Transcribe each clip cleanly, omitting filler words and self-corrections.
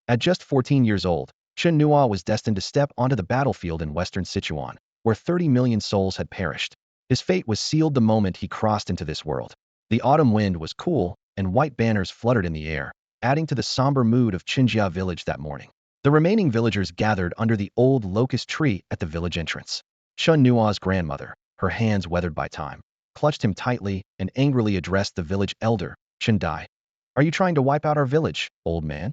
At just 14 years old, Chen Nuo was destined to step onto the battlefield in western Sichuan, where 30 million souls had perished. His fate was sealed the moment he crossed into this world. The autumn wind was cool, and white banners fluttered in the air, adding to the somber mood of Qinjia village that morning. The remaining villagers gathered under the old locust tree at the village entrance. Chen Nuo's grandmother, her hands weathered by time, clutched him tightly and angrily addressed the village elder, Chen Dai. "Are you trying to wipe out our village, old man?"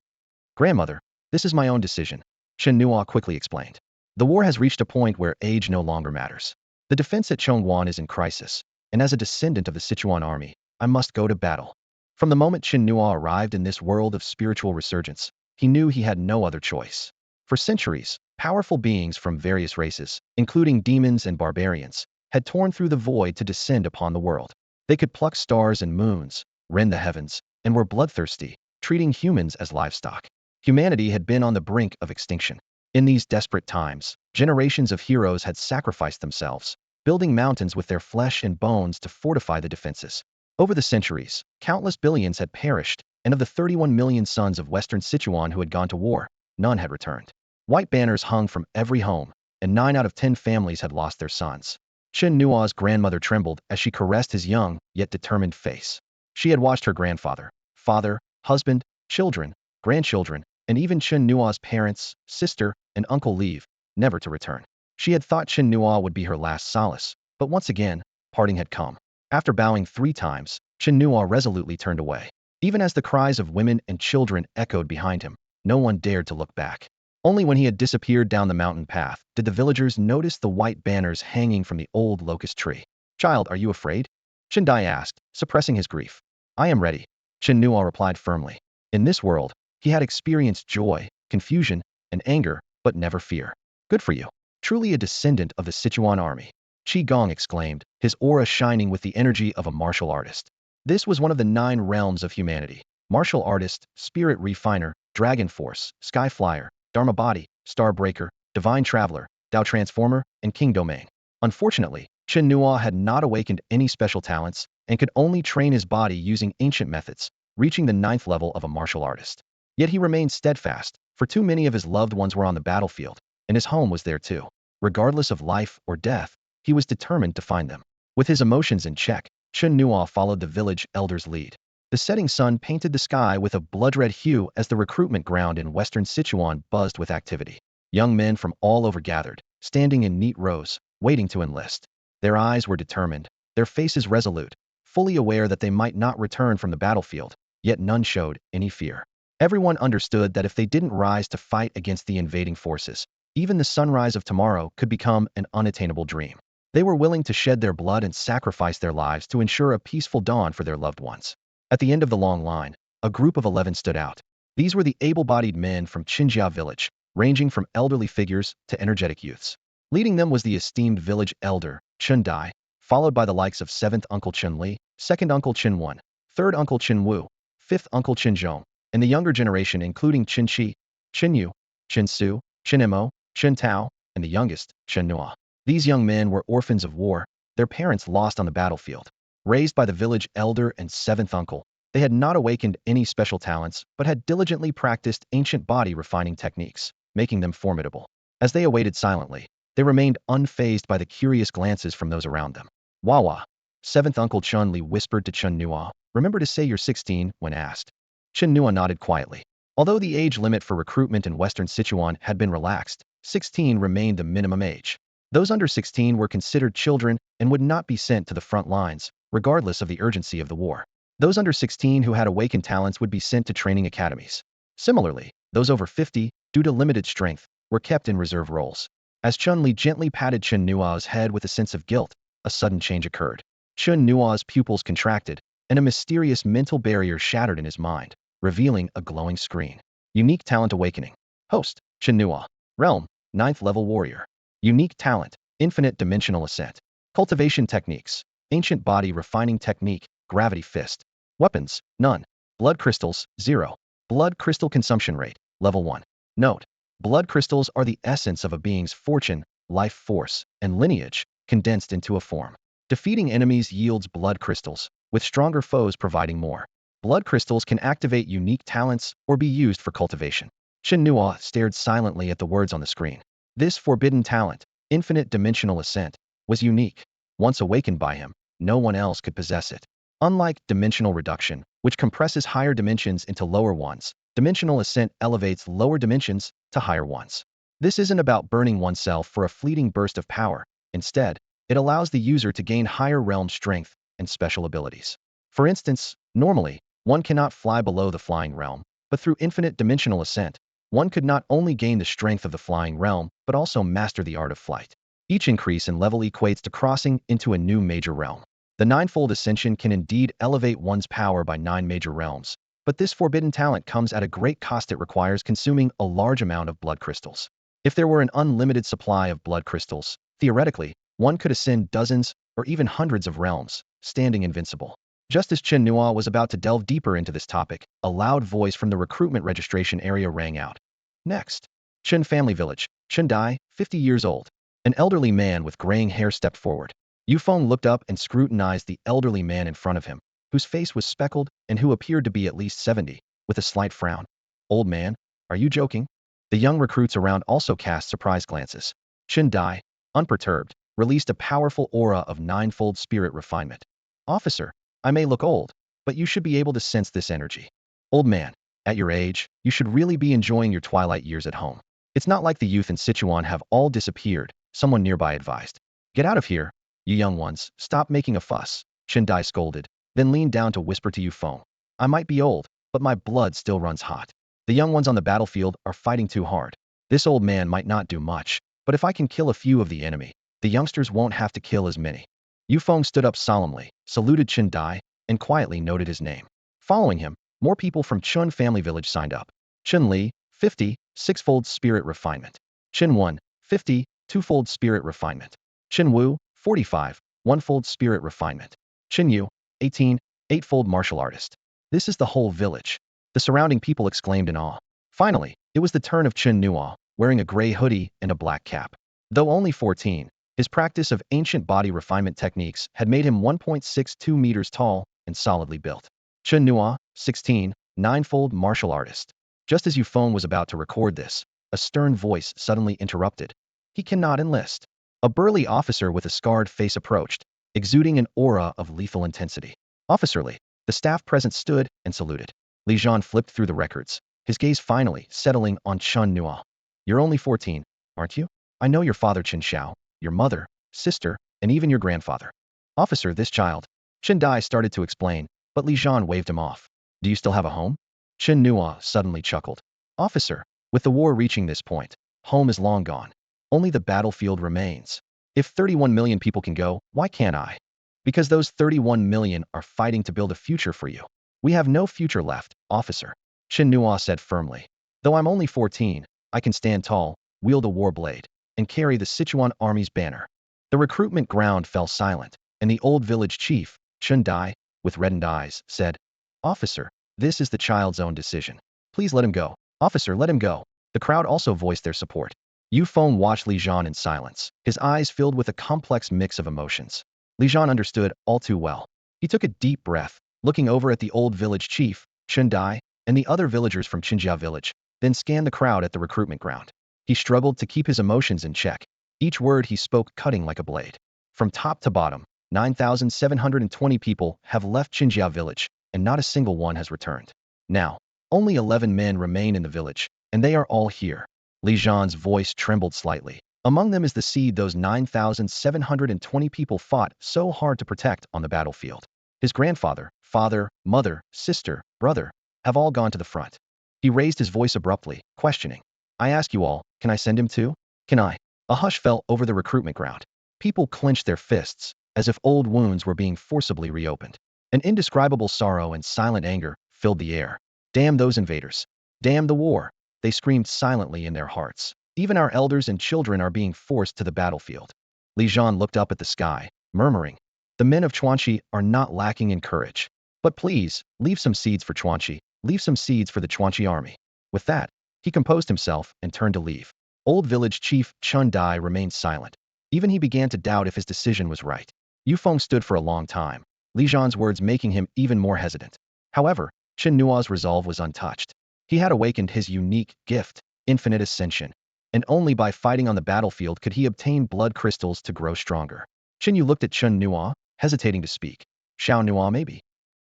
"Grandmother, this is my own decision," Chen Nuo quickly explained. "The war has reached a point where age no longer matters. The defense at Chongguan is in crisis, and as a descendant of the Sichuan army, I must go to battle." From the moment Chen Nuo arrived in this world of spiritual resurgence, he knew he had no other choice. For centuries, powerful beings from various races, including demons and barbarians, had torn through the void to descend upon the world. They could pluck stars and moons, rend the heavens, and were bloodthirsty, treating humans as livestock. Humanity had been on the brink of extinction. In these desperate times, generations of heroes had sacrificed themselves, building mountains with their flesh and bones to fortify the defenses. Over the centuries, countless billions had perished, and of the 31 million sons of Western Sichuan who had gone to war, none had returned. White banners hung from every home, and 9 out of 10 families had lost their sons. Chen Nuo's grandmother trembled as she caressed his young, yet determined face. She had watched her grandfather, father, husband, children, grandchildren, and even Chen Nuo's parents, sister, and uncle leave, never to return. She had thought Chen Nuo would be her last solace, but once again, parting had come. After bowing 3 times, Chen Nuo resolutely turned away. Even as the cries of women and children echoed behind him, no one dared to look back. Only when he had disappeared down the mountain path did the villagers notice the white banners hanging from the old locust tree. "Child, are you afraid?" Chen Dai asked, suppressing his grief. "I am ready," Chen Nuo replied firmly. In this world, he had experienced joy, confusion, and anger, but never fear. "Good for you. Truly a descendant of the Sichuan army," Qi Gong exclaimed, his aura shining with the energy of a martial artist. This was one of the 9 realms of humanity: martial artist, spirit refiner, dragon force, sky flyer, dharma body, star breaker, divine traveler, Dao transformer, and king domain. Unfortunately, Chen Nuo had not awakened any special talents and could only train his body using ancient methods, reaching the 9th level of a martial artist. Yet he remained steadfast, for too many of his loved ones were on the battlefield, and his home was there too. Regardless of life or death, he was determined to find them. With his emotions in check, Chen Nuo followed the village elder's lead. The setting sun painted the sky with a blood-red hue as the recruitment ground in western Sichuan buzzed with activity. Young men from all over gathered, standing in neat rows, waiting to enlist. Their eyes were determined, their faces resolute, fully aware that they might not return from the battlefield, yet none showed any fear. Everyone understood that if they didn't rise to fight against the invading forces, even the sunrise of tomorrow could become an unattainable dream. They were willing to shed their blood and sacrifice their lives to ensure a peaceful dawn for their loved ones. At the end of the long line, a group of 11 stood out. These were the able-bodied men from Qinjia village, ranging from elderly figures to energetic youths. Leading them was the esteemed village elder, Chen Dai, followed by the likes of 7th Uncle Chen Li, 2nd Uncle Chen Wen, 3rd Uncle Chen Wu, 5th Uncle Chen Zhong, and the younger generation including Chen Qi, Chen Yu, Chen Su, Chen Mo, Chen Tao, and the youngest, Chen Nuo. These young men were orphans of war, their parents lost on the battlefield. Raised by the village elder and 7th uncle, they had not awakened any special talents but had diligently practiced ancient body refining techniques, making them formidable. As they awaited silently, they remained unfazed by the curious glances from those around them. "Wawa," 7th Uncle Chun Li whispered to Chen Nuo, "remember to say you're 16 when asked." Chen Nuo nodded quietly. Although the age limit for recruitment in Western Sichuan had been relaxed, 16 remained the minimum age. Those under 16 were considered children and would not be sent to the front lines, regardless of the urgency of the war. Those under 16 who had awakened talents would be sent to training academies. Similarly, those over 50, due to limited strength, were kept in reserve roles. As Chun Li gently patted Chen Nuo's head with a sense of guilt, a sudden change occurred. Chen Nuo's pupils contracted, and a mysterious mental barrier shattered in his mind, revealing a glowing screen. Unique talent awakening. Host, Chen Nuo. Realm, 9th level warrior. Unique talent, infinite dimensional ascent. Cultivation techniques, ancient body refining technique, gravity fist. Weapons, none. Blood crystals, 0. Blood crystal consumption rate, level 1. Note: blood crystals are the essence of a being's fortune, life force, and lineage, condensed into a form. Defeating enemies yields blood crystals, with stronger foes providing more. Blood crystals can activate unique talents or be used for cultivation. Chen Nuo stared silently at the words on the screen. This forbidden talent, infinite dimensional ascent, was unique. Once awakened by him, no one else could possess it. Unlike dimensional reduction, which compresses higher dimensions into lower ones, dimensional ascent elevates lower dimensions to higher ones. This isn't about burning oneself for a fleeting burst of power. Instead, it allows the user to gain higher realm strength and special abilities. For instance, normally, one cannot fly below the flying realm, but through infinite dimensional ascent, one could not only gain the strength of the flying realm, but also master the art of flight. Each increase in level equates to crossing into a new major realm. The ninefold ascension can indeed elevate one's power by 9 major realms, but this forbidden talent comes at a great cost. It requires consuming a large amount of blood crystals. If there were an unlimited supply of blood crystals, theoretically, one could ascend dozens or even hundreds of realms, standing invincible. Just as Chen Nuo was about to delve deeper into this topic, a loud voice from the recruitment registration area rang out. Next, Chen family village, Chen Dai, 50 years old. An elderly man with graying hair stepped forward. Yufeng looked up and scrutinized the elderly man in front of him, whose face was speckled and who appeared to be at least 70, with a slight frown. Old man, are you joking? The young recruits around also cast surprised glances. Chen Dai, unperturbed, released a powerful aura of ninefold spirit refinement. Officer, I may look old, but you should be able to sense this energy. Old man, at your age, you should really be enjoying your twilight years at home. It's not like the youth in Sichuan have all disappeared, someone nearby advised. Get out of here, you young ones, stop making a fuss, Chen Dai scolded, then leaned down to whisper to Yufeng. I might be old, but my blood still runs hot. The young ones on the battlefield are fighting too hard. This old man might not do much, but if I can kill a few of the enemy, the youngsters won't have to kill as many. Yufeng stood up solemnly, saluted Chen Dai, and quietly noted his name. Following him, more people from Chen family village signed up. Chen Li, 50, sixfold spirit refinement. Chen Wen, 50, twofold spirit refinement. Chen Wu, 45, onefold spirit refinement. Chen Yu, 18, eightfold martial artist. This is the whole village. The surrounding people exclaimed in awe. Finally, it was the turn of Chen Nuo, wearing a gray hoodie and a black cap. Though only 14, his practice of ancient body refinement techniques had made him 1.62 meters tall and solidly built. Chen Nuo, 16, ninefold martial artist. Just as Yufeng was about to record this, a stern voice suddenly interrupted. He cannot enlist. A burly officer with a scarred face approached, exuding an aura of lethal intensity. Officer Li, the staff present stood and saluted. Li Zhan flipped through the records, his gaze finally settling on Chen Nuo. You're only 14, aren't you? I know your father Chen Xiao, your mother, sister, and even your grandfather. Officer, this child. Chen Dai started to explain, but Li Zhan waved him off. Do you still have a home? Chen Nuo suddenly chuckled. Officer, with the war reaching this point, home is long gone. Only the battlefield remains. If 31 million people can go, why can't I? Because those 31 million are fighting to build a future for you. We have no future left, officer, Chen Nuo said firmly. Though I'm only 14, I can stand tall, wield a war blade, and carry the Sichuan army's banner. The recruitment ground fell silent, and the old village chief, Chen Dai, with reddened eyes, said, Officer, this is the child's own decision. Please let him go. Officer, let him go. The crowd also voiced their support. Yufeng watched Li Zhan in silence, his eyes filled with a complex mix of emotions. Li Zhan understood all too well. He took a deep breath, looking over at the old village chief, Chen Dai, and the other villagers from Qinjia village, then scanned the crowd at the recruitment ground. He struggled to keep his emotions in check, each word he spoke cutting like a blade. From top to bottom, 9,720 people have left Qinjia village, and not a single one has returned. Now, only 11 men remain in the village, and they are all here. Li Zhan's voice trembled slightly. Among them is the seed those 9,720 people fought so hard to protect on the battlefield. His grandfather, father, mother, sister, brother, have all gone to the front. He raised his voice abruptly, questioning. I ask you all, can I send him too? Can I? A hush fell over the recruitment ground. People clenched their fists, as if old wounds were being forcibly reopened. An indescribable sorrow and silent anger filled the air. Damn those invaders. Damn the war. They screamed silently in their hearts. Even our elders and children are being forced to the battlefield. Li Zhan looked up at the sky, murmuring, the men of Chuanqi are not lacking in courage. But please, leave some seeds for Chuanqi, leave some seeds for the Chuanqi army. With that, he composed himself and turned to leave. Old village chief Chen Dai remained silent. Even he began to doubt if his decision was right. Yufeng stood for a long time, Li Zhan's words making him even more hesitant. However, Chen Nuo's resolve was untouched. He had awakened his unique gift, infinite ascension. And only by fighting on the battlefield could he obtain blood crystals to grow stronger. Chen Yu looked at Chen Nuo, hesitating to speak. Xiao Nuo maybe?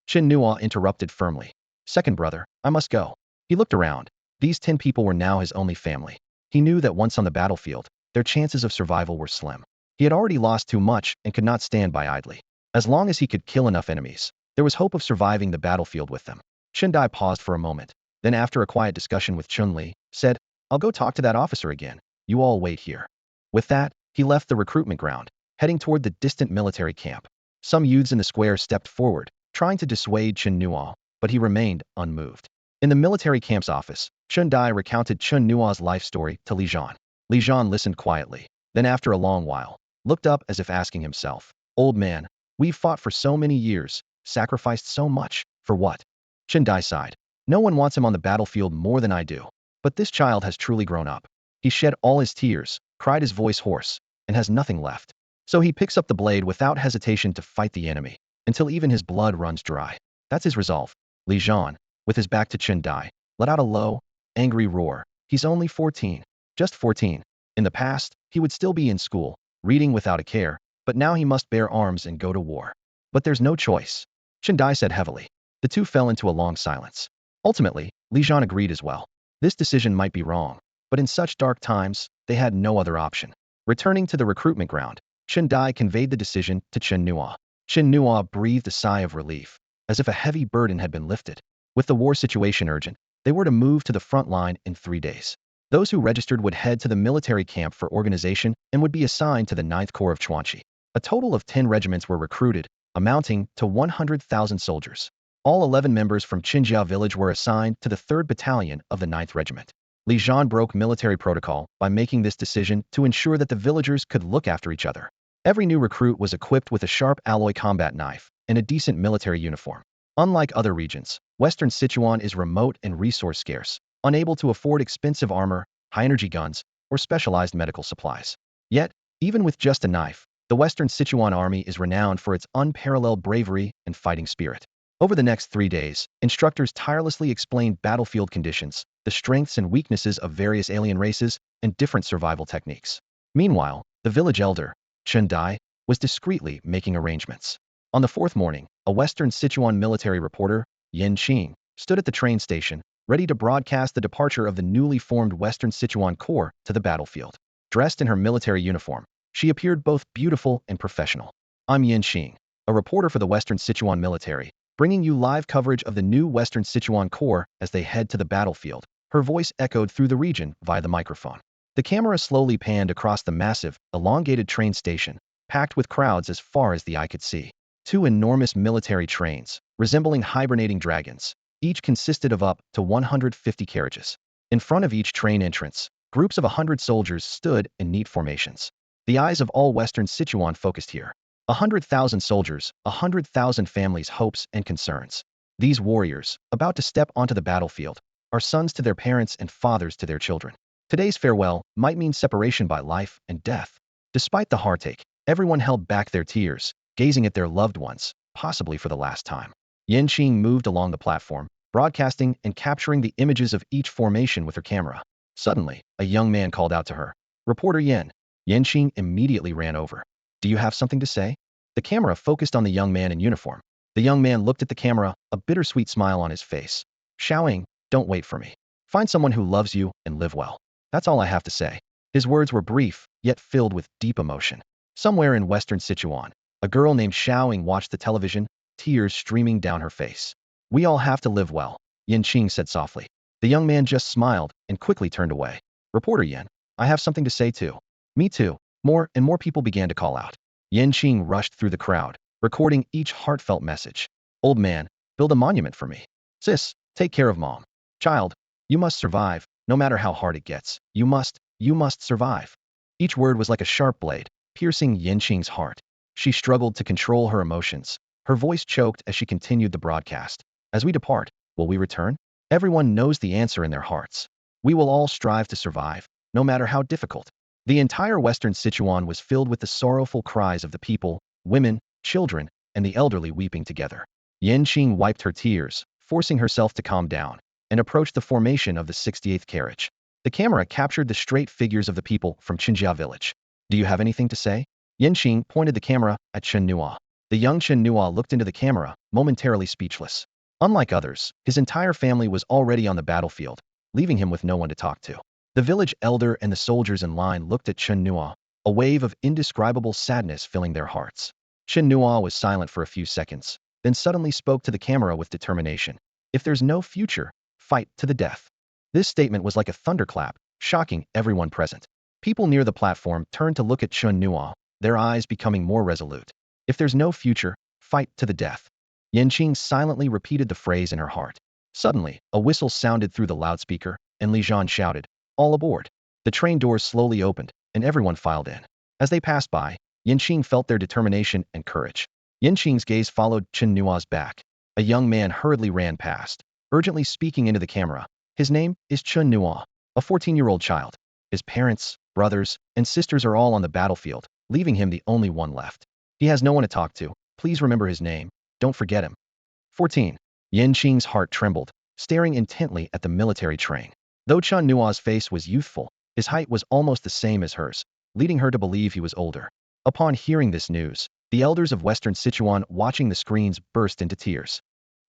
Chen Nuo interrupted firmly. Second brother, I must go. He looked around. These 10 people were now his only family. He knew that once on the battlefield, their chances of survival were slim. He had already lost too much and could not stand by idly. As long as he could kill enough enemies, there was hope of surviving the battlefield with them. Chen Dai paused for a moment. Then after a quiet discussion with Chun Li, said, I'll go talk to that officer again. You all wait here. With that, he left the recruitment ground, heading toward the distant military camp. Some youths in the square stepped forward, trying to dissuade Chen Nuo, but he remained unmoved. In the military camp's office, Chen Dai recounted Chen Nuo's life story to Li Zhan. Li Zhan listened quietly, then after a long while, looked up as if asking himself, Old man, we've fought for so many years, sacrificed so much, for what? Chen Dai sighed. No one wants him on the battlefield more than I do. But this child has truly grown up. He shed all his tears, cried his voice hoarse, and has nothing left. So he picks up the blade without hesitation to fight the enemy, until even his blood runs dry. That's his resolve. Li Zhan, with his back to Chen Dai, let out a low, angry roar. He's only 14. Just 14. In the past, he would still be in school, reading without a care, but now he must bear arms and go to war. But there's no choice. Chen Dai said heavily. The two fell into a long silence. Ultimately, Li Zhan agreed as well. This decision might be wrong, but in such dark times, they had no other option. Returning to the recruitment ground, Chen Dai conveyed the decision to Chen Nuo. Chen Nuo breathed a sigh of relief, as if a heavy burden had been lifted. With the war situation urgent, they were to move to the front line in 3 days. Those who registered would head to the military camp for organization and would be assigned to the 9th Corps of Chuanchi. A total of 10 regiments were recruited, amounting to 100,000 soldiers. All 11 members from Qinjiao village were assigned to the 3rd Battalion of the 9th Regiment. Li Zhan broke military protocol by making this decision to ensure that the villagers could look after each other. Every new recruit was equipped with a sharp alloy combat knife and a decent military uniform. Unlike other regions, Western Sichuan is remote and resource scarce, unable to afford expensive armor, high-energy guns, or specialized medical supplies. Yet, even with just a knife, the Western Sichuan army is renowned for its unparalleled bravery and fighting spirit. Over the next 3 days, instructors tirelessly explained battlefield conditions, the strengths and weaknesses of various alien races, and different survival techniques. Meanwhile, the village elder, Chen Dai, was discreetly making arrangements. On the 4th morning, a Western Sichuan military reporter, Yan Qing, stood at the train station, ready to broadcast the departure of the newly formed Western Sichuan Corps to the battlefield. Dressed in her military uniform, she appeared both beautiful and professional. I'm Yan Qing, a reporter for the Western Sichuan military, bringing you live coverage of the new Western Sichuan Corps as they head to the battlefield. Her voice echoed through the region via the microphone. The camera slowly panned across the massive, elongated train station, packed with crowds as far as the eye could see. 2 enormous military trains, resembling hibernating dragons, each consisted of up to 150 carriages. In front of each train entrance, groups of 100 soldiers stood in neat formations. The eyes of all Western Sichuan focused here. 100,000 soldiers, 100,000 families' hopes and concerns. These warriors, about to step onto the battlefield, are sons to their parents and fathers to their children. Today's farewell might mean separation by life and death. Despite the heartache, everyone held back their tears, gazing at their loved ones, possibly for the last time. Yan Qing moved along the platform, broadcasting and capturing the images of each formation with her camera. Suddenly, a young man called out to her. Reporter Yan. Yan Qing immediately ran over. Do you have something to say? The camera focused on the young man in uniform. The young man looked at the camera, a bittersweet smile on his face. Xiaoing, don't wait for me. Find someone who loves you and live well. That's all I have to say. His words were brief, yet filled with deep emotion. Somewhere in Western Sichuan, a girl named Xiaoing watched the television, tears streaming down her face. We all have to live well, Yan Qing said softly. The young man just smiled and quickly turned away. Reporter Yan, I have something to say too. Me too. More and more people began to call out. Yan Qing rushed through the crowd, recording each heartfelt message. Old man, build a monument for me. Sis, take care of mom. Child, you must survive, no matter how hard it gets. You must survive. Each word was like a sharp blade, piercing Yan Qing's heart. She struggled to control her emotions. Her voice choked as she continued the broadcast. As we depart, will we return? Everyone knows the answer in their hearts. We will all strive to survive, no matter how difficult. The entire Western Sichuan was filled with the sorrowful cries of the people, women, children, and the elderly weeping together. Yan Qing wiped her tears, forcing herself to calm down. and approached the formation of the 68th carriage. The camera captured the straight figures of the people from Chenjia village. Do you have anything to say? Yanqing pointed the camera at Chen Nuo. The young Chen Nuo looked into the camera, momentarily speechless. Unlike others, his entire family was already on the battlefield, leaving him with no one to talk to. The village elder and the soldiers in line looked at Chen Nuo, a wave of indescribable sadness filling their hearts. Chen Nuo was silent for a few seconds, then suddenly spoke to the camera with determination. If there's no future, fight to the death. This statement was like a thunderclap, shocking everyone present. People near the platform turned to look at Chen Nuo, their eyes becoming more resolute. If there's no future, fight to the death. Yanqing silently repeated the phrase in her heart. Suddenly, a whistle sounded through the loudspeaker, and Li Zhan shouted, "All aboard!" The train doors slowly opened, and everyone filed in. As they passed by, Yanqing felt their determination and courage. Yanqing's gaze followed Chen Nuo's back. A young man hurriedly ran past, urgently speaking into the camera. His name is Chen Nuo, a 14-year-old child. His parents, brothers, and sisters are all on the battlefield, leaving him the only one left. He has no one to talk to. Please remember his name. Don't forget him. 14. Yanqing's heart trembled, staring intently at the military train. Though Chen Nuo's face was youthful, his height was almost the same as hers, leading her to believe he was older. Upon hearing this news, the elders of Western Sichuan watching the screens burst into tears.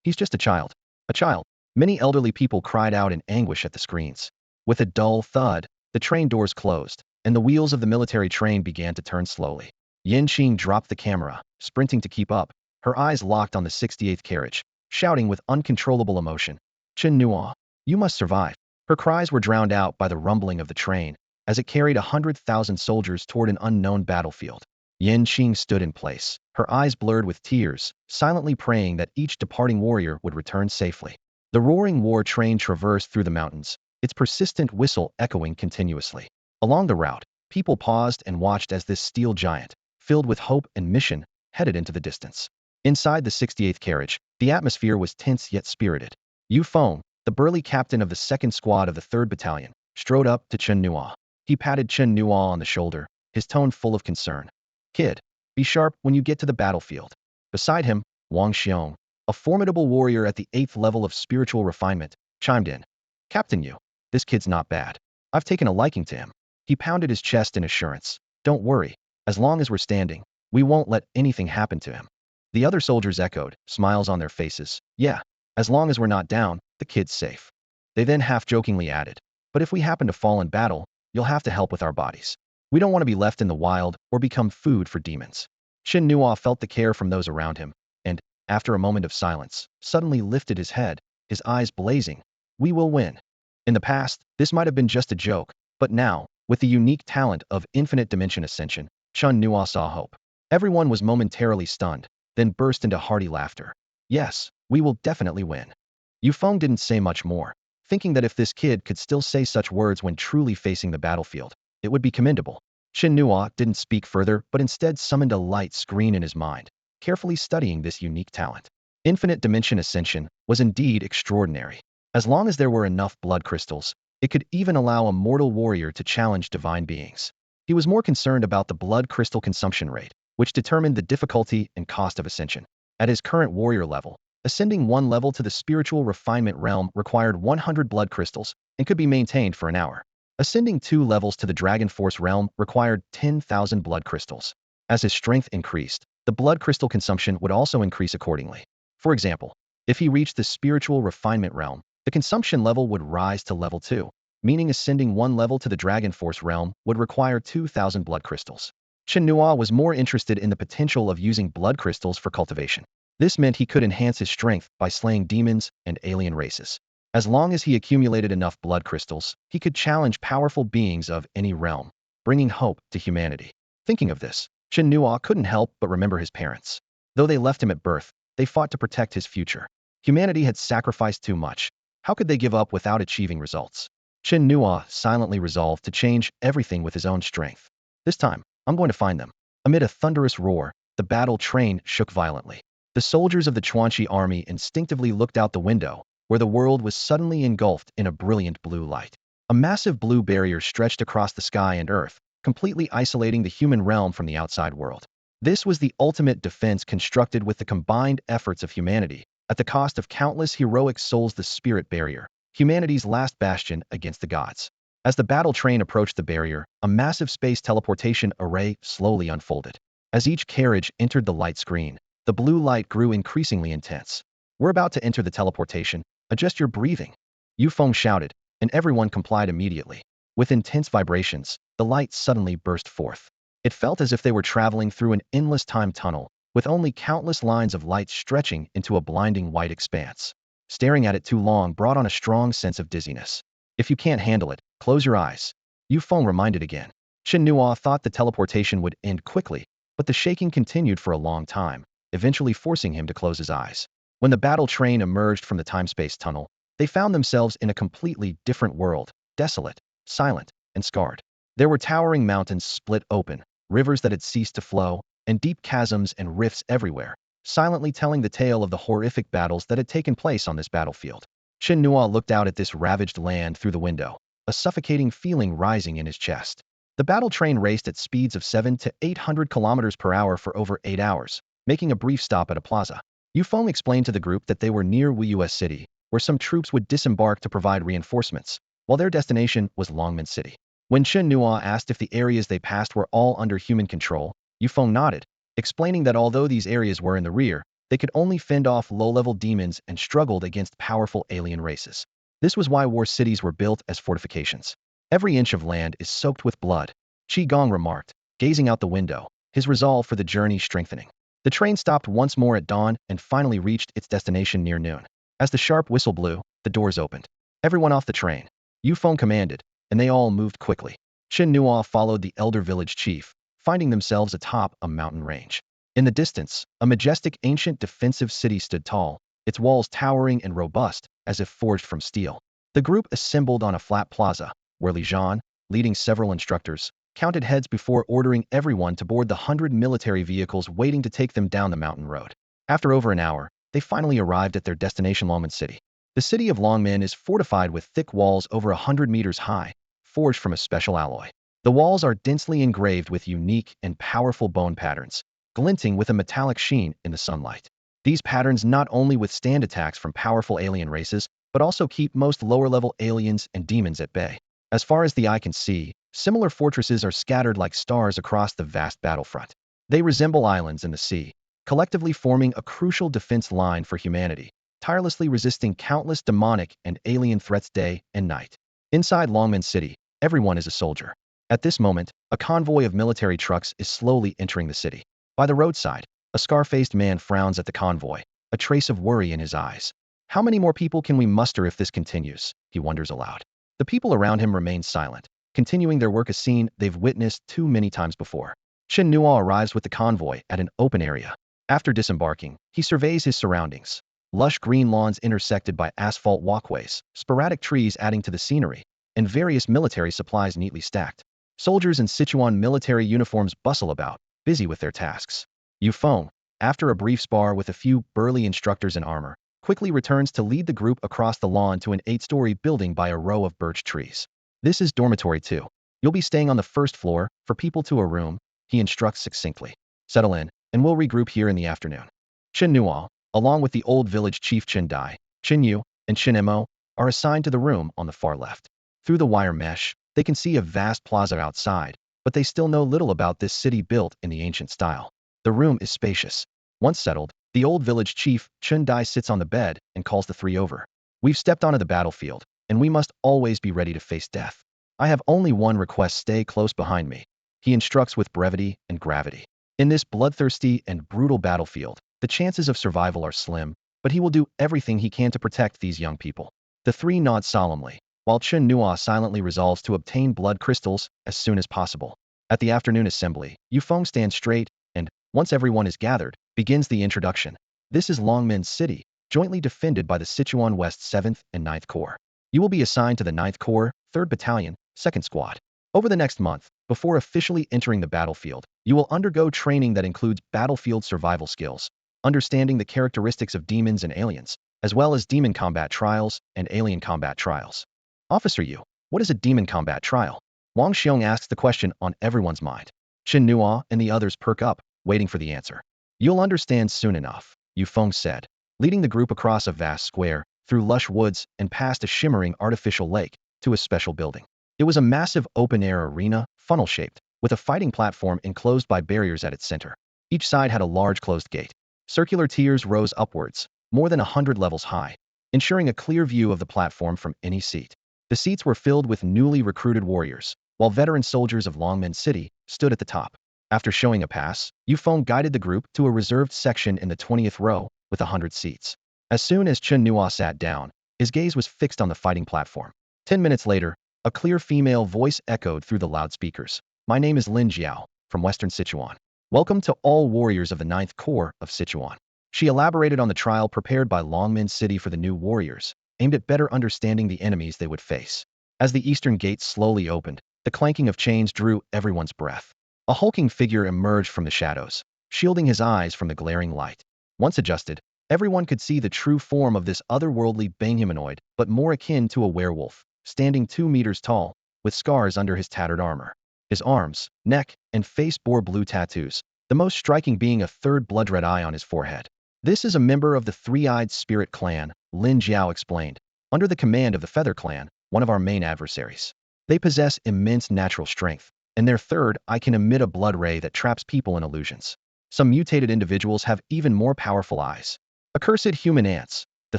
He's just a child. A child. Many elderly people cried out in anguish at the screens. With a dull thud, the train doors closed, and the wheels of the military train began to turn slowly. Yanqing dropped the camera, sprinting to keep up, her eyes locked on the 68th carriage, shouting with uncontrollable emotion, "Chen Nuo, you must survive." Her cries were drowned out by the rumbling of the train, as it carried 100,000 soldiers toward an unknown battlefield. Yanqing stood in place, her eyes blurred with tears, silently praying that each departing warrior would return safely. The roaring war train traversed through the mountains, its persistent whistle echoing continuously. Along the route, people paused and watched as this steel giant, filled with hope and mission, headed into the distance. Inside the 68th carriage, the atmosphere was tense yet spirited. Yu Feng, the burly captain of the 2nd Squad of the 3rd Battalion, strode up to Chen Nuo. He patted Chen Nuo on the shoulder, his tone full of concern. "Kid, be sharp when you get to the battlefield." Beside him, Wang Xiong, a formidable warrior at the 8th level of spiritual refinement, chimed in. "Captain Yu, this kid's not bad. I've taken a liking to him." He pounded his chest in assurance. "Don't worry, as long as we're standing, we won't let anything happen to him." The other soldiers echoed, smiles on their faces. "Yeah, as long as we're not down, the kid's safe." They then half-jokingly added, "But if we happen to fall in battle, you'll have to help with our bodies. We don't want to be left in the wild or become food for demons." Chen Nuo felt the care from those around him, and, after a moment of silence, suddenly lifted his head, his eyes blazing. "We will win." In the past, this might have been just a joke, but now, with the unique talent of infinite dimension ascension, Chen Nuo saw hope. Everyone was momentarily stunned, then burst into hearty laughter. "Yes, we will definitely win." Yu Feng didn't say much more, thinking that if this kid could still say such words when truly facing the battlefield, it would be commendable. Chen Nuo didn't speak further but instead summoned a light screen in his mind, carefully studying this unique talent. Infinite dimension ascension was indeed extraordinary. As long as there were enough blood crystals, it could even allow a mortal warrior to challenge divine beings. He was more concerned about the blood crystal consumption rate, which determined the difficulty and cost of ascension. At his current warrior level, ascending one level to the spiritual refinement realm required 100 blood crystals and could be maintained for an hour. Ascending 2 levels to the Dragon Force realm required 10,000 blood crystals. As his strength increased, the blood crystal consumption would also increase accordingly. For example, if he reached the spiritual refinement realm, the consumption level would rise to level 2, meaning ascending 1 level to the Dragon Force realm would require 2,000 blood crystals. Chen Nuo was more interested in the potential of using blood crystals for cultivation. This meant he could enhance his strength by slaying demons and alien races. As long as he accumulated enough blood crystals, he could challenge powerful beings of any realm, bringing hope to humanity. Thinking of this, Chen Nuo couldn't help but remember his parents. Though they left him at birth, they fought to protect his future. Humanity had sacrificed too much. How could they give up without achieving results? Chen Nuo silently resolved to change everything with his own strength. "This time, I'm going to find them." Amid a thunderous roar, the battle train shook violently. The soldiers of the Chuanchi army instinctively looked out the window, where the world was suddenly engulfed in a brilliant blue light. A massive blue barrier stretched across the sky and earth, completely isolating the human realm from the outside world. This was the ultimate defense constructed with the combined efforts of humanity, at the cost of countless heroic souls. The spirit barrier, humanity's last bastion against the gods. As the battle train approached the barrier, a massive space teleportation array slowly unfolded. As each carriage entered the light screen, the blue light grew increasingly intense. "We're about to enter the teleportation. Adjust your breathing," Yufeng shouted, and everyone complied immediately. With intense vibrations, the light suddenly burst forth. It felt as if they were traveling through an endless time tunnel, with only countless lines of light stretching into a blinding white expanse. Staring at it too long brought on a strong sense of dizziness. "If you can't handle it, close your eyes," Yufeng reminded again. Chen Nuo thought the teleportation would end quickly, but the shaking continued for a long time, eventually forcing him to close his eyes. When the battle train emerged from the time-space tunnel, they found themselves in a completely different world, desolate, silent, and scarred. There were towering mountains split open, rivers that had ceased to flow, and deep chasms and rifts everywhere, silently telling the tale of the horrific battles that had taken place on this battlefield. Chen Nuo looked out at this ravaged land through the window, a suffocating feeling rising in his chest. The battle train raced at speeds of 700 to 800 kilometers per hour for over 8 hours, making a brief stop at a plaza. Yufeng explained to the group that they were near Wuyue City, where some troops would disembark to provide reinforcements, while their destination was Longman City. When Chen Nuo asked if the areas they passed were all under human control, Yufeng nodded, explaining that although these areas were in the rear, they could only fend off low-level demons and struggled against powerful alien races. This was why war cities were built as fortifications. "Every inch of land is soaked with blood," Qi Gong remarked, gazing out the window, his resolve for the journey strengthening. The train stopped once more at dawn and finally reached its destination near noon. As the sharp whistle blew, the doors opened. "Everyone off the train," Yufeng commanded, and they all moved quickly. Chen Nuo followed the elder village chief, finding themselves atop a mountain range. In the distance, a majestic ancient defensive city stood tall, its walls towering and robust, as if forged from steel. The group assembled on a flat plaza, where Li Zhan, leading several instructors, counted heads before ordering everyone to board the 100 military vehicles waiting to take them down the mountain road. After over an hour, they finally arrived at their destination, Longman City. The city of Longman is fortified with thick walls over 100 meters high, forged from a special alloy. The walls are densely engraved with unique and powerful bone patterns, glinting with a metallic sheen in the sunlight. These patterns not only withstand attacks from powerful alien races, but also keep most lower-level aliens and demons at bay. As far as the eye can see, similar fortresses are scattered like stars across the vast battlefront. They resemble islands in the sea, collectively forming a crucial defense line for humanity, tirelessly resisting countless demonic and alien threats day and night. Inside Longman City, everyone is a soldier. At this moment, a convoy of military trucks is slowly entering the city. By the roadside, a scar-faced man frowns at the convoy, a trace of worry in his eyes. "How many more people can we muster if this continues?" he wonders aloud. The people around him remain silent, continuing their work, a scene they've witnessed too many times before. Chen Nuo arrives with the convoy at an open area. After disembarking, he surveys his surroundings. Lush green lawns intersected by asphalt walkways, sporadic trees adding to the scenery, and various military supplies neatly stacked. Soldiers in Sichuan military uniforms bustle about, busy with their tasks. Yufeng, after a brief spar with a few burly instructors in armor, quickly returns to lead the group across the lawn to an 8-story building by a row of birch trees. "This is dormitory 2. You'll be staying on the first floor, for people to a room," he instructs succinctly. "Settle in, and we'll regroup here in the afternoon." Chen Nuo, along with the old village chief Chen Dai, Chen Yu, and Chen Mo, are assigned to the room on the far left. Through the wire mesh, they can see a vast plaza outside, but they still know little about this city built in the ancient style. The room is spacious. Once settled, the old village chief, Chen Dai, sits on the bed and calls the three over. "We've stepped onto the battlefield, and we must always be ready to face death. I have only one request: stay close behind me," he instructs with brevity and gravity. In this bloodthirsty and brutal battlefield, the chances of survival are slim, but he will do everything he can to protect these young people. The three nod solemnly, while Chen Nuo silently resolves to obtain blood crystals as soon as possible. At the afternoon assembly, Yufeng stands straight and, once everyone is gathered, begins the introduction. "This is Longmen City, jointly defended by the Sichuan West 7th and 9th Corps. You will be assigned to the 9th Corps, 3rd Battalion, 2nd Squad. Over the next month, before officially entering the battlefield, you will undergo training that includes battlefield survival skills, understanding the characteristics of demons and aliens, as well as demon combat trials and alien combat trials." "Officer Yu, what is a demon combat trial?" Wang Xiong asks, the question on everyone's mind. Chen Nuo and the others perk up, waiting for the answer. "You'll understand soon enough," Yufeng said. Leading the group across a vast square, through lush woods, and past a shimmering artificial lake to a special building. It was a massive open-air arena, funnel-shaped, with a fighting platform enclosed by barriers at its center. Each side had a large closed gate. Circular tiers rose upwards, more than 100 levels high, ensuring a clear view of the platform from any seat. The seats were filled with newly recruited warriors, while veteran soldiers of Longman City stood at the top. After showing a pass, Yufeng guided the group to a reserved section in the 20th row with 100 seats. As soon as Chen Nuo sat down, his gaze was fixed on the fighting platform. 10 minutes later, a clear female voice echoed through the loudspeakers. My name is Lin Jiao, from Western Sichuan. Welcome to all warriors of the 9th Corps of Sichuan. She elaborated on the trial prepared by Longman City for the new warriors, aimed at better understanding the enemies they would face. As the eastern gate slowly opened, the clanking of chains drew everyone's breath. A hulking figure emerged from the shadows, shielding his eyes from the glaring light. Once adjusted, everyone could see the true form of this otherworldly being humanoid, but more akin to a werewolf, standing 2 meters tall, with scars under his tattered armor. His arms, neck, and face bore blue tattoos, the most striking being a third blood-red eye on his forehead. This is a member of the Three-Eyed Spirit Clan, Lin Jiao explained, under the command of the Feather Clan, one of our main adversaries. They possess immense natural strength, and their third eye can emit a blood ray that traps people in illusions. Some mutated individuals have even more powerful eyes. Accursed human ants, the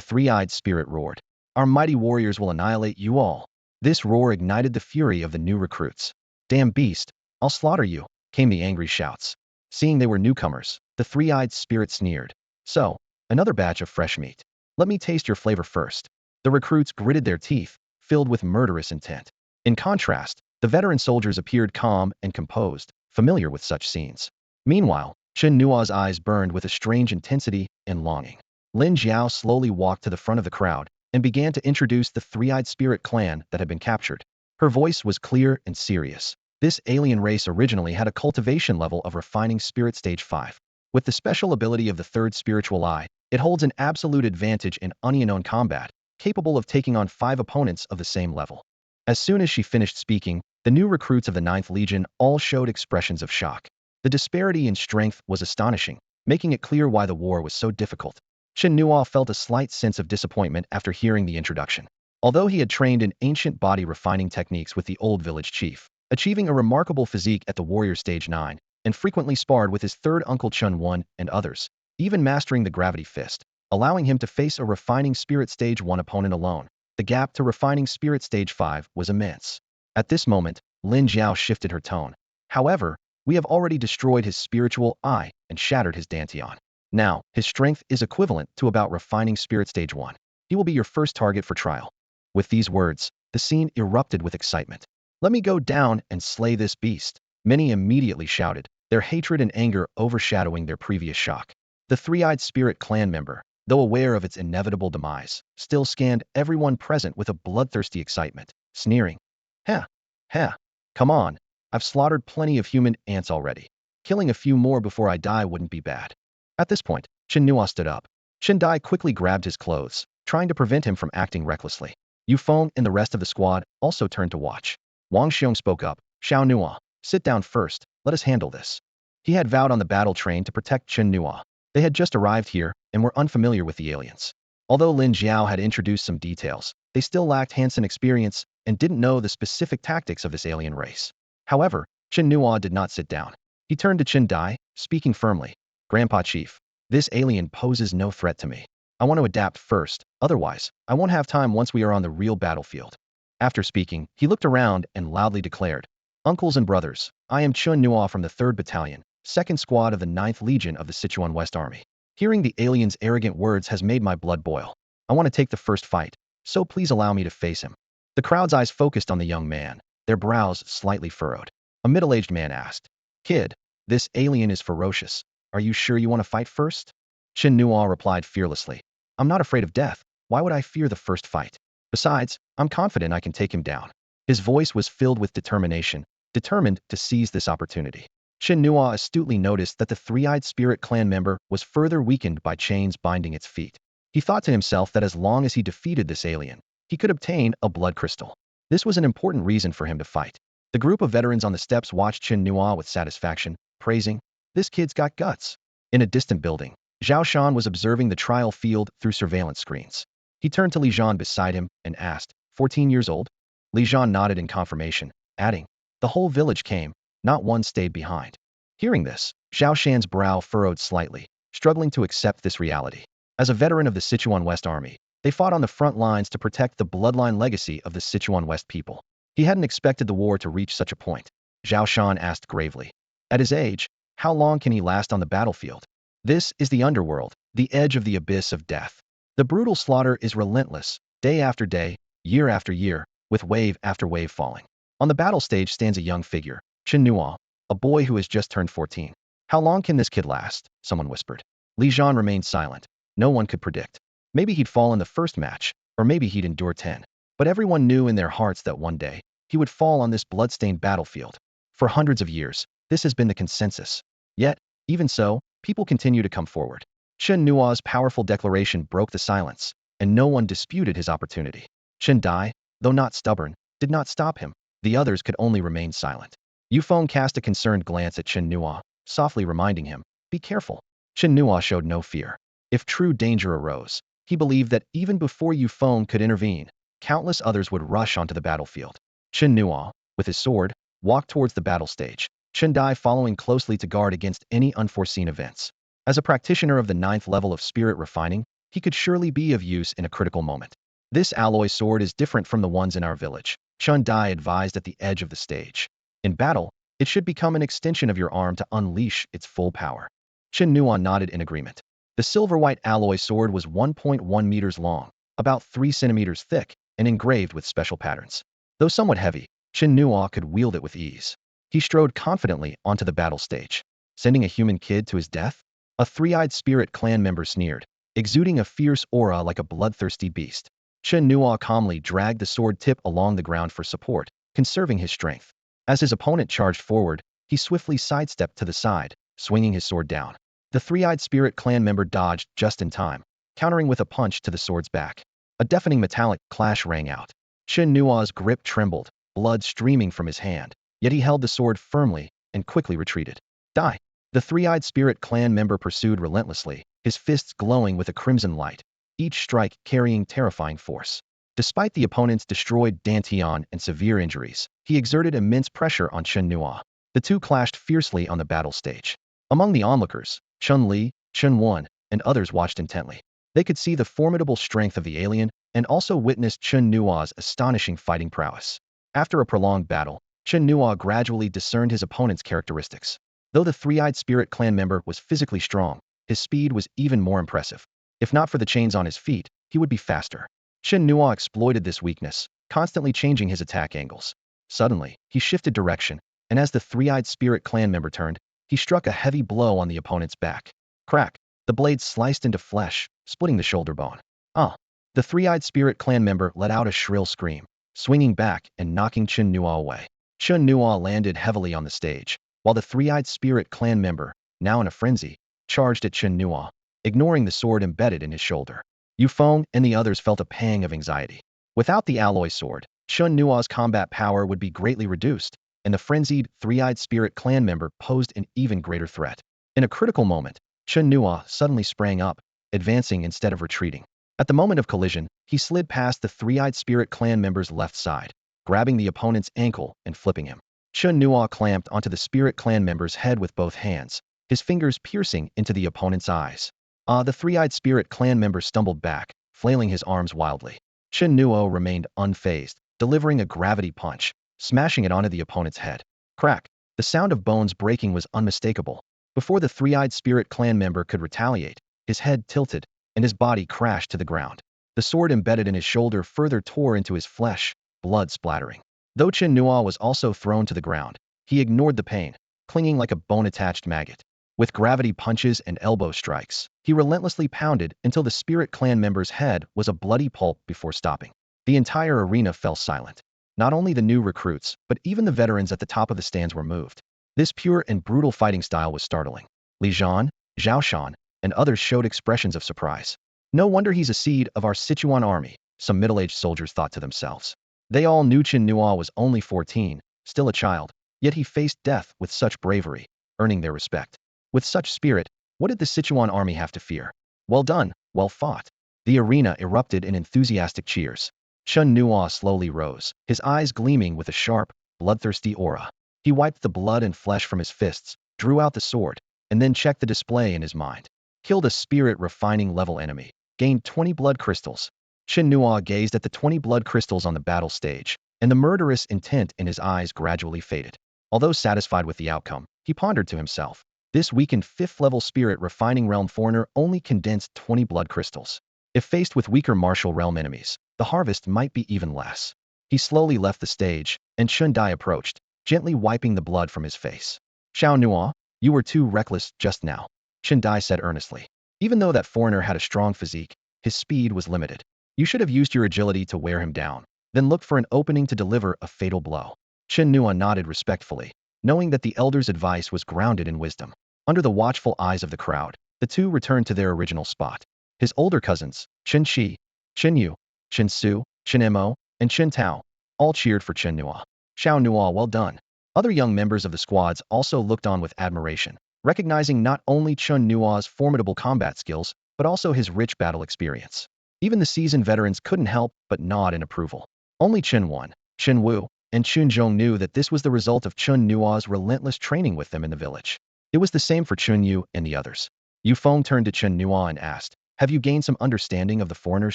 Three-Eyed Spirit roared. Our mighty warriors will annihilate you all. This roar ignited the fury of the new recruits. Damn beast, I'll slaughter you, came the angry shouts. Seeing they were newcomers, the Three-Eyed Spirit sneered. So, another batch of fresh meat. Let me taste your flavor first. The recruits gritted their teeth, filled with murderous intent. In contrast, the veteran soldiers appeared calm and composed, familiar with such scenes. Meanwhile, Chen Nuo's eyes burned with a strange intensity and longing. Lin Jiao slowly walked to the front of the crowd and began to introduce the Three-Eyed Spirit Clan that had been captured. Her voice was clear and serious. This alien race originally had a cultivation level of refining spirit stage 5. With the special ability of the third spiritual eye, it holds an absolute advantage in unknown combat, capable of taking on 5 opponents of the same level. As soon as she finished speaking, the new recruits of the 9th Legion all showed expressions of shock. The disparity in strength was astonishing, making it clear why the war was so difficult. Chen Nuo felt a slight sense of disappointment after hearing the introduction. Although he had trained in ancient body refining techniques with the old village chief, achieving a remarkable physique at the warrior stage 9, and frequently sparred with his third uncle Chen Nuo and others, even mastering the gravity fist, allowing him to face a refining spirit stage 1 opponent alone. The gap to refining spirit stage 5 was immense. At this moment, Lin Jiao shifted her tone. However, we have already destroyed his spiritual eye and shattered his dantian. Now, his strength is equivalent to about refining spirit stage 1. He will be your first target for trial. With these words, the scene erupted with excitement. Let me go down and slay this beast. Many immediately shouted, their hatred and anger overshadowing their previous shock. The Three-Eyed Spirit Clan member, though aware of its inevitable demise, still scanned everyone present with a bloodthirsty excitement, sneering. Ha! Ha! Come on, I've slaughtered plenty of human ants already. Killing a few more before I die wouldn't be bad. At this point, Chen Nuo stood up. Chen Dai quickly grabbed his clothes, trying to prevent him from acting recklessly. Yufeng and the rest of the squad also turned to watch. Wang Xiong spoke up. Xiao Nuo, sit down first, let us handle this. He had vowed on the battle train to protect Chen Nuo. They had just arrived here and were unfamiliar with the aliens. Although Lin Jiao had introduced some details, they still lacked hands-on experience and didn't know the specific tactics of this alien race. However, Chen Nuo did not sit down. He turned to Chen Dai, speaking firmly. Grandpa Chief, this alien poses no threat to me. I want to adapt first, otherwise, I won't have time once we are on the real battlefield. After speaking, he looked around and loudly declared, Uncles and brothers, I am Chen Nuo from the 3rd Battalion, 2nd Squad of the 9th Legion of the Sichuan West Army. Hearing the alien's arrogant words has made my blood boil. I want to take the first fight, so please allow me to face him. The crowd's eyes focused on the young man, their brows slightly furrowed. A middle-aged man asked, Kid, this alien is ferocious. Are you sure you want to fight first? Chen Nuo replied fearlessly. I'm not afraid of death. Why would I fear the first fight? Besides, I'm confident I can take him down. His voice was filled with determination, determined to seize this opportunity. Chen Nuo astutely noticed that the Three-Eyed Spirit Clan member was further weakened by chains binding its feet. He thought to himself that as long as he defeated this alien, he could obtain a blood crystal. This was an important reason for him to fight. The group of veterans on the steps watched Chen Nuo with satisfaction, praising, this kid's got guts. In a distant building, Zhao Shan was observing the trial field through surveillance screens. He turned to Li Jian beside him and asked, 14 years old? Li Jian nodded in confirmation, adding, the whole village came, not one stayed behind. Hearing this, Zhao Shan's brow furrowed slightly, struggling to accept this reality. As a veteran of the Sichuan West Army, they fought on the front lines to protect the bloodline legacy of the Sichuan West people. He hadn't expected the war to reach such a point. Zhao Shan asked gravely. At his age, how long can he last on the battlefield? This is the underworld, the edge of the abyss of death. The brutal slaughter is relentless, day after day, year after year, with wave after wave falling. On the battle stage stands a young figure, Chen Nuo, a boy who has just turned 14. How long can this kid last? Someone whispered. Li Jian remained silent. No one could predict. Maybe he'd fall in the first match, or maybe he'd endure 10. But everyone knew in their hearts that one day, he would fall on this blood-stained battlefield. For hundreds of years, this has been the consensus. Yet, even so, people continue to come forward. Chen Nuo's powerful declaration broke the silence, and no one disputed his opportunity. Chen Dai, though not stubborn, did not stop him. The others could only remain silent. Yufeng cast a concerned glance at Chen Nuo, softly reminding him, be careful. Chen Nuo showed no fear. If true danger arose, he believed that even before Yufeng could intervene, countless others would rush onto the battlefield. Chen Nuo, with his sword, walked towards the battle stage, Chen Dai following closely to guard against any unforeseen events. As a practitioner of the 9th level of spirit refining, he could surely be of use in a critical moment. This alloy sword is different from the ones in our village, Chen Dai advised at the edge of the stage. In battle, it should become an extension of your arm to unleash its full power. Chen Nuo nodded in agreement. The silver-white alloy sword was 1.1 meters long, about 3 centimeters thick, and engraved with special patterns. Though somewhat heavy, Chen Nuo could wield it with ease. He strode confidently onto the battle stage. Sending a human kid to his death? A three-eyed spirit clan member sneered, exuding a fierce aura like a bloodthirsty beast. Chen Nuo calmly dragged the sword tip along the ground for support, conserving his strength. As his opponent charged forward, he swiftly sidestepped to the side, swinging his sword down. The three-eyed spirit clan member dodged just in time, countering with a punch to the sword's back. A deafening metallic clash rang out. Chen Nuo's grip trembled, blood streaming from his hand, yet he held the sword firmly and quickly retreated. Die! The three-eyed spirit clan member pursued relentlessly, his fists glowing with a crimson light, each strike carrying terrifying force. Despite the opponent's destroyed dantian and severe injuries, he exerted immense pressure on Chen Nuo. The two clashed fiercely on the battle stage. Among the onlookers, Chun Li, Chen Wen, and others watched intently. They could see the formidable strength of the alien and also witnessed Chen Nuo's astonishing fighting prowess. After a prolonged battle, Chen Nuo gradually discerned his opponent's characteristics. Though the three-eyed spirit clan member was physically strong, his speed was even more impressive. If not for the chains on his feet, he would be faster. Chen Nuo exploited this weakness, constantly changing his attack angles. Suddenly, he shifted direction, and as the three-eyed spirit clan member turned, he struck a heavy blow on the opponent's back. Crack! The blade sliced into flesh, splitting the shoulder bone. Ah! The three-eyed spirit clan member let out a shrill scream, swinging back and knocking Chen Nuo away. Chen Nuo landed heavily on the stage, while the three-eyed spirit clan member, now in a frenzy, charged at Chen Nuo, ignoring the sword embedded in his shoulder. Yufeng and the others felt a pang of anxiety. Without the alloy sword, Chen Nuo's combat power would be greatly reduced, and the frenzied, three-eyed spirit clan member posed an even greater threat. In a critical moment, Chen Nuo suddenly sprang up, advancing instead of retreating. At the moment of collision, he slid past the three-eyed spirit clan member's left side, grabbing the opponent's ankle and flipping him. Chen Nuo clamped onto the spirit clan member's head with both hands, his fingers piercing into the opponent's eyes. The three-eyed spirit clan member stumbled back, flailing his arms wildly. Chen Nuo remained unfazed, delivering a gravity punch, smashing it onto the opponent's head. Crack! The sound of bones breaking was unmistakable. Before the three-eyed spirit clan member could retaliate, his head tilted, and his body crashed to the ground. The sword embedded in his shoulder further tore into his flesh, blood splattering. Though Chen Nuo was also thrown to the ground, he ignored the pain, clinging like a bone-attached maggot. With gravity punches and elbow strikes, he relentlessly pounded until the spirit clan member's head was a bloody pulp before stopping. The entire arena fell silent. Not only the new recruits, but even the veterans at the top of the stands were moved. This pure and brutal fighting style was startling. Li Jian, Zhao Shan, and others showed expressions of surprise. No wonder he's a seed of our Sichuan army, some middle-aged soldiers thought to themselves. They all knew Chen Nuo was only 14, still a child, yet he faced death with such bravery, earning their respect. With such spirit, what did the Sichuan army have to fear? Well done, well fought. The arena erupted in enthusiastic cheers. Chen Nuo slowly rose, his eyes gleaming with a sharp, bloodthirsty aura. He wiped the blood and flesh from his fists, drew out the sword, and then checked the display in his mind. Killed a spirit refining level enemy. Gained 20 blood crystals. Chen Nuo gazed at the 20 blood crystals on the battle stage, and the murderous intent in his eyes gradually faded. Although satisfied with the outcome, he pondered to himself. This weakened 5th level spirit refining realm foreigner only condensed 20 blood crystals. If faced with weaker martial realm enemies, the harvest might be even less. He slowly left the stage, and Chen Dai approached, gently wiping the blood from his face. Xiao Nuo, you were too reckless just now, Chen Dai said earnestly. Even though that foreigner had a strong physique, his speed was limited. You should have used your agility to wear him down, then looked for an opening to deliver a fatal blow. Chen Nuo nodded respectfully, knowing that the elder's advice was grounded in wisdom. Under the watchful eyes of the crowd, the two returned to their original spot. His older cousins, Chen Shi, Chen Yu, Chen Su, Chen Mo, and Chen Tao, all cheered for Chen Nuo. Xiao Nuo, well done. Other young members of the squads also looked on with admiration, recognizing not only Chen Nuo's formidable combat skills, but also his rich battle experience. Even the seasoned veterans couldn't help but nod in approval. Only Chen Wan, Chen Wu, and Chun Zhong knew that this was the result of Chen Nuo's relentless training with them in the village. It was the same for Chun Yu and the others. Yu Feng turned to Chen Nuo and asked, have you gained some understanding of the foreigner's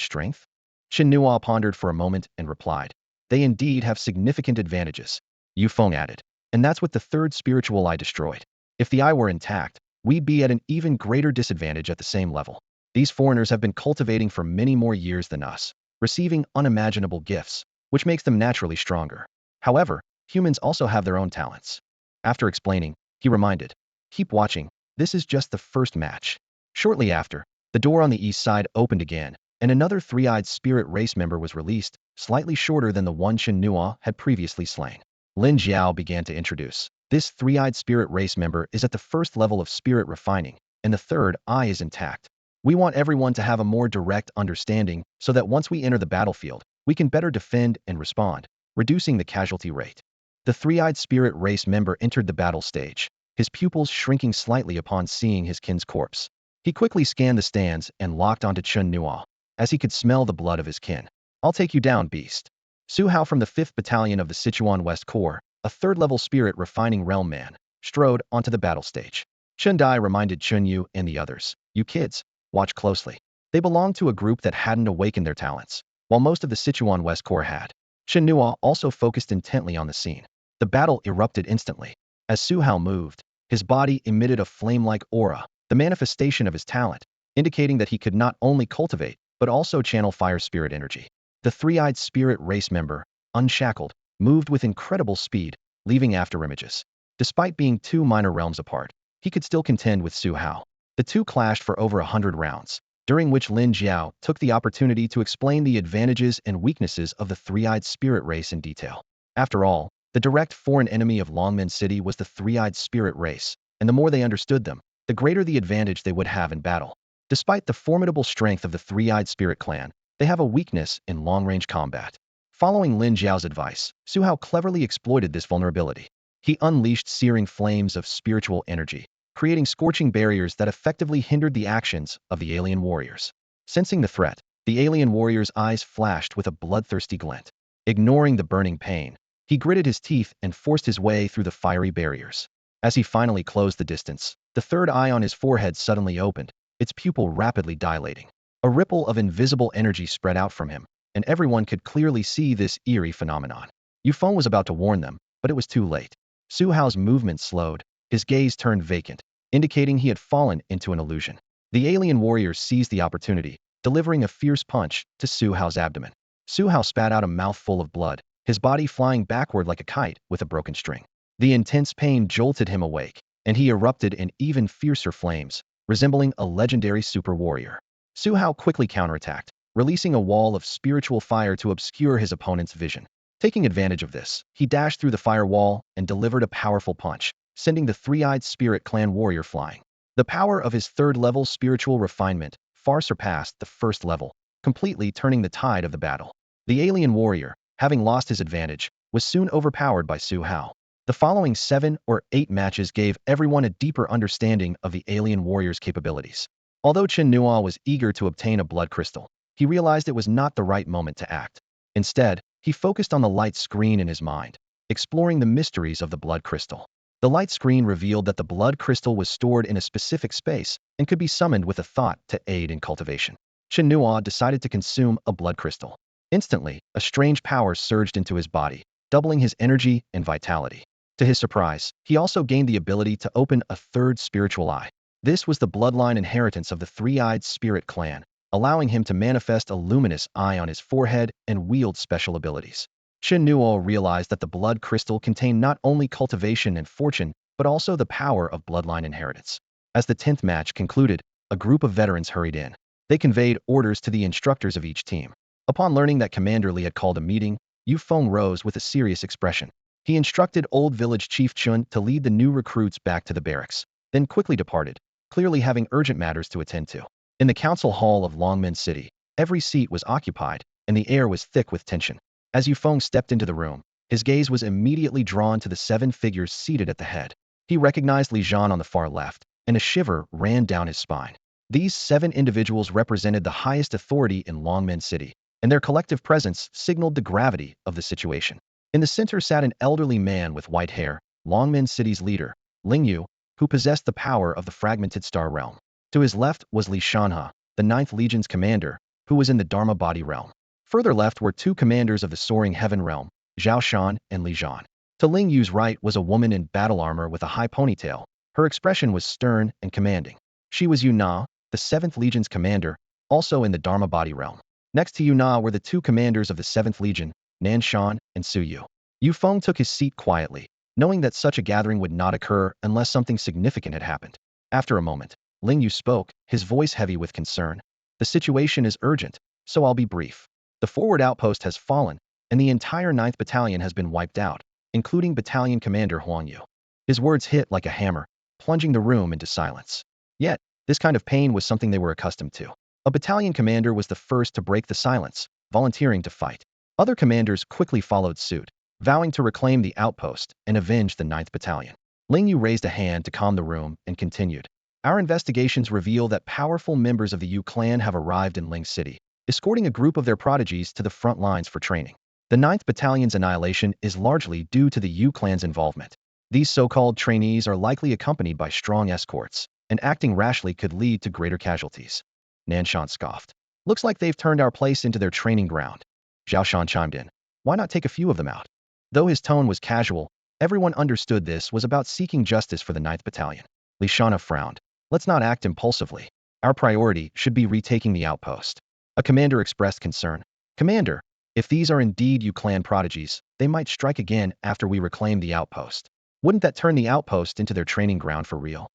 strength? Chen Nuo pondered for a moment and replied, they indeed have significant advantages. Yu Feng added, and that's what the third spiritual eye destroyed. If the eye were intact, we'd be at an even greater disadvantage at the same level. These foreigners have been cultivating for many more years than us, receiving unimaginable gifts, which makes them naturally stronger. However, humans also have their own talents. After explaining, he reminded, keep watching, this is just the first match. Shortly after, the door on the east side opened again, and another three-eyed spirit race member was released, slightly shorter than the one Chen Nuo had previously slain. Lin Jiao began to introduce. This three-eyed spirit race member is at the first level of spirit refining, and the third eye is intact. We want everyone to have a more direct understanding so that once we enter the battlefield, we can better defend and respond, reducing the casualty rate. The three-eyed spirit race member entered the battle stage, his pupils shrinking slightly upon seeing his kin's corpse. He quickly scanned the stands and locked onto Chen Nuo, as he could smell the blood of his kin. I'll take you down, beast. Su Hao from the 5th Battalion of the Sichuan West Corps, a third-level spirit refining realm man, strode onto the battle stage. Chen Dai reminded Chun Yu and the others, you kids, watch closely. They belonged to a group that hadn't awakened their talents, while most of the Sichuan West Corps had. Chen Nuo also focused intently on the scene. The battle erupted instantly. As Su Hao moved, his body emitted a flame-like aura, the manifestation of his talent, indicating that he could not only cultivate, but also channel fire spirit energy. The three-eyed spirit race member, unshackled, moved with incredible speed, leaving afterimages. Despite being two minor realms apart, he could still contend with Su Hao. The two clashed for over 100 rounds, during which Lin Jiao took the opportunity to explain the advantages and weaknesses of the three-eyed spirit race in detail. After all, the direct foreign enemy of Longman City was the three-eyed spirit race, and the more they understood them, the greater the advantage they would have in battle. Despite the formidable strength of the three-eyed spirit clan, they have a weakness in long-range combat. Following Lin Jiao's advice, Su Hao cleverly exploited this vulnerability. He unleashed searing flames of spiritual energy, creating scorching barriers that effectively hindered the actions of the alien warriors. Sensing the threat, the alien warrior's eyes flashed with a bloodthirsty glint. Ignoring the burning pain, he gritted his teeth and forced his way through the fiery barriers. As he finally closed the distance, the third eye on his forehead suddenly opened, its pupil rapidly dilating. A ripple of invisible energy spread out from him, and everyone could clearly see this eerie phenomenon. Yu Feng was about to warn them, but it was too late. Su Hao's movement slowed, his gaze turned vacant, indicating he had fallen into an illusion. The alien warrior seized the opportunity, delivering a fierce punch to Su Hao's abdomen. Su Hao spat out a mouthful of blood, his body flying backward like a kite with a broken string. The intense pain jolted him awake, and he erupted in even fiercer flames, resembling a legendary super warrior. Su Hao quickly counterattacked, releasing a wall of spiritual fire to obscure his opponent's vision. Taking advantage of this, he dashed through the firewall and delivered a powerful punch, sending the three-eyed spirit clan warrior flying. The power of his third-level spiritual refinement far surpassed the first level, completely turning the tide of the battle. The alien warrior, having lost his advantage, was soon overpowered by Su Hao. The following 7 or 8 matches gave everyone a deeper understanding of the alien warrior's capabilities. Although Chen Nuo was eager to obtain a blood crystal, he realized it was not the right moment to act. Instead, he focused on the light screen in his mind, exploring the mysteries of the blood crystal. The light screen revealed that the blood crystal was stored in a specific space and could be summoned with a thought to aid in cultivation. Chen Nuo decided to consume a blood crystal. Instantly, a strange power surged into his body, doubling his energy and vitality. To his surprise, he also gained the ability to open a third spiritual eye. This was the bloodline inheritance of the three-eyed spirit clan, allowing him to manifest a luminous eye on his forehead and wield special abilities. Chen Nuo realized that the blood crystal contained not only cultivation and fortune, but also the power of bloodline inheritance. As the 10th match concluded, a group of veterans hurried in. They conveyed orders to the instructors of each team. Upon learning that Commander Li had called a meeting, Yu Feng rose with a serious expression. He instructed Old Village Chief Chun to lead the new recruits back to the barracks, then quickly departed, clearly having urgent matters to attend to. In the council hall of Longman City, every seat was occupied, and the air was thick with tension. As Yu Feng stepped into the room, his gaze was immediately drawn to the 7 figures seated at the head. He recognized Li Zhan on the far left, and a shiver ran down his spine. These 7 individuals represented the highest authority in Longman City, and their collective presence signaled the gravity of the situation. In the center sat an elderly man with white hair, Longman City's leader, Ling, who possessed the power of the fragmented star realm. To his left was Li Shanhe, the 9th Legion's commander, who was in the Dharma body realm. Further left were 2 commanders of the soaring heaven realm, Zhao Shan and Li Zhan. To Ling Yu's right was a woman in battle armor with a high ponytail. Her expression was stern and commanding. She was Yu Na, the 7th Legion's commander, also in the Dharma body realm. Next to Yu Na were the 2 commanders of the 7th Legion, Nan Shan and Su Yu. Yu Feng took his seat quietly, knowing that such a gathering would not occur unless something significant had happened. After a moment, Ling Yu spoke, his voice heavy with concern. The situation is urgent, so I'll be brief. The forward outpost has fallen, and the entire 9th Battalion has been wiped out, including Battalion Commander Huang Yu. His words hit like a hammer, plunging the room into silence. Yet, this kind of pain was something they were accustomed to. A battalion commander was the first to break the silence, volunteering to fight. Other commanders quickly followed suit, vowing to reclaim the outpost and avenge the 9th Battalion. Ling Yu raised a hand to calm the room and continued. Our investigations reveal that powerful members of the Yu clan have arrived in Ling City, escorting a group of their prodigies to the front lines for training. The 9th Battalion's annihilation is largely due to the Yu clan's involvement. These so-called trainees are likely accompanied by strong escorts, and acting rashly could lead to greater casualties. Nanshan scoffed. Looks like they've turned our place into their training ground. Zhao Shan chimed in. Why not take a few of them out? Though his tone was casual, everyone understood this was about seeking justice for the 9th Battalion. Li Shanhe frowned. Let's not act impulsively. Our priority should be retaking the outpost. A commander expressed concern. Commander, if these are indeed Yu clan prodigies, they might strike again after we reclaim the outpost. Wouldn't that turn the outpost into their training ground for real?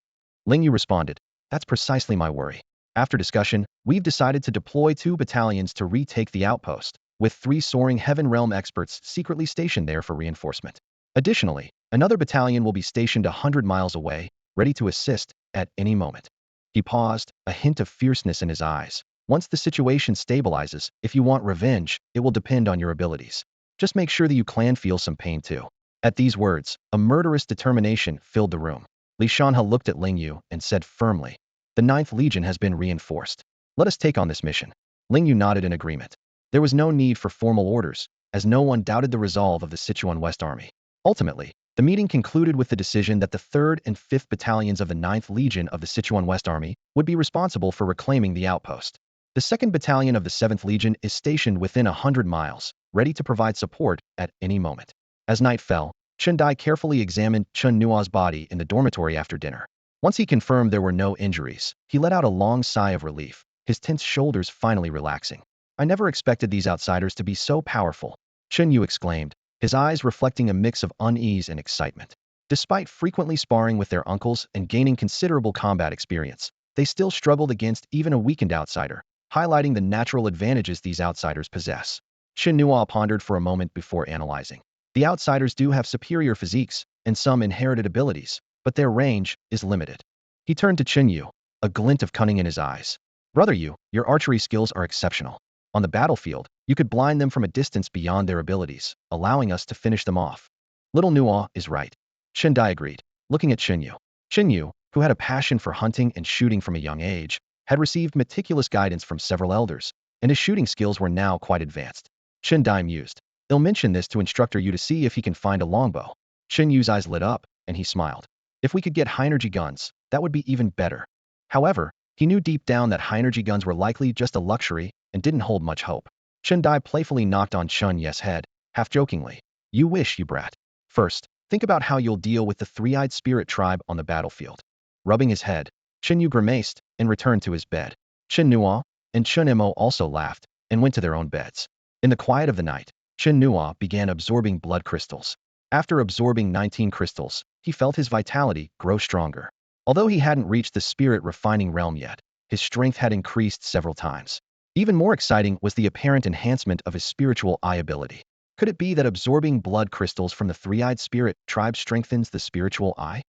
Ling Yu responded. That's precisely my worry. After discussion, we've decided to deploy 2 battalions to retake the outpost, with 3 soaring heaven realm experts secretly stationed there for reinforcement. Additionally, another battalion will be stationed 100 miles away, ready to assist at any moment. He paused, a hint of fierceness in his eyes. Once the situation stabilizes, if you want revenge, it will depend on your abilities. Just make sure that Yu clan feels some pain too. At these words, a murderous determination filled the room. Li Shanhe looked at Ling Yu and said firmly, the 9th Legion has been reinforced. Let us take on this mission. Ling Yu nodded in agreement. There was no need for formal orders, as no one doubted the resolve of the Sichuan West Army. Ultimately, the meeting concluded with the decision that the 3rd and 5th Battalions of the 9th Legion of the Sichuan West Army would be responsible for reclaiming the outpost. The 2nd Battalion of the 7th Legion is stationed within 100 miles, ready to provide support at any moment. As night fell, Chen Dai carefully examined Chen Nuo's body in the dormitory after dinner. Once he confirmed there were no injuries, he let out a long sigh of relief, his tense shoulders finally relaxing. I never expected these outsiders to be so powerful, Chen Yu exclaimed, his eyes reflecting a mix of unease and excitement. Despite frequently sparring with their uncles and gaining considerable combat experience, they still struggled against even a weakened outsider, highlighting the natural advantages these outsiders possess. Chen Nuo pondered for a moment before analyzing. The outsiders do have superior physiques and some inherited abilities, but their range is limited. He turned to Chen Yu, a glint of cunning in his eyes. Brother Yu, your archery skills are exceptional. On the battlefield, you could blind them from a distance beyond their abilities, allowing us to finish them off. Little Nuo is right. Chen Dai agreed, looking at Chen Yu. Chen Yu, who had a passion for hunting and shooting from a young age, had received meticulous guidance from several elders, and his shooting skills were now quite advanced. Chen Dai mused. "I'll mention this to instructor Yu to see if he can find a longbow." Chen Yu's eyes lit up, and he smiled. If we could get high-energy guns, that would be even better. However, he knew deep down that high-energy guns were likely just a luxury and didn't hold much hope. Chen Dai playfully knocked on Chen Yu's head, half-jokingly. "You wish, you brat. First, think about how you'll deal with the three-eyed spirit tribe on the battlefield." Rubbing his head, Chen Yu grimaced and returned to his bed. Chen Nuo and Chen Mo also laughed and went to their own beds. In the quiet of the night, Chen Nuo began absorbing blood crystals. After absorbing 19 crystals, he felt his vitality grow stronger. Although he hadn't reached the spirit refining realm yet, his strength had increased several times. Even more exciting was the apparent enhancement of his spiritual eye ability. Could it be that absorbing blood crystals from the three-eyed spirit tribe strengthens the spiritual eye?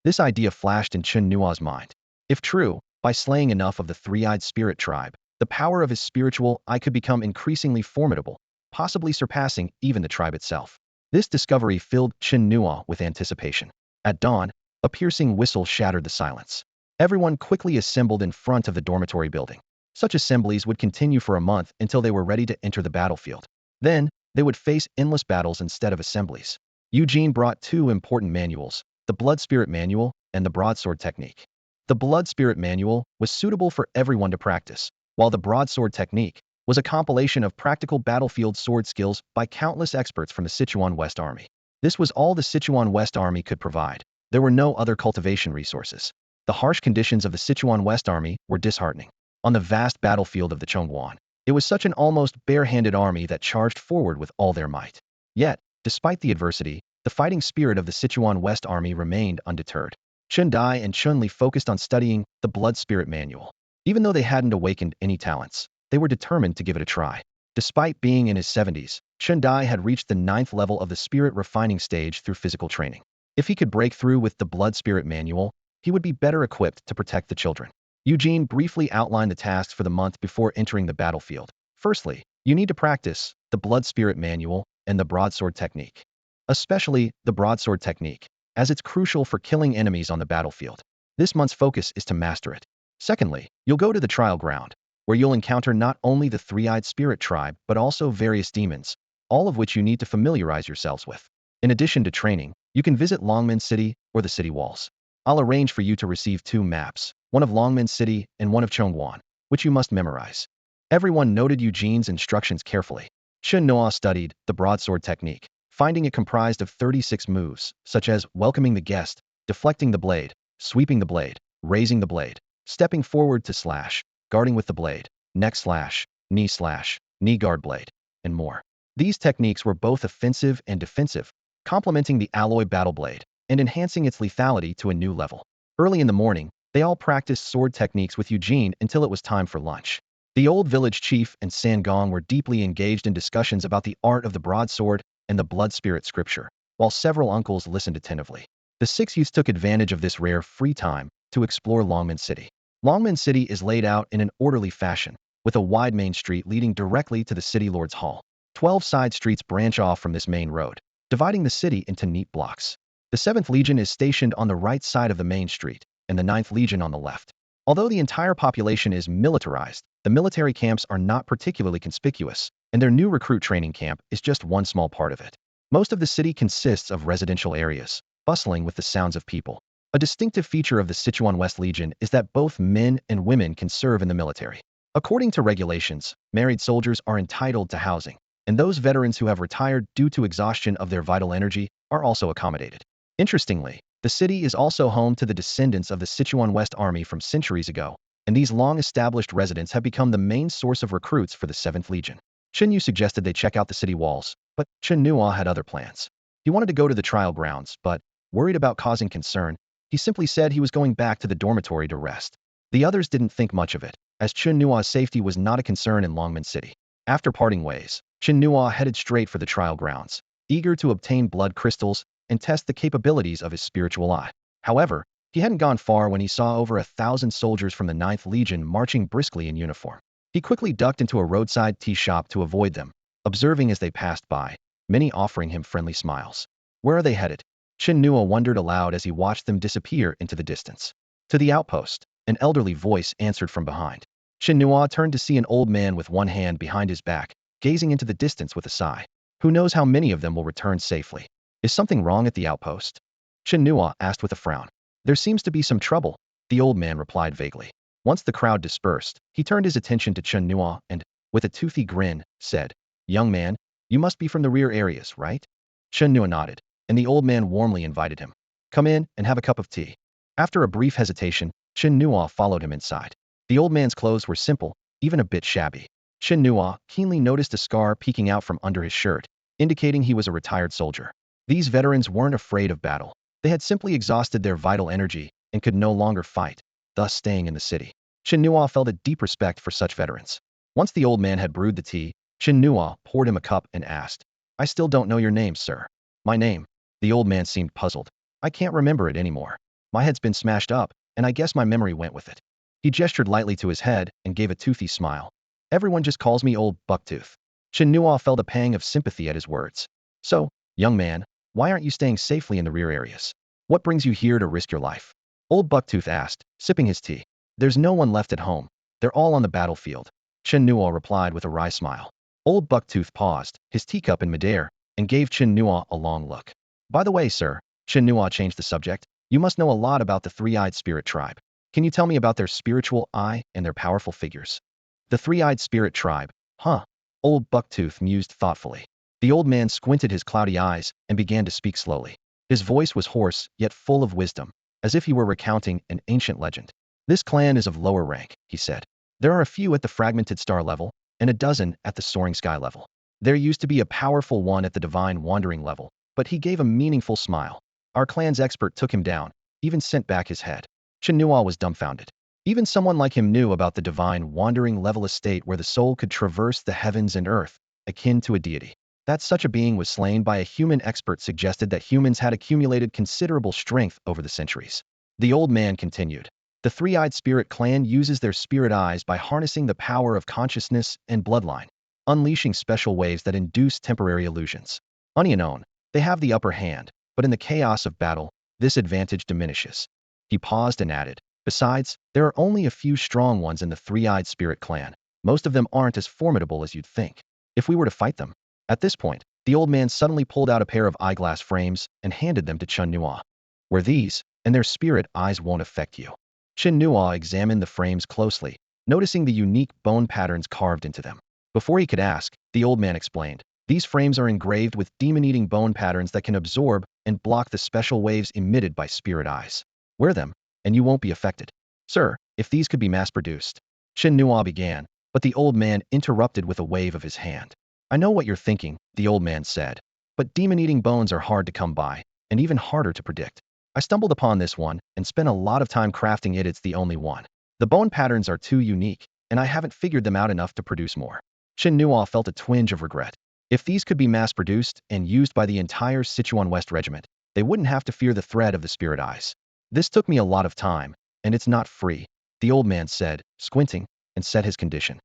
This idea flashed in Chen Nuo's mind. If true, by slaying enough of the three-eyed spirit tribe, the power of his spiritual eye could become increasingly formidable, possibly surpassing even the tribe itself. This discovery filled Chen Nuo with anticipation. At dawn, a piercing whistle shattered the silence. Everyone quickly assembled in front of the dormitory building. Such assemblies would continue for a month until they were ready to enter the battlefield. Then, they would face endless battles instead of assemblies. Eugene brought two important manuals, the Blood Spirit Manual and the Broadsword Technique. The Blood Spirit Manual was suitable for everyone to practice, while the Broadsword Technique was a compilation of practical battlefield sword skills by countless experts from the Sichuan West Army. This was all the Sichuan West Army could provide. There were no other cultivation resources. The harsh conditions of the Sichuan West Army were disheartening. On the vast battlefield of the Chongguan, it was such an almost bare-handed army that charged forward with all their might. Yet, despite the adversity, the fighting spirit of the Sichuan West Army remained undeterred. Chen Dai and Chun Li focused on studying the Blood Spirit Manual. Even though they hadn't awakened any talents, they were determined to give it a try. Despite being in his 70s, Chen Dai had reached the 9th level of the spirit refining stage through physical training. If he could break through with the Blood Spirit Manual, he would be better equipped to protect the children. Eugene briefly outlined the tasks for the month before entering the battlefield. Firstly, you need to practice the Blood Spirit Manual and the Broadsword Technique. Especially the Broadsword Technique, as it's crucial for killing enemies on the battlefield. This month's focus is to master it. Secondly, you'll go to the trial ground, where you'll encounter not only the three-eyed spirit tribe, but also various demons, all of which you need to familiarize yourselves with. In addition to training, you can visit Longman City or the city walls. I'll arrange for you to receive 2 maps, one of Longman City and one of Chongguan, which you must memorize. Everyone noted Eugene's instructions carefully. Chen Nuo studied the Broadsword Technique, finding it comprised of 36 moves, such as welcoming the guest, deflecting the blade, sweeping the blade, raising the blade, stepping forward to slash, guarding with the blade, neck slash, knee guard blade, and more. These techniques were both offensive and defensive, complementing the alloy battle blade and enhancing its lethality to a new level. Early in the morning, they all practiced sword techniques with Eugene until it was time for lunch. The old village chief and San Gong were deeply engaged in discussions about the art of the broadsword and the blood spirit scripture, while several uncles listened attentively. The 6 youths took advantage of this rare free time to explore Longman City. Longman City is laid out in an orderly fashion, with a wide main street leading directly to the city lord's hall. 12 side streets branch off from this main road, dividing the city into neat blocks. The 7th Legion is stationed on the right side of the main street, and the 9th Legion on the left. Although the entire population is militarized, the military camps are not particularly conspicuous, and their new recruit training camp is just one small part of it. Most of the city consists of residential areas, bustling with the sounds of people. A distinctive feature of the Sichuan West Legion is that both men and women can serve in the military. According to regulations, married soldiers are entitled to housing, and those veterans who have retired due to exhaustion of their vital energy are also accommodated. Interestingly, the city is also home to the descendants of the Sichuan West Army from centuries ago, and these long-established residents have become the main source of recruits for the 7th Legion. Chen Yu suggested they check out the city walls, but Chen Nuo had other plans. He wanted to go to the trial grounds, but, worried about causing concern, he simply said he was going back to the dormitory to rest. The others didn't think much of it, as Chen Nuo's safety was not a concern in Longman City. After parting ways, Chen Nuo headed straight for the trial grounds, eager to obtain blood crystals and test the capabilities of his spiritual eye. However, he hadn't gone far when he saw over 1,000 soldiers from the 9th Legion marching briskly in uniform. He quickly ducked into a roadside tea shop to avoid them, observing as they passed by, many offering him friendly smiles. Where are they headed? Chen Nuo wondered aloud as he watched them disappear into the distance. To the outpost, an elderly voice answered from behind. Chenua turned to see an old man with one hand behind his back, gazing into the distance with a sigh. Who knows how many of them will return safely? Is something wrong at the outpost? Chenua asked with a frown. There seems to be some trouble, the old man replied vaguely. Once the crowd dispersed, he turned his attention to Chen Nuo and, with a toothy grin, said, "Young man, you must be from the rear areas, right?" Chen Nuo nodded, and the old man warmly invited him. "Come in and have a cup of tea." After a brief hesitation, Chen Nuo followed him inside. The old man's clothes were simple, even a bit shabby. Chen Nuo keenly noticed a scar peeking out from under his shirt, indicating he was a retired soldier. These veterans weren't afraid of battle. They had simply exhausted their vital energy and could no longer fight, thus staying in the city. Chen Nuo felt a deep respect for such veterans. Once the old man had brewed the tea, Chen Nuo poured him a cup and asked, "I still don't know your name, sir." "My name?" The old man seemed puzzled. "I can't remember it anymore. My head's been smashed up, and I guess my memory went with it." He gestured lightly to his head and gave a toothy smile. "Everyone just calls me Old Bucktooth." Chen Nuo felt a pang of sympathy at his words. "So, young man, why aren't you staying safely in the rear areas? What brings you here to risk your life?" Old Bucktooth asked, sipping his tea. "There's no one left at home. They're all on the battlefield," Chen Nuo replied with a wry smile. Old Bucktooth paused, his teacup in midair, and gave Chen Nuo a long look. "By the way, sir," Chen Nuo changed the subject, "you must know a lot about the three-eyed spirit tribe. Can you tell me about their spiritual eye and their powerful figures?" "The three-eyed spirit tribe, huh?" Old Bucktooth mused thoughtfully. The old man squinted his cloudy eyes and began to speak slowly. His voice was hoarse, yet full of wisdom, as if he were recounting an ancient legend. "This clan is of lower rank," he said. "There are a few at the fragmented star level, and a dozen at the soaring sky level. There used to be a powerful one at the divine wandering level, but he gave a meaningful smile. Our clan's expert took him down, even sent back his head." Chenua was dumbfounded. Even someone like him knew about the divine wandering level estate where the soul could traverse the heavens and earth, akin to a deity. That such a being was slain by a human expert suggested that humans had accumulated considerable strength over the centuries. The old man continued. "The three-eyed spirit clan uses their spirit eyes by harnessing the power of consciousness and bloodline, unleashing special waves that induce temporary illusions. On your own, they have the upper hand, but in the chaos of battle, this advantage diminishes." He paused and added, "Besides, there are only a few strong ones in the three-eyed spirit clan. Most of them aren't as formidable as you'd think. If we were to fight them." At this point, the old man suddenly pulled out a pair of eyeglass frames and handed them to Chen Nuo. "Wear these, and their spirit eyes won't affect you." Chen Nuo examined the frames closely, noticing the unique bone patterns carved into them. Before he could ask, the old man explained, "These frames are engraved with demon-eating bone patterns that can absorb and block the special waves emitted by spirit eyes. Wear them, and you won't be affected." "Sir, if these could be mass-produced," Chen Nuo began, but the old man interrupted with a wave of his hand. "I know what you're thinking," the old man said, "but demon-eating bones are hard to come by, and even harder to predict. I stumbled upon this one and spent a lot of time crafting it. It's the only one. The bone patterns are too unique, and I haven't figured them out enough to produce more." Chen Nuo felt a twinge of regret. If these could be mass-produced and used by the entire Sichuan West Regiment, they wouldn't have to fear the threat of the spirit eyes. "This took me a lot of time, and it's not free," the old man said, squinting, and set his condition.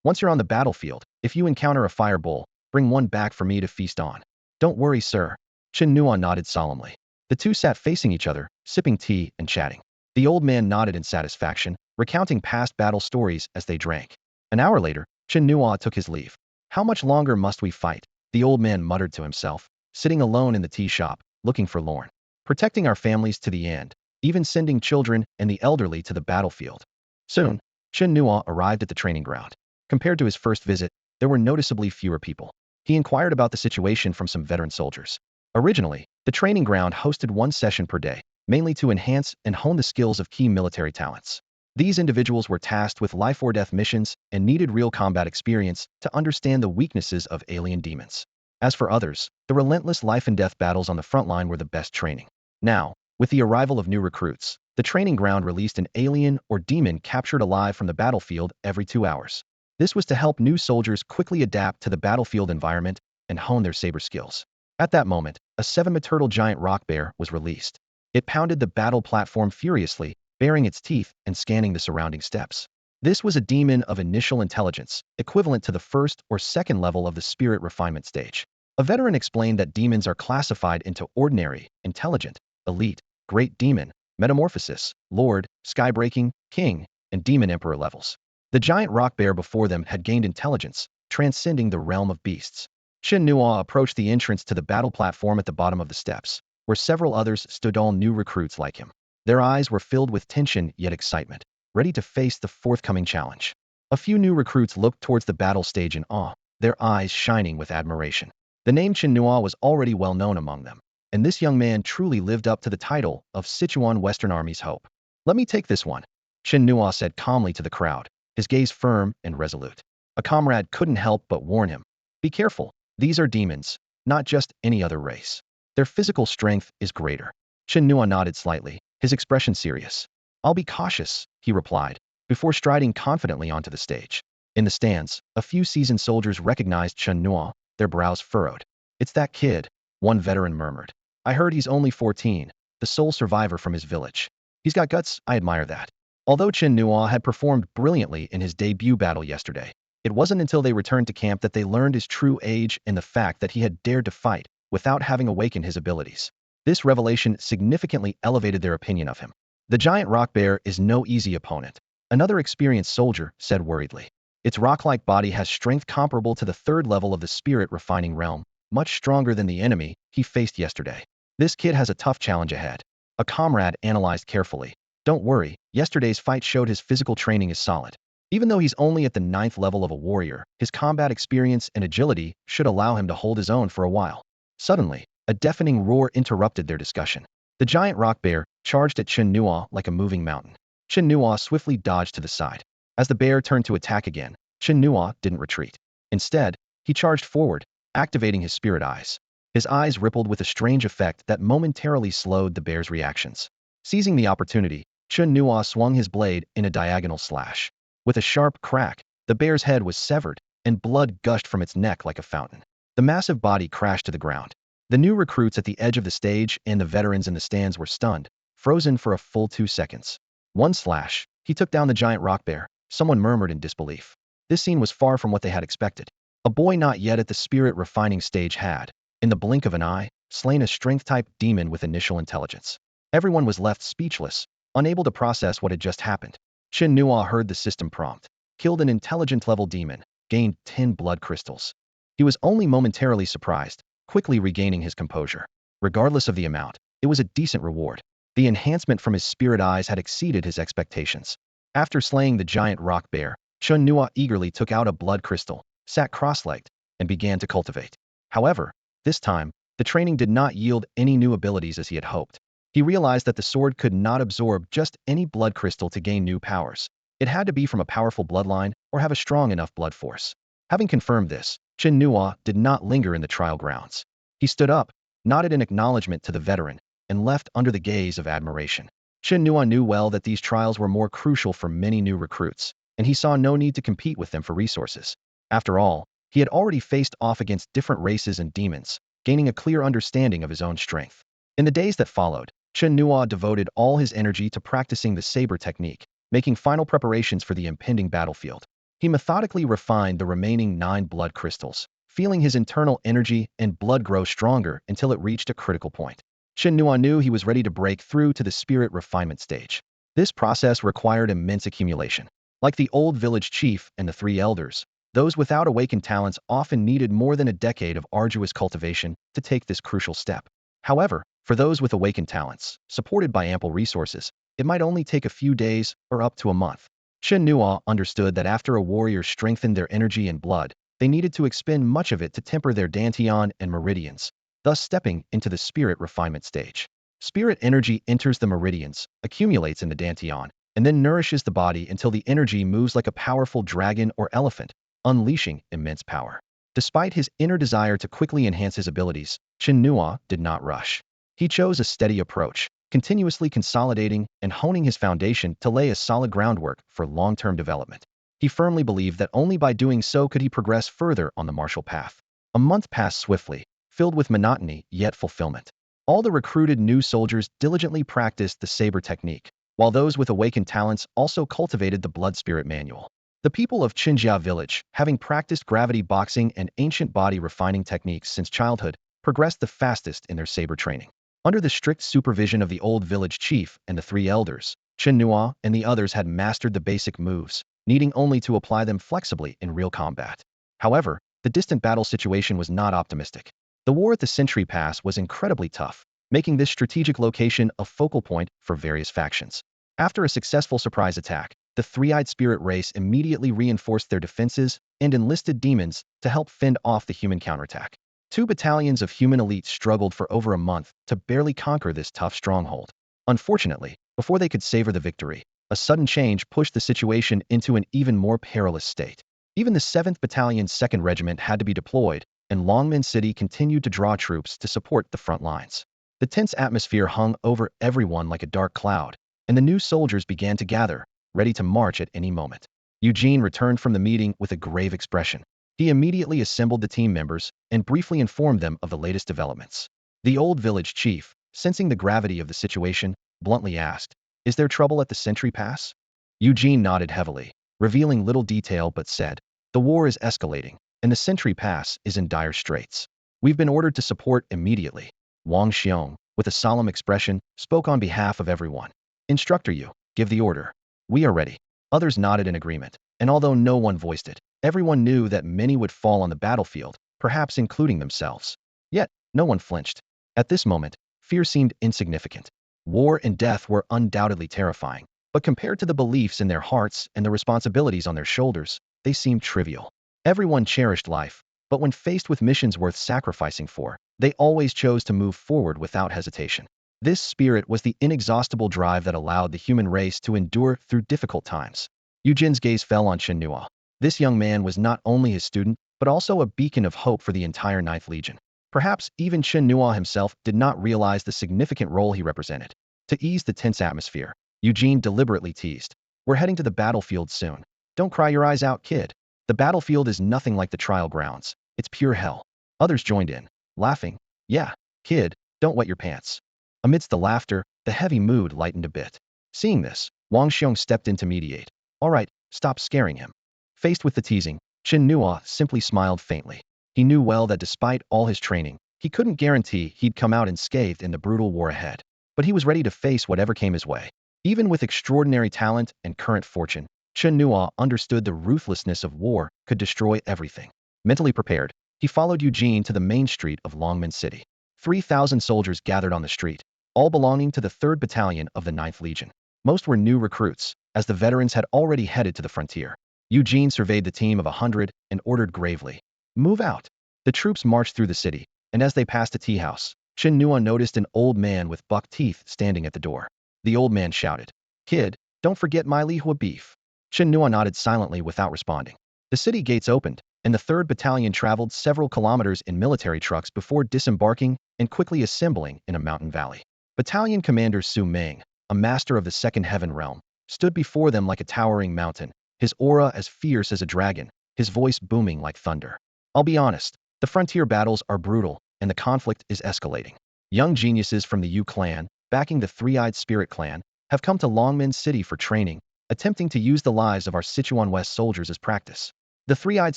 "Once you're on the battlefield, if you encounter a fire bowl, bring one back for me to feast on." "Don't worry, sir." Chen Nuo nodded solemnly. The two sat facing each other, sipping tea and chatting. The old man nodded in satisfaction, recounting past battle stories as they drank. An hour later, Chen Nuo took his leave. "How much longer must we fight?" the old man muttered to himself, sitting alone in the tea shop, looking forlorn. "Protecting our families to the end, even sending children and the elderly to the battlefield." Soon, Chen Nuo arrived at the training ground. Compared to his first visit, there were noticeably fewer people. He inquired about the situation from some veteran soldiers. Originally, the training ground hosted one session per day, mainly to enhance and hone the skills of key military talents. These individuals were tasked with life-or-death missions and needed real combat experience to understand the weaknesses of alien demons. As for others, the relentless life-and-death battles on the front line were the best training. Now, with the arrival of new recruits, the training ground released an alien or demon captured alive from the battlefield every 2 hours. This was to help new soldiers quickly adapt to the battlefield environment and hone their saber skills. At that moment, a 7-meter giant rock bear was released. It pounded the battle platform furiously, baring its teeth and scanning the surrounding steps. This was a demon of initial intelligence, equivalent to the first or second level of the spirit refinement stage. A veteran explained that demons are classified into ordinary, intelligent, elite, great demon, metamorphosis, lord, skybreaking, king, and demon emperor levels. The giant rock bear before them had gained intelligence, transcending the realm of beasts. Chen Nuo approached the entrance to the battle platform at the bottom of the steps, where several others stood, all new recruits like him. Their eyes were filled with tension yet excitement, ready to face the forthcoming challenge. A few new recruits looked towards the battle stage in awe, their eyes shining with admiration. The name Chen Nuo was already well known among them, and this young man truly lived up to the title of Sichuan Western Army's hope. "Let me take this one," Chen Nuo said calmly to the crowd, his gaze firm and resolute. A comrade couldn't help but warn him. "Be careful, these are demons, not just any other race. Their physical strength is greater." Chen Nuo nodded slightly, his expression serious. "I'll be cautious," he replied, before striding confidently onto the stage. In the stands, a few seasoned soldiers recognized Chen Nuo, their brows furrowed. "It's that kid," one veteran murmured. "I heard he's only 14, the sole survivor from his village. He's got guts, I admire that." Although Chen Nuo had performed brilliantly in his debut battle yesterday, it wasn't until they returned to camp that they learned his true age and the fact that he had dared to fight without having awakened his abilities. This revelation significantly elevated their opinion of him. "The giant rock bear is no easy opponent," another experienced soldier said worriedly. "Its rock-like body has strength comparable to the third level of the spirit refining realm, much stronger than the enemy he faced yesterday. This kid has a tough challenge ahead." A comrade analyzed carefully. "Don't worry, yesterday's fight showed his physical training is solid. Even though he's only at the 9th level of a warrior, his combat experience and agility should allow him to hold his own for a while." Suddenly, a deafening roar interrupted their discussion. The giant rock bear charged at Chen Nuo like a moving mountain. Chen Nuo swiftly dodged to the side. As the bear turned to attack again, Chen Nuo didn't retreat. Instead, he charged forward, activating his spirit eyes. His eyes rippled with a strange effect that momentarily slowed the bear's reactions. Seizing the opportunity, Chen Nuo swung his blade in a diagonal slash. With a sharp crack, the bear's head was severed, and blood gushed from its neck like a fountain. The massive body crashed to the ground. The new recruits at the edge of the stage and the veterans in the stands were stunned, frozen for a full 2 seconds. "One slash, he took down the giant rock bear," someone murmured in disbelief. This scene was far from what they had expected. A boy not yet at the spirit refining stage had, in the blink of an eye, slain a strength-type demon with initial intelligence. Everyone was left speechless, unable to process what had just happened. Chen Nuo heard the system prompt. Killed an intelligent-level demon, gained 10 blood crystals. He was only momentarily surprised, quickly regaining his composure. Regardless of the amount, it was a decent reward. The enhancement from his spirit eyes had exceeded his expectations. After slaying the giant rock bear, Chen Nuo eagerly took out a blood crystal, sat cross-legged, and began to cultivate. However, this time, the training did not yield any new abilities as he had hoped. He realized that the sword could not absorb just any blood crystal to gain new powers. It had to be from a powerful bloodline or have a strong enough blood force. Having confirmed this, Chen Nuo did not linger in the trial grounds. He stood up, nodded in acknowledgement to the veteran, and left under the gaze of admiration. Chen Nuo knew well that these trials were more crucial for many new recruits, and he saw no need to compete with them for resources. After all, he had already faced off against different races and demons, gaining a clear understanding of his own strength. In the days that followed, Chen Nuo devoted all his energy to practicing the saber technique, making final preparations for the impending battlefield. He methodically refined the remaining 9 blood crystals, feeling his internal energy and blood grow stronger until it reached a critical point. Chen Nuo knew he was ready to break through to the spirit refinement stage. This process required immense accumulation. Like the old village chief and the 3 elders, those without awakened talents often needed more than a decade of arduous cultivation to take this crucial step. However, for those with awakened talents, supported by ample resources, it might only take a few days or up to a month. Chen Nuo understood that after a warrior strengthened their energy and blood, they needed to expend much of it to temper their dantian and meridians, thus stepping into the spirit refinement stage. Spirit energy enters the meridians, accumulates in the dantian, and then nourishes the body until the energy moves like a powerful dragon or elephant, unleashing immense power. Despite his inner desire to quickly enhance his abilities, Chen Nuo did not rush. He chose a steady approach, continuously consolidating and honing his foundation to lay a solid groundwork for long-term development. He firmly believed that only by doing so could he progress further on the martial path. A month passed swiftly, filled with monotony yet fulfillment. All the recruited new soldiers diligently practiced the saber technique, while those with awakened talents also cultivated the blood spirit manual. The people of Qinjia village, having practiced gravity boxing and ancient body refining techniques since childhood, progressed the fastest in their saber training. Under the strict supervision of the old village chief and the 3 elders, Chen Nuo and the others had mastered the basic moves, needing only to apply them flexibly in real combat. However, the distant battle situation was not optimistic. The war at the Sentry Pass was incredibly tough, making this strategic location a focal point for various factions. After a successful surprise attack, the three-eyed spirit race immediately reinforced their defenses and enlisted demons to help fend off the human counterattack. 2 battalions of human elites struggled for over a month to barely conquer this tough stronghold. Unfortunately, before they could savor the victory, a sudden change pushed the situation into an even more perilous state. Even the 7th Battalion's 2nd Regiment had to be deployed, and Longman City continued to draw troops to support the front lines. The tense atmosphere hung over everyone like a dark cloud, and the new soldiers began to gather, ready to march at any moment. Eugene returned from the meeting with a grave expression. He immediately assembled the team members and briefly informed them of the latest developments. The old village chief, sensing the gravity of the situation, bluntly asked, "Is there trouble at the Sentry Pass?" Eugene nodded heavily, revealing little detail but said, "The war is escalating, and the Sentry Pass is in dire straits. We've been ordered to support immediately." Wang Xiong, with a solemn expression, spoke on behalf of everyone. "Instructor Yu, give the order. We are ready." Others nodded in agreement, and although no one voiced it, everyone knew that many would fall on the battlefield, perhaps including themselves. Yet, no one flinched. At this moment, fear seemed insignificant. War and death were undoubtedly terrifying, but compared to the beliefs in their hearts and the responsibilities on their shoulders, they seemed trivial. Everyone cherished life, but when faced with missions worth sacrificing for, they always chose to move forward without hesitation. This spirit was the inexhaustible drive that allowed the human race to endure through difficult times. Eugene's gaze fell on Chen Nuo. This young man was not only his student, but also a beacon of hope for the entire Ninth Legion. Perhaps even Chen Nuo himself did not realize the significant role he represented. To ease the tense atmosphere, Eugene deliberately teased, "We're heading to the battlefield soon. Don't cry your eyes out, kid. The battlefield is nothing like the trial grounds. It's pure hell." Others joined in, laughing. "Yeah, kid, don't wet your pants." Amidst the laughter, the heavy mood lightened a bit. Seeing this, Wang Xiong stepped in to mediate. "All right, stop scaring him." Faced with the teasing, Chen Nuo simply smiled faintly. He knew well that despite all his training, he couldn't guarantee he'd come out unscathed in the brutal war ahead. But he was ready to face whatever came his way. Even with extraordinary talent and current fortune, Chen Nuo understood the ruthlessness of war could destroy everything. Mentally prepared, he followed Eugene to the main street of Longman City. 3,000 soldiers gathered on the street, all belonging to the 3rd Battalion of the 9th Legion. Most were new recruits, as the veterans had already headed to the frontier. Eugene surveyed the team of 100 and ordered gravely, "Move out." The troops marched through the city, and as they passed a tea house, Chen Nuo noticed an old man with buck teeth standing at the door. The old man shouted, "Kid, don't forget my lihua beef." Chen Nuo nodded silently without responding. The city gates opened, and the 3rd Battalion traveled several kilometers in military trucks before disembarking and quickly assembling in a mountain valley. Battalion Commander Su Meng, a master of the Second Heaven Realm, stood before them like a towering mountain, his aura as fierce as a dragon, his voice booming like thunder. "I'll be honest, the frontier battles are brutal, and the conflict is escalating. Young geniuses from the Yu clan, backing the Three-Eyed Spirit clan, have come to Longmen City for training, attempting to use the lives of our Sichuan West soldiers as practice. The Three-Eyed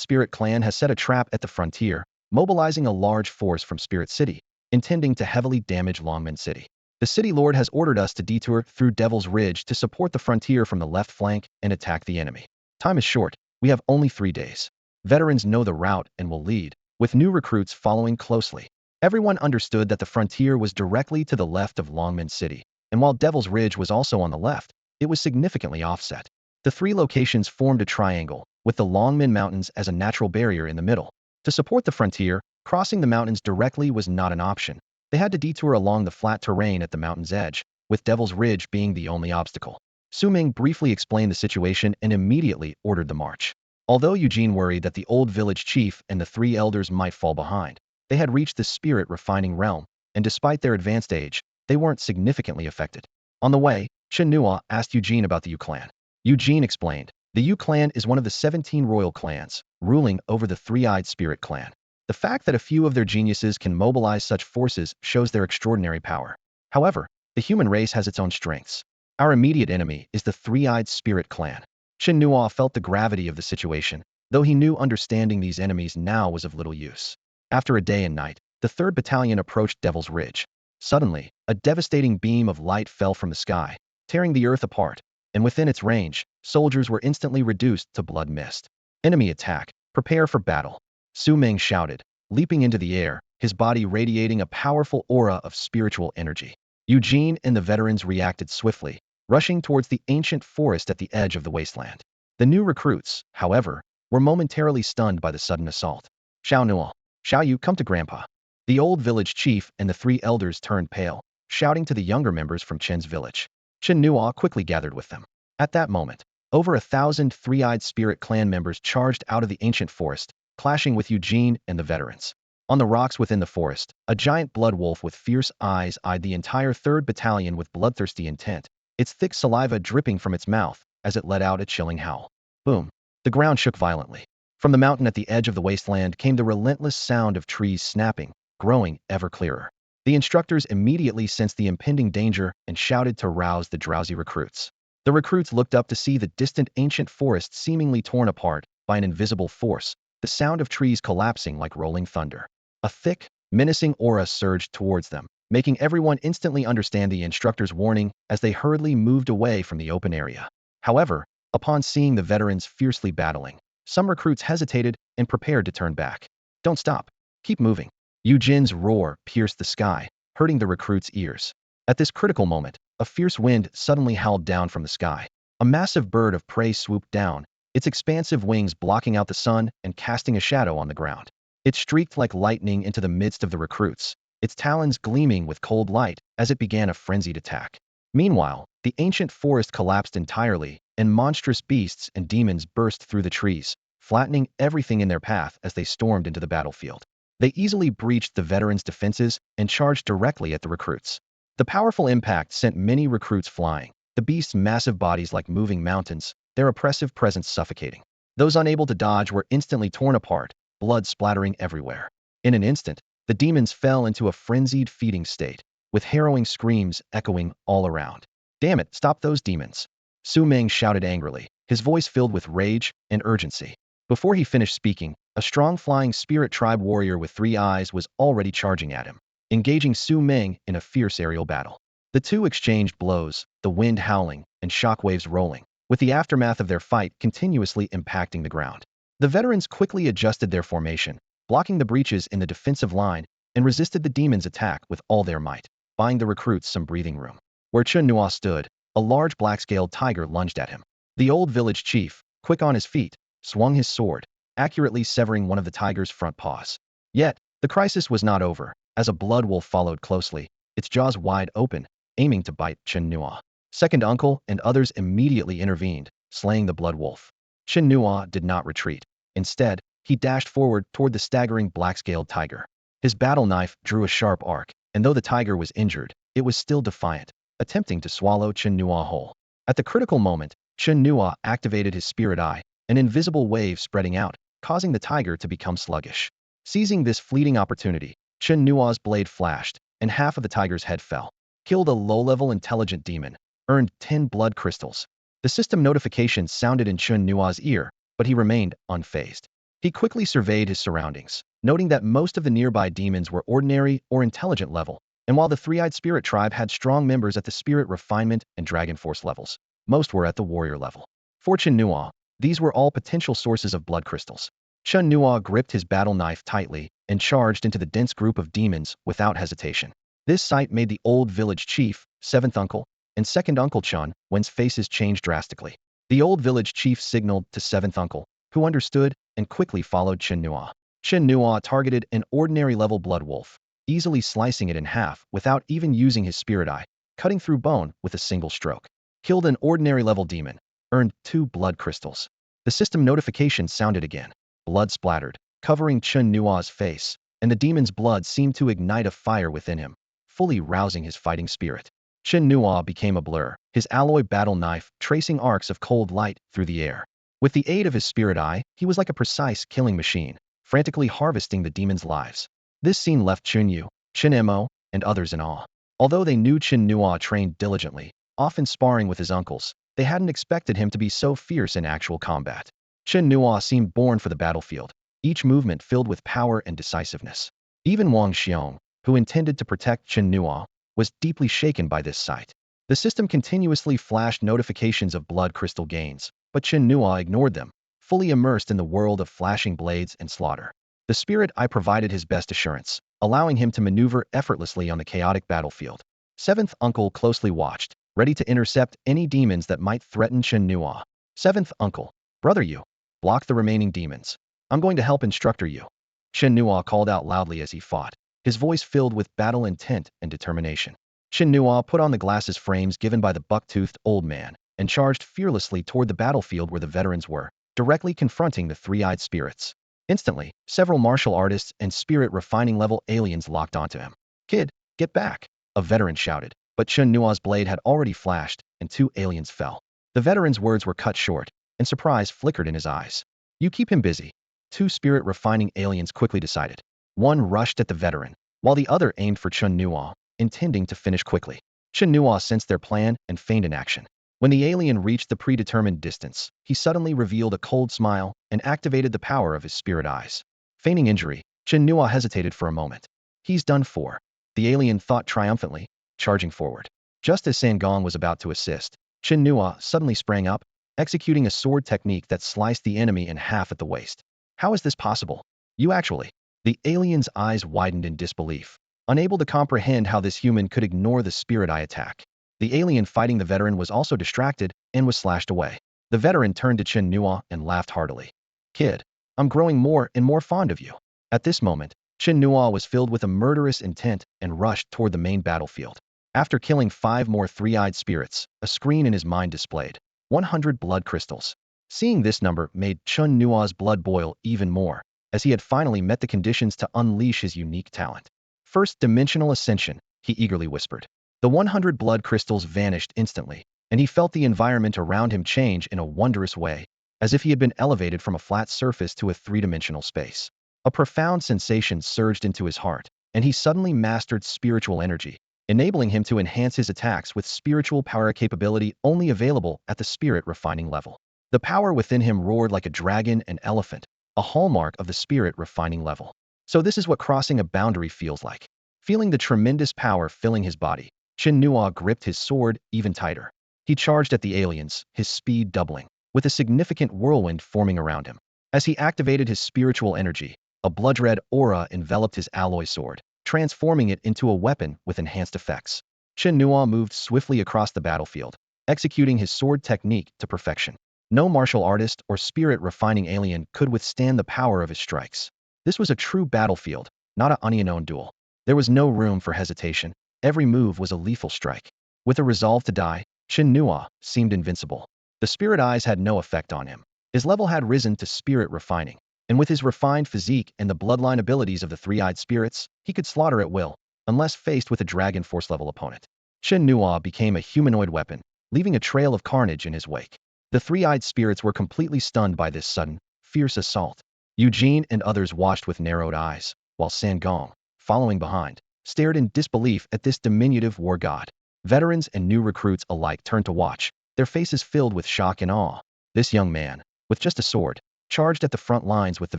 Spirit clan has set a trap at the frontier, mobilizing a large force from Spirit City, intending to heavily damage Longmen City. The city lord has ordered us to detour through Devil's Ridge to support the frontier from the left flank and attack the enemy. Time is short, we have only 3 days. Veterans know the route and will lead, with new recruits following closely." Everyone understood that the frontier was directly to the left of Longmen City, and while Devil's Ridge was also on the left, it was significantly offset. The 3 locations formed a triangle, with the Longmen Mountains as a natural barrier in the middle. To support the frontier, crossing the mountains directly was not an option. They had to detour along the flat terrain at the mountain's edge, with Devil's Ridge being the only obstacle. Su Ming briefly explained the situation and immediately ordered the march. Although Eugene worried that the old village chief and the 3 elders might fall behind, they had reached the spirit-refining realm, and despite their advanced age, they weren't significantly affected. On the way, Chen Nuo asked Eugene about the Yu clan. Eugene explained, "The Yu clan is one of the 17 royal clans, ruling over the Three-Eyed Spirit clan. The fact that a few of their geniuses can mobilize such forces shows their extraordinary power. However, the human race has its own strengths. Our immediate enemy is the Three-Eyed Spirit clan." Chen Nuo felt the gravity of the situation, though he knew understanding these enemies now was of little use. After a day and night, the 3rd Battalion approached Devil's Ridge. Suddenly, a devastating beam of light fell from the sky, tearing the earth apart. and within its range, soldiers were instantly reduced to blood mist. Enemy attack. Prepare for battle. Su Ming shouted, leaping into the air, his body radiating a powerful aura of spiritual energy. Eugene and the veterans reacted swiftly, rushing towards the ancient forest at the edge of the wasteland. The new recruits, however, were momentarily stunned by the sudden assault. Xiao Nuo, Xiao Yu, come to Grandpa. The old village chief and the three elders turned pale, shouting to the younger members from Chen's village. Chen Nuo quickly gathered with them. At that moment, over 1,000 three-eyed spirit clan members charged out of the ancient forest, clashing with Eugene and the veterans. On the rocks within the forest, a giant blood wolf with fierce eyes eyed the entire 3rd Battalion with bloodthirsty intent, its thick saliva dripping from its mouth as it let out a chilling howl. Boom! The ground shook violently. From the mountain at the edge of the wasteland came the relentless sound of trees snapping, growing ever clearer. The instructors immediately sensed the impending danger and shouted to rouse the drowsy recruits. The recruits looked up to see the distant ancient forest seemingly torn apart by an invisible force, the sound of trees collapsing like rolling thunder. A thick, menacing aura surged towards them, making everyone instantly understand the instructor's warning as they hurriedly moved away from the open area. However, upon seeing the veterans fiercely battling, some recruits hesitated and prepared to turn back. Don't stop. Keep moving. Eugene's roar pierced the sky, hurting the recruits' ears. At this critical moment, a fierce wind suddenly howled down from the sky. A massive bird of prey swooped down, its expansive wings blocking out the sun and casting a shadow on the ground. It streaked like lightning into the midst of the recruits, its talons gleaming with cold light as it began a frenzied attack. Meanwhile, the ancient forest collapsed entirely, and monstrous beasts and demons burst through the trees, flattening everything in their path as they stormed into the battlefield. They easily breached the veterans' defenses and charged directly at the recruits. The powerful impact sent many recruits flying, the beasts' massive bodies like moving mountains, their oppressive presence suffocating. Those unable to dodge were instantly torn apart, blood splattering everywhere. In an instant, the demons fell into a frenzied feeding state, with harrowing screams echoing all around. Damn it, stop those demons! Su Ming shouted angrily, his voice filled with rage and urgency. Before he finished speaking, a strong flying spirit tribe warrior with 3 eyes was already charging at him, engaging Su Ming in a fierce aerial battle. The two exchanged blows, the wind howling and shockwaves rolling, with the aftermath of their fight continuously impacting the ground. The veterans quickly adjusted their formation, blocking the breaches in the defensive line, and resisted the demons' attack with all their might, buying the recruits some breathing room. Where Chen Nuo stood, a large black-scaled tiger lunged at him. The old village chief, quick on his feet, swung his sword, accurately severing one of the tiger's front paws. Yet, the crisis was not over, as a blood wolf followed closely, its jaws wide open, aiming to bite Chen Nuo. Second uncle and others immediately intervened, slaying the blood wolf. Chen Nuo did not retreat. Instead, he dashed forward toward the staggering black-scaled tiger. His battle knife drew a sharp arc, and though the tiger was injured, it was still defiant, attempting to swallow Chen Nuo whole. At the critical moment, Chen Nuo activated his spirit eye, an invisible wave spreading out, causing the tiger to become sluggish. Seizing this fleeting opportunity, Chen Nuo's blade flashed, and half of the tiger's head fell. Killed a low-level intelligent demon, earned 10 blood crystals. The system notification sounded in Chen Nuo's ear, but he remained unfazed. He quickly surveyed his surroundings, noting that most of the nearby demons were ordinary or intelligent level, and while the 3-eyed spirit tribe had strong members at the spirit refinement and dragon force levels, most were at the warrior level. For Chen Nuo, these were all potential sources of blood crystals. Chen Nuo gripped his battle knife tightly and charged into the dense group of demons without hesitation. This sight made the old village chief, 7th uncle, and 2nd uncle Chen Wen's faces change drastically. The old village chief signaled to 7th uncle, who understood and quickly followed Chen Nuo. Chen Nuo targeted an ordinary level blood wolf, easily slicing it in half without even using his spirit eye, cutting through bone with a single stroke. Killed an ordinary level demon, earned 2 blood crystals. The system notification sounded again. Blood splattered, covering Chen Nuo's face, and the demon's blood seemed to ignite a fire within him, fully rousing his fighting spirit. Chen Nuo became a blur, his alloy battle knife tracing arcs of cold light through the air. With the aid of his spirit eye, he was like a precise killing machine, frantically harvesting the demons' lives. This scene left Chen Yu, Chen Mo, and others in awe. Although they knew Chen Nuo trained diligently, often sparring with his uncles, they hadn't expected him to be so fierce in actual combat. Chen Nuo seemed born for the battlefield, each movement filled with power and decisiveness. Even Wang Xiong, who intended to protect Chen Nuo, was deeply shaken by this sight. The system continuously flashed notifications of blood crystal gains, but Chen Nuo ignored them, fully immersed in the world of flashing blades and slaughter. The spirit eye provided his best assurance, allowing him to maneuver effortlessly on the chaotic battlefield. Seventh uncle closely watched, ready to intercept any demons that might threaten Chen Nuo. Seventh uncle, brother you, block the remaining demons. I'm going to help instructor you. Chen Nuo called out loudly as he fought, his voice filled with battle intent and determination. Chen Nuo put on the glasses frames given by the buck-toothed old man and charged fearlessly toward the battlefield where the veterans were, directly confronting the three-eyed spirits. Instantly, several martial artists and spirit refining level aliens locked onto him. Kid, get back, a veteran shouted, but Chen Nuo's blade had already flashed and two aliens fell. The veteran's words were cut short, and surprise flickered in his eyes. You keep him busy. Two spirit refining aliens quickly decided. One rushed at the veteran, while the other aimed for Chen Nuo, intending to finish quickly. Chen Nuo sensed their plan and feigned an action. When the alien reached the predetermined distance, he suddenly revealed a cold smile and activated the power of his spirit eyes. Feigning injury, Chen Nuo hesitated for a moment. He's done for, the alien thought triumphantly, charging forward. Just as Sangong was about to assist, Chen Nuo suddenly sprang up, executing a sword technique that sliced the enemy in half at the waist. How is this possible? You actually. The alien's eyes widened in disbelief, unable to comprehend how this human could ignore the spirit eye attack. The alien fighting the veteran was also distracted and was slashed away. The veteran turned to Chen Nuo and laughed heartily. Kid, I'm growing more and more fond of you. At this moment, Chen Nuo was filled with a murderous intent and rushed toward the main battlefield. After killing 5 more three-eyed spirits, a screen in his mind displayed 100 blood crystals. Seeing this number made Chen Nuo's blood boil even more, as he had finally met the conditions to unleash his unique talent. First Dimensional Ascension, he eagerly whispered. The 100 blood crystals vanished instantly, and he felt the environment around him change in a wondrous way, as if he had been elevated from a flat surface to a three-dimensional space. A profound sensation surged into his heart, and he suddenly mastered spiritual energy, enabling him to enhance his attacks with spiritual power capability only available at the spirit refining level. The power within him roared like a dragon and elephant, a hallmark of the spirit refining level. So this is what crossing a boundary feels like. Feeling the tremendous power filling his body, Chen Nuo gripped his sword even tighter. He charged at the aliens, his speed doubling, with a significant whirlwind forming around him. As he activated his spiritual energy, a blood-red aura enveloped his alloy sword, transforming it into a weapon with enhanced effects. Chen Nuo moved swiftly across the battlefield, executing his sword technique to perfection. No martial artist or spirit-refining alien could withstand the power of his strikes. This was a true battlefield, not a unknown duel. There was no room for hesitation. Every move was a lethal strike. With a resolve to die, Chen Nuo seemed invincible. The spirit eyes had no effect on him. His level had risen to spirit refining, and with his refined physique and the bloodline abilities of the three-eyed spirits, he could slaughter at will, unless faced with a dragon force-level opponent. Chen Nuo became a humanoid weapon, leaving a trail of carnage in his wake. The three-eyed spirits were completely stunned by this sudden, fierce assault. Eugene and others watched with narrowed eyes, while Sangong, following behind, stared in disbelief at this diminutive war god. Veterans and new recruits alike turned to watch, their faces filled with shock and awe. This young man, with just a sword, charged at the front lines with the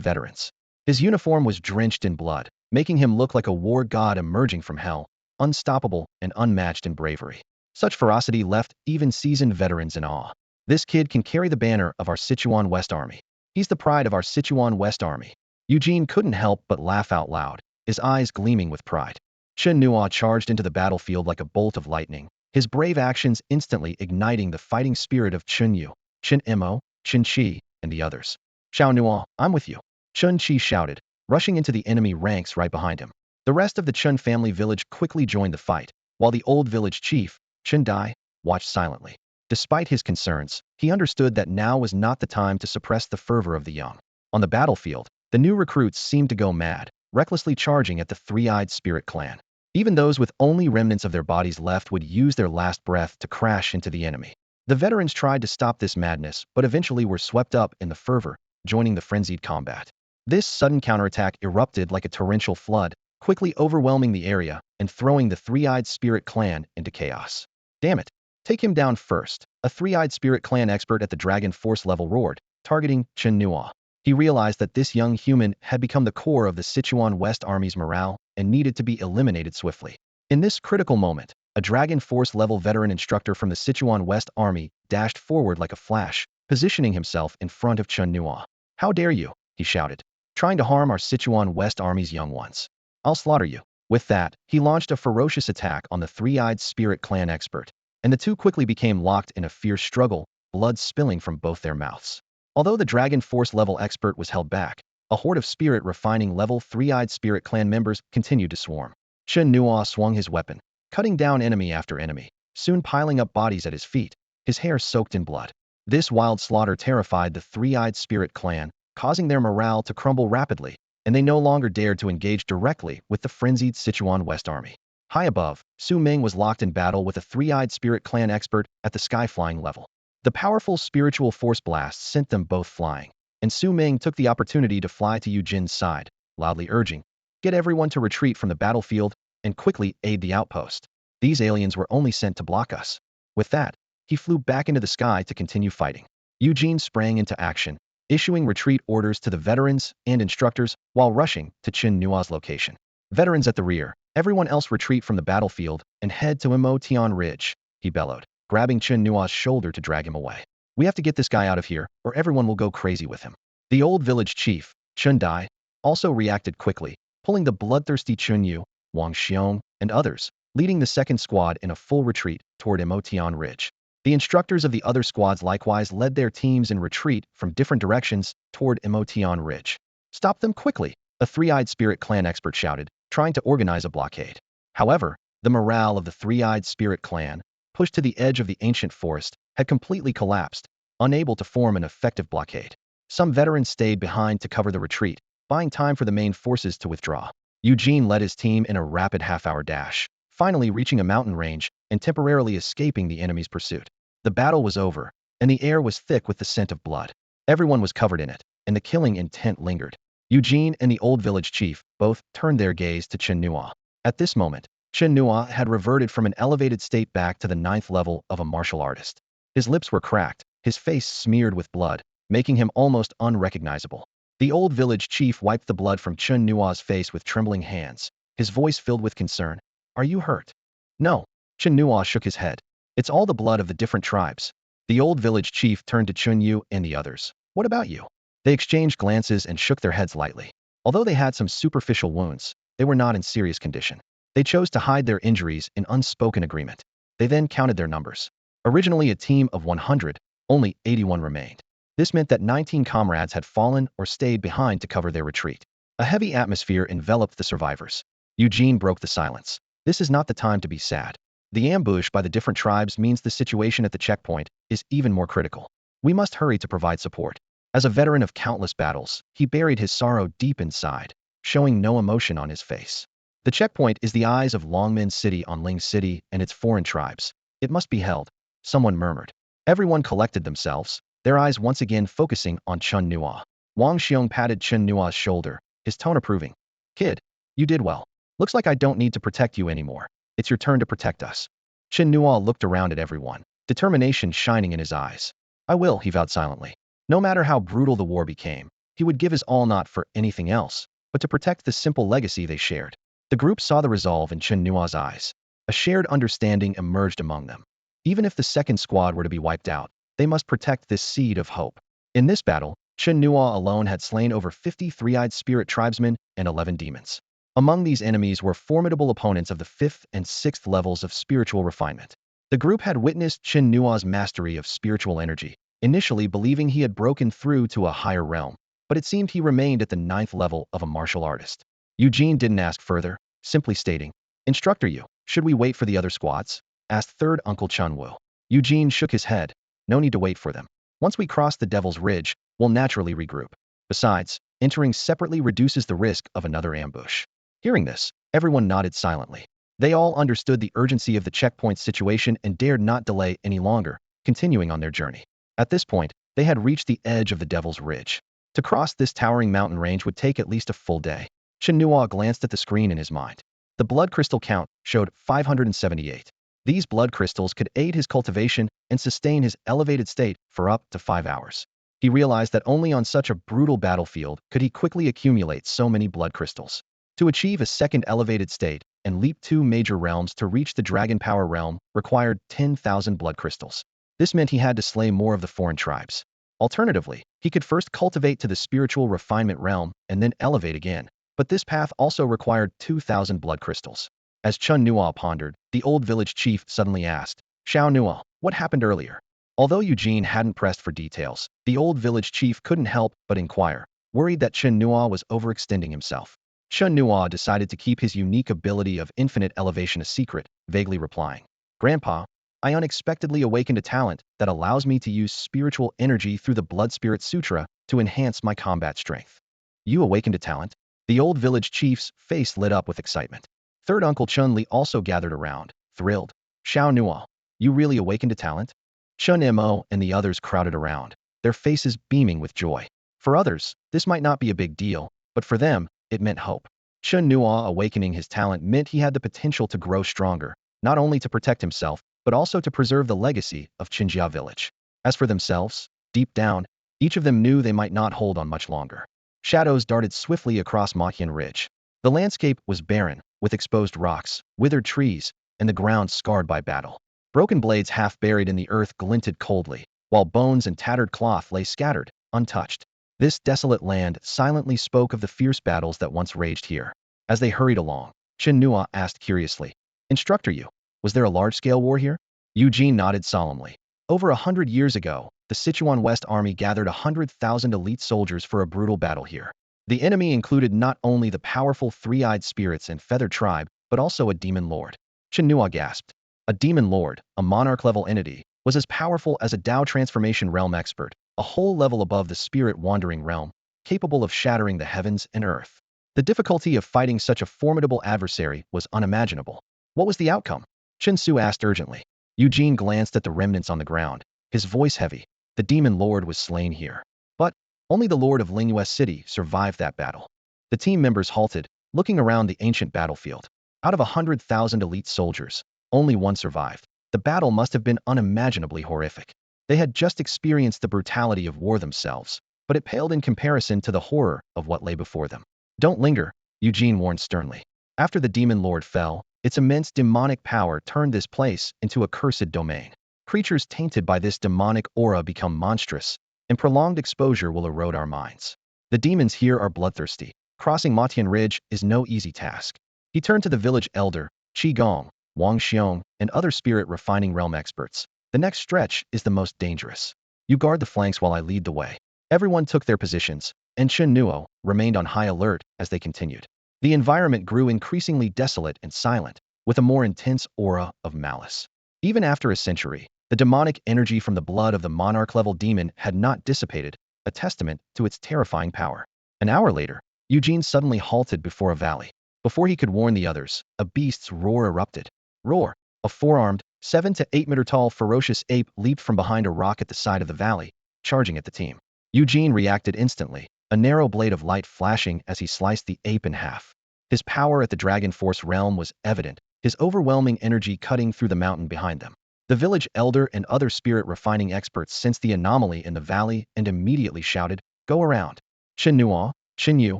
veterans. His uniform was drenched in blood, making him look like a war god emerging from hell, unstoppable and unmatched in bravery. Such ferocity left even seasoned veterans in awe. This kid can carry the banner of our Sichuan West Army. He's the pride of our Sichuan West Army. Eugene couldn't help but laugh out loud, his eyes gleaming with pride. Chen Nuo charged into the battlefield like a bolt of lightning, his brave actions instantly igniting the fighting spirit of Chen Yu, Chen Mo, Chen Qi, and the others. Xiao Nuo, I'm with you. Chen Qi shouted, rushing into the enemy ranks right behind him. The rest of the Chen family village quickly joined the fight, while the old village chief, Chen Dai, watched silently. Despite his concerns, he understood that now was not the time to suppress the fervor of the young. On the battlefield, the new recruits seemed to go mad, recklessly charging at the three-eyed spirit clan. Even those with only remnants of their bodies left would use their last breath to crash into the enemy. The veterans tried to stop this madness, but eventually were swept up in the fervor, joining the frenzied combat. This sudden counterattack erupted like a torrential flood, quickly overwhelming the area and throwing the three-eyed spirit clan into chaos. Damn it! Take him down first, a three-eyed spirit clan expert at the Dragon Force level roared, targeting Chen Nuo. He realized that this young human had become the core of the Sichuan West Army's morale and needed to be eliminated swiftly. In this critical moment, A Dragon Force-level veteran instructor from the Sichuan West Army dashed forward like a flash, positioning himself in front of Chen Nuo. "How dare you," he shouted, "trying to harm our Sichuan West Army's young ones. I'll slaughter you." With that, he launched a ferocious attack on the three-eyed spirit clan expert, and the two quickly became locked in a fierce struggle, blood spilling from both their mouths. Although the Dragon Force-level expert was held back, a horde of spirit refining level three-eyed spirit clan members continued to swarm. Chen Nuo swung his weapon, cutting down enemy after enemy, soon piling up bodies at his feet, his hair soaked in blood. This wild slaughter terrified the three-eyed spirit clan, causing their morale to crumble rapidly, and they no longer dared to engage directly with the frenzied Sichuan West Army. High above, Su Ming was locked in battle with a three-eyed spirit clan expert at the sky-flying level. The powerful spiritual force blast sent them both flying, and Su Ming took the opportunity to fly to Yu Jin's side, loudly urging, "Get everyone to retreat from the battlefield and quickly aid the outpost. These aliens were only sent to block us." With that, he flew back into the sky to continue fighting. Yu Jin sprang into action, issuing retreat orders to the veterans and instructors while rushing to Chen Nuo's location. "Veterans at the rear, everyone else retreat from the battlefield and head to Emotion Ridge," he bellowed, grabbing Chen Nuo's shoulder to drag him away. "We have to get this guy out of here, or everyone will go crazy with him." The old village chief, Chen Dai, also reacted quickly, pulling the bloodthirsty Chen Yu, Wang Xiong, and others, leading the second squad in a full retreat toward Emotion Ridge. The instructors of the other squads likewise led their teams in retreat from different directions toward Emotion Ridge. "Stop them quickly," a three-eyed spirit clan expert shouted, trying to organize a blockade. However, the morale of the three-eyed spirit clan, pushed to the edge of the ancient forest, had completely collapsed, unable to form an effective blockade. Some veterans stayed behind to cover the retreat, buying time for the main forces to withdraw. Eugene led his team in a rapid half-hour dash, finally reaching a mountain range and temporarily escaping the enemy's pursuit. The battle was over, and the air was thick with the scent of blood. Everyone was covered in it, and the killing intent lingered. Eugene and the old village chief both turned their gaze to Chen Nuo. At this moment, Chen Nuo had reverted from an elevated state back to the 9th level of a martial artist. His lips were cracked, his face smeared with blood, making him almost unrecognizable. The old village chief wiped the blood from Chen Nuo's face with trembling hands, his voice filled with concern. "Are you hurt?" "No." Chen Nuo shook his head. "It's all the blood of the different tribes." The old village chief turned to Chen Yu and the others. "What about you?" They exchanged glances and shook their heads lightly. Although they had some superficial wounds, they were not in serious condition. They chose to hide their injuries in unspoken agreement. They then counted their numbers. Originally a team of 100, only 81 remained. This meant that 19 comrades had fallen or stayed behind to cover their retreat. A heavy atmosphere enveloped the survivors. Eugene broke the silence. "This is not the time to be sad. The ambush by the different tribes means the situation at the checkpoint is even more critical. We must hurry to provide support." As a veteran of countless battles, he buried his sorrow deep inside, showing no emotion on his face. The checkpoint is the eyes of Longman City on Ling City and its foreign tribes. It must be held, someone murmured. Everyone collected themselves, their eyes once again focusing on Chen Nuo. Wang Xiong patted Chen Nuo's shoulder, his tone approving. "Kid, you did well. Looks like I don't need to protect you anymore. It's your turn to protect us." Chen Nuo looked around at everyone, determination shining in his eyes. "I will," he vowed silently. No matter how brutal the war became, he would give his all not for anything else, but to protect the simple legacy they shared. The group saw the resolve in Chen Nuo's eyes. A shared understanding emerged among them. Even if the second squad were to be wiped out, they must protect this seed of hope. In this battle, Chen Nuo alone had slain over 50 three-eyed spirit tribesmen and 11 demons. Among these enemies were formidable opponents of the 5th and 6th levels of spiritual refinement. The group had witnessed Chen Nuo's mastery of spiritual energy, initially believing he had broken through to a higher realm, but it seemed he remained at the 9th level of a martial artist. Eugene didn't ask further, simply stating, "Instructor Yu, should we wait for the other squads?" asked third Uncle Chenua. Eugene shook his head. "No need to wait for them. Once we cross the Devil's Ridge, we'll naturally regroup. Besides, entering separately reduces the risk of another ambush." Hearing this, everyone nodded silently. They all understood the urgency of the checkpoint situation and dared not delay any longer, continuing on their journey. At this point, they had reached the edge of the Devil's Ridge. To cross this towering mountain range would take at least a full day. Chen Nuo glanced at the screen in his mind. The blood crystal count showed 578. These blood crystals could aid his cultivation and sustain his elevated state for up to 5 hours. He realized that only on such a brutal battlefield could he quickly accumulate so many blood crystals. To achieve a second elevated state, and leap 2 major realms to reach the dragon power realm required 10,000 blood crystals. This meant he had to slay more of the foreign tribes. Alternatively, he could first cultivate to the spiritual refinement realm and then elevate again, but this path also required 2,000 blood crystals. As Chen Nuo pondered, the old village chief suddenly asked, Xiao Nuo, what happened earlier? Although Eugene hadn't pressed for details, the old village chief couldn't help but inquire, worried that Chen Nuo was overextending himself. Chen Nuo decided to keep his unique ability of infinite elevation a secret, vaguely replying, Grandpa, I unexpectedly awakened a talent that allows me to use spiritual energy through the Blood Spirit Sutra to enhance my combat strength. You awakened a talent? The old village chief's face lit up with excitement. Third Uncle Chun-Li also gathered around, thrilled. Xiao Nuo, you really awakened a talent? Chen Nuo and the others crowded around, their faces beaming with joy. For others, this might not be a big deal, but for them, it meant hope. Chen Nuo awakening his talent meant he had the potential to grow stronger, not only to protect himself, but also to preserve the legacy of Qinjia village. As for themselves, deep down, each of them knew they might not hold on much longer. Shadows darted swiftly across Maqian Ridge. The landscape was barren, with exposed rocks, withered trees, and the ground scarred by battle. Broken blades half buried in the earth glinted coldly, while bones and tattered cloth lay scattered, untouched. This desolate land silently spoke of the fierce battles that once raged here. As they hurried along, Chenua asked curiously, Instructor Yu, was there a large-scale war here? Eugene nodded solemnly. Over 100 years ago, the Sichuan West Army gathered 100,000 elite soldiers for a brutal battle here. The enemy included not only the powerful three-eyed spirits and feathered tribe, but also a demon lord. Chenua gasped. A demon lord, a monarch-level entity, was as powerful as a Dao transformation realm expert, a whole level above the spirit wandering realm, capable of shattering the heavens and earth. The difficulty of fighting such a formidable adversary was unimaginable. What was the outcome? Chen Su asked urgently. Eugene glanced at the remnants on the ground, his voice heavy. The demon lord was slain here. But only the lord of Ling US City survived that battle. The team members halted, looking around the ancient battlefield. Out of 100,000 elite soldiers, only one survived. The battle must have been unimaginably horrific. They had just experienced the brutality of war themselves, but it paled in comparison to the horror of what lay before them. Don't linger, Eugene warned sternly. After the demon lord fell, its immense demonic power turned this place into a cursed domain. Creatures tainted by this demonic aura become monstrous, and prolonged exposure will erode our minds. The demons here are bloodthirsty. Crossing Matian Ridge is no easy task. He turned to the village elder, Qi Gong, Wang Xiong, and other spirit refining realm experts. The next stretch is the most dangerous. You guard the flanks while I lead the way. Everyone took their positions, and Chen Nuo remained on high alert as they continued. The environment grew increasingly desolate and silent, with a more intense aura of malice. Even after a century, the demonic energy from the blood of the monarch-level demon had not dissipated, a testament to its terrifying power. An hour later, Eugene suddenly halted before a valley. Before he could warn the others, a beast's roar erupted. Roar! A four-armed, 7 to 8 meter tall ferocious ape leaped from behind a rock at the side of the valley, charging at the team. Eugene reacted instantly, a narrow blade of light flashing as he sliced the ape in half. His power at the Dragon Force realm was evident, his overwhelming energy cutting through the mountain behind them. The village elder and other spirit refining experts sensed the anomaly in the valley and immediately shouted, Go around. Chen Nuo, Chen Yu,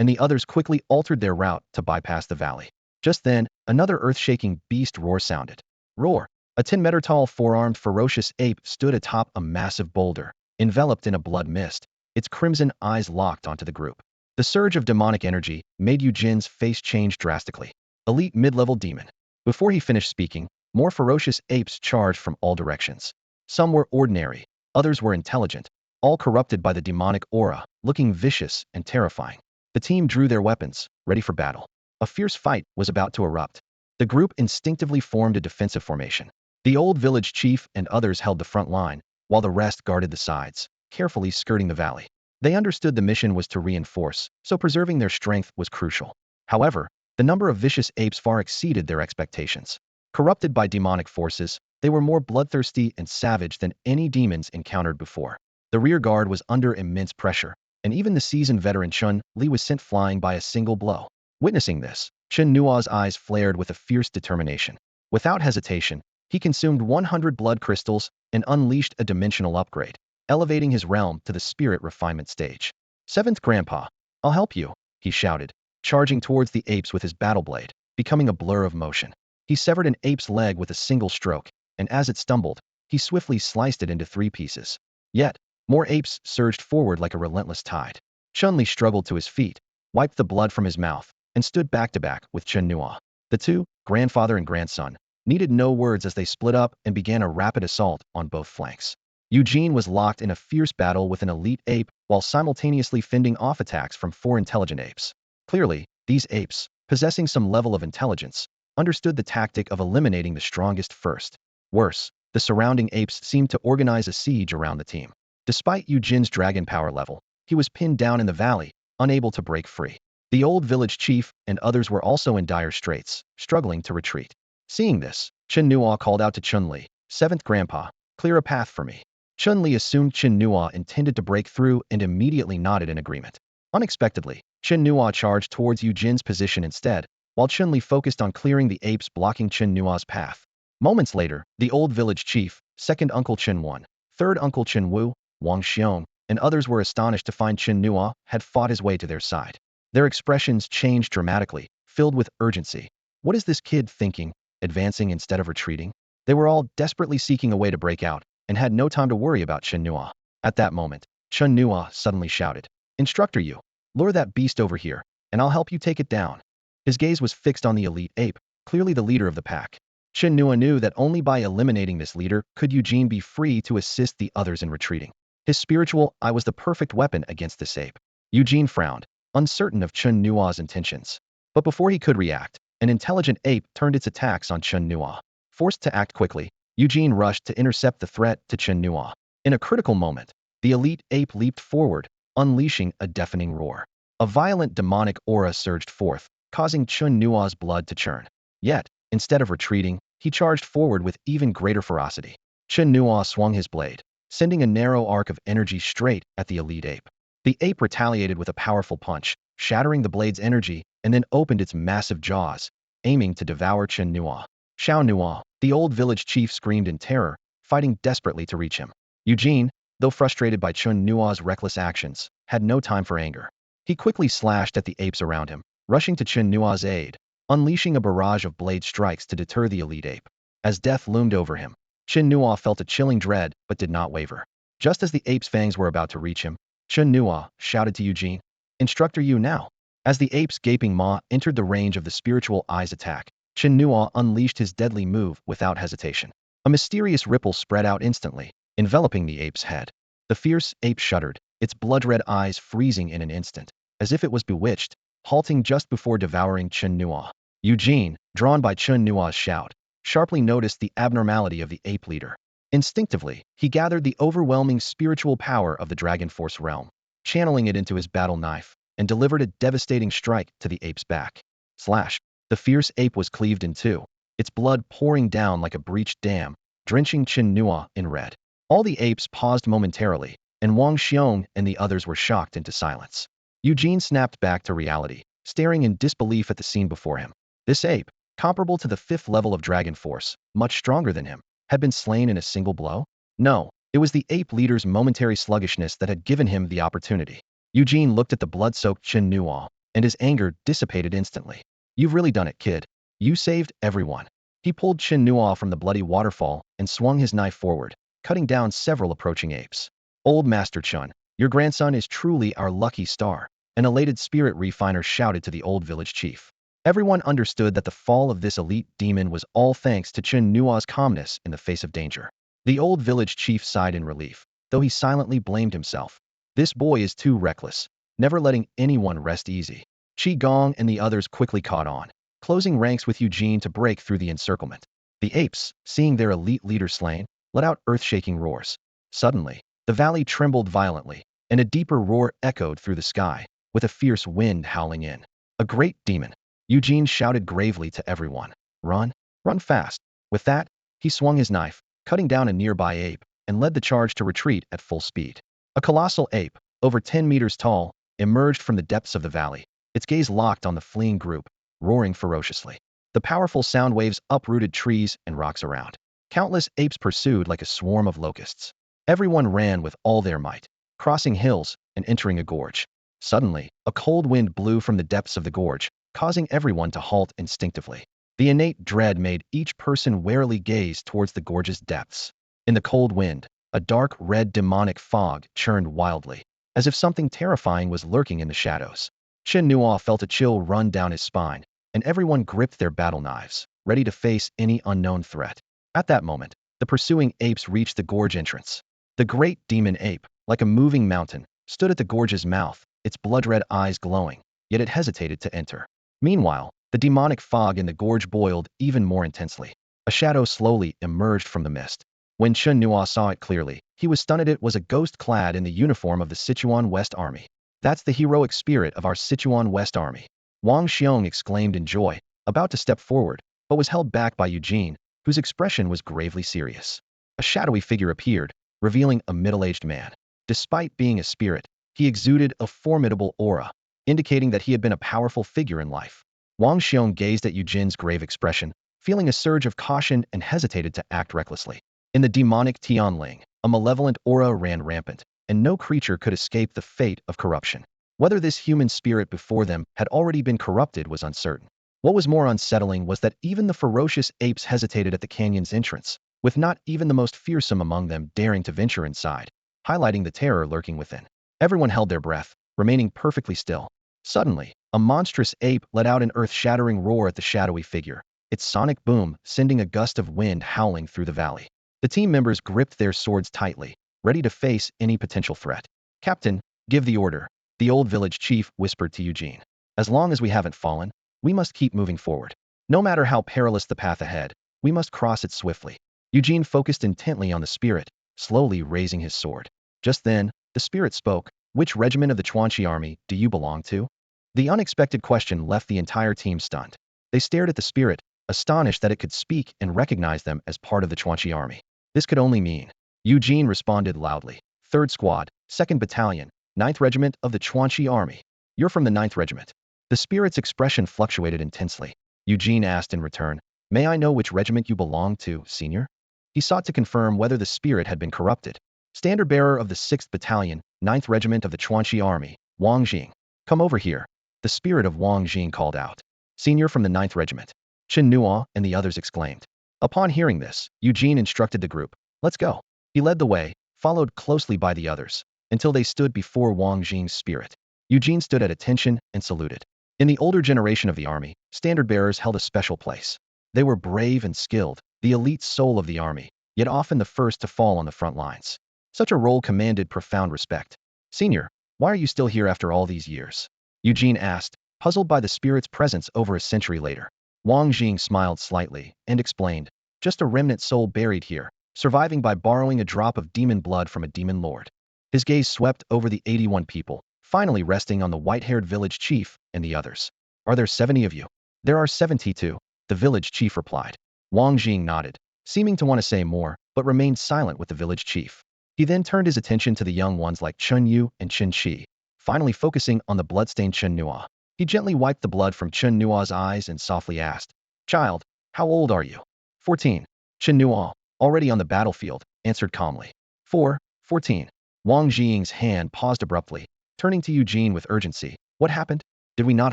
and the others quickly altered their route to bypass the valley. Just then, another earth-shaking beast roar sounded. Roar! A 10-meter tall four-armed ferocious ape stood atop a massive boulder, enveloped in a blood mist, its crimson eyes locked onto the group. The surge of demonic energy made Eugene's face change drastically. Elite mid-level demon. Before he finished speaking, more ferocious apes charged from all directions. Some were ordinary, others were intelligent, all corrupted by the demonic aura, looking vicious and terrifying. The team drew their weapons, ready for battle. A fierce fight was about to erupt. The group instinctively formed a defensive formation. The old village chief and others held the front line, while the rest guarded the sides, carefully skirting the valley. They understood the mission was to reinforce, so preserving their strength was crucial. However, the number of vicious apes far exceeded their expectations. Corrupted by demonic forces, they were more bloodthirsty and savage than any demons encountered before. The rear guard was under immense pressure, and even the seasoned veteran Chen Li was sent flying by a single blow. Witnessing this, Chen Nuo's eyes flared with a fierce determination. Without hesitation, he consumed 100 blood crystals and unleashed a dimensional upgrade, elevating his realm to the spirit refinement stage. Seventh Grandpa, I'll help you, he shouted, charging towards the apes with his battle blade. becoming a blur of motion. He severed an ape's leg with a single stroke, and as it stumbled, he swiftly sliced it into 3 pieces. Yet, more apes surged forward like a relentless tide. Chun-Li struggled to his feet, wiped the blood from his mouth, and stood back to back with Chen Nuo. The two, grandfather and grandson, needed no words as they split up and began a rapid assault on both flanks. Eugene was locked in a fierce battle with an elite ape while simultaneously fending off attacks from 4 intelligent apes. Clearly, these apes, possessing some level of intelligence, understood the tactic of eliminating the strongest first. Worse, the surrounding apes seemed to organize a siege around the team. Despite Eugene's dragon power level, he was pinned down in the valley, unable to break free. The old village chief and others were also in dire straits, struggling to retreat. Seeing this, Chen Nuo called out to Chun-Li, "Seventh grandpa, clear a path for me." Chun-Li assumed Chen Nuo intended to break through and immediately nodded in agreement. Unexpectedly, Chen Nuo charged towards Eugene's position instead, while Chun-Li focused on clearing the apes blocking Chen Nuo's path. Moments later, the old village chief, second uncle Chen Wan, third uncle Chen Wu, Wang Xiong, and others were astonished to find Chen Nuo had fought his way to their side. Their expressions changed dramatically, filled with urgency. What is this kid thinking, advancing instead of retreating? They were all desperately seeking a way to break out, and had no time to worry about Chen Nuo. At that moment, Chen Nuo suddenly shouted, "Instructor you, lure that beast over here, and I'll help you take it down." His gaze was fixed on the elite ape, clearly the leader of the pack. Chen Nuo knew that only by eliminating this leader could Eugene be free to assist the others in retreating. His spiritual eye was the perfect weapon against this ape. Eugene frowned, uncertain of Chen Nuo's intentions. But before he could react, an intelligent ape turned its attacks on Chen Nuo. Forced to act quickly, Eugene rushed to intercept the threat to Chen Nuo. In a critical moment, the elite ape leaped forward, unleashing a deafening roar. A violent demonic aura surged forth, causing Chen Nuo's blood to churn. Yet, instead of retreating, he charged forward with even greater ferocity. Chen Nuo swung his blade, sending a narrow arc of energy straight at the elite ape. The ape retaliated with a powerful punch, shattering the blade's energy, and then opened its massive jaws, aiming to devour Chen Nuo. Xiao Nuo, the old village chief, screamed in terror, fighting desperately to reach him. Eugene, though frustrated by Chen Nuo's reckless actions, had no time for anger. He quickly slashed at the apes around him, rushing to Chen Nuo's aid, unleashing a barrage of blade strikes to deter the elite ape. As death loomed over him, Chen Nuo felt a chilling dread but did not waver. Just as the ape's fangs were about to reach him, Chen Nuo shouted to Eugene, "Instructor you now." As the ape's gaping maw entered the range of the spiritual eye's attack, Chen Nuo unleashed his deadly move without hesitation. A mysterious ripple spread out instantly, enveloping the ape's head. The fierce ape shuddered, its blood-red eyes freezing in an instant, as if it was bewitched, halting just before devouring Chen Nuo. Eugene, drawn by Chen Nuo's shout, sharply noticed the abnormality of the ape leader. Instinctively, he gathered the overwhelming spiritual power of the Dragon Force realm, channeling it into his battle knife, and delivered a devastating strike to the ape's back. Slash! The fierce ape was cleaved in two, its blood pouring down like a breached dam, drenching Chen Nuo in red. All the apes paused momentarily, and Wang Xiong and the others were shocked into silence. Eugene snapped back to reality, staring in disbelief at the scene before him. This ape, comparable to the 5th level of Dragon Force, much stronger than him, had been slain in a single blow? No, it was the ape leader's momentary sluggishness that had given him the opportunity. Eugene looked at the blood-soaked Chen Nuo, and his anger dissipated instantly. "You've really done it, kid. You saved everyone." He pulled Chen Nuo from the bloody waterfall and swung his knife forward, cutting down several approaching apes. "Old Master Chen, your grandson is truly our lucky star," an elated spirit refiner shouted to the old village chief. Everyone understood that the fall of this elite demon was all thanks to Chen Nuo's calmness in the face of danger. The old village chief sighed in relief, though he silently blamed himself. This boy is too reckless, never letting anyone rest easy. Qi Gong and the others quickly caught on, closing ranks with Eugene to break through the encirclement. The apes, seeing their elite leader slain, let out earth-shaking roars. Suddenly, the valley trembled violently, and a deeper roar echoed through the sky, with a fierce wind howling in. "A great demon!" Eugene shouted gravely to everyone. "Run! Run fast!" With that, he swung his knife, cutting down a nearby ape, and led the charge to retreat at full speed. A colossal ape, over 10 meters tall, emerged from the depths of the valley, its gaze locked on the fleeing group, roaring ferociously. The powerful sound waves uprooted trees and rocks around. Countless apes pursued like a swarm of locusts. Everyone ran with all their might, crossing hills and entering a gorge. Suddenly, a cold wind blew from the depths of the gorge, causing everyone to halt instinctively. The innate dread made each person warily gaze towards the gorge's depths. In the cold wind, a dark red demonic fog churned wildly, as if something terrifying was lurking in the shadows. Chen Nuo felt a chill run down his spine, and everyone gripped their battle knives, ready to face any unknown threat. At that moment, the pursuing apes reached the gorge entrance. The great demon ape, like a moving mountain, stood at the gorge's mouth, its blood-red eyes glowing, yet it hesitated to enter. Meanwhile, the demonic fog in the gorge boiled even more intensely. A shadow slowly emerged from the mist. When Chen Nuo saw it clearly, he was stunned. It was a ghost clad in the uniform of the Sichuan West Army. That's the heroic spirit of our Sichuan West Army. Wang Xiong exclaimed in joy, about to step forward, but was held back by Eugene, whose expression was gravely serious. A shadowy figure appeared, revealing a middle-aged man. Despite being a spirit, he exuded a formidable aura, indicating that he had been a powerful figure in life. Wang Xiong gazed at Eugene's grave expression, feeling a surge of caution and hesitated to act recklessly. In the demonic Ling, a malevolent aura ran rampant, and no creature could escape the fate of corruption. Whether this human spirit before them had already been corrupted was uncertain. What was more unsettling was that even the ferocious apes hesitated at the canyon's entrance, with not even the most fearsome among them daring to venture inside, highlighting the terror lurking within. Everyone held their breath, remaining perfectly still. Suddenly, a monstrous ape let out an earth-shattering roar at the shadowy figure, its sonic boom sending a gust of wind howling through the valley. The team members gripped their swords tightly, ready to face any potential threat. "Captain, give the order," the old village chief whispered to Eugene. "As long as we haven't fallen, we must keep moving forward. No matter how perilous the path ahead, we must cross it swiftly." Eugene focused intently on the spirit, slowly raising his sword. Just then, the spirit spoke. "Which regiment of the Chuanchi army do you belong to?" The unexpected question left the entire team stunned. They stared at the spirit, astonished that it could speak and recognize them as part of the Chuanchi army. This could only mean. Eugene responded loudly. "3rd Squad, 2nd Battalion, 9th Regiment of the Chuanchi army. You're from the 9th Regiment." The spirit's expression fluctuated intensely. Eugene asked in return, "May I know which regiment you belong to, senior?" He sought to confirm whether the spirit had been corrupted. "Standard bearer of the 6th Battalion, 9th Regiment of the Chuanchi army, Wang Jing. Come over here." The spirit of Wang Jing called out. "Senior from the 9th Regiment." Chen Nuo and the others exclaimed. Upon hearing this, Eugene instructed the group, "Let's go." He led the way, followed closely by the others, until they stood before Wang Jing's spirit. Eugene stood at attention and saluted. In the older generation of the army, standard bearers held a special place. They were brave and skilled, the elite soul of the army, yet often the first to fall on the front lines. Such a role commanded profound respect. "Senior, why are you still here after all these years?" Eugene asked, puzzled by the spirit's presence over a century later. Wang Jing smiled slightly and explained, "Just a remnant soul buried here, surviving by borrowing a drop of demon blood from a demon lord." His gaze swept over the 81 people, finally resting on the white-haired village chief and the others. "Are there 70 of you?" "There are 72, the village chief replied. Wang Jing nodded, seeming to want to say more, but remained silent with the village chief. He then turned his attention to the young ones like Chen Yu and Chen Qi, finally focusing on the bloodstained Chen Nuo. He gently wiped the blood from Chen Nuo's eyes and softly asked, "Child, how old are you?" 14. Chen Nuo, already on the battlefield, answered calmly. 14. Wang Jing's hand paused abruptly, turning to Eugene with urgency. "What happened? Did we not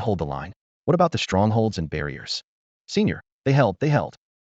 hold the line? What about the strongholds and barriers?" "Senior, they held.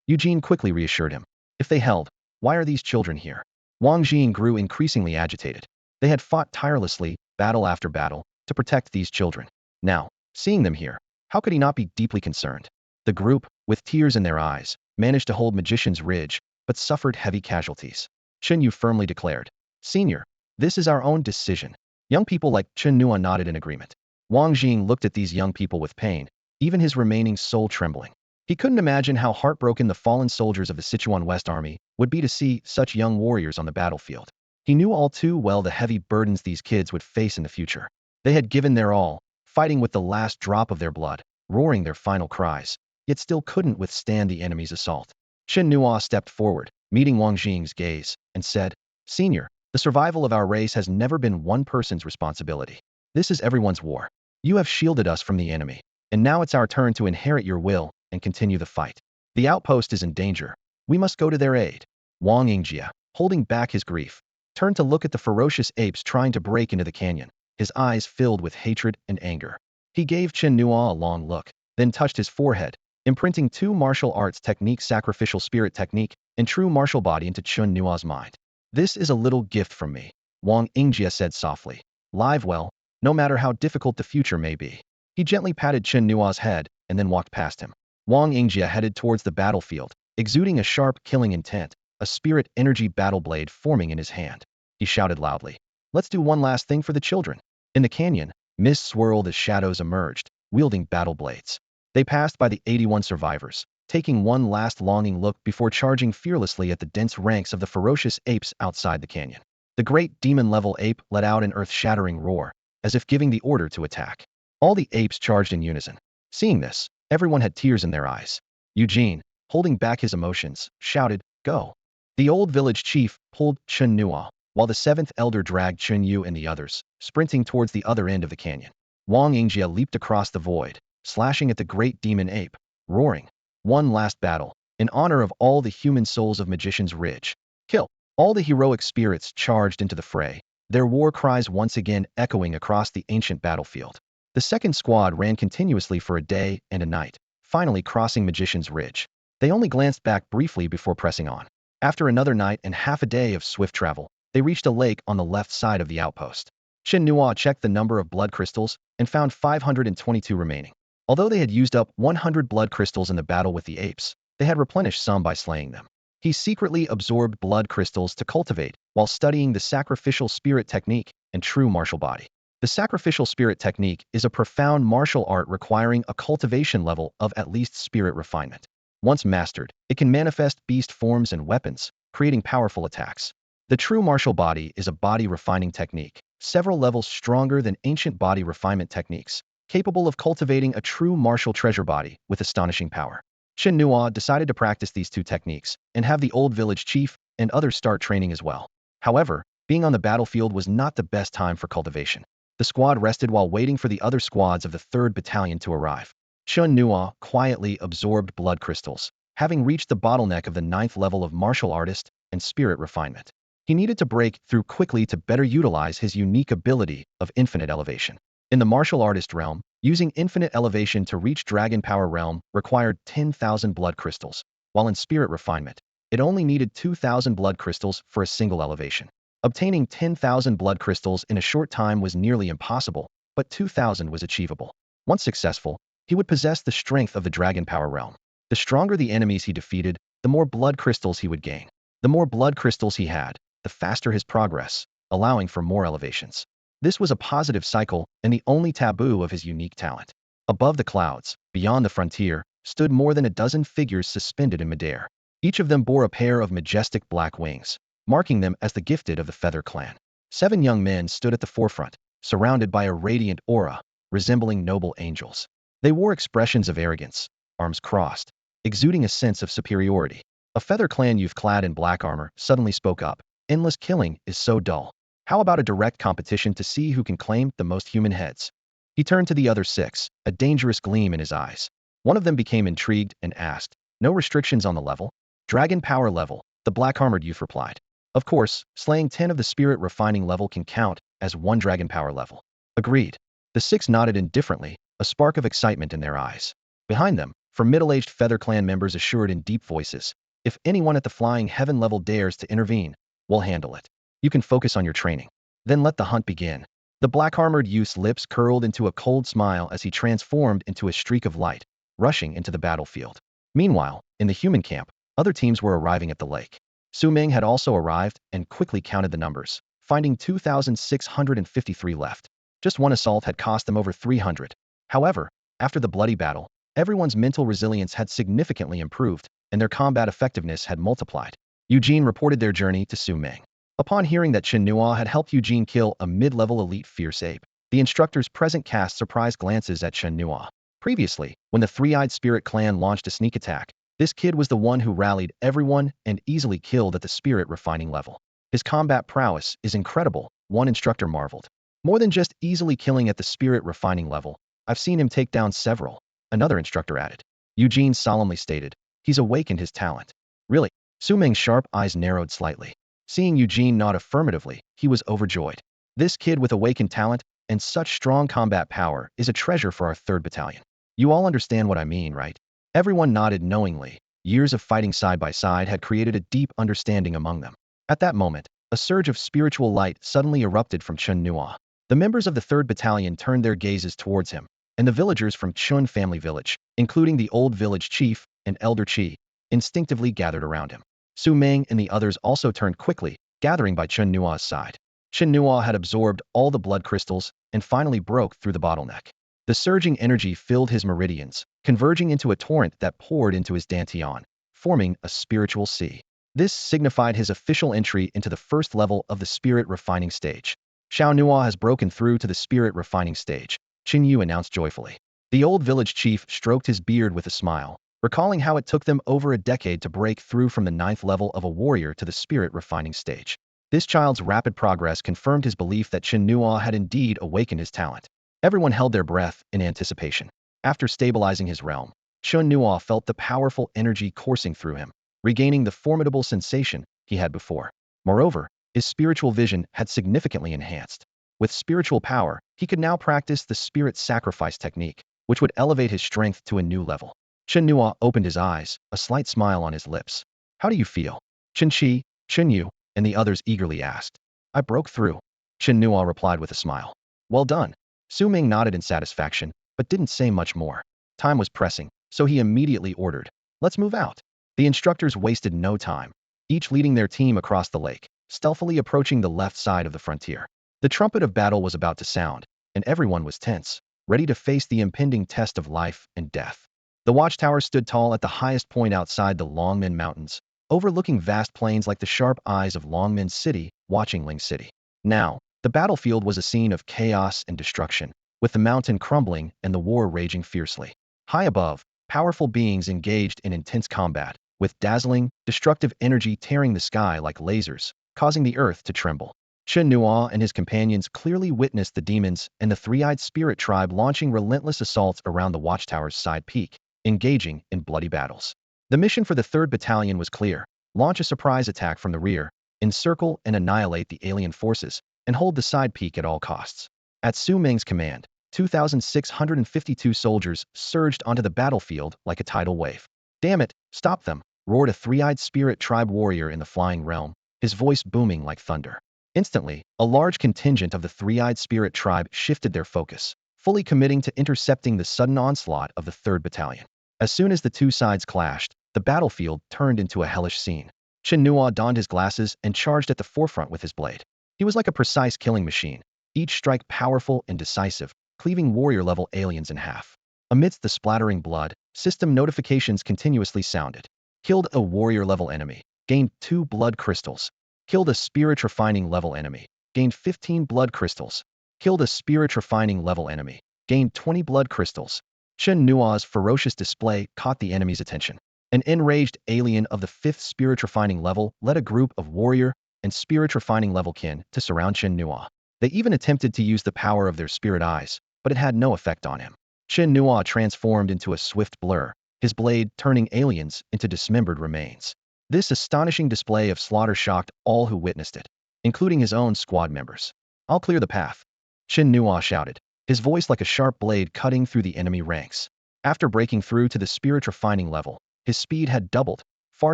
Eugene quickly reassured him. "If they held, why are these children here?" Wang Jing grew increasingly agitated. They had fought tirelessly, battle after battle, to protect these children. Now, seeing them here, how could he not be deeply concerned? The group, with tears in their eyes, managed to hold Magician's Ridge, but suffered heavy casualties. Chen Yu firmly declared, "Senior, this is our own decision." Young people like Chen Nuo nodded in agreement. Wang Jing looked at these young people with pain, even his remaining soul trembling. He couldn't imagine how heartbroken the fallen soldiers of the Sichuan West Army would be to see such young warriors on the battlefield. He knew all too well the heavy burdens these kids would face in the future. They had given their all, fighting with the last drop of their blood, roaring their final cries, yet still couldn't withstand the enemy's assault. Chen Nuo stepped forward, meeting Wang Jing's gaze, and said, "Senior, the survival of our race has never been one person's responsibility. This is everyone's war. You have shielded us from the enemy, and now it's our turn to inherit your will and continue the fight. The outpost is in danger. We must go to their aid." Wang Yingjia, holding back his grief, turned to look at the ferocious apes trying to break into the canyon, his eyes filled with hatred and anger. He gave Chen Nuo a long look, then touched his forehead, imprinting two martial arts techniques, sacrificial spirit technique and true martial body, into Chen Nuo's mind. This is a little gift from me, Wang Yingjie said softly. Live well, no matter how difficult the future may be. He gently patted Chen Nuo's head and then walked past him. Wang Yingjie headed towards the battlefield, exuding a sharp, killing intent, a spirit energy battle blade forming in his hand. He shouted loudly, "Let's do one last thing for the children." In the canyon, mist swirled as shadows emerged, wielding battle blades. They passed by the 81 survivors, taking one last longing look before charging fearlessly at the dense ranks of the ferocious apes outside the canyon. The great demon-level ape let out an earth-shattering roar, as if giving the order to attack. All the apes charged in unison. Seeing this, everyone had tears in their eyes. Eugene, holding back his emotions, shouted, "Go!" The old village chief pulled Chen Nuo, while the seventh elder dragged Chen Yu and the others, sprinting towards the other end of the canyon. Wang Yingjie leaped across the void, slashing at the great demon ape, roaring, "One last battle, in honor of all the human souls of Magician's Ridge. Kill!" All the heroic spirits charged into the fray, their war cries once again echoing across the ancient battlefield. The second squad ran continuously for a day and a night, finally crossing Magician's Ridge. They only glanced back briefly before pressing on. After another night and half a day of swift travel, they reached a lake on the left side of the outpost. Chen Nuo checked the number of blood crystals and found 522 remaining. Although they had used up 100 blood crystals in the battle with the apes, they had replenished some by slaying them. He secretly absorbed blood crystals to cultivate while studying the sacrificial spirit technique and true martial body. The sacrificial spirit technique is a profound martial art requiring a cultivation level of at least spirit refinement. Once mastered, it can manifest beast forms and weapons, creating powerful attacks. The true martial body is a body refining technique, several levels stronger than ancient body refinement techniques, capable of cultivating a true martial treasure body with astonishing power. Chen Nuo decided to practice these two techniques and have the old village chief and others start training as well. However, being on the battlefield was not the best time for cultivation. The squad rested while waiting for the other squads of the 3rd Battalion to arrive. Chen Nuo quietly absorbed blood crystals, having reached the bottleneck of the 9th level of martial artist and spirit refinement. He needed to break through quickly to better utilize his unique ability of infinite elevation. In the martial artist realm, using infinite elevation to reach Dragon Power realm required 10,000 blood crystals, while in spirit refinement, it only needed 2,000 blood crystals for a single elevation. Obtaining 10,000 blood crystals in a short time was nearly impossible, but 2,000 was achievable. Once successful, he would possess the strength of the Dragon Power realm. The stronger the enemies he defeated, the more blood crystals he would gain. The more blood crystals he had, the faster his progress, allowing for more elevations. This was a positive cycle and the only taboo of his unique talent. Above the clouds, beyond the frontier, stood more than a dozen figures suspended in midair. Each of them bore a pair of majestic black wings, marking them as the gifted of the Feather Clan. 7 young men stood at the forefront, surrounded by a radiant aura, resembling noble angels. They wore expressions of arrogance, arms crossed, exuding a sense of superiority. A Feather Clan youth clad in black armor suddenly spoke up. "Endless killing is so dull. How about a direct competition to see who can claim the most human heads?" He turned to the other 6, a dangerous gleam in his eyes. One of them became intrigued and asked, "No restrictions on the level?" "Dragon Power level," the black-armored youth replied. "Of course, slaying 10 of the spirit refining level can count as 1 Dragon Power level." "Agreed." The 6 nodded indifferently, a spark of excitement in their eyes. Behind them, from middle-aged Feather Clan members assured in deep voices, "If anyone at the Flying Heaven level dares to intervene, we'll handle it. You can focus on your training. Then let the hunt begin." The black-armored youth's lips curled into a cold smile as he transformed into a streak of light, rushing into the battlefield. Meanwhile, in the human camp, other teams were arriving at the lake. Su Ming had also arrived and quickly counted the numbers, finding 2,653 left. Just one assault had cost them over 300. However, after the bloody battle, everyone's mental resilience had significantly improved, and their combat effectiveness had multiplied. Eugene reported their journey to Su Ming. Upon hearing that Chen Nuo had helped Eugene kill a mid-level elite fierce ape, the instructors present cast surprised glances at Chen Nuo. Previously, when the Three-Eyed Spirit Clan launched a sneak attack, this kid was the one who rallied everyone and easily killed at the spirit refining level. "His combat prowess is incredible," one instructor marveled. "More than just easily killing at the spirit refining level, I've seen him take down several," another instructor added. Eugene solemnly stated, "He's awakened his talent." "Really?" Su Ming's sharp eyes narrowed slightly. Seeing Eugene nod affirmatively, he was overjoyed. "This kid with awakened talent and such strong combat power is a treasure for our 3rd Battalion." You all understand what I mean, right? Everyone nodded knowingly. Years of fighting side by side had created a deep understanding among them. At that moment, a surge of spiritual light suddenly erupted from Chen Nuo. The members of the 3rd Battalion turned their gazes towards him, and the villagers from Chun family village, including the old village chief and elder Chi, instinctively gathered around him. Su Ming and the others also turned quickly, gathering by Chen Nuo's side. Chen Nuo had absorbed all the blood crystals and finally broke through the bottleneck. The surging energy filled his meridians, converging into a torrent that poured into his dantian, forming a spiritual sea. This signified his official entry into the 1st level of the spirit refining stage. Xiao Nuo has broken through to the spirit refining stage, Qin Yu announced joyfully. The old village chief stroked his beard with a smile, recalling how it took them over a decade to break through from the 9th level of a warrior to the spirit refining stage. This child's rapid progress confirmed his belief that Chen Nuo had indeed awakened his talent. Everyone held their breath in anticipation. After stabilizing his realm, Chen Nuo felt the powerful energy coursing through him, regaining the formidable sensation he had before. Moreover, his spiritual vision had significantly enhanced. With spiritual power, he could now practice the spirit sacrifice technique, which would elevate his strength to a new level. Chen Nuo opened his eyes, a slight smile on his lips. How do you feel? Chen Qi, Chen Yu, and the others eagerly asked. I broke through. Chen Nuo replied with a smile. Well done. Su Ming nodded in satisfaction, but didn't say much more. Time was pressing, so he immediately ordered, let's move out. The instructors wasted no time, each leading their team across the lake, stealthily approaching the left side of the frontier. The trumpet of battle was about to sound, and everyone was tense, ready to face the impending test of life and death. The watchtower stood tall at the highest point outside the Longman Mountains, overlooking vast plains like the sharp eyes of Longman City, watching Ling City. Now, the battlefield was a scene of chaos and destruction, with the mountain crumbling and the war raging fiercely. High above, powerful beings engaged in intense combat, with dazzling, destructive energy tearing the sky like lasers, causing the earth to tremble. Chen Nuo and his companions clearly witnessed the demons and the three-eyed spirit tribe launching relentless assaults around the watchtower's side peak, engaging in bloody battles. The mission for the 3rd Battalion was clear: launch a surprise attack from the rear, encircle and annihilate the alien forces, and hold the side peak at all costs. At Su Ming's command, 2,652 soldiers surged onto the battlefield like a tidal wave. Damn it, stop them, roared a three-eyed spirit tribe warrior in the flying realm, his voice booming like thunder. Instantly, a large contingent of the three-eyed spirit tribe shifted their focus, fully committing to intercepting the sudden onslaught of the 3rd Battalion. As soon as the two sides clashed, the battlefield turned into a hellish scene. Chen Nuo donned his glasses and charged at the forefront with his blade. He was like a precise killing machine, each strike powerful and decisive, cleaving warrior-level aliens in half. Amidst the splattering blood, system notifications continuously sounded. Killed a warrior-level enemy, gained 2 blood crystals. Killed a spirit refining level enemy, gained 15 blood crystals. Killed a spirit refining level enemy, gained 20 blood crystals. Chen Nuo's ferocious display caught the enemy's attention. An enraged alien of the 5th spirit refining level led a group of warrior and spirit refining level kin to surround Chen Nuo. They even attempted to use the power of their spirit eyes, but it had no effect on him. Chen Nuo transformed into a swift blur, his blade turning aliens into dismembered remains. This astonishing display of slaughter shocked all who witnessed it, including his own squad members. I'll clear the path, Chen Nuo shouted, his voice like a sharp blade cutting through the enemy ranks. After breaking through to the spirit refining level, his speed had doubled, far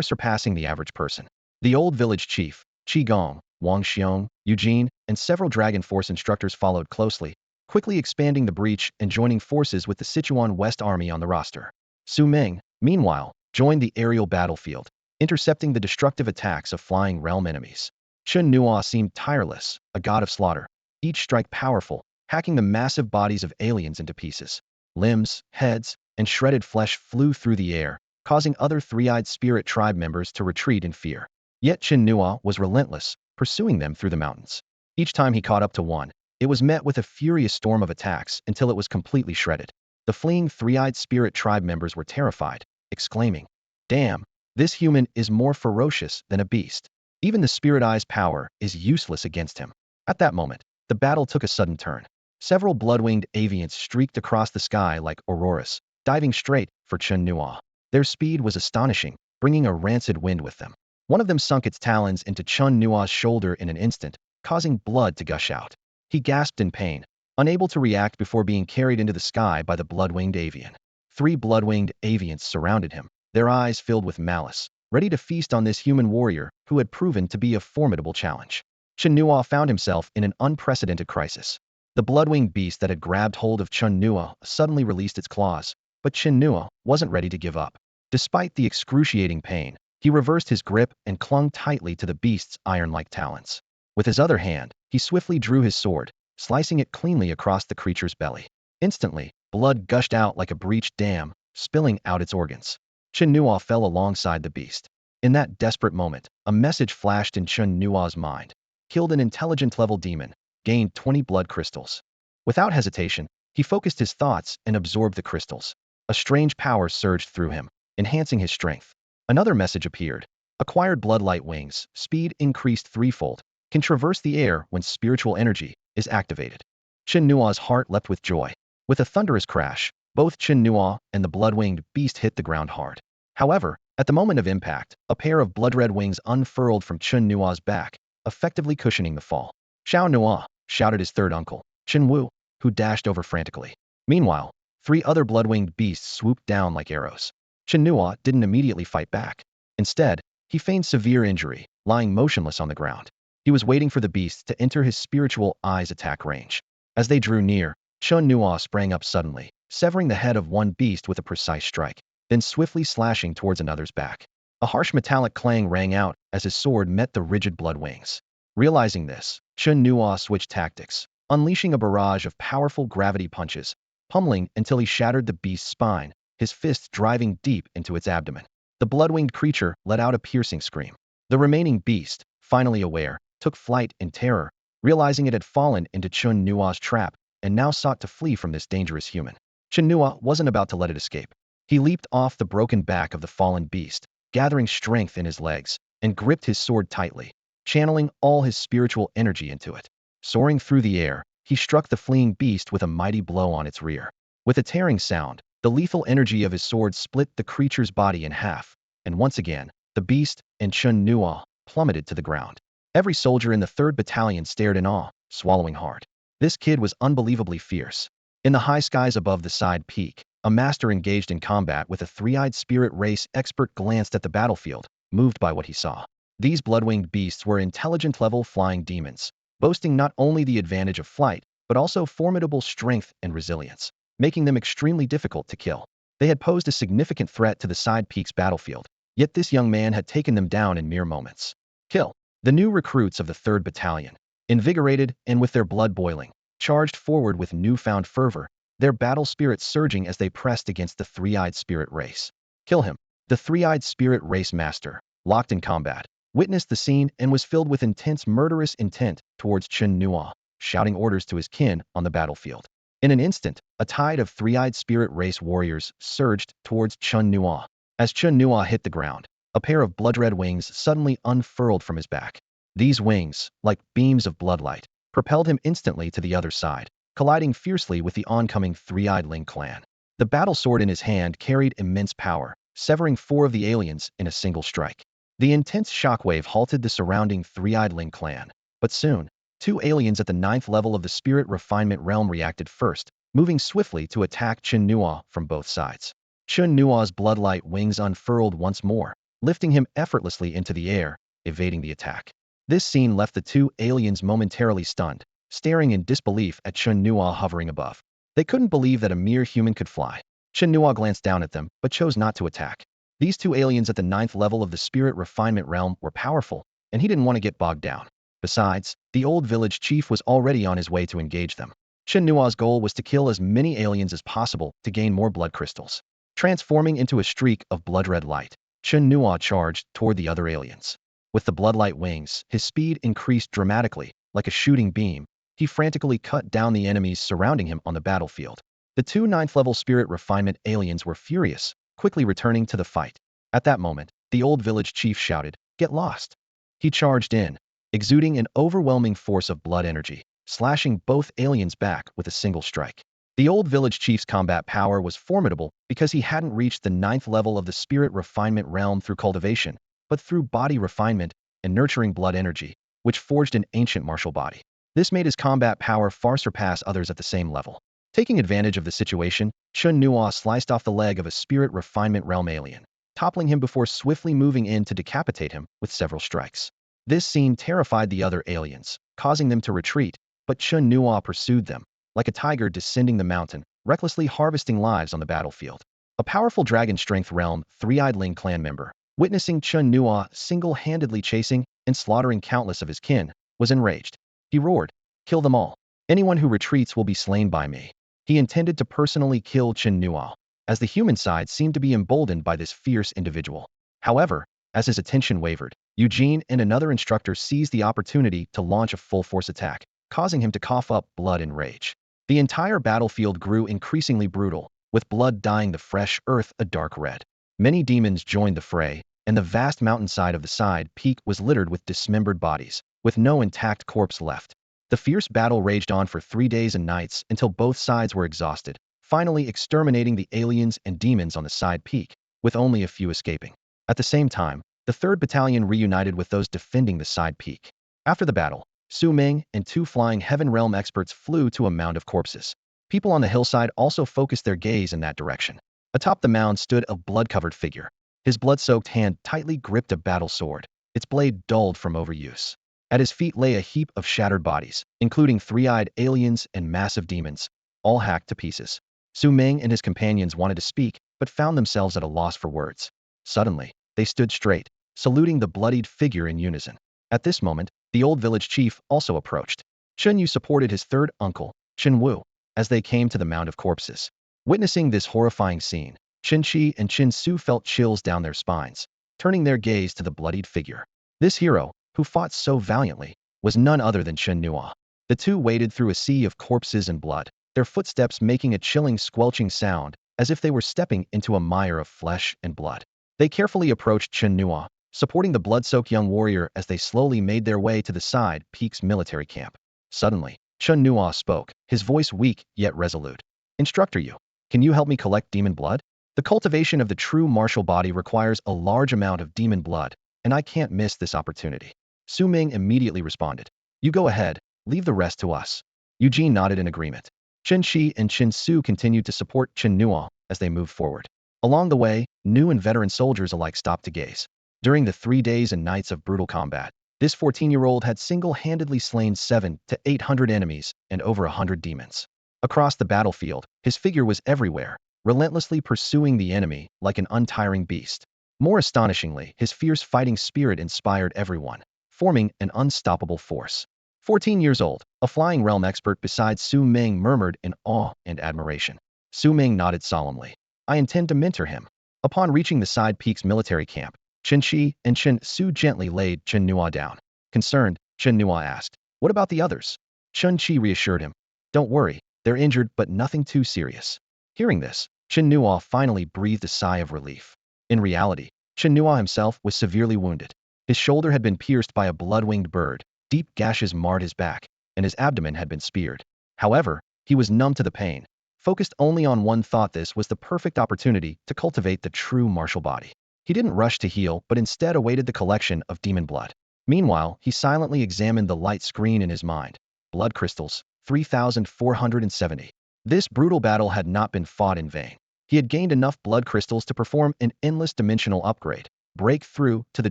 surpassing the average person. The old village chief, Qi Gong, Wang Xiong, Eugene, and several Dragon Force instructors followed closely, quickly expanding the breach and joining forces with the Sichuan West Army on the roster. Su Ming, meanwhile, joined the aerial battlefield, intercepting the destructive attacks of flying realm enemies. Chen Nuo seemed tireless, a god of slaughter, each strike powerful, hacking the massive bodies of aliens into pieces. Limbs, heads, and shredded flesh flew through the air, causing other three-eyed spirit tribe members to retreat in fear. Yet Chen Nuo was relentless, pursuing them through the mountains. Each time he caught up to one, it was met with a furious storm of attacks until it was completely shredded. The fleeing three-eyed spirit tribe members were terrified, exclaiming, "Damn, this human is more ferocious than a beast. Even the spirit eye's power is useless against him." At that moment, the battle took a sudden turn. Several blood-winged avians streaked across the sky like auroras, diving straight for Chen Nuo. Their speed was astonishing, bringing a rancid wind with them. One of them sunk its talons into Chen Nuo's shoulder in an instant, causing blood to gush out. He gasped in pain, unable to react before being carried into the sky by the blood-winged avian. 3 blood-winged avians surrounded him, their eyes filled with malice, ready to feast on this human warrior who had proven to be a formidable challenge. Chen Nuo found himself in an unprecedented crisis. The blood-winged beast that had grabbed hold of Chen Nuo suddenly released its claws, but Chen Nuo wasn't ready to give up. Despite the excruciating pain, he reversed his grip and clung tightly to the beast's iron-like talons. With his other hand, he swiftly drew his sword, slicing it cleanly across the creature's belly. Instantly, blood gushed out like a breached dam, spilling out its organs. Chen Nuo fell alongside the beast. In that desperate moment, a message flashed in Chen Nuo's mind. Killed an intelligent-level demon, gained 20 blood crystals. Without hesitation, he focused his thoughts and absorbed the crystals. A strange power surged through him, enhancing his strength. Another message appeared. Acquired bloodlight wings, speed increased threefold, can traverse the air when spiritual energy is activated. Chen Nuo's heart leapt with joy. With a thunderous crash, both Chen Nuo and the blood-winged beast hit the ground hard. However, at the moment of impact, a pair of blood-red wings unfurled from Chen Nuo's back, effectively cushioning the fall. "Xiao Nuo!" shouted his third uncle, Chen Wu, who dashed over frantically. Meanwhile, 3 other blood-winged beasts swooped down like arrows. Chen Nuo didn't immediately fight back. Instead, he feigned severe injury, lying motionless on the ground. He was waiting for the beasts to enter his spiritual eye's attack range. As they drew near, Chen Nuo sprang up suddenly, severing the head of one beast with a precise strike, then swiftly slashing towards another's back. A harsh metallic clang rang out as his sword met the rigid blood wings. Realizing this, Chen Nuo switched tactics, unleashing a barrage of powerful gravity punches, pummeling until he shattered the beast's spine, his fists driving deep into its abdomen. The blood-winged creature let out a piercing scream. The remaining beast, finally aware, took flight in terror, realizing it had fallen into Chen Nuo's trap and now sought to flee from this dangerous human. Chen Nuo wasn't about to let it escape. He leaped off the broken back of the fallen beast, gathering strength in his legs, and gripped his sword tightly, channeling all his spiritual energy into it. Soaring through the air, he struck the fleeing beast with a mighty blow on its rear. With a tearing sound, the lethal energy of his sword split the creature's body in half, and once again, the beast and Chen Nuo plummeted to the ground. Every soldier in the 3rd Battalion stared in awe, swallowing hard. This kid was unbelievably fierce. In the high skies above the side peak, a master engaged in combat with a 3-eyed spirit race expert glanced at the battlefield, moved by what he saw. These blood-winged beasts were intelligent-level flying demons, boasting not only the advantage of flight, but also formidable strength and resilience, making them extremely difficult to kill. They had posed a significant threat to the side peak's battlefield, yet this young man had taken them down in mere moments. Kill. The new recruits of the 3rd Battalion, invigorated and with their blood boiling, charged forward with newfound fervor, their battle spirit surging as they pressed against the 3-eyed spirit race. Kill him. The 3-eyed spirit race master, locked in combat, witnessed the scene and was filled with intense murderous intent towards Chen Nuo, shouting orders to his kin on the battlefield. In an instant, a tide of 3-eyed spirit race warriors surged towards Chen Nuo. As Chen Nuo hit the ground, a pair of blood-red wings suddenly unfurled from his back. These wings, like beams of bloodlight, propelled him instantly to the other side, colliding fiercely with the oncoming 3-eyed Ling clan. The battle sword in his hand carried immense power, severing 4 of the aliens in a single strike. The intense shockwave halted the surrounding 3-eyed Ling clan, but soon, 2 aliens at the 9th level of the spirit refinement realm reacted first, moving swiftly to attack Chen Nuo from both sides. Chen Nuo's bloodlight wings unfurled once more, lifting him effortlessly into the air, evading the attack. This scene left the 2 aliens momentarily stunned, staring in disbelief at Chen Nuo hovering above. They couldn't believe that a mere human could fly. Chen Nuo glanced down at them, but chose not to attack. These 2 aliens at the 9th level of the spirit refinement realm were powerful, and he didn't want to get bogged down. Besides, the old village chief was already on his way to engage them. Chen Nuo's goal was to kill as many aliens as possible to gain more blood crystals. Transforming into a streak of blood-red light, Chen Nuo charged toward the other aliens. With the bloodlight wings, his speed increased dramatically, like a shooting beam. He frantically cut down the enemies surrounding him on the battlefield. The 2 9th-level spirit refinement aliens were furious, quickly returning to the fight. At that moment, the old village chief shouted, "Get lost!" He charged in, exuding an overwhelming force of blood energy, slashing both aliens back with a single strike. The old village chief's combat power was formidable because he hadn't reached the 9th level of the spirit refinement realm through cultivation, but through body refinement and nurturing blood energy, which forged an ancient martial body. This made his combat power far surpass others at the same level. Taking advantage of the situation, Chen Nuo sliced off the leg of a spirit refinement realm alien, toppling him before swiftly moving in to decapitate him with several strikes. This scene terrified the other aliens, causing them to retreat, but Chen Nuo pursued them, like a tiger descending the mountain, recklessly harvesting lives on the battlefield. A powerful dragon strength realm, three-eyed Ling clan member, witnessing Chen Nuo single-handedly chasing and slaughtering countless of his kin, was enraged. He roared, "Kill them all. Anyone who retreats will be slain by me." He intended to personally kill Chen Nuo, as the human side seemed to be emboldened by this fierce individual. However, as his attention wavered, Eugene and another instructor seized the opportunity to launch a full-force attack, causing him to cough up blood and rage. The entire battlefield grew increasingly brutal, with blood dyeing the fresh earth a dark red. Many demons joined the fray, and the vast mountainside of the side peak was littered with dismembered bodies, with no intact corpse left. The fierce battle raged on for 3 days and nights until both sides were exhausted, finally exterminating the aliens and demons on the side peak, with only a few escaping. At the same time, the 3rd Battalion reunited with those defending the side peak. After the battle, Su Ming and 2 flying heaven realm experts flew to a mound of corpses. People on the hillside also focused their gaze in that direction. Atop the mound stood a blood-covered figure. His blood-soaked hand tightly gripped a battle sword, its blade dulled from overuse. At his feet lay a heap of shattered bodies, including three-eyed aliens and massive demons, all hacked to pieces. Su Ming and his companions wanted to speak, but found themselves at a loss for words. Suddenly, they stood straight, saluting the bloodied figure in unison. At this moment, the old village chief also approached. Chen Nuo supported his third uncle, Chen Wu, as they came to the mound of corpses. Witnessing this horrifying scene, Chen Qi and Chen Su felt chills down their spines, turning their gaze to the bloodied figure. This hero, who fought so valiantly, was none other than Chen Nuo. The two waded through a sea of corpses and blood, their footsteps making a chilling squelching sound, as if they were stepping into a mire of flesh and blood. They carefully approached Chen Nuo, supporting the blood-soaked young warrior as they slowly made their way to the side peak's military camp. Suddenly, Chen Nuo spoke, his voice weak yet resolute. "Instructor Yu, can you help me collect demon blood? The cultivation of the true martial body requires a large amount of demon blood, and I can't miss this opportunity." Su Ming immediately responded, "You go ahead, leave the rest to us." Eugene nodded in agreement. Chen Qi and Chen Su continued to support Chen Nuo as they moved forward. Along the way, new and veteran soldiers alike stopped to gaze. During the 3 days and nights of brutal combat, this 14-year-old had single-handedly slain 700 to 800 enemies and over 100 demons. Across the battlefield, his figure was everywhere, relentlessly pursuing the enemy like an untiring beast. More astonishingly, his fierce fighting spirit inspired everyone, forming an unstoppable force. 14 years old, a flying realm expert beside Su Ming murmured in awe and admiration. Su Ming nodded solemnly. "I intend to mentor him." Upon reaching the side peak's military camp, Chen Qi and Chen Su gently laid Chen Nuo down. Concerned, Chen Nuo asked, "What about the others?" Chen Qi reassured him, "Don't worry, they're injured but nothing too serious." Hearing this, Chen Nuo finally breathed a sigh of relief. In reality, Chen Nuo himself was severely wounded. His shoulder had been pierced by a blood-winged bird, deep gashes marred his back, and his abdomen had been speared. However, he was numb to the pain, focused only on one thought: this was the perfect opportunity to cultivate the true martial body. He didn't rush to heal, but instead awaited the collection of demon blood. Meanwhile, he silently examined the light screen in his mind. Blood crystals, 3,470. This brutal battle had not been fought in vain. He had gained enough blood crystals to perform an endless dimensional upgrade, break through to the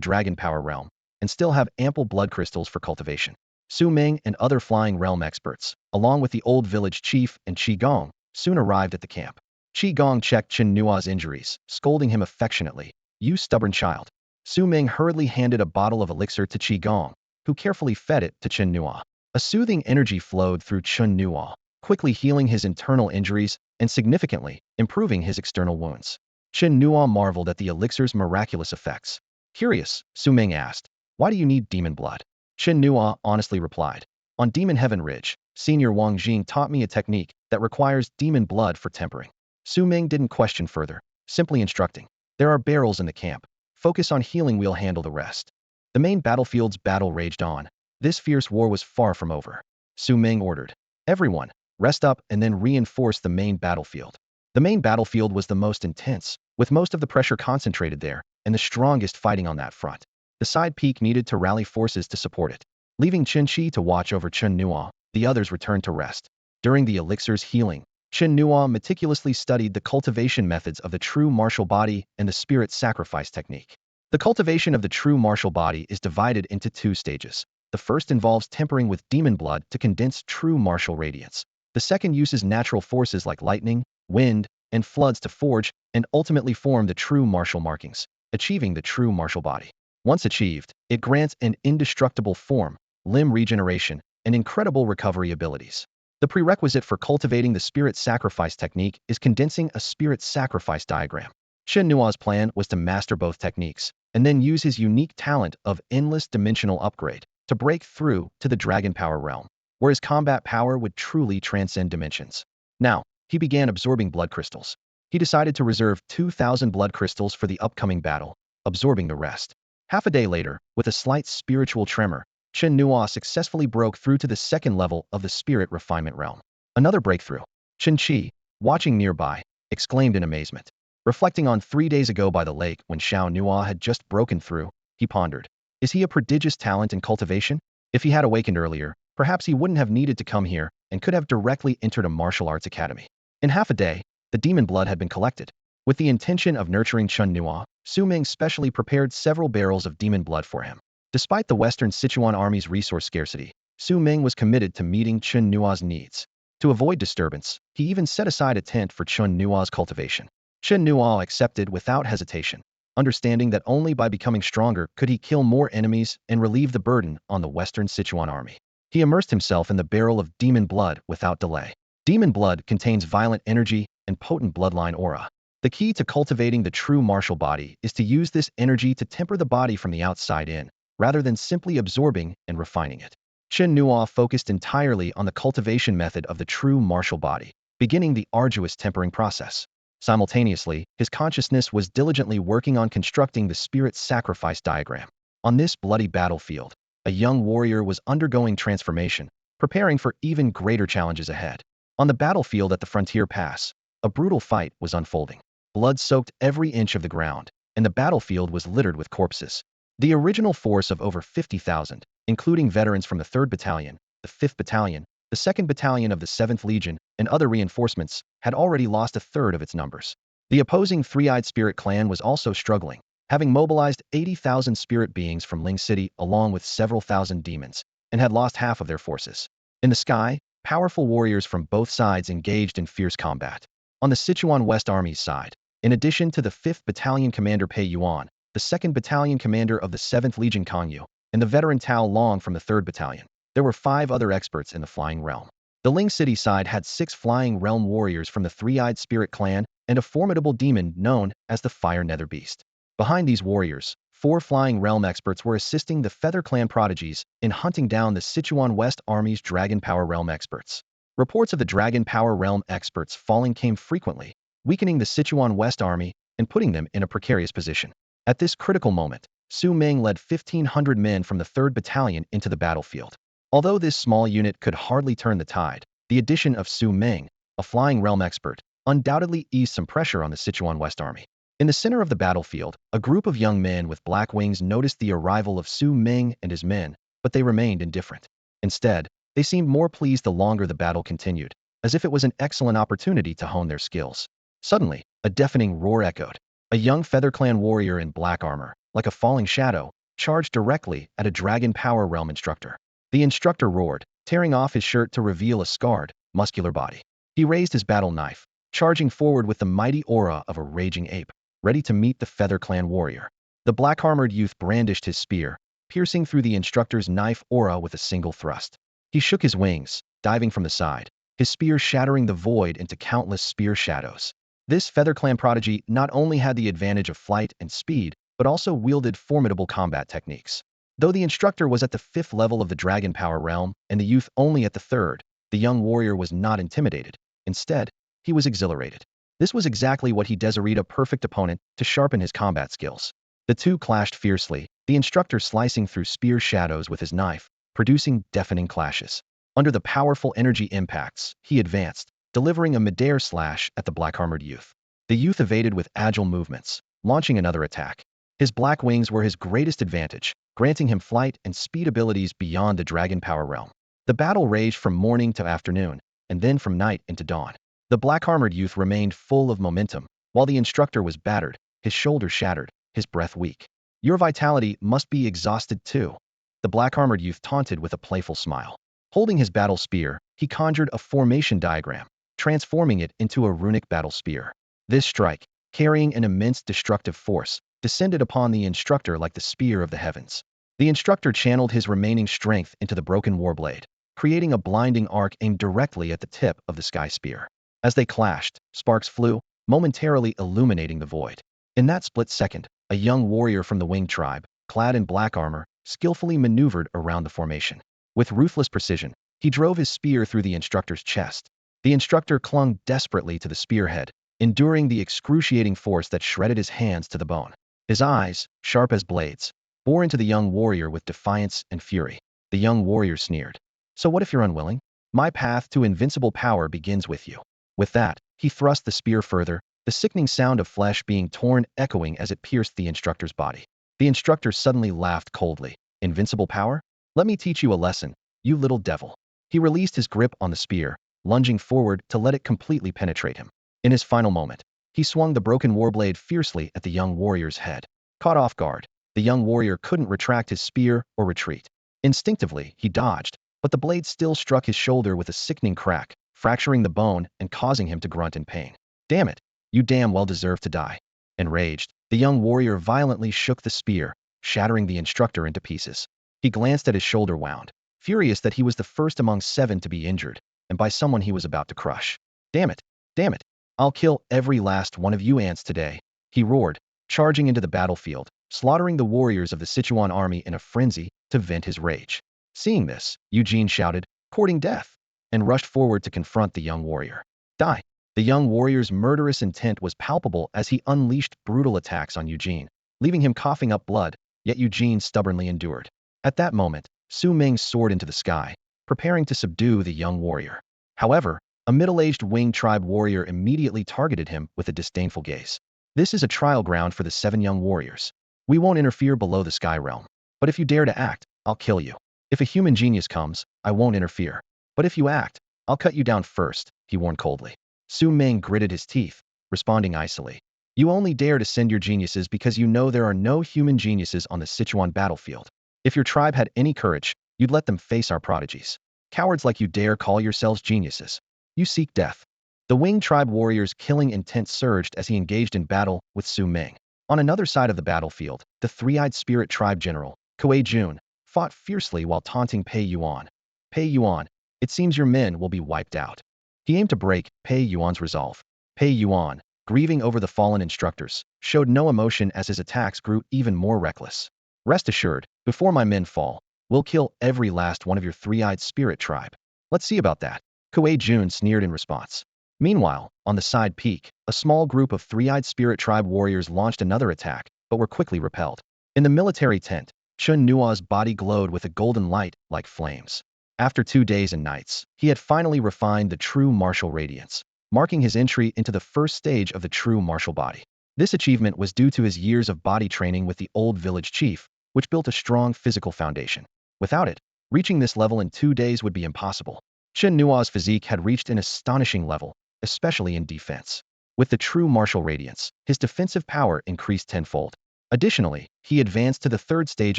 dragon power realm, and still have ample blood crystals for cultivation. Su Ming and other flying realm experts, along with the old village chief and Qi Gong, soon arrived at the camp. Qi Gong checked Chen Nuo's injuries, scolding him affectionately. "You stubborn child." Su Ming hurriedly handed a bottle of elixir to Qi Gong, who carefully fed it to Chen Nuo. A soothing energy flowed through Chen Nuo, quickly healing his internal injuries and significantly improving his external wounds. Chen Nuo marveled at the elixir's miraculous effects. Curious, Su Ming asked, "Why do you need demon blood?" Chen Nuo honestly replied, "On Demon Heaven Ridge, Senior Wang Jing taught me a technique that requires demon blood for tempering." Su Ming didn't question further, simply instructing, "There are barrels in the camp. Focus on healing, we'll handle the rest." The main battlefield's battle raged on. This fierce war was far from over. Su Ming ordered, "Everyone, rest up and then reinforce the main battlefield." The main battlefield was the most intense, with most of the pressure concentrated there, and the strongest fighting on that front. The side peak needed to rally forces to support it. Leaving Chen Qi to watch over Chen Nuo, the others returned to rest. During the elixir's healing, Chen Nuo meticulously studied the cultivation methods of the true martial body and the spirit sacrifice technique. The cultivation of the true martial body is divided into two stages. The first involves tempering with demon blood to condense true martial radiance. The second uses natural forces like lightning, wind, and floods to forge and ultimately form the true martial markings, achieving the true martial body. Once achieved, it grants an indestructible form, limb regeneration, and incredible recovery abilities. The prerequisite for cultivating the spirit sacrifice technique is condensing a spirit sacrifice diagram. Chen Nuo's plan was to master both techniques, and then use his unique talent of enlist dimensional upgrade to break through to the dragon power realm, where his combat power would truly transcend dimensions. Now, he began absorbing blood crystals. He decided to reserve 2,000 blood crystals for the upcoming battle, absorbing the rest. Half a day later, with a slight spiritual tremor, Chen Nuo successfully broke through to the second level of the spirit refinement realm. Another breakthrough. Chen Qi, watching nearby, exclaimed in amazement. Reflecting on 3 days ago by the lake when Xiao Nuo had just broken through, he pondered. Is he a prodigious talent in cultivation? If he had awakened earlier, perhaps he wouldn't have needed to come here and could have directly entered a martial arts academy. In half a day, the demon blood had been collected. With the intention of nurturing Chen Nuo, Su Ming specially prepared several barrels of demon blood for him. Despite the Western Sichuan army's resource scarcity, Su Ming was committed to meeting Chen Nuo's needs. To avoid disturbance, he even set aside a tent for Chen Nuo's cultivation. Chen Nuo accepted without hesitation, understanding that only by becoming stronger could he kill more enemies and relieve the burden on the Western Sichuan army. He immersed himself in the barrel of demon blood without delay. Demon blood contains violent energy and potent bloodline aura. The key to cultivating the true martial body is to use this energy to temper the body from the outside in, rather than simply absorbing and refining it. Chen Nuo focused entirely on the cultivation method of the true martial body, beginning the arduous tempering process. Simultaneously, his consciousness was diligently working on constructing the spirit sacrifice diagram. On this bloody battlefield, a young warrior was undergoing transformation, preparing for even greater challenges ahead. On the battlefield at the frontier pass, a brutal fight was unfolding. Blood soaked every inch of the ground, and the battlefield was littered with corpses. The original force of over 50,000, including veterans from the 3rd Battalion, the 5th Battalion, the 2nd Battalion of the 7th Legion, and other reinforcements, had already lost a third of its numbers. The opposing Three-Eyed Spirit clan was also struggling, having mobilized 80,000 spirit beings from Ling City along with several thousand demons, and had lost half of their forces. In the sky, powerful warriors from both sides engaged in fierce combat. On the Sichuan West Army's side, in addition to the 5th Battalion Commander Pei Yuan, the 2nd Battalion Commander of the 7th Legion Kang Yu, and the veteran Tao Long from the 3rd Battalion, there were 5 other experts in the flying realm. The Ling City side had 6 flying realm warriors from the Three-Eyed Spirit clan and a formidable demon known as the Fire Nether Beast. Behind these warriors, 4 flying realm experts were assisting the Feather Clan prodigies in hunting down the Sichuan West Army's Dragon Power realm experts. Reports of the Dragon Power realm experts falling came frequently, weakening the Sichuan West Army and putting them in a precarious position. At this critical moment, Su Ming led 1,500 men from the 3rd Battalion into the battlefield. Although this small unit could hardly turn the tide, the addition of Su Ming, a flying realm expert, undoubtedly eased some pressure on the Sichuan West Army. In the center of the battlefield, a group of young men with black wings noticed the arrival of Su Ming and his men, but they remained indifferent. Instead, they seemed more pleased the longer the battle continued, as if it was an excellent opportunity to hone their skills. Suddenly, a deafening roar echoed. A young Feather Clan warrior in black armor, like a falling shadow, charged directly at a Dragon Power realm instructor. The instructor roared, tearing off his shirt to reveal a scarred, muscular body. He raised his battle knife, charging forward with the mighty aura of a raging ape, ready to meet the Feather Clan warrior. The black-armored youth brandished his spear, piercing through the instructor's knife aura with a single thrust. He shook his wings, diving from the side, his spear shattering the void into countless spear shadows. This Feather Clan prodigy not only had the advantage of flight and speed, but also wielded formidable combat techniques. Though the instructor was at the 5th level of the Dragon Power realm, and the youth only at the 3rd, the young warrior was not intimidated. Instead, he was exhilarated. This was exactly what he designated a perfect opponent to sharpen his combat skills. The two clashed fiercely, the instructor slicing through spear shadows with his knife, producing deafening clashes. Under the powerful energy impacts, he advanced, delivering a mid-air slash at the black-armored youth. The youth evaded with agile movements, launching another attack. His black wings were his greatest advantage, granting him flight and speed abilities beyond the Dragon Power realm. The battle raged from morning to afternoon, and then from night into dawn. The black-armored youth remained full of momentum, while the instructor was battered, his shoulders shattered, his breath weak. Your vitality must be exhausted too. The black-armored youth taunted with a playful smile. Holding his battle spear, he conjured a formation diagram, transforming it into a runic battle spear. This strike, carrying an immense destructive force, descended upon the instructor like the spear of the heavens. The instructor channeled his remaining strength into the broken warblade, creating a blinding arc aimed directly at the tip of the sky spear. As they clashed, sparks flew, momentarily illuminating the void. In that split second, a young warrior from the Wing tribe, clad in black armor, skillfully maneuvered around the formation. With ruthless precision, he drove his spear through the instructor's chest. The instructor clung desperately to the spearhead, enduring the excruciating force that shredded his hands to the bone. His eyes, sharp as blades, bore into the young warrior with defiance and fury. The young warrior sneered. So what if you're unwilling? My path to invincible power begins with you. With that, he thrust the spear further, the sickening sound of flesh being torn echoing as it pierced the instructor's body. The instructor suddenly laughed coldly. Invincible power? Let me teach you a lesson, you little devil. He released his grip on the spear, lunging forward to let it completely penetrate him. In his final moment, he swung the broken warblade fiercely at the young warrior's head. Caught off guard, the young warrior couldn't retract his spear or retreat. Instinctively, he dodged, but the blade still struck his shoulder with a sickening crack, fracturing the bone and causing him to grunt in pain. Damn it! You damn well deserve to die. Enraged, the young warrior violently shook the spear, shattering the instructor into pieces. He glanced at his shoulder wound, furious that he was the first among 7 to be injured, and by someone he was about to crush. Damn it! Damn it! I'll kill every last one of you ants today, he roared, charging into the battlefield, slaughtering the warriors of the Sichuan army in a frenzy to vent his rage. Seeing this, Eugene shouted, courting death, and rushed forward to confront the young warrior. Die! The young warrior's murderous intent was palpable as he unleashed brutal attacks on Eugene, leaving him coughing up blood, yet Eugene stubbornly endured. At that moment, Su Ming soared into the sky, preparing to subdue the young warrior. However, a middle-aged Wing tribe warrior immediately targeted him with a disdainful gaze. This is a trial ground for the 7 young warriors. We won't interfere below the sky realm. But if you dare to act, I'll kill you. If a human genius comes, I won't interfere. But if you act, I'll cut you down first, he warned coldly. Su Ming gritted his teeth, responding icily. You only dare to send your geniuses because you know there are no human geniuses on the Sichuan battlefield. If your tribe had any courage, you'd let them face our prodigies. Cowards like you dare call yourselves geniuses. You seek death. The Wing tribe warrior's killing intent surged as he engaged in battle with Su Ming. On another side of the battlefield, the three-eyed spirit tribe general, Kuei Jun, fought fiercely while taunting Pei Yuan. Pei Yuan, it seems your men will be wiped out. He aimed to break Pei Yuan's resolve. Pei Yuan, grieving over the fallen instructors, showed no emotion as his attacks grew even more reckless. Rest assured, before my men fall, we'll kill every last one of your three-eyed spirit tribe. Let's see about that. Kuei Jun sneered in response. Meanwhile, on the side peak, a small group of three-eyed spirit tribe warriors launched another attack, but were quickly repelled. In the military tent, Chen Nuo's body glowed with a golden light like flames. After 2 days and nights, he had finally refined the true martial radiance, marking his entry into the first stage of the true martial body. This achievement was due to his years of body training with the old village chief, which built a strong physical foundation. Without it, reaching this level in 2 days would be impossible. Chen Nuo's physique had reached an astonishing level, especially in defense. With the true martial radiance, his defensive power increased tenfold. Additionally, he advanced to the 3rd stage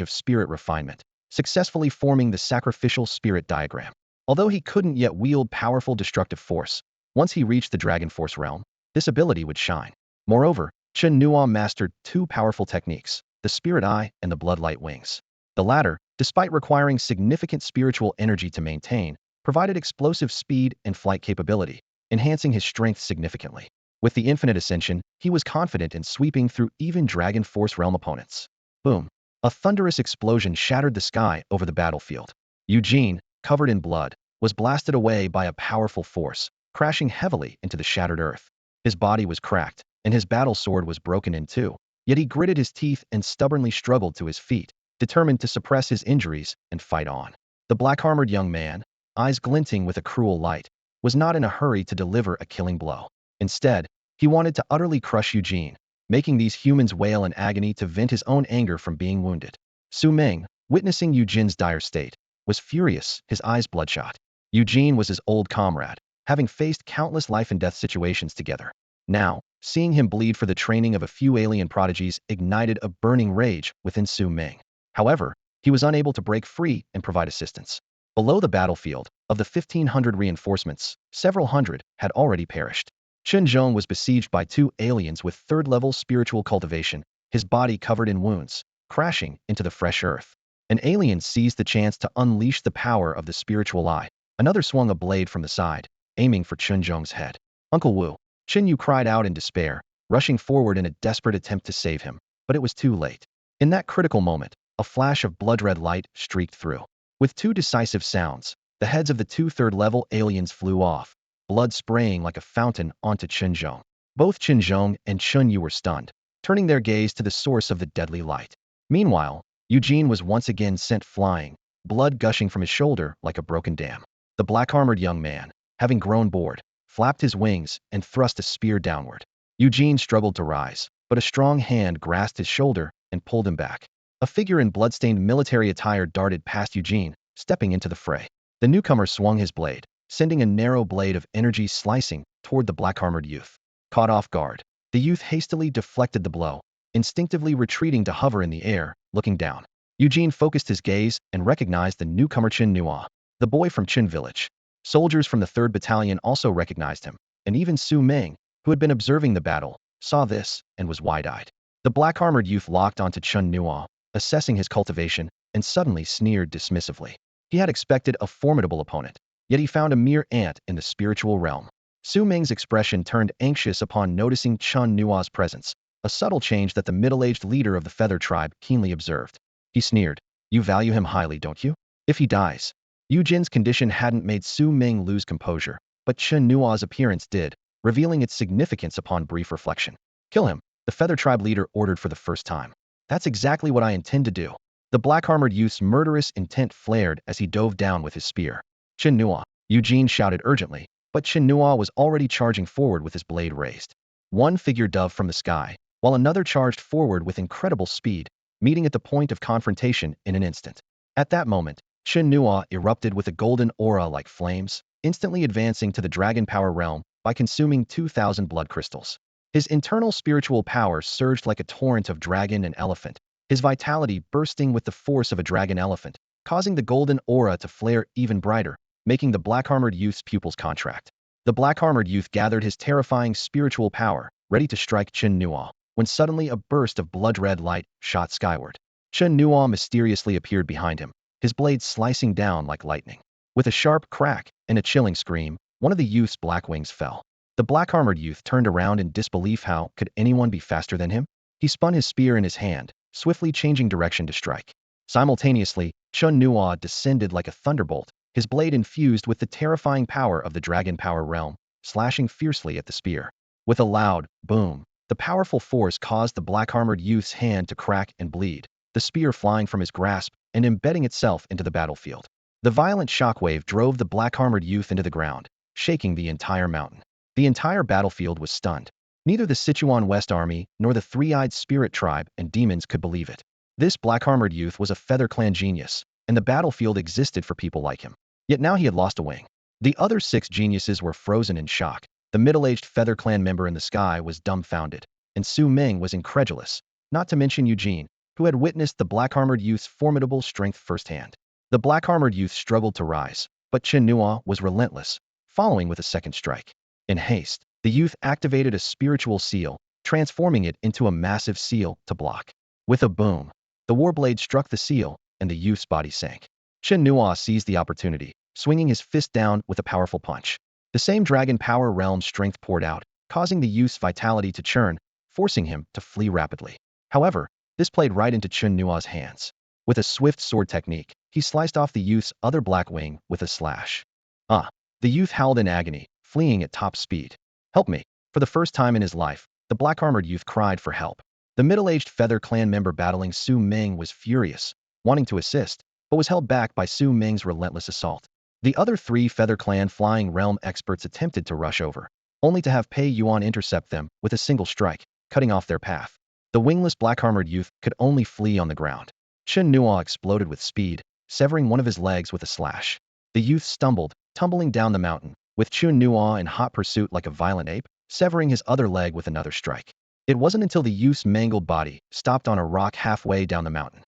of spirit refinement, successfully forming the sacrificial spirit diagram. Although he couldn't yet wield powerful destructive force, once he reached the Dragon Force realm, this ability would shine. Moreover, Chen Nuo mastered 2 powerful techniques, the Spirit Eye and the Bloodlight Wings. The latter, despite requiring significant spiritual energy to maintain, provided explosive speed and flight capability, enhancing his strength significantly. With the Infinite Ascension, he was confident in sweeping through even Dragon Force realm opponents. Boom! A thunderous explosion shattered the sky over the battlefield. Eugene, covered in blood, was blasted away by a powerful force, crashing heavily into the shattered earth. His body was cracked, and his battle sword was broken in 2, yet he gritted his teeth and stubbornly struggled to his feet, determined to suppress his injuries and fight on. The black-armored young man, eyes glinting with a cruel light, was not in a hurry to deliver a killing blow. Instead, he wanted to utterly crush Eugene, making these humans wail in agony to vent his own anger from being wounded. Su Ming, witnessing Eugene's dire state, was furious, his eyes bloodshot. Eugene was his old comrade, having faced countless life-and-death situations together. Now, seeing him bleed for the training of a few alien prodigies ignited a burning rage within Su Ming. However, he was unable to break free and provide assistance. Below the battlefield, of the 1,500 reinforcements, several hundred had already perished. Chen Zhong was besieged by two aliens with third-level spiritual cultivation, his body covered in wounds, crashing into the fresh earth. An alien seized the chance to unleash the power of the spiritual eye. Another swung a blade from the side, aiming for Chen Zhong's head. Uncle Wu, Chen Yu cried out in despair, rushing forward in a desperate attempt to save him, but it was too late. In that critical moment, a flash of blood-red light streaked through. With two decisive sounds, the heads of the two third-level aliens flew off, blood spraying like a fountain onto Chen Zhong. Both Chen Zhong and Chen Yu were stunned, turning their gaze to the source of the deadly light. Meanwhile, Eugene was once again sent flying, blood gushing from his shoulder like a broken dam. The black-armored young man, having grown bored, flapped his wings and thrust a spear downward. Eugene struggled to rise, but a strong hand grasped his shoulder and pulled him back. A figure in blood-stained military attire darted past Eugene, stepping into the fray. The newcomer swung his blade, sending a narrow blade of energy slicing toward the black-armored youth. Caught off guard, the youth hastily deflected the blow, instinctively retreating to hover in the air, looking down. Eugene focused his gaze and recognized the newcomer Chen Nuo, the boy from Chen village. Soldiers from the 3rd Battalion also recognized him, and even Su Ming, who had been observing the battle, saw this and was wide-eyed. The black-armored youth locked onto Chen Nuo, assessing his cultivation, and suddenly sneered dismissively. He had expected a formidable opponent, yet he found a mere ant in the spiritual realm. Su Ming's expression turned anxious upon noticing Chen Nuo's presence, a subtle change that the middle-aged leader of the Feather Tribe keenly observed. He sneered, "You value him highly, don't you? If he dies." Eugene's condition hadn't made Su Ming lose composure, but Chen Nuo's appearance did, revealing its significance upon brief reflection. "Kill him," the Feather Tribe leader ordered for the first time. "That's exactly what I intend to do." The black-armored youth's murderous intent flared as he dove down with his spear. "Chen Nuo," Eugene shouted urgently, but Chen Nuo was already charging forward with his blade raised. One figure dove from the sky, while another charged forward with incredible speed, meeting at the point of confrontation in an instant. At that moment, Chen Nuo erupted with a golden aura like flames, instantly advancing to the dragon power realm by consuming 2,000 blood crystals. His internal spiritual power surged like a torrent of dragon and elephant, his vitality bursting with the force of a dragon elephant, causing the golden aura to flare even brighter, making the black-armored youth's pupils contract. The black-armored youth gathered his terrifying spiritual power, ready to strike Chen Nuo, when suddenly a burst of blood-red light shot skyward. Chen Nuo mysteriously appeared behind him, his blade slicing down like lightning. With a sharp crack and a chilling scream, one of the youth's black wings fell. The black-armored youth turned around in disbelief. How could anyone be faster than him? He spun his spear in his hand, swiftly changing direction to strike. Simultaneously, Chen Nuo descended like a thunderbolt, his blade infused with the terrifying power of the dragon power realm, slashing fiercely at the spear. With a loud boom, the powerful force caused the black-armored youth's hand to crack and bleed, the spear flying from his grasp and embedding itself into the battlefield. The violent shockwave drove the black-armored youth into the ground, shaking the entire mountain. The entire battlefield was stunned. Neither the Sichuan West Army nor the three-eyed spirit tribe and demons could believe it. This black-armored youth was a Feather Clan genius, and the battlefield existed for people like him. Yet now he had lost a wing. The other 6 geniuses were frozen in shock. The middle-aged Feather Clan member in the sky was dumbfounded, and Su Ming was incredulous, not to mention Eugene, who had witnessed the black-armored youth's formidable strength firsthand. The black-armored youth struggled to rise, but Chen Nuo was relentless, following with a second strike. In haste, the youth activated a spiritual seal, transforming it into a massive seal to block. With a boom, the warblade struck the seal, and the youth's body sank. Chen Nuo seized the opportunity, swinging his fist down with a powerful punch. The same dragon power realm strength poured out, causing the youth's vitality to churn, forcing him to flee rapidly. However, this played right into Chen Nuo's hands. With a swift sword technique, he sliced off the youth's other black wing with a slash. The youth howled in agony, fleeing at top speed. "Help me!" For the first time in his life, the black-armored youth cried for help. The middle-aged Feather Clan member battling Su Ming was furious, wanting to assist, but was held back by Su Ming's relentless assault. The other 3 Feather Clan flying realm experts attempted to rush over, only to have Pei Yuan intercept them with a single strike, cutting off their path. The wingless black-armored youth could only flee on the ground. Chen Nuo exploded with speed, severing one of his legs with a slash. The youth stumbled, tumbling down the mountain, with Chen Nuo in hot pursuit like a violent ape, severing his other leg with another strike. It wasn't until the youth's mangled body stopped on a rock halfway down the mountain.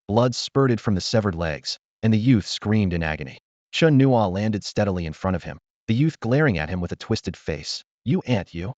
Blood spurted from the severed legs, and the youth screamed in agony. Chen Nuo landed steadily in front of him, the youth glaring at him with a twisted face. You ant, you!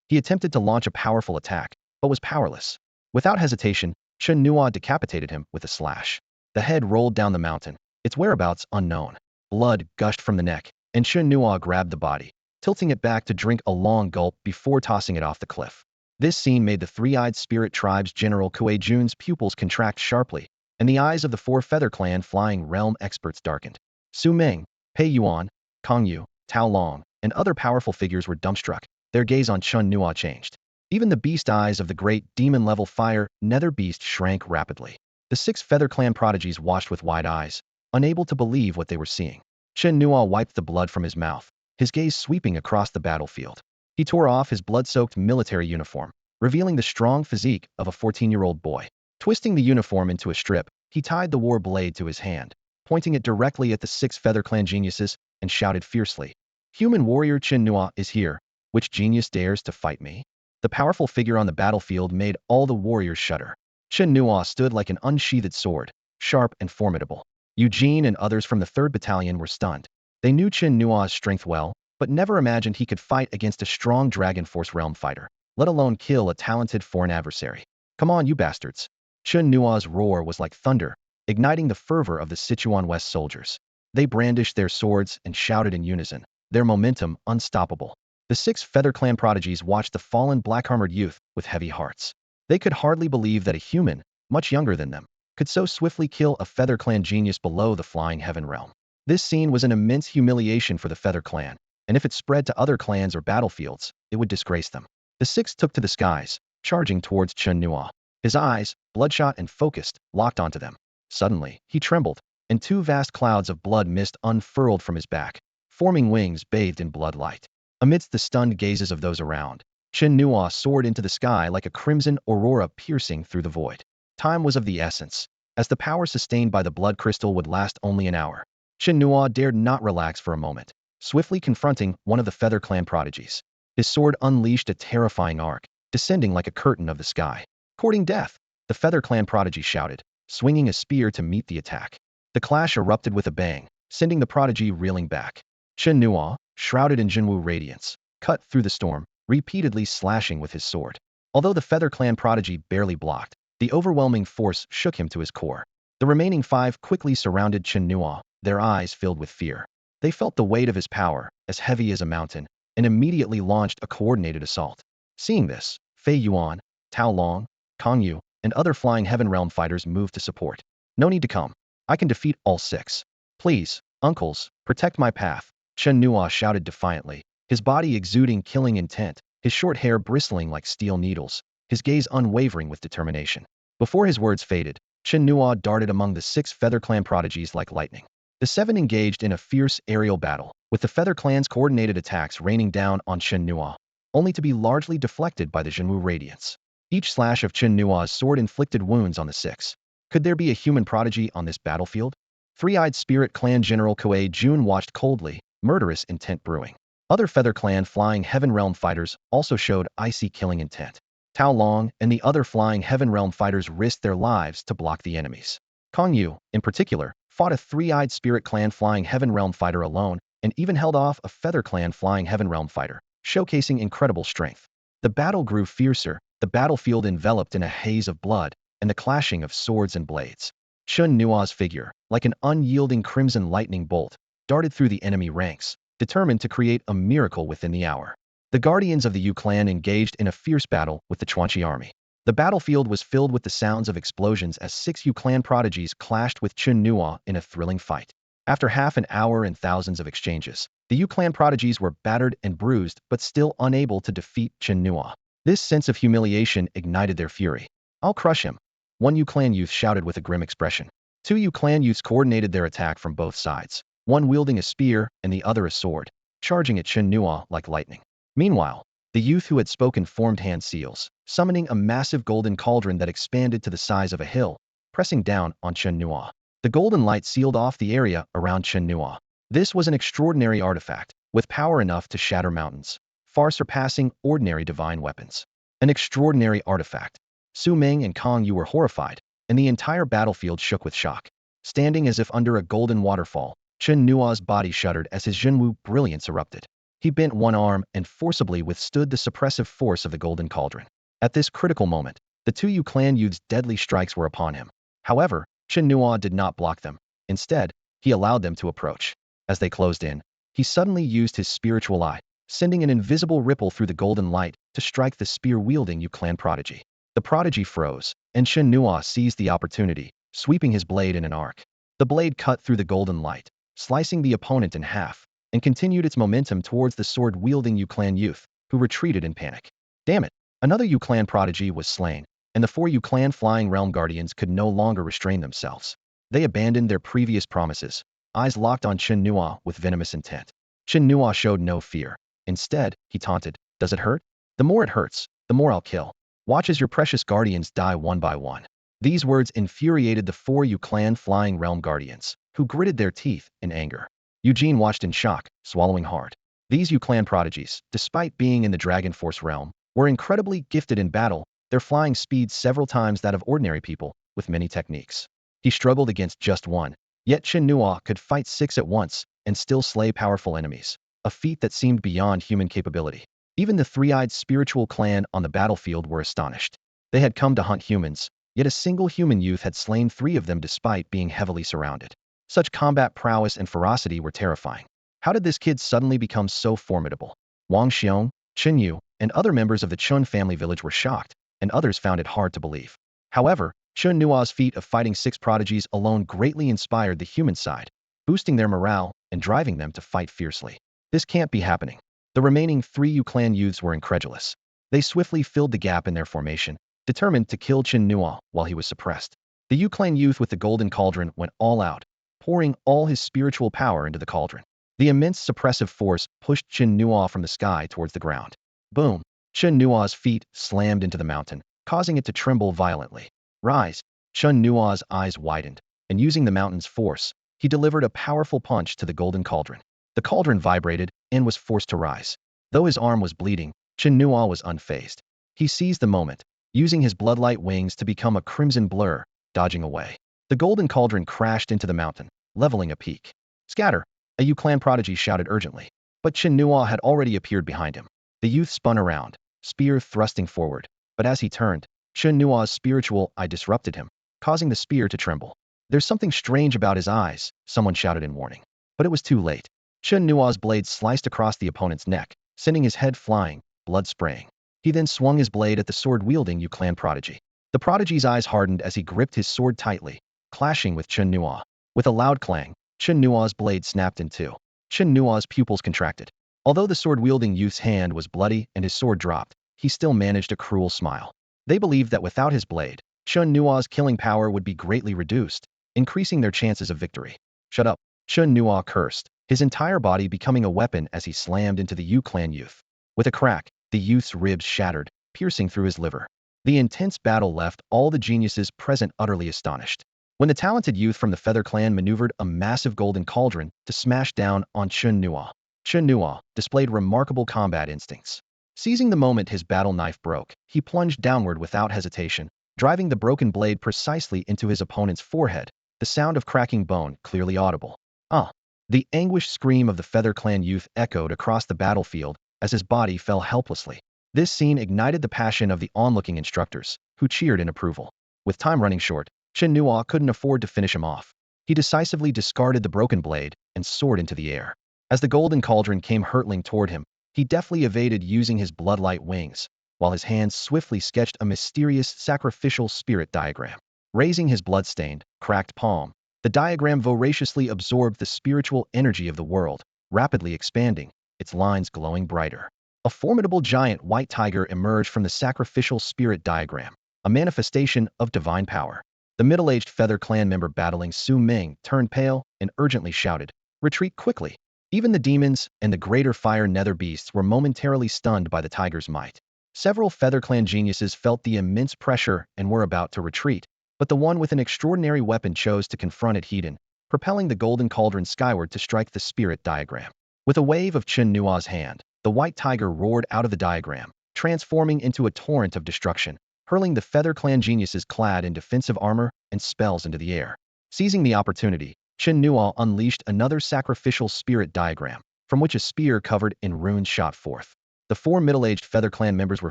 He attempted to launch a powerful attack, but was powerless. Without hesitation, Chen Nuo decapitated him with a slash. The head rolled down the mountain, its whereabouts unknown. Blood gushed from the neck, and Chen Nuo grabbed the body, tilting it back to drink a long gulp before tossing it off the cliff. This scene made the three-eyed spirit tribe's general Kuei Jun's pupils contract sharply, and the eyes of the four Feather Clan flying realm experts darkened. Su Ming, Pei Yuan, Kong Yu, Tao Long, and other powerful figures were dumbstruck, their gaze on Chen Nuo changed. Even the beast eyes of the great demon-level fire nether beast shrank rapidly. The 6 Feather Clan prodigies watched with wide eyes, unable to believe what they were seeing. Chen Nuo wiped the blood from his mouth, his gaze sweeping across the battlefield. He tore off his blood-soaked military uniform, revealing the strong physique of a 14-year-old boy. Twisting the uniform into a strip, he tied the war blade to his hand, pointing it directly at the 6 Feather Clan geniuses, and shouted fiercely, "Human warrior Chen Nuo is here. Which genius dares to fight me?" The powerful figure on the battlefield made all the warriors shudder. Chen Nuo stood like an unsheathed sword, sharp and formidable. Eugene and others from the 3rd Battalion were stunned. They knew Chen Nuo's strength well, but never imagined he could fight against a strong Dragon Force realm fighter, let alone kill a talented foreign adversary. "Come on, you bastards!" Chen Nuo's roar was like thunder, igniting the fervor of the Sichuan West soldiers. They brandished their swords and shouted in unison, their momentum unstoppable. The 6 Feather Clan prodigies watched the fallen black-armored youth with heavy hearts. They could hardly believe that a human, much younger than them, could so swiftly kill a Feather Clan genius below the flying heaven realm. This scene was an immense humiliation for the Feather Clan, and if it spread to other clans or battlefields, it would disgrace them. The 6 took to the skies, charging towards Chen Nuo. His eyes, bloodshot and focused, locked onto them. Suddenly, he trembled, and 2 vast clouds of blood mist unfurled from his back, forming wings bathed in blood light. Amidst the stunned gazes of those around, Chen Nuo soared into the sky like a crimson aurora piercing through the void. Time was of the essence, as the power sustained by the blood crystal would last only an hour. Chen Nuo dared not relax for a moment, swiftly confronting one of the Feather Clan prodigies. His sword unleashed a terrifying arc, descending like a curtain of the sky. "Courting death!" the Feather Clan prodigy shouted, swinging a spear to meet the attack. The clash erupted with a bang, sending the prodigy reeling back. Chen Nuo, shrouded in Jinwu radiance, cut through the storm, repeatedly slashing with his sword. Although the Feather Clan prodigy barely blocked, the overwhelming force shook him to his core. The remaining 5 quickly surrounded Chen Nuo, their eyes filled with fear. They felt the weight of his power, as heavy as a mountain, and immediately launched a coordinated assault. Seeing this, Fei Yuan, Tao Long, Kong Yu, and other Flying Heaven Realm fighters moved to support. "No need to come. I can defeat all 6. Please, uncles, protect my path," Chen Nuo shouted defiantly, his body exuding killing intent, his short hair bristling like steel needles, his gaze unwavering with determination. Before his words faded, Chen Nuo darted among the 6 Feather Clan prodigies like lightning. The 7 engaged in a fierce aerial battle, with the Feather Clan's coordinated attacks raining down on Chen Nuo, only to be largely deflected by the Jinwu radiance. Each slash of Chen Nuo's sword inflicted wounds on the 6. Could there be a human prodigy on this battlefield? Three-eyed Spirit Clan General Kuei Jun watched coldly, murderous intent brewing. Other Feather Clan Flying Heaven Realm fighters also showed icy killing intent. Tao Long and the other Flying Heaven Realm fighters risked their lives to block the enemies. Kong Yu, in particular, fought a Three-eyed Spirit Clan Flying Heaven Realm fighter alone and even held off a Feather Clan Flying Heaven Realm fighter, showcasing incredible strength. The battle grew fiercer, the battlefield enveloped in a haze of blood, and the clashing of swords and blades. Chen Nuo's figure, like an unyielding crimson lightning bolt, darted through the enemy ranks, determined to create a miracle within the hour. The guardians of the Yu clan engaged in a fierce battle with the Chuanqi army. The battlefield was filled with the sounds of explosions as 6 Yu clan prodigies clashed with Chen Nuo in a thrilling fight. After half an hour and thousands of exchanges, the Yu clan prodigies were battered and bruised but still unable to defeat Chen Nuo. This sense of humiliation ignited their fury. "I'll crush him," one Yu clan youth shouted with a grim expression. 2 Yu clan youths coordinated their attack from both sides, one wielding a spear and the other a sword, charging at Chen Nuo like lightning. Meanwhile, the youth who had spoken formed hand seals, summoning a massive golden cauldron that expanded to the size of a hill, pressing down on Chen Nuo. The golden light sealed off the area around Chen Nuo. This was an extraordinary artifact, with power enough to shatter mountains, far surpassing ordinary divine weapons. An extraordinary artifact. Su Ming and Kong Yu were horrified, and the entire battlefield shook with shock. Standing as if under a golden waterfall, Chen Nuo's body shuddered as his Zhenwu brilliance erupted. He bent one arm and forcibly withstood the suppressive force of the golden cauldron. At this critical moment, the two Yu clan youths' deadly strikes were upon him. However, Chen Nuo did not block them. Instead, he allowed them to approach. As they closed in, he suddenly used his spiritual eye, sending an invisible ripple through the golden light to strike the spear-wielding Yu clan prodigy. The prodigy froze, and Chen Nuo seized the opportunity, sweeping his blade in an arc. The blade cut through the golden light, slicing the opponent in half, and continued its momentum towards the sword-wielding Yu clan youth, who retreated in panic. Damn it! Another Yu clan prodigy was slain, and the 4 Yu clan flying realm guardians could no longer restrain themselves. They abandoned their previous promises, eyes locked on Chen Nuo with venomous intent. Chen Nuo showed no fear. Instead, he taunted, "Does it hurt? The more it hurts, the more I'll kill. Watch as your precious guardians die one by one." These words infuriated the 4 Yu clan flying realm guardians, who gritted their teeth in anger. Eugene watched in shock, swallowing hard. These Yu clan prodigies, despite being in the Dragon Force realm, were incredibly gifted in battle, their flying speed several times that of ordinary people, with many techniques. He struggled against just one, yet Chen Nuo could fight 6 at once and still slay powerful enemies, a feat that seemed beyond human capability. Even the three-eyed spiritual clan on the battlefield were astonished. They had come to hunt humans, yet a single human youth had slain 3 of them despite being heavily surrounded. Such combat prowess and ferocity were terrifying. How did this kid suddenly become so formidable? Wang Xiong, Chen Yu, and other members of the Chun family village were shocked, and others found it hard to believe. However, Chen Nuo's feat of fighting 6 prodigies alone greatly inspired the human side, boosting their morale and driving them to fight fiercely. This can't be happening. The remaining 3 Yu clan youths were incredulous. They swiftly filled the gap in their formation, determined to kill Chen Nuo while he was suppressed. The Yu clan youth with the golden cauldron went all out, pouring all his spiritual power into the cauldron. The immense suppressive force pushed Chen Nuo from the sky towards the ground. Boom! Chen Nuo's feet slammed into the mountain, causing it to tremble violently. Rise! Chen Nuo's eyes widened, and using the mountain's force, he delivered a powerful punch to the golden cauldron. The cauldron vibrated and was forced to rise. Though his arm was bleeding, Chen Nuo was unfazed. He seized the moment, using his bloodlight wings to become a crimson blur, dodging away. The golden cauldron crashed into the mountain, leveling a peak. "Scatter!" a Yu clan prodigy shouted urgently. But Chen Nuo had already appeared behind him. The youth spun around, spear thrusting forward, but as he turned, Chen Nuo's spiritual eye disrupted him, causing the spear to tremble. "There's something strange about his eyes," someone shouted in warning. But it was too late. Chen Nuo's blade sliced across the opponent's neck, sending his head flying, blood spraying. He then swung his blade at the sword-wielding Yu clan prodigy. The prodigy's eyes hardened as he gripped his sword tightly, clashing with Chen Nuo. With a loud clang, Chen Nuo's blade snapped in two. Chen Nuo's pupils contracted. Although the sword-wielding youth's hand was bloody and his sword dropped, he still managed a cruel smile. They believed that without his blade, Chen Nuo's killing power would be greatly reduced, increasing their chances of victory. "Shut up!" Chen Nuo cursed, his entire body becoming a weapon as he slammed into the Yu clan youth. With a crack, the youth's ribs shattered, piercing through his liver. The intense battle left all the geniuses present utterly astonished. When the talented youth from the Feather Clan maneuvered a massive golden cauldron to smash down on Chen Nuo displayed remarkable combat instincts. Seizing the moment his battle knife broke, he plunged downward without hesitation, driving the broken blade precisely into his opponent's forehead, the sound of cracking bone clearly audible. "Ah!" The anguished scream of the Feather Clan youth echoed across the battlefield as his body fell helplessly. This scene ignited the passion of the onlooking instructors, who cheered in approval. With time running short, Chen Nuo couldn't afford to finish him off. He decisively discarded the broken blade and soared into the air. As the golden cauldron came hurtling toward him, he deftly evaded using his bloodlight wings, while his hands swiftly sketched a mysterious sacrificial spirit diagram. Raising his blood-stained, cracked palm, the diagram voraciously absorbed the spiritual energy of the world, rapidly expanding, its lines glowing brighter. A formidable giant white tiger emerged from the sacrificial spirit diagram, a manifestation of divine power. The middle-aged Feather Clan member battling Su Ming turned pale and urgently shouted, "Retreat quickly!" Even the demons and the greater fire nether beasts were momentarily stunned by the tiger's might. Several Feather Clan geniuses felt the immense pressure and were about to retreat, but the one with an extraordinary weapon chose to confront it head-on, propelling the golden cauldron skyward to strike the spirit diagram. With a wave of Chen Nuo's hand, the white tiger roared out of the diagram, transforming into a torrent of destruction, hurling the Feather Clan geniuses clad in defensive armor and spells into the air. Seizing the opportunity, Chen Nuo unleashed another sacrificial spirit diagram, from which a spear covered in runes shot forth. The four middle-aged Feather Clan members were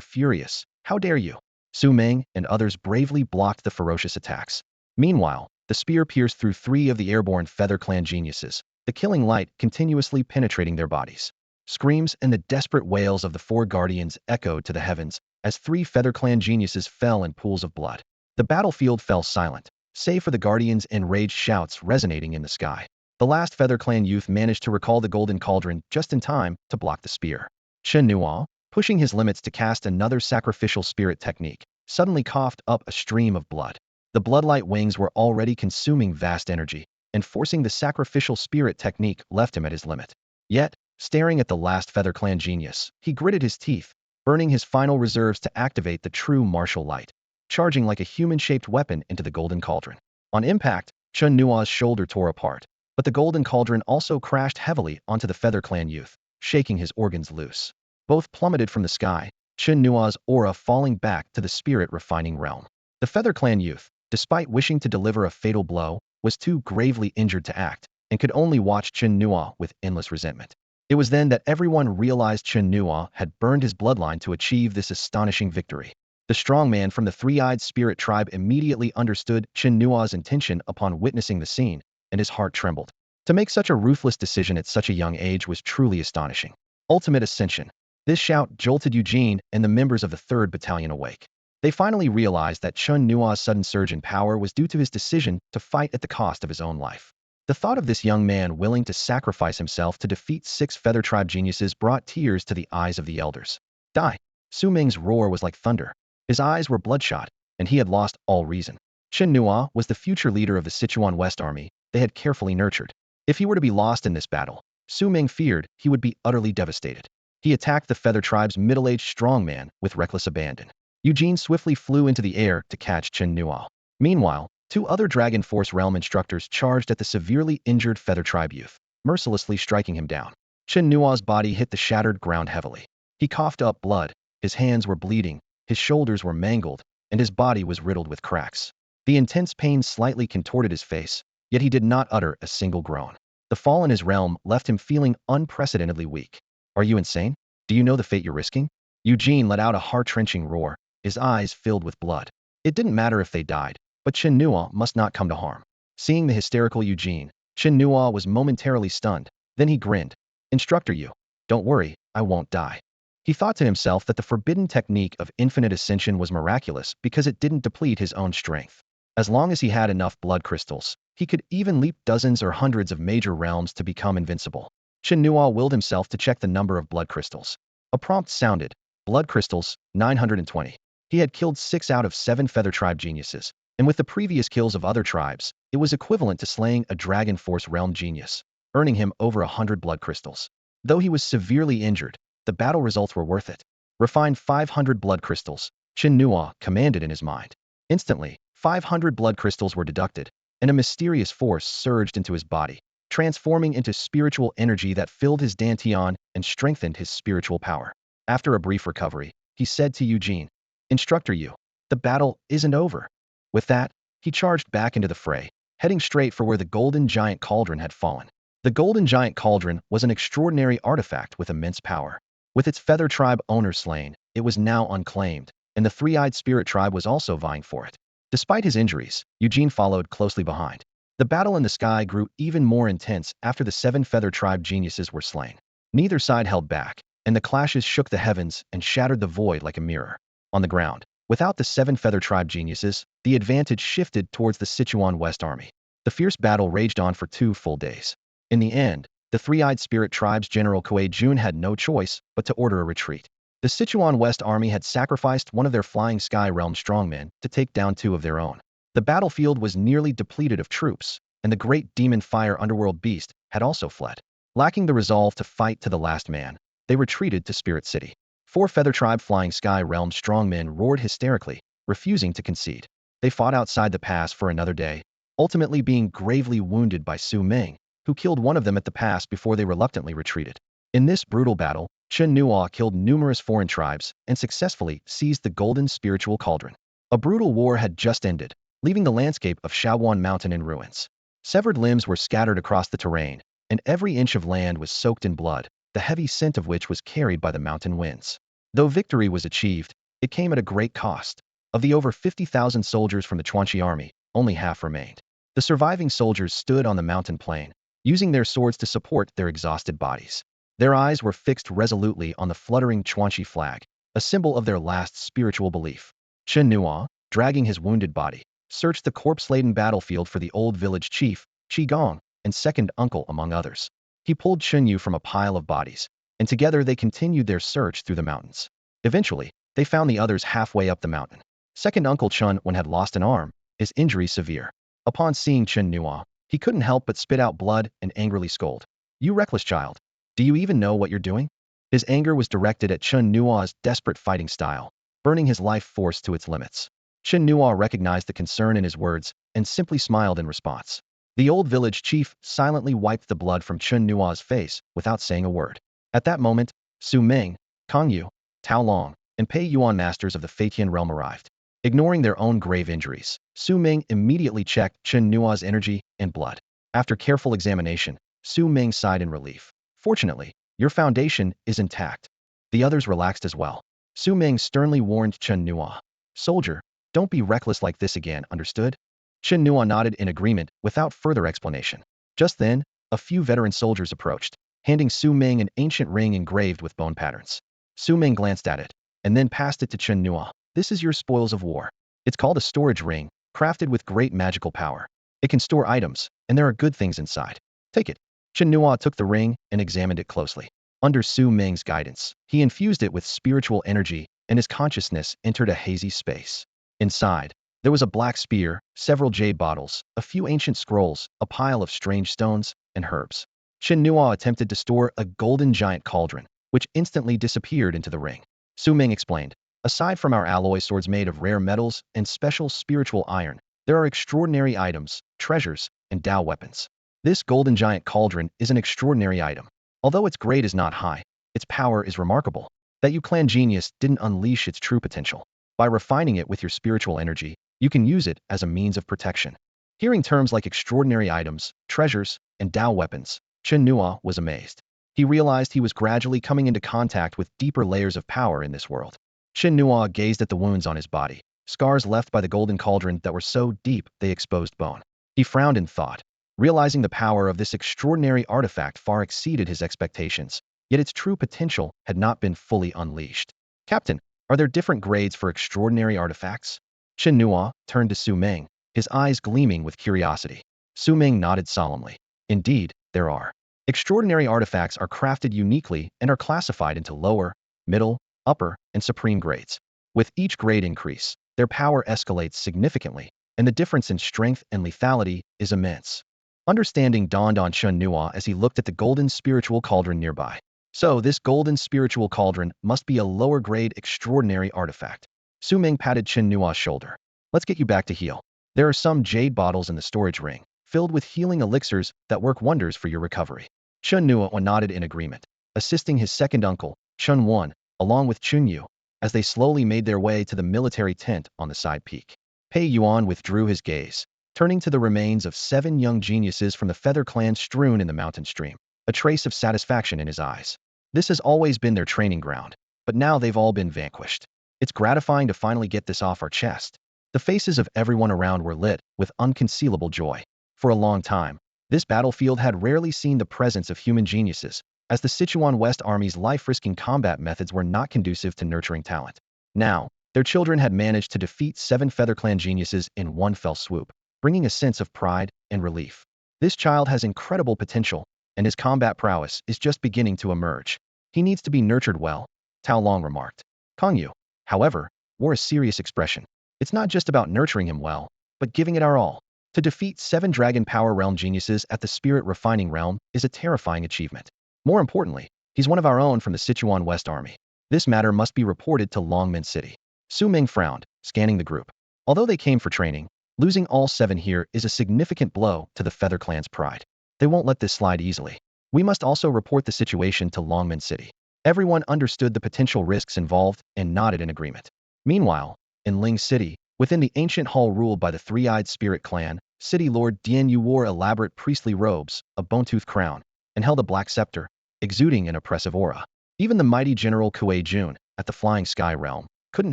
furious. How dare you? Su Meng and others bravely blocked the ferocious attacks. Meanwhile, the spear pierced through three of the airborne Feather Clan geniuses, the killing light continuously penetrating their bodies. Screams and the desperate wails of the four guardians echoed to the heavens as three Feather Clan geniuses fell in pools of blood. The battlefield fell silent, save for the guardians' enraged shouts resonating in the sky. The last Feather Clan youth managed to recall the golden cauldron just in time to block the spear. Chen Nuo, pushing his limits to cast another sacrificial spirit technique, suddenly coughed up a stream of blood. The bloodlight wings were already consuming vast energy, and forcing the sacrificial spirit technique left him at his limit. Yet, staring at the last Feather Clan genius, he gritted his teeth, burning his final reserves to activate the true martial light, charging like a human-shaped weapon into the golden cauldron. On impact, Chen Nuo's shoulder tore apart, but the golden cauldron also crashed heavily onto the Feather Clan youth, shaking his organs loose. Both plummeted from the sky, Chen Nuo's aura falling back to the spirit-refining realm. The Feather Clan youth, despite wishing to deliver a fatal blow, was too gravely injured to act, and could only watch Chen Nuo with endless resentment. It was then that everyone realized Chen Nuo had burned his bloodline to achieve this astonishing victory. The strong man from the three-eyed spirit tribe immediately understood Chen Nuo's intention upon witnessing the scene, and his heart trembled. To make such a ruthless decision at such a young age was truly astonishing. Ultimate Ascension. This shout jolted Eugene and the members of the 3rd Battalion awake. They finally realized that Chen Nuo's sudden surge in power was due to his decision to fight at the cost of his own life. The thought of this young man willing to sacrifice himself to defeat 6 Feather Tribe geniuses brought tears to the eyes of the elders. Die! Su Meng's roar was like thunder. His eyes were bloodshot, and he had lost all reason. Chen Nuo was the future leader of the Sichuan West Army they had carefully nurtured. If he were to be lost in this battle, Su Meng feared he would be utterly devastated. He attacked the Feather Tribe's middle-aged strongman with reckless abandon. Eugene swiftly flew into the air to catch Chen Nuo. Meanwhile, 2 other Dragon Force Realm instructors charged at the severely injured Feather Tribe youth, mercilessly striking him down. Chen Nuo's body hit the shattered ground heavily. He coughed up blood, his hands were bleeding, his shoulders were mangled, and his body was riddled with cracks. The intense pain slightly contorted his face, yet he did not utter a single groan. The fall in his realm left him feeling unprecedentedly weak. Are you insane? Do you know the fate you're risking? Eugene let out a heart-wrenching roar, his eyes filled with blood. It didn't matter if they died, but Chen Nuo must not come to harm. Seeing the hysterical Eugene, Chen Nuo was momentarily stunned. Then he grinned. Instructor you. Don't worry, I won't die. He thought to himself that the forbidden technique of infinite ascension was miraculous because it didn't deplete his own strength. As long as he had enough blood crystals, he could even leap dozens or hundreds of major realms to become invincible. Chen Nuo willed himself to check the number of blood crystals. A prompt sounded. Blood crystals, 920. He had killed 6 out of 7 Feather Tribe geniuses, and with the previous kills of other tribes, it was equivalent to slaying a Dragon Force Realm genius, earning him over 100 blood crystals. Though he was severely injured, the battle results were worth it. Refine 500 blood crystals, Chen Nuo commanded in his mind. Instantly, 500 blood crystals were deducted, and a mysterious force surged into his body, transforming into spiritual energy that filled his dantian and strengthened his spiritual power. After a brief recovery, he said to Eugene, Instructor you, the battle isn't over. With that, he charged back into the fray, heading straight for where the Golden Giant Cauldron had fallen. The Golden Giant Cauldron was an extraordinary artifact with immense power. With its Feather Tribe owner slain, it was now unclaimed, and the Three-Eyed Spirit Tribe was also vying for it. Despite his injuries, Eugene followed closely behind. The battle in the sky grew even more intense after the 7 Feather Tribe geniuses were slain. Neither side held back, and the clashes shook the heavens and shattered the void like a mirror. On the ground, without the 7 Feather Tribe geniuses, the advantage shifted towards the Sichuan West Army. The fierce battle raged on for 2 full days. In the end, the Three-Eyed Spirit Tribe's General Kuei Jun had no choice but to order a retreat. The Sichuan West Army had sacrificed one of their Flying Sky Realm strongmen to take down 2 of their own. The battlefield was nearly depleted of troops, and the great demon fire underworld beast had also fled. Lacking the resolve to fight to the last man, they retreated to Spirit City. 4 Feather Tribe Flying Sky Realm strongmen roared hysterically, refusing to concede. They fought outside the pass for another day, ultimately being gravely wounded by Su Meng, who killed one of them at the pass before they reluctantly retreated. In this brutal battle, Chen Nuo killed numerous foreign tribes and successfully seized the golden spiritual cauldron. A brutal war had just ended, leaving the landscape of Shaoguan Mountain in ruins. Severed limbs were scattered across the terrain, and every inch of land was soaked in blood, the heavy scent of which was carried by the mountain winds. Though victory was achieved, it came at a great cost. Of the over 50,000 soldiers from the Chuanqi army, only half remained. The surviving soldiers stood on the mountain plain, using their swords to support their exhausted bodies. Their eyes were fixed resolutely on the fluttering Chuanqi flag, a symbol of their last spiritual belief. Chen Nuo, dragging his wounded body, searched the corpse-laden battlefield for the old village chief, Qi Gong, and second uncle among others. He pulled Chenyu from a pile of bodies, and together they continued their search through the mountains. Eventually, they found the others halfway up the mountain. Second uncle Chen Wen had lost an arm, his injury severe. Upon seeing Chen Nuo, he couldn't help but spit out blood and angrily scold. "You reckless child! Do you even know what you're doing?" His anger was directed at Chen Nuo's desperate fighting style, burning his life force to its limits. Chen Nuo recognized the concern in his words and simply smiled in response. The old village chief silently wiped the blood from Chen Nuo's face without saying a word. At that moment, Su Ming, Kang Yu, Tao Long, and Pei Yuan masters of the Feitian realm arrived. Ignoring their own grave injuries, Su Ming immediately checked Chen Nuo's energy and blood. After careful examination, Su Ming sighed in relief. "Fortunately, your foundation is intact." The others relaxed as well. Su Ming sternly warned Chen Nuo. "Soldier, don't be reckless like this again, understood?" Chen Nuo nodded in agreement without further explanation. Just then, a few veteran soldiers approached, handing Su Ming an ancient ring engraved with bone patterns. Su Ming glanced at it, and then passed it to Chen Nuo. "This is your spoils of war. It's called a storage ring, crafted with great magical power. It can store items, and there are good things inside. Take it." Chen Nuo took the ring and examined it closely. Under Su Ming's guidance, he infused it with spiritual energy, and his consciousness entered a hazy space. Inside, there was a black spear, several jade bottles, a few ancient scrolls, a pile of strange stones, and herbs. Chen Nuo attempted to store a golden giant cauldron, which instantly disappeared into the ring. Su Ming explained, "Aside from our alloy swords made of rare metals and special spiritual iron, there are extraordinary items, treasures, and Dao weapons. This golden giant cauldron is an extraordinary item. Although its grade is not high, its power is remarkable. That Yu Clan genius didn't unleash its true potential. By refining it with your spiritual energy, you can use it as a means of protection." Hearing terms like extraordinary items, treasures, and Dao weapons, Chen Nuo was amazed. He realized he was gradually coming into contact with deeper layers of power in this world. Chen Nuo gazed at the wounds on his body, scars left by the golden cauldron that were so deep they exposed bone. He frowned in thought, realizing the power of this extraordinary artifact far exceeded his expectations, yet its true potential had not been fully unleashed. "Captain, are there different grades for extraordinary artifacts?" Chen Nuo turned to Su Ming, his eyes gleaming with curiosity. Su Ming nodded solemnly. "Indeed, there are. Extraordinary artifacts are crafted uniquely and are classified into lower, middle, upper, and supreme grades. With each grade increase, their power escalates significantly, and the difference in strength and lethality is immense." Understanding dawned on Chen Nuo as he looked at the golden spiritual cauldron nearby. So this golden spiritual cauldron must be a lower grade extraordinary artifact. Su Ming patted Chen Nuo's shoulder. "Let's get you back to heal. There are some jade bottles in the storage ring, filled with healing elixirs that work wonders for your recovery." Chen Nuo nodded in agreement, assisting his second uncle, Chen Wen, along with Chun Yu, as they slowly made their way to the military tent on the side peak. Pei Yuan withdrew his gaze, turning to the remains of 7 young geniuses from the Feather Clan strewn in the mountain stream, a trace of satisfaction in his eyes. This has always been their training ground, but now they've all been vanquished. It's gratifying to finally get this off our chest. The faces of everyone around were lit with unconcealable joy. For a long time, this battlefield had rarely seen the presence of human geniuses, as the Sichuan West Army's life-risking combat methods were not conducive to nurturing talent. Now, their children had managed to defeat 7 Feather Clan geniuses in one fell swoop, bringing a sense of pride and relief. This child has incredible potential, and his combat prowess is just beginning to emerge. He needs to be nurtured well, Tao Long remarked. Kang Yu, however, wore a serious expression. It's not just about nurturing him well, but giving it our all. To defeat 7 Dragon Power Realm geniuses at the Spirit Refining Realm is a terrifying achievement. More importantly, he's one of our own from the Sichuan West Army. This matter must be reported to Longman City. Su Ming frowned, scanning the group. Although they came for training, losing all 7 here is a significant blow to the Feather Clan's pride. They won't let this slide easily. We must also report the situation to Longman City. Everyone understood the potential risks involved and nodded in agreement. Meanwhile, in Ling City, within the ancient hall ruled by the three-eyed spirit clan, City Lord Dian wore elaborate priestly robes, a bone-toothed crown, and held a black scepter, exuding an oppressive aura. Even the mighty General Kuei Jun, at the Flying Sky Realm, couldn't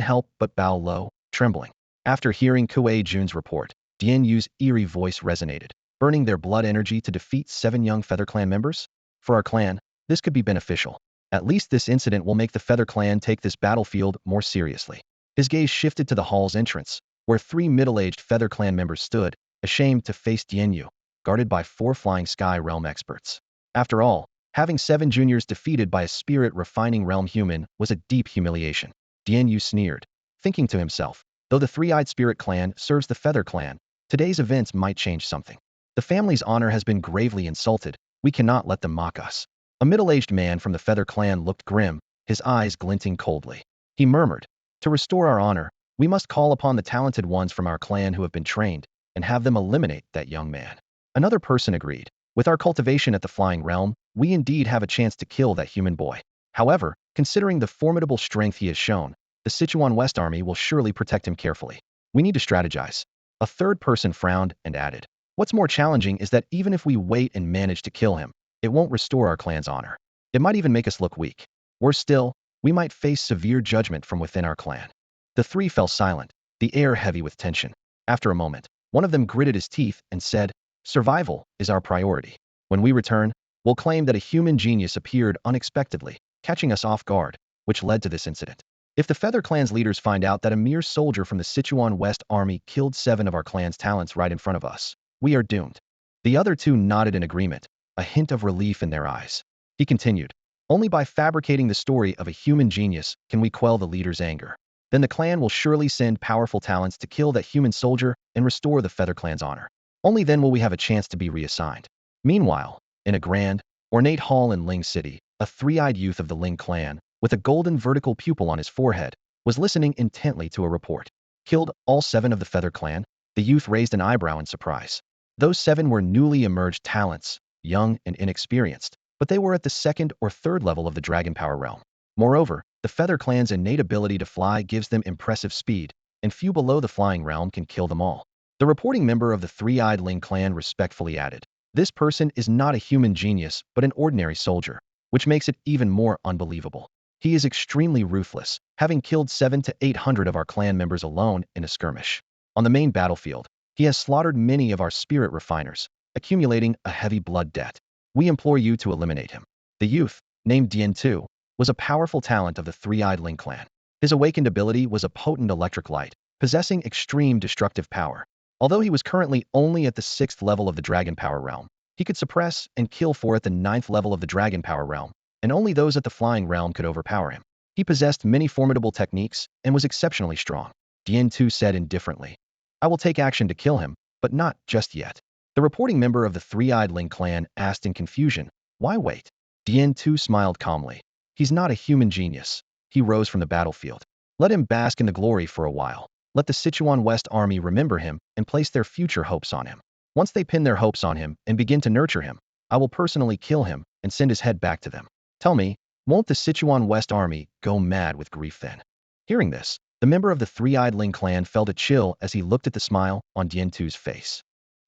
help but bow low, trembling. After hearing Kuei Jun's report, Dian Yu's eerie voice resonated, burning their blood energy to defeat 7 young Feather Clan members? For our clan, this could be beneficial. At least this incident will make the Feather Clan take this battlefield more seriously. His gaze shifted to the hall's entrance, where 3 middle-aged Feather Clan members stood, ashamed to face Dian Yu, guarded by 4 Flying Sky Realm experts. After all, having 7 juniors defeated by a spirit-refining realm human was a deep humiliation. Dian Yu sneered, thinking to himself, though the three-eyed spirit clan serves the Feather Clan, today's events might change something. The family's honor has been gravely insulted. We cannot let them mock us. A middle-aged man from the Feather Clan looked grim, his eyes glinting coldly. He murmured, to restore our honor, we must call upon the talented ones from our clan who have been trained, and have them eliminate that young man. Another person agreed. With our cultivation at the Flying Realm, we indeed have a chance to kill that human boy. However, considering the formidable strength he has shown, the Sichuan West Army will surely protect him carefully. We need to strategize. A third person frowned and added, what's more challenging is that even if we wait and manage to kill him, it won't restore our clan's honor. It might even make us look weak. Worse still, we might face severe judgment from within our clan. The 3 fell silent, the air heavy with tension. After a moment, one of them gritted his teeth and said, survival is our priority. When we return, we'll claim that a human genius appeared unexpectedly, catching us off guard, which led to this incident. If the Feather Clan's leaders find out that a mere soldier from the Sichuan West Army killed 7 of our clan's talents right in front of us, we are doomed. The other 2 nodded in agreement, a hint of relief in their eyes. He continued, only by fabricating the story of a human genius can we quell the leader's anger. Then the clan will surely send powerful talents to kill that human soldier and restore the Feather Clan's honor. Only then will we have a chance to be reassigned. Meanwhile, in a grand, ornate hall in Ling City, a 3-eyed youth of the Ling clan, with a golden vertical pupil on his forehead, was listening intently to a report. Killed all 7 of the Feather Clan? The youth raised an eyebrow in surprise. Those 7 were newly emerged talents, young and inexperienced, but they were at the 2nd or 3rd level of the Dragon Power realm. Moreover, the Feather Clan's innate ability to fly gives them impressive speed, and few below the Flying Realm can kill them all. The reporting member of the 3-eyed Ling clan respectfully added, this person is not a human genius, but an ordinary soldier, which makes it even more unbelievable. He is extremely ruthless, having killed 700 to 800 of our clan members alone in a skirmish. On the main battlefield, he has slaughtered many of our spirit refiners, accumulating a heavy blood debt. We implore you to eliminate him. The youth, named Dian Tu, was a powerful talent of the 3-eyed Ling clan. His awakened ability was a potent electric light, possessing extreme destructive power. Although he was currently only at the 6th level of the Dragon Power realm, he could suppress and kill 4 at the 9th level of the Dragon Power realm, and only those at the Flying realm could overpower him. He possessed many formidable techniques and was exceptionally strong. Dian Tu said indifferently, I will take action to kill him, but not just yet. The reporting member of the 3-eyed Ling clan asked in confusion, why wait? Dian Tu smiled calmly. He's not a human genius. He rose from the battlefield. Let him bask in the glory for a while. Let the Sichuan West Army remember him and place their future hopes on him. Once they pin their hopes on him and begin to nurture him, I will personally kill him and send his head back to them. Tell me, won't the Sichuan West Army go mad with grief then? Hearing this, the member of the 3-eyed Ling clan felt a chill as he looked at the smile on Dian Tu's face.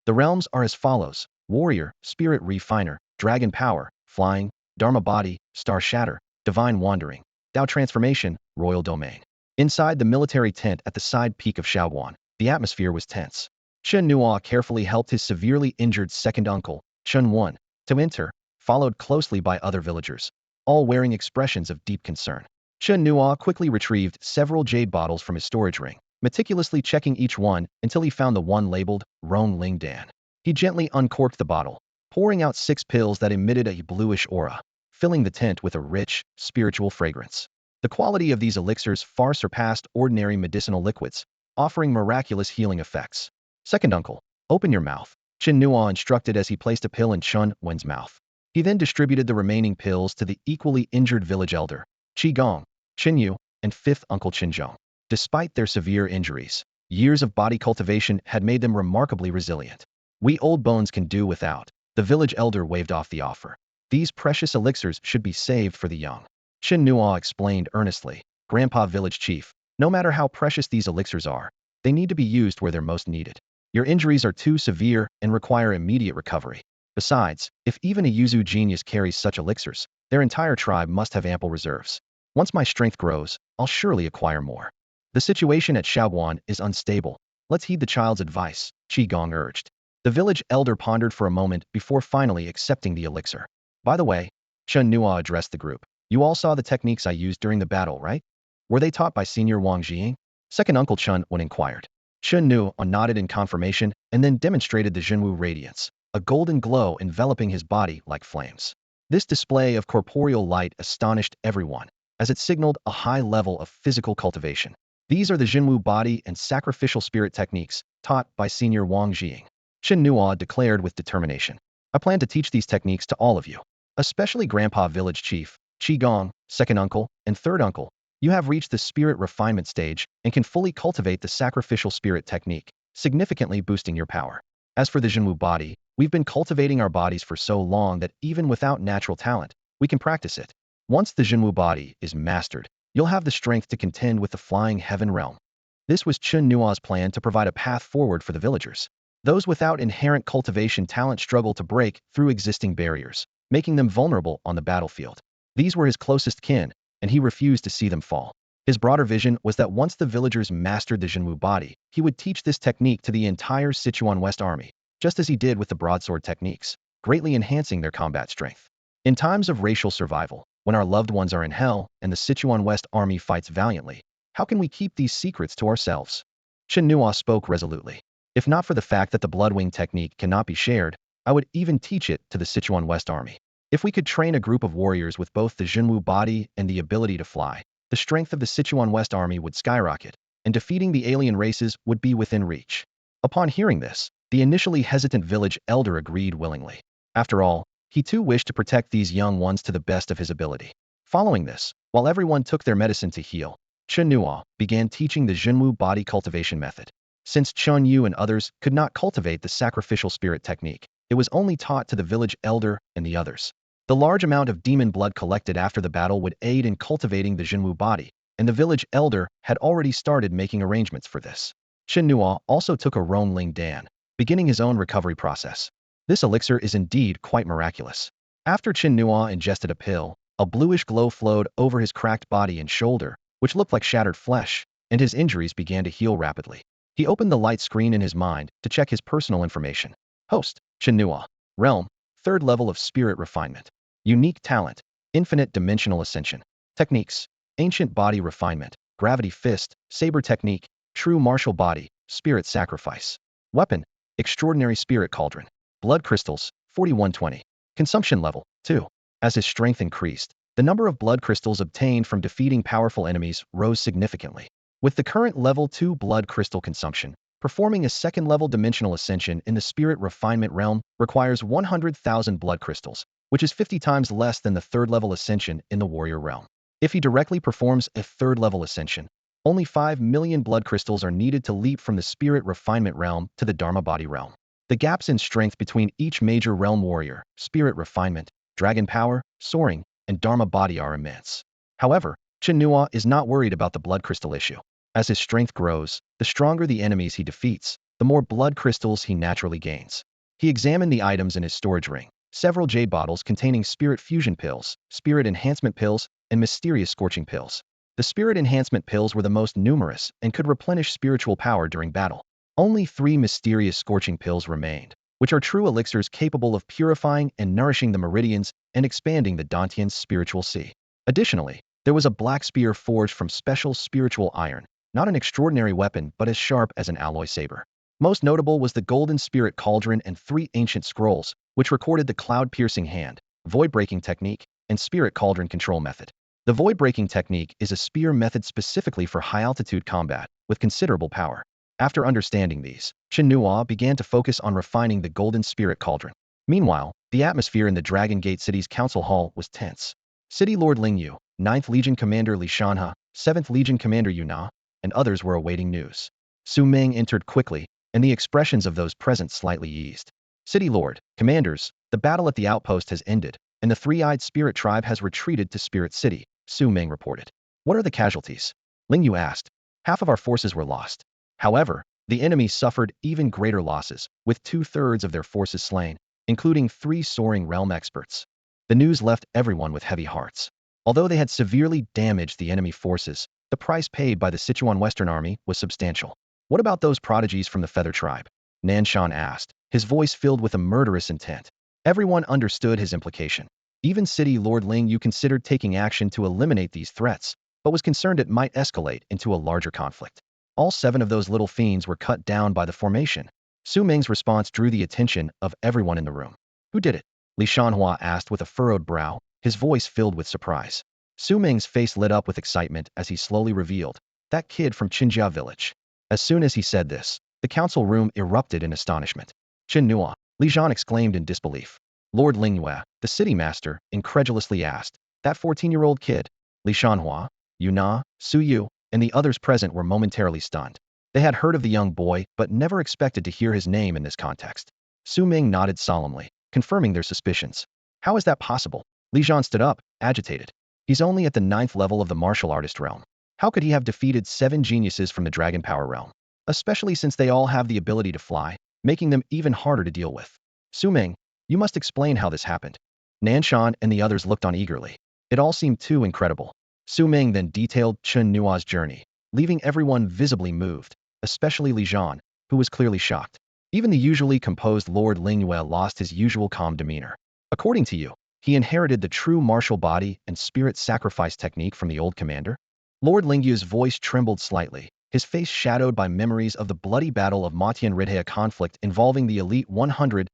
The realms are as follows: Warrior, Spirit Refiner, Dragon Power, Flying, Dharma Body, Star Shatter, Divine Wandering, Dao Transformation, Royal Domain. Inside the military tent at the side peak of Shaoguan, the atmosphere was tense. Chen Nuo carefully helped his severely injured second uncle, Chen Nuo, to enter, followed closely by other villagers, all wearing expressions of deep concern. Chen Nuo quickly retrieved several jade bottles from his storage ring, meticulously checking each one until he found the one labeled Rong Ling Dan. He gently uncorked the bottle, pouring out 6 pills that emitted a bluish aura, filling the tent with a rich, spiritual fragrance. The quality of these elixirs far surpassed ordinary medicinal liquids, offering miraculous healing effects. Second uncle, open your mouth, Chen Nuo instructed as he placed a pill in Chen Wen's mouth. He then distributed the remaining pills to the equally injured village elder, Qi Gong, Chen Yu, and 5th uncle Chen Zhong. Despite their severe injuries, years of body cultivation had made them remarkably resilient. We old bones can do without. The village elder waved off the offer. These precious elixirs should be saved for the young. Chen Nuo explained earnestly. Grandpa Village Chief, no matter how precious these elixirs are, they need to be used where they're most needed. Your injuries are too severe and require immediate recovery. Besides, if even a Yuzu genius carries such elixirs, their entire tribe must have ample reserves. Once my strength grows, I'll surely acquire more. The situation at Shaoguan is unstable. Let's heed the child's advice, Qi Gong urged. The village elder pondered for a moment before finally accepting the elixir. By the way, Chen Nuo addressed the group. You all saw the techniques I used during the battle, right? Were they taught by Senior Wang Jiying? Second Uncle Chen Wen inquired. Chen Nuo nodded in confirmation and then demonstrated the Jinwu radiance, a golden glow enveloping his body like flames. This display of corporeal light astonished everyone, as it signaled a high level of physical cultivation. These are the Jinwu body and sacrificial spirit techniques taught by Senior Wang Jiying. Chen Nuo declared with determination. I plan to teach these techniques to all of you, especially Grandpa Village Chief, Qi Gong, Second Uncle, and Third Uncle. You have reached the spirit refinement stage and can fully cultivate the sacrificial spirit technique, significantly boosting your power. As for the Jinwu body, we've been cultivating our bodies for so long that even without natural talent, we can practice it. Once the Jinwu body is mastered, you'll have the strength to contend with the flying heaven realm. This was Chen Nuo's plan to provide a path forward for the villagers. Those without inherent cultivation talent struggle to break through existing barriers, making them vulnerable on the battlefield. These were his closest kin, and he refused to see them fall. His broader vision was that once the villagers mastered the Jinwu body, he would teach this technique to the entire Sichuan West Army, just as he did with the broadsword techniques, greatly enhancing their combat strength. In times of racial survival, when our loved ones are in hell and the Sichuan West Army fights valiantly, how can we keep these secrets to ourselves? Chen Nuo spoke resolutely. If not for the fact that the Bloodwing technique cannot be shared, I would even teach it to the Sichuan West Army. If we could train a group of warriors with both the Jinwu body and the ability to fly, the strength of the Sichuan West Army would skyrocket, and defeating the alien races would be within reach. Upon hearing this, the initially hesitant village elder agreed willingly. After all, he too wished to protect these young ones to the best of his ability. Following this, while everyone took their medicine to heal, Chen Nuo began teaching the Jinwu body cultivation method. Since Chen Yu and others could not cultivate the sacrificial spirit technique, it was only taught to the village elder and the others. The large amount of demon blood collected after the battle would aid in cultivating the Jinwu body, and the village elder had already started making arrangements for this. Chen Nuo also took a roan Ling Dan, beginning his own recovery process. This elixir is indeed quite miraculous. After Chen Nuo ingested a pill, a bluish glow flowed over his cracked body and shoulder, which looked like shattered flesh, and his injuries began to heal rapidly. He opened the light screen in his mind to check his personal information. Host, Chen Nuo. Realm, 3rd level of spirit refinement. Unique talent, infinite dimensional ascension. Techniques, ancient body refinement, gravity fist, saber technique, true martial body, spirit sacrifice. Weapon, extraordinary spirit cauldron. Blood crystals, 4120. Consumption level, 2. As his strength increased, the number of blood crystals obtained from defeating powerful enemies rose significantly. With the current level 2 blood crystal consumption, performing a 2nd level dimensional ascension in the spirit refinement realm requires 100,000 blood crystals, which is 50 times less than the 3rd level ascension in the warrior realm. If he directly performs a 3rd level ascension, only 5 million blood crystals are needed to leap from the spirit refinement realm to the Dharma body realm. The gaps in strength between each major realm warrior, spirit refinement, dragon power, soaring, and Dharma body are immense. However, Chen Nuo is not worried about the blood crystal issue. As his strength grows, the stronger the enemies he defeats, the more blood crystals he naturally gains. He examined the items in his storage ring, several jade bottles containing spirit fusion pills, spirit enhancement pills, and mysterious scorching pills. The spirit enhancement pills were the most numerous and could replenish spiritual power during battle. Only 3 mysterious scorching pills remained, which are true elixirs capable of purifying and nourishing the meridians and expanding the Dantian's spiritual sea. Additionally, there was a black spear forged from special spiritual iron, not an extraordinary weapon but as sharp as an alloy saber. Most notable was the golden spirit cauldron and 3 ancient scrolls, which recorded the cloud-piercing hand, void-breaking technique, and spirit cauldron control method. The void-breaking technique is a spear method specifically for high-altitude combat, with considerable power. After understanding these, Chen Nuo began to focus on refining the golden spirit cauldron. Meanwhile, the atmosphere in the Dragon Gate City's council hall was tense. City Lord Ling Yu, 9th Legion Commander Li Shanhe, 7th Legion Commander Yu Na, and others were awaiting news. Su Ming entered quickly, and the expressions of those present slightly eased. City Lord, Commanders, the battle at the outpost has ended, and the three-eyed spirit tribe has retreated to Spirit City, Su Ming reported. What are the casualties? Ling Yu asked. Half of our forces were lost. However, the enemy suffered even greater losses, with 2/3 of their forces slain, including 3 soaring realm experts. The news left everyone with heavy hearts. Although they had severely damaged the enemy forces, the price paid by the Sichuan Western Army was substantial. What about those prodigies from the Feather Tribe? Nanshan asked, his voice filled with a murderous intent. Everyone understood his implication. Even City Lord Ling Yu considered taking action to eliminate these threats, but was concerned it might escalate into a larger conflict. All 7 of those little fiends were cut down by the formation. Su Ming's response drew the attention of everyone in the room. Who did it? Li Shanhua asked with a furrowed brow, his voice filled with surprise. Su Ming's face lit up with excitement as he slowly revealed, that kid from Qinjia village. As soon as he said this, the council room erupted in astonishment. Chen Nuo, Li Zhan exclaimed in disbelief. Lord Lingyue, the city master, incredulously asked, that 14-year-old kid? Li Shanhua, Yu Na, Su Yu, and the others present were momentarily stunned. They had heard of the young boy, but never expected to hear his name in this context. Su Ming nodded solemnly, confirming their suspicions. How is that possible? Li Zhan stood up, agitated. He's only at the 9th level of the martial artist realm. How could he have defeated 7 geniuses from the dragon power realm? Especially since they all have the ability to fly, making them even harder to deal with. Su Ming, you must explain how this happened. Nanshan and the others looked on eagerly. It all seemed too incredible. Su Ming then detailed Chen Nuo's journey, leaving everyone visibly moved, especially Li Zhan, who was clearly shocked. Even the usually composed Lord Lingyue lost his usual calm demeanor. According to you, he inherited the true martial body and spirit sacrifice technique from the old commander? Lord Lingyue's voice trembled slightly, his face shadowed by memories of the bloody battle of Matian Ridhea conflict involving the elite 100,000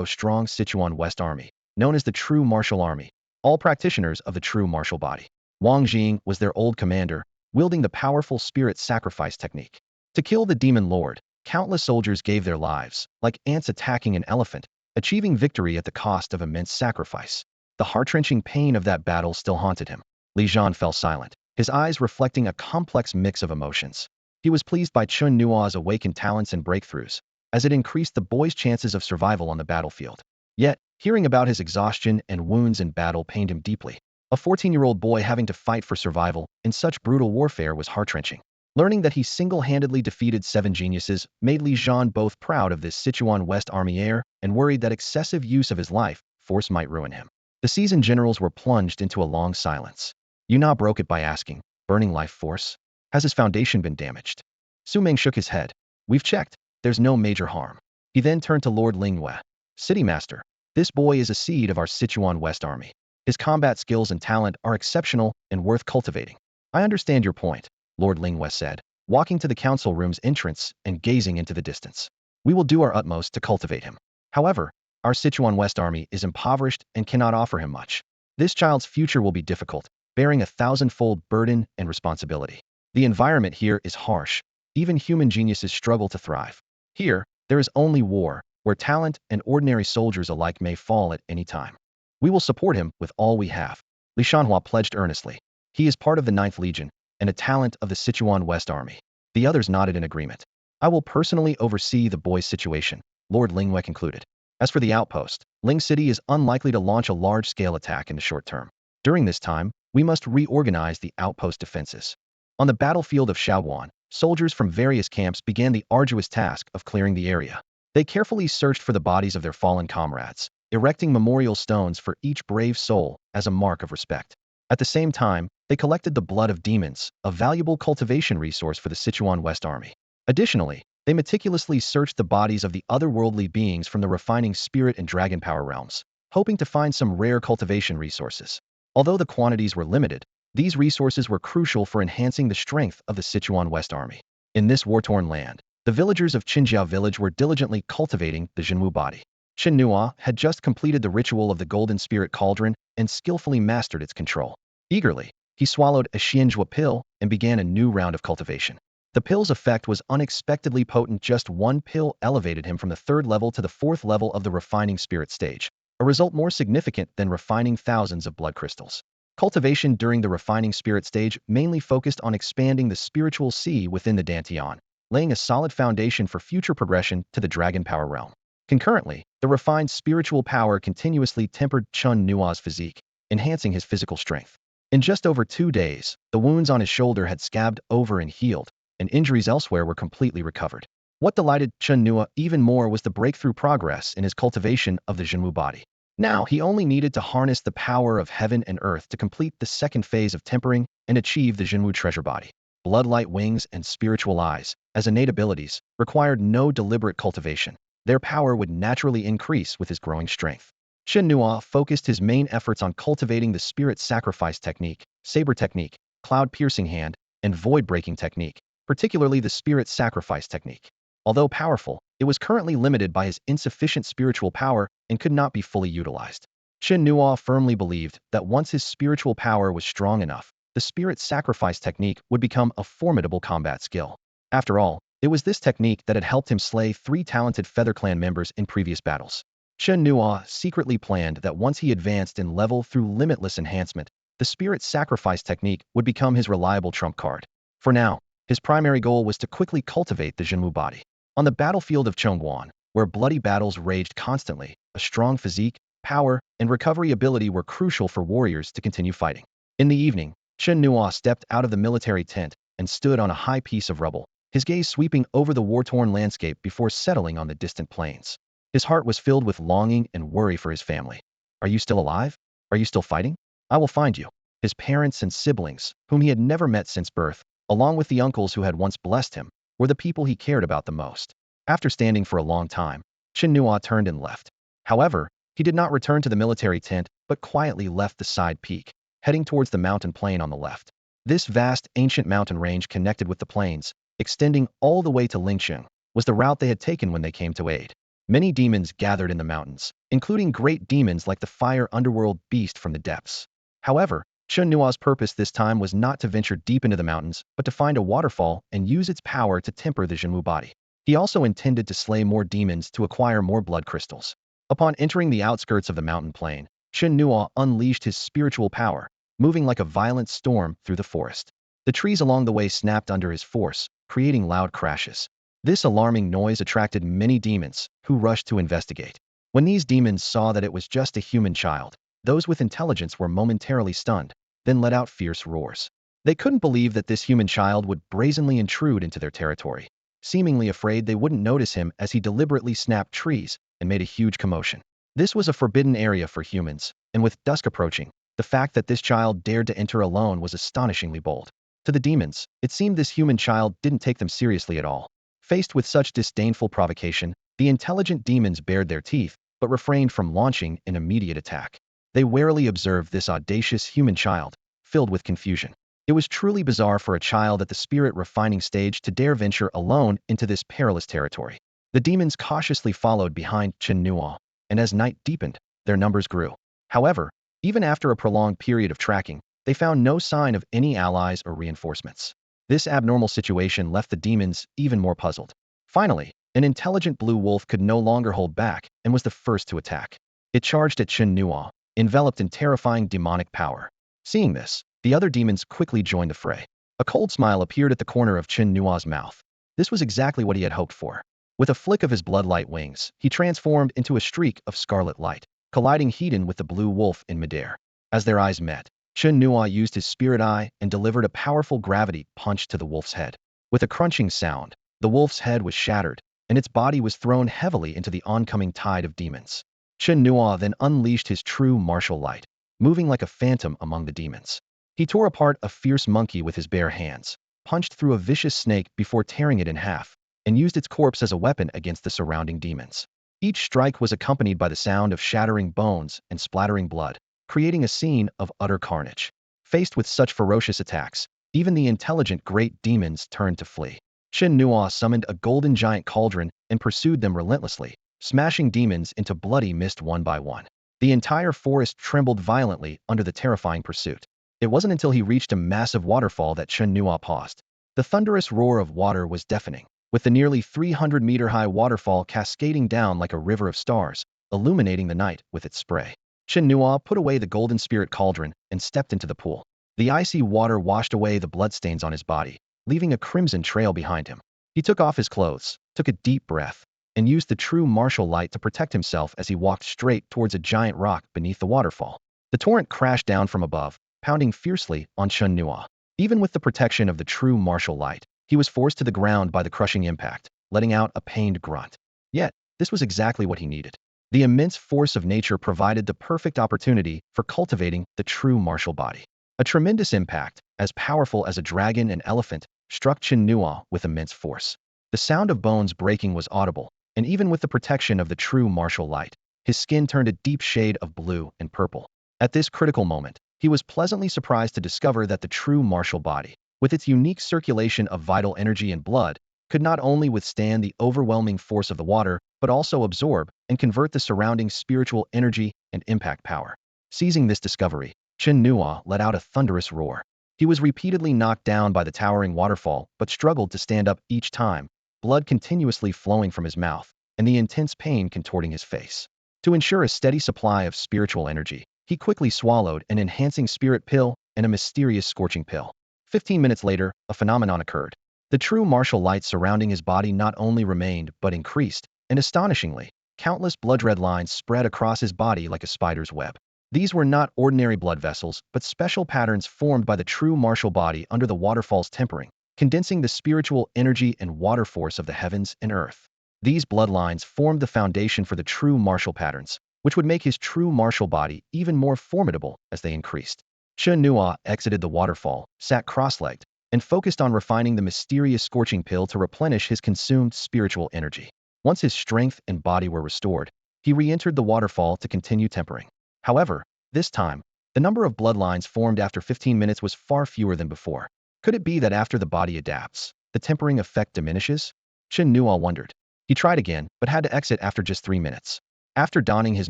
strong Sichuan West Army, known as the True Martial Army, all practitioners of the true martial body. Wang Jing was their old commander, wielding the powerful spirit sacrifice technique. To kill the demon lord, countless soldiers gave their lives, like ants attacking an elephant, achieving victory at the cost of immense sacrifice. The heart-wrenching pain of that battle still haunted him. Li Zhan fell silent, his eyes reflecting a complex mix of emotions. He was pleased by Chen Nuo's awakened talents and breakthroughs, as it increased the boy's chances of survival on the battlefield. Yet, hearing about his exhaustion and wounds in battle pained him deeply. A 14-year-old boy having to fight for survival in such brutal warfare was heart-wrenching. Learning that he single-handedly defeated 7 geniuses made Li Zhan both proud of this Sichuan West Army heir and worried that excessive use of his life force might ruin him. The seasoned generals were plunged into a long silence. Yu Na broke it by asking, burning life force? Has his foundation been damaged? Su Ming shook his head. We've checked. There's no major harm. He then turned to Lord Lingyue. City Master, this boy is a seed of our Sichuan West Army. His combat skills and talent are exceptional and worth cultivating. I understand your point, Lord Lingyue said, walking to the council room's entrance and gazing into the distance. We will do our utmost to cultivate him. However, our Sichuan West Army is impoverished and cannot offer him much. This child's future will be difficult, bearing a 1,000-fold burden and responsibility. The environment here is harsh. Even human geniuses struggle to thrive. Here, there is only war, where talent and ordinary soldiers alike may fall at any time. We will support him with all we have. Li Shanhua pledged earnestly. He is part of the 9th Legion, and a talent of the Sichuan West Army. The others nodded in agreement. I will personally oversee the boy's situation, Lord Lingyue concluded. As for the outpost, Ling City is unlikely to launch a large-scale attack in the short term. During this time, we must reorganize the outpost defenses. On the battlefield of Shaoguan, soldiers from various camps began the arduous task of clearing the area. They carefully searched for the bodies of their fallen comrades, erecting memorial stones for each brave soul as a mark of respect. At the same time, they collected the blood of demons, a valuable cultivation resource for the Sichuan West Army. Additionally, they meticulously searched the bodies of the otherworldly beings from the refining spirit and dragon power realms, hoping to find some rare cultivation resources. Although the quantities were limited, these resources were crucial for enhancing the strength of the Sichuan West Army. In this war-torn land, the villagers of Qinjia village were diligently cultivating the Zhenwu body. Chen Nuo had just completed the ritual of the Golden Spirit Cauldron and skillfully mastered its control. Eagerly, he swallowed a Xianzhua pill and began a new round of cultivation. The pill's effect was unexpectedly potent. Just one pill elevated him from the 3rd level to the 4th level of the refining spirit stage, a result more significant than refining thousands of blood crystals. Cultivation during the refining spirit stage mainly focused on expanding the spiritual sea within the Dantian, laying a solid foundation for future progression to the dragon power realm. Concurrently, the refined spiritual power continuously tempered Chen Nuo's physique, enhancing his physical strength. In just over 2 days, the wounds on his shoulder had scabbed over and healed, and injuries elsewhere were completely recovered. What delighted Chen Nuo even more was the breakthrough progress in his cultivation of the Jinwu body. Now, he only needed to harness the power of heaven and earth to complete the second phase of tempering and achieve the Jinwu treasure body. Bloodlight wings and spiritual eyes, as innate abilities, required no deliberate cultivation. Their power would naturally increase with his growing strength. Chen Nuo focused his main efforts on cultivating the spirit sacrifice technique, saber technique, cloud-piercing hand, and void-breaking technique, particularly the spirit sacrifice technique. Although powerful, it was currently limited by his insufficient spiritual power and could not be fully utilized. Chen Nuo firmly believed that once his spiritual power was strong enough, the spirit sacrifice technique would become a formidable combat skill. After all, it was this technique that had helped him slay 3 talented Feather Clan members in previous battles. Chen Nuo secretly planned that once he advanced in level through limitless enhancement, the spirit sacrifice technique would become his reliable trump card. For now, his primary goal was to quickly cultivate the Jinwu body. On the battlefield of Chongguan, where bloody battles raged constantly, a strong physique, power, and recovery ability were crucial for warriors to continue fighting. In the evening, Chen Nuo stepped out of the military tent and stood on a high piece of rubble, his gaze sweeping over the war-torn landscape before settling on the distant plains. His heart was filled with longing and worry for his family. Are you still alive? Are you still fighting? I will find you. His parents and siblings, whom he had never met since birth, along with the uncles who had once blessed him, were the people he cared about the most. After standing for a long time, Chen Nuo turned and left. However, he did not return to the military tent, but quietly left the side peak, heading towards the mountain plain on the left. This vast, ancient mountain range connected with the plains, extending all the way to Ling, was the route they had taken when they came to aid. Many demons gathered in the mountains, including great demons like the fire underworld beast from the depths. However, Chen Nuo's purpose this time was not to venture deep into the mountains, but to find a waterfall and use its power to temper the Jinwu body. He also intended to slay more demons to acquire more blood crystals. Upon entering the outskirts of the mountain plain, Chen Nuo unleashed his spiritual power, moving like a violent storm through the forest. The trees along the way snapped under his force, creating loud crashes. This alarming noise attracted many demons, who rushed to investigate. When these demons saw that it was just a human child, those with intelligence were momentarily stunned, then let out fierce roars. They couldn't believe that this human child would brazenly intrude into their territory. Seemingly afraid they wouldn't notice him as he deliberately snapped trees and made a huge commotion. This was a forbidden area for humans, and with dusk approaching, the fact that this child dared to enter alone was astonishingly bold. To the demons, it seemed this human child didn't take them seriously at all. Faced with such disdainful provocation, the intelligent demons bared their teeth, but refrained from launching an immediate attack. They warily observed this audacious human child, filled with confusion. It was truly bizarre for a child at the spirit refining stage to dare venture alone into this perilous territory. The demons cautiously followed behind Chen Nuo, and as night deepened, their numbers grew. However, even after a prolonged period of tracking, they found no sign of any allies or reinforcements. This abnormal situation left the demons even more puzzled. Finally, an intelligent blue wolf could no longer hold back and was the first to attack. It charged at Chen Nuo, enveloped in terrifying demonic power. Seeing this, the other demons quickly joined the fray. A cold smile appeared at the corner of Chen Nuo's mouth. This was exactly what he had hoped for. With a flick of his bloodlight wings, he transformed into a streak of scarlet light, colliding heat-in with the blue wolf in midair. As their eyes met, Chen Nuo used his spirit eye and delivered a powerful gravity punch to the wolf's head. With a crunching sound, the wolf's head was shattered, and its body was thrown heavily into the oncoming tide of demons. Chen Nuo then unleashed his true martial light, moving like a phantom among the demons. He tore apart a fierce monkey with his bare hands, punched through a vicious snake before tearing it in half, and used its corpse as a weapon against the surrounding demons. Each strike was accompanied by the sound of shattering bones and splattering blood, creating a scene of utter carnage. Faced with such ferocious attacks, even the intelligent great demons turned to flee. Chen Nuo summoned a golden giant cauldron and pursued them relentlessly, smashing demons into bloody mist one by one. The entire forest trembled violently under the terrifying pursuit. It wasn't until he reached a massive waterfall that Chen Nuo paused. The thunderous roar of water was deafening, with the nearly 300-meter-high waterfall cascading down like a river of stars, illuminating the night with its spray. Chen Nuo put away the golden spirit cauldron and stepped into the pool. The icy water washed away the bloodstains on his body, leaving a crimson trail behind him. He took off his clothes, took a deep breath, and used the true martial light to protect himself as he walked straight towards a giant rock beneath the waterfall. The torrent crashed down from above, pounding fiercely on Chen Nuo. Even with the protection of the true martial light, he was forced to the ground by the crushing impact, letting out a pained grunt. Yet, this was exactly what he needed. The immense force of nature provided the perfect opportunity for cultivating the true martial body. A tremendous impact, as powerful as a dragon and elephant, struck Chen Nuo with immense force. The sound of bones breaking was audible, and even with the protection of the true martial light, his skin turned a deep shade of blue and purple. At this critical moment, he was pleasantly surprised to discover that the true martial body, with its unique circulation of vital energy and blood, could not only withstand the overwhelming force of the water, but also absorb and convert the surrounding spiritual energy and impact power. Seizing this discovery, Chen Nuo let out a thunderous roar. He was repeatedly knocked down by the towering waterfall, but struggled to stand up each time, blood continuously flowing from his mouth, and the intense pain contorting his face. To ensure a steady supply of spiritual energy, he quickly swallowed an enhancing spirit pill and a mysterious scorching pill. 15 minutes later, a phenomenon occurred. The true martial light surrounding his body not only remained, but increased, and astonishingly, countless blood-red lines spread across his body like a spider's web. These were not ordinary blood vessels, but special patterns formed by the true martial body under the waterfall's tempering, condensing the spiritual energy and water force of the heavens and earth. These bloodlines formed the foundation for the true martial patterns, which would make his true martial body even more formidable as they increased. Chen Nuo exited the waterfall, sat cross-legged, and focused on refining the mysterious scorching pill to replenish his consumed spiritual energy. Once his strength and body were restored, he re-entered the waterfall to continue tempering. However, this time, the number of bloodlines formed after 15 minutes was far fewer than before. Could it be that after the body adapts, the tempering effect diminishes? Chen Nuo wondered. He tried again, but had to exit after just 3 minutes. After donning his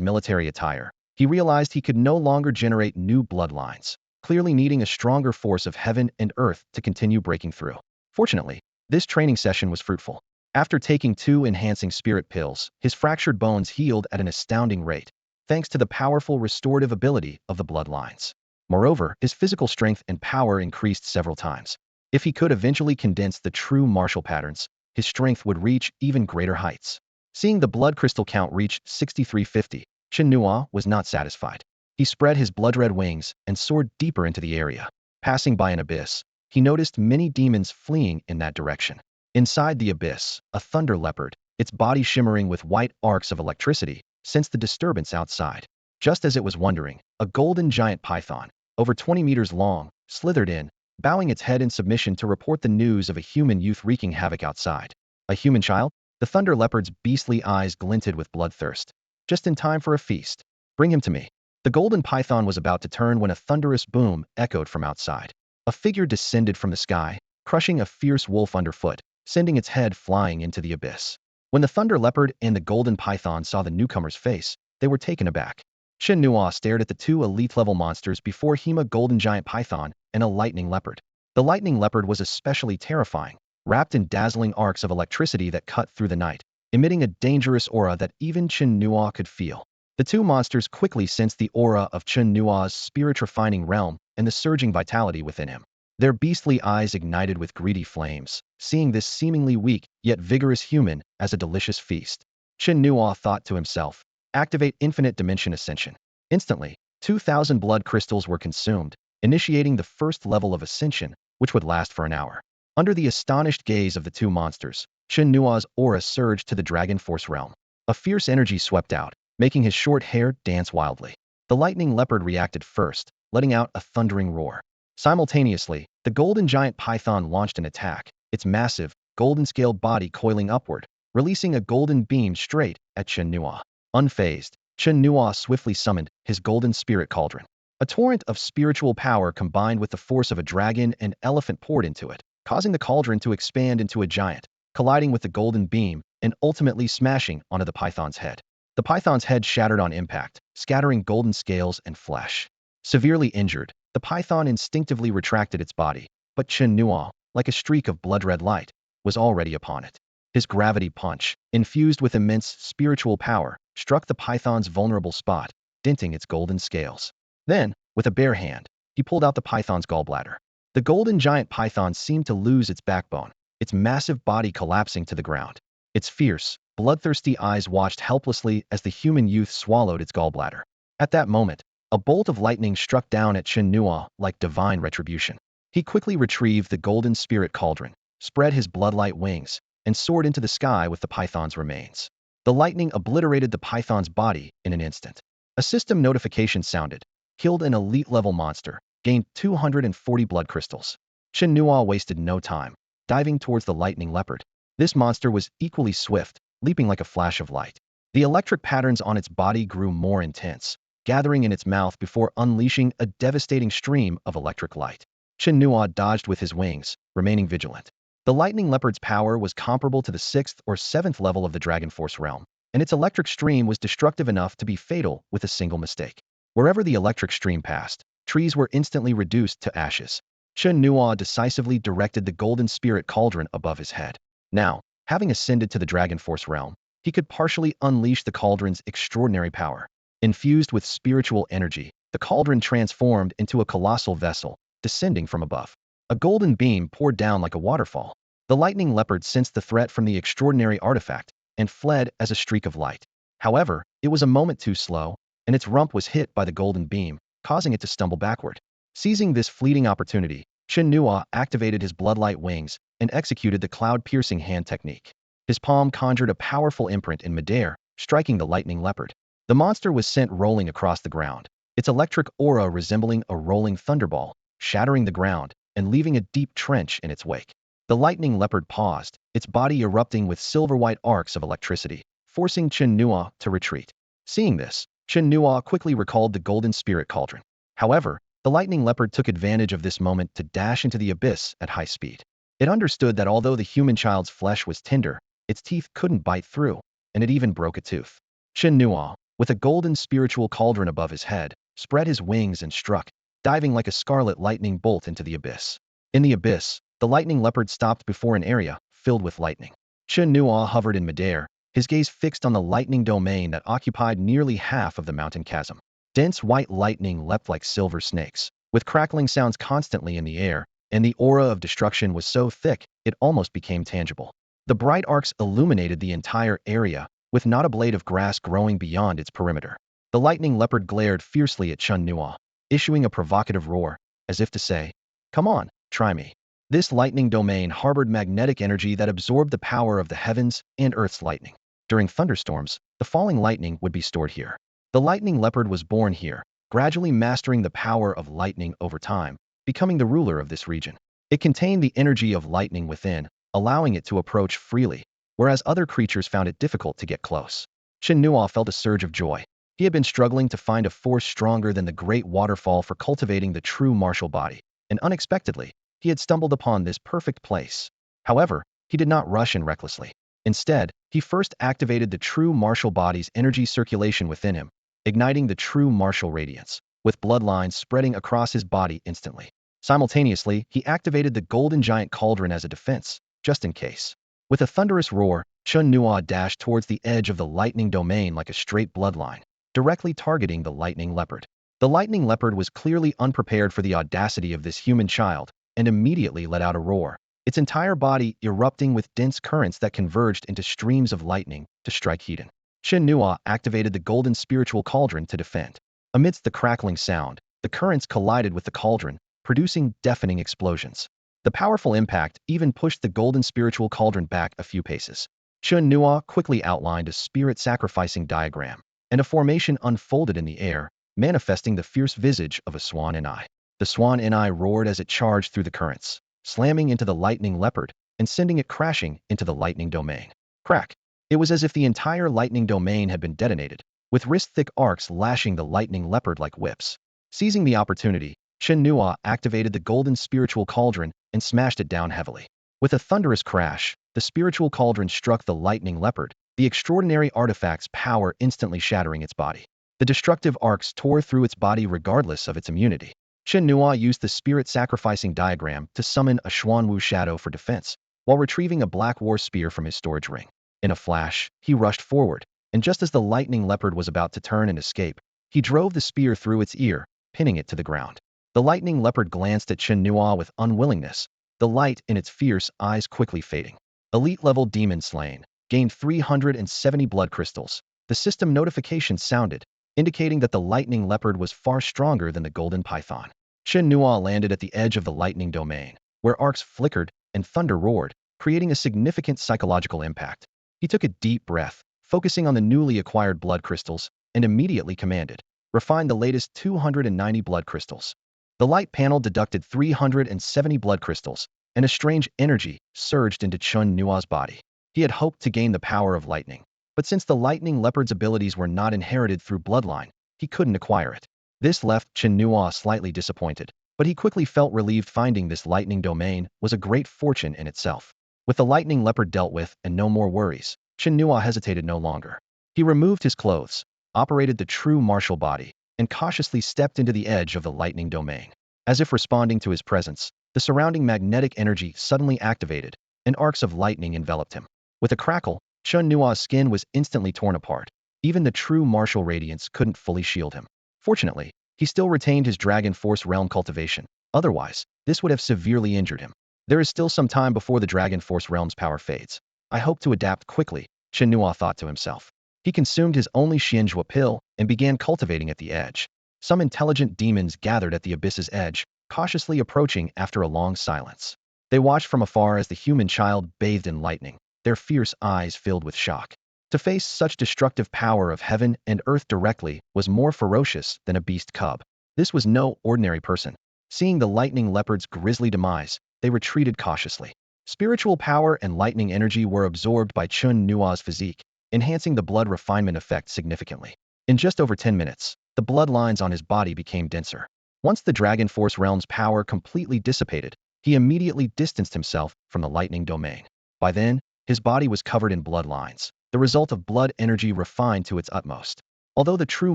military attire, he realized he could no longer generate new bloodlines, clearly needing a stronger force of heaven and earth to continue breaking through. Fortunately, this training session was fruitful. After taking 2 enhancing spirit pills, his fractured bones healed at an astounding rate, thanks to the powerful restorative ability of the bloodlines. Moreover, his physical strength and power increased several times. If he could eventually condense the true martial patterns, his strength would reach even greater heights. Seeing the blood crystal count reach 6350, Chen Nuo was not satisfied. He spread his blood-red wings and soared deeper into the area. Passing by an abyss, he noticed many demons fleeing in that direction. Inside the abyss, a thunder leopard, its body shimmering with white arcs of electricity, sensed the disturbance outside. Just as it was wondering, a golden giant python, over 20 meters long, slithered in, bowing its head in submission to report the news of a human youth wreaking havoc outside. A human child? The thunder leopard's beastly eyes glinted with bloodthirst. Just in time for a feast. Bring him to me. The golden python was about to turn when a thunderous boom echoed from outside. A figure descended from the sky, crushing a fierce wolf underfoot, sending its head flying into the abyss. When the thunder leopard and the golden python saw the newcomer's face, they were taken aback. Chen Nuo stared at the 2 elite-level monsters before him, a golden giant python and a lightning leopard. The lightning leopard was especially terrifying, wrapped in dazzling arcs of electricity that cut through the night, emitting a dangerous aura that even Chen Nuo could feel. The 2 monsters quickly sensed the aura of Chen Nuo's spirit-refining realm and the surging vitality within him. Their beastly eyes ignited with greedy flames, seeing this seemingly weak yet vigorous human as a delicious feast. Chen Nuo thought to himself, activate infinite dimension ascension. Instantly, 2,000 blood crystals were consumed, initiating the first level of ascension, which would last for an hour. Under the astonished gaze of the 2 monsters, Chen Nuo's aura surged to the dragon force realm. A fierce energy swept out, making his short hair dance wildly. The lightning leopard reacted first, letting out a thundering roar. Simultaneously, the golden giant python launched an attack, its massive, golden-scaled body coiling upward, releasing a golden beam straight at Chen Nuo. Unfazed, Chen Nuo swiftly summoned his golden spirit cauldron. A torrent of spiritual power combined with the force of a dragon and elephant poured into it, causing the cauldron to expand into a giant, colliding with the golden beam and ultimately smashing onto the python's head. The python's head shattered on impact, scattering golden scales and flesh. Severely injured, the python instinctively retracted its body, but Chen Nuo, like a streak of blood-red light, was already upon it. His gravity punch, infused with immense spiritual power, struck the python's vulnerable spot, denting its golden scales. Then, with a bare hand, he pulled out the python's gallbladder. The golden giant python seemed to lose its backbone, its massive body collapsing to the ground. Its fierce, bloodthirsty eyes watched helplessly as the human youth swallowed its gallbladder. At that moment, a bolt of lightning struck down at Chen Nuo like divine retribution. He quickly retrieved the golden spirit cauldron, spread his bloodlight wings, and soared into the sky with the python's remains. The lightning obliterated the python's body in an instant. A system notification sounded. Killed an elite-level monster. Gained 240 blood crystals. Chen Nuo wasted no time, diving towards the lightning leopard. This monster was equally swift, leaping like a flash of light. The electric patterns on its body grew more intense, gathering in its mouth before unleashing a devastating stream of electric light. Chen Nuo dodged with his wings, remaining vigilant. The lightning leopard's power was comparable to the 6th or 7th level of the Dragon Force realm, and its electric stream was destructive enough to be fatal with a single mistake. Wherever the electric stream passed, trees were instantly reduced to ashes. Chen Nuo decisively directed the golden spirit cauldron above his head. Now, having ascended to the Dragon Force realm, he could partially unleash the cauldron's extraordinary power. Infused with spiritual energy, the cauldron transformed into a colossal vessel, descending from above. A golden beam poured down like a waterfall. The lightning leopard sensed the threat from the extraordinary artifact and fled as a streak of light. However, it was a moment too slow, and its rump was hit by the golden beam, causing it to stumble backward. Seizing this fleeting opportunity, Chen Nuo activated his bloodlight wings and executed the cloud-piercing hand technique. His palm conjured a powerful imprint in midair, striking the lightning leopard. The monster was sent rolling across the ground, its electric aura resembling a rolling thunderball, shattering the ground and leaving a deep trench in its wake. The lightning leopard paused, its body erupting with silver-white arcs of electricity, forcing Chen Nuo to retreat. Seeing this, Chen Nuo quickly recalled the golden spirit cauldron. However, the lightning leopard took advantage of this moment to dash into the abyss at high speed. It understood that although the human child's flesh was tender, its teeth couldn't bite through, and it even broke a tooth. Chen Nuo, with a golden spiritual cauldron above his head, spread his wings and struck, diving like a scarlet lightning bolt into the abyss. In the abyss, the lightning leopard stopped before an area filled with lightning. Chen Nuo hovered in midair, his gaze fixed on the lightning domain that occupied nearly half of the mountain chasm. Dense white lightning leapt like silver snakes, with crackling sounds constantly in the air, and the aura of destruction was so thick it almost became tangible. The bright arcs illuminated the entire area, with not a blade of grass growing beyond its perimeter. The lightning leopard glared fiercely at Chen Nuo, issuing a provocative roar, as if to say, "Come on, try me." This lightning domain harbored magnetic energy that absorbed the power of the heavens and Earth's lightning. During thunderstorms, the falling lightning would be stored here. The lightning leopard was born here, gradually mastering the power of lightning over time, becoming the ruler of this region. It contained the energy of lightning within, allowing it to approach freely, whereas other creatures found it difficult to get close. Chen Nuo felt a surge of joy. He had been struggling to find a force stronger than the great waterfall for cultivating the true martial body, and unexpectedly, he had stumbled upon this perfect place. However, he did not rush in recklessly. Instead, he first activated the true martial body's energy circulation within him, igniting the true martial radiance, with bloodlines spreading across his body instantly. Simultaneously, he activated the golden giant cauldron as a defense, just in case. With a thunderous roar, Chen Nuo dashed towards the edge of the lightning domain like a straight bloodline, directly targeting the lightning leopard. The lightning leopard was clearly unprepared for the audacity of this human child, and immediately let out a roar, its entire body erupting with dense currents that converged into streams of lightning to strike Eden. Chen Nuo activated the golden spiritual cauldron to defend. Amidst the crackling sound, the currents collided with the cauldron, producing deafening explosions. The powerful impact even pushed the golden spiritual cauldron back a few paces. Chen Nuo quickly outlined a spirit-sacrificing diagram, and a formation unfolded in the air, manifesting the fierce visage of a swan and eye. The swan and eye roared as it charged through the currents, slamming into the lightning leopard and sending it crashing into the lightning domain. Crack! It was as if the entire lightning domain had been detonated, with wrist-thick arcs lashing the lightning leopard like whips. Seizing the opportunity, Chen Nuo activated the golden spiritual cauldron and smashed it down heavily. With a thunderous crash, the spiritual cauldron struck the lightning leopard, the extraordinary artifact's power instantly shattering its body. The destructive arcs tore through its body regardless of its immunity. Chen Nuo used the spirit-sacrificing diagram to summon a Xuanwu shadow for defense, while retrieving a black war spear from his storage ring. In a flash, he rushed forward, and just as the lightning leopard was about to turn and escape, he drove the spear through its ear, pinning it to the ground. The lightning leopard glanced at Chen Nuo with unwillingness, the light in its fierce eyes quickly fading. Elite-level demon slain. gained 370 blood crystals. The system notification sounded, indicating that the lightning leopard was far stronger than the golden python. Chen Nuo landed at the edge of the lightning domain, where arcs flickered and thunder roared, creating a significant psychological impact. He took a deep breath, focusing on the newly acquired blood crystals, and immediately commanded, "Refine the latest 290 blood crystals." The light panel deducted 370 blood crystals, and a strange energy surged into Chen Nuo's body. He had hoped to gain the power of lightning, but since the lightning leopard's abilities were not inherited through bloodline, he couldn't acquire it. This left Chen Nuo slightly disappointed, but he quickly felt relieved finding this lightning domain was a great fortune in itself. With the lightning leopard dealt with and no more worries, Chen Nuo hesitated no longer. He removed his clothes, operated the true martial body, and cautiously stepped into the edge of the lightning domain. As if responding to his presence, the surrounding magnetic energy suddenly activated, and arcs of lightning enveloped him. With a crackle, Chen Nuo's skin was instantly torn apart. Even the true martial radiance couldn't fully shield him. Fortunately, he still retained his Dragon Force realm cultivation. Otherwise, this would have severely injured him. There is still some time before the Dragon Force realm's power fades. I hope to adapt quickly, Chen Nuo thought to himself. He consumed his only Xianzhua pill and began cultivating at the edge. Some intelligent demons gathered at the abyss's edge, cautiously approaching after a long silence. They watched from afar as the human child bathed in lightning, their fierce eyes filled with shock. To face such destructive power of heaven and earth directly was more ferocious than a beast cub. This was no ordinary person. Seeing the lightning leopard's grisly demise, they retreated cautiously. Spiritual power and lightning energy were absorbed by Chen Nuo's physique, enhancing the blood refinement effect significantly. In just over 10 minutes, the bloodlines on his body became denser. Once the Dragon Force realm's power completely dissipated, he immediately distanced himself from the lightning domain. By then, his body was covered in bloodlines, the result of blood energy refined to its utmost. Although the true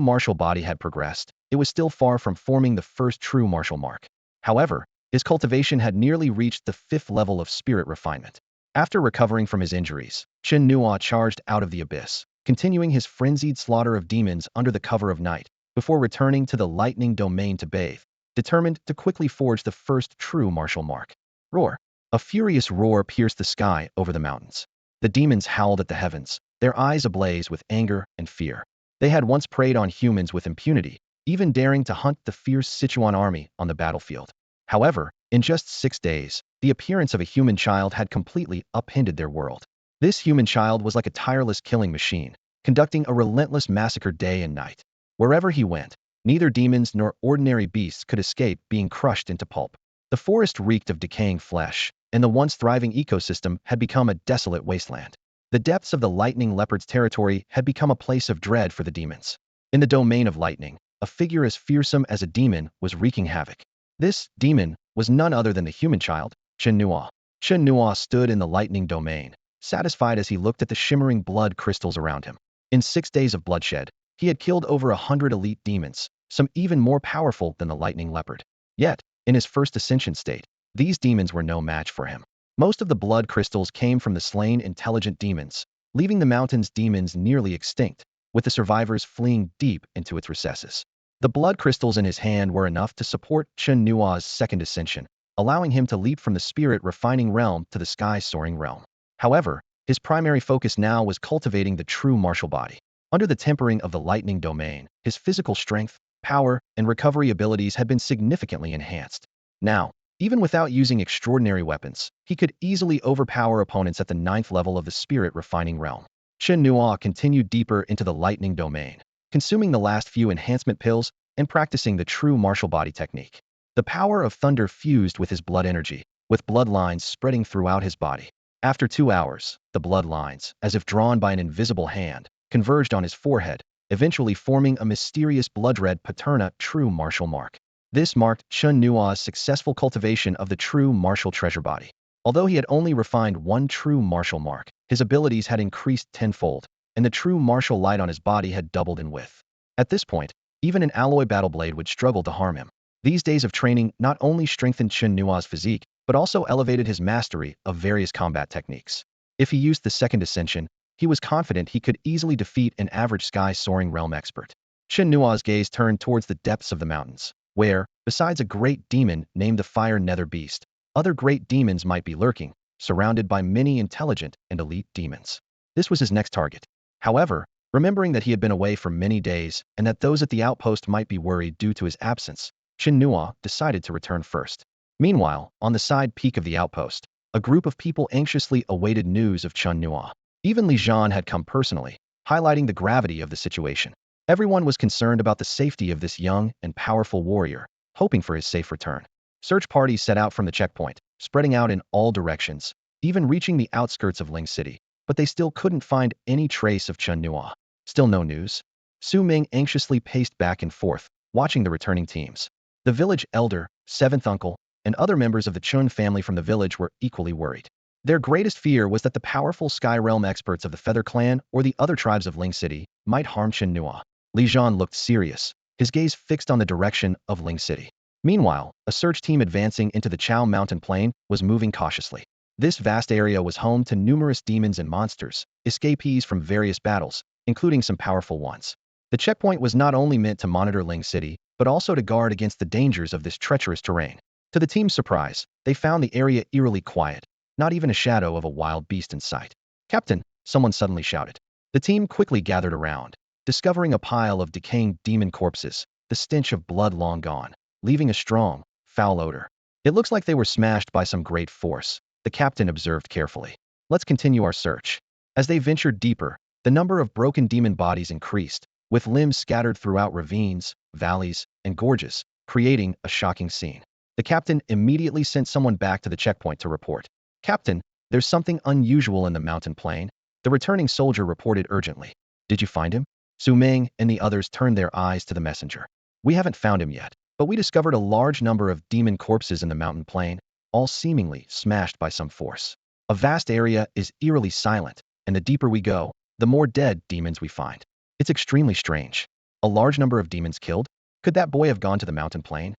martial body had progressed, it was still far from forming the first true martial mark. However, his cultivation had nearly reached the 5th level of spirit refinement. After recovering from his injuries, Chen Nuo charged out of the abyss, continuing his frenzied slaughter of demons under the cover of night, before returning to the lightning domain to bathe, determined to quickly forge the first true martial mark. Roar! A furious roar pierced the sky over the mountains. The demons howled at the heavens, their eyes ablaze with anger and fear. They had once preyed on humans with impunity, even daring to hunt the fierce Sichuan army on the battlefield. However, in just 6 days, the appearance of a human child had completely upended their world. This human child was like a tireless killing machine, conducting a relentless massacre day and night. Wherever he went, neither demons nor ordinary beasts could escape being crushed into pulp. The forest reeked of decaying flesh, and the once thriving ecosystem had become a desolate wasteland. The depths of the lightning leopard's territory had become a place of dread for the demons. In the domain of lightning, a figure as fearsome as a demon was wreaking havoc. This demon was none other than the human child, Chen Nuo. Chen Nuo stood in the lightning domain, satisfied as he looked at the shimmering blood crystals around him. In 6 days of bloodshed, he had killed over 100 elite demons, some even more powerful than the lightning leopard. Yet, in his first ascension state, these demons were no match for him. Most of the blood crystals came from the slain intelligent demons, leaving the mountain's demons nearly extinct, with the survivors fleeing deep into its recesses. The blood crystals in his hand were enough to support Chen Nuo's second ascension, allowing him to leap from the spirit refining realm to the sky-soaring realm. However, his primary focus now was cultivating the true martial body. Under the tempering of the lightning domain, his physical strength, power, and recovery abilities had been significantly enhanced. Now, even without using extraordinary weapons, he could easily overpower opponents at the 9th level of the spirit refining realm. Chen Nuo continued deeper into the lightning domain, consuming the last few enhancement pills and practicing the true martial body technique. The power of thunder fused with his blood energy, with bloodlines spreading throughout his body. After 2 hours, the bloodlines, as if drawn by an invisible hand, converged on his forehead, eventually forming a mysterious blood-red paterna true martial mark. This marked Chen Nuo's successful cultivation of the true martial treasure body. Although he had only refined one true martial mark, his abilities had increased tenfold, and the true martial light on his body had doubled in width. At this point, even an alloy battle blade would struggle to harm him. These days of training not only strengthened Chen Nuo's physique, but also elevated his mastery of various combat techniques. If he used the second ascension, he was confident he could easily defeat an average sky-soaring realm expert. Chen Nuo's gaze turned towards the depths of the mountains, where, besides a great demon named the Fire Nether Beast, other great demons might be lurking, surrounded by many intelligent and elite demons. This was his next target. However, remembering that he had been away for many days and that those at the outpost might be worried due to his absence, Chen Nuo decided to return first. Meanwhile, on the side peak of the outpost, a group of people anxiously awaited news of Chen Nuo. Even Li Zhan had come personally, highlighting the gravity of the situation. Everyone was concerned about the safety of this young and powerful warrior, hoping for his safe return. Search parties set out from the checkpoint, spreading out in all directions, even reaching the outskirts of Ling City, but they still couldn't find any trace of Chen Nuo. Still no news? Su Ming anxiously paced back and forth, watching the returning teams. The village elder, seventh uncle, and other members of the Chun family from the village were equally worried. Their greatest fear was that the powerful Sky Realm experts of the Feather Clan or the other tribes of Ling City might harm Chen Nuo. Li Zhan looked serious, his gaze fixed on the direction of Ling City. Meanwhile, a search team advancing into the Chao Mountain Plain was moving cautiously. This vast area was home to numerous demons and monsters, escapees from various battles, including some powerful ones. The checkpoint was not only meant to monitor Ling City, but also to guard against the dangers of this treacherous terrain. To the team's surprise, they found the area eerily quiet, not even a shadow of a wild beast in sight. "Captain," someone suddenly shouted. The team quickly gathered around, discovering a pile of decaying demon corpses, the stench of blood long gone, leaving a strong, foul odor. "It looks like they were smashed by some great force," the captain observed carefully. "Let's continue our search." As they ventured deeper, the number of broken demon bodies increased, with limbs scattered throughout ravines, valleys, and gorges, creating a shocking scene. The captain immediately sent someone back to the checkpoint to report. "Captain, there's something unusual in the mountain plain," the returning soldier reported urgently. "Did you find him?" Su Ming and the others turned their eyes to the messenger. "We haven't found him yet, but we discovered a large number of demon corpses in the mountain plain, all seemingly smashed by some force. A vast area is eerily silent, and the deeper we go, the more dead demons we find. It's extremely strange. A large number of demons killed? Could that boy have gone to the mountain plain?"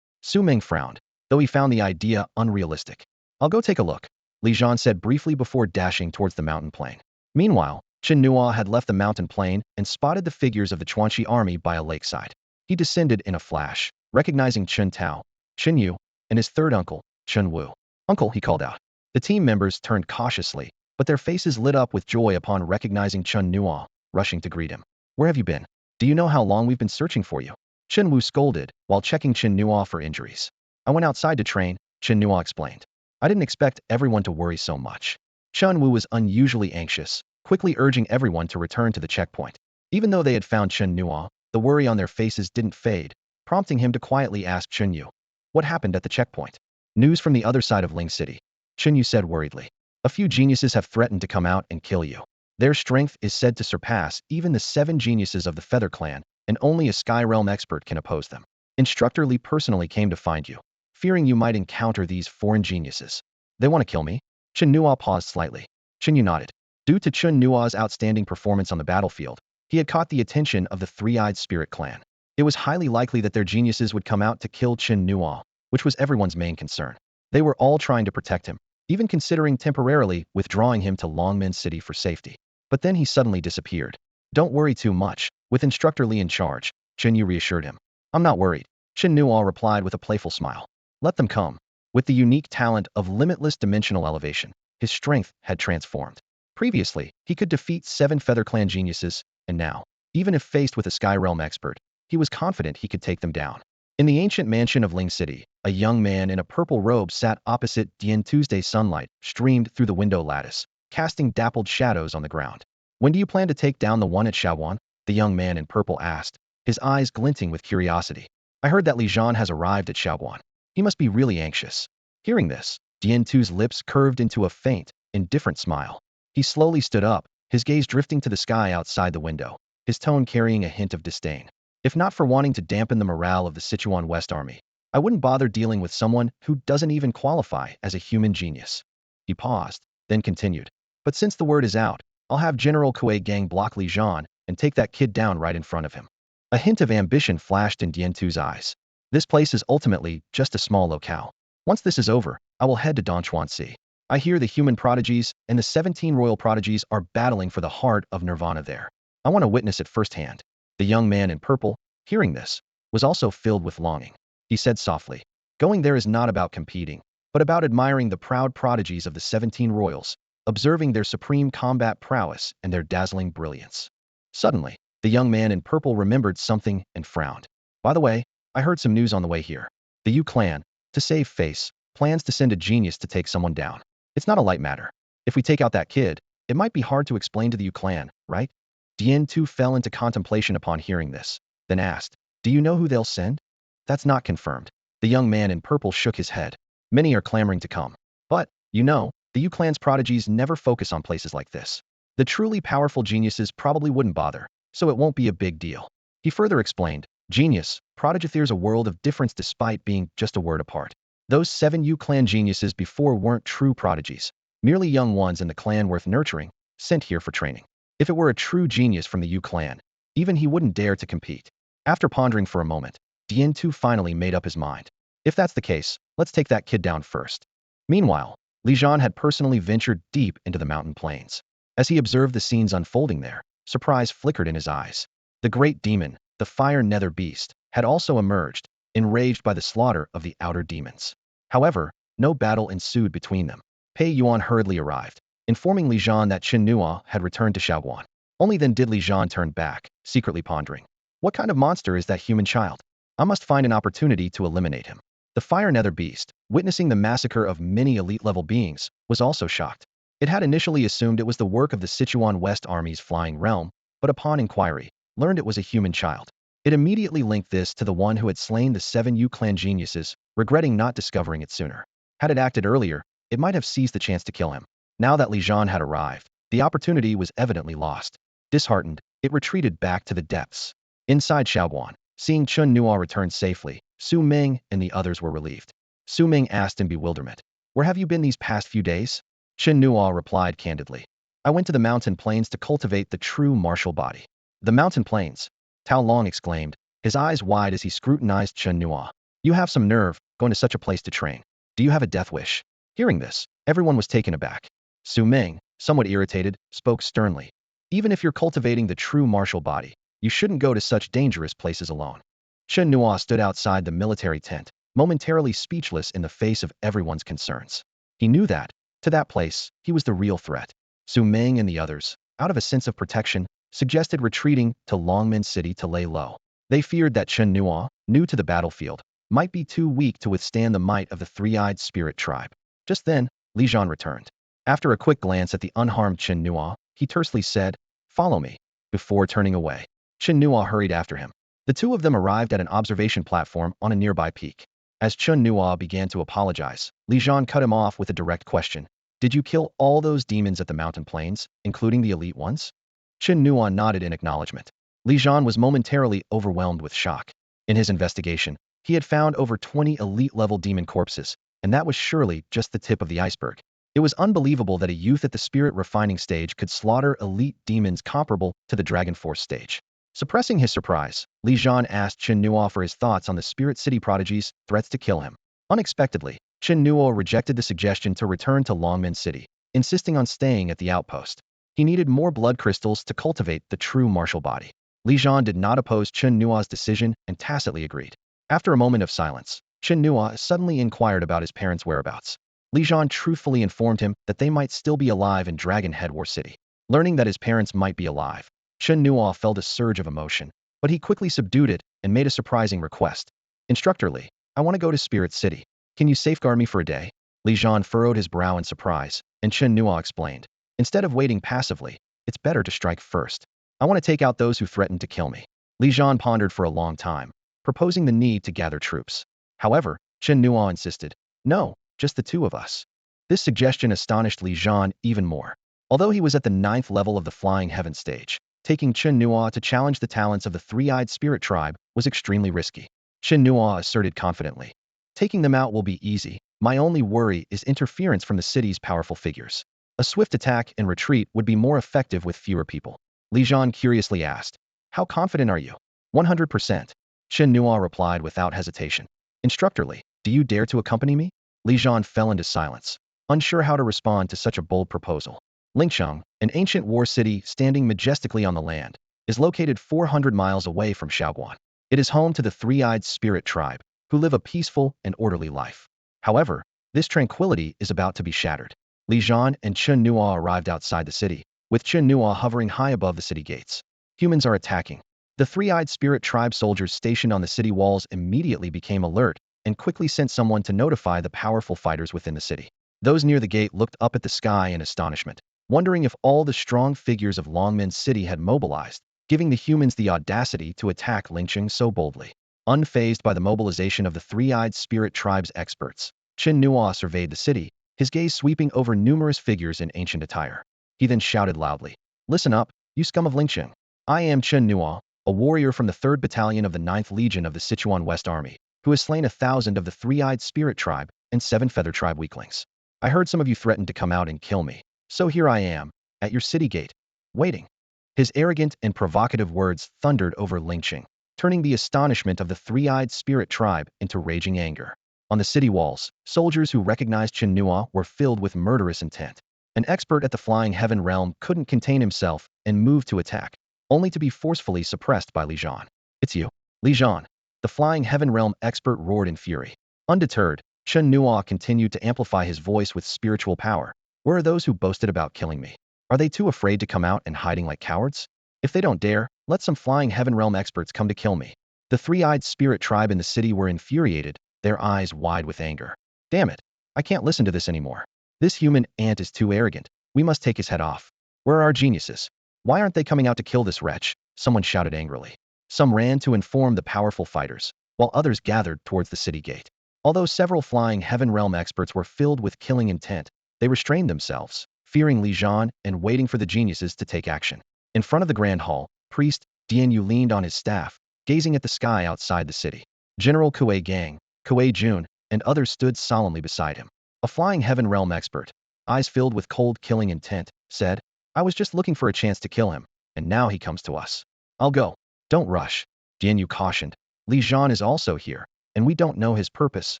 Su Ming frowned, though he found the idea unrealistic. "I'll go take a look," Li Zhan said briefly before dashing towards the mountain plain. Meanwhile, Chen Nuo had left the mountain plain and spotted the figures of the Chuanxi army by a lakeside. He descended in a flash, recognizing Chen Tao, Chen Yu, and his third uncle, Chen Wu. "Uncle," he called out. The team members turned cautiously, but their faces lit up with joy upon recognizing Chen Nuo, rushing to greet him. "Where have you been? Do you know how long we've been searching for you?" Chen Wu scolded, while checking Chen Nuo for injuries. "I went outside to train," Chen Nuo explained. "I didn't expect everyone to worry so much." Chen Wu was unusually anxious, quickly urging everyone to return to the checkpoint. Even though they had found Chen Nuo, the worry on their faces didn't fade, prompting him to quietly ask Chen Yu, "What happened at the checkpoint?" "News from the other side of Ling City," Chen Yu said worriedly. "A few geniuses have threatened to come out and kill you. Their strength is said to surpass even the 7 geniuses of the Feather Clan, and only a Sky Realm expert can oppose them. Instructor Li personally came to find you, fearing you might encounter these foreign geniuses. They want to kill me?" Chen Nuo paused slightly. Chen Yu nodded. Due to Chen Nuo's outstanding performance on the battlefield, he had caught the attention of the Three-Eyed Spirit Clan. It was highly likely that their geniuses would come out to kill Chen Nuo, which was everyone's main concern. They were all trying to protect him, even considering temporarily withdrawing him to Longman City for safety. But then he suddenly disappeared. "Don't worry too much, with Instructor Li in charge," Chen Yu reassured him. "I'm not worried," Chen Nuo replied with a playful smile. "Let them come." With the unique talent of limitless dimensional elevation, his strength had transformed. Previously, he could defeat 7 Feather Clan geniuses, and now, even if faced with a Sky Realm expert, he was confident he could take them down. In the ancient mansion of Ling City, a young man in a purple robe sat opposite Dian. Tuesday's sunlight streamed through the window lattice, casting dappled shadows on the ground. "When do you plan to take down the one at Shaowan?" the young man in purple asked, his eyes glinting with curiosity. "I heard that Li Zhan has arrived at Shaowan. He must be really anxious." Hearing this, Dian Tu's lips curved into a faint, indifferent smile. He slowly stood up, his gaze drifting to the sky outside the window, his tone carrying a hint of disdain. "If not for wanting to dampen the morale of the Sichuan West Army, I wouldn't bother dealing with someone who doesn't even qualify as a human genius." He paused, then continued. "But since the word is out, I'll have General Kuei Gang block Li Zhan and take that kid down right in front of him." A hint of ambition flashed in Dian Tu's eyes. "This place is ultimately just a small locale. Once this is over, I will head to Donchuanxi. I hear the human prodigies and the 17 royal prodigies are battling for the heart of Nirvana there. I want to witness it firsthand." The young man in purple, hearing this, was also filled with longing. He said softly, "Going there is not about competing, but about admiring the proud prodigies of the 17 royals. observing their supreme combat prowess and their dazzling brilliance. Suddenly, the young man in purple remembered something and frowned. By the way, I heard some news on the way here. The Yu clan, to save face, plans to send a genius to take someone down. It's not a light matter. If we take out that kid, it might be hard to explain to the Yu clan, right? Dian Tu fell into contemplation upon hearing this, then asked, do you know who they'll send? That's not confirmed. The young man in purple shook his head. Many are clamoring to come. But, the Yu clan's prodigies never focus on places like this. The truly powerful geniuses probably wouldn't bother, so it won't be a big deal. He further explained, genius, prodigy, there's a world of difference despite being just a word apart. Those 7 Yu clan geniuses before weren't true prodigies, merely young ones in the clan worth nurturing, sent here for training. If it were a true genius from the Yu clan, even he wouldn't dare to compete. After pondering for a moment, Dian Tu finally made up his mind. If that's the case, let's take that kid down first. Meanwhile, Li Zhan had personally ventured deep into the mountain plains. As he observed the scenes unfolding there, surprise flickered in his eyes. The great demon, the fire nether beast, had also emerged, enraged by the slaughter of the outer demons. However, no battle ensued between them. Pei Yuan hurriedly arrived, informing Li Zhan that Chen Nuo had returned to Shaoguan. Only then did Li Zhan turn back, secretly pondering. What kind of monster is that human child? I must find an opportunity to eliminate him. The fire nether beast, witnessing the massacre of many elite-level beings, was also shocked. It had initially assumed it was the work of the Sichuan West Army's flying realm, but upon inquiry, learned it was a human child. It immediately linked this to the one who had slain the 7 Yu clan geniuses, regretting not discovering it sooner. Had it acted earlier, it might have seized the chance to kill him. Now that Li Zhan had arrived, the opportunity was evidently lost. Disheartened, it retreated back to the depths. Inside Shaoguan, seeing Chen Nuo return safely, Su Ming and the others were relieved. Su Ming asked in bewilderment, where have you been these past few days? Chen Nuo replied candidly, I went to the mountain plains to cultivate the true martial body. The mountain plains? Tao Long exclaimed, his eyes wide as he scrutinized Chen Nuo. You have some nerve, going to such a place to train. Do you have a death wish? Hearing this, everyone was taken aback. Su Ming, somewhat irritated, spoke sternly. Even if you're cultivating the true martial body, you shouldn't go to such dangerous places alone. Chen Nuo stood outside the military tent, momentarily speechless in the face of everyone's concerns. He knew that, to that place, he was the real threat. Su Ming and the others, out of a sense of protection, suggested retreating to Longman City to lay low. They feared that Chen Nuo, new to the battlefield, might be too weak to withstand the might of the three-eyed spirit tribe. Just then, Li Zhan returned. After a quick glance at the unharmed Chen Nuo, he tersely said, follow me, before turning away. Chen Nuo hurried after him. The two of them arrived at an observation platform on a nearby peak. As Chen Nuo began to apologize, Li Zhan cut him off with a direct question. Did you kill all those demons at the mountain plains, including the elite ones? Chen Nuo nodded in acknowledgement. Li Zhan was momentarily overwhelmed with shock. In his investigation, he had found over 20 elite-level demon corpses, and that was surely just the tip of the iceberg. It was unbelievable that a youth at the spirit refining stage could slaughter elite demons comparable to the Dragon Force stage. Suppressing his surprise, Li Zhan asked Chen Nuo for his thoughts on the Spirit City prodigies' threats to kill him. Unexpectedly, Chen Nuo rejected the suggestion to return to Longman City, insisting on staying at the outpost. He needed more blood crystals to cultivate the true martial body. Li Zhan did not oppose Chen Nuo's decision and tacitly agreed. After a moment of silence, Chen Nuo suddenly inquired about his parents' whereabouts. Li Zhan truthfully informed him that they might still be alive in Dragon Head War City. Learning that his parents might be alive, Chen Nuo felt a surge of emotion, but he quickly subdued it and made a surprising request. Instructor Li, I want to go to Spirit City. Can you safeguard me for a day? Li Zhan furrowed his brow in surprise, and Chen Nuo explained. Instead of waiting passively, it's better to strike first. I want to take out those who threaten to kill me. Li Zhan pondered for a long time, proposing the need to gather troops. However, Chen Nuo insisted. No, just the two of us. This suggestion astonished Li Zhan even more. Although he was at the 9th level of the Flying Heaven stage, taking Chen Nuo to challenge the talents of the three-eyed spirit tribe was extremely risky. Chen Nuo asserted confidently. Taking them out will be easy. My only worry is interference from the city's powerful figures. A swift attack and retreat would be more effective with fewer people. Li Zhan curiously asked, how confident are you? 100%. Chen Nuo replied without hesitation. Instructor Li, do you dare to accompany me? Li Zhan fell into silence, unsure how to respond to such a bold proposal. Lingcheng, an ancient war city standing majestically on the land, is located 400 miles away from Shaoguan. It is home to the three-eyed spirit tribe, who live a peaceful and orderly life. However, this tranquility is about to be shattered. Li Zhan and Chen Nuo arrived outside the city, with Chen Nuo hovering high above the city gates. Humans are attacking. The three-eyed spirit tribe soldiers stationed on the city walls immediately became alert and quickly sent someone to notify the powerful fighters within the city. Those near the gate looked up at the sky in astonishment, wondering if all the strong figures of Longman's city had mobilized, giving the humans the audacity to attack Lingqing so boldly. Unfazed by the mobilization of the three-eyed spirit tribe's experts, Chen Nuo surveyed the city, his gaze sweeping over numerous figures in ancient attire. He then shouted loudly, "Listen up, you scum of Lingqing. I am Chen Nuo, a warrior from the 3rd Battalion of the 9th Legion of the Sichuan West Army, who has slain 1,000 of the three-eyed spirit tribe and 7 feather tribe weaklings. I heard some of you threatened to come out and kill me, so here I am, at your city gate, waiting." His arrogant and provocative words thundered over Lingqing, turning the astonishment of the three-eyed spirit tribe into raging anger. On the city walls, soldiers who recognized Chen Nuo were filled with murderous intent. An expert at the Flying Heaven realm couldn't contain himself and moved to attack, only to be forcefully suppressed by Li Zhan. "It's you, Li Zhan," the Flying Heaven realm expert roared in fury. Undeterred, Chen Nuo continued to amplify his voice with spiritual power. "Where are those who boasted about killing me? Are they too afraid to come out and hiding like cowards? If they don't dare, let some Flying Heaven realm experts come to kill me." The three-eyed spirit tribe in the city were infuriated, their eyes wide with anger. "Damn it, I can't listen to this anymore. This human ant is too arrogant. We must take his head off. Where are our geniuses? Why aren't they coming out to kill this wretch?" Someone shouted angrily. Some ran to inform the powerful fighters, while others gathered towards the city gate. Although several Flying Heaven realm experts were filled with killing intent, they restrained themselves, fearing Li Zhan and waiting for the geniuses to take action. In front of the Grand Hall, priest Dianyu leaned on his staff, gazing at the sky outside the city. General Kuei Gang, Kuei Jun, and others stood solemnly beside him. A Flying Heaven realm expert, eyes filled with cold killing intent, said, "I was just looking for a chance to kill him, and now he comes to us. I'll go." "Don't rush," Dianyu cautioned. "Li Zhan is also here, and we don't know his purpose,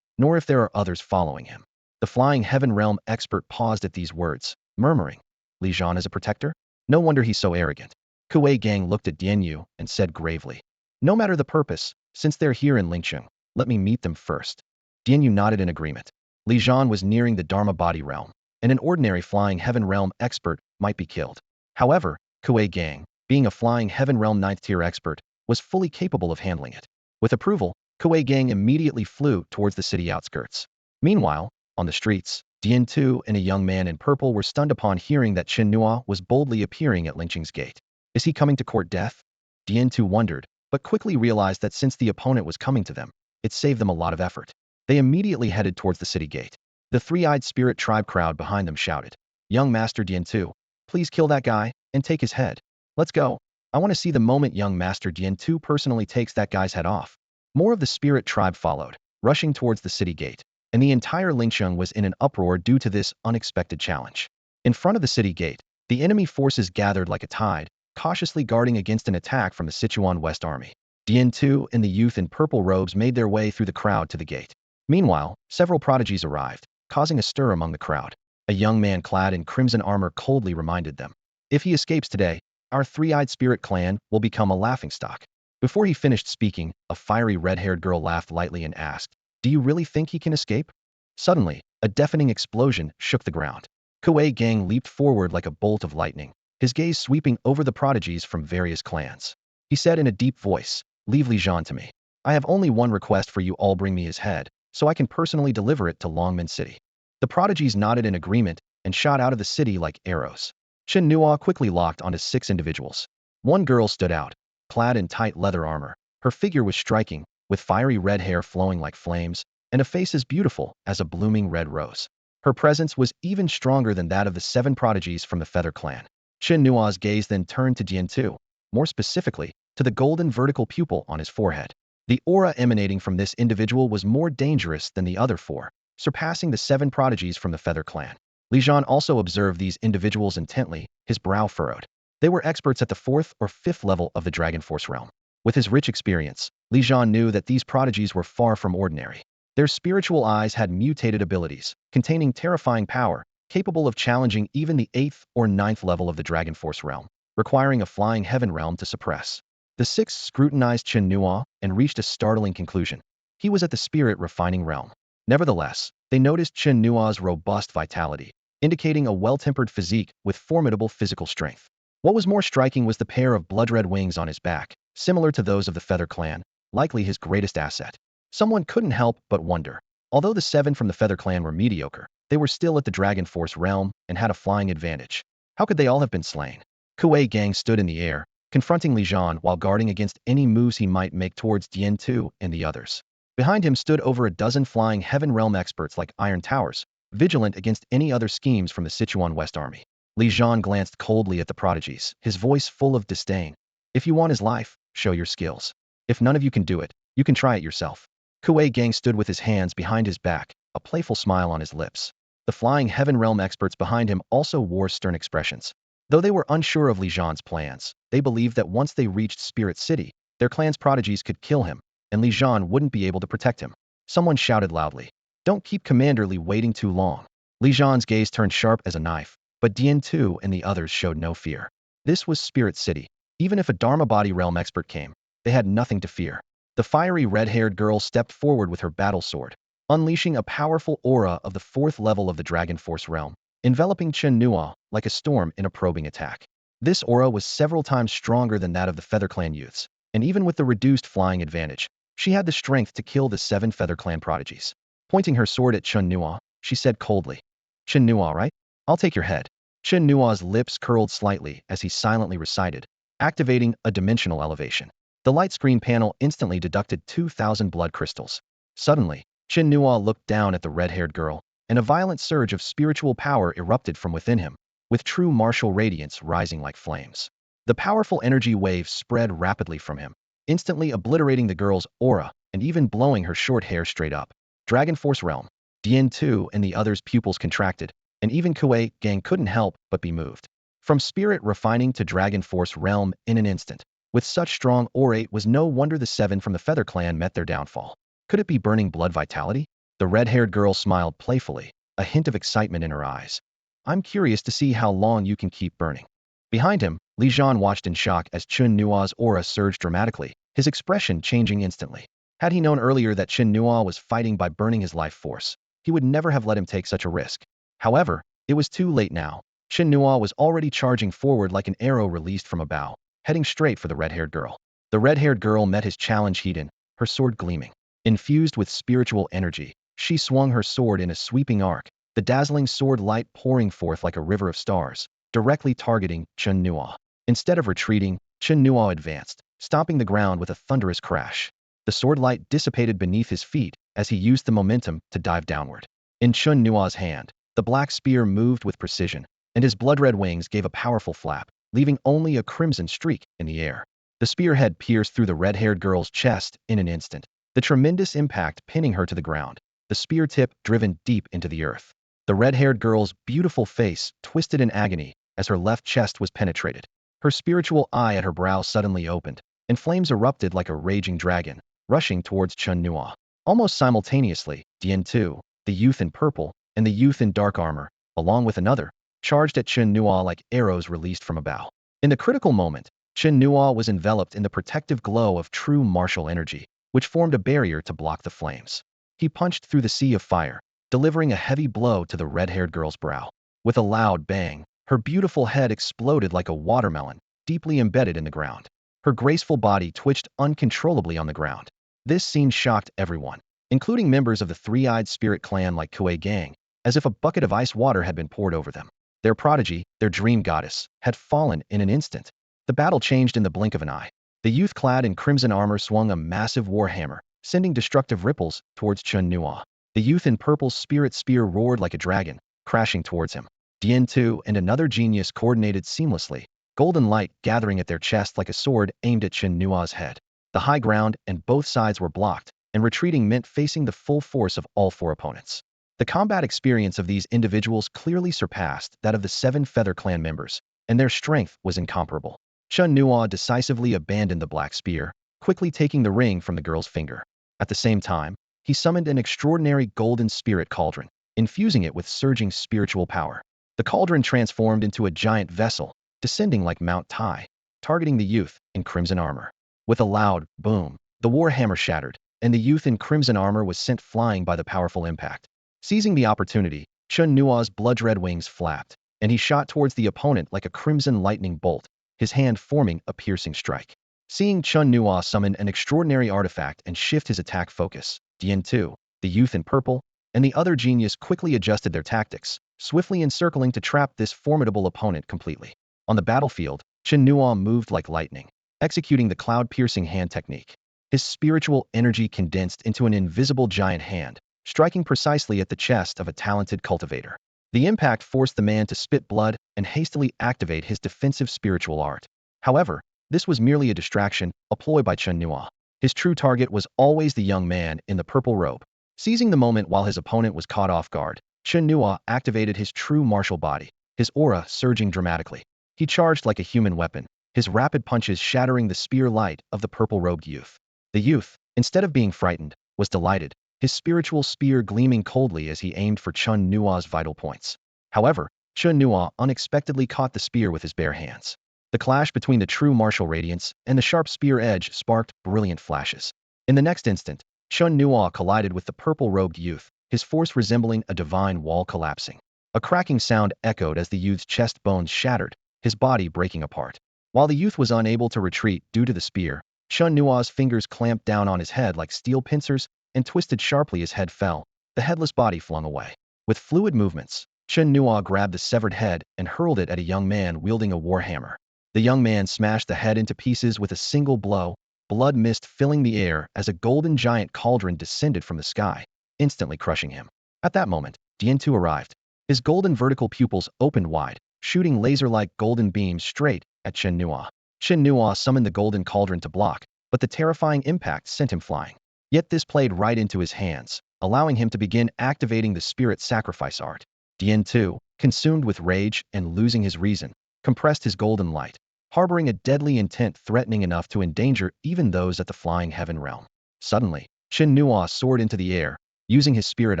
nor if there are others following him." The Flying Heaven realm expert paused at these words, murmuring, "Li Zhan is a protector? No wonder he's so arrogant." Kuei Gang looked at Dianyu and said gravely, "No matter the purpose, since they're here in Lingqing, let me meet them first." Dianyu nodded in agreement. Li Zhan was nearing the Dharma body realm, and an ordinary Flying Heaven realm expert might be killed. However, Kuei Gang, being a Flying Heaven realm 9th tier expert, was fully capable of handling it. With approval, Kuei Gang immediately flew towards the city outskirts. Meanwhile, on the streets, Dian Tu and a young man in purple were stunned upon hearing that Chen Nuo was boldly appearing at Lingqing's gate. Is he coming to court death? Dian Tu wondered, but quickly realized that since the opponent was coming to them, it saved them a lot of effort. They immediately headed towards the city gate. The three-eyed spirit tribe crowd behind them shouted, "Young Master Dian Tu, please kill that guy and take his head. Let's go. I want to see the moment young Master Dian Tu personally takes that guy's head off." More of the spirit tribe followed, rushing towards the city gate, and the entire Lingqing was in an uproar due to this unexpected challenge. In front of the city gate, the enemy forces gathered like a tide, cautiously guarding against an attack from the Sichuan West Army. Dian Tu and the youth in purple robes made their way through the crowd to the gate. Meanwhile, several prodigies arrived, causing a stir among the crowd. A young man clad in crimson armor coldly reminded them, "If he escapes today, our three-eyed spirit clan will become a laughingstock." Before he finished speaking, a fiery red-haired girl laughed lightly and asked, "Do you really think he can escape?" Suddenly, a deafening explosion shook the ground. Kuei Gang leaped forward like a bolt of lightning, his gaze sweeping over the prodigies from various clans. He said in a deep voice, "Leave Li Zhan to me. I have only one request for you all: bring me his head, so I can personally deliver it to Longman City." The prodigies nodded in agreement and shot out of the city like arrows. Chen Nuo quickly locked onto 6 individuals. One girl stood out, clad in tight leather armor. Her figure was striking, with fiery red hair flowing like flames, and a face as beautiful as a blooming red rose. Her presence was even stronger than that of the 7 prodigies from the Feather Clan. Chen Nuo's gaze then turned to Dian Tu, more specifically, to the golden vertical pupil on his forehead. The aura emanating from this individual was more dangerous than the other 4, surpassing the 7 prodigies from the Feather Clan. Li Zhan also observed these individuals intently, his brow furrowed. They were experts at the 4th or 5th level of the Dragon Force realm. With his rich experience, Li Zhan knew that these prodigies were far from ordinary. Their spiritual eyes had mutated abilities, containing terrifying power, capable of challenging even the 8th or 9th level of the Dragon Force realm, requiring a Flying Heaven realm to suppress. The 6 scrutinized Chen Nuo and reached a startling conclusion. He was at the spirit refining realm. Nevertheless, they noticed Chen Nuo's robust vitality, indicating a well-tempered physique with formidable physical strength. What was more striking was the pair of blood-red wings on his back, similar to those of the Feather Clan, likely his greatest asset. Someone couldn't help but wonder. Although the 7 from the Feather Clan were mediocre, they were still at the Dragon Force realm and had a flying advantage. How could they all have been slain? Kuei Gang stood in the air, confronting Li Zhan while guarding against any moves he might make towards Dian Tu and the others. Behind him stood over a dozen flying Heaven Realm experts like Iron Towers, vigilant against any other schemes from the Sichuan West Army. Li Zhan glanced coldly at the prodigies, his voice full of disdain. If you want his life, show your skills. If none of you can do it, you can try it yourself. Kuei Gang stood with his hands behind his back, a playful smile on his lips. The flying Heaven Realm experts behind him also wore stern expressions. Though they were unsure of Li Zhan's plans, they believed that once they reached Spirit City, their clan's prodigies could kill him, and Li Zhan wouldn't be able to protect him. Someone shouted loudly, "Don't keep Commander Li waiting too long." Li Zhan's gaze turned sharp as a knife, but Dian Tu and the others showed no fear. This was Spirit City. Even if a Dharma Body Realm expert came, they had nothing to fear. The fiery red-haired girl stepped forward with her battle sword, unleashing a powerful aura of the 4th level of the Dragon Force realm, enveloping Chen Nuo like a storm in a probing attack. This aura was several times stronger than that of the Feather Clan youths, and even with the reduced flying advantage, she had the strength to kill the 7 Feather Clan prodigies. Pointing her sword at Chen Nuo, she said coldly, "Chen Nuo, right? I'll take your head." Chen Nuo's lips curled slightly as he silently recited, activating a dimensional elevation. The light screen panel instantly deducted 2,000 blood crystals. Suddenly, Chen Nuo looked down at the red-haired girl, and a violent surge of spiritual power erupted from within him, with true martial radiance rising like flames. The powerful energy wave spread rapidly from him, instantly obliterating the girl's aura and even blowing her short hair straight up. Dragon Force Realm. Dian Tu and the others' pupils contracted, and even Kuei Gang couldn't help but be moved. From spirit refining to Dragon Force Realm in an instant. With such strong aura, it was no wonder the 7 from the Feather Clan met their downfall. Could it be burning blood vitality? The red-haired girl smiled playfully, a hint of excitement in her eyes. "I'm curious to see how long you can keep burning." Behind him, Li Zhan watched in shock as Chen Nuo's aura surged dramatically, his expression changing instantly. Had he known earlier that Chen Nuo was fighting by burning his life force, he would never have let him take such a risk. However, it was too late now. Chen Nuo was already charging forward like an arrow released from a bow, heading straight for the red-haired girl. The red-haired girl met his challenge heat-in, her sword gleaming. Infused with spiritual energy, she swung her sword in a sweeping arc, the dazzling sword light pouring forth like a river of stars, directly targeting Chen Nuo. Instead of retreating, Chen Nuo advanced, stomping the ground with a thunderous crash. The sword light dissipated beneath his feet as he used the momentum to dive downward. In Chen Nuo's hand, the black spear moved with precision, and his blood-red wings gave a powerful flap, leaving only a crimson streak in the air. The spearhead pierced through the red-haired girl's chest in an instant, the tremendous impact pinning her to the ground, the spear tip driven deep into the earth. The red-haired girl's beautiful face twisted in agony as her left chest was penetrated. Her spiritual eye at her brow suddenly opened, and flames erupted like a raging dragon, rushing towards Chen Nuo. Almost simultaneously, Dian Tu, the youth in purple, and the youth in dark armor, along with another, charged at Chen Nuo like arrows released from a bow. In the critical moment, Chen Nuo was enveloped in the protective glow of true martial energy, which formed a barrier to block the flames. He punched through the sea of fire, delivering a heavy blow to the red-haired girl's brow. With a loud bang, her beautiful head exploded like a watermelon, deeply embedded in the ground. Her graceful body twitched uncontrollably on the ground. This scene shocked everyone, including members of the three-eyed spirit clan like Kuei Gang, as if a bucket of ice water had been poured over them. Their prodigy, their dream goddess, had fallen in an instant. The battle changed in the blink of an eye. The youth clad in crimson armor swung a massive war hammer, sending destructive ripples towards Chen Nuo. The youth in purple's spirit spear roared like a dragon, crashing towards him. Dian Tu and another genius coordinated seamlessly, golden light gathering at their chest like a sword aimed at Chen Nuo's head. The high ground and both sides were blocked, and retreating meant facing the full force of all 4 opponents. The combat experience of these individuals clearly surpassed that of the 7 Feather Clan members, and their strength was incomparable. Chen Nuo decisively abandoned the black spear, quickly taking the ring from the girl's finger. At the same time, he summoned an extraordinary golden spirit cauldron, infusing it with surging spiritual power. The cauldron transformed into a giant vessel, descending like Mount Tai, targeting the youth in crimson armor. With a loud boom, the war hammer shattered, and the youth in crimson armor was sent flying by the powerful impact. Seizing the opportunity, Chen Nuo's blood-red wings flapped, and he shot towards the opponent like a crimson lightning bolt, his hand forming a piercing strike. Seeing Chen Nuo summon an extraordinary artifact and shift his attack focus, Dian 2, the youth in purple, and the other genius quickly adjusted their tactics, swiftly encircling to trap this formidable opponent completely. On the battlefield, Chen Nuo moved like lightning, executing the cloud-piercing hand technique. His spiritual energy condensed into an invisible giant hand, striking precisely at the chest of a talented cultivator. The impact forced the man to spit blood and hastily activate his defensive spiritual art. However, this was merely a distraction, a ploy by Chen Nuo. His true target was always the young man in the purple robe. Seizing the moment while his opponent was caught off guard, Chen Nuo activated his true martial body, his aura surging dramatically. He charged like a human weapon, his rapid punches shattering the spear light of the purple-robed youth. The youth, instead of being frightened, was delighted, his spiritual spear gleaming coldly as he aimed for Chen Nuo's vital points. However, Chen Nuo unexpectedly caught the spear with his bare hands. The clash between the true martial radiance and the sharp spear edge sparked brilliant flashes. In the next instant, Chen Nuo collided with the purple-robed youth, his force resembling a divine wall collapsing. A cracking sound echoed as the youth's chest bones shattered, his body breaking apart. While the youth was unable to retreat due to the spear, Chen Nuo's fingers clamped down on his head like steel pincers and twisted sharply. His head fell, the headless body flung away. With fluid movements, Chen Nuo grabbed the severed head and hurled it at a young man wielding a warhammer. The young man smashed the head into pieces with a single blow, blood mist filling the air as a golden giant cauldron descended from the sky, instantly crushing him. At that moment, Dian 2 arrived. His golden vertical pupils opened wide, shooting laser-like golden beams straight at Chen Nuo. Chen Nuo summoned the golden cauldron to block, but the terrifying impact sent him flying. Yet this played right into his hands, allowing him to begin activating the spirit sacrifice art. Dian 2, consumed with rage and losing his reason, compressed his golden light, harboring a deadly intent threatening enough to endanger even those at the flying heaven realm. Suddenly, Chen Nuo soared into the air, using his spirit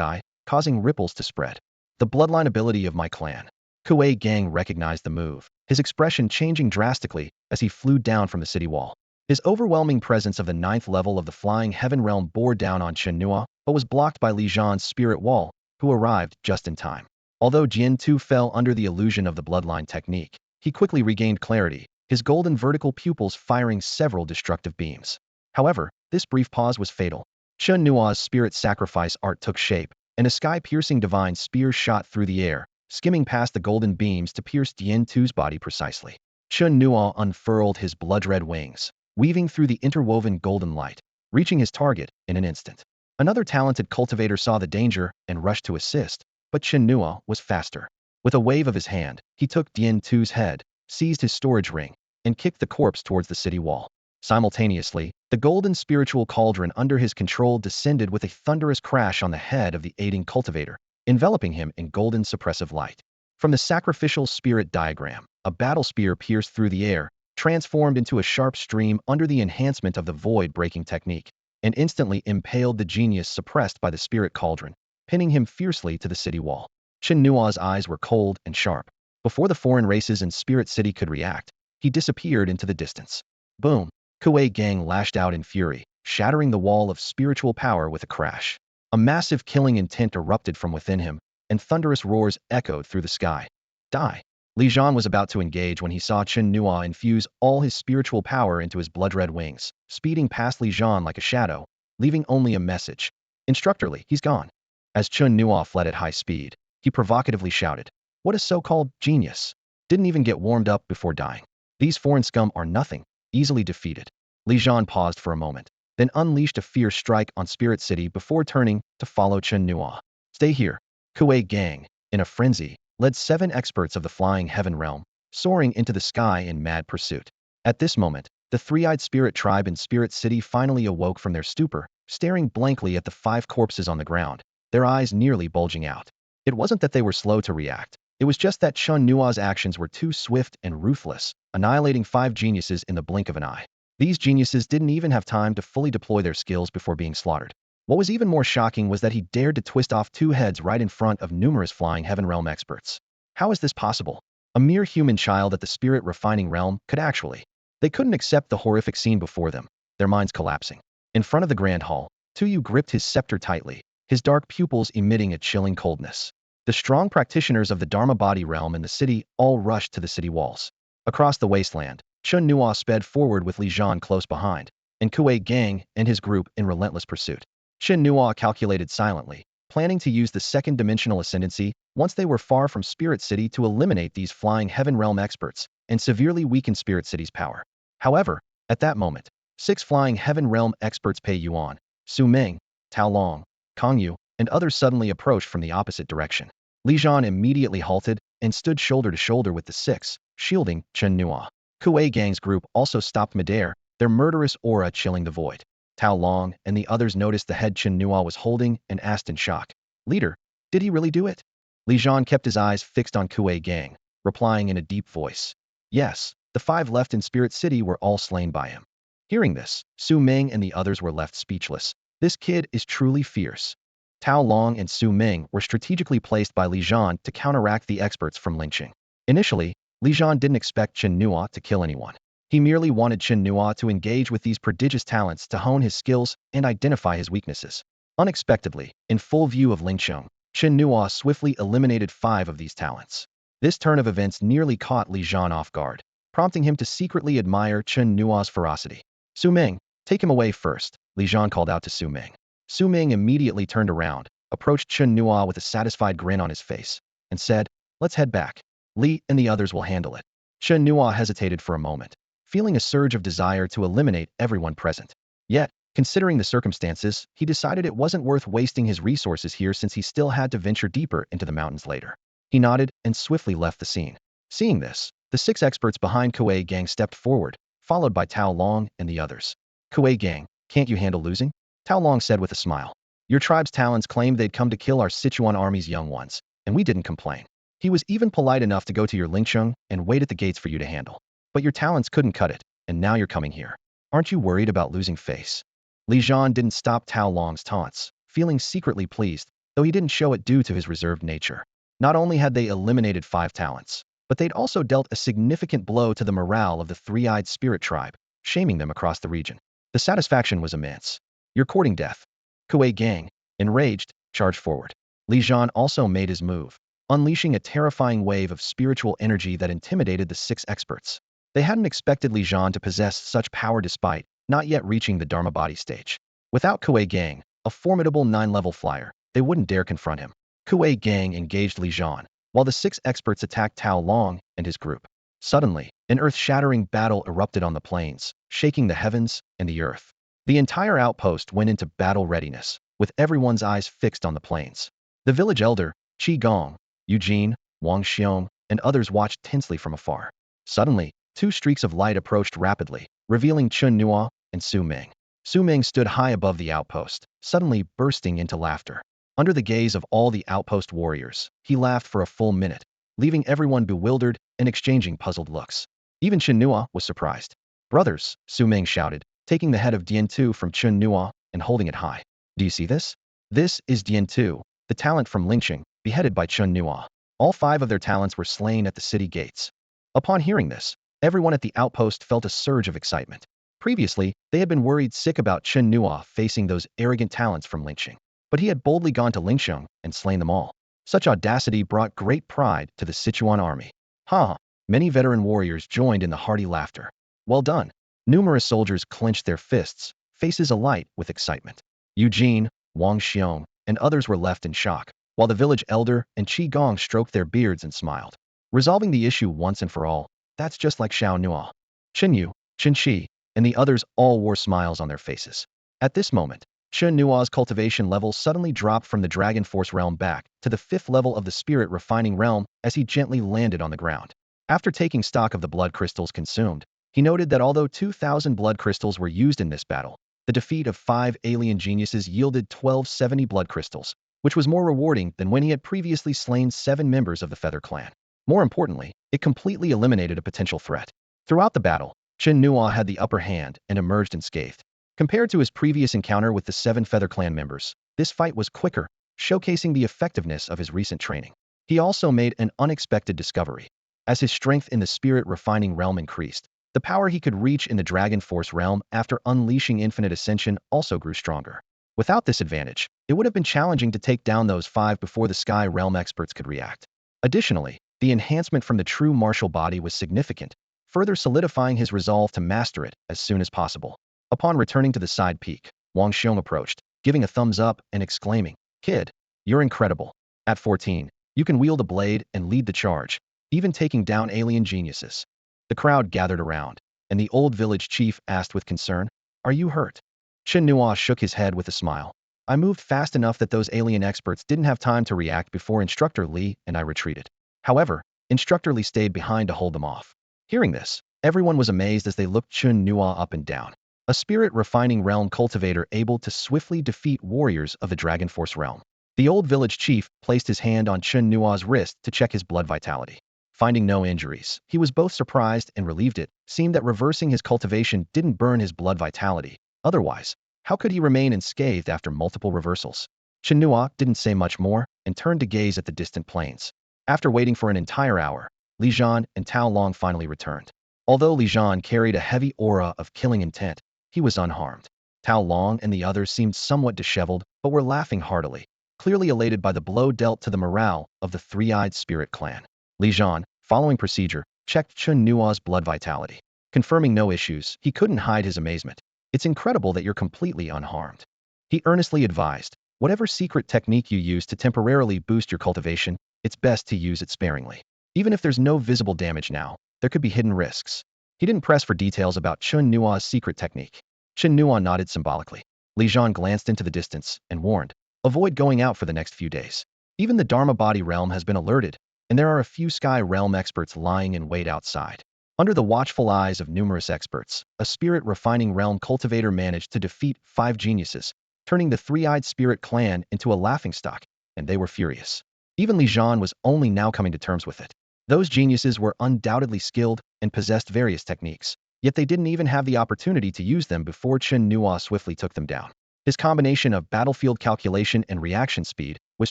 eye, causing ripples to spread. The bloodline ability of my clan. Kuei Gang recognized the move, his expression changing drastically as he flew down from the city wall. His overwhelming presence of the 9th level of the flying heaven realm bore down on Chen Nuo, but was blocked by Li Zhan's spirit wall, who arrived just in time. Although Dian 2 fell under the illusion of the bloodline technique, he quickly regained clarity, his golden vertical pupils firing several destructive beams. However, this brief pause was fatal. Chen Nuo's spirit sacrifice art took shape, and a sky-piercing divine spear shot through the air, skimming past the golden beams to pierce Dian 2's body precisely. Chen Nuo unfurled his blood-red wings, weaving through the interwoven golden light, reaching his target in an instant. Another talented cultivator saw the danger and rushed to assist, but Chen Nuo was faster. With a wave of his hand, he took Dian 2's head, seized his storage ring, and kicked the corpse towards the city wall. Simultaneously, the golden spiritual cauldron under his control descended with a thunderous crash on the head of the aiding cultivator, enveloping him in golden suppressive light. From the sacrificial spirit diagram, a battle spear pierced through the air, transformed into a sharp stream under the enhancement of the void-breaking technique, and instantly impaled the genius suppressed by the spirit cauldron, pinning him fiercely to the city wall. Chen Nuo's eyes were cold and sharp. Before the foreign races in Spirit City could react, he disappeared into the distance. Boom! Kuei Gang lashed out in fury, shattering the wall of spiritual power with a crash. A massive killing intent erupted from within him, and thunderous roars echoed through the sky. Die! Li Zhan was about to engage when he saw Chen Nuo infuse all his spiritual power into his blood-red wings, speeding past Li Zhan like a shadow, leaving only a message. Instructorly, he's gone. As Chen Nuo fled at high speed, he provocatively shouted, "What a so-called genius! Didn't even get warmed up before dying. These foreign scum are nothing, easily defeated." Li Zhan paused for a moment, then unleashed a fierce strike on Spirit City before turning to follow Chen Nuo. "Stay here." Kuei Gang, in a frenzy, led 7 experts of the flying heaven realm, soaring into the sky in mad pursuit. At this moment, the three-eyed spirit tribe in Spirit City finally awoke from their stupor, staring blankly at the 5 corpses on the ground, their eyes nearly bulging out. It wasn't that they were slow to react. It was just that Chen Nuo's actions were too swift and ruthless, annihilating 5 geniuses in the blink of an eye. These geniuses didn't even have time to fully deploy their skills before being slaughtered. What was even more shocking was that he dared to twist off 2 heads right in front of numerous flying heaven realm experts. How is this possible? A mere human child at the spirit refining realm could actually. They couldn't accept the horrific scene before them, their minds collapsing. In front of the grand hall, Tuyu gripped his scepter tightly, his dark pupils emitting a chilling coldness. The strong practitioners of the Dharma body realm in the city all rushed to the city walls. Across the wasteland, Chen Nuo sped forward with Li Zhan close behind, and Kuei Gang and his group in relentless pursuit. Chen Nuo calculated silently, planning to use the second dimensional ascendancy once they were far from Spirit City to eliminate these flying heaven realm experts and severely weaken Spirit City's power. However, at that moment, 6 flying heaven realm experts Pei Yuan, Su Ming, Tao Long, Kong Yu, and others suddenly approached from the opposite direction. Li Zhan immediately halted and stood shoulder to shoulder with the 6, shielding Chen Nuo. Kuei Gang's group also stopped midair, their murderous aura chilling the void. Tao Long and the others noticed the head Chen Nuo was holding and asked in shock, "Leader, did he really do it?" Li Zhan kept his eyes fixed on Kuei Gang, replying in a deep voice, "Yes, the 5 left in Spirit City were all slain by him." Hearing this, Su Ming and the others were left speechless. This kid is truly fierce. Tao Long and Su Ming were strategically placed by Li Zhan to counteract the experts from lynching. Initially, Li Zhan didn't expect Chen Nuo to kill anyone. He merely wanted Chen Nuo to engage with these prodigious talents to hone his skills and identify his weaknesses. Unexpectedly, in full view of Lingsheng, Chen Nuo swiftly eliminated 5 of these talents. This turn of events nearly caught Li Zhan off guard, prompting him to secretly admire Chen Nuo's ferocity. "Su Ming, take him away first," Li Zhan called out to Su Ming. Su Ming immediately turned around, approached Chen Nuo with a satisfied grin on his face, and said, "Let's head back. Li and the others will handle it." Chen Nuo hesitated for a moment, feeling a surge of desire to eliminate everyone present. Yet, considering the circumstances, he decided it wasn't worth wasting his resources here since he still had to venture deeper into the mountains later. He nodded and swiftly left the scene. Seeing this, the 6 experts behind Kuei Gang stepped forward, followed by Tao Long and the others. "Kuei Gang, can't you handle losing?" Tao Long said with a smile. "Your tribe's talents claimed they'd come to kill our Sichuan army's young ones, and we didn't complain. He was even polite enough to go to your Lingsheng and wait at the gates for you to handle. But your talents couldn't cut it, and now you're coming here. Aren't you worried about losing face?" Li Zhan didn't stop Tao Long's taunts, feeling secretly pleased, though he didn't show it due to his reserved nature. Not only had they eliminated 5 talents, but they'd also dealt a significant blow to the morale of the 3-eyed spirit tribe, shaming them across the region. The satisfaction was immense. "You're courting death." Kuei Gang, enraged, charged forward. Li Zhan also made his move, unleashing a terrifying wave of spiritual energy that intimidated the 6 experts. They hadn't expected Li Zhan to possess such power despite not yet reaching the Dharma body stage. Without Kuei Gang, a formidable 9-level flyer, they wouldn't dare confront him. Kuei Gang engaged Li Zhan, while the 6 experts attacked Tao Long and his group. Suddenly, an earth-shattering battle erupted on the plains, shaking the heavens and the earth. The entire outpost went into battle readiness, with everyone's eyes fixed on the plains. The village elder, Qi Gong, Eugene, Wang Xiong, and others watched tensely from afar. Suddenly, 2 streaks of light approached rapidly, revealing Chen Nuo and Su Ming. Su Ming stood high above the outpost, suddenly bursting into laughter. Under the gaze of all the outpost warriors, he laughed for a full minute, leaving everyone bewildered and exchanging puzzled looks. Even Chen Nuo was surprised. "Brothers," Su Ming shouted, taking the head of Dian Tu from Chen Nuo and holding it high. "Do you see this? This is Dian Tu, the talent from Lingqing, beheaded by Chen Nuo." All 5 of their talents were slain at the city gates. Upon hearing this, everyone at the outpost felt a surge of excitement. Previously, they had been worried sick about Chen Nuo facing those arrogant talents from Lingqing. But he had boldly gone to Lingsheng and slain them all. Such audacity brought great pride to the Sichuan army. Ha! Many veteran warriors joined in the hearty laughter. "Well done." Numerous soldiers clenched their fists, faces alight with excitement. Eugene, Wang Xiong, and others were left in shock, while the village elder and Qi Gong stroked their beards and smiled. Resolving the issue once and for all, that's just like Xiao Nuo. Chen Yu, Chen Qi, and the others all wore smiles on their faces. At this moment, Chen Nuo's cultivation level suddenly dropped from the Dragon Force realm back to the 5th level of the Spirit Refining realm as he gently landed on the ground. After taking stock of the blood crystals consumed, he noted that although 2,000 blood crystals were used in this battle, the defeat of 5 alien geniuses yielded 1270 blood crystals, which was more rewarding than when he had previously slain 7 members of the Feather Clan. More importantly, it completely eliminated a potential threat. Throughout the battle, Chen Nuo had the upper hand and emerged unscathed. Compared to his previous encounter with the 7 Feather Clan members, this fight was quicker, showcasing the effectiveness of his recent training. He also made an unexpected discovery. As his strength in the Spirit Refining realm increased, the power he could reach in the Dragon Force realm after unleashing Infinite Ascension also grew stronger. Without this advantage, it would have been challenging to take down those 5 before the Sky Realm experts could react. Additionally, the enhancement from the true martial body was significant, further solidifying his resolve to master it as soon as possible. Upon returning to the side peak, Wang Xiong approached, giving a thumbs up and exclaiming, "Kid, you're incredible. At 14, you can wield a blade and lead the charge, even taking down alien geniuses." The crowd gathered around, and the old village chief asked with concern, "Are you hurt?" Chen Nuo shook his head with a smile. "I moved fast enough that those alien experts didn't have time to react before Instructor Li and I retreated. However, Instructor Li stayed behind to hold them off." Hearing this, everyone was amazed as they looked Chen Nuo up and down. A spirit-refining realm cultivator able to swiftly defeat warriors of the Dragon Force realm. The old village chief placed his hand on Chen Nuo's wrist to check his blood vitality. Finding no injuries, he was both surprised and relieved. It seemed that reversing his cultivation didn't burn his blood vitality. Otherwise, how could he remain unscathed after multiple reversals? Chen Nuo didn't say much more and turned to gaze at the distant plains. After waiting for an entire hour, Li Zhan and Tao Long finally returned. Although Li Zhan carried a heavy aura of killing intent, he was unharmed. Tao Long and the others seemed somewhat disheveled, but were laughing heartily, clearly elated by the blow dealt to the morale of the three-eyed spirit clan. Li Zhan, following procedure, checked Chen Nuo's blood vitality. Confirming no issues, he couldn't hide his amazement. "It's incredible that you're completely unharmed." He earnestly advised, "Whatever secret technique you use to temporarily boost your cultivation, it's best to use it sparingly. Even if there's no visible damage now, there could be hidden risks." He didn't press for details about Chen Nuo's secret technique. Chen Nuo nodded symbolically. Li Zhan glanced into the distance and warned, "Avoid going out for the next few days. Even the Dharma body realm has been alerted, and there are a few Sky Realm experts lying in wait outside." Under the watchful eyes of numerous experts, a spirit-refining realm cultivator managed to defeat 5 geniuses, turning the three-eyed spirit clan into a laughingstock, and they were furious. Even Li Zhan was only now coming to terms with it. Those geniuses were undoubtedly skilled and possessed various techniques, yet they didn't even have the opportunity to use them before Chen Nuo swiftly took them down. His combination of battlefield calculation and reaction speed was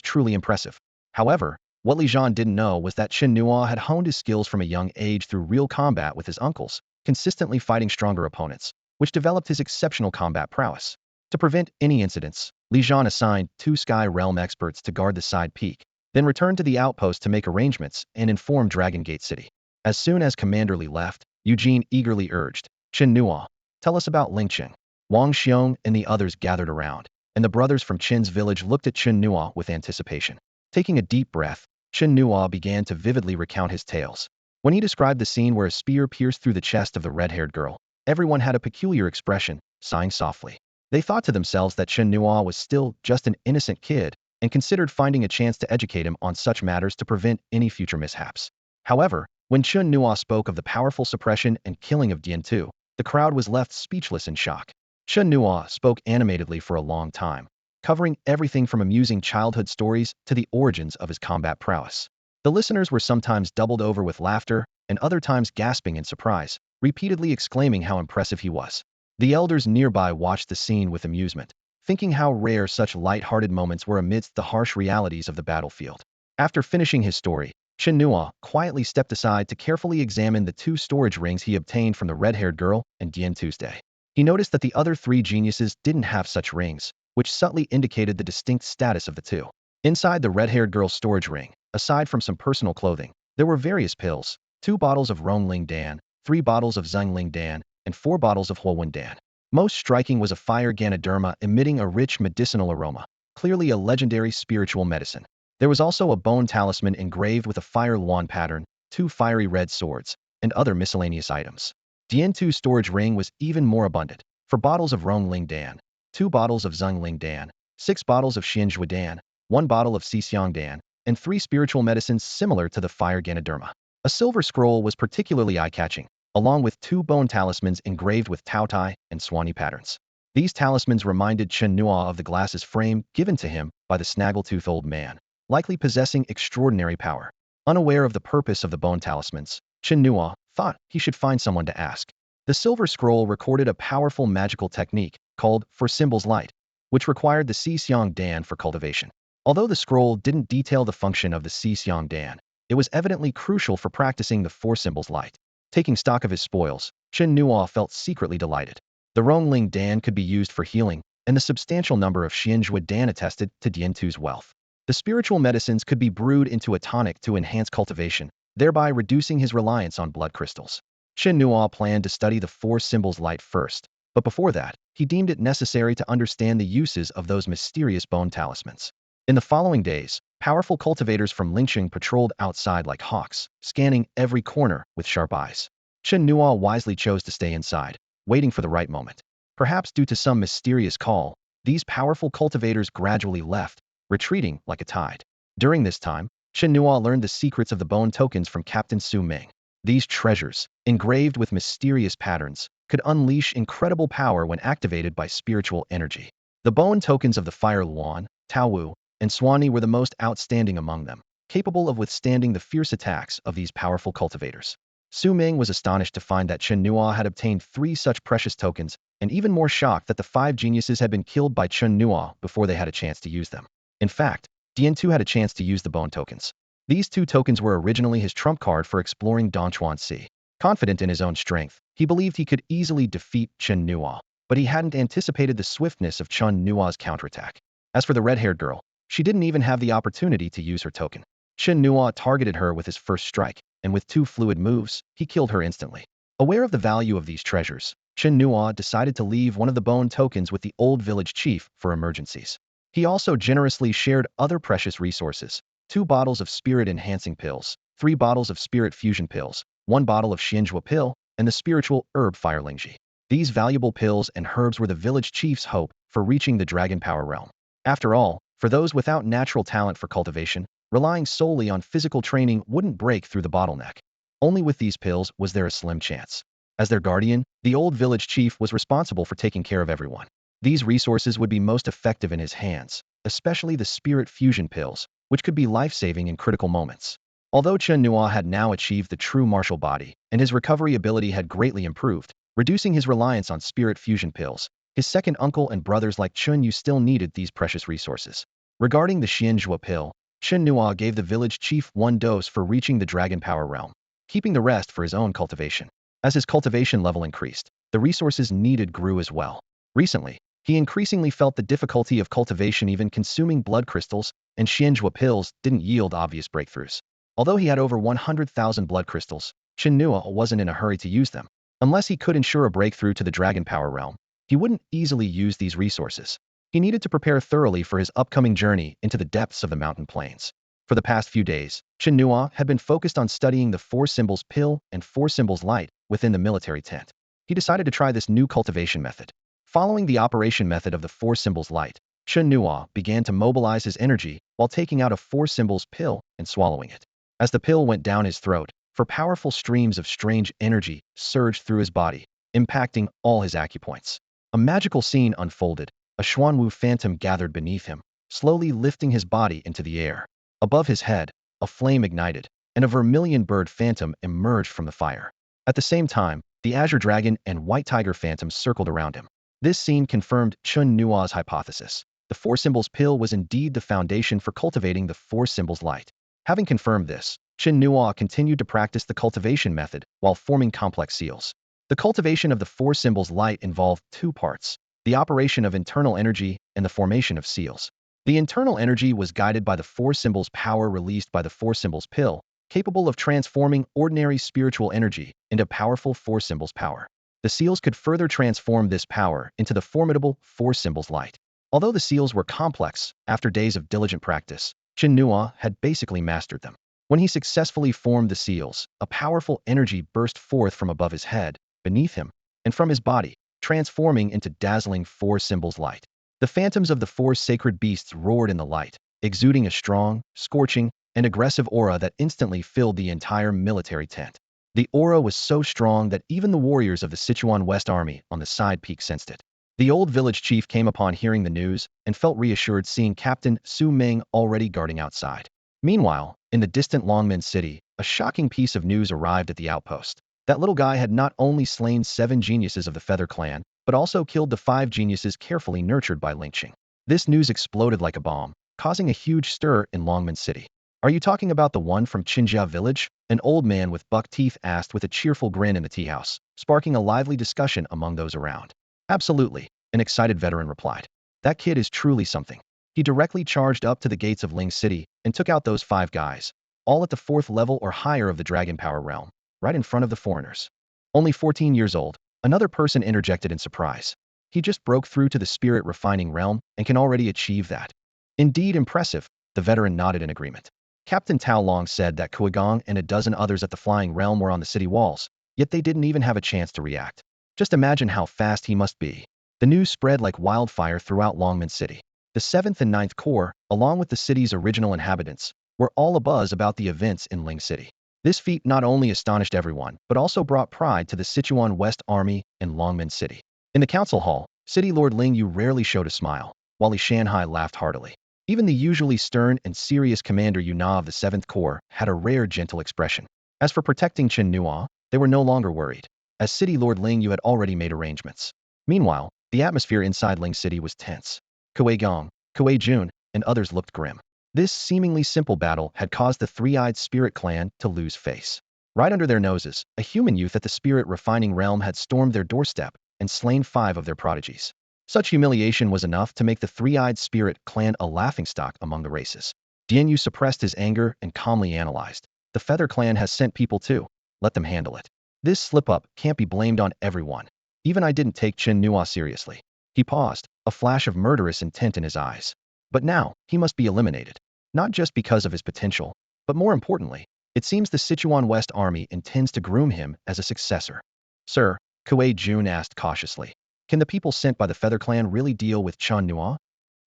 truly impressive. However, what Li Zhan didn't know was that Chen Nuo had honed his skills from a young age through real combat with his uncles, consistently fighting stronger opponents, which developed his exceptional combat prowess. To prevent any incidents, Li Zhan assigned 2 Sky Realm experts to guard the side peak, then returned to the outpost to make arrangements and inform Dragon Gate City. As soon as Commander Li left, Eugene eagerly urged, "Chen Nuo, tell us about Ling Qing." Wang Xiong and the others gathered around, and the brothers from Chen's village looked at Chen Nuo with anticipation. Taking a deep breath, Chen Nuo began to vividly recount his tales. When he described the scene where a spear pierced through the chest of the red-haired girl, everyone had a peculiar expression, sighing softly. They thought to themselves that Chen Nuo was still just an innocent kid, and considered finding a chance to educate him on such matters to prevent any future mishaps. However, when Chen Nuo spoke of the powerful suppression and killing of Dian-Tu, the crowd was left speechless in shock. Chen Nuo spoke animatedly for a long time, covering everything from amusing childhood stories to the origins of his combat prowess. The listeners were sometimes doubled over with laughter, and other times gasping in surprise, repeatedly exclaiming how impressive he was. The elders nearby watched the scene with amusement, thinking how rare such light-hearted moments were amidst the harsh realities of the battlefield. After finishing his story, Chen Nuo quietly stepped aside to carefully examine the 2 storage rings he obtained from the red-haired girl and Dian Tuesday. He noticed that the other 3 geniuses didn't have such rings, which subtly indicated the distinct status of the 2. Inside the red-haired girl's storage ring, aside from some personal clothing, there were various pills, 2 bottles of Rongling Dan, 3 bottles of Zhengling Dan, and 4 bottles of Huowen Dan. Most striking was a fire Ganoderma emitting a rich medicinal aroma, clearly a legendary spiritual medicine. There was also a bone talisman engraved with a fire Luan pattern, 2 fiery red swords, and other miscellaneous items. Dian-Tu's storage ring was even more abundant. 4 bottles of Rongling Dan, 2 bottles of Zhengling Dan, 6 bottles of Xianzhui Dan, 1 bottle of Xixiang Dan, and 3 spiritual medicines similar to the fire Ganoderma. A silver scroll was particularly eye-catching, along with 2 bone talismans engraved with Taotai and Swanee patterns. These talismans reminded Chen Nuo of the glass's frame given to him by the snaggletooth old man, likely possessing extraordinary power. Unaware of the purpose of the bone talismans, Chen Nuo thought he should find someone to ask. The silver scroll recorded a powerful magical technique called For Symbols Light, which required the Xixiang Dan for cultivation. Although the scroll didn't detail the function of the Xixiang Dan, it was evidently crucial for practicing the 4 Symbols Light. Taking stock of his spoils, Chen Nuo felt secretly delighted. The Rongling Dan could be used for healing, and the substantial number of Xianzhua Dan attested to Diantu's wealth. The spiritual medicines could be brewed into a tonic to enhance cultivation, thereby reducing his reliance on blood crystals. Chen Nuo planned to study the four symbols light first, but before that, he deemed it necessary to understand the uses of those mysterious bone talismans. In the following days, powerful cultivators from Lingxing patrolled outside like hawks, scanning every corner with sharp eyes. Chen Nuo wisely chose to stay inside, waiting for the right moment. Perhaps due to some mysterious call, these powerful cultivators gradually left, retreating like a tide. During this time, Chen Nuo learned the secrets of the bone tokens from Captain Su Ming. These treasures, engraved with mysterious patterns, could unleash incredible power when activated by spiritual energy. The bone tokens of the Fire Luan, Taowu, and Swanee were the most outstanding among them, capable of withstanding the fierce attacks of these powerful cultivators. Su Ming was astonished to find that Chen Nuo had obtained 3 such precious tokens, and even more shocked that the 5 geniuses had been killed by Chen Nuo before they had a chance to use them. In fact, Diantu had a chance to use the bone tokens. These 2 tokens were originally his trump card for exploring Dongchuan Sea. Confident in his own strength, he believed he could easily defeat Chen Nuo, but he hadn't anticipated the swiftness of Chen Nuo's counterattack. As for the red-haired girl, she didn't even have the opportunity to use her token. Chen Nuo targeted her with his first strike, and with 2 fluid moves, he killed her instantly. Aware of the value of these treasures, Chen Nuo decided to leave one of the bone tokens with the old village chief for emergencies. He also generously shared other precious resources: 2 bottles of spirit-enhancing pills, 3 bottles of spirit fusion pills, 1 bottle of Xianzhua pill, and the spiritual herb Fire Lingji. These valuable pills and herbs were the village chief's hope for reaching the dragon power realm. After all, for those without natural talent for cultivation, relying solely on physical training wouldn't break through the bottleneck. Only with these pills was there a slim chance. As their guardian, the old village chief was responsible for taking care of everyone. These resources would be most effective in his hands, especially the spirit fusion pills, which could be life-saving in critical moments. Although Chen Nuo had now achieved the true martial body, and his recovery ability had greatly improved, reducing his reliance on spirit fusion pills, his second uncle and brothers like Chen Yu still needed these precious resources. Regarding the Xianzhua pill, Chen Nuo gave the village chief 1 dose for reaching the dragon power realm, keeping the rest for his own cultivation. As his cultivation level increased, the resources needed grew as well. Recently, he increasingly felt the difficulty of cultivation. Even consuming blood crystals and Xianzhua pills didn't yield obvious breakthroughs. Although he had over 100,000 blood crystals, Chen Nuo wasn't in a hurry to use them. Unless he could ensure a breakthrough to the dragon power realm, he wouldn't easily use these resources. He needed to prepare thoroughly for his upcoming journey into the depths of the mountain plains. For the past few days, Chen Nuo had been focused on studying the 4 symbols pill and 4 symbols light within the military tent. He decided to try this new cultivation method. Following the operation method of the 4 symbols light, Chen Nuo began to mobilize his energy while taking out a 4 symbols pill and swallowing it. As the pill went down his throat, powerful streams of strange energy surged through his body, impacting all his acupoints. A magical scene unfolded. A Xuanwu phantom gathered beneath him, slowly lifting his body into the air. Above his head, a flame ignited, and a vermilion bird phantom emerged from the fire. At the same time, the azure dragon and white tiger phantoms circled around him. This scene confirmed Chen Nuo's hypothesis. The 4 symbols pill was indeed the foundation for cultivating the 4 symbols light. Having confirmed this, Chen Nuo continued to practice the cultivation method while forming complex seals. The cultivation of the 4 symbols light involved 2 parts: the operation of internal energy and the formation of seals. The internal energy was guided by the 4 symbols power released by the 4 symbols pill, capable of transforming ordinary spiritual energy into powerful 4 symbols power. The seals could further transform this power into the formidable 4 symbols light. Although the seals were complex, after days of diligent practice, Chen Nuo had basically mastered them. When he successfully formed the seals, a powerful energy burst forth from above his head, beneath him, and from his body, transforming into dazzling 4 symbols light. The phantoms of the 4 sacred beasts roared in the light, exuding a strong, scorching, and aggressive aura that instantly filled the entire military tent. The aura was so strong that even the warriors of the Sichuan West Army on the side peak sensed it. The old village chief came upon hearing the news and felt reassured seeing Captain Su Ming already guarding outside. Meanwhile, in the distant Longman city, a shocking piece of news arrived at the outpost. That little guy had not only slain 7 geniuses of the Feather Clan, but also killed the 5 geniuses carefully nurtured by Lingxing. This news exploded like a bomb, causing a huge stir in Longman City. "Are you talking about the one from Qinjia village?" An old man with buck teeth asked with a cheerful grin in the tea house, sparking a lively discussion among those around. "Absolutely. an excited veteran replied. That kid is truly something. He directly charged up to the gates of Ling City and took out those 5 guys, all at the 4th level or higher of the Dragon Power realm, right in front of the foreigners. Only 14 years old, another person interjected in surprise. He just broke through to the spirit refining realm and can already achieve that. Indeed impressive, the veteran nodded in agreement. Captain Tao Long said that Kuigong and a dozen others at the flying realm were on the city walls, yet they didn't even have a chance to react. Just imagine how fast he must be. The news spread like wildfire throughout Longman City. The 7th and 9th Corps, along with the city's original inhabitants, were all abuzz about the events in Ling City. This feat not only astonished everyone, but also brought pride to the Sichuan West Army in Longman City. In the council hall, City Lord Ling Yu rarely showed a smile, while Li Shanhai laughed heartily. Even the usually stern and serious Commander Yuna of the 7th Corps had a rare gentle expression. As for protecting Chen Nuo, they were no longer worried, as City Lord Ling Yu had already made arrangements. Meanwhile, the atmosphere inside Ling City was tense. Kuei Gong, Kuei Jun, and others looked grim. This seemingly simple battle had caused the three-eyed spirit clan to lose face. Right under their noses, a human youth at the spirit refining realm had stormed their doorstep and slain 5 of their prodigies. Such humiliation was enough to make the three-eyed spirit clan a laughingstock among the races. Dian Yu suppressed his anger and calmly analyzed. The Feather Clan has sent people too. Let them handle it. This slip-up can't be blamed on everyone. Even I didn't take Chen Nuo seriously. He paused, a flash of murderous intent in his eyes. But now, he must be eliminated. Not just because of his potential, but more importantly, it seems the Sichuan West Army intends to groom him as a successor. Sir, Kuei Jun asked cautiously, can the people sent by the Feather Clan really deal with Chen Nuo?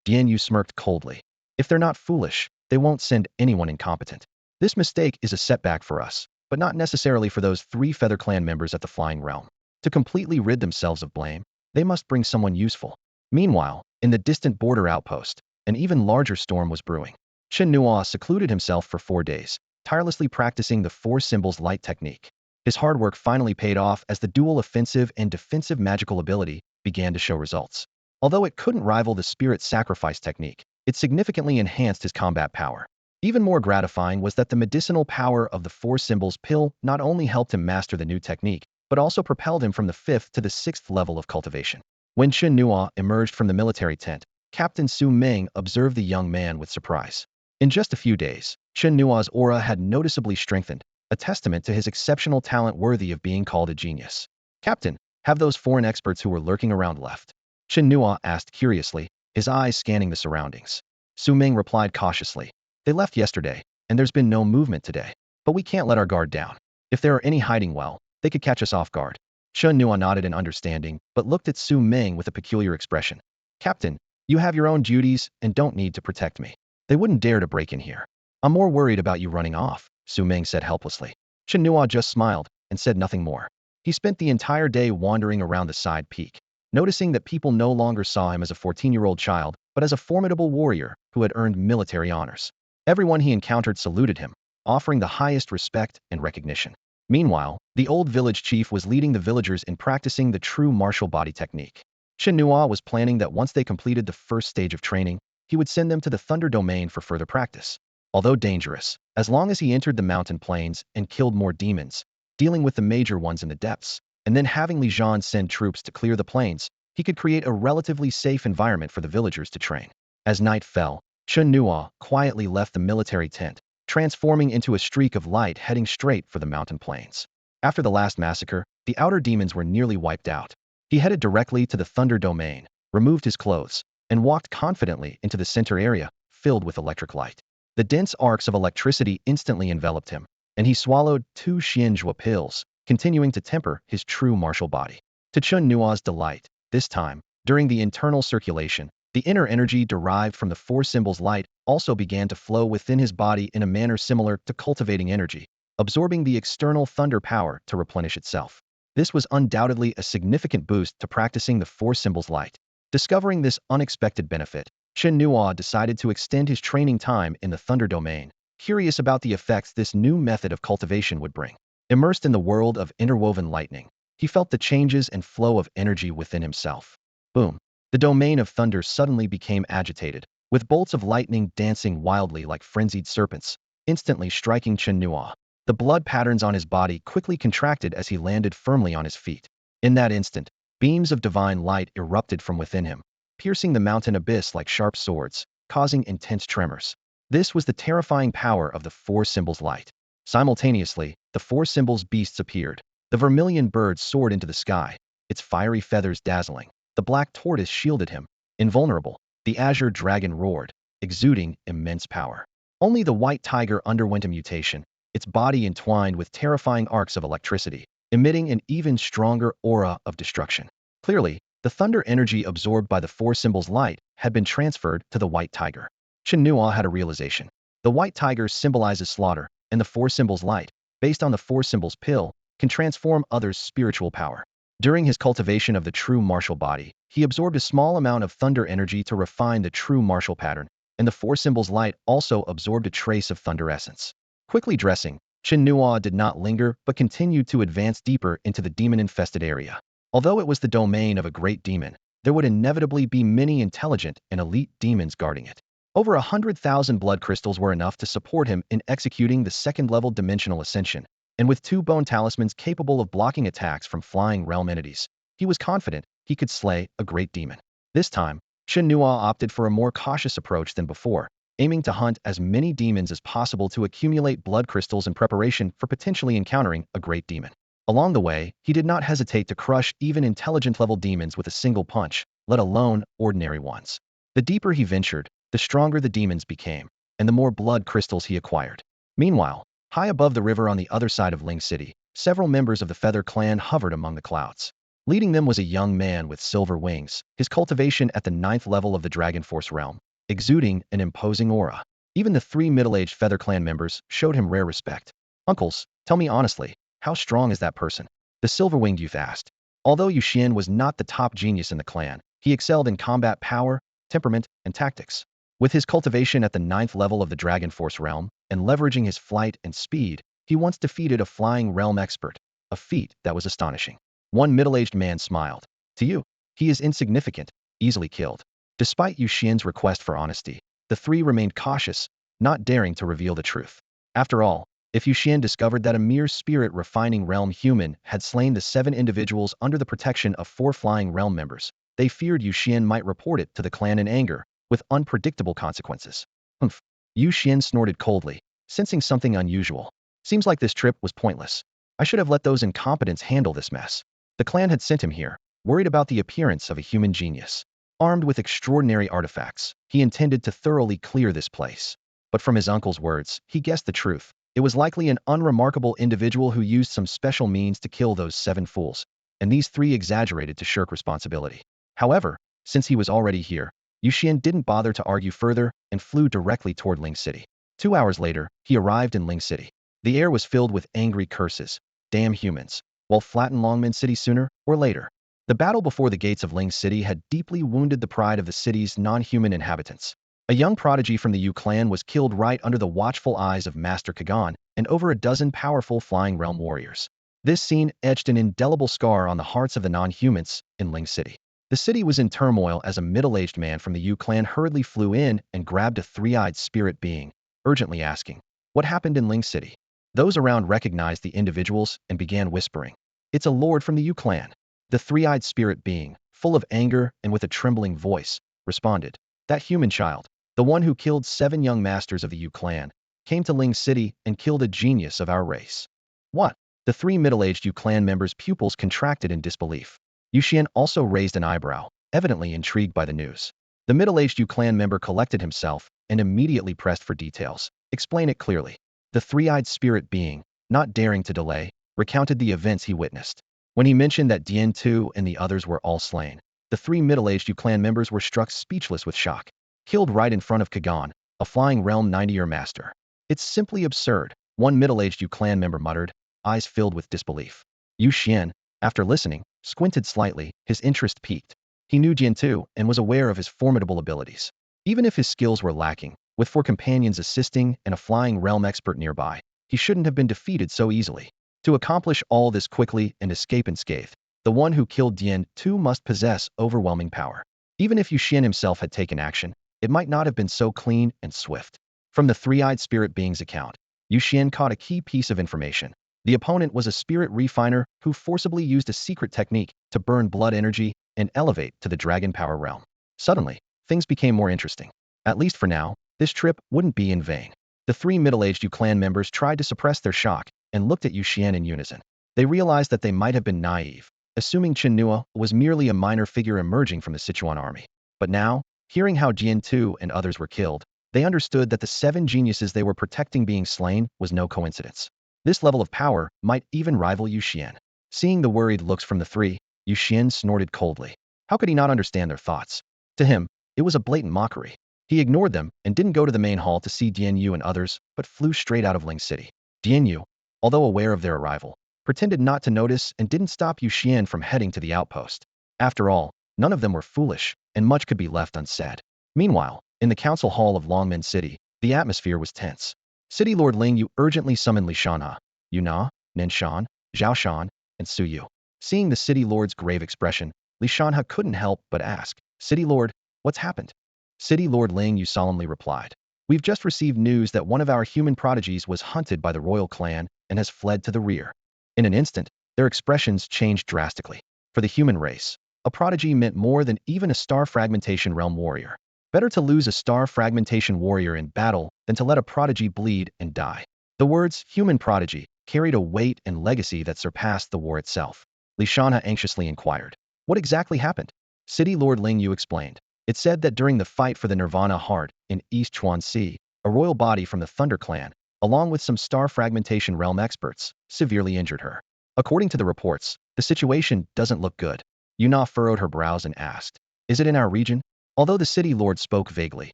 Dian Yu smirked coldly. If they're not foolish, they won't send anyone incompetent. This mistake is a setback for us, but not necessarily for those 3 Feather Clan members at the Flying Realm. To completely rid themselves of blame, they must bring someone useful. Meanwhile, in the distant border outpost, an even larger storm was brewing. Chen Nuo secluded himself for 4 days, tirelessly practicing the 4 symbols light technique. His hard work finally paid off as the dual offensive and defensive magical ability began to show results. Although it couldn't rival the spirit sacrifice technique, it significantly enhanced his combat power. Even more gratifying was that the medicinal power of the 4 symbols pill not only helped him master the new technique, but also propelled him from the 5th to the 6th level of cultivation. When Chen Nuo emerged from the military tent, Captain Su Meng observed the young man with surprise. In just a few days, Chen Nuo's aura had noticeably strengthened, a testament to his exceptional talent worthy of being called a genius. Captain, have those foreign experts who were lurking around left? Chen Nuo asked curiously, his eyes scanning the surroundings. Su Meng replied cautiously. They left yesterday, and there's been no movement today. But we can't let our guard down. If there are any hiding well, they could catch us off guard. Chen Nuo nodded in understanding, but looked at Su Meng with a peculiar expression. Captain, you have your own duties and don't need to protect me. They wouldn't dare to break in here. I'm more worried about you running off, Su Meng said helplessly. Chen Nuo just smiled and said nothing more. He spent the entire day wandering around the side peak, noticing that people no longer saw him as a 14-year-old child, but as a formidable warrior who had earned military honors. Everyone he encountered saluted him, offering the highest respect and recognition. Meanwhile, the old village chief was leading the villagers in practicing the true martial body technique. Chen Nuo was planning that once they completed the first stage of training, he would send them to the Thunder Domain for further practice. Although dangerous, as long as he entered the mountain plains and killed more demons, dealing with the major ones in the depths, and then having Li Zhan send troops to clear the plains, he could create a relatively safe environment for the villagers to train. As night fell, Chen Nuo quietly left the military tent, transforming into a streak of light heading straight for the mountain plains. After the last massacre, the outer demons were nearly wiped out. He headed directly to the Thunder Domain, removed his clothes, and walked confidently into the center area, filled with electric light. The dense arcs of electricity instantly enveloped him, and he swallowed 2 Xianzhua pills, continuing to temper his true martial body. To Chen Nuo's delight, this time, during the internal circulation, the inner energy derived from the 4 symbols light also began to flow within his body in a manner similar to cultivating energy, absorbing the external thunder power to replenish itself. This was undoubtedly a significant boost to practicing the 4 symbols light. Discovering this unexpected benefit, Chen Nuo decided to extend his training time in the Thunder Domain, curious about the effects this new method of cultivation would bring. Immersed in the world of interwoven lightning, he felt the changes and flow of energy within himself. Boom! The domain of thunder suddenly became agitated, with bolts of lightning dancing wildly like frenzied serpents, instantly striking Chen Nuo. The blood patterns on his body quickly contracted as he landed firmly on his feet. In that instant, Beams of divine light erupted from within him, piercing the mountain abyss like sharp swords, causing intense tremors. This was the terrifying power of the four symbols' light. Simultaneously, the four symbols' beasts appeared. The vermilion bird soared into the sky, its fiery feathers dazzling. The black tortoise shielded him, invulnerable. The azure dragon roared, exuding immense power. Only the white tiger underwent a mutation, its body entwined with terrifying arcs of electricity, emitting an even stronger aura of destruction. Clearly, the thunder energy absorbed by the four symbols' light had been transferred to the white tiger. Chen Nuo had a realization. The white tiger symbolizes slaughter, and the four symbols' light, based on the four symbols' pill, can transform others' spiritual power. During his cultivation of the true martial body, he absorbed a small amount of thunder energy to refine the true martial pattern, and the four symbols' light also absorbed a trace of thunder essence. Quickly dressing, Chen Nuo did not linger but continued to advance deeper into the demon-infested area. Although it was the domain of a great demon, there would inevitably be many intelligent and elite demons guarding it. Over 100,000 blood crystals were enough to support him in executing the second-level Dimensional Ascension, and with 2 bone talismans capable of blocking attacks from flying realm entities, he was confident he could slay a great demon. This time, Chen Nuo opted for a more cautious approach than before, aiming to hunt as many demons as possible to accumulate blood crystals in preparation for potentially encountering a great demon. Along the way, he did not hesitate to crush even intelligent-level demons with a single punch, let alone ordinary ones. The deeper he ventured, the stronger the demons became, and the more blood crystals he acquired. Meanwhile, high above the river on the other side of Ling City, several members of the Feather Clan hovered among the clouds. Leading them was a young man with silver wings, his cultivation at the 9th level of the Dragon Force realm, exuding an imposing aura. Even the 3 middle-aged Feather Clan members showed him rare respect. "Uncles, tell me honestly, how strong is that person?" the silver-winged youth asked. Although Yu Xian was not the top genius in the clan, he excelled in combat power, temperament, and tactics. With his cultivation at the 9th level of the Dragon Force realm, and leveraging his flight and speed, he once defeated a flying realm expert, a feat that was astonishing. One middle-aged man smiled. "To you, he is insignificant, easily killed." Despite Yu Xian's request for honesty, the 3 remained cautious, not daring to reveal the truth. After all, if Yu Xian discovered that a mere spirit-refining realm human had slain the 7 individuals under the protection of 4 flying realm members, they feared Yu Xian might report it to the clan in anger, with unpredictable consequences. "Humph." Yu Xian snorted coldly, sensing something unusual. "Seems like this trip was pointless. I should have let those incompetents handle this mess." The clan had sent him here, worried about the appearance of a human genius. Armed with extraordinary artifacts, he intended to thoroughly clear this place. But from his uncle's words, he guessed the truth. It was likely an unremarkable individual who used some special means to kill those 7 fools, and these 3 exaggerated to shirk responsibility. However, since he was already here, Yu Xian didn't bother to argue further and flew directly toward Ling City. 2 hours later, he arrived in Ling City. The air was filled with angry curses. Damn humans. Will flatten Longman City sooner or later. The battle before the gates of Ling City had deeply wounded the pride of the city's non-human inhabitants. A young prodigy from the Yu clan was killed right under the watchful eyes of Master Kagan and over a dozen powerful flying realm warriors. This scene etched an indelible scar on the hearts of the non-humans in Ling City. The city was in turmoil as a middle-aged man from the Yu clan hurriedly flew in and grabbed a 3-eyed spirit being, urgently asking, "What happened in Ling City?" Those around recognized the individuals and began whispering, "It's a lord from the Yu clan." The 3-eyed spirit being, full of anger and with a trembling voice, responded, "That human child, the one who killed 7 young masters of the Yu clan, came to Ling City and killed a genius of our race." "What?" The 3 middle-aged Yu clan members' pupils contracted in disbelief. Yu Xian also raised an eyebrow, evidently intrigued by the news. The middle-aged Yu clan member collected himself and immediately pressed for details. "Explain it clearly." The 3-eyed spirit being, not daring to delay, recounted the events he witnessed. When he mentioned that Dian Tu and the others were all slain, the 3 middle-aged Yu clan members were struck speechless with shock. Killed right in front of Kagan, a flying realm 90-year master. "It's simply absurd," one middle-aged Yu clan member muttered, eyes filled with disbelief. Yu Xian, after listening, squinted slightly, his interest piqued. He knew Dian Tu and was aware of his formidable abilities. Even if his skills were lacking, with 4 companions assisting and a flying realm expert nearby, he shouldn't have been defeated so easily. To accomplish all this quickly and escape unscathed, the one who killed Dian Tu must possess overwhelming power. Even if Yu Xian himself had taken action, it might not have been so clean and swift. From the 3-eyed spirit being's account, Yu Xian caught a key piece of information. The opponent was a spirit refiner who forcibly used a secret technique to burn blood energy and elevate to the dragon power realm. Suddenly, things became more interesting. At least for now, this trip wouldn't be in vain. The three middle-aged Yu clan members tried to suppress their shock and looked at Yu Xian in unison. They realized that they might have been naive, assuming Chen Nuo was merely a minor figure emerging from the Sichuan army. But now, hearing how Jian Tu and others were killed, they understood that the 7 geniuses they were protecting being slain was no coincidence. This level of power might even rival Yu Xian. Seeing the worried looks from the three, Yu Xian snorted coldly. How could he not understand their thoughts? To him, it was a blatant mockery. He ignored them and didn't go to the main hall to see Dian Yu and others, but flew straight out of Ling City. Dian Yu, although aware of their arrival, pretended not to notice and didn't stop Yu Xian from heading to the outpost. After all, none of them were foolish, and much could be left unsaid. Meanwhile, in the council hall of Longman City, the atmosphere was tense. City Lord Ling Yu urgently summoned Li Shanha, Yu Na, Nen Shan, Zhao Shan, and Su Yu. Seeing the city lord's grave expression, Li Shanha couldn't help but ask, "City Lord, what's happened?" City Lord Ling Yu solemnly replied, "We've just received news that one of our human prodigies was hunted by the royal clan and has fled to the rear." In an instant, their expressions changed drastically. For the human race, a prodigy meant more than even a star fragmentation realm warrior. Better to lose a star fragmentation warrior in battle than to let a prodigy bleed and die. The words human prodigy carried a weight and legacy that surpassed the war itself. Li Shanha anxiously inquired, "What exactly happened?" City Lord Ling Yu explained. It said that during the fight for the Nirvana Heart in East Chuan Sea, a royal body from the Thunder Clan, along with some star fragmentation realm experts, severely injured her. According to the reports, the situation doesn't look good. Yuna furrowed her brows and asked, "Is it in our region?" Although the city lord spoke vaguely,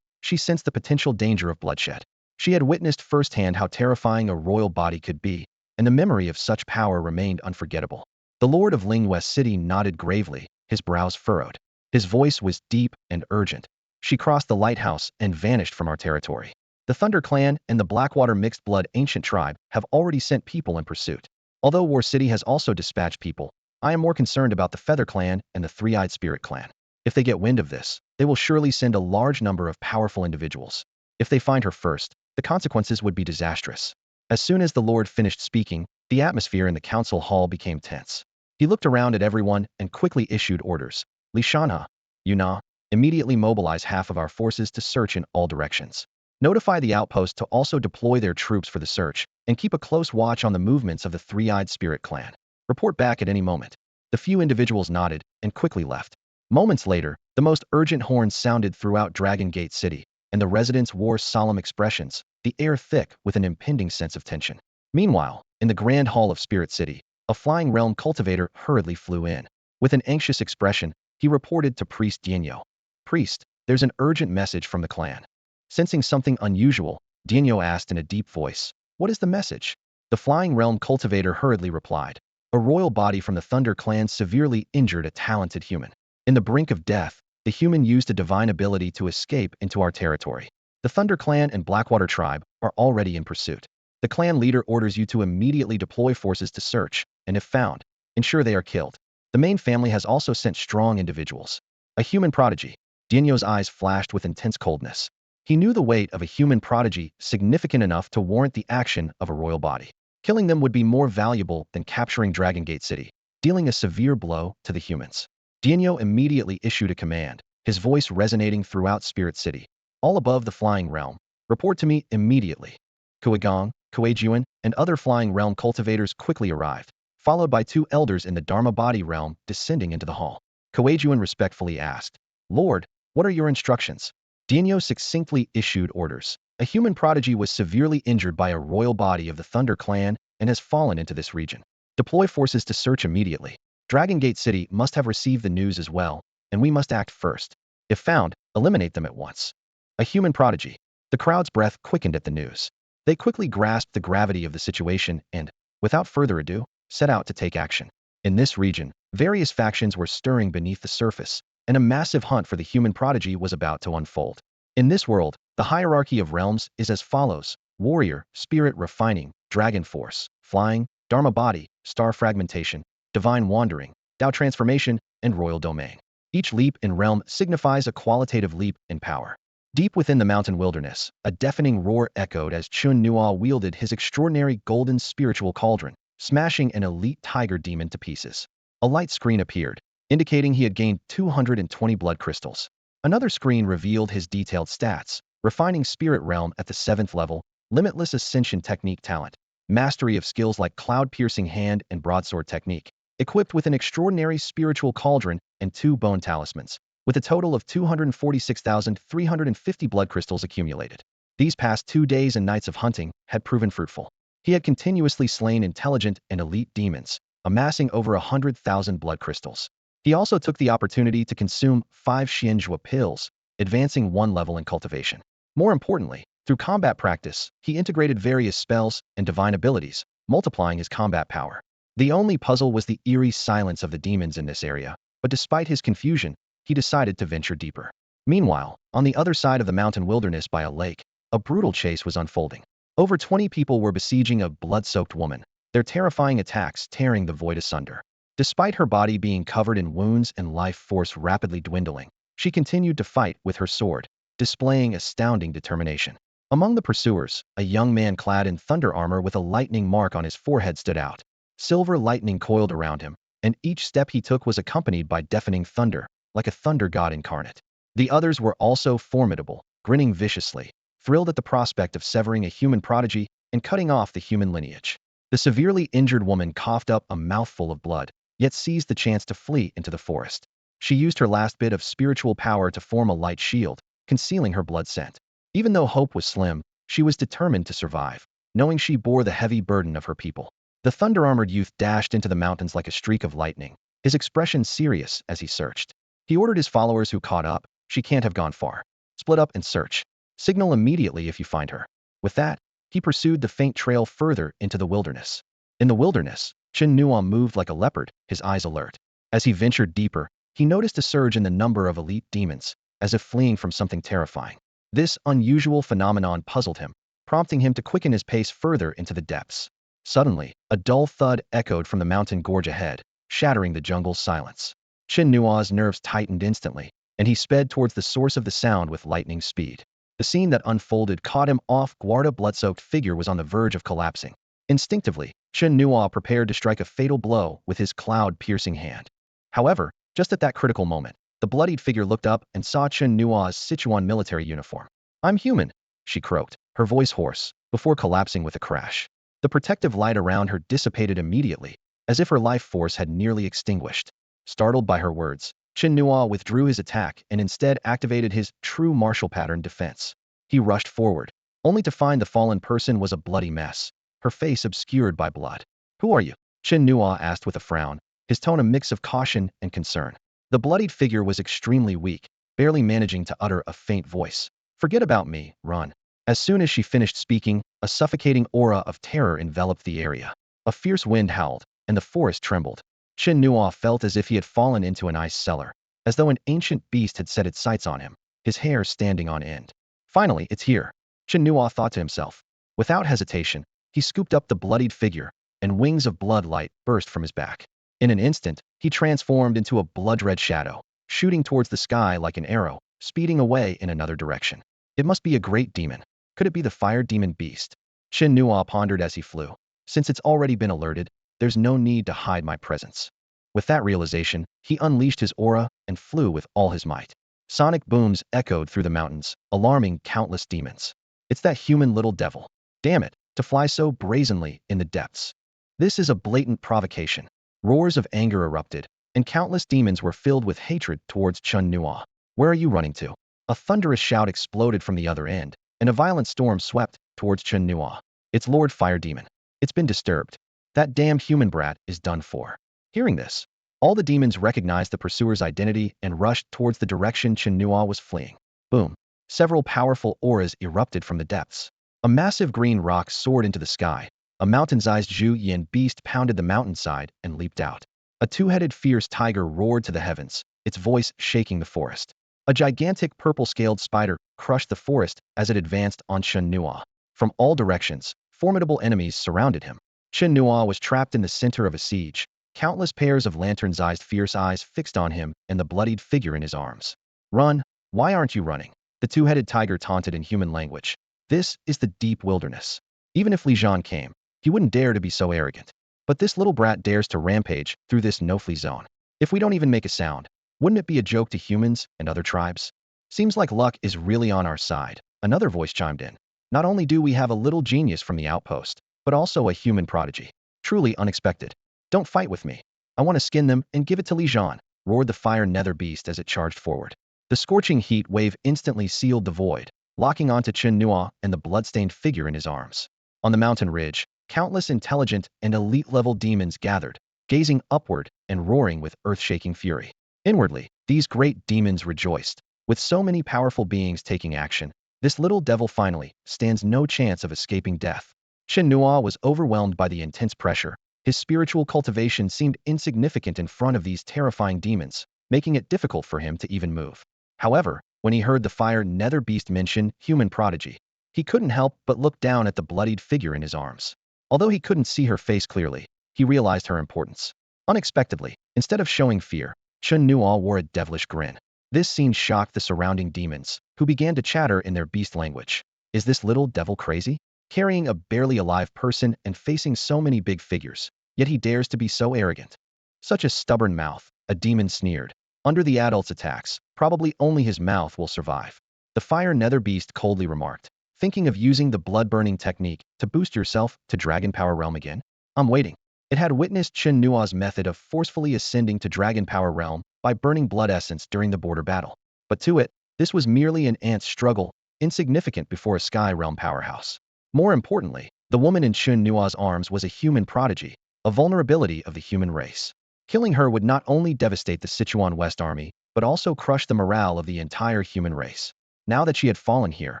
she sensed the potential danger of bloodshed. She had witnessed firsthand how terrifying a royal body could be, and the memory of such power remained unforgettable. The lord of Ling West City nodded gravely, his brows furrowed. His voice was deep and urgent. "She crossed the lighthouse and vanished from our territory. The Thunder Clan and the Blackwater Mixed Blood Ancient Tribe have already sent people in pursuit. Although War City has also dispatched people, I am more concerned about the Feather Clan and the Three-Eyed Spirit Clan. If they get wind of this, they will surely send a large number of powerful individuals. If they find her first, the consequences would be disastrous." As soon as the Lord finished speaking, the atmosphere in the council hall became tense. He looked around at everyone and quickly issued orders. "Li Shanha, Yuna, immediately mobilize half of our forces to search in all directions. Notify the outpost to also deploy their troops for the search, and keep a close watch on the movements of the Three-Eyed Spirit Clan. Report back at any moment." The few individuals nodded and quickly left. Moments later, the most urgent horns sounded throughout Dragon Gate City, and the residents wore solemn expressions, the air thick with an impending sense of tension. Meanwhile, in the Grand Hall of Spirit City, a flying realm cultivator hurriedly flew in. With an anxious expression, he reported to Priest Dianyo. "Priest, there's an urgent message from the clan." Sensing something unusual, Dianyo asked in a deep voice, "What is the message?" The flying realm cultivator hurriedly replied, "A royal body from the Thunder Clan severely injured a talented human. In the brink of death, the human used a divine ability to escape into our territory. The Thunder Clan and Blackwater Tribe are already in pursuit. The clan leader orders you to immediately deploy forces to search, and if found, ensure they are killed. The main family has also sent strong individuals." A human prodigy. Dianyo's eyes flashed with intense coldness. He knew the weight of a human prodigy significant enough to warrant the action of a royal body. Killing them would be more valuable than capturing Dragon Gate City, dealing a severe blow to the humans. Dianyo immediately issued a command, his voice resonating throughout Spirit City. "All above the flying realm, report to me immediately." Kuigong, Kuejuan, and other flying realm cultivators quickly arrived, followed by 2 elders in the Dharma body realm descending into the hall. Kuejuan respectfully asked, "Lord, what are your instructions?" Dianyo succinctly issued orders. "A human prodigy was severely injured by a royal body of the Thunder Clan and has fallen into this region. Deploy forces to search immediately. Dragon Gate City must have received the news as well, and we must act first. If found, eliminate them at once." A human prodigy. The crowd's breath quickened at the news. They quickly grasped the gravity of the situation and, without further ado, set out to take action. In this region, various factions were stirring beneath the surface, and a massive hunt for the human prodigy was about to unfold. In this world, the hierarchy of realms is as follows: warrior, spirit refining, dragon force, flying, dharma body, star fragmentation, divine wandering, Tao transformation, and royal domain. Each leap in realm signifies a qualitative leap in power. Deep within the mountain wilderness, a deafening roar echoed as Chen Nuo wielded his extraordinary golden spiritual cauldron. smashing an elite tiger demon to pieces. A light screen appeared, indicating he had gained 220 blood crystals. Another screen revealed his detailed stats: refining spirit realm at the 7th level, limitless ascension technique talent, mastery of skills like cloud-piercing hand and broadsword technique, equipped with an extraordinary spiritual cauldron and 2 bone talismans, with a total of 246,350 blood crystals accumulated. These past 2 days and nights of hunting had proven fruitful. He had continuously slain intelligent and elite demons, amassing over 100,000 blood crystals. He also took the opportunity to consume 5 Xianzhua pills, advancing 1 level in cultivation. More importantly, through combat practice, he integrated various spells and divine abilities, multiplying his combat power. The only puzzle was the eerie silence of the demons in this area, but despite his confusion, he decided to venture deeper. Meanwhile, on the other side of the mountain wilderness by a lake, a brutal chase was unfolding. Over 20 people were besieging a blood-soaked woman, their terrifying attacks tearing the void asunder. Despite her body being covered in wounds and life force rapidly dwindling, she continued to fight with her sword, displaying astounding determination. Among the pursuers, a young man clad in thunder armor with a lightning mark on his forehead stood out. Silver lightning coiled around him, and each step he took was accompanied by deafening thunder, like a thunder god incarnate. The others were also formidable, grinning viciously, thrilled at the prospect of severing a human prodigy and cutting off the human lineage. The severely injured woman coughed up a mouthful of blood, yet seized the chance to flee into the forest. She used her last bit of spiritual power to form a light shield, concealing her blood scent. Even though hope was slim, she was determined to survive, knowing she bore the heavy burden of her people. The thunder-armored youth dashed into the mountains like a streak of lightning, his expression serious as he searched. He ordered his followers who caught up, "She can't have gone far. Split up and search. Signal immediately if you find her." With that, he pursued the faint trail further into the wilderness. In the wilderness, Chen Nuo moved like a leopard, his eyes alert. As he ventured deeper, he noticed a surge in the number of elite demons, as if fleeing from something terrifying. This unusual phenomenon puzzled him, prompting him to quicken his pace further into the depths. Suddenly, a dull thud echoed from the mountain gorge ahead, shattering the jungle's silence. Chen Nuo's nerves tightened instantly, and he sped towards the source of the sound with lightning speed. The scene that unfolded caught him off guard. A blood-soaked figure was on the verge of collapsing. Instinctively, Chen Nuo prepared to strike a fatal blow with his cloud-piercing hand. However, just at that critical moment, the bloodied figure looked up and saw Chen Nuo's Sichuan military uniform. "I'm human," she croaked, her voice hoarse, before collapsing with a crash. The protective light around her dissipated immediately, as if her life force had nearly extinguished. Startled by her words, Chen Nuo withdrew his attack and instead activated his true martial pattern defense. He rushed forward, only to find the fallen person was a bloody mess, her face obscured by blood. "Who are you?" Chen Nuo asked with a frown, his tone a mix of caution and concern. The bloodied figure was extremely weak, barely managing to utter a faint voice. "Forget about me, run." As soon as she finished speaking, a suffocating aura of terror enveloped the area. A fierce wind howled, and the forest trembled. Chen Nuo felt as if he had fallen into an ice cellar, as though an ancient beast had set its sights on him, his hair standing on end. "Finally, it's here," Chen Nuo thought to himself. Without hesitation, he scooped up the bloodied figure, and wings of blood light burst from his back. In an instant, he transformed into a blood-red shadow, shooting towards the sky like an arrow, speeding away in another direction. It must be a great demon. Could it be the fire demon beast? Chen Nuo pondered as he flew. Since it's already been alerted, there's no need to hide my presence. With that realization, he unleashed his aura and flew with all his might. Sonic booms echoed through the mountains, alarming countless demons. "It's that human little devil. Damn it, to fly so brazenly in the depths. This is a blatant provocation." Roars of anger erupted, and countless demons were filled with hatred towards Chen Nuo. "Where are you running to?" A thunderous shout exploded from the other end, and a violent storm swept towards Chen Nuo. "It's Lord Fire Demon. It's been disturbed. That damned human brat is done for." Hearing this, all the demons recognized the pursuer's identity and rushed towards the direction Chen Nuo was fleeing. Boom! Several powerful auras erupted from the depths. A massive green rock soared into the sky. A mountain-sized Zhu Yin beast pounded the mountainside and leaped out. A two-headed fierce tiger roared to the heavens, its voice shaking the forest. A gigantic purple-scaled spider crushed the forest as it advanced on Chen Nuo. From all directions, formidable enemies surrounded him. Chen Nuo was trapped in the center of a siege, countless pairs of lantern-sized fierce eyes fixed on him and the bloodied figure in his arms. "Run! Why aren't you running?" The two-headed tiger taunted in human language. "This is the deep wilderness. Even if Li Zhan came, he wouldn't dare to be so arrogant." But this little brat dares to rampage through this no-flee zone. If we don't even make a sound, wouldn't it be a joke to humans and other tribes? Seems like luck is really on our side. Another voice chimed in. Not only do we have a little genius from the outpost, but also a human prodigy. Truly unexpected. Don't fight with me. I want to skin them and give it to Li Zhan, roared the fire nether beast as it charged forward. The scorching heat wave instantly sealed the void, locking onto Chen Nuo and the bloodstained figure in his arms. On the mountain ridge, countless intelligent and elite-level demons gathered, gazing upward and roaring with earth-shaking fury. Inwardly, these great demons rejoiced. With so many powerful beings taking action, this little devil finally stands no chance of escaping death. Chen Nuo was overwhelmed by the intense pressure. His spiritual cultivation seemed insignificant in front of these terrifying demons, making it difficult for him to even move. However, when he heard the fire nether beast mention human prodigy, he couldn't help but look down at the bloodied figure in his arms. Although he couldn't see her face clearly, he realized her importance. Unexpectedly, instead of showing fear, Chen Nuo wore a devilish grin. This scene shocked the surrounding demons, who began to chatter in their beast language. Is this little devil crazy? Carrying a barely alive person and facing so many big figures, yet he dares to be so arrogant. Such a stubborn mouth, a demon sneered. Under the adult's attacks, probably only his mouth will survive. The fire nether beast coldly remarked. Thinking of using the blood-burning technique to boost yourself to Dragon Power Realm again? I'm waiting. It had witnessed Chen Nuo's method of forcefully ascending to Dragon Power Realm by burning blood essence during the border battle. But to it, this was merely an ant's struggle, insignificant before a Sky Realm powerhouse. More importantly, the woman in Chen Nuo's arms was a human prodigy, a vulnerability of the human race. Killing her would not only devastate the Sichuan West Army, but also crush the morale of the entire human race. Now that she had fallen here,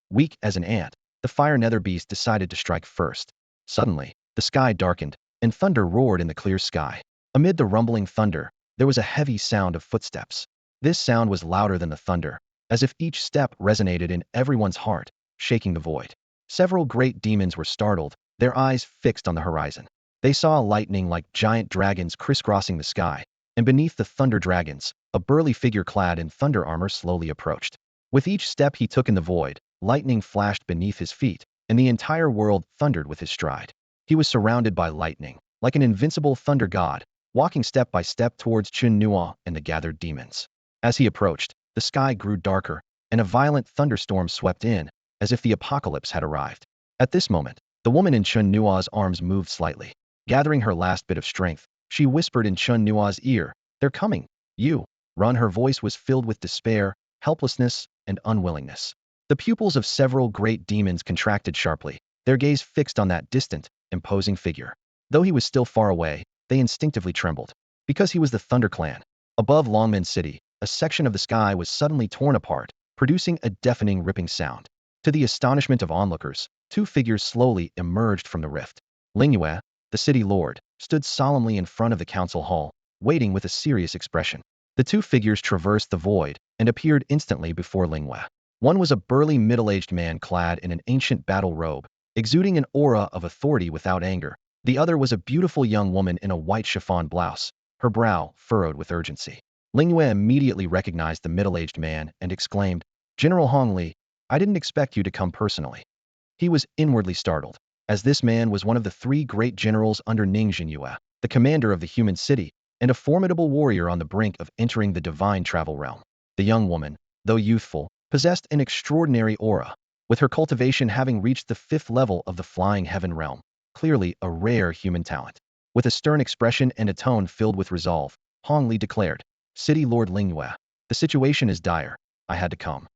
weak as an ant, the fire nether beast decided to strike first. Suddenly, the sky darkened, and thunder roared in the clear sky. Amid the rumbling thunder, there was a heavy sound of footsteps. This sound was louder than the thunder, as if each step resonated in everyone's heart, shaking the void. Several great demons were startled, their eyes fixed on the horizon. They saw lightning like giant dragons crisscrossing the sky, and beneath the thunder dragons, a burly figure clad in thunder armor slowly approached. With each step he took in the void, lightning flashed beneath his feet, and the entire world thundered with his stride. He was surrounded by lightning, like an invincible thunder god, walking step by step towards Chen Nuo and the gathered demons. As he approached, the sky grew darker, and a violent thunderstorm swept in, as if the apocalypse had arrived. At this moment, the woman in Chen Nuo's arms moved slightly. Gathering her last bit of strength, she whispered in Chen Nuo's ear, "They're coming. You, run." Her voice was filled with despair, helplessness, and unwillingness. The pupils of several great demons contracted sharply, their gaze fixed on that distant, imposing figure. Though he was still far away, they instinctively trembled. Because he was the Thunder Clan. Above Longman City, a section of the sky was suddenly torn apart, producing a deafening ripping sound. To the astonishment of onlookers, two figures slowly emerged from the rift. Ling, the city lord, stood solemnly in front of the council hall, waiting with a serious expression. The two figures traversed the void and appeared instantly before Ling. One was a burly middle-aged man clad in an ancient battle robe, exuding an aura of authority without anger. The other was a beautiful young woman in a white chiffon blouse, her brow furrowed with urgency. Ling immediately recognized the middle-aged man and exclaimed, "General Hong Li, I didn't expect you to come personally." He was inwardly startled, as this man was one of the three great generals under Ning Chenua, the commander of the human city, and a formidable warrior on the brink of entering the divine travel realm. The young woman, though youthful, possessed an extraordinary aura, with her cultivation having reached the 5th level of the flying heaven realm, clearly a rare human talent. With a stern expression and a tone filled with resolve, Hong Li declared, "City Lord Ling, the situation is dire. I had to come."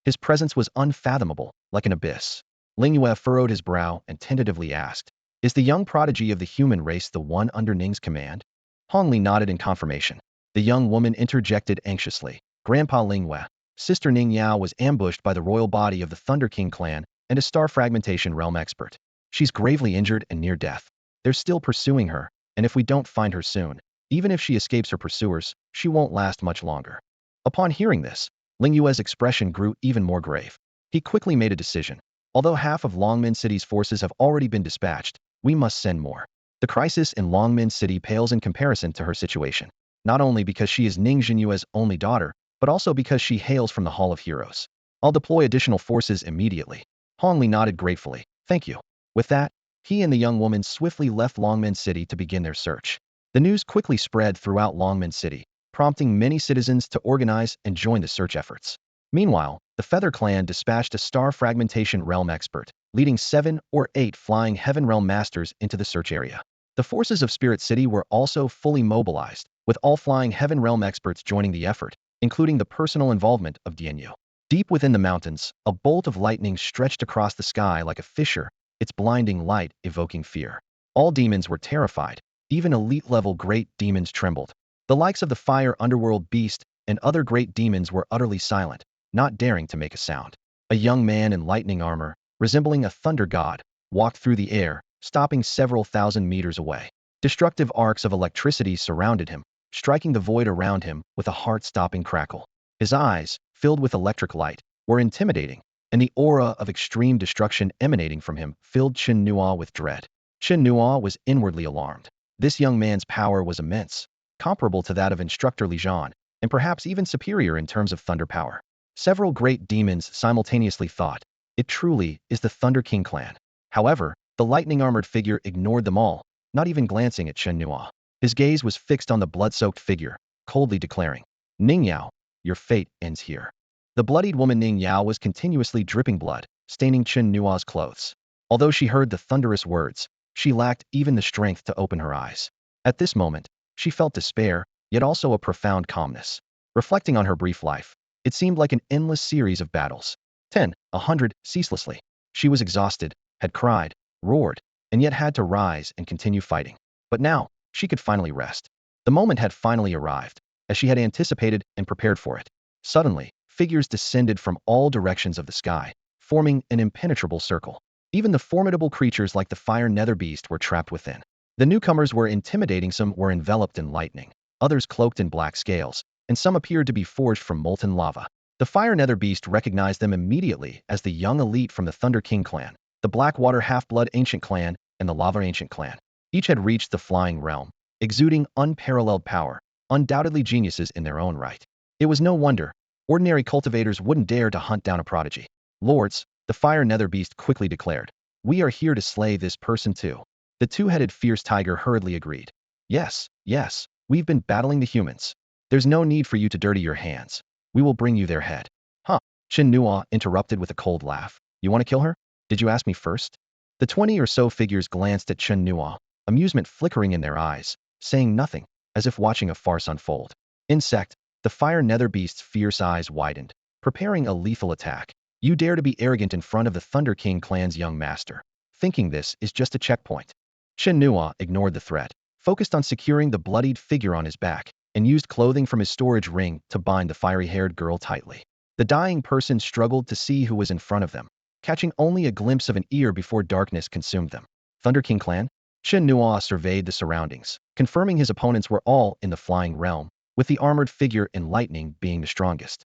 His presence was unfathomable, like an abyss. Ling furrowed his brow and tentatively asked, "Is the young prodigy of the human race the one under Ning's command?" Hong Li nodded in confirmation. The young woman interjected anxiously, "Grandpa Ling, Sister Ning Yao was ambushed by the royal body of the Thunder King clan and a star fragmentation realm expert. She's gravely injured and near death. They're still pursuing her, and if we don't find her soon, even if she escapes her pursuers, she won't last much longer." Upon hearing this, Ling Yue's expression grew even more grave. He quickly made a decision. Although half of Longman City's forces have already been dispatched, we must send more. The crisis in Longman City pales in comparison to her situation, not only because she is Ning Jinyue's only daughter, but also because she hails from the Hall of Heroes. I'll deploy additional forces immediately. Hong Li nodded gratefully. "Thank you." With that, He and the young woman swiftly left Longman City to begin their search. The news quickly spread throughout Longman City, prompting many citizens to organize and join the search efforts. Meanwhile, the Feather Clan dispatched a star fragmentation realm expert, leading 7 or 8 flying heaven realm masters into the search area. The forces of Spirit City were also fully mobilized, with all flying heaven realm experts joining the effort, including the personal involvement of Dianyu. Deep within the mountains, a bolt of lightning stretched across the sky like a fissure, its blinding light evoking fear. All demons were terrified. Even elite-level great demons trembled. The likes of the fire underworld beast and other great demons were utterly silent, not daring to make a sound. A young man in lightning armor, resembling a thunder god, walked through the air, stopping several thousand meters away. Destructive arcs of electricity surrounded him, striking the void around him with a heart-stopping crackle. His eyes, filled with electric light, were intimidating, and the aura of extreme destruction emanating from him filled Chen Nuo with dread. Chen Nuo was inwardly alarmed. This young man's power was immense, comparable to that of Instructor Li Zhan, and perhaps even superior in terms of thunder power. Several great demons simultaneously thought, it truly is the Thunder King clan. However, the lightning-armored figure ignored them all, not even glancing at Chen Nuo. His gaze was fixed on the blood-soaked figure, coldly declaring, Ning Yao, your fate ends here. The bloodied woman Ning Yao was continuously dripping blood, staining Chen Nuo's clothes. Although she heard the thunderous words, she lacked even the strength to open her eyes. At this moment, she felt despair, yet also a profound calmness. Reflecting on her brief life, it seemed like an endless series of battles. 10, 100, ceaselessly. She was exhausted, had cried, roared, and yet had to rise and continue fighting. But now, she could finally rest. The moment had finally arrived, as she had anticipated and prepared for it. Suddenly, figures descended from all directions of the sky, forming an impenetrable circle. Even the formidable creatures like the fire nether beast were trapped within. The newcomers were intimidating. Some were enveloped in lightning, others cloaked in black scales, and some appeared to be forged from molten lava. The fire nether beast recognized them immediately as the young elite from the Thunder King clan, the Blackwater Half-Blood Ancient clan, and the Lava Ancient clan. Each had reached the flying realm, exuding unparalleled power, undoubtedly geniuses in their own right. It was no wonder ordinary cultivators wouldn't dare to hunt down a prodigy. Lords, the fire nether beast quickly declared, we are here to slay this person too. The two-headed fierce tiger hurriedly agreed. Yes, yes, we've been battling the humans. There's no need for you to dirty your hands. We will bring you their head. Huh? Chen Nuo interrupted with a cold laugh. You want to kill her? Did you ask me first? The 20 or so figures glanced at Chen Nuo, amusement flickering in their eyes, saying nothing, as if watching a farce unfold. Insect, the fire nether beast's fierce eyes widened, preparing a lethal attack. You dare to be arrogant in front of the Thunder King clan's young master, thinking this is just a checkpoint. Chen Nuo ignored the threat, focused on securing the bloodied figure on his back, and used clothing from his storage ring to bind the fiery-haired girl tightly. The dying person struggled to see who was in front of them, catching only a glimpse of an ear before darkness consumed them. Thunder King clan? Chen Nuo surveyed the surroundings, confirming his opponents were all in the flying realm, with the armored figure in lightning being the strongest.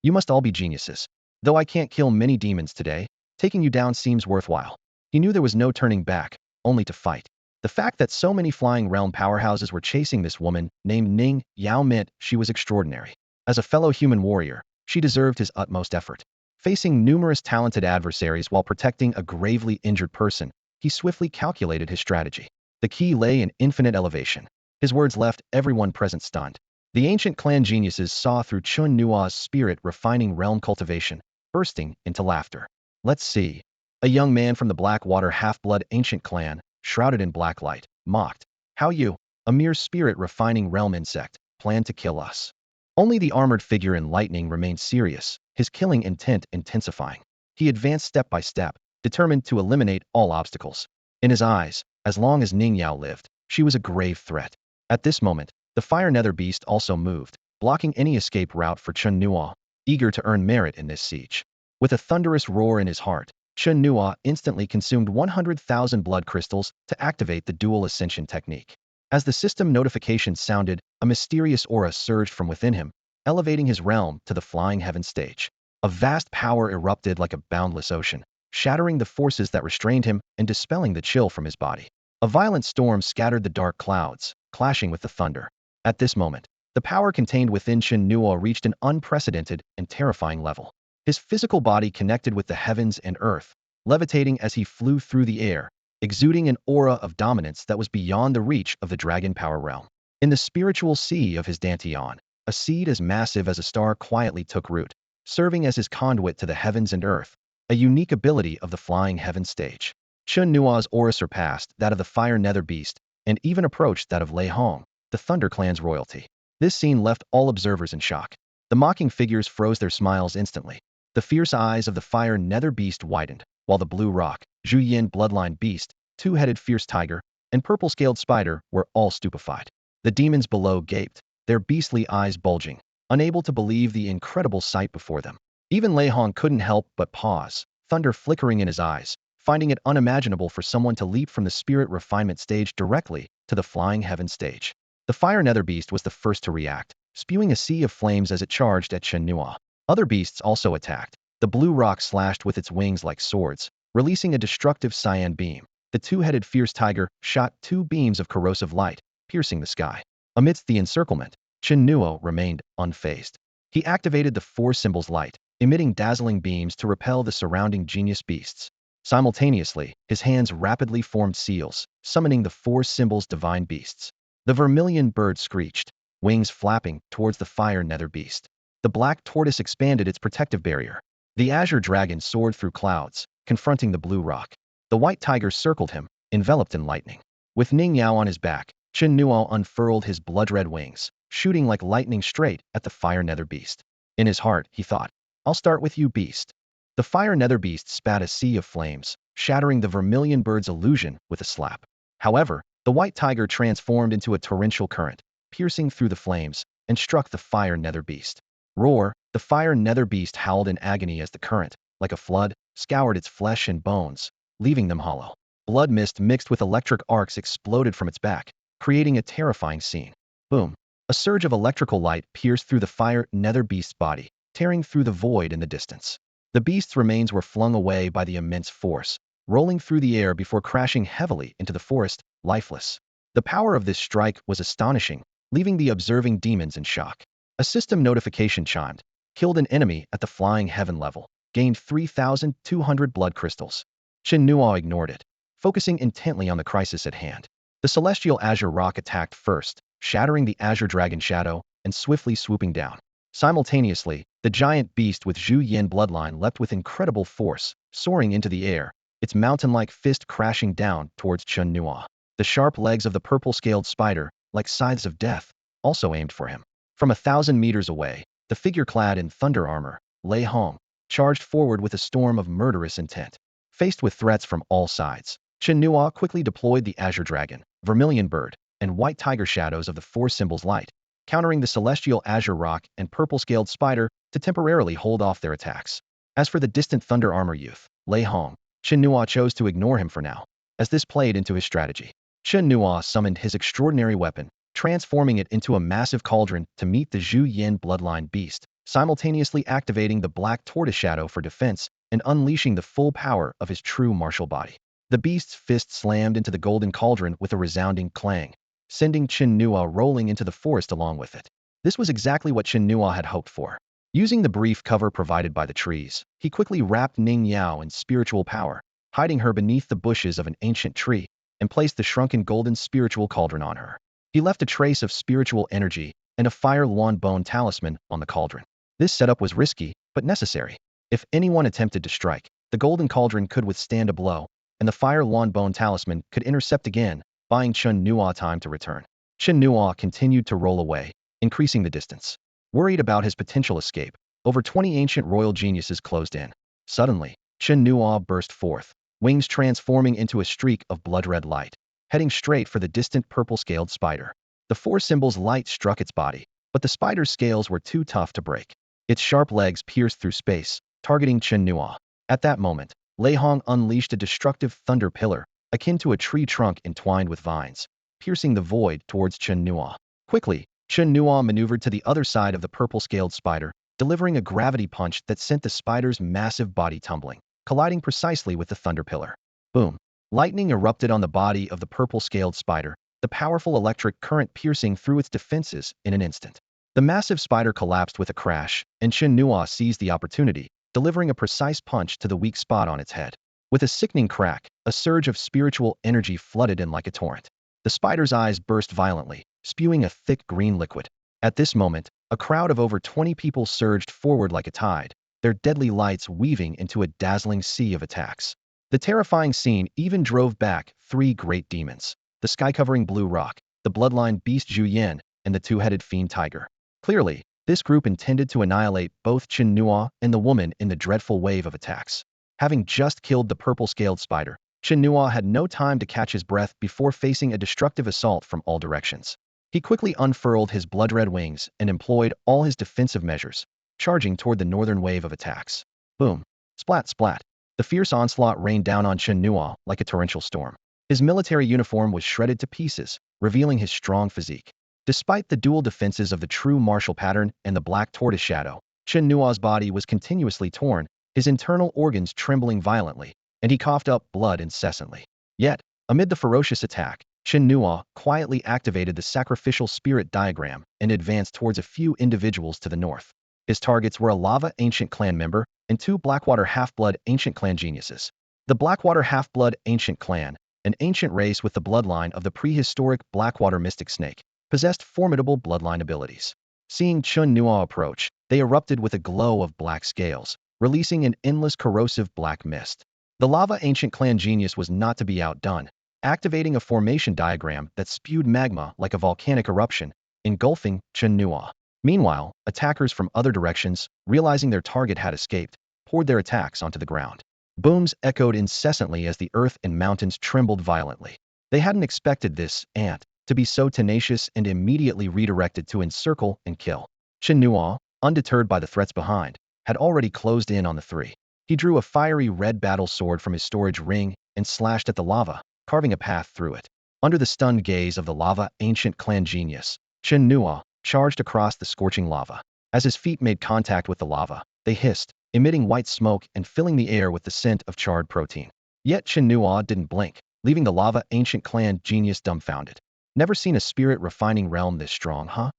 You must all be geniuses. Though I can't kill many demons today, taking you down seems worthwhile. He knew there was no turning back, only to fight. The fact that so many flying realm powerhouses were chasing this woman, named Ning Yao, meant she was extraordinary. As a fellow human warrior, she deserved his utmost effort. Facing numerous talented adversaries while protecting a gravely injured person, he swiftly calculated his strategy. The key lay in infinite elevation. His words left everyone present stunned. The ancient clan geniuses saw through Chen Nuo's spirit-refining realm cultivation, bursting into laughter. Let's see. A young man from the Blackwater Half-Blood Ancient clan, shrouded in black light, mocked. How you, a mere spirit-refining realm insect, plan to kill us? Only the armored figure in lightning remained serious, his killing intent intensifying. He advanced step by step, determined to eliminate all obstacles. In his eyes, as long as Ning Yao lived, she was a grave threat. At this moment, the fire nether beast also moved, blocking any escape route for Chen Nuo, eager to earn merit in this siege. With a thunderous roar in his heart, Chen Nuo instantly consumed 100,000 blood crystals to activate the dual ascension technique. As the system notification sounded, a mysterious aura surged from within him, elevating his realm to the flying heaven stage. A vast power erupted like a boundless ocean, shattering the forces that restrained him and dispelling the chill from his body. A violent storm scattered the dark clouds, clashing with the thunder. At this moment, the power contained within Chen Nuo reached an unprecedented and terrifying level. His physical body connected with the heavens and earth, levitating as he flew through the air, exuding an aura of dominance that was beyond the reach of the dragon power realm. In the spiritual sea of his Dantian, a seed as massive as a star quietly took root, serving as his conduit to the heavens and earth, a unique ability of the flying heaven stage. Chen Nuo's aura surpassed that of the fire nether beast, and even approached that of Lei Hong, the Thunder Clan's royalty. This scene left all observers in shock. The mocking figures froze their smiles instantly. The fierce eyes of the fire nether beast widened, while the blue rock, Zhu Yin bloodline beast, two-headed fierce tiger, and purple-scaled spider were all stupefied. The demons below gaped, their beastly eyes bulging, unable to believe the incredible sight before them. Even Lei Hong couldn't help but pause, thunder flickering in his eyes, finding it unimaginable for someone to leap from the spirit refinement stage directly to the flying heaven stage. The fire nether beast was the first to react, spewing a sea of flames as it charged at Chen Nuo. Other beasts also attacked. The blue rock slashed with its wings like swords, releasing a destructive cyan beam. The two-headed fierce tiger shot two beams of corrosive light, piercing the sky. Amidst the encirclement, Chen Nuo remained unfazed. He activated the four symbols light, emitting dazzling beams to repel the surrounding genius beasts. Simultaneously, his hands rapidly formed seals, summoning the four symbols divine beasts. The vermilion bird screeched, wings flapping towards the fire nether beast. The black tortoise expanded its protective barrier. The azure dragon soared through clouds, confronting the blue rock. The white tiger circled him, enveloped in lightning. With Ning Yao on his back, Chen Nuo unfurled his blood-red wings, shooting like lightning straight at the fire nether beast. In his heart, he thought, "I'll start with you, beast." The fire nether beast spat a sea of flames, shattering the vermilion bird's illusion with a slap. However, the white tiger transformed into a torrential current, piercing through the flames, and struck the fire nether beast. Roar! The fire nether beast howled in agony as the current, like a flood, scoured its flesh and bones, leaving them hollow. Blood mist mixed with electric arcs exploded from its back, creating a terrifying scene. Boom! A surge of electrical light pierced through the fire nether beast's body, tearing through the void in the distance. The beast's remains were flung away by the immense force, rolling through the air before crashing heavily into the forest, lifeless. The power of this strike was astonishing, leaving the observing demons in shock. A system notification chimed. Killed an enemy at the flying heaven level. Gained 3,200 blood crystals. Chen Nuo ignored it, focusing intently on the crisis at hand. The celestial azure rock attacked first, shattering the azure dragon shadow and swiftly swooping down. Simultaneously, the giant beast with Zhu Yin bloodline leapt with incredible force, soaring into the air, its mountain-like fist crashing down towards Chen Nuo. The sharp legs of the purple-scaled spider, like scythes of death, also aimed for him. From 1,000 meters away, the figure clad in thunder armor, Lei Hong, charged forward with a storm of murderous intent. Faced with threats from all sides, Chen Nuo quickly deployed the azure dragon, vermilion bird, and white tiger shadows of the four symbols light, countering the celestial azure rock and purple-scaled spider to temporarily hold off their attacks. As for the distant thunder armor youth, Lei Hong, Chen Nuo chose to ignore him for now, as this played into his strategy. Chen Nuo summoned his extraordinary weapon, transforming it into a massive cauldron to meet the Zhu Yin bloodline beast, simultaneously activating the black tortoise shadow for defense and unleashing the full power of his true martial body. The beast's fist slammed into the golden cauldron with a resounding clang, sending Chen Nuo rolling into the forest along with it. This was exactly what Chen Nuo had hoped for. Using the brief cover provided by the trees, he quickly wrapped Ning Yao in spiritual power, hiding her beneath the bushes of an ancient tree, and placed the shrunken golden spiritual cauldron on her. He left a trace of spiritual energy and a fire lawn bone talisman on the cauldron. This setup was risky, but necessary. If anyone attempted to strike, the golden cauldron could withstand a blow, and the fire lawn bone talisman could intercept again, buying Chen Nuo time to return. Chen Nuo continued to roll away, increasing the distance. Worried about his potential escape, over 20 ancient royal geniuses closed in. Suddenly, Chen Nuo burst forth, wings transforming into a streak of blood-red light, heading straight for the distant purple-scaled spider. The four symbols light struck its body, but the spider's scales were too tough to break. Its sharp legs pierced through space, targeting Chen Nuo. At that moment, Lei Hong unleashed a destructive thunder pillar, akin to a tree trunk entwined with vines, piercing the void towards Chen Nuo. Quickly, Chen Nuo maneuvered to the other side of the purple-scaled spider, delivering a gravity punch that sent the spider's massive body tumbling, colliding precisely with the thunder pillar. Boom! Lightning erupted on the body of the purple-scaled spider, the powerful electric current piercing through its defenses in an instant. The massive spider collapsed with a crash, and Chen Nuo seized the opportunity, delivering a precise punch to the weak spot on its head. With a sickening crack, a surge of spiritual energy flooded in like a torrent. The spider's eyes burst violently, spewing a thick green liquid. At this moment, a crowd of over 20 people surged forward like a tide, their deadly lights weaving into a dazzling sea of attacks. The terrifying scene even drove back 3 great demons: the sky-covering blue rock, the bloodline beast Zhu Yan, and the two-headed fiend tiger. Clearly, this group intended to annihilate both Chen Nuo and the woman in the dreadful wave of attacks. Having just killed the purple-scaled spider, Chen Nuo had no time to catch his breath before facing a destructive assault from all directions. He quickly unfurled his blood-red wings and employed all his defensive measures, charging toward the northern wave of attacks. Boom! Splat splat! The fierce onslaught rained down on Chen Nuo like a torrential storm. His military uniform was shredded to pieces, revealing his strong physique. Despite the dual defenses of the true martial pattern and the black tortoise shadow, Chen Nuo's body was continuously torn, his internal organs trembling violently, and he coughed up blood incessantly. Yet, amid the ferocious attack, Chen Nuo quietly activated the sacrificial spirit diagram and advanced towards a few individuals to the north. His targets were a Lava Ancient Clan member and 2 Blackwater Half-Blood Ancient Clan geniuses. The Blackwater Half-Blood Ancient Clan, an ancient race with the bloodline of the prehistoric Blackwater Mystic Snake, possessed formidable bloodline abilities. Seeing Chen Nuo approach, they erupted with a glow of black scales, releasing an endless corrosive black mist. The Lava Ancient Clan genius was not to be outdone, activating a formation diagram that spewed magma like a volcanic eruption, engulfing Chen Nuo. Meanwhile, attackers from other directions, realizing their target had escaped, poured their attacks onto the ground. Booms echoed incessantly as the earth and mountains trembled violently. They hadn't expected this ant to be so tenacious and immediately redirected to encircle and kill. Chen Nuo, undeterred by the threats behind, had already closed in on the 3. He drew a fiery red battle sword from his storage ring and slashed at the lava, carving a path through it. Under the stunned gaze of the Lava Ancient Clan genius, Chen Nuo charged across the scorching lava. As his feet made contact with the lava, they hissed, emitting white smoke and filling the air with the scent of charred protein. Yet Chen Nuo didn't blink, leaving the Lava Ancient Clan genius dumbfounded. Never seen a spirit refining realm this strong, huh?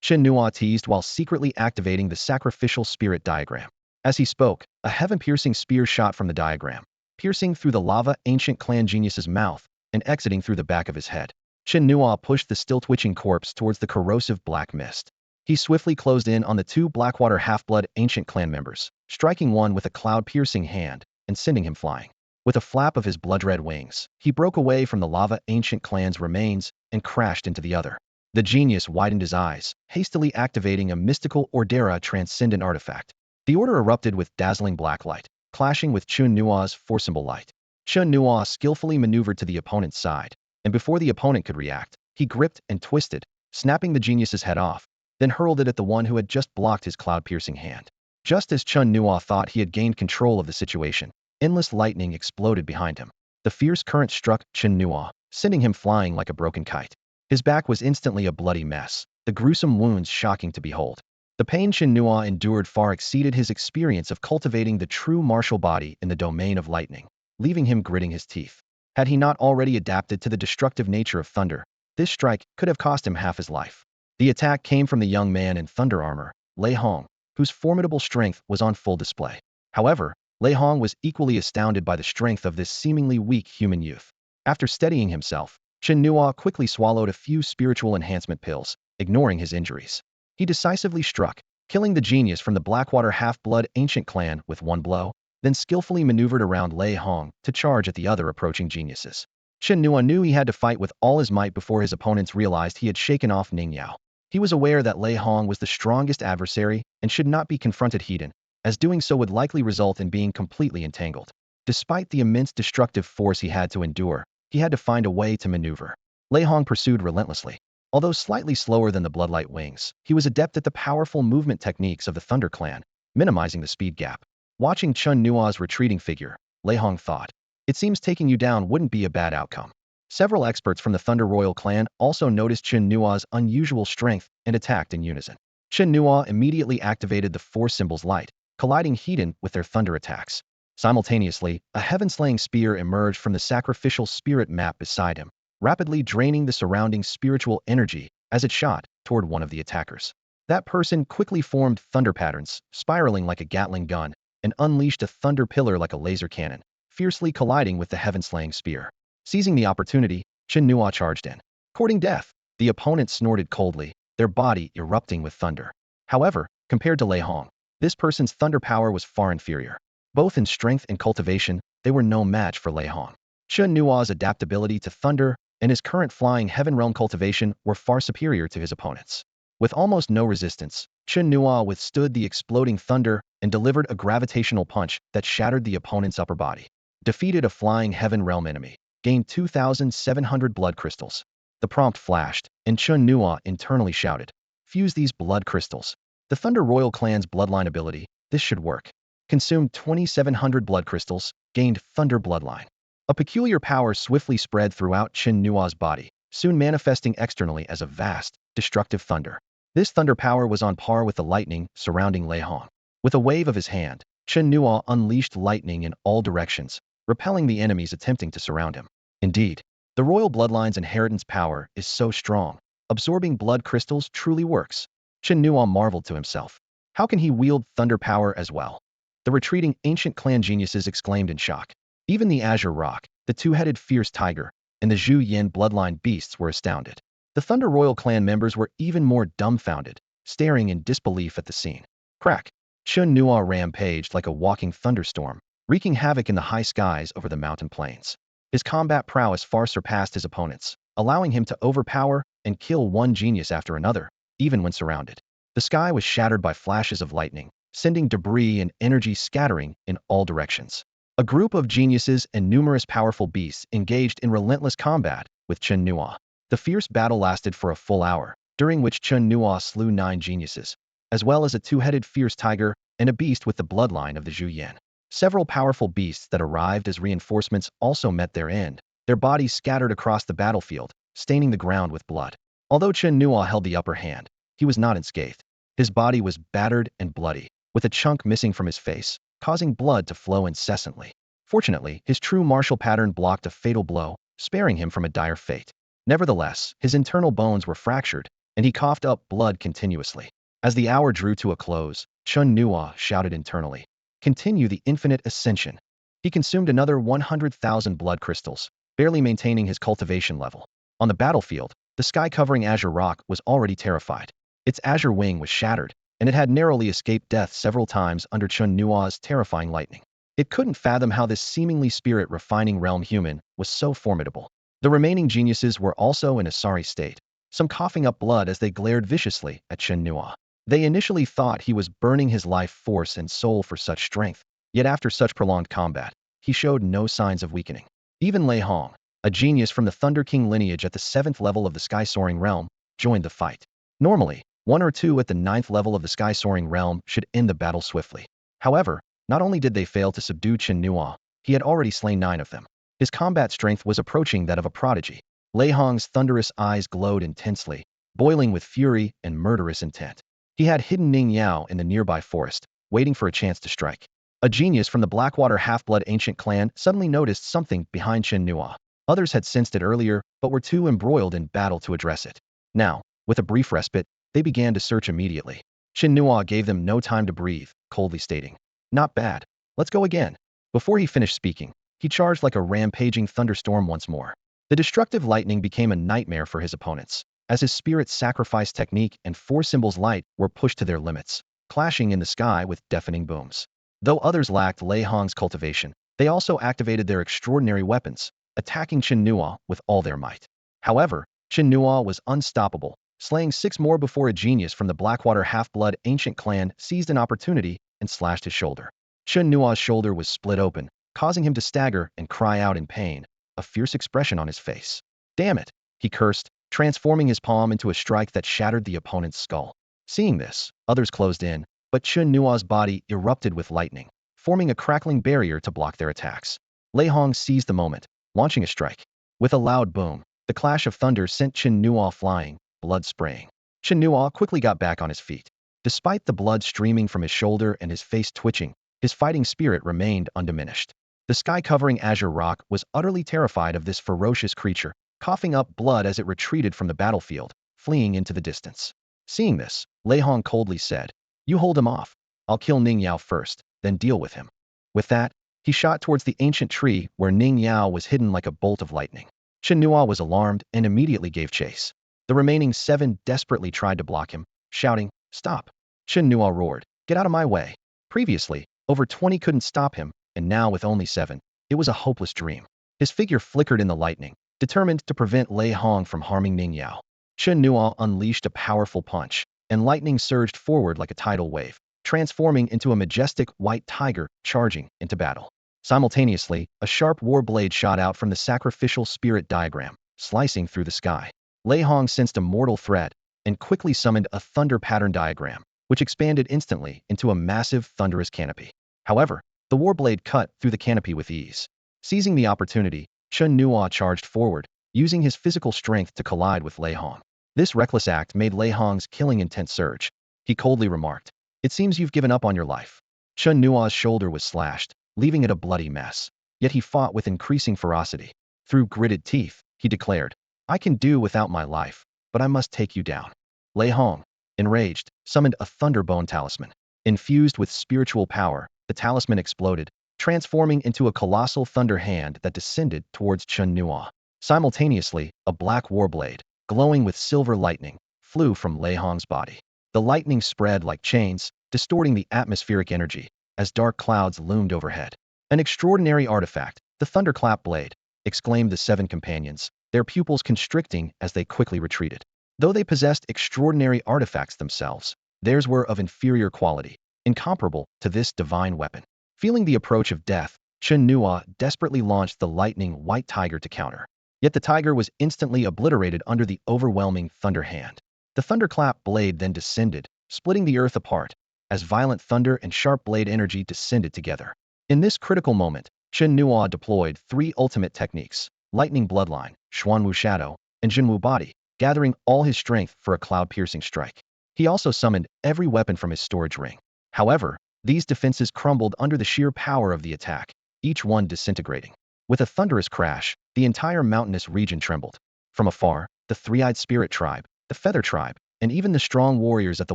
Chen Nuo teased while secretly activating the sacrificial spirit diagram. As he spoke, a heaven-piercing spear shot from the diagram, piercing through the Lava Ancient Clan genius's mouth and exiting through the back of his head. Chen Nuo pushed the still-twitching corpse towards the corrosive black mist. He swiftly closed in on the 2 Blackwater Half-Blood Ancient Clan members, striking one with a cloud-piercing hand and sending him flying. With a flap of his blood-red wings, he broke away from the Lava Ancient Clan's remains and crashed into the other. The genius widened his eyes, hastily activating a mystical Ordera transcendent artifact. The order erupted with dazzling black light, clashing with Chen Nuo's forcible light. Chen Nuo skillfully maneuvered to the opponent's side, and before the opponent could react, he gripped and twisted, snapping the genius's head off, then hurled it at the one who had just blocked his cloud-piercing hand. Just as Chen Nuo thought he had gained control of the situation, endless lightning exploded behind him. The fierce current struck Chen Nuo, sending him flying like a broken kite. His back was instantly a bloody mess, the gruesome wounds shocking to behold. The pain Chen Nuo endured far exceeded his experience of cultivating the true martial body in the domain of lightning, leaving him gritting his teeth. Had he not already adapted to the destructive nature of thunder, this strike could have cost him half his life. The attack came from the young man in thunder armor, Lei Hong, whose formidable strength was on full display. However, Lei Hong was equally astounded by the strength of this seemingly weak human youth. After steadying himself, Chen Nuo quickly swallowed a few spiritual enhancement pills, ignoring his injuries. He decisively struck, killing the genius from the Blackwater Half-Blood Ancient Clan with one blow, then skillfully maneuvered around Lei Hong to charge at the other approaching geniuses. Chen Nuo knew he had to fight with all his might before his opponents realized he had shaken off Ning Yao. He was aware that Lei Hong was the strongest adversary and should not be confronted head-on, as doing so would likely result in being completely entangled. Despite the immense destructive force he had to endure, he had to find a way to maneuver. Lei Hong pursued relentlessly. Although slightly slower than the Bloodlight Wings, he was adept at the powerful movement techniques of the Thunder Clan, minimizing the speed gap. Watching Chen Nuo's retreating figure, Lei Hong thought, "It seems taking you down wouldn't be a bad outcome." Several experts from the Thunder Royal Clan also noticed Chen Nuo's unusual strength and attacked in unison. Chen Nuo immediately activated the Four Symbols Light, colliding head-on with their thunder attacks. Simultaneously, a heaven-slaying spear emerged from the sacrificial spirit map beside him, rapidly draining the surrounding spiritual energy as it shot toward one of the attackers. That person quickly formed thunder patterns, spiraling like a Gatling gun, and unleashed a thunder pillar like a laser cannon, fiercely colliding with the heaven-slaying spear. Seizing the opportunity, Chen Nuo charged in. Courting death, the opponent snorted coldly, their body erupting with thunder. However, compared to Lei Hong, this person's thunder power was far inferior. Both in strength and cultivation, they were no match for Lei Hong. Chen Nuo's adaptability to thunder and his current flying heaven realm cultivation were far superior to his opponents. With almost no resistance, Chen Nuo withstood the exploding thunder and delivered a gravitational punch that shattered the opponent's upper body. Defeated a flying heaven realm enemy, gained 2,700 blood crystals. The prompt flashed, and Chen Nuo internally shouted, "Fuse these blood crystals." The Thunder Royal clan's bloodline ability, this should work. Consumed 2,700 blood crystals, gained Thunder Bloodline. A peculiar power swiftly spread throughout Chen Nuo's body, soon manifesting externally as a vast, destructive thunder. This thunder power was on par with the lightning surrounding Lei Hong. With a wave of his hand, Chen Nuo unleashed lightning in all directions, repelling the enemies attempting to surround him. Indeed, the royal bloodline's inheritance power is so strong, absorbing blood crystals truly works. Chen Nuo marveled to himself. How can he wield thunder power as well? The retreating ancient clan geniuses exclaimed in shock. Even the Azure Rock, the two-headed fierce tiger, and the Zhu Yin bloodline beasts were astounded. The Thunder Royal clan members were even more dumbfounded, staring in disbelief at the scene. Crack! Chen Nuo rampaged like a walking thunderstorm, wreaking havoc in the high skies over the mountain plains. His combat prowess far surpassed his opponents, allowing him to overpower and kill one genius after another, even when surrounded. The sky was shattered by flashes of lightning, sending debris and energy scattering in all directions. A group of geniuses and numerous powerful beasts engaged in relentless combat with Chen Nuo. The fierce battle lasted for a full hour, during which Chen Nuo slew 9 geniuses, as well as a two-headed fierce tiger and a beast with the bloodline of the Zhu Yin. Several powerful beasts that arrived as reinforcements also met their end, their bodies scattered across the battlefield, staining the ground with blood. Although Chen Nuo held the upper hand, he was not unscathed. His body was battered and bloody, with a chunk missing from his face, causing blood to flow incessantly. Fortunately, his true martial pattern blocked a fatal blow, sparing him from a dire fate. Nevertheless, his internal bones were fractured, and he coughed up blood continuously. As the hour drew to a close, Chen Nuo shouted internally, "Continue the infinite ascension." He consumed another 100,000 blood crystals, barely maintaining his cultivation level. On the battlefield, the sky-covering Azure Rock was already terrified. Its azure wing was shattered, and it had narrowly escaped death several times under Chen Nuo's terrifying lightning. It couldn't fathom how this seemingly spirit-refining realm human was so formidable. The remaining geniuses were also in a sorry state, some coughing up blood as they glared viciously at Chen Nuo. They initially thought he was burning his life force and soul for such strength, yet after such prolonged combat, he showed no signs of weakening. Even Lei Hong, a genius from the Thunder King lineage at the 7th level of the sky-soaring realm, joined the fight. Normally, 1 or 2 at the 9th level of the sky-soaring realm should end the battle swiftly. However, not only did they fail to subdue Chen Nuo, he had already slain 9 of them. His combat strength was approaching that of a prodigy. Lei Hong's thunderous eyes glowed intensely, boiling with fury and murderous intent. He had hidden Ning Yao in the nearby forest, waiting for a chance to strike. A genius from the Blackwater half-blood ancient clan suddenly noticed something behind Chen Nuo. Others had sensed it earlier, but were too embroiled in battle to address it. Now, with a brief respite, they began to search immediately. Chen Nuo gave them no time to breathe, coldly stating, "Not bad. Let's go again." Before he finished speaking, he charged like a rampaging thunderstorm once more. The destructive lightning became a nightmare for his opponents, as his spirit sacrifice technique and 4 symbols light were pushed to their limits, clashing in the sky with deafening booms. Though others lacked Lei Hong's cultivation, they also activated their extraordinary weapons, attacking Chen Nuo with all their might. However, Chen Nuo was unstoppable, slaying 6 more before a genius from the Blackwater half-blood ancient clan seized an opportunity and slashed his shoulder. Chen Nuo's shoulder was split open, causing him to stagger and cry out in pain, a fierce expression on his face. "Damn it," he cursed, transforming his palm into a strike that shattered the opponent's skull. Seeing this, others closed in, but Chen Nuo's body erupted with lightning, forming a crackling barrier to block their attacks. Lei Hong seized the moment, launching a strike. With a loud boom, the clash of thunder sent Chen Nuo flying, blood spraying. Chen Nuo quickly got back on his feet. Despite the blood streaming from his shoulder and his face twitching, his fighting spirit remained undiminished. The sky-covering Azure Rock was utterly terrified of this ferocious creature, coughing up blood as it retreated from the battlefield, fleeing into the distance. Seeing this, Lei Hong coldly said, "You hold him off. I'll kill Ning Yao first, then deal with him." With that, He shot towards the ancient tree where Ning Yao was hidden like a bolt of lightning. Chenua was alarmed and immediately gave chase. The remaining 7 desperately tried to block him, shouting, "Stop!" Chenua roared, "Get out of my way!" Previously, over 20 couldn't stop him, and now with only 7, it was a hopeless dream. His figure flickered in the lightning, determined to prevent Lei Hong from harming Ning Yao. Chenua unleashed a powerful punch, and lightning surged forward like a tidal wave, transforming into a majestic white tiger charging into battle. Simultaneously, a sharp war blade shot out from the sacrificial spirit diagram, slicing through the sky. Lei Hong sensed a mortal threat and quickly summoned a thunder pattern diagram, which expanded instantly into a massive thunderous canopy. However, the war blade cut through the canopy with ease. Seizing the opportunity, Chen Nuo charged forward, using his physical strength to collide with Lei Hong. This reckless act made Lei Hong's killing intent surge. He coldly remarked, "It seems you've given up on your life." Chen Nuo's shoulder was slashed, leaving it a bloody mess. Yet he fought with increasing ferocity. Through gritted teeth, he declared, "I can do without my life, but I must take you down." Lei Hong, enraged, summoned a Thunderbone talisman. Infused with spiritual power, the talisman exploded, transforming into a colossal thunder hand that descended towards Chen Nuo. Simultaneously, a black warblade, glowing with silver lightning, flew from Lei Hong's body. The lightning spread like chains, distorting the atmospheric energy, as dark clouds loomed overhead. "An extraordinary artifact, the Thunderclap Blade," exclaimed the 7 companions, their pupils constricting as they quickly retreated. Though they possessed extraordinary artifacts themselves, theirs were of inferior quality, incomparable to this divine weapon. Feeling the approach of death, Chen Nuo desperately launched the lightning white tiger to counter. Yet the tiger was instantly obliterated under the overwhelming thunder hand. The thunderclap blade then descended, splitting the earth apart, as violent thunder and sharp blade energy descended together. In this critical moment, Chen Nuo deployed 3 ultimate techniques: Lightning Bloodline, Xuanwu Shadow, and Jinwu Body, gathering all his strength for a cloud-piercing strike. He also summoned every weapon from his storage ring. However, these defenses crumbled under the sheer power of the attack, each one disintegrating. With a thunderous crash, the entire mountainous region trembled. From afar, the three-eyed spirit tribe, the feather tribe, and even the strong warriors at the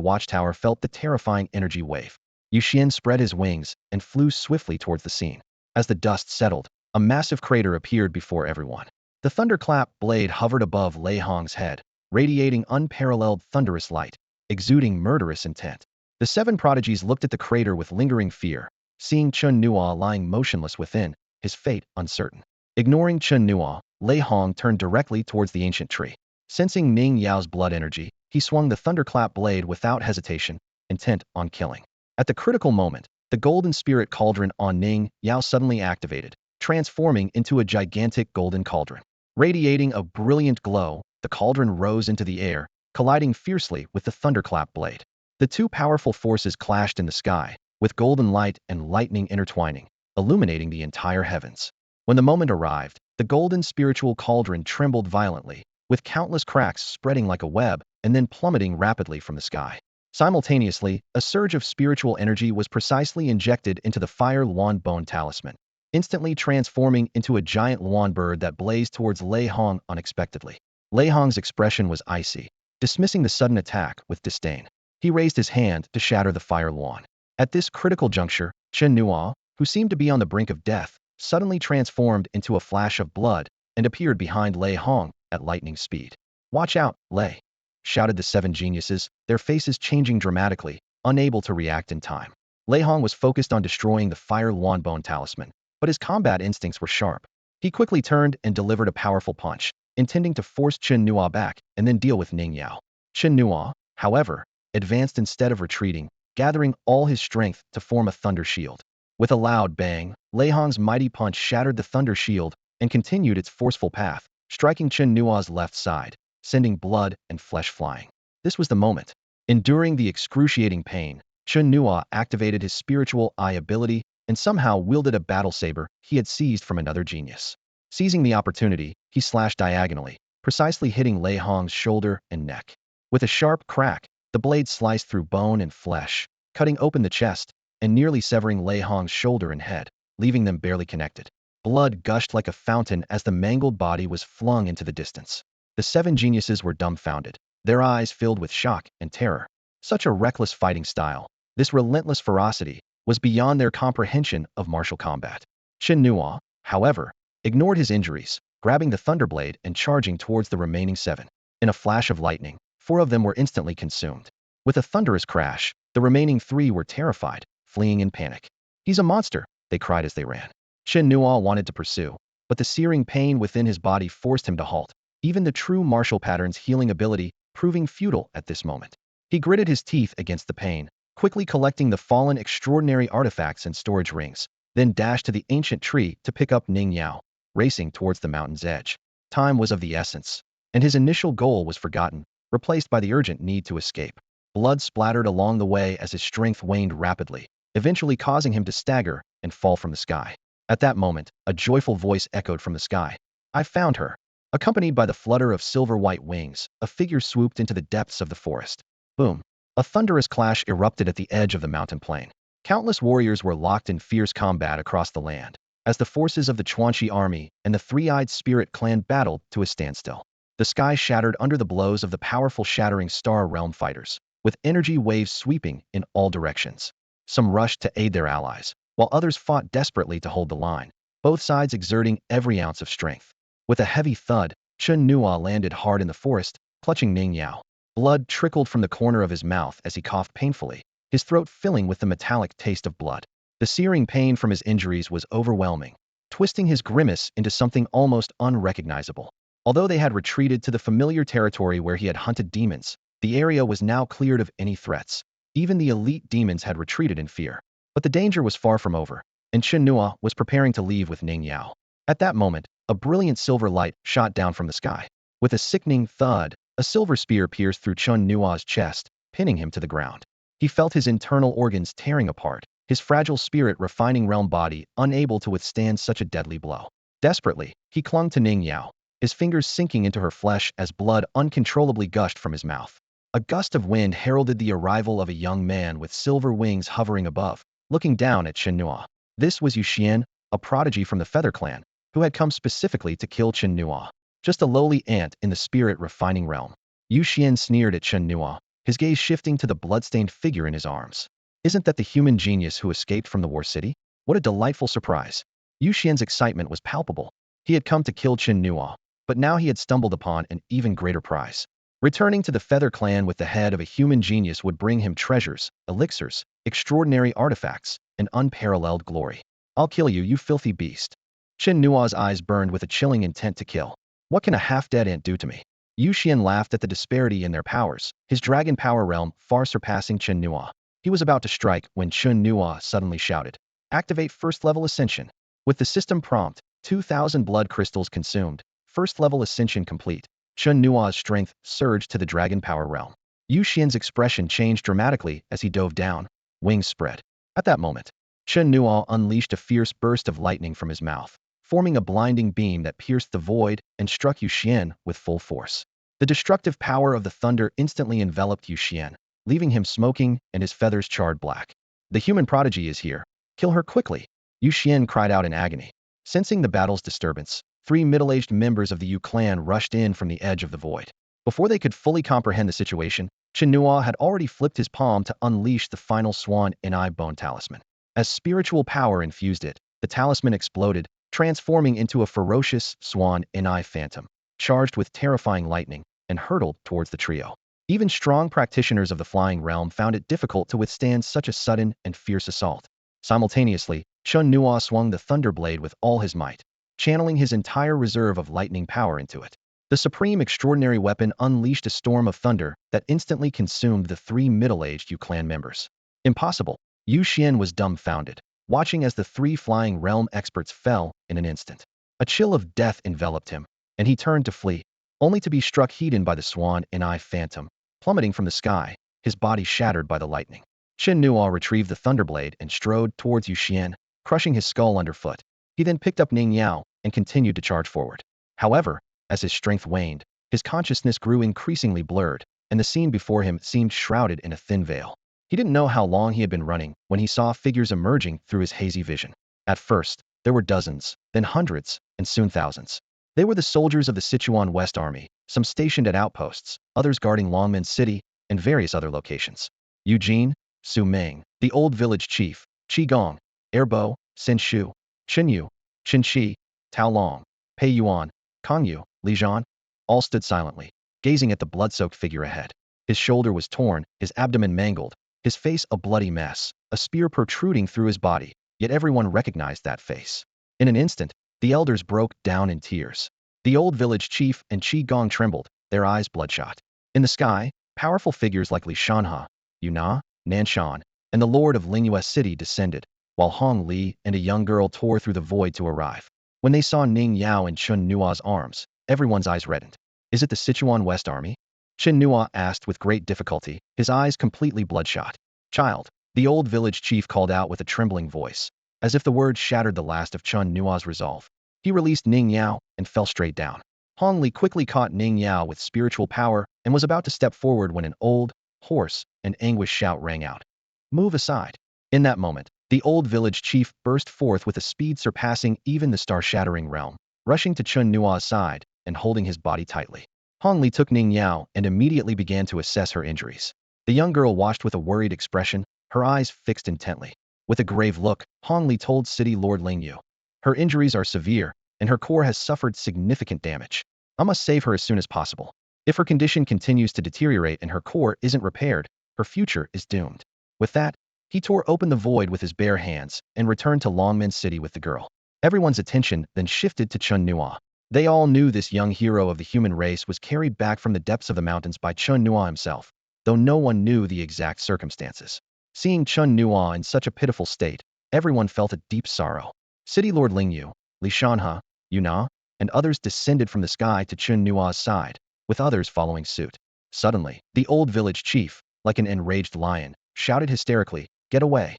watchtower felt the terrifying energy wave. Yuxian spread his wings and flew swiftly towards the scene. As the dust settled, a massive crater appeared before everyone. The thunderclap blade hovered above Lei Hong's head, radiating unparalleled thunderous light, exuding murderous intent. The 7 prodigies looked at the crater with lingering fear, seeing Chen Nuo lying motionless within, his fate uncertain. Ignoring Chen Nuo, Lei Hong turned directly towards the ancient tree. Sensing Ning Yao's blood energy, he swung the thunderclap blade without hesitation, intent on killing. At the critical moment, the golden spirit cauldron on Ning Yao suddenly activated, transforming into a gigantic golden cauldron. Radiating a brilliant glow, the cauldron rose into the air, colliding fiercely with the thunderclap blade. The 2 powerful forces clashed in the sky, with golden light and lightning intertwining, illuminating the entire heavens. When the moment arrived, the golden spiritual cauldron trembled violently, with countless cracks spreading like a web and then plummeting rapidly from the sky. Simultaneously, a surge of spiritual energy was precisely injected into the fire Luan bone talisman, instantly transforming into a giant Luan bird that blazed towards Lei Hong unexpectedly. Lei Hong's expression was icy, dismissing the sudden attack with disdain. He raised his hand to shatter the fire Luan. At this critical juncture, Chen Nuo, who seemed to be on the brink of death, suddenly transformed into a flash of blood and appeared behind Lei Hong at lightning speed. "Watch out, Lei!" shouted the 7 geniuses, their faces changing dramatically, unable to react in time. Lei Hong was focused on destroying the fire Luan bone talisman, but his combat instincts were sharp. He quickly turned and delivered a powerful punch, intending to force Chen Nuo back and then deal with Ning Yao. Chen Nuo, however, advanced instead of retreating, gathering all his strength to form a thunder shield. With a loud bang, Lei Hong's mighty punch shattered the thunder shield and continued its forceful path, striking Chen Nuo's left side, sending blood and flesh flying. This was the moment. Enduring the excruciating pain, Chen Nuo activated his spiritual eye ability and somehow wielded a battle saber he had seized from another genius. Seizing the opportunity, he slashed diagonally, precisely hitting Lei Hong's shoulder and neck. With a sharp crack, the blade sliced through bone and flesh, cutting open the chest and nearly severing Lei Hong's shoulder and head, leaving them barely connected. Blood gushed like a fountain as the mangled body was flung into the distance. The 7 geniuses were dumbfounded, their eyes filled with shock and terror. Such a reckless fighting style, this relentless ferocity, was beyond their comprehension of martial combat. Chen Nuo, however, ignored his injuries, grabbing the thunderblade and charging towards the remaining 7. In a flash of lightning, 4 of them were instantly consumed. With a thunderous crash, the remaining 3 were terrified, fleeing in panic. "He's a monster," they cried as they ran. Chen Nuo wanted to pursue, but the searing pain within his body forced him to halt, even the true martial pattern's healing ability proving futile at this moment. He gritted his teeth against the pain, quickly collecting the fallen extraordinary artifacts and storage rings, then dashed to the ancient tree to pick up Ning Yao, racing towards the mountain's edge. Time was of the essence, and his initial goal was forgotten, replaced by the urgent need to escape. Blood splattered along the way as his strength waned rapidly, eventually causing him to stagger and fall from the sky. At that moment, a joyful voice echoed from the sky. "I found her." Accompanied by the flutter of silver-white wings, a figure swooped into the depths of the forest. Boom! A thunderous clash erupted at the edge of the mountain plain. Countless warriors were locked in fierce combat across the land, as the forces of the Chuanxi army and the Three-Eyed Spirit clan battled to a standstill. The sky shattered under the blows of the powerful shattering star realm fighters, with energy waves sweeping in all directions. Some rushed to aid their allies, while others fought desperately to hold the line, both sides exerting every ounce of strength. With a heavy thud, Chen Nuo landed hard in the forest, clutching Ning Yao. Blood trickled from the corner of his mouth as he coughed painfully, his throat filling with the metallic taste of blood. The searing pain from his injuries was overwhelming, twisting his grimace into something almost unrecognizable. Although they had retreated to the familiar territory where he had hunted demons, the area was now cleared of any threats. Even the elite demons had retreated in fear. But the danger was far from over, and Chen Nuo was preparing to leave with Ning Yao. At that moment, a brilliant silver light shot down from the sky. With a sickening thud, a silver spear pierced through Chen Nuo's chest, pinning him to the ground. He felt his internal organs tearing apart, his fragile spirit refining realm body unable to withstand such a deadly blow. Desperately, he clung to Ning Yao, his fingers sinking into her flesh as blood uncontrollably gushed from his mouth. A gust of wind heralded the arrival of a young man with silver wings hovering above, looking down at Chen Nuo. This was Yuxian, a prodigy from the Feather Clan, who had come specifically to kill Chen Nuo. Just a lowly ant in the spirit-refining realm. Yuxian sneered at Chen Nuo, his gaze shifting to the blood-stained figure in his arms. "Isn't that the human genius who escaped from the War City? What a delightful surprise." Yuxian's excitement was palpable. He had come to kill Chen Nuo, but now he had stumbled upon an even greater prize. Returning to the Feather Clan with the head of a human genius would bring him treasures, elixirs, extraordinary artifacts, and unparalleled glory. "I'll kill you, you filthy beast." Chen Nuo's eyes burned with a chilling intent to kill. "What can a half-dead ant do to me?" Yuxian laughed at the disparity in their powers, his dragon power realm far surpassing Chen Nuo. He was about to strike when Chen Nuo suddenly shouted, "Activate first-level ascension." With the system prompt, 2,000 blood crystals consumed, first-level ascension complete. Chen Nuo's strength surged to the dragon power realm. Yuxian's expression changed dramatically as he dove down, wings spread. At that moment, Chen Nuo unleashed a fierce burst of lightning from his mouth, forming a blinding beam that pierced the void and struck Yuxian with full force. The destructive power of the thunder instantly enveloped Yuxian, leaving him smoking and his feathers charred black. "The human prodigy is here. Kill her quickly," Yuxian cried out in agony. Sensing the battle's disturbance, 3 middle-aged members of the Yu clan rushed in from the edge of the void. Before they could fully comprehend the situation, Chen Nuo had already flipped his palm to unleash the final Swan Ni Bone Talisman. As spiritual power infused it, the talisman exploded, transforming into a ferocious Swan Ni phantom, charged with terrifying lightning, and hurtled towards the trio. Even strong practitioners of the flying realm found it difficult to withstand such a sudden and fierce assault. Simultaneously, Chen Nuo swung the Thunderblade with all his might, channeling his entire reserve of lightning power into it. The supreme extraordinary weapon unleashed a storm of thunder that instantly consumed the 3 middle-aged Yu clan members. Impossible. Yuxian was dumbfounded, watching as the 3 flying realm experts fell in an instant. A chill of death enveloped him, and he turned to flee, only to be struck head-on by the Swan Ni phantom, plummeting from the sky, his body shattered by the lightning. Chen Nuo retrieved the Thunderblade and strode towards Yuxian, crushing his skull underfoot. He then picked up Ning Yao and continued to charge forward. However, as his strength waned, his consciousness grew increasingly blurred, and the scene before him seemed shrouded in a thin veil. He didn't know how long he had been running when he saw figures emerging through his hazy vision. At first, there were dozens, then hundreds, and soon thousands. They were the soldiers of the Sichuan West Army, some stationed at outposts, others guarding Longman City, and various other locations. Eugene, Su Meng, the old village chief, Qi Gong, Erbo, Sen Shu, Chen Yu, Chen Shi, Tao Long, Pei Yuan, Kang Yu, Li Zhan, all stood silently, gazing at the blood-soaked figure ahead. His shoulder was torn, his abdomen mangled, his face a bloody mess, a spear protruding through his body, yet everyone recognized that face. In an instant, the elders broke down in tears. The old village chief and Qi Gong trembled, their eyes bloodshot. In the sky, powerful figures like Li Shanha, Yuna, Nanshan, and the lord of Lingyue city descended, while Hong Li and a young girl tore through the void to arrive. When they saw Ning Yao in Chen Nuo's arms, everyone's eyes reddened. Is it the Sichuan West Army? Chen Nuo asked with great difficulty, his eyes completely bloodshot. Child, the old village chief called out with a trembling voice, as if the words shattered the last of Chen Nuo's resolve. He released Ning Yao and fell straight down. Hong Li quickly caught Ning Yao with spiritual power and was about to step forward when an old, hoarse, and anguished shout rang out. Move aside. In that moment, the old village chief burst forth with a speed surpassing even the star-shattering realm, rushing to Chen Nuo's side and holding his body tightly. Hong Li took Ning Yao and immediately began to assess her injuries. The young girl watched with a worried expression, her eyes fixed intently. With a grave look, Hong Li told City Lord Ling Yu, her injuries are severe, and her core has suffered significant damage. I must save her as soon as possible. If her condition continues to deteriorate and her core isn't repaired, her future is doomed. With that, he tore open the void with his bare hands and returned to Longman City with the girl. Everyone's attention then shifted to Chen Nuo. They all knew this young hero of the human race was carried back from the depths of the mountains by Chen Nuo himself, though no one knew the exact circumstances. Seeing Chen Nuo in such a pitiful state, everyone felt a deep sorrow. City Lord Ling Yu, Li Shanha, Yuna, and others descended from the sky to Chen Nuo's side, with others following suit. Suddenly, the old village chief, like an enraged lion, shouted hysterically, "Get away!"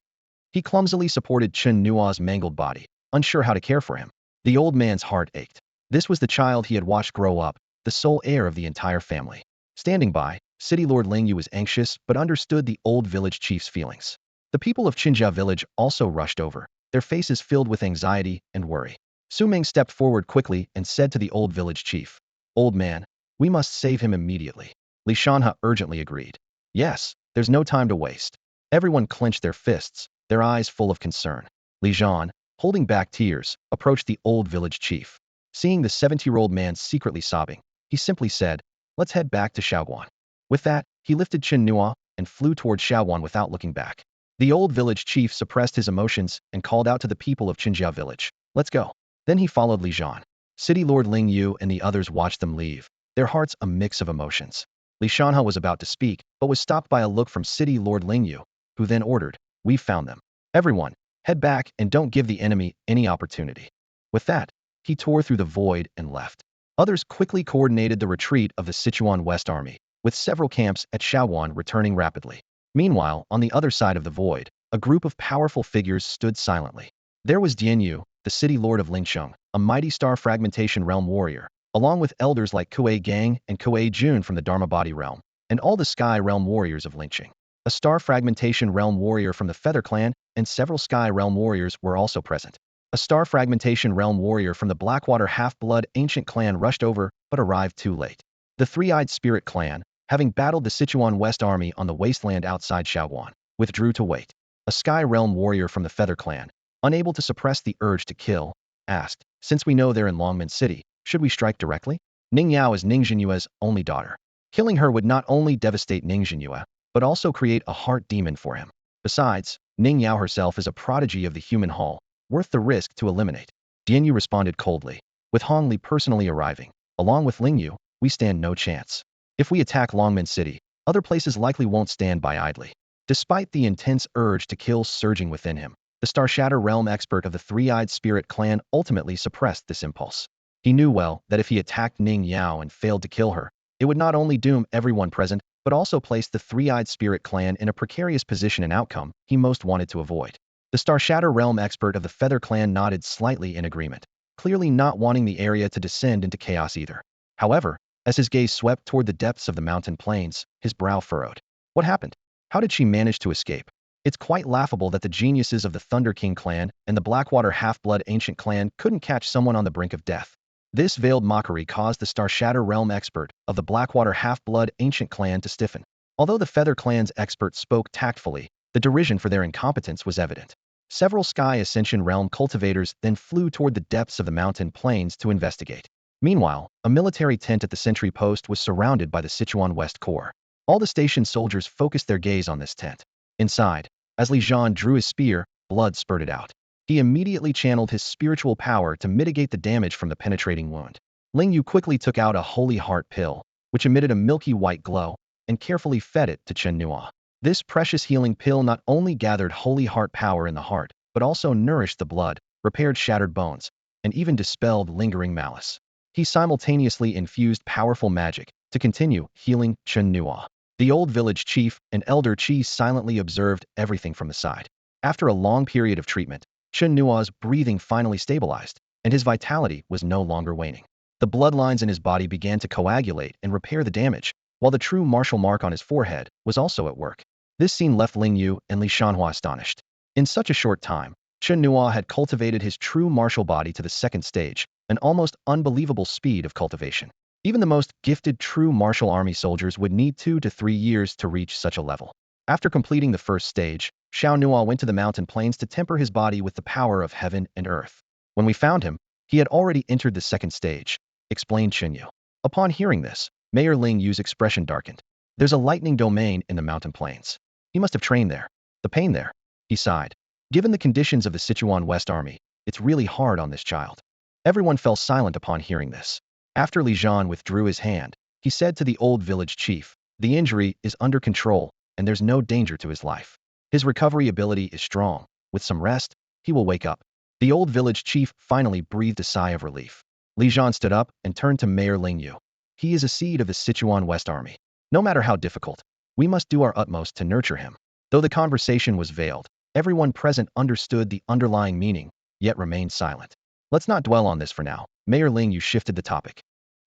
He clumsily supported Chen Nuo's mangled body, unsure how to care for him. The old man's heart ached. This was the child he had watched grow up, the sole heir of the entire family. Standing by, City Lord Ling Yu was anxious but understood the old village chief's feelings. The people of Qinjia village also rushed over, their faces filled with anxiety and worry. Su Ming stepped forward quickly and said to the old village chief, "Old man, we must save him immediately." Li Shanha urgently agreed. "Yes, there's no time to waste." Everyone clenched their fists, their eyes full of concern. Li Zhan, holding back tears, approached the old village chief. Seeing the 70-year-old man secretly sobbing, he simply said, "Let's head back to Shaoguan." With that, he lifted Chen Nuo and flew toward Shaoguan without looking back. The old village chief suppressed his emotions and called out to the people of Qinjia village, "Let's go." Then he followed Li Zhan. City Lord Ling Yu and the others watched them leave, their hearts a mix of emotions. Li Shanha was about to speak, but was stopped by a look from City Lord Ling Yu, who then ordered, "We've found them. Everyone, head back and don't give the enemy any opportunity." With that, he tore through the void and left. Others quickly coordinated the retreat of the Sichuan West Army, with several camps at Shaoguan returning rapidly. Meanwhile, on the other side of the void, a group of powerful figures stood silently. There was Dian Yu, the city lord of Lingcheng, a mighty star fragmentation realm warrior, along with elders like Kuei Gang and Kuei Jun from the Dharma Body realm, and all the sky realm warriors of Lingcheng. A star fragmentation realm warrior from the Feather clan and several sky realm warriors were also present. A star fragmentation realm warrior from the Blackwater half-blood ancient clan rushed over but arrived too late. The Three-Eyed Spirit clan, having battled the Sichuan West Army on the wasteland outside Shaoguan, withdrew to wait. A sky realm warrior from the Feather clan, unable to suppress the urge to kill, asked, "Since we know they're in Longman City, should we strike directly?" Ning Yao is Ning Jinyue's only daughter. Killing her would not only devastate Ning Jinyue, but also create a heart demon for him. Besides, Ning Yao herself is a prodigy of the human hall, worth the risk to eliminate. Dian Yu responded coldly. With Hong Li personally arriving, along with Ling Yu, we stand no chance. If we attack Longman City, other places likely won't stand by idly. Despite the intense urge to kill surging within him, the Starshatter realm expert of the Three-Eyed Spirit clan ultimately suppressed this impulse. He knew well that if he attacked Ning Yao and failed to kill her, it would not only doom everyone present, but also place the Three-Eyed Spirit clan in a precarious position and outcome he most wanted to avoid. The Starshatter realm expert of the Feather clan nodded slightly in agreement, clearly not wanting the area to descend into chaos either. However, as his gaze swept toward the depths of the mountain plains, his brow furrowed. What happened? How did she manage to escape? It's quite laughable that the geniuses of the Thunder King clan and the Blackwater half-blood ancient clan couldn't catch someone on the brink of death. This veiled mockery caused the Starshatter realm expert of the Blackwater half-blood ancient clan to stiffen. Although the Feather clan's expert spoke tactfully, the derision for their incompetence was evident. Several Sky Ascension Realm cultivators then flew toward the depths of the mountain plains to investigate. Meanwhile, a military tent at the sentry post was surrounded by the Sichuan West Corps. All the station soldiers focused their gaze on this tent. Inside, as Li Zhan drew his spear, blood spurted out. He immediately channeled his spiritual power to mitigate the damage from the penetrating wound. Ling Yu quickly took out a holy heart pill, which emitted a milky white glow, and carefully fed it to Chen Nuo. This precious healing pill not only gathered holy heart power in the heart, but also nourished the blood, repaired shattered bones, and even dispelled lingering malice. He simultaneously infused powerful magic to continue healing Chen Nuo. The old village chief and elder Qi silently observed everything from the side. After a long period of treatment, Chen Nuo's breathing finally stabilized, and his vitality was no longer waning. The bloodlines in his body began to coagulate and repair the damage, while the true martial mark on his forehead was also at work. This scene left Ling Yu and Li Shanhua astonished. In such a short time, Chen Nuo had cultivated his true martial body to the second stage, an almost unbelievable speed of cultivation. Even the most gifted true martial army soldiers would need 2 to 3 years to reach such a level. After completing the first stage, Xiao Nuo went to the mountain plains to temper his body with the power of heaven and earth. When we found him, he had already entered the second stage, explained Chen Yu. Upon hearing this, Mayor Ling Yu's expression darkened. There's a lightning domain in the mountain plains. He must have trained there. The pain there. He sighed. Given the conditions of the Sichuan West Army, it's really hard on this child. Everyone fell silent upon hearing this. After Li Zhan withdrew his hand, he said to the old village chief, the injury is under control, and there's no danger to his life. His recovery ability is strong. With some rest, he will wake up. The old village chief finally breathed a sigh of relief. Li Zhan stood up and turned to Mayor Ling Yu. He is a seed of the Sichuan West Army. No matter how difficult, we must do our utmost to nurture him. Though the conversation was veiled, everyone present understood the underlying meaning, yet remained silent. Let's not dwell on this for now. Mayor Ling Yu shifted the topic.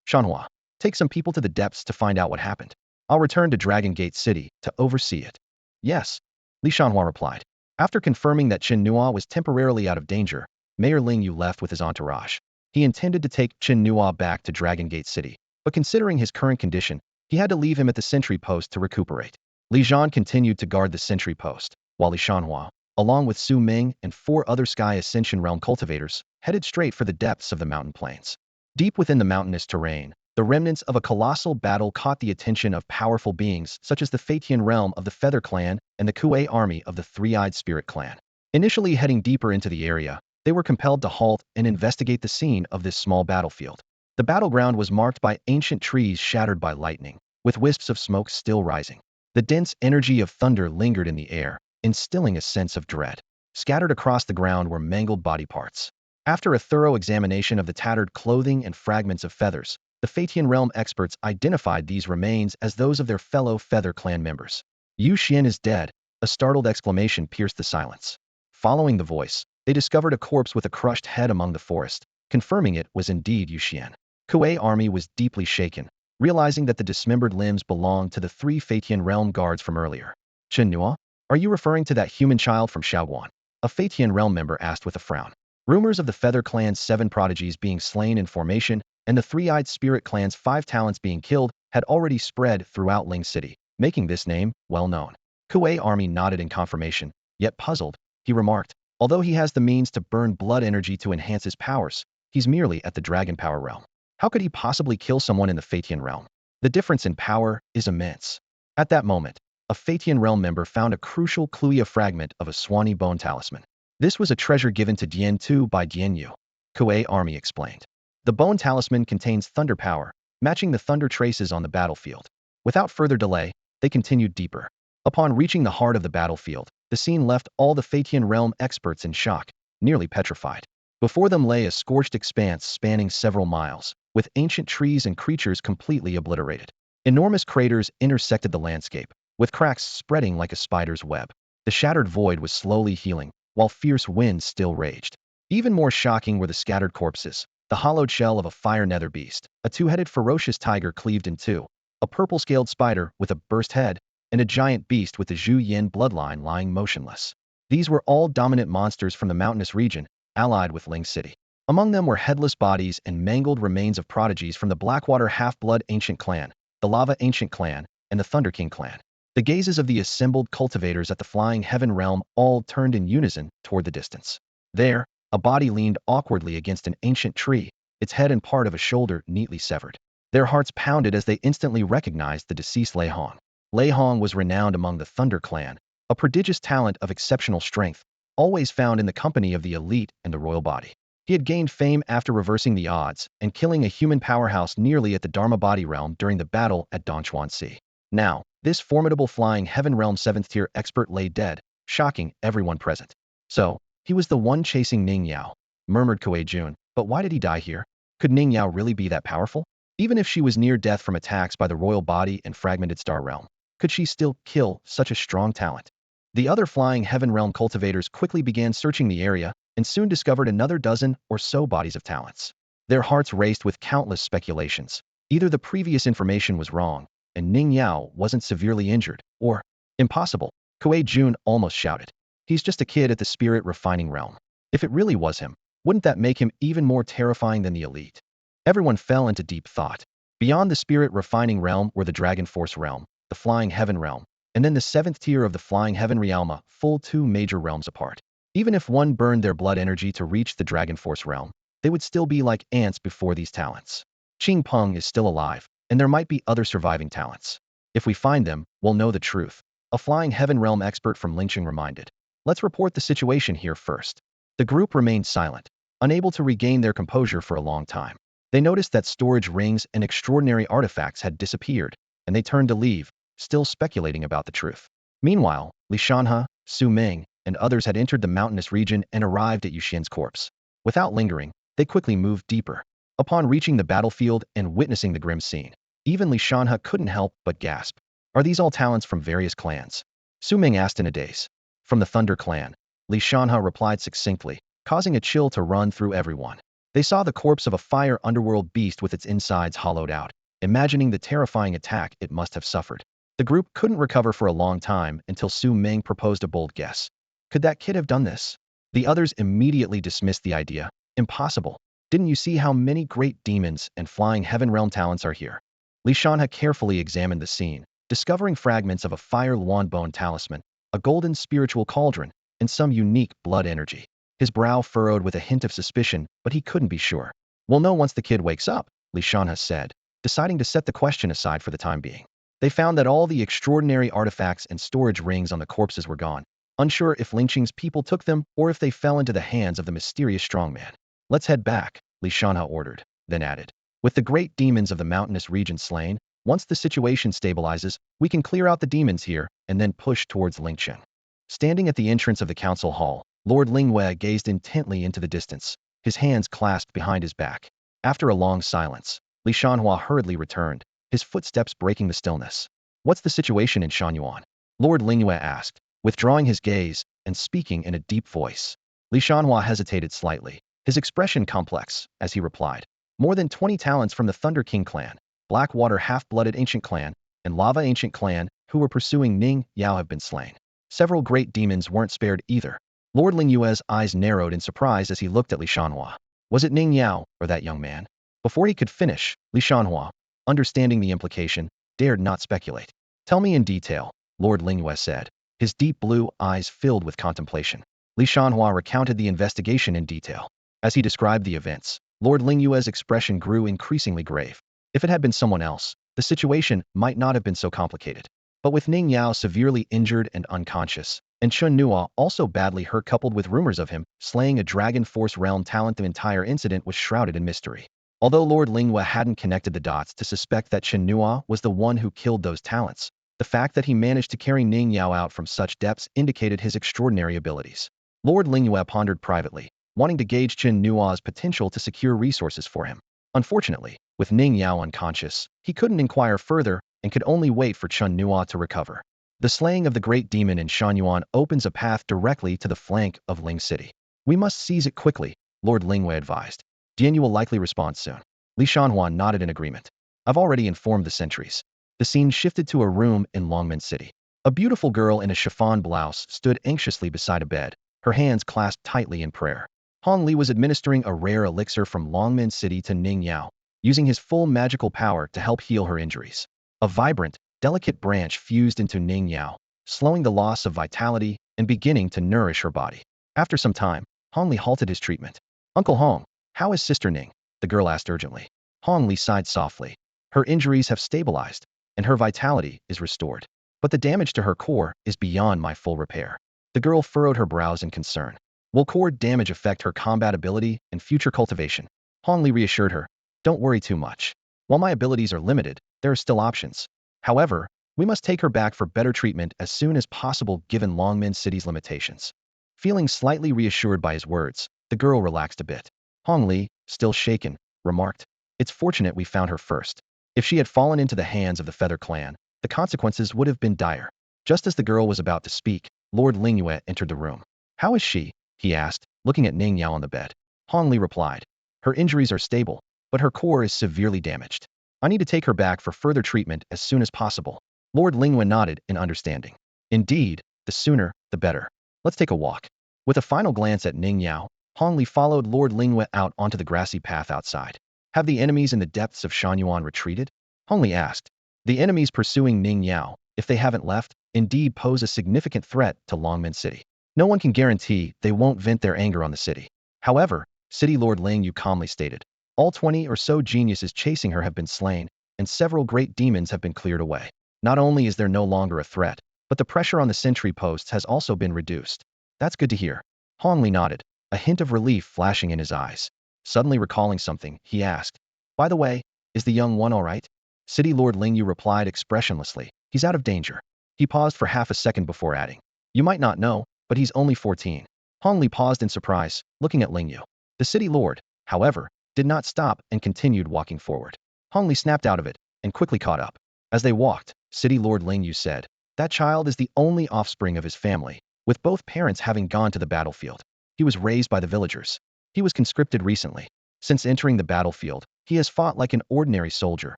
Shanhua, take some people to the depths to find out what happened. I'll return to Dragon Gate City to oversee it. Yes, Li Shanhua replied. After confirming that Chen Nuo was temporarily out of danger, Mayor Ling Yu left with his entourage. He intended to take Chen Nuo back to Dragon Gate City, but considering his current condition, he had to leave him at the sentry post to recuperate. Li Zhan continued to guard the sentry post, while Li Shanhua, along with Su Ming and 4 other Sky Ascension Realm cultivators, headed straight for the depths of the mountain plains. Deep within the mountainous terrain, the remnants of a colossal battle caught the attention of powerful beings such as the Fatian realm of the Feather Clan and the Kuei army of the Three-Eyed Spirit Clan. Initially heading deeper into the area, they were compelled to halt and investigate the scene of this small battlefield. The battleground was marked by ancient trees shattered by lightning, with wisps of smoke still rising. The dense energy of thunder lingered in the air, instilling a sense of dread. Scattered across the ground were mangled body parts. After a thorough examination of the tattered clothing and fragments of feathers, the Fatian realm experts identified these remains as those of their fellow Feather Clan members. Yu Xian is dead, a startled exclamation pierced the silence. Following the voice, they discovered a corpse with a crushed head among the forest, confirming it was indeed Yu Xian. Kuei army was deeply shaken, realizing that the dismembered limbs belonged to the 3 Fatian realm guards from earlier. Chen Nuo, are you referring to that human child from Shaoguan? A Fatian realm member asked with a frown. Rumors of the Feather Clan's 7 prodigies being slain in formation and the Three-Eyed Spirit Clan's 5 talents being killed had already spread throughout Ling City, making this name well known. Kuei army nodded in confirmation, yet puzzled, he remarked, although he has the means to burn blood energy to enhance his powers, he's merely at the dragon power realm. How could he possibly kill someone in the Fatian realm? The difference in power is immense. At that moment, a Fatian realm member found a crucial Kluia fragment of a Swanee bone talisman. This was a treasure given to Dian Tu by Dian Yu. Kuei army explained. The bone talisman contains thunder power, matching the thunder traces on the battlefield. Without further delay, they continued deeper. Upon reaching the heart of the battlefield, the scene left all the Fatian realm experts in shock, nearly petrified. Before them lay a scorched expanse spanning several miles, with ancient trees and creatures completely obliterated. Enormous craters intersected the landscape, with cracks spreading like a spider's web. The shattered void was slowly healing, while fierce winds still raged. Even more shocking were the scattered corpses, the hollowed shell of a fire nether beast, a 2-headed ferocious tiger cleaved in 2, a purple-scaled spider with a burst head, and a giant beast with the Zhu Yin bloodline lying motionless. These were all dominant monsters from the mountainous region, allied with Ling City. Among them were headless bodies and mangled remains of prodigies from the Blackwater Half-Blood Ancient Clan, the Lava Ancient Clan, and the Thunder King Clan. The gazes of the assembled cultivators at the flying heaven realm all turned in unison toward the distance. There, a body leaned awkwardly against an ancient tree, its head and part of a shoulder neatly severed. Their hearts pounded as they instantly recognized the deceased Lei Hong. Lei Hong was renowned among the Thunder Clan, a prodigious talent of exceptional strength, always found in the company of the elite and the royal body. He had gained fame after reversing the odds and killing a human powerhouse nearly at the Dharma body realm during the battle at Dongchuan Sea. Now, this formidable flying heaven realm 7th tier expert lay dead, shocking everyone present. So, he was the one chasing Ning Yao, murmured Kuei Jun, but why did he die here? Could Ning Yao really be that powerful? Even if she was near death from attacks by the royal body and fragmented star realm, could she still kill such a strong talent? The other flying heaven realm cultivators quickly began searching the area and soon discovered another dozen or so bodies of talents. Their hearts raced with countless speculations. Either the previous information was wrong, and Ning Yao wasn't severely injured, or, impossible, Kuei Jun almost shouted. He's just a kid at the spirit refining realm. If it really was him, wouldn't that make him even more terrifying than the elite? Everyone fell into deep thought. Beyond the spirit refining realm were the Dragon Force realm, the flying heaven realm, and then the 7th tier of the flying heaven realm, full 2 major realms apart. Even if one burned their blood energy to reach the Dragon Force realm, they would still be like ants before these talents. Qing Peng is still alive, and there might be other surviving talents. If we find them, we'll know the truth, a flying heaven realm expert from Lingqing reminded. Let's report the situation here first. The group remained silent, unable to regain their composure for a long time. They noticed that storage rings and extraordinary artifacts had disappeared, and they turned to leave, still speculating about the truth. Meanwhile, Li Shanhe, Su Ming, and others had entered the mountainous region and arrived at Yuxian's corpse. Without lingering, they quickly moved deeper. Upon reaching the battlefield and witnessing the grim scene, even Li Shanhe couldn't help but gasp. Are these all talents from various clans? Su Ming asked in a daze. From the Thunder Clan, Li Shanhe replied succinctly, causing a chill to run through everyone. They saw the corpse of a fire underworld beast with its insides hollowed out, imagining the terrifying attack it must have suffered. The group couldn't recover for a long time until Su Ming proposed a bold guess. Could that kid have done this? The others immediately dismissed the idea. Impossible. Didn't you see how many great demons and flying heaven realm talents are here? Li Shanhe carefully examined the scene, discovering fragments of a fire luan bone talisman, a golden spiritual cauldron, and some unique blood energy. His brow furrowed with a hint of suspicion, but he couldn't be sure. We'll know once the kid wakes up, Li Shanhe said, deciding to set the question aside for the time being. They found that all the extraordinary artifacts and storage rings on the corpses were gone, unsure if Lingqing's people took them or if they fell into the hands of the mysterious strongman. Let's head back, Li Shanhe ordered, then added. With the great demons of the mountainous region slain, once the situation stabilizes, we can clear out the demons here and then push towards Lingqing. Standing at the entrance of the council hall, Lord Lingwei gazed intently into the distance, his hands clasped behind his back. After a long silence, Li Shanhua hurriedly returned, his footsteps breaking the stillness. What's the situation in Shanyuan? Lord Lingwei asked, withdrawing his gaze and speaking in a deep voice. Li Shanhua hesitated slightly, his expression complex, as he replied. More than 20 talents from the Thunder King clan, Blackwater Half-Blooded Ancient Clan, and Lava Ancient Clan, who were pursuing Ning Yao have been slain. Several great demons weren't spared either. Lord Lingyue's eyes narrowed in surprise as he looked at Li Shanhua. Was it Ning Yao, or that young man? Before he could finish, Li Shanhua, understanding the implication, dared not speculate. Tell me in detail, Lord Lingyue said, his deep blue eyes filled with contemplation. Li Shanhua recounted the investigation in detail. As he described the events, Lord Lingyue's expression grew increasingly grave. If it had been someone else, the situation might not have been so complicated. But with Ning Yao severely injured and unconscious, and Chen Nuo also badly hurt coupled with rumors of him slaying a Dragon Force realm talent, the entire incident was shrouded in mystery. Although Lord Lingyue hadn't connected the dots to suspect that Chen Nuo was the one who killed those talents, the fact that he managed to carry Ning Yao out from such depths indicated his extraordinary abilities. Lord Lingyue pondered privately, wanting to gauge Chen Nuo's potential to secure resources for him. Unfortunately, with Ning Yao unconscious, he couldn't inquire further and could only wait for Chen Nuo to recover. The slaying of the great demon in Shanyuan opens a path directly to the flank of Ling City. We must seize it quickly, Lord Lingwei advised. Dian will likely respond soon. Li Shanhuan nodded in agreement. I've already informed the sentries. The scene shifted to a room in Longman City. A beautiful girl in a chiffon blouse stood anxiously beside a bed, her hands clasped tightly in prayer. Hong Li was administering a rare elixir from Longman City to Ning Yao, using his full magical power to help heal her injuries. A vibrant, delicate branch fused into Ning Yao, slowing the loss of vitality and beginning to nourish her body. After some time, Hong Li halted his treatment. Uncle Hong, how is Sister Ning? The girl asked urgently. Hong Li sighed softly. Her injuries have stabilized, and her vitality is restored. But the damage to her core is beyond my full repair. The girl furrowed her brows in concern. Will core damage affect her combat ability and future cultivation? Hong Li reassured her. Don't worry too much. While my abilities are limited, there are still options. However, we must take her back for better treatment as soon as possible given Longman City's limitations. Feeling slightly reassured by his words, the girl relaxed a bit. Hong Li, still shaken, remarked, It's fortunate we found her first. If she had fallen into the hands of the Feather Clan, the consequences would have been dire. Just as the girl was about to speak, Lord Ling entered the room. How is she? He asked, looking at Ning Yao on the bed. Hong Li replied, Her injuries are stable, but her core is severely damaged. I need to take her back for further treatment as soon as possible. Lord Ling nodded in understanding. Indeed, the sooner, the better. Let's take a walk. With a final glance at Ning Yao, Hong Li followed Lord Ling out onto the grassy path outside. Have the enemies in the depths of Shenyuan retreated? Hong Li asked. The enemies pursuing Ning Yao, if they haven't left, indeed pose a significant threat to Longman City. No one can guarantee they won't vent their anger on the city. However, City Lord Ling calmly stated, all 20 or so geniuses chasing her have been slain, and several great demons have been cleared away. Not only is there no longer a threat, but the pressure on the sentry posts has also been reduced. That's good to hear. Hong Li nodded, a hint of relief flashing in his eyes. Suddenly recalling something, he asked, By the way, is the young one all right? City Lord Ling replied expressionlessly, He's out of danger. He paused for half a second before adding, You might not know, but he's only 14. Hong Li paused in surprise, looking at Ling. The City Lord, however, did not stop and continued walking forward. Hong Li snapped out of it and quickly caught up. As they walked, City Lord Ling said, That child is the only offspring of his family, with both parents having gone to the battlefield. He was raised by the villagers. He was conscripted recently. Since entering the battlefield, he has fought like an ordinary soldier,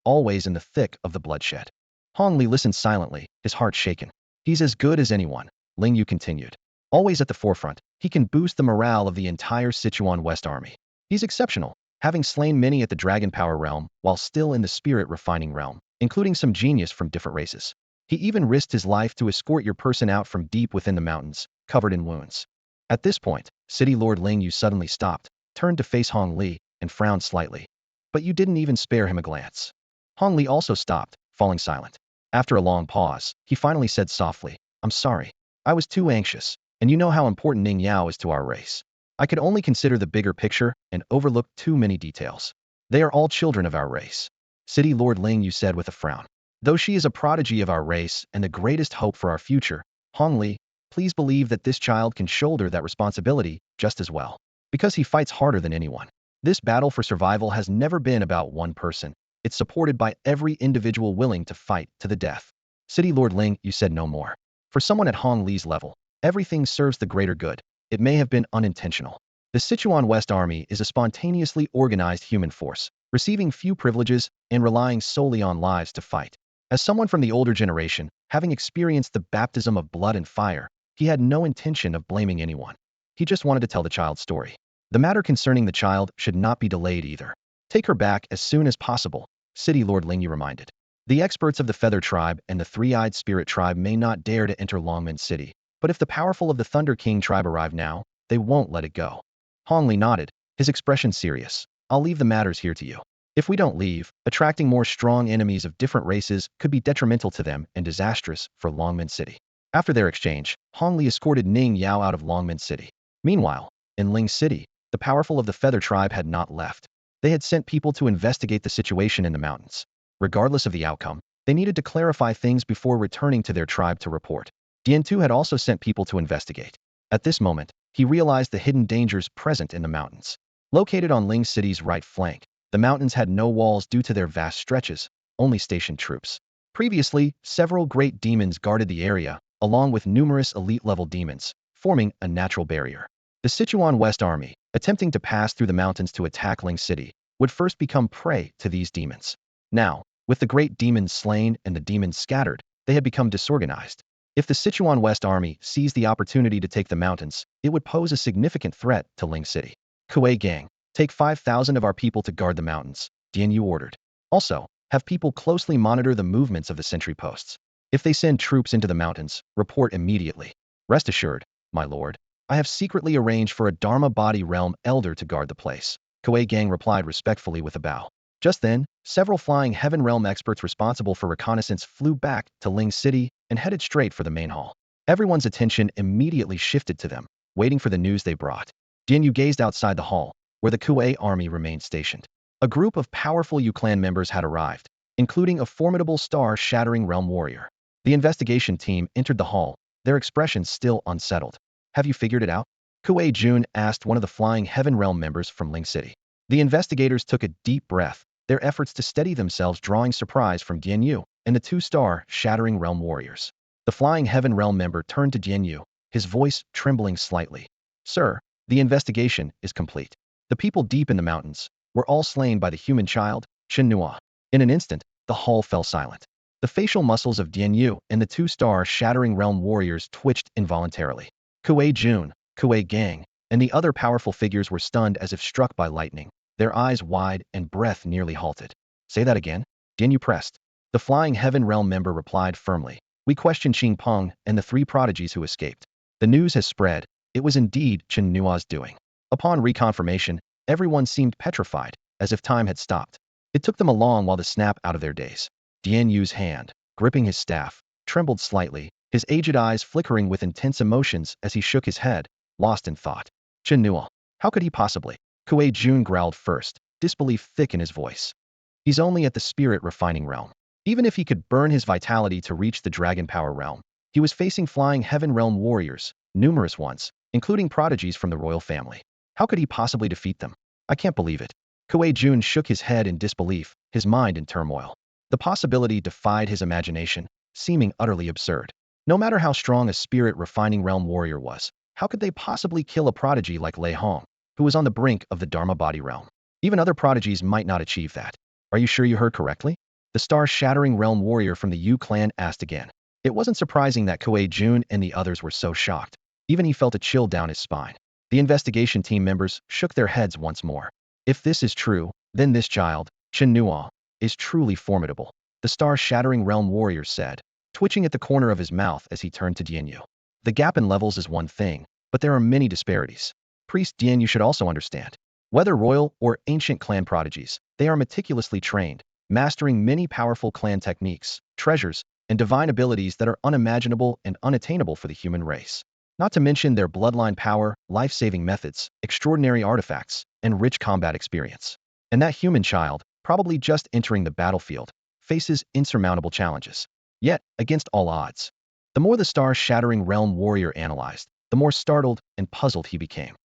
always in the thick of the bloodshed. Hong Li listened silently, his heart shaken. He's as good as anyone, Ling continued. Always at the forefront, he can boost the morale of the entire Sichuan West Army. He's exceptional, having slain many at the Dragon Power realm while still in the Spirit Refining realm, including some genius from different races. He even risked his life to escort your person out from deep within the mountains, covered in wounds. At this point, City Lord Ling suddenly stopped, turned to face Hong Li, and frowned slightly. But you didn't even spare him a glance. Hong Li also stopped, falling silent. After a long pause, he finally said softly, I'm sorry. I was too anxious, and you know how important Ning Yao is to our race. I could only consider the bigger picture and overlook too many details. They are all children of our race. City Lord Ling said with a frown. Though she is a prodigy of our race and the greatest hope for our future, Hong Li, please believe that this child can shoulder that responsibility just as well. Because he fights harder than anyone. This battle for survival has never been about one person. It's supported by every individual willing to fight to the death. City Lord Ling said no more. For someone at Hong Li's level, everything serves the greater good. It may have been unintentional. The Sichuan West Army is a spontaneously organized human force, receiving few privileges and relying solely on lives to fight. As someone from the older generation, having experienced the baptism of blood and fire, he had no intention of blaming anyone. He just wanted to tell the child's story. The matter concerning the child should not be delayed either. Take her back as soon as possible, City Lord Ling reminded. The experts of the Feather Tribe and the Three-Eyed Spirit Tribe may not dare to enter Longman City, but if the powerful of the Thunder King Tribe arrive now, they won't let it go. Hong Li nodded, his expression serious. I'll leave the matters here to you. If we don't leave, attracting more strong enemies of different races could be detrimental to them and disastrous for Longman City. After their exchange, Hong Li escorted Ning Yao out of Longman City. Meanwhile, in Ling City, the powerful of the Feather Tribe had not left. They had sent people to investigate the situation in the mountains. Regardless of the outcome, they needed to clarify things before returning to their tribe to report. Dian Tu had also sent people to investigate. At this moment, he realized the hidden dangers present in the mountains. Located on Ling City's right flank, the mountains had no walls due to their vast stretches, only stationed troops. Previously, several great demons guarded the area, along with numerous elite-level demons, forming a natural barrier. The Sichuan West Army, attempting to pass through the mountains to attack Ling City, would first become prey to these demons. Now, with the great demons slain and the demons scattered, they had become disorganized. If the Sichuan West Army seized the opportunity to take the mountains, it would pose a significant threat to Ling City. Kuei Gang, take 5,000 of our people to guard the mountains, Dian Yu ordered. Also, Have people closely monitor the movements of the sentry posts. If they send troops into the mountains, report immediately. Rest assured, my lord, I have secretly arranged for a Dharma body realm elder to guard the place. Kuei Gang replied respectfully with a bow. Just then, several flying heaven realm experts responsible for reconnaissance flew back to Ling City and headed straight for the main hall. Everyone's attention immediately shifted to them, waiting for the news they brought. Dian Yu gazed outside the hall, where the Kuei army remained stationed. A group of powerful Yu clan members had arrived, including a formidable star-shattering realm warrior. The investigation team entered the hall, their expressions still unsettled. Have you figured it out? Kuei Jun asked one of the flying heaven realm members from Ling City. The investigators took a deep breath, their efforts to steady themselves drawing surprise from Dian Yu and the two-star shattering realm warriors. The flying heaven realm member turned to Dian Yu, his voice trembling slightly. Sir, the investigation is complete. The people deep in the mountains were all slain by the human child, Chen Nuo. In an instant, the hall fell silent. The facial muscles of Dian Yu and the two-star shattering realm warriors twitched involuntarily. Kuei Jun, Kuei Gang, and the other powerful figures were stunned as if struck by lightning, their eyes wide and breath nearly halted. Say that again? Dian Yu pressed. The flying heaven realm member replied firmly. We questioned Xing Peng and the three prodigies who escaped. The news has spread. It was indeed Chen Nuo's doing. Upon reconfirmation, everyone seemed petrified, as if time had stopped. It took them a long while to snap out of their daze. Dian Yu's hand, gripping his staff, trembled slightly, his aged eyes flickering with intense emotions as he shook his head, lost in thought. Chen Nuo, how could he possibly? Kuei Jun growled first, disbelief thick in his voice. He's only at the spirit refining realm. Even if he could burn his vitality to reach the dragon power realm, he was facing flying heaven realm warriors, numerous ones, including prodigies from the royal family. How could he possibly defeat them? I can't believe it. Kuei Jun shook his head in disbelief, his mind in turmoil. The possibility defied his imagination, seeming utterly absurd. No matter how strong a spirit refining realm warrior was, how could they possibly kill a prodigy like Lei Hong, who was on the brink of the Dharma body realm? Even other prodigies might not achieve that. Are you sure you heard correctly? The star-shattering realm warrior from the Yu clan asked again. It wasn't surprising that Kuei Jun and the others were so shocked. Even he felt a chill down his spine. The investigation team members shook their heads once more. If this is true, then this child, Chen Nuo, is truly formidable, the star-shattering realm warrior said, twitching at the corner of his mouth as he turned to Dian Yu. The gap in levels is one thing, but there are many disparities. Priest Dian Yu should also understand. Whether royal or ancient clan prodigies, they are meticulously trained, mastering many powerful clan techniques, treasures, and divine abilities that are unimaginable and unattainable for the human race. Not to mention their bloodline power, life-saving methods, extraordinary artifacts, and rich combat experience. And that human child, probably just entering the battlefield, faces insurmountable challenges. Yet, against all odds. The more the star-shattering realm warrior analyzed, the more startled and puzzled he became.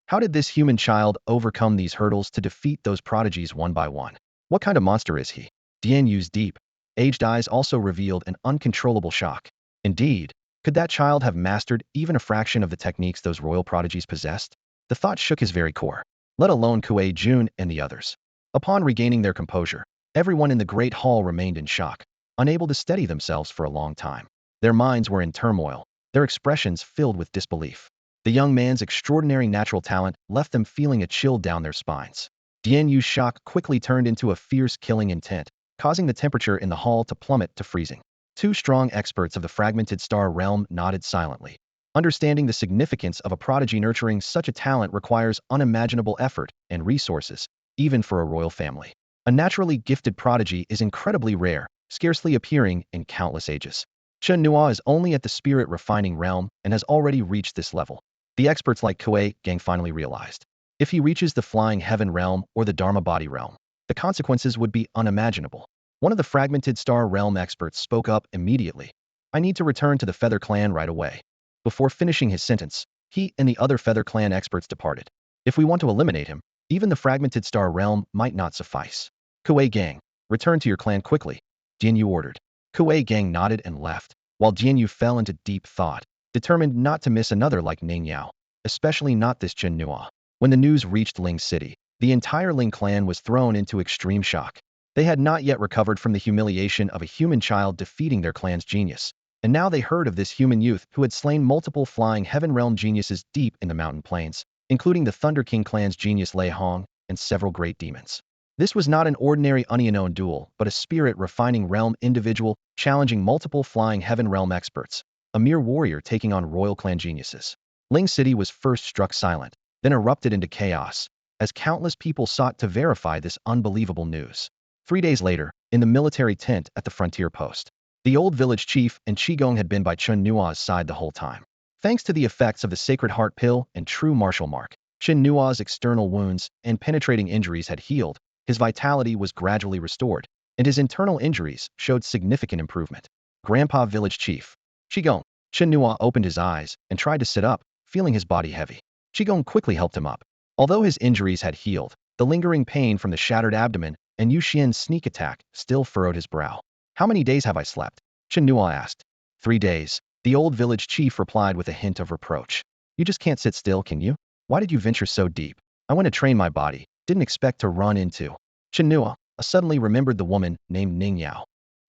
How did this human child overcome these hurdles to defeat those prodigies one by one? What kind of monster is he? Dian Yu's deep, aged eyes also revealed an uncontrollable shock. Indeed, could that child have mastered even a fraction of the techniques those royal prodigies possessed? The thought shook his very core, let alone Kuei Jun and the others. Upon regaining their composure, everyone in the great hall remained in shock, unable to steady themselves for a long time. Their minds were in turmoil, their expressions filled with disbelief. The young man's extraordinary natural talent left them feeling a chill down their spines. Dian Yu's shock quickly turned into a fierce killing intent, causing the temperature in the hall to plummet to freezing. Two strong experts of the fragmented star realm nodded silently. Understanding the significance of a prodigy nurturing such a talent requires unimaginable effort and resources, even for a royal family. A naturally gifted prodigy is incredibly rare, scarcely appearing in countless ages. Chen Nuo is only at the spirit refining realm and has already reached this level. The experts like Kuei Gang finally realized. If he reaches the flying heaven realm or the Dharma body realm, the consequences would be unimaginable. One of the fragmented star realm experts spoke up immediately. I need to return to the Feather Clan right away. Before finishing his sentence, he and the other Feather Clan experts departed. If we want to eliminate him, even the fragmented star realm might not suffice. Kuei Gang, return to your clan quickly, Dian Yu ordered. Kuei Gang nodded and left, while Dian Yu fell into deep thought, determined not to miss another like Ning Yao, especially not this Chen Nuo. When the news reached Ling City, the entire Ling clan was thrown into extreme shock. They had not yet recovered from the humiliation of a human child defeating their clan's genius, and now they heard of this human youth who had slain multiple flying heaven realm geniuses deep in the mountain plains, including the Thunder King clan's genius Lei Hong and several great demons. This was not an ordinary unknown duel, but a spirit-refining realm individual challenging multiple flying heaven realm experts, a mere warrior taking on royal clan geniuses. Ling City was first struck silent, then erupted into chaos, as countless people sought to verify this unbelievable news. 3 days later, in the military tent at the frontier post, the old village chief and Qigong had been by Chen Nuo's side the whole time. Thanks to the effects of the Sacred Heart Pill and true martial mark, Chen Nuo's external wounds and penetrating injuries had healed, his vitality was gradually restored, and his internal injuries showed significant improvement. Grandpa Village Chief. Qigong. Chen Nuo opened his eyes and tried to sit up, feeling his body heavy. Qigong quickly helped him up. Although his injuries had healed, the lingering pain from the shattered abdomen and Yu Xian's sneak attack still furrowed his brow. How many days have I slept? Chen Nuo asked. 3 days. The old village chief replied with a hint of reproach. You just can't sit still, can you? Why did you venture so deep? I went to train my body, didn't expect to run into. Chen Nuo suddenly remembered the woman named Ning Yao.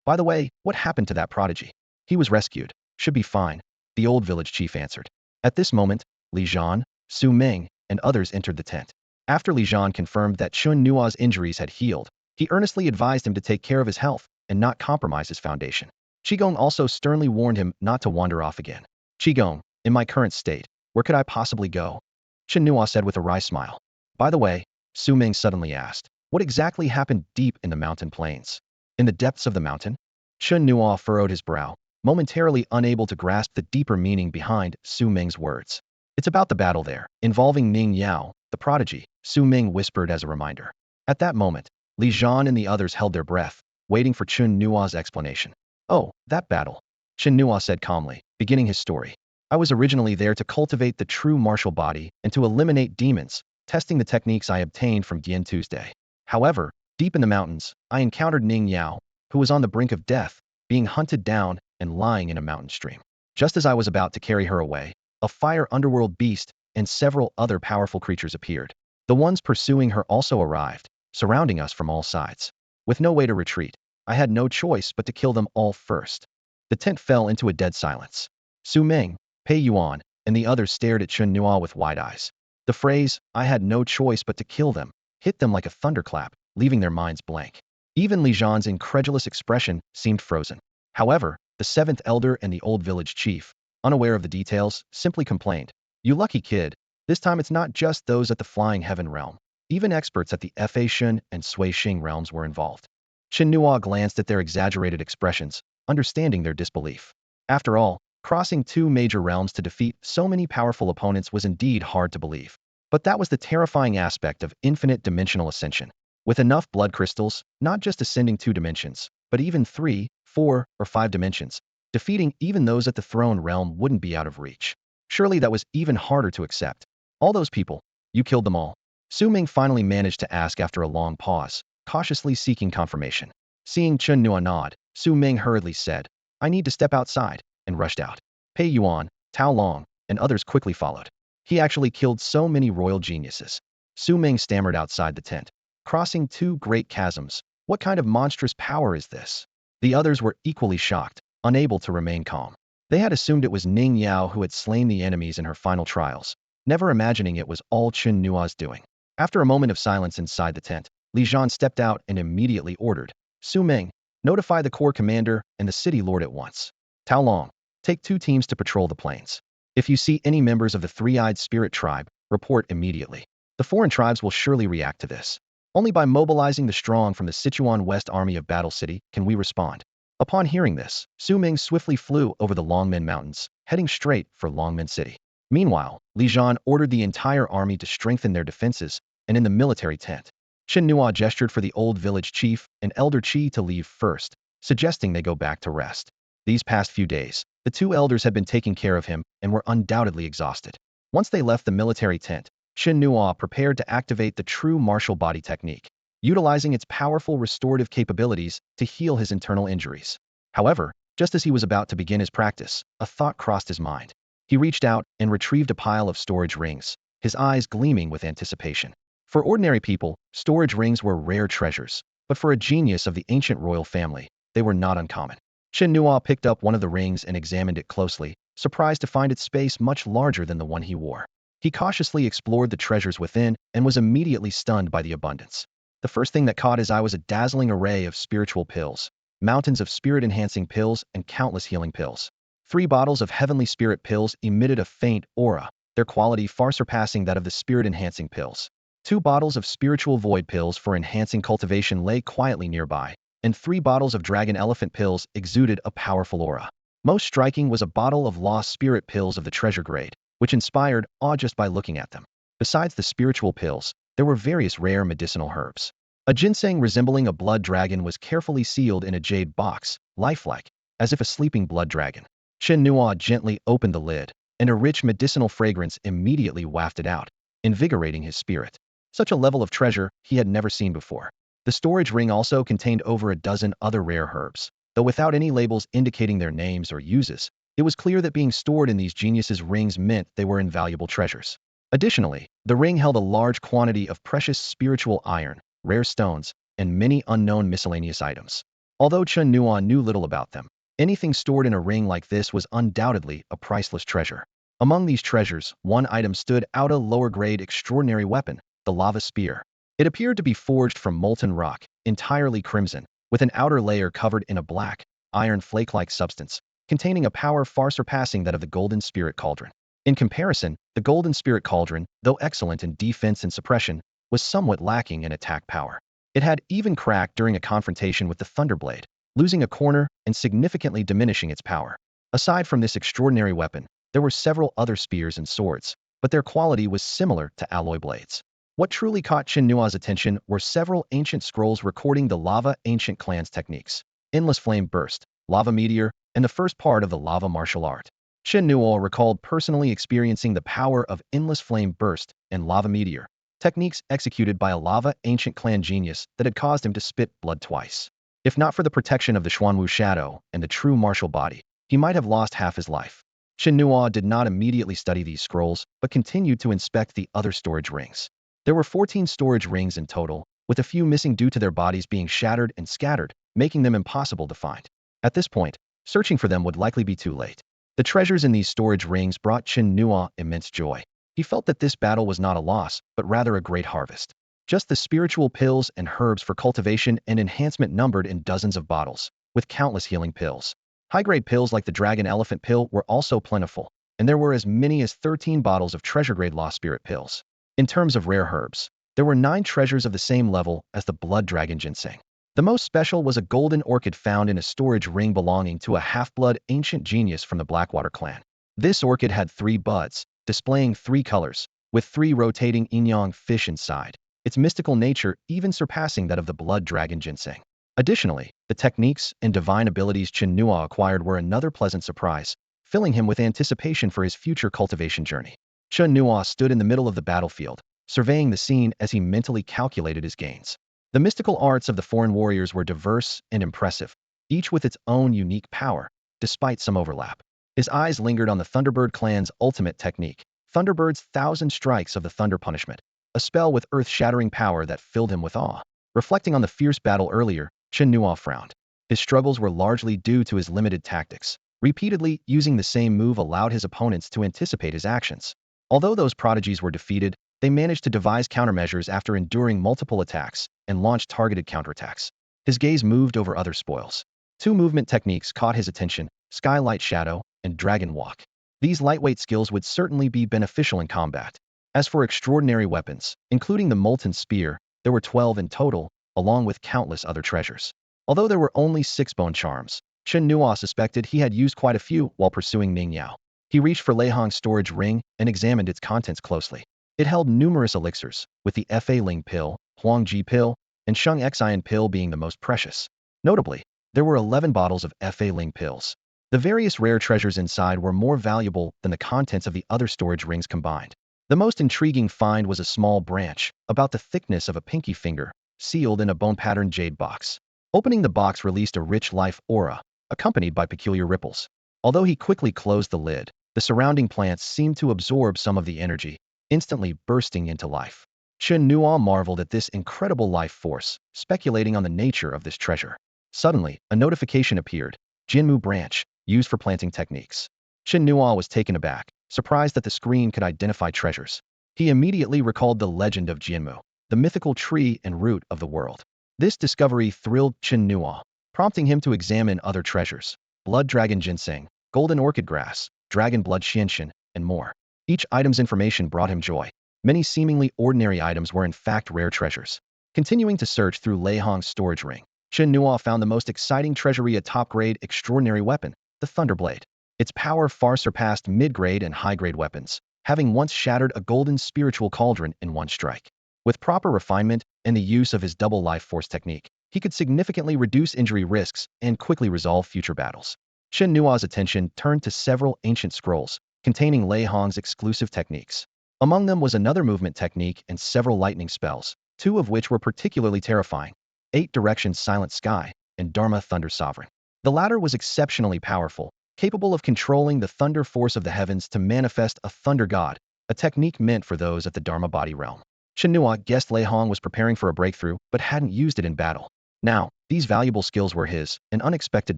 By the way, what happened to that prodigy? He was rescued. Should be fine, the old village chief answered. At this moment, Li Zhan, Su Ming, and others entered the tent. After Li Zhan confirmed that Chen Nuo's injuries had healed, he earnestly advised him to take care of his health and not compromise his foundation. Qigong also sternly warned him not to wander off again. Qigong, in my current state, where could I possibly go? Chen Nuo said with a wry smile. By the way, Su Ming suddenly asked, what exactly happened deep in the mountain plains? In the depths of the mountain? Chen Nuo furrowed his brow, momentarily unable to grasp the deeper meaning behind Su Ming's words. It's about the battle there, involving Ning Yao, the prodigy, Su Ming whispered as a reminder. At that moment, Li Zhan and the others held their breath, waiting for Chen Nuo's explanation. Oh, that battle. Chen Nuo said calmly, beginning his story. I was originally there to cultivate the true martial body and to eliminate demons, testing the techniques I obtained from Dian Tuesday. However, deep in the mountains, I encountered Ning Yao, who was on the brink of death, being hunted down and lying in a mountain stream. Just as I was about to carry her away, a fire underworld beast and several other powerful creatures appeared. The ones pursuing her also arrived, surrounding us from all sides. With no way to retreat, I had no choice but to kill them all first. The tent fell into a dead silence. Su Ming, Pei Yuan, and the others stared at Chen Nuo with wide eyes. The phrase, I had no choice but to kill them, hit them like a thunderclap, leaving their minds blank. Even Li Zhan's incredulous expression seemed frozen. However, the seventh elder and the old village chief, unaware of the details, simply complained. You lucky kid, this time it's not just those at the Flying Heaven realm. Even experts at the Fa Shun and Sui Xing realms were involved. Chen Nuo glanced at their exaggerated expressions, understanding their disbelief. After all, crossing two major realms to defeat so many powerful opponents was indeed hard to believe. But that was the terrifying aspect of infinite dimensional ascension. With enough blood crystals, not just ascending 2 dimensions, but even 3, 4, or 5 dimensions, defeating even those at the throne realm wouldn't be out of reach. Surely that was even harder to accept. All those people, you killed them all? Su Ming finally managed to ask after a long pause, cautiously seeking confirmation. Seeing Chen Nuo nod, Su Ming hurriedly said, I need to step outside, and rushed out. Pei Yuan, Tao Long, and others quickly followed. He actually killed so many royal geniuses. Su Ming stammered outside the tent. Crossing 2 great chasms, what kind of monstrous power is this? The others were equally shocked, unable to remain calm. They had assumed it was Ning Yao who had slain the enemies in her final trials, never imagining it was all Chen Nuo's doing. After a moment of silence inside the tent, Li Zhan stepped out and immediately ordered, Su Ming, notify the corps commander and the city lord at once. Tao Long, take 2 teams to patrol the plains. If you see any members of the Three-Eyed Spirit tribe, report immediately. The foreign tribes will surely react to this. Only by mobilizing the strong from the Sichuan West Army of Battle City can we respond. Upon hearing this, Su Ming swiftly flew over the Longman Mountains, heading straight for Longman City. Meanwhile, Li Zhan ordered the entire army to strengthen their defenses, and in the military tent, Chen Nuo gestured for the old village chief and Elder Qi to leave first, suggesting they go back to rest. These past few days, the 2 elders had been taking care of him and were undoubtedly exhausted. Once they left the military tent, Chen Nuo prepared to activate the true martial body technique, utilizing its powerful restorative capabilities to heal his internal injuries. However, just as he was about to begin his practice, a thought crossed his mind. He reached out and retrieved a pile of storage rings, his eyes gleaming with anticipation. For ordinary people, storage rings were rare treasures, but for a genius of the ancient royal family, they were not uncommon. Chen Nuo picked up one of the rings and examined it closely, surprised to find its space much larger than the one he wore. He cautiously explored the treasures within and was immediately stunned by the abundance. The first thing that caught his eye was a dazzling array of spiritual pills, mountains of spirit-enhancing pills, and countless healing pills. 3 bottles of heavenly spirit pills emitted a faint aura, their quality far surpassing that of the spirit-enhancing pills. 2 bottles of spiritual void pills for enhancing cultivation lay quietly nearby, and 3 bottles of dragon elephant pills exuded a powerful aura. Most striking was a bottle of lost spirit pills of the treasure grade, which inspired awe just by looking at them. Besides the spiritual pills, there were various rare medicinal herbs. A ginseng resembling a blood dragon was carefully sealed in a jade box, lifelike, as if a sleeping blood dragon. Chen Nuo gently opened the lid, and a rich medicinal fragrance immediately wafted out, invigorating his spirit. Such a level of treasure he had never seen before. The storage ring also contained over a dozen other rare herbs, though without any labels indicating their names or uses. It was clear that being stored in these geniuses' rings meant they were invaluable treasures. Additionally, the ring held a large quantity of precious spiritual iron, rare stones, and many unknown miscellaneous items. Although Chen Nuo knew little about them, anything stored in a ring like this was undoubtedly a priceless treasure. Among these treasures, one item stood out: a lower-grade extraordinary weapon, the lava spear. It appeared to be forged from molten rock, entirely crimson, with an outer layer covered in a black, iron flake-like substance, containing a power far surpassing that of the golden spirit cauldron. In comparison, the golden spirit cauldron, though excellent in defense and suppression, was somewhat lacking in attack power. It had even cracked during a confrontation with the Thunderblade, losing a corner and significantly diminishing its power. Aside from this extraordinary weapon, there were several other spears and swords, but their quality was similar to alloy blades. What truly caught Chen Nuo's attention were several ancient scrolls recording the lava ancient clan's techniques: endless flame burst, lava meteor, and the first part of the lava martial art. Chen Nuo recalled personally experiencing the power of endless flame burst and lava meteor, techniques executed by a lava ancient clan genius that had caused him to spit blood twice. If not for the protection of the Xuanwu shadow and the true martial body, he might have lost half his life. Chen Nuo did not immediately study these scrolls, but continued to inspect the other storage rings. There were 14 storage rings in total, with a few missing due to their bodies being shattered and scattered, making them impossible to find. At this point, searching for them would likely be too late. The treasures in these storage rings brought Chen Nuo immense joy. He felt that this battle was not a loss, but rather a great harvest. Just the spiritual pills and herbs for cultivation and enhancement numbered in dozens of bottles, with countless healing pills. High-grade pills like the dragon elephant pill were also plentiful, and there were as many as 13 bottles of treasure-grade lost spirit pills. In terms of rare herbs, there were 9 treasures of the same level as the blood dragon ginseng. The most special was a golden orchid found in a storage ring belonging to a half-blood ancient genius from the Blackwater clan. This orchid had 3 buds, displaying 3 colors, with 3 rotating yin-yang fish inside, its mystical nature even surpassing that of the blood dragon ginseng. Additionally, the techniques and divine abilities Chen Nuo acquired were another pleasant surprise, filling him with anticipation for his future cultivation journey. Chen Nuo stood in the middle of the battlefield, surveying the scene as he mentally calculated his gains. The mystical arts of the foreign warriors were diverse and impressive, each with its own unique power, despite some overlap. His eyes lingered on the Thunderbird clan's ultimate technique, Thunderbird's 1,000 strikes of the Thunder Punishment, a spell with earth-shattering power that filled him with awe. Reflecting on the fierce battle earlier, Chen Nuo frowned. His struggles were largely due to his limited tactics. Repeatedly using the same move allowed his opponents to anticipate his actions. Although those prodigies were defeated, they managed to devise countermeasures after enduring multiple attacks and launched targeted counterattacks. His gaze moved over other spoils. 2 movement techniques caught his attention: Skylight Shadow and Dragon Walk. These lightweight skills would certainly be beneficial in combat. As for extraordinary weapons, including the Molten Spear, there were 12 in total, along with countless other treasures. Although there were only 6 bone charms, Chen Nuo suspected he had used quite a few while pursuing Ning Yao. He reached for Lei Hong's storage ring and examined its contents closely. It held numerous elixirs, with the Fa Ling pill, Huangji pill, and Sheng Xian pill being the most precious. Notably, there were 11 bottles of Fa Ling pills. The various rare treasures inside were more valuable than the contents of the other storage rings combined. The most intriguing find was a small branch, about the thickness of a pinky finger, sealed in a bone-patterned jade box. Opening the box released a rich life aura, accompanied by peculiar ripples. Although he quickly closed the lid, the surrounding plants seemed to absorb some of the energy, instantly bursting into life. Chen Nuo marveled at this incredible life force, speculating on the nature of this treasure. Suddenly, a notification appeared: Jinmu branch, used for planting techniques. Chen Nuo was taken aback, surprised that the screen could identify treasures. He immediately recalled the legend of Jinmu. the mythical tree and root of the world. This discovery thrilled Chen Nuo, prompting him to examine other treasures: blood dragon ginseng, golden orchid grass, dragon blood xianxian, and more. Each item's information brought him joy. Many seemingly ordinary items were in fact rare treasures. Continuing to search through Lei Hong's storage ring, Chen Nuo found the most exciting treasury: a top-grade extraordinary weapon, the Thunderblade. Its power far surpassed mid-grade and high-grade weapons, having once shattered a golden spiritual cauldron in one strike. With proper refinement and the use of his double life force technique, he could significantly reduce injury risks and quickly resolve future battles. Chen Nuo's attention turned to several ancient scrolls containing Lei Hong's exclusive techniques. Among them was another movement technique and several lightning spells, two of which were particularly terrifying: 8 Directions Silent Sky and Dharma Thunder Sovereign. The latter was exceptionally powerful, capable of controlling the thunder force of the heavens to manifest a thunder god, a technique meant for those at the Dharma body realm. Chen Nuo guessed Lei Hong was preparing for a breakthrough but hadn't used it in battle. Now, these valuable skills were his, an unexpected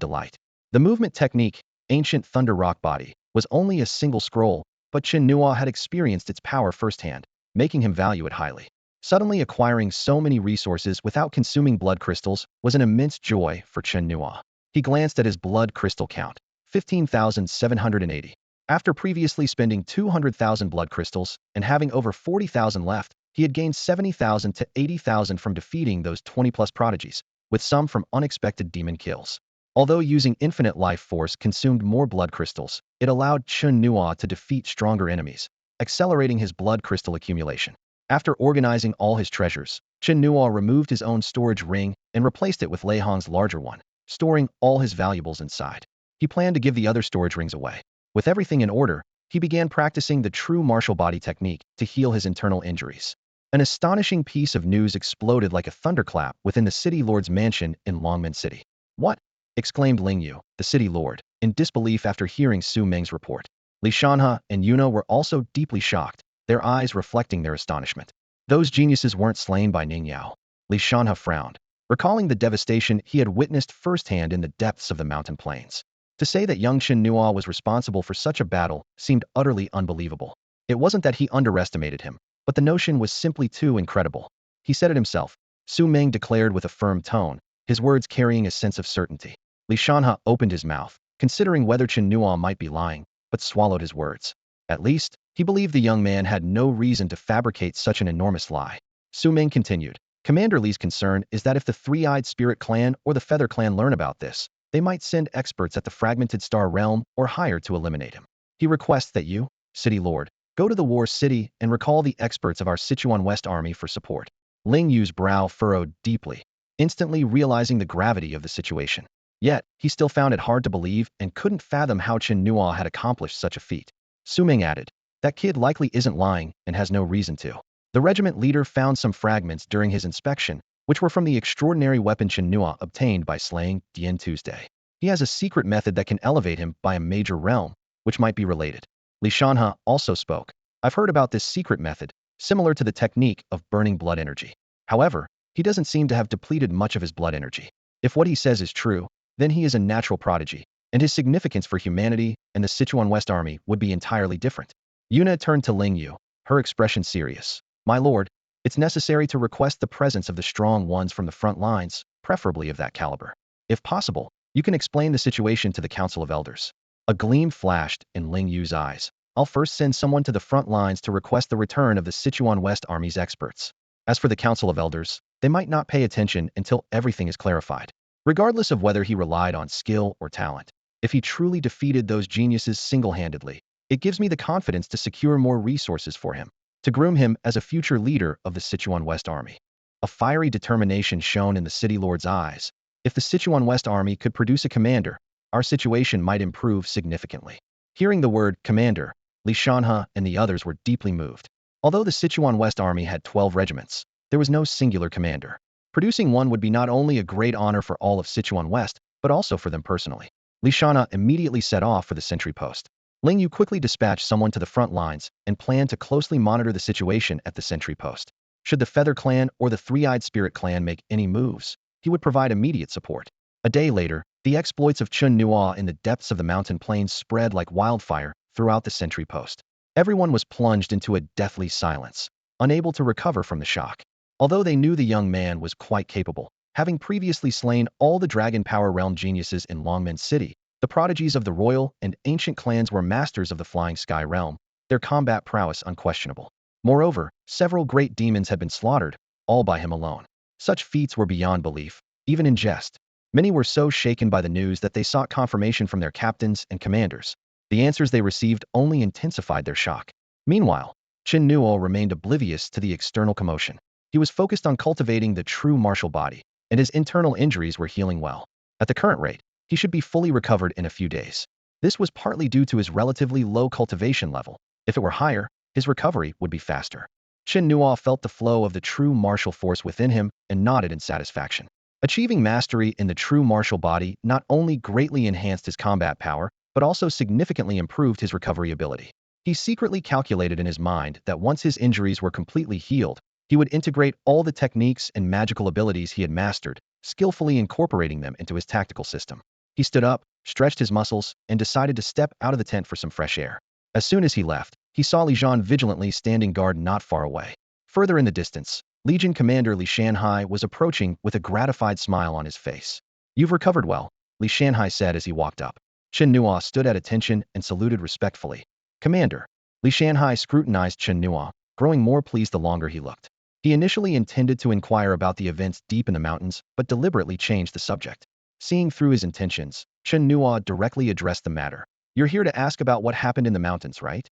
delight. The movement technique, Ancient Thunder Rock Body, was only a single scroll, but Chen Nuo had experienced its power firsthand, making him value it highly. Suddenly acquiring so many resources without consuming blood crystals was an immense joy for Chen Nuo. He glanced at his blood crystal count: 15,780. After previously spending 200,000 blood crystals and having over 40,000 left, he had gained 70,000 to 80,000 from defeating those 20-plus prodigies, with some from unexpected demon kills. Although using infinite life force consumed more blood crystals, it allowed Chen Nuo to defeat stronger enemies, accelerating his blood crystal accumulation. After organizing all his treasures, Chen Nuo removed his own storage ring and replaced it with Lei Hong's larger one, storing all his valuables inside. He planned to give the other storage rings away. With everything in order, he began practicing the true martial body technique to heal his internal injuries. An astonishing piece of news exploded like a thunderclap within the city lord's mansion in Longman City. "What?" exclaimed Ling Yu, the city lord, in disbelief after hearing Su Meng's report. Li Shanhe and Yuna were also deeply shocked, their eyes reflecting their astonishment. Those geniuses weren't slain by Ning Yao. Li Shanhe frowned, recalling the devastation he had witnessed firsthand in the depths of the mountain plains. To say that young Chen Nuo was responsible for such a battle seemed utterly unbelievable. It wasn't that he underestimated him, but the notion was simply too incredible. He said it himself, Su Meng declared with a firm tone, his words carrying a sense of certainty. Li Shanhe opened his mouth, considering whether Chen Nuo might be lying, but swallowed his words. At least, he believed the young man had no reason to fabricate such an enormous lie. Su Meng continued, Commander Li's concern is that if the Three-Eyed Spirit Clan or the Feather Clan learn about this, they might send experts at the Fragmented Star Realm or higher to eliminate him. He requests that you, City Lord, go to the War City and recall the experts of our Sichuan West Army for support. Ling Yu's brow furrowed deeply, instantly realizing the gravity of the situation. Yet, he still found it hard to believe and couldn't fathom how Chen Nuo had accomplished such a feat. Su Meng added, that kid likely isn't lying and has no reason to. The regiment leader found some fragments during his inspection, which were from the extraordinary weapon Chen Nuo obtained by slaying Dian Tuesday. He has a secret method that can elevate him by a major realm, which might be related. Li Shanhe also spoke. I've heard about this secret method, similar to the technique of burning blood energy. However, he doesn't seem to have depleted much of his blood energy. If what he says is true, then he is a natural prodigy, and his significance for humanity and the Sichuan West Army would be entirely different. Yuna turned to Ling Yu, her expression serious. My lord, it's necessary to request the presence of the strong ones from the front lines, preferably of that caliber. If possible, you can explain the situation to the Council of Elders. A gleam flashed in Ling Yu's eyes. I'll first send someone to the front lines to request the return of the Sichuan West Army's experts. As for the Council of Elders, they might not pay attention until everything is clarified. Regardless of whether he relied on skill or talent, if he truly defeated those geniuses single-handedly, it gives me the confidence to secure more resources for him, to groom him as a future leader of the Sichuan West Army. A fiery determination shone in the city lord's eyes. If the Sichuan West Army could produce a commander, our situation might improve significantly. Hearing the word commander, Li Shanhe and the others were deeply moved. Although the Sichuan West Army had 12 regiments, there was no singular commander. Producing one would be not only a great honor for all of Sichuan West, but also for them personally. Li Shanhe immediately set off for the sentry post. Ling Yu quickly dispatched someone to the front lines and planned to closely monitor the situation at the sentry post. Should the Feather Clan or the Three-Eyed Spirit Clan make any moves, he would provide immediate support. A day later, the exploits of Chen Nuo in the depths of the mountain plains spread like wildfire throughout the sentry post. Everyone was plunged into a deathly silence, unable to recover from the shock. Although they knew the young man was quite capable, having previously slain all the Dragon Power Realm geniuses in Longman City, the prodigies of the royal and ancient clans were masters of the Flying Sky Realm, their combat prowess unquestionable. Moreover, several great demons had been slaughtered, all by him alone. Such feats were beyond belief, even in jest. Many were so shaken by the news that they sought confirmation from their captains and commanders. The answers they received only intensified their shock. Meanwhile, Chen Nuo remained oblivious to the external commotion. He was focused on cultivating the true martial body, and his internal injuries were healing well. At the current rate, he should be fully recovered in a few days. This was partly due to his relatively low cultivation level. If it were higher, his recovery would be faster. Chen Nuo felt the flow of the true martial force within him and nodded in satisfaction. Achieving mastery in the true martial body not only greatly enhanced his combat power, but also significantly improved his recovery ability. He secretly calculated in his mind that once his injuries were completely healed, he would integrate all the techniques and magical abilities he had mastered, skillfully incorporating them into his tactical system. He stood up, stretched his muscles, and decided to step out of the tent for some fresh air. As soon as he left, he saw Li Zhan vigilantly standing guard not far away. Further in the distance, Legion Commander Li Shanhai was approaching with a gratified smile on his face. "You've recovered well," Li Shanhai said as he walked up. Chen Nuo stood at attention and saluted respectfully. "Commander." Li Shanhai scrutinized Chen Nuo, growing more pleased the longer he looked. He initially intended to inquire about the events deep in the mountains, but deliberately changed the subject. Seeing through his intentions, Chen Nuo directly addressed the matter. "You're here to ask about what happened in the mountains, right?"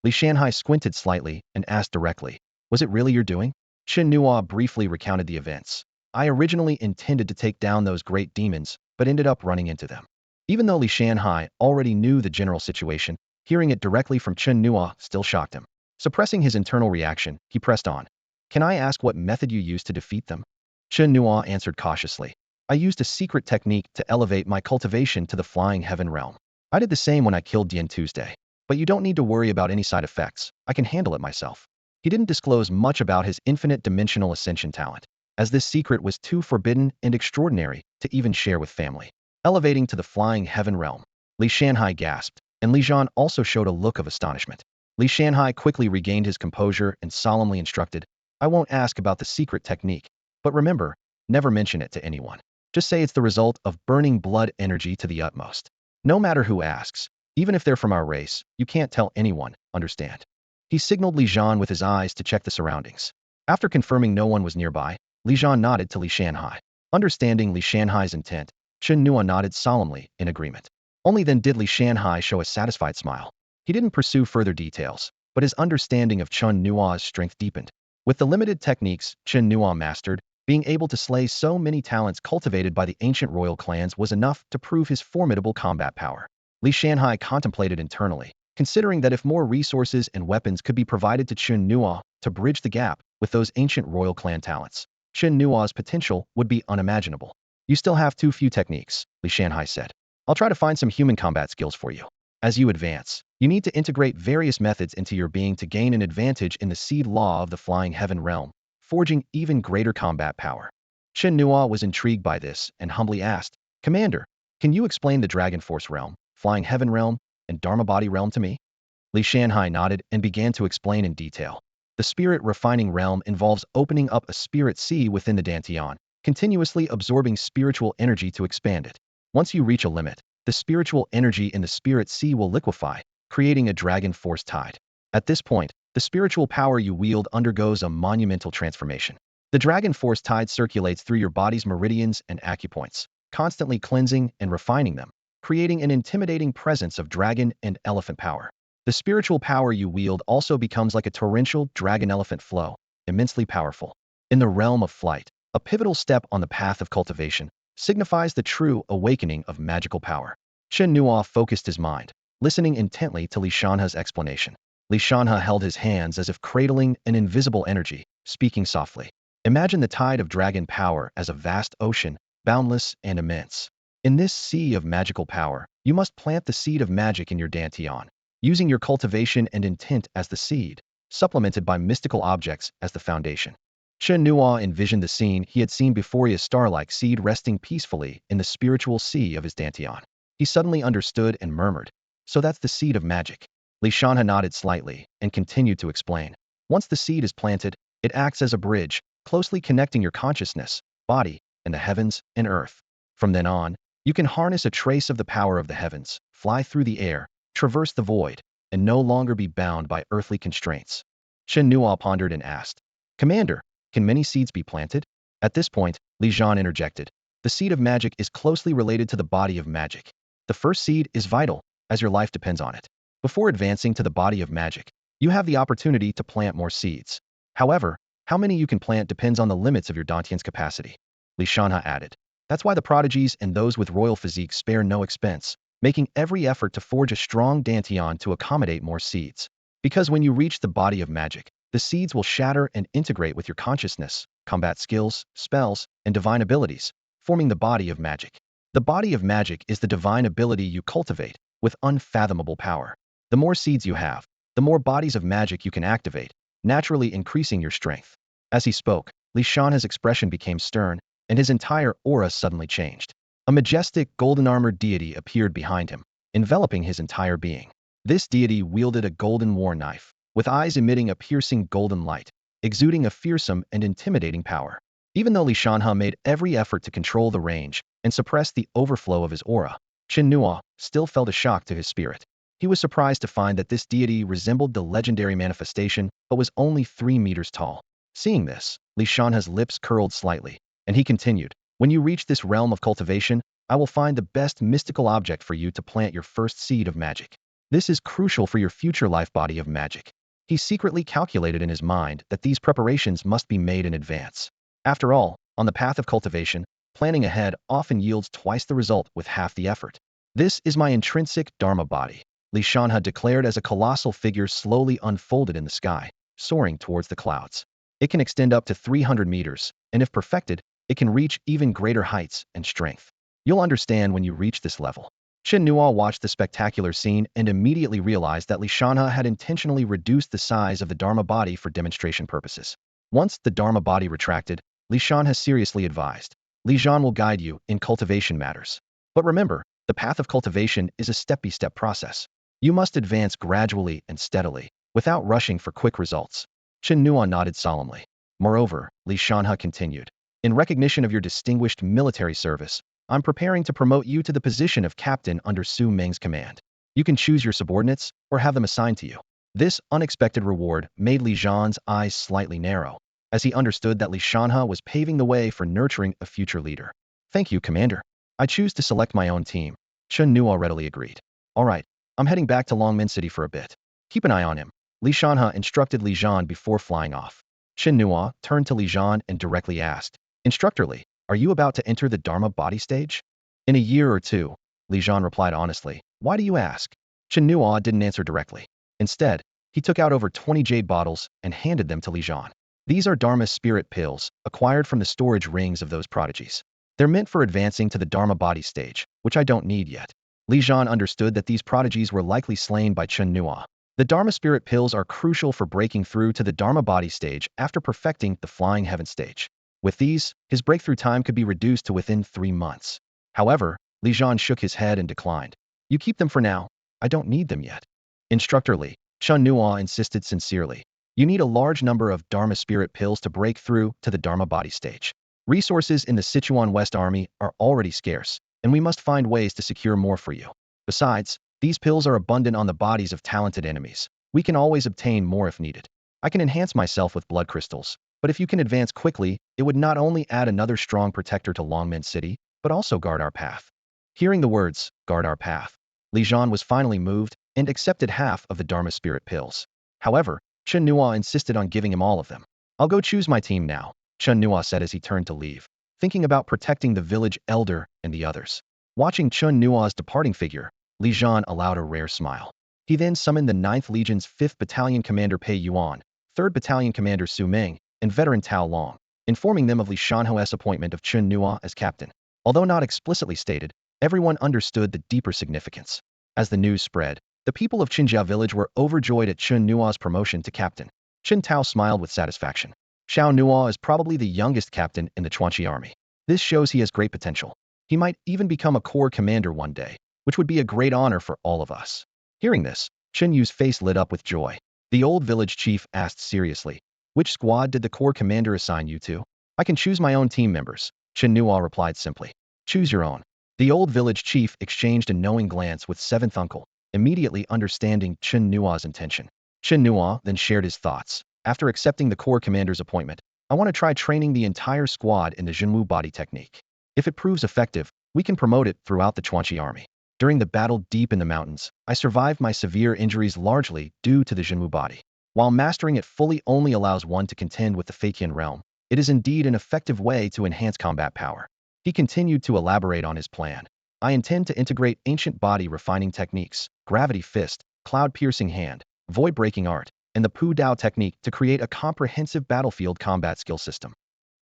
Li Shanhai squinted slightly and asked directly, "Was it really your doing?" Chen Nuo briefly recounted the events. "I originally intended to take down those great demons, but ended up running into them." Even though Li Shanhai already knew the general situation, hearing it directly from Chen Nuo still shocked him. Suppressing his internal reaction, he pressed on. "Can I ask what method you used to defeat them?" Chen Nuo answered cautiously. "I used a secret technique to elevate my cultivation to the flying heaven realm. I did the same when I killed Dian Tuesday. But you don't need to worry about any side effects. I can handle it myself." He didn't disclose much about his infinite dimensional ascension talent, as this secret was too forbidden and extraordinary to even share with family. Elevating to the flying heaven realm, Li Shanhai gasped, and Li Zhan also showed a look of astonishment. Li Shanhai quickly regained his composure and solemnly instructed, "I won't ask about the secret technique, but remember, never mention it to anyone. Just say it's the result of burning blood energy to the utmost. No matter who asks, even if they're from our race, you can't tell anyone, understand?" He signaled Li Zhan with his eyes to check the surroundings. After confirming no one was nearby, Li Zhan nodded to Li Shanhai. Understanding Li Shanhai's intent, Chen Nuo nodded solemnly in agreement. Only then did Li Shanhai show a satisfied smile. He didn't pursue further details, but his understanding of Chen Nuo's strength deepened. With the limited techniques Chen Nuo mastered, being able to slay so many talents cultivated by the ancient royal clans was enough to prove his formidable combat power. Li Shanhai contemplated internally, considering that if more resources and weapons could be provided to Chen Nuo to bridge the gap with those ancient royal clan talents, Chen Nuo's potential would be unimaginable. "You still have too few techniques," Li Shanhai said. "I'll try to find some human combat skills for you. As you advance, you need to integrate various methods into your being to gain an advantage in the seed law of the flying heaven realm, forging even greater combat power." Chen Nuo was intrigued by this and humbly asked, "Commander, can you explain the Dragon Force realm, flying heaven realm, and Dharma body realm to me?" Li Shanhai nodded and began to explain in detail. The spirit refining realm involves opening up a spirit sea within the Dantian, continuously absorbing spiritual energy to expand it. Once you reach a limit, the spiritual energy in the spirit sea will liquefy, creating a dragon force tide. At this point, the spiritual power you wield undergoes a monumental transformation. The dragon force tide circulates through your body's meridians and acupoints, constantly cleansing and refining them, creating an intimidating presence of dragon and elephant power. The spiritual power you wield also becomes like a torrential dragon-elephant flow, immensely powerful. In the realm of flight, a pivotal step on the path of cultivation signifies the true awakening of magical power. Chen Nuo focused his mind, listening intently to Li Shanha's explanation. Li Shanha held his hands as if cradling an invisible energy, speaking softly. "Imagine the tide of dragon power as a vast ocean, boundless and immense. In this sea of magical power, you must plant the seed of magic in your Dantian, using your cultivation and intent as the seed, supplemented by mystical objects as the foundation." Chen Nuo envisioned the scene he had seen before, a star-like seed resting peacefully in the spiritual sea of his Dantian. He suddenly understood and murmured, "So that's the seed of magic." Li Shanha nodded slightly and continued to explain. "Once the seed is planted, it acts as a bridge, closely connecting your consciousness, body, and the heavens and earth. From then on, you can harness a trace of the power of the heavens, fly through the air, traverse the void, and no longer be bound by earthly constraints. Chen Nuo pondered and asked, Commander, can many seeds be planted? At this point, Li Zhan interjected. The seed of magic is closely related to the body of magic. The first seed is vital, as your life depends on it. Before advancing to the body of magic, you have the opportunity to plant more seeds. However, how many you can plant depends on the limits of your Dantian's capacity. Li Shanha added. That's why the prodigies and those with royal physiques spare no expense, making every effort to forge a strong Dantian to accommodate more seeds. Because when you reach the body of magic, the seeds will shatter and integrate with your consciousness, combat skills, spells, and divine abilities, forming the body of magic. The body of magic is the divine ability you cultivate, with unfathomable power. The more seeds you have, the more bodies of magic you can activate, naturally increasing your strength. As he spoke, Li Shanha's expression became stern, and his entire aura suddenly changed. A majestic, golden-armored deity appeared behind him, enveloping his entire being. This deity wielded a golden war knife, with eyes emitting a piercing golden light, exuding a fearsome and intimidating power. Even though Li Shanha made every effort to control the range and suppress the overflow of his aura, Chen Nuo still felt a shock to his spirit. He was surprised to find that this deity resembled the legendary manifestation but was only 3 meters tall. Seeing this, Li Shanha's lips curled slightly, and he continued, When you reach this realm of cultivation, I will find the best mystical object for you to plant your first seed of magic. This is crucial for your future life body of magic. He secretly calculated in his mind that these preparations must be made in advance. After all, on the path of cultivation, planning ahead often yields twice the result with half the effort. This is my intrinsic Dharma body, Li Shanha declared as a colossal figure slowly unfolded in the sky, soaring towards the clouds. It can extend up to 300 meters, and if perfected, it can reach even greater heights and strength. You'll understand when you reach this level. Chen Nuo watched the spectacular scene and immediately realized that Li Shanha had intentionally reduced the size of the Dharma body for demonstration purposes. Once the Dharma body retracted, Li Shanha seriously advised, Li Zhan will guide you in cultivation matters. But remember, the path of cultivation is a step-by-step process. You must advance gradually and steadily, without rushing for quick results. Chen Nuo nodded solemnly. Moreover, Li Shanha continued, in recognition of your distinguished military service, I'm preparing to promote you to the position of captain under Su Meng's command. You can choose your subordinates or have them assigned to you. This unexpected reward made Li Zhan's eyes slightly narrow, as he understood that Li Shanha was paving the way for nurturing a future leader. Thank you, Commander. I choose to select my own team. Chen Nuo readily agreed. All right, I'm heading back to Longman City for a bit. Keep an eye on him. Li Shanha instructed Li Zhan before flying off. Chen Nuo turned to Li Zhan and directly asked, Instructor Li, are you about to enter the Dharma body stage? In a year or two, Li Zhan replied honestly. Why do you ask? Chen Nuo didn't answer directly. Instead, he took out over 20 jade bottles and handed them to Li Zhan. These are Dharma spirit pills, acquired from the storage rings of those prodigies. They're meant for advancing to the Dharma body stage, which I don't need yet. Li Zhan understood that these prodigies were likely slain by Chen Nuo. The Dharma spirit pills are crucial for breaking through to the Dharma body stage after perfecting the flying heaven stage. With these, his breakthrough time could be reduced to within 3 months. However, Li Zhan shook his head and declined. You keep them for now. I don't need them yet. Instructor Li, Chen Nuo insisted sincerely. You need a large number of Dharma spirit pills to break through to the Dharma body stage. Resources in the Sichuan West Army are already scarce, and we must find ways to secure more for you. Besides, these pills are abundant on the bodies of talented enemies. We can always obtain more if needed. I can enhance myself with blood crystals, but if you can advance quickly, it would not only add another strong protector to Longman City, but also guard our path. Hearing the words, guard our path, Li Zhan was finally moved and accepted half of the Dharma spirit pills. However, Chen Nuo insisted on giving him all of them. I'll go choose my team now, Chen Nuo said as he turned to leave, thinking about protecting the village elder and the others. Watching Chen Nuo's departing figure, Li Zhan allowed a rare smile. He then summoned the 9th Legion's 5th Battalion Commander Pei Yuan, 3rd Battalion Commander Su Meng, and veteran Tao Long, informing them of Li Shanhua's appointment of Chen Nuo as captain. Although not explicitly stated, everyone understood the deeper significance. As the news spread, the people of Qinjia village were overjoyed at Chen Nuo's promotion to captain. Chen Tao smiled with satisfaction. Xiao Nuo is probably the youngest captain in the Chuanqi army. This shows he has great potential. He might even become a corps commander one day, which would be a great honor for all of us. Hearing this, Chen Yu's face lit up with joy. The old village chief asked seriously, Which squad did the Corps commander assign you to? I can choose my own team members, Chen Nuo replied simply. Choose your own. The old village chief exchanged a knowing glance with seventh uncle, immediately understanding Chen Nuo's intention. Chen Nuo then shared his thoughts. After accepting the Corps commander's appointment, I want to try training the entire squad in the Chenua body technique. If it proves effective, we can promote it throughout the Chuanchi army. During the battle deep in the mountains, I survived my severe injuries largely due to the Chenua body. While mastering it fully only allows one to contend with the Fakian realm, it is indeed an effective way to enhance combat power. He continued to elaborate on his plan. I intend to integrate ancient body refining techniques, gravity fist, cloud-piercing hand, void-breaking art, and the Pu Dao technique to create a comprehensive battlefield combat skill system.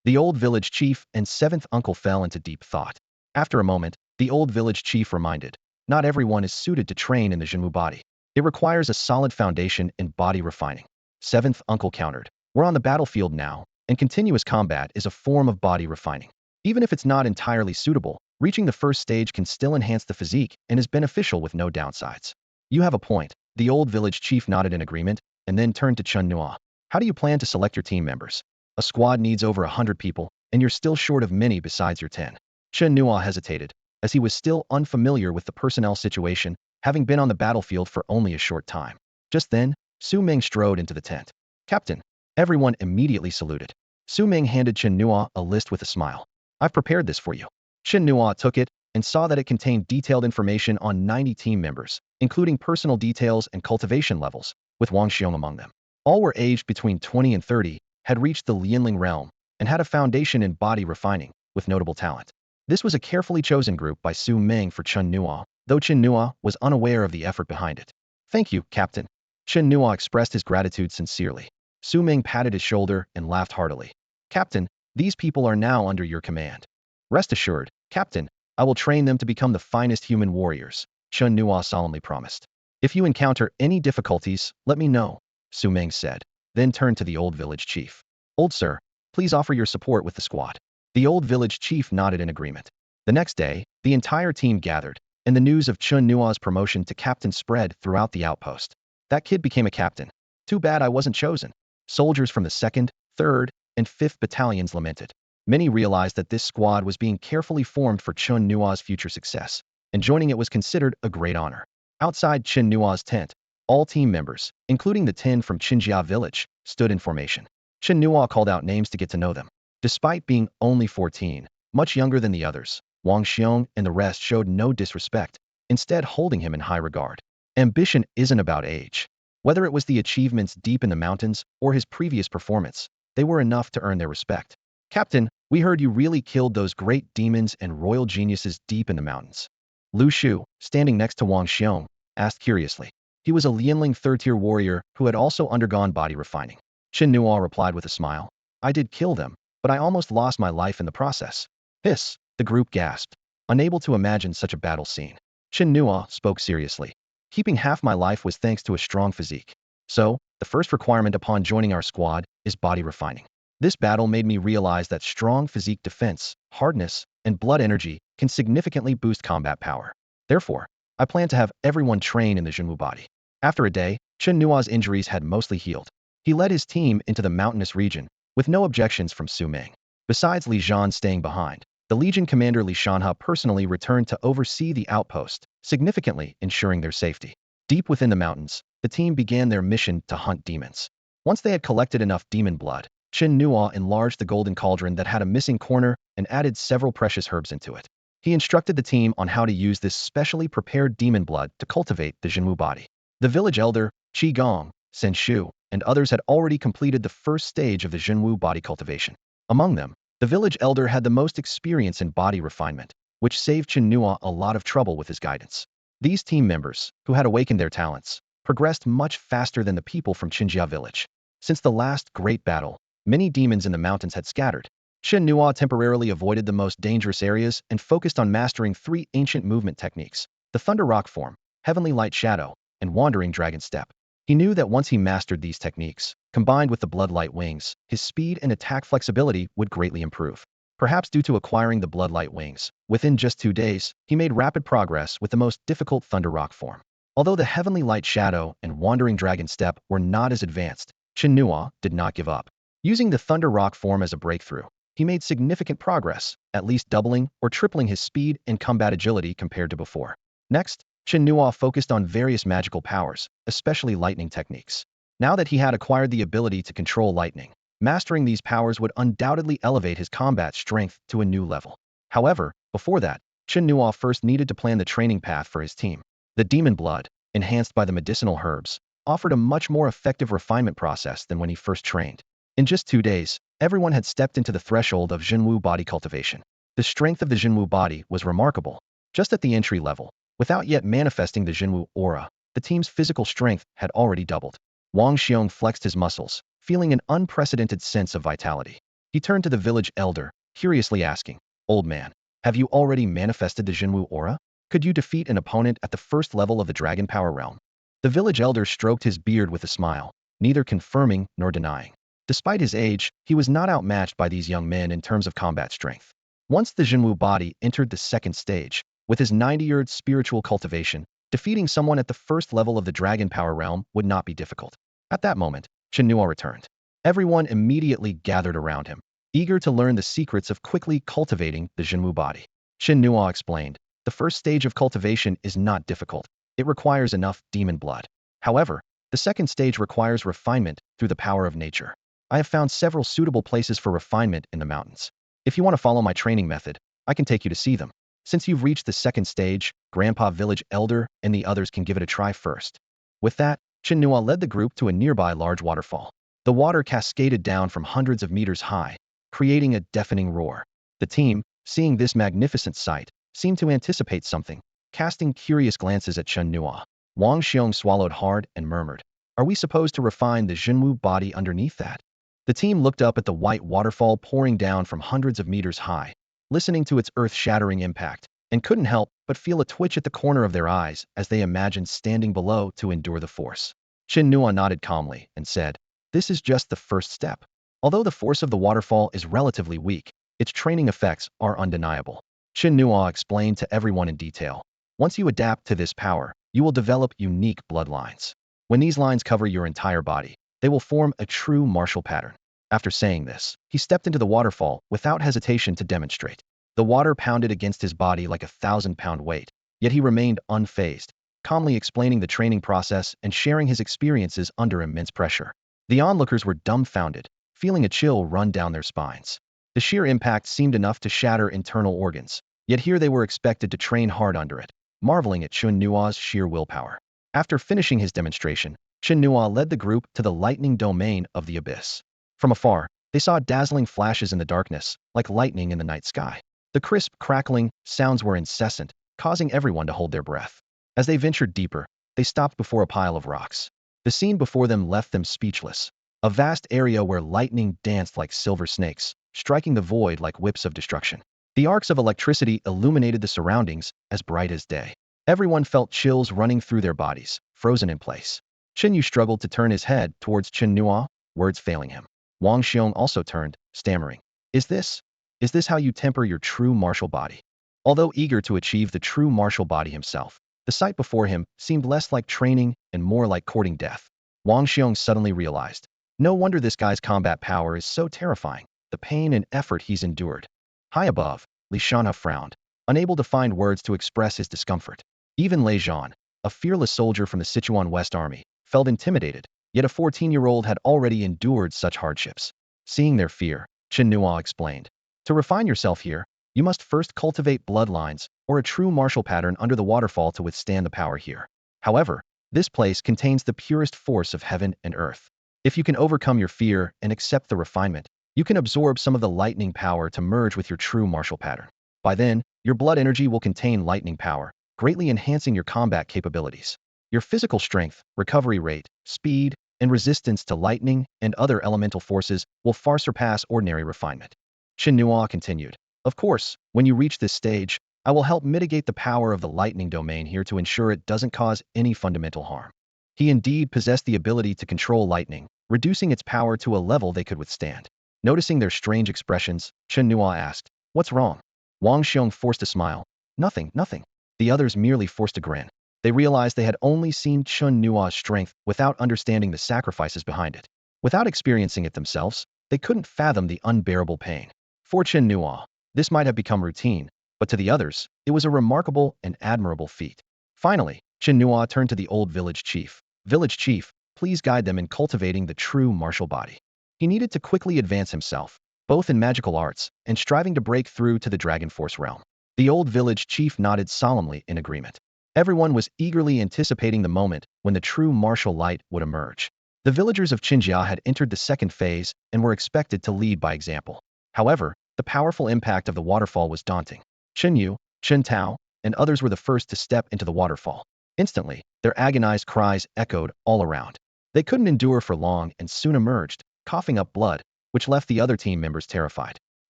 The old village chief and seventh uncle fell into deep thought. After a moment, the old village chief reminded, not everyone is suited to train in the Chenua body. It requires a solid foundation in body refining. Seventh uncle countered, we're on the battlefield now, and continuous combat is a form of body refining. Even if it's not entirely suitable, reaching the first stage can still enhance the physique and is beneficial with no downsides. You have a point. The old village chief nodded in agreement, and then turned to Chen Nuo. How do you plan to select your team members? A squad needs over 100 people, and you're still short of many besides your 10. Chen Nuo hesitated, as he was still unfamiliar with the personnel situation, having been on the battlefield for only a short time. Just then, Su Ming strode into the tent. Captain. Everyone immediately saluted. Su Ming handed Chen Nuo a list with a smile. I've prepared this for you. Chen Nuo took it and saw that it contained detailed information on 90 team members, including personal details and cultivation levels, with Wang Xiong among them. All were aged between 20 and 30, had reached the Lianling realm, and had a foundation in body refining, with notable talent. This was a carefully chosen group by Su Ming for Chen Nuo, though Chen Nuo was unaware of the effort behind it. Thank you, Captain. Chen Nuo expressed his gratitude sincerely. Su Ming patted his shoulder and laughed heartily. Captain, these people are now under your command. Rest assured, Captain, I will train them to become the finest human warriors, Chen Nuo solemnly promised. If you encounter any difficulties, let me know, Su Ming said, then turned to the old village chief. Old sir, please offer your support with the squad. The old village chief nodded in agreement. The next day, the entire team gathered, and the news of Chen Nuo's promotion to captain spread throughout the outpost. That kid became a captain. Too bad I wasn't chosen. Soldiers from the 2nd, 3rd, and 5th battalions lamented. Many realized that this squad was being carefully formed for Chen Nuo's future success, and joining it was considered a great honor. Outside Chen Nuo's tent, all team members, including the 10 from Qinjia village, stood in formation. Chen Nuo called out names to get to know them. Despite being only 14, much younger than the others, Wang Xiong and the rest showed no disrespect, instead holding him in high regard. Ambition isn't about age. Whether it was the achievements deep in the mountains or his previous performance, they were enough to earn their respect. Captain, we heard you really killed those great demons and royal geniuses deep in the mountains. Lu Shu, standing next to Wang Xiong, asked curiously. He was a Lianling 3rd-tier warrior who had also undergone body refining. Chen Nuo replied with a smile. I did kill them, but I almost lost my life in the process. Hiss, the group gasped, unable to imagine such a battle scene. Chen Nuo spoke seriously. Keeping half my life was thanks to a strong physique. So, the first requirement upon joining our squad is body refining. This battle made me realize that strong physique defense, hardness, and blood energy can significantly boost combat power. Therefore, I plan to have everyone train in the Chenua body. After a day, Chen Nuo's injuries had mostly healed. He led his team into the mountainous region, with no objections from Su Ming. Besides Li Zhan staying behind, the Legion commander Li Shanhe personally returned to oversee the outpost, significantly ensuring their safety. Deep within the mountains, the team began their mission to hunt demons. Once they had collected enough demon blood, Chen Nuo enlarged the golden cauldron that had a missing corner and added several precious herbs into it. He instructed the team on how to use this specially prepared demon blood to cultivate the Chenua body. The village elder, Qi Gong, Sen Shu, and others had already completed the first stage of the Chenua body cultivation. Among them, the village elder had the most experience in body refinement, which saved Chen Nuo a lot of trouble with his guidance. These team members, who had awakened their talents, progressed much faster than the people from Qinjia village. Since the last great battle, many demons in the mountains had scattered. Chen Nuo temporarily avoided the most dangerous areas and focused on mastering 3 ancient movement techniques: the Thunder Rock Form, Heavenly Light Shadow, and Wandering Dragon Step. He knew that once he mastered these techniques, combined with the Bloodlight Wings, his speed and attack flexibility would greatly improve. Perhaps due to acquiring the Bloodlight Wings, within just 2 days, he made rapid progress with the most difficult Thunder Rock Form. Although the Heavenly Light Shadow and Wandering Dragon Step were not as advanced, Chen Nuo did not give up. Using the Thunder Rock form as a breakthrough, he made significant progress, at least doubling or tripling his speed and combat agility compared to before. Next, Chen Nuo focused on various magical powers, especially lightning techniques. Now that he had acquired the ability to control lightning, mastering these powers would undoubtedly elevate his combat strength to a new level. However, before that, Chen Nuo first needed to plan the training path for his team. The demon blood, enhanced by the medicinal herbs, offered a much more effective refinement process than when he first trained. In just 2 days, everyone had stepped into the threshold of Jinwu body cultivation. The strength of the Jinwu body was remarkable. Just at the entry level, without yet manifesting the Jinwu aura, the team's physical strength had already doubled. Wang Xiong flexed his muscles, feeling an unprecedented sense of vitality. He turned to the village elder, curiously asking, "Old man, have you already manifested the Jinwu aura? Could you defeat an opponent at the first level of the Dragon Power realm?" The village elder stroked his beard with a smile, neither confirming nor denying. Despite his age, he was not outmatched by these young men in terms of combat strength. Once the Jinwu body entered the second stage, with his 90-year spiritual cultivation, defeating someone at the first level of the Dragon Power realm would not be difficult. At that moment, Chenua returned. Everyone immediately gathered around him, eager to learn the secrets of quickly cultivating the Jinwu body. Chenua explained, "The first stage of cultivation is not difficult. It requires enough demon blood. However, the second stage requires refinement through the power of nature. I have found several suitable places for refinement in the mountains. If you want to follow my training method, I can take you to see them. Since you've reached the second stage, Grandpa Village Elder and the others can give it a try first." With that, Chenua led the group to a nearby large waterfall. The water cascaded down from hundreds of meters high, creating a deafening roar. The team, seeing this magnificent sight, seemed to anticipate something, casting curious glances at Chen Nuo. Wang Xiong swallowed hard and murmured, "Are we supposed to refine the Jinwu body underneath that?" The team looked up at the white waterfall pouring down from hundreds of meters high, listening to its earth-shattering impact, and couldn't help but feel a twitch at the corner of their eyes as they imagined standing below to endure the force. Chen Nuo nodded calmly and said, "This is just the first step. Although the force of the waterfall is relatively weak, its training effects are undeniable." Chen Nuo explained to everyone in detail, "Once you adapt to this power, you will develop unique bloodlines. When these lines cover your entire body, they will form a true martial pattern." After saying this, he stepped into the waterfall without hesitation to demonstrate. The water pounded against his body like a 1,000-pound weight, yet he remained unfazed, calmly explaining the training process and sharing his experiences under immense pressure. The onlookers were dumbfounded, feeling a chill run down their spines. The sheer impact seemed enough to shatter internal organs, yet here they were expected to train hard under it, marveling at Chen Nuo's sheer willpower. After finishing his demonstration, Chen Nuo led the group to the lightning domain of the abyss. From afar, they saw dazzling flashes in the darkness, like lightning in the night sky. The crisp, crackling sounds were incessant, causing everyone to hold their breath. As they ventured deeper, they stopped before a pile of rocks. The scene before them left them speechless. A vast area where lightning danced like silver snakes, striking the void like whips of destruction. The arcs of electricity illuminated the surroundings as bright as day. Everyone felt chills running through their bodies, frozen in place. Chen Yu struggled to turn his head towards Chen Nuo, words failing him. Wang Xiong also turned, stammering, Is this how you temper your true martial body?" Although eager to achieve the true martial body himself, the sight before him seemed less like training and more like courting death. Wang Xiong suddenly realized, no wonder this guy's combat power is so terrifying, the pain and effort he's endured. High above, Li Shanha frowned, unable to find words to express his discomfort. Even Lei Zhan, a fearless soldier from the Sichuan West Army, felt intimidated, yet a 14-year-old had already endured such hardships. Seeing their fear, Chen Nuo explained, "To refine yourself here, you must first cultivate bloodlines or a true martial pattern under the waterfall to withstand the power here. However, this place contains the purest force of heaven and earth. If you can overcome your fear and accept the refinement, you can absorb some of the lightning power to merge with your true martial pattern. By then, your blood energy will contain lightning power, greatly enhancing your combat capabilities. Your physical strength, recovery rate, speed, and resistance to lightning and other elemental forces will far surpass ordinary refinement." Chen Nuo continued, "Of course, when you reach this stage, I will help mitigate the power of the lightning domain here to ensure it doesn't cause any fundamental harm." He indeed possessed the ability to control lightning, reducing its power to a level they could withstand. Noticing their strange expressions, Chen Nuo asked, "What's wrong?" Wang Xiong forced a smile. "Nothing, nothing." The others merely forced a grin. They realized they had only seen Chen Nuo's strength without understanding the sacrifices behind it. Without experiencing it themselves, They couldn't fathom the unbearable pain. For Chen Nuo, this might have become routine, but to the others, it was a remarkable and admirable feat. Finally, Chen Nuo turned to the old village chief. Village chief, please guide them in cultivating the true martial body. He needed to quickly advance himself, both in magical arts and striving to break through to the Dragon Force realm. The old village chief nodded solemnly in agreement. Everyone was eagerly anticipating the moment when the true martial light would emerge. The villagers of Qinjia had entered the second phase and were expected to lead by example. However, the powerful impact of the waterfall was daunting. Chen Yu, Chen Tao, and others were the first to step into the waterfall. Instantly, their agonized cries echoed all around. They couldn't endure for long and soon emerged, coughing up blood, which left the other team members terrified.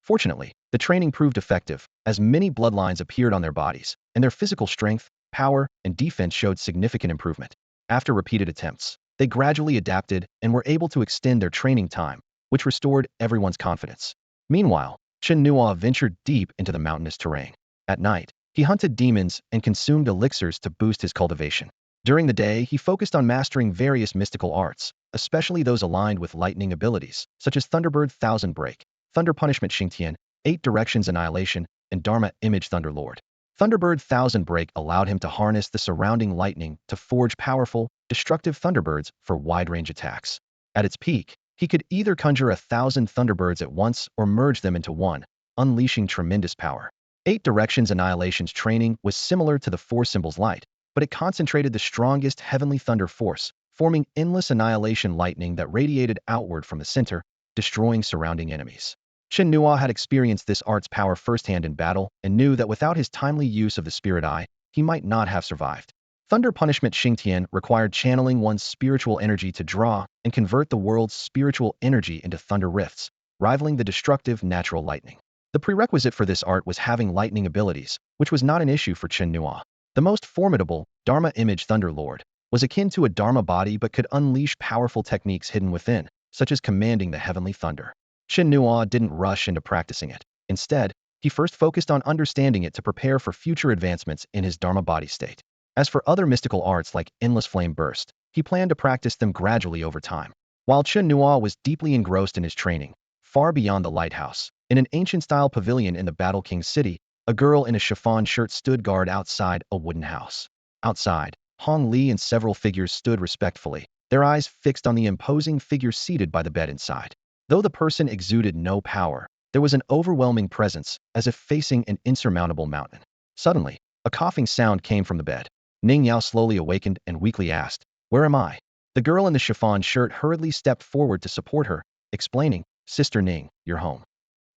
Fortunately, the training proved effective, as many bloodlines appeared on their bodies, and their physical strength, power, and defense showed significant improvement. After repeated attempts, they gradually adapted and were able to extend their training time, which restored everyone's confidence. Meanwhile, Chen Nuo ventured deep into the mountainous terrain. At night, he hunted demons and consumed elixirs to boost his cultivation. During the day, he focused on mastering various mystical arts, especially those aligned with lightning abilities, such as Thunderbird Thousand Break, Thunder Punishment Xingtian, 8 Directions Annihilation, and Dharma Image Thunderlord. Thunderbird Thousand Break allowed him to harness the surrounding lightning to forge powerful, destructive Thunderbirds for wide-range attacks. At its peak, he could either conjure 1,000 Thunderbirds at once or merge them into one, unleashing tremendous power. 8 Directions Annihilation's training was similar to the Four Symbols Light, but it concentrated the strongest heavenly thunder force, forming endless annihilation lightning that radiated outward from the center, destroying surrounding enemies. Chen Nuo had experienced this art's power firsthand in battle and knew that without his timely use of the Spirit Eye, he might not have survived. Thunder Punishment Xingtian required channeling one's spiritual energy to draw and convert the world's spiritual energy into thunder rifts, rivaling the destructive natural lightning. The prerequisite for this art was having lightning abilities, which was not an issue for Chen Nuo. The most formidable, Dharma Image Thunderlord, was akin to a Dharma body but could unleash powerful techniques hidden within, such as commanding the heavenly thunder. Chen Nuo didn't rush into practicing it. Instead, he first focused on understanding it to prepare for future advancements in his Dharma body state. As for other mystical arts like Endless Flame Burst, he planned to practice them gradually over time. While Chen Nuo was deeply engrossed in his training, far beyond the lighthouse, in an ancient-style pavilion in the Battle King city, a girl in a chiffon shirt stood guard outside a wooden house. Outside, Hong Li and several figures stood respectfully, their eyes fixed on the imposing figure seated by the bed inside. Though the person exuded no power, there was an overwhelming presence, as if facing an insurmountable mountain. Suddenly, a coughing sound came from the bed. Ning Yao slowly awakened and weakly asked, "Where am I?" The girl in the chiffon shirt hurriedly stepped forward to support her, explaining, "Sister Ning, you're home."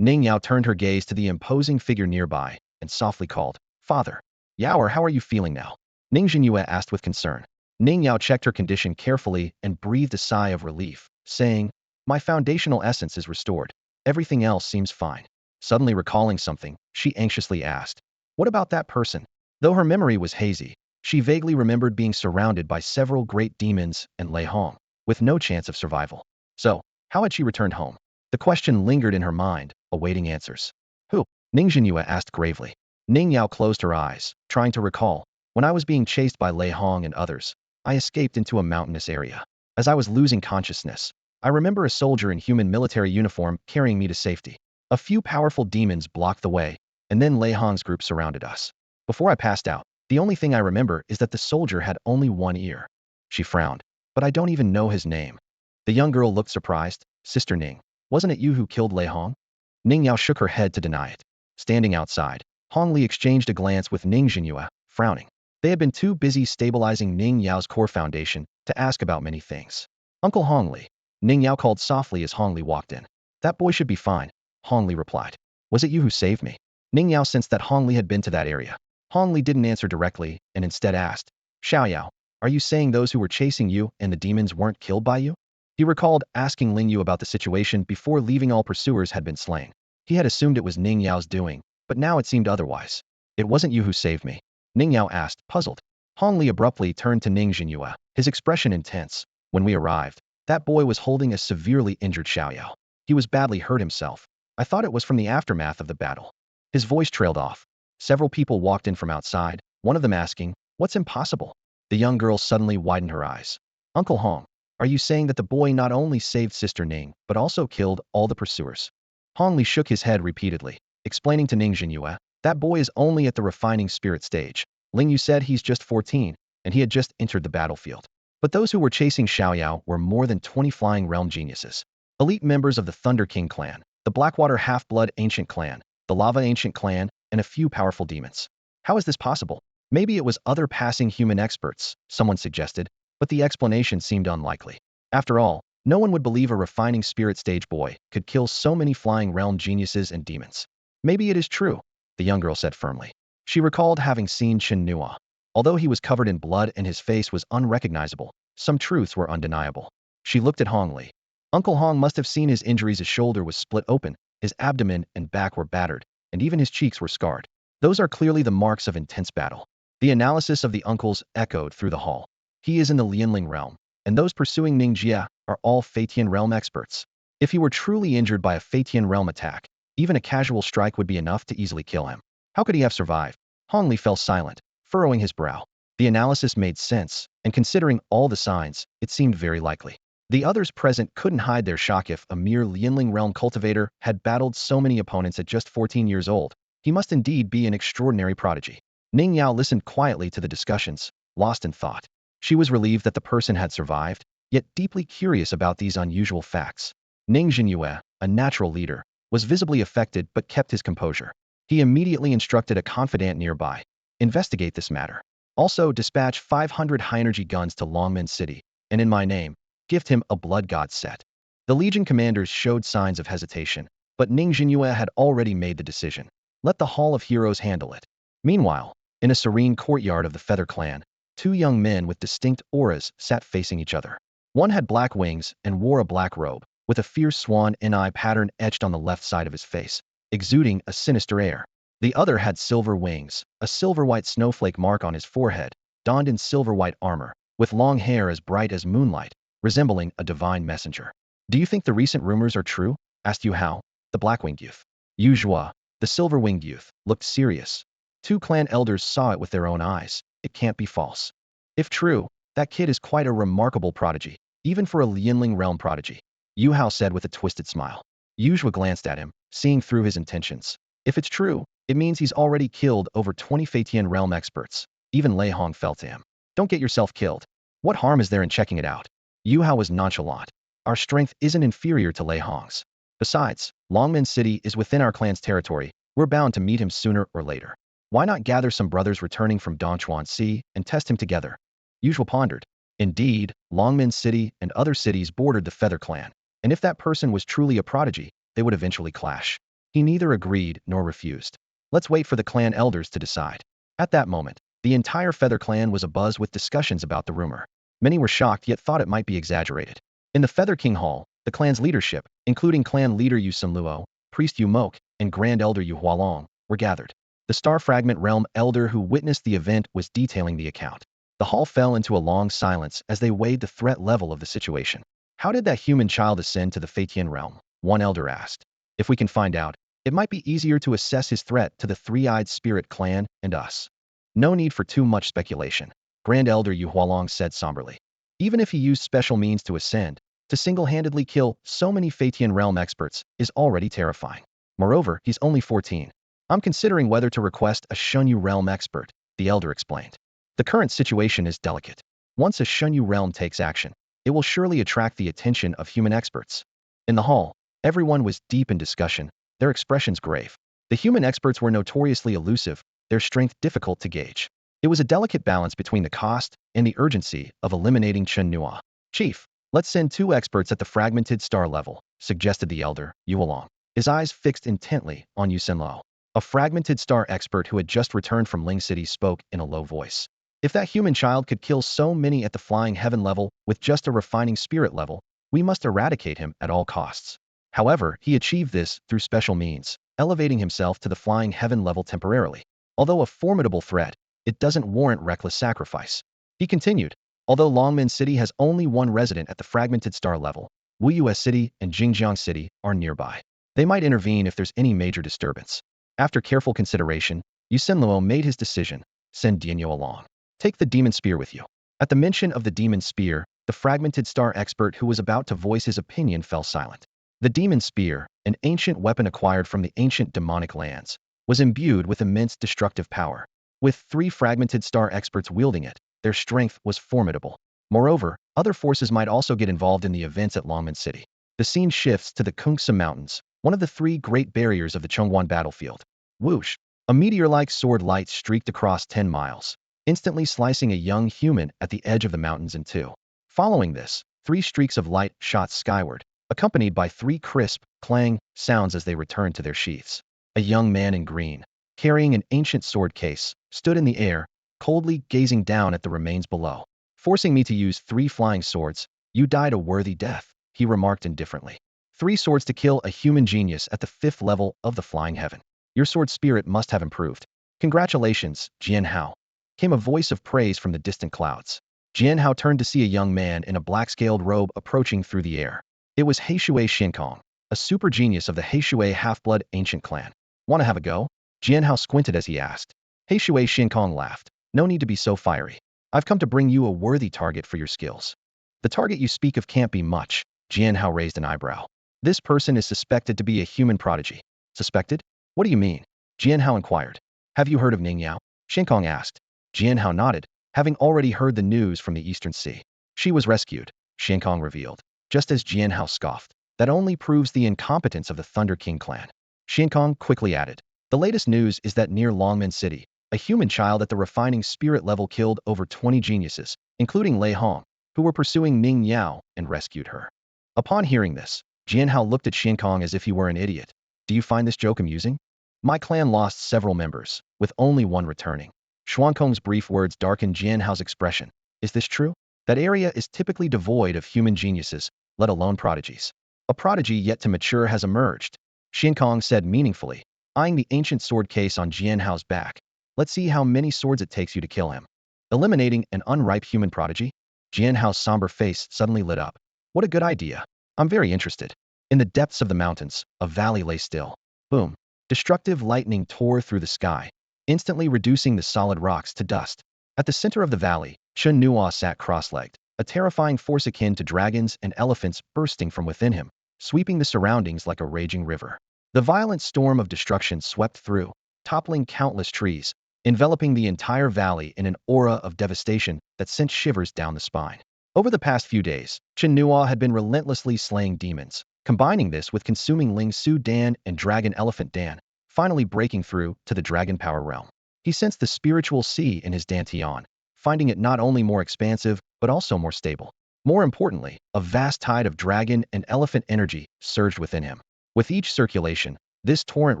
Ning Yao turned her gaze to the imposing figure nearby and softly called, "Father." "Yao, how are you feeling now?" Ning Chenua asked with concern. Ning Yao checked her condition carefully and breathed a sigh of relief, saying, "My foundational essence is restored. Everything else seems fine." Suddenly recalling something, she anxiously asked, "What about that person?" Though her memory was hazy, she vaguely remembered being surrounded by several great demons and Lei Hong, with no chance of survival. So, how had she returned home? The question lingered in her mind, awaiting answers. "Who?" Ning Chenua asked gravely. Ning Yao closed her eyes, trying to recall. "When I was being chased by Lei Hong and others, I escaped into a mountainous area. As I was losing consciousness, I remember a soldier in human military uniform carrying me to safety. A few powerful demons blocked the way, and then Lei Hong's group surrounded us. Before I passed out, the only thing I remember is that the soldier had only one ear." She frowned. "But I don't even know his name." The young girl looked surprised. "Sister Ning, wasn't it you who killed Lei Hong?" Ning Yao shook her head to deny it. Standing outside, Hong Li exchanged a glance with Ning Chenua, frowning. They had been too busy stabilizing Ning Yao's core foundation to ask about many things. "Uncle Hong Li," Ning Yao called softly as Hong Li walked in. "That boy should be fine," Hong Li replied. "Was it you who saved me?" Ning Yao sensed that Hong Li had been to that area. Hong Li didn't answer directly and instead asked, "Xiao Yao, are you saying those who were chasing you and the demons weren't killed by you?" He recalled asking Ling Yu about the situation before leaving. All pursuers had been slain. He had assumed it was Ning Yao's doing, but now it seemed otherwise. "It wasn't you who saved me?" Ning Yao asked, puzzled. Hong Li abruptly turned to Ning Chenua, his expression intense. "When we arrived, that boy was holding a severely injured Xiao Yao. He was badly hurt himself. I thought it was from the aftermath of the battle." His voice trailed off. Several people walked in from outside, one of them asking, "What's impossible?" The young girl suddenly widened her eyes. "Uncle Hong, Are you saying that the boy not only saved Sister Ning, but also killed all the pursuers? Hong Li shook his head repeatedly, explaining to Ning Jinhua, that boy is only at the refining spirit stage. Ling, you said he's just 14, and he had just entered the battlefield. But those who were chasing Xiaoyao were more than 20 flying realm geniuses. Elite members of the Thunder King clan, the Blackwater Half-Blood Ancient clan, the Lava Ancient clan, and a few powerful demons. How is this possible? Maybe it was other passing human experts, someone suggested, but the explanation seemed unlikely. After all, no one would believe a refining spirit stage boy could kill so many flying realm geniuses and demons. Maybe it is true, the young girl said firmly. She recalled having seen Chen Nuo. Although he was covered in blood and his face was unrecognizable, some truths were undeniable. She looked at Hong Li. Uncle Hong must have seen his injuries. His shoulder was split open, his abdomen and back were battered, and even his cheeks were scarred. Those are clearly the marks of intense battle. The analysis of the uncles echoed through the hall. He is in the Lianling realm, and those pursuing Ning Jia are all Feitian realm experts. If he were truly injured by a Feitian realm attack, even a casual strike would be enough to easily kill him. How could he have survived? Hong Li fell silent, furrowing his brow. The analysis made sense, and considering all the signs, it seemed very likely. The others present couldn't hide their shock. If a mere Lianling realm cultivator had battled so many opponents at just 14 years old, he must indeed be an extraordinary prodigy. Ning Yao listened quietly to the discussions, lost in thought. She was relieved that the person had survived, yet deeply curious about these unusual facts. Ning Jinhua, a natural leader, was visibly affected but kept his composure. He immediately instructed a confidant nearby. Investigate this matter. Also dispatch 500 high-energy guns to Longman City, and in my name, gift him a blood god set. The Legion commanders showed signs of hesitation, but Ning Jinhua had already made the decision. Let the Hall of Heroes handle it. Meanwhile, in a serene courtyard of the Feather Clan, two young men with distinct auras sat facing each other. One had black wings and wore a black robe, with a fierce swan eye pattern etched on the left side of his face, exuding a sinister air. The other had silver wings, a silver-white snowflake mark on his forehead, donned in silver-white armor, with long hair as bright as moonlight, resembling a divine messenger. Do you think the recent rumors are true? Asked Yu Hao, the black-winged youth. Yu Zhua, the silver-winged youth, looked serious. Two clan elders saw it with their own eyes. It can't be false. If true, that kid is quite a remarkable prodigy, even for a Lianling realm prodigy, Yu Hao said with a twisted smile. Yu Zhua glanced at him, seeing through his intentions. If it's true, it means he's already killed over 20 Feitian realm experts. Even Lei Hong fell to him. Don't get yourself killed. What harm is there in checking it out? Yu Hao was nonchalant. Our strength isn't inferior to Lei Hong's. Besides, Longman City is within our clan's territory. We're bound to meet him sooner or later. Why not gather some brothers returning from Dongchuan Sea and test him together? Yu Zhua pondered. Indeed, Longman City and other cities bordered the Feather Clan, and if that person was truly a prodigy, they would eventually clash. He neither agreed nor refused. Let's wait for the clan elders to decide. At that moment, the entire Feather Clan was abuzz with discussions about the rumor. Many were shocked yet thought it might be exaggerated. In the Feather King Hall, the clan's leadership, including clan leader Yu Luo, priest Yu Mok, and grand elder Yu Hualong, were gathered. The Star Fragment Realm elder who witnessed the event was detailing the account. The hall fell into a long silence as they weighed the threat level of the situation. How did that human child ascend to the Feitian realm? One elder asked. If we can find out, it might be easier to assess his threat to the Three-Eyed Spirit clan and us. No need for too much speculation, Grand Elder Yu Hualong said somberly. Even if he used special means to ascend, to single-handedly kill so many Feitian realm experts is already terrifying. Moreover, he's only 14. I'm considering whether to request a Shunyu realm expert, the elder explained. The current situation is delicate. Once a Shunyu realm takes action, it will surely attract the attention of human experts. In the hall, everyone was deep in discussion, their expressions grave. The human experts were notoriously elusive, their strength difficult to gauge. It was a delicate balance between the cost and the urgency of eliminating Chen Nuo. Chief, let's send 2 experts at the fragmented star level, suggested the elder, Yu Along, his eyes fixed intently on Yu Luo. A fragmented star expert who had just returned from Ling City spoke in a low voice. If that human child could kill so many at the flying heaven level with just a refining spirit level, we must eradicate him at all costs. However, he achieved this through special means, elevating himself to the flying heaven level temporarily. Although a formidable threat, it doesn't warrant reckless sacrifice. He continued, although Longman City has only one resident at the fragmented star level, Wuyue City and Jingjiang City are nearby. They might intervene if there's any major disturbance. After careful consideration, Yu Luo made his decision. Send Dianyo along. Take the demon spear with you. At the mention of the demon spear, the fragmented star expert who was about to voice his opinion fell silent. The demon spear, an ancient weapon acquired from the ancient demonic lands, was imbued with immense destructive power. With 3 fragmented star experts wielding it, their strength was formidable. Moreover, other forces might also get involved in the events at Longman City. The scene shifts to the Kungsa Mountains, one of the 3 great barriers of the Chongguan battlefield. Whoosh! A meteor-like sword light streaked across 10 miles, instantly slicing a young human at the edge of the mountains in 2. Following this, 3 streaks of light shot skyward, accompanied by 3 crisp, clang sounds as they returned to their sheaths. A young man in green, carrying an ancient sword case, stood in the air, coldly gazing down at the remains below. Forcing me to use 3 flying swords, you died a worthy death, he remarked indifferently. 3 swords to kill a human genius at the 5th level of the flying heaven. Your sword spirit must have improved. Congratulations, Jian Hao. Came a voice of praise from the distant clouds. Jian Hao turned to see a young man in a black-scaled robe approaching through the air. It was Heishui Xinkong, a super genius of the Heishui half-blood ancient clan. Want to have a go? Jian Hao squinted as he asked. Heishui Xinkong laughed. No need to be so fiery. I've come to bring you a worthy target for your skills. The target you speak of can't be much. Jian Hao raised an eyebrow. This person is suspected to be a human prodigy. Suspected? What do you mean? Jian Hao inquired. Have you heard of Ning Yao? Xinkong asked. Jian Hao nodded, having already heard the news from the Eastern Sea. She was rescued, Xinkong revealed, just as Jian Hao scoffed. That only proves the incompetence of the Thunder King clan. Xinkong quickly added. The latest news is that near Longman City, a human child at the refining spirit level killed over 20 geniuses, including Lei Hong, who were pursuing Ning Yao and rescued her. Upon hearing this, Jian Hao looked at Xinkong as if he were an idiot. Do you find this joke amusing? My clan lost several members, with only 1 returning. Xuankong's brief words darkened Jian Hao's expression. Is this true? That area is typically devoid of human geniuses, let alone prodigies. A prodigy yet to mature has emerged, Xinkong said meaningfully, eyeing the ancient sword case on Jian Hao's back. Let's see how many swords it takes you to kill him. Eliminating an unripe human prodigy? Jian Hao's somber face suddenly lit up. What a good idea. I'm very interested. In the depths of the mountains, a valley lay still. Boom. Destructive lightning tore through the sky, instantly reducing the solid rocks to dust. At the center of the valley, Chen Nuo sat cross-legged, a terrifying force akin to dragons and elephants bursting from within him, sweeping the surroundings like a raging river. The violent storm of destruction swept through, toppling countless trees, enveloping the entire valley in an aura of devastation that sent shivers down the spine. Over the past few days, Chen Nuo had been relentlessly slaying demons, combining this with consuming Ling Su Dan and Dragon Elephant Dan, finally breaking through to the Dragon Power realm. He sensed the spiritual sea in his Dantian, finding it not only more expansive, but also more stable. More importantly, a vast tide of dragon and elephant energy surged within him. With each circulation, this torrent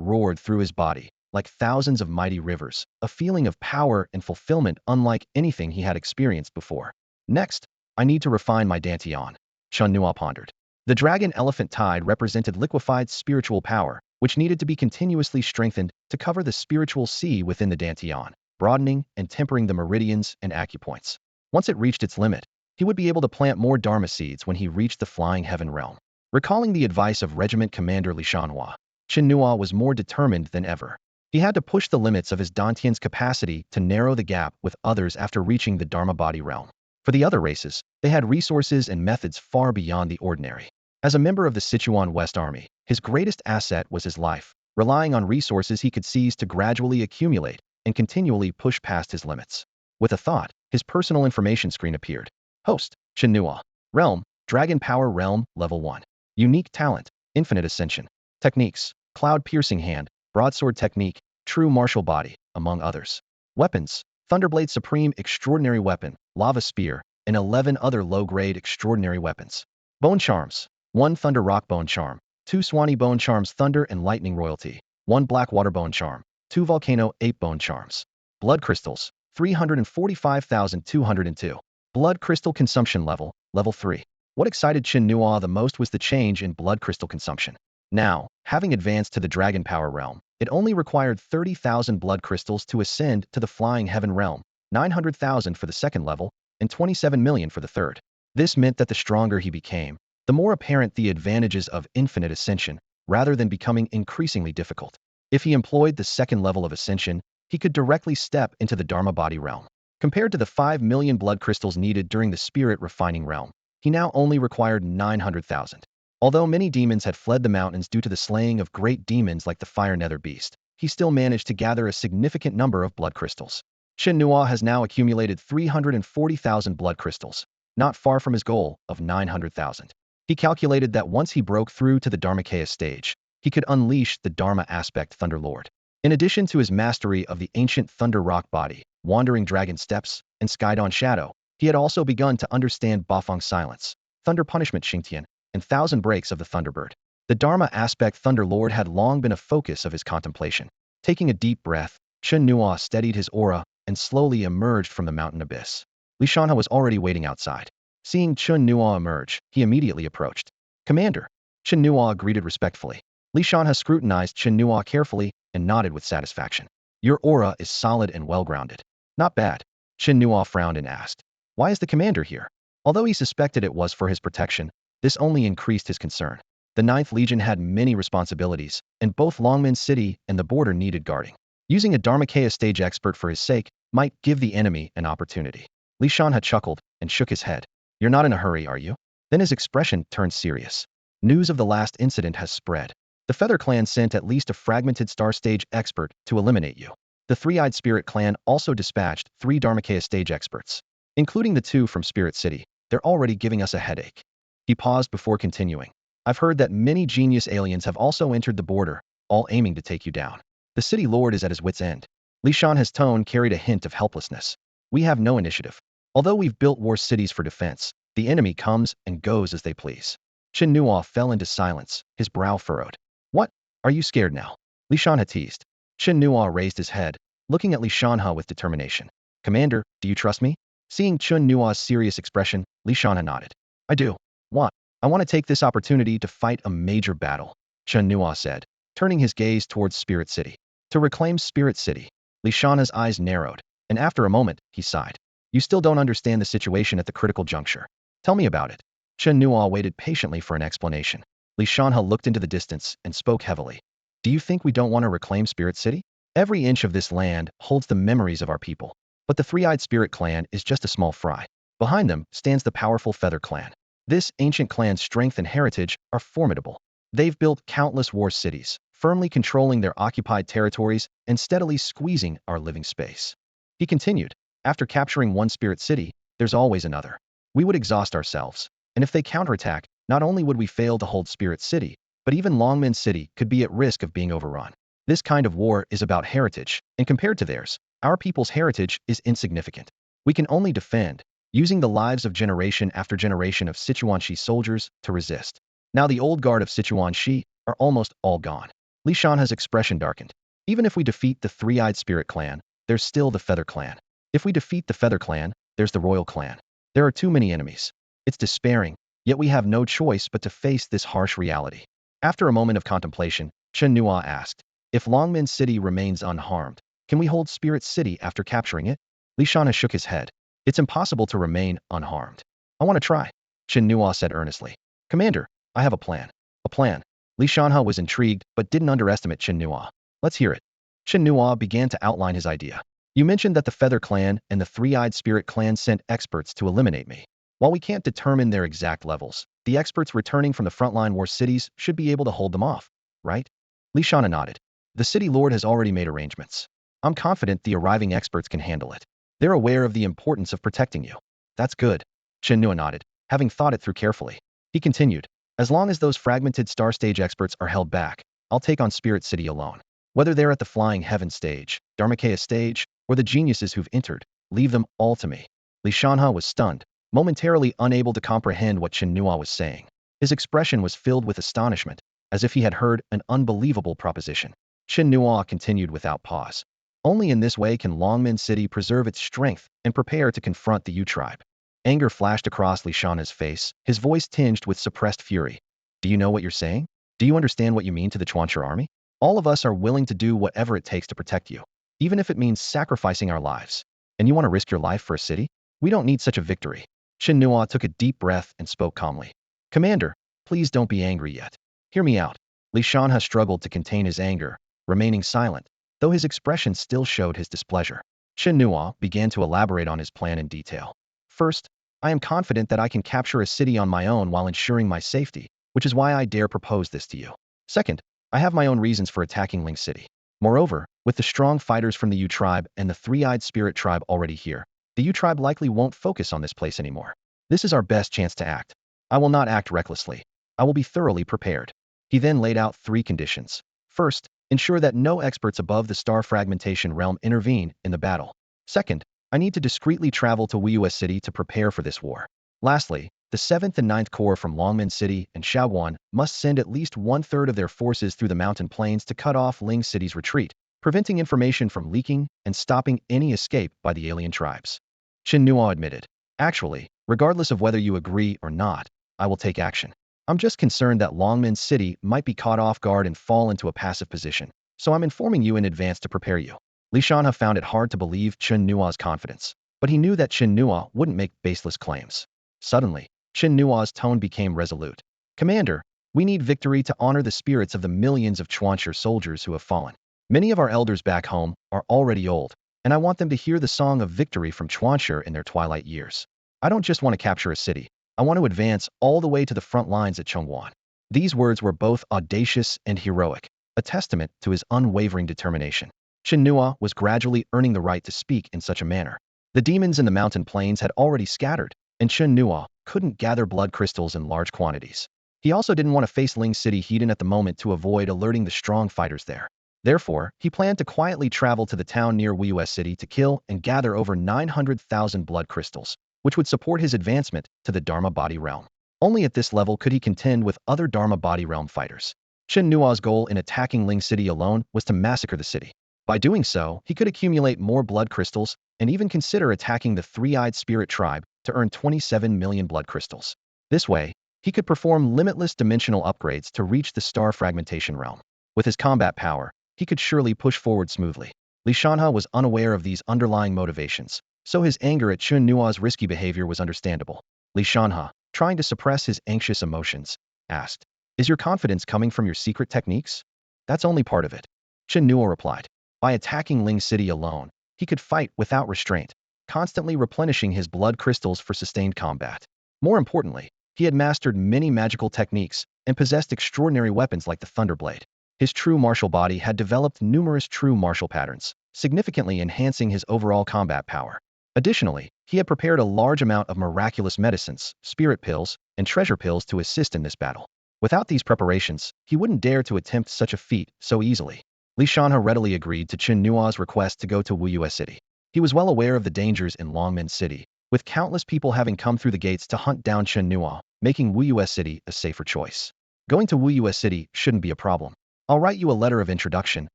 roared through his body, like thousands of mighty rivers, a feeling of power and fulfillment unlike anything he had experienced before. Next, I need to refine my Dantian, Chen Nuo pondered. The dragon elephant tide represented liquefied spiritual power, which needed to be continuously strengthened to cover the spiritual sea within the Dantian, broadening and tempering the meridians and acupoints. Once it reached its limit, he would be able to plant more Dharma seeds when he reached the flying heaven realm. Recalling the advice of Regiment Commander Li Shanhua, Chen Nuo was more determined than ever. He had to push the limits of his Dantian's capacity to narrow the gap with others after reaching the Dharma body realm. For the other races, they had resources and methods far beyond the ordinary. As a member of the Sichuan West Army, his greatest asset was his life, relying on resources he could seize to gradually accumulate and continually push past his limits. With a thought, his personal information screen appeared. Host, Chen Nuo. Realm, Dragon Power Realm, Level 1. Unique Talent, Infinite Ascension. Techniques, Cloud Piercing Hand, Broadsword Technique, True Martial Body, among others. Weapons, Thunderblade Supreme Extraordinary Weapon, Lava Spear, and 11 other low-grade extraordinary weapons. Bone Charms, 1 Thunder Rock Bone Charm, 2 Swanee Bone Charms Thunder and Lightning Royalty, 1 Blackwater Bone Charm, 2 Volcano Ape Bone Charms. Blood Crystals, 345,202. Blood Crystal Consumption Level, Level 3. What excited Chen Nuo the most was the change in blood crystal consumption. Now, having advanced to the Dragon Power realm, it only required 30,000 blood crystals to ascend to the Flying Heaven realm, 900,000 for the second level, and 27 million for the third. This meant that the stronger he became, the more apparent the advantages of infinite ascension, rather than becoming increasingly difficult. If he employed the second level of ascension, he could directly step into the Dharma body realm. Compared to the 5 million blood crystals needed during the spirit refining realm, He now only required 900,000. Although many demons had fled the mountains due to the slaying of great demons like the fire nether beast, he still managed to gather a significant number of blood crystals. Chen Nuo has now accumulated 340,000 blood crystals, not far from his goal of 900,000. He calculated that once he broke through to the Dharmakaya stage, he could unleash the Dharma aspect Thunder Lord. In addition to his mastery of the ancient Thunder Rock body, Wandering Dragon Steps, and Skydawn Shadow, he had also begun to understand Bafeng Silence, Thunder Punishment Xingtian, and Thousand Breaks of the Thunderbird. The Dharma aspect Thunder Lord had long been a focus of his contemplation. Taking a deep breath, Chen Nuo steadied his aura and slowly emerged from the mountain abyss. Li Shanhe was already waiting outside. Seeing Chen Nuo emerge, he immediately approached. "Commander." Chen Nuo greeted respectfully. Li Shanhe scrutinized Chen Nuo carefully and nodded with satisfaction. "Your aura is solid and well-grounded." "Not bad." Chen Nuo frowned and asked, "Why is the commander here?" Although he suspected it was for his protection, this only increased his concern. The Ninth Legion had many responsibilities, and both Longman City and the border needed guarding. Using a Dharmakaya stage expert for his sake might give the enemy an opportunity. Li Shanhe chuckled and shook his head. "You're not in a hurry, are you?" Then his expression turned serious. "News of the last incident has spread. The Feather Clan sent at least a fragmented star stage expert to eliminate you. The Three-Eyed Spirit Clan also dispatched 3 Dharmakaya stage experts, including the 2 from Spirit City. They're already giving us a headache." He paused before continuing. "I've heard that many genius aliens have also entered the border, all aiming to take you down. The city lord is at his wit's end." Li Shanhe's tone carried a hint of helplessness. "We have no initiative. Although we've built war cities for defense, the enemy comes and goes as they please." Chen Nuo fell into silence, his brow furrowed. "What? Are you scared now?" Li Shanhe teased. Chen Nuo raised his head, looking at Li Shanhe with determination. "Commander, do you trust me?" Seeing Chen Nuo's serious expression, Li Shanhe nodded. "I do." "What?" "I want to take this opportunity to fight a major battle," Chen Nuo said, turning his gaze towards Spirit City. "To reclaim Spirit City." Li Shanhe's eyes narrowed, and after a moment, he sighed. "You still don't understand the situation at the critical juncture. Tell me about it." Chen Nuo waited patiently for an explanation. Li Shanhe looked into the distance and spoke heavily. "Do you think we don't want to reclaim Spirit City? Every inch of this land holds the memories of our people. But the Three-Eyed Spirit Clan is just a small fry. Behind them stands the powerful Feather Clan. This ancient clan's strength and heritage are formidable. They've built countless war cities, firmly controlling their occupied territories and steadily squeezing our living space." He continued, "After capturing one Spirit City, there's always another. We would exhaust ourselves, and if they counterattack, not only would we fail to hold Spirit City, but even Longman City could be at risk of being overrun. This kind of war is about heritage, and compared to theirs, our people's heritage is insignificant. We can only defend, using the lives of generation after generation of Sichuanshi soldiers to resist. Now the old guard of Sichuanshi are almost all gone." Li Shanhe's expression darkened. "Even if we defeat the Three-Eyed Spirit Clan, there's still the Feather Clan. If we defeat the Feather Clan, there's the Royal Clan. There are too many enemies. It's despairing, yet we have no choice but to face this harsh reality." After a moment of contemplation, Chen Nuo asked, "If Longman City remains unharmed, can we hold Spirit City after capturing it?" Li Shanhe shook his head. "It's impossible to remain unharmed." "I want to try," Chen Nuo said earnestly. "Commander, I have a plan." "A plan?" Li Shanhe was intrigued but didn't underestimate Chen Nuo. "Let's hear it." Chen Nuo began to outline his idea. "You mentioned that the Feather Clan and the Three-Eyed Spirit Clan sent experts to eliminate me. While we can't determine their exact levels, the experts returning from the frontline war cities should be able to hold them off, right?" Li Shanhe nodded. "The city lord has already made arrangements. I'm confident the arriving experts can handle it. They're aware of the importance of protecting you." "That's good." Chen Nuo nodded, having thought it through carefully. He continued, "As long as those fragmented star stage experts are held back, I'll take on Spirit City alone. Whether they're at the Flying Heaven stage, Dharmakaya stage, or the geniuses who've entered, leave them all to me." Li Shanhe was stunned, momentarily unable to comprehend what Chen Nuo was saying. His expression was filled with astonishment, as if he had heard an unbelievable proposition. Chen Nuo continued without pause. "Only in this way can Longman City preserve its strength and prepare to confront the Yu tribe." Anger flashed across Li Shanhe's face, his voice tinged with suppressed fury. "Do you know what you're saying? Do you understand what you mean to the Chuancher army? All of us are willing to do whatever it takes to protect you, even if it means sacrificing our lives. And you want to risk your life for a city? We don't need such a victory." Chen Nuo took a deep breath and spoke calmly. "Commander, please don't be angry yet. Hear me out." Li Shanhe struggled to contain his anger, remaining silent, though his expression still showed his displeasure. Chen Nuo began to elaborate on his plan in detail. "First, I am confident that I can capture a city on my own while ensuring my safety, which is why I dare propose this to you. Second, I have my own reasons for attacking Ling City. Moreover, with the strong fighters from the Yu tribe and the three-eyed spirit tribe already here, the Yu tribe likely won't focus on this place anymore. This is our best chance to act. I will not act recklessly. I will be thoroughly prepared. He then laid out 3 conditions. First, ensure that no experts above the star fragmentation realm intervene in the battle. Second, I need to discreetly travel to Wuyue City to prepare for this war. Lastly, the 7th and 9th Corps from Longman City and Shaoguan must send at least 1/3 of their forces through the mountain plains to cut off Ling City's retreat, preventing information from leaking and stopping any escape by the alien tribes. Chen Nuo admitted, actually, regardless of whether you agree or not, I will take action. I'm just concerned that Longman City might be caught off guard and fall into a passive position, so I'm informing you in advance to prepare you. Li Shanha found it hard to believe Chen Nuo's confidence, but he knew that Chen Nuo wouldn't make baseless claims. Suddenly, Chen Nuo's tone became resolute. Commander, we need victory to honor the spirits of the millions of Chuanxia soldiers who have fallen. Many of our elders back home are already old, and I want them to hear the song of victory from Chuanxia in their twilight years. I don't just want to capture a city. I want to advance all the way to the front lines at Chongguan. These words were both audacious and heroic, a testament to his unwavering determination. Chen Nuo was gradually earning the right to speak in such a manner. The demons in the mountain plains had already scattered, and Chen Nuo couldn't gather blood crystals in large quantities. He also didn't want to face Ling City Heathen at the moment to avoid alerting the strong fighters there. Therefore, he planned to quietly travel to the town near Wuyue City to kill and gather over 900,000 blood crystals, which would support his advancement to the Dharma Body realm. Only at this level could he contend with other Dharma Body realm fighters. Chen Nuo's goal in attacking Ling City alone was to massacre the city. By doing so, he could accumulate more blood crystals and even consider attacking the three-eyed spirit tribe to earn 27 million blood crystals. This way, he could perform limitless dimensional upgrades to reach the star fragmentation realm. With his combat power, he could surely push forward smoothly. Li Shanha was unaware of these underlying motivations, so his anger at Chen Nuo's risky behavior was understandable. Li Shanha, trying to suppress his anxious emotions, asked, "Is your confidence coming from your secret techniques?" "That's only part of it," Chen Nuo replied. By attacking Ling City alone, he could fight without restraint, constantly replenishing his blood crystals for sustained combat. More importantly, he had mastered many magical techniques and possessed extraordinary weapons like the Thunderblade. His true martial body had developed numerous true martial patterns, significantly enhancing his overall combat power. Additionally, he had prepared a large amount of miraculous medicines, spirit pills, and treasure pills to assist in this battle. Without these preparations, he wouldn't dare to attempt such a feat so easily. Li Shanha readily agreed to Chen Nuo's request to go to Wuyue City. He was well aware of the dangers in Longman City, with countless people having come through the gates to hunt down Chen Nuo, making Wuyue City a safer choice. Going to Wuyue City shouldn't be a problem. I'll write you a letter of introduction,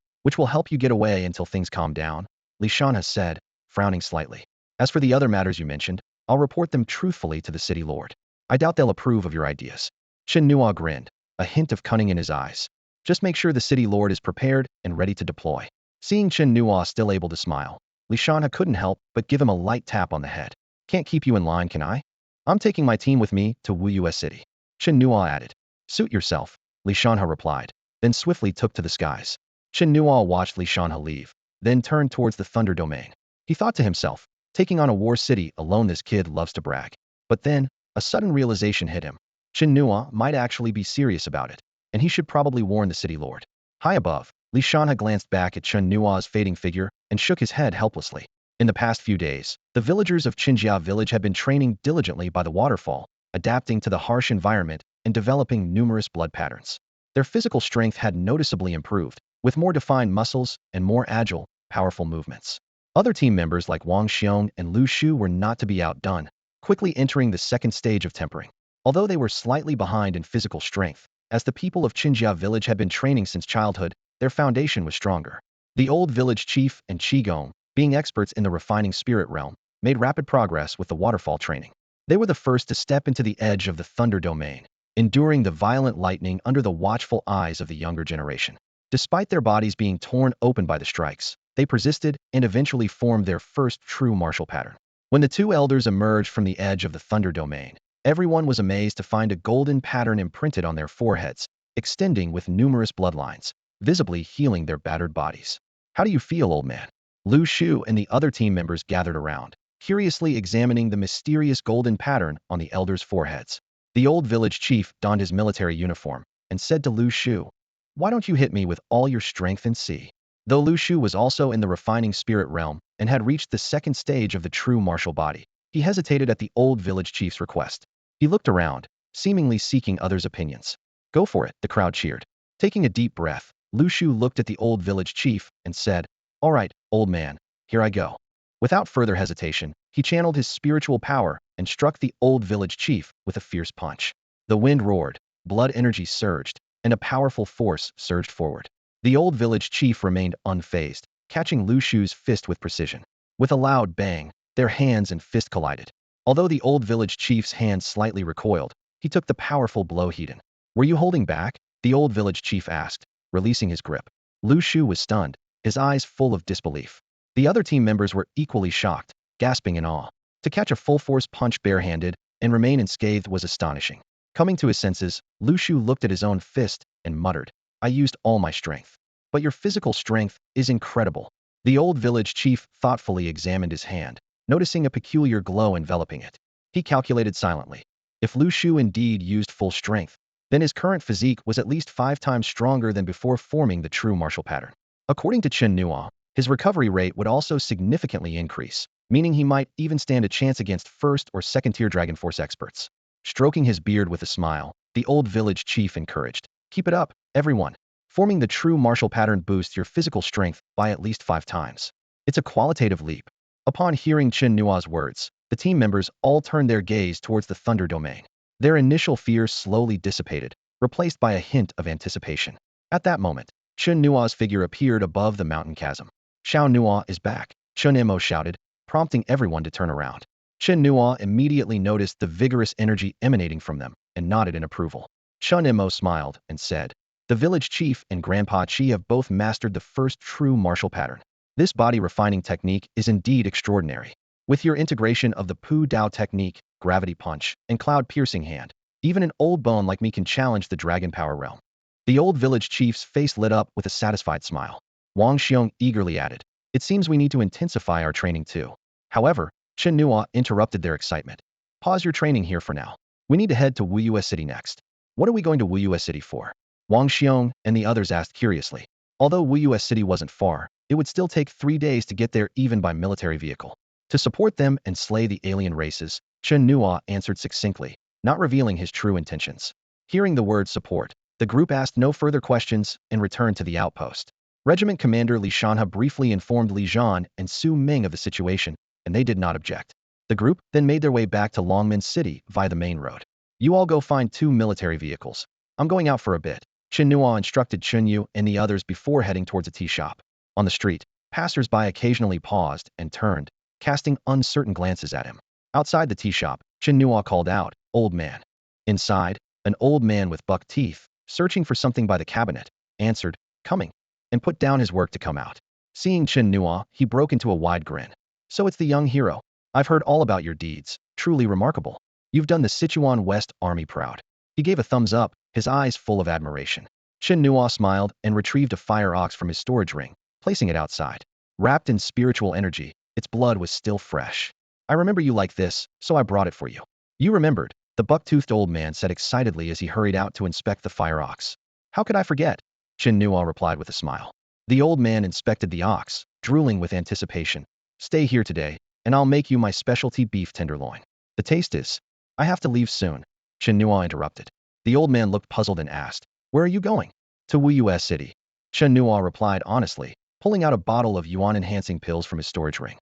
which will help you get away until things calm down, Li Shanha said, frowning slightly. As for the other matters you mentioned, I'll report them truthfully to the city lord. I doubt they'll approve of your ideas. Chen Nuo grinned, a hint of cunning in his eyes. Just make sure the city lord is prepared and ready to deploy. Seeing Chen Nuo still able to smile, Li Shanha couldn't help but give him a light tap on the head. Can't keep you in line, can I? I'm taking my team with me to Wuyue City. Chen Nuo added. Suit yourself, Li Shanha replied, then swiftly took to the skies. Chen Nuo watched Li Shanha leave, then turned towards the Thunder Domain. He thought to himself, taking on a war city alone, this kid loves to brag. But then, a sudden realization hit him. Chen Nuo might actually be serious about it, and he should probably warn the city lord. High above, Li Shanha glanced back at Chen Nuo's fading figure and shook his head helplessly. In the past few days, the villagers of Qinjia village had been training diligently by the waterfall, adapting to the harsh environment and developing numerous blood patterns. Their physical strength had noticeably improved, with more defined muscles and more agile, powerful movements. Other team members like Wang Xiong and Lu Shu were not to be outdone, quickly entering the second stage of tempering. Although they were slightly behind in physical strength, as the people of Qinjia village had been training since childhood, their foundation was stronger. The old village chief and Qigong, being experts in the refining spirit realm, made rapid progress with the waterfall training. They were the first to step into the edge of the Thunder Domain, enduring the violent lightning under the watchful eyes of the younger generation. Despite their bodies being torn open by the strikes, they persisted and eventually formed their first true martial pattern. When the two elders emerged from the edge of the Thunder Domain, everyone was amazed to find a golden pattern imprinted on their foreheads, extending with numerous bloodlines, visibly healing their battered bodies. How do you feel, old man? Lu Shu and the other team members gathered around, curiously examining the mysterious golden pattern on the elders' foreheads. The old village chief donned his military uniform and said to Lu Shu, "Why don't you hit me with all your strength and see?" Though Lu Shu was also in the refining spirit realm and had reached the second stage of the true martial body, he hesitated at the old village chief's request. He looked around, seemingly seeking others' opinions. "Go for it," the crowd cheered. Taking a deep breath, Lu Shu looked at the old village chief and said, "All right, old man, here I go." Without further hesitation, he channeled his spiritual power and struck the old village chief with a fierce punch. The wind roared, blood energy surged, and a powerful force surged forward. The old village chief remained unfazed, catching Lu Shu's fist with precision. With a loud bang, their hands and fist collided. Although the old village chief's hand slightly recoiled, he took the powerful blow heeded. "Were you holding back?" the old village chief asked, releasing his grip. Lu Shu was stunned, his eyes full of disbelief. The other team members were equally shocked, gasping in awe. To catch a full-force punch barehanded and remain unscathed was astonishing. Coming to his senses, Lu Shu looked at his own fist and muttered, "I used all my strength. But your physical strength is incredible." The old village chief thoughtfully examined his hand, noticing a peculiar glow enveloping it. He calculated silently. If Lu Shu indeed used full strength, then his current physique was at least 5 times stronger than before forming the true martial pattern. According to Chen Nuo, his recovery rate would also significantly increase, meaning he might even stand a chance against first or second-tier Dragon Force experts. Stroking his beard with a smile, the old village chief encouraged, "Keep it up, everyone. Forming the true martial pattern boosts your physical strength by at least 5 times. It's a qualitative leap." Upon hearing Chen Nuo's words, the team members all turned their gaze towards the Thunder Domain. Their initial fears slowly dissipated, replaced by a hint of anticipation. At that moment, Chen Nuo's figure appeared above the mountain chasm. "Xiao Nuo is back," Chen Nuo shouted, prompting everyone to turn around. Chen Nuo immediately noticed the vigorous energy emanating from them and nodded in approval. Chen Nuo smiled and said, "The village chief and Grandpa Chi have both mastered the first true martial pattern. This body refining technique is indeed extraordinary. With your integration of the Pu Dao technique, gravity punch, and cloud piercing hand, even an old bone like me can challenge the dragon power realm." The old village chief's face lit up with a satisfied smile. Wang Xiong eagerly added, "It seems we need to intensify our training too." However, Chen Nuo interrupted their excitement. "Pause your training here for now. We need to head to Wuyue City next." "What are we going to Wuyue City for?" Wang Xiong and the others asked curiously. Although Wuyue City wasn't far, it would still take 3 days to get there even by military vehicle. To support them and slay the alien races, Chen Nuo answered succinctly, not revealing his true intentions. Hearing the word support, the group asked no further questions and returned to the outpost. Regiment Commander Li Shanha briefly informed Li Zhan and Su Ming of the situation, and they did not object. The group then made their way back to Longman City via the main road. "You all go find 2 military vehicles. I'm going out for a bit," Chen Nuo instructed Chen Yu and the others before heading towards a tea shop. On the street, passers-by occasionally paused and turned, casting uncertain glances at him. Outside the tea shop, Chen Nuo called out, "Old man." Inside, an old man with buck teeth, searching for something by the cabinet, answered, "Coming," and put down his work to come out. Seeing Chen Nuo, he broke into a wide grin. "So it's the young hero. I've heard all about your deeds, truly remarkable. You've done the Sichuan West Army proud." He gave a thumbs up, his eyes full of admiration. Chen Nuo smiled and retrieved a fire ox from his storage ring, placing it outside. Wrapped in spiritual energy, its blood was still fresh. "I remember you like this, so I brought it for you." "You remembered," the buck-toothed old man said excitedly as he hurried out to inspect the fire ox. "How could I forget?" Chen Nuo replied with a smile. The old man inspected the ox, drooling with anticipation. "Stay here today, and I'll make you my specialty beef tenderloin. The taste is—" "I have to leave soon," Chen Nuo interrupted. The old man looked puzzled and asked, "Where are you going?" "To Wuyue City," Chen Nuo replied honestly, pulling out a bottle of yuan-enhancing pills from his storage ring.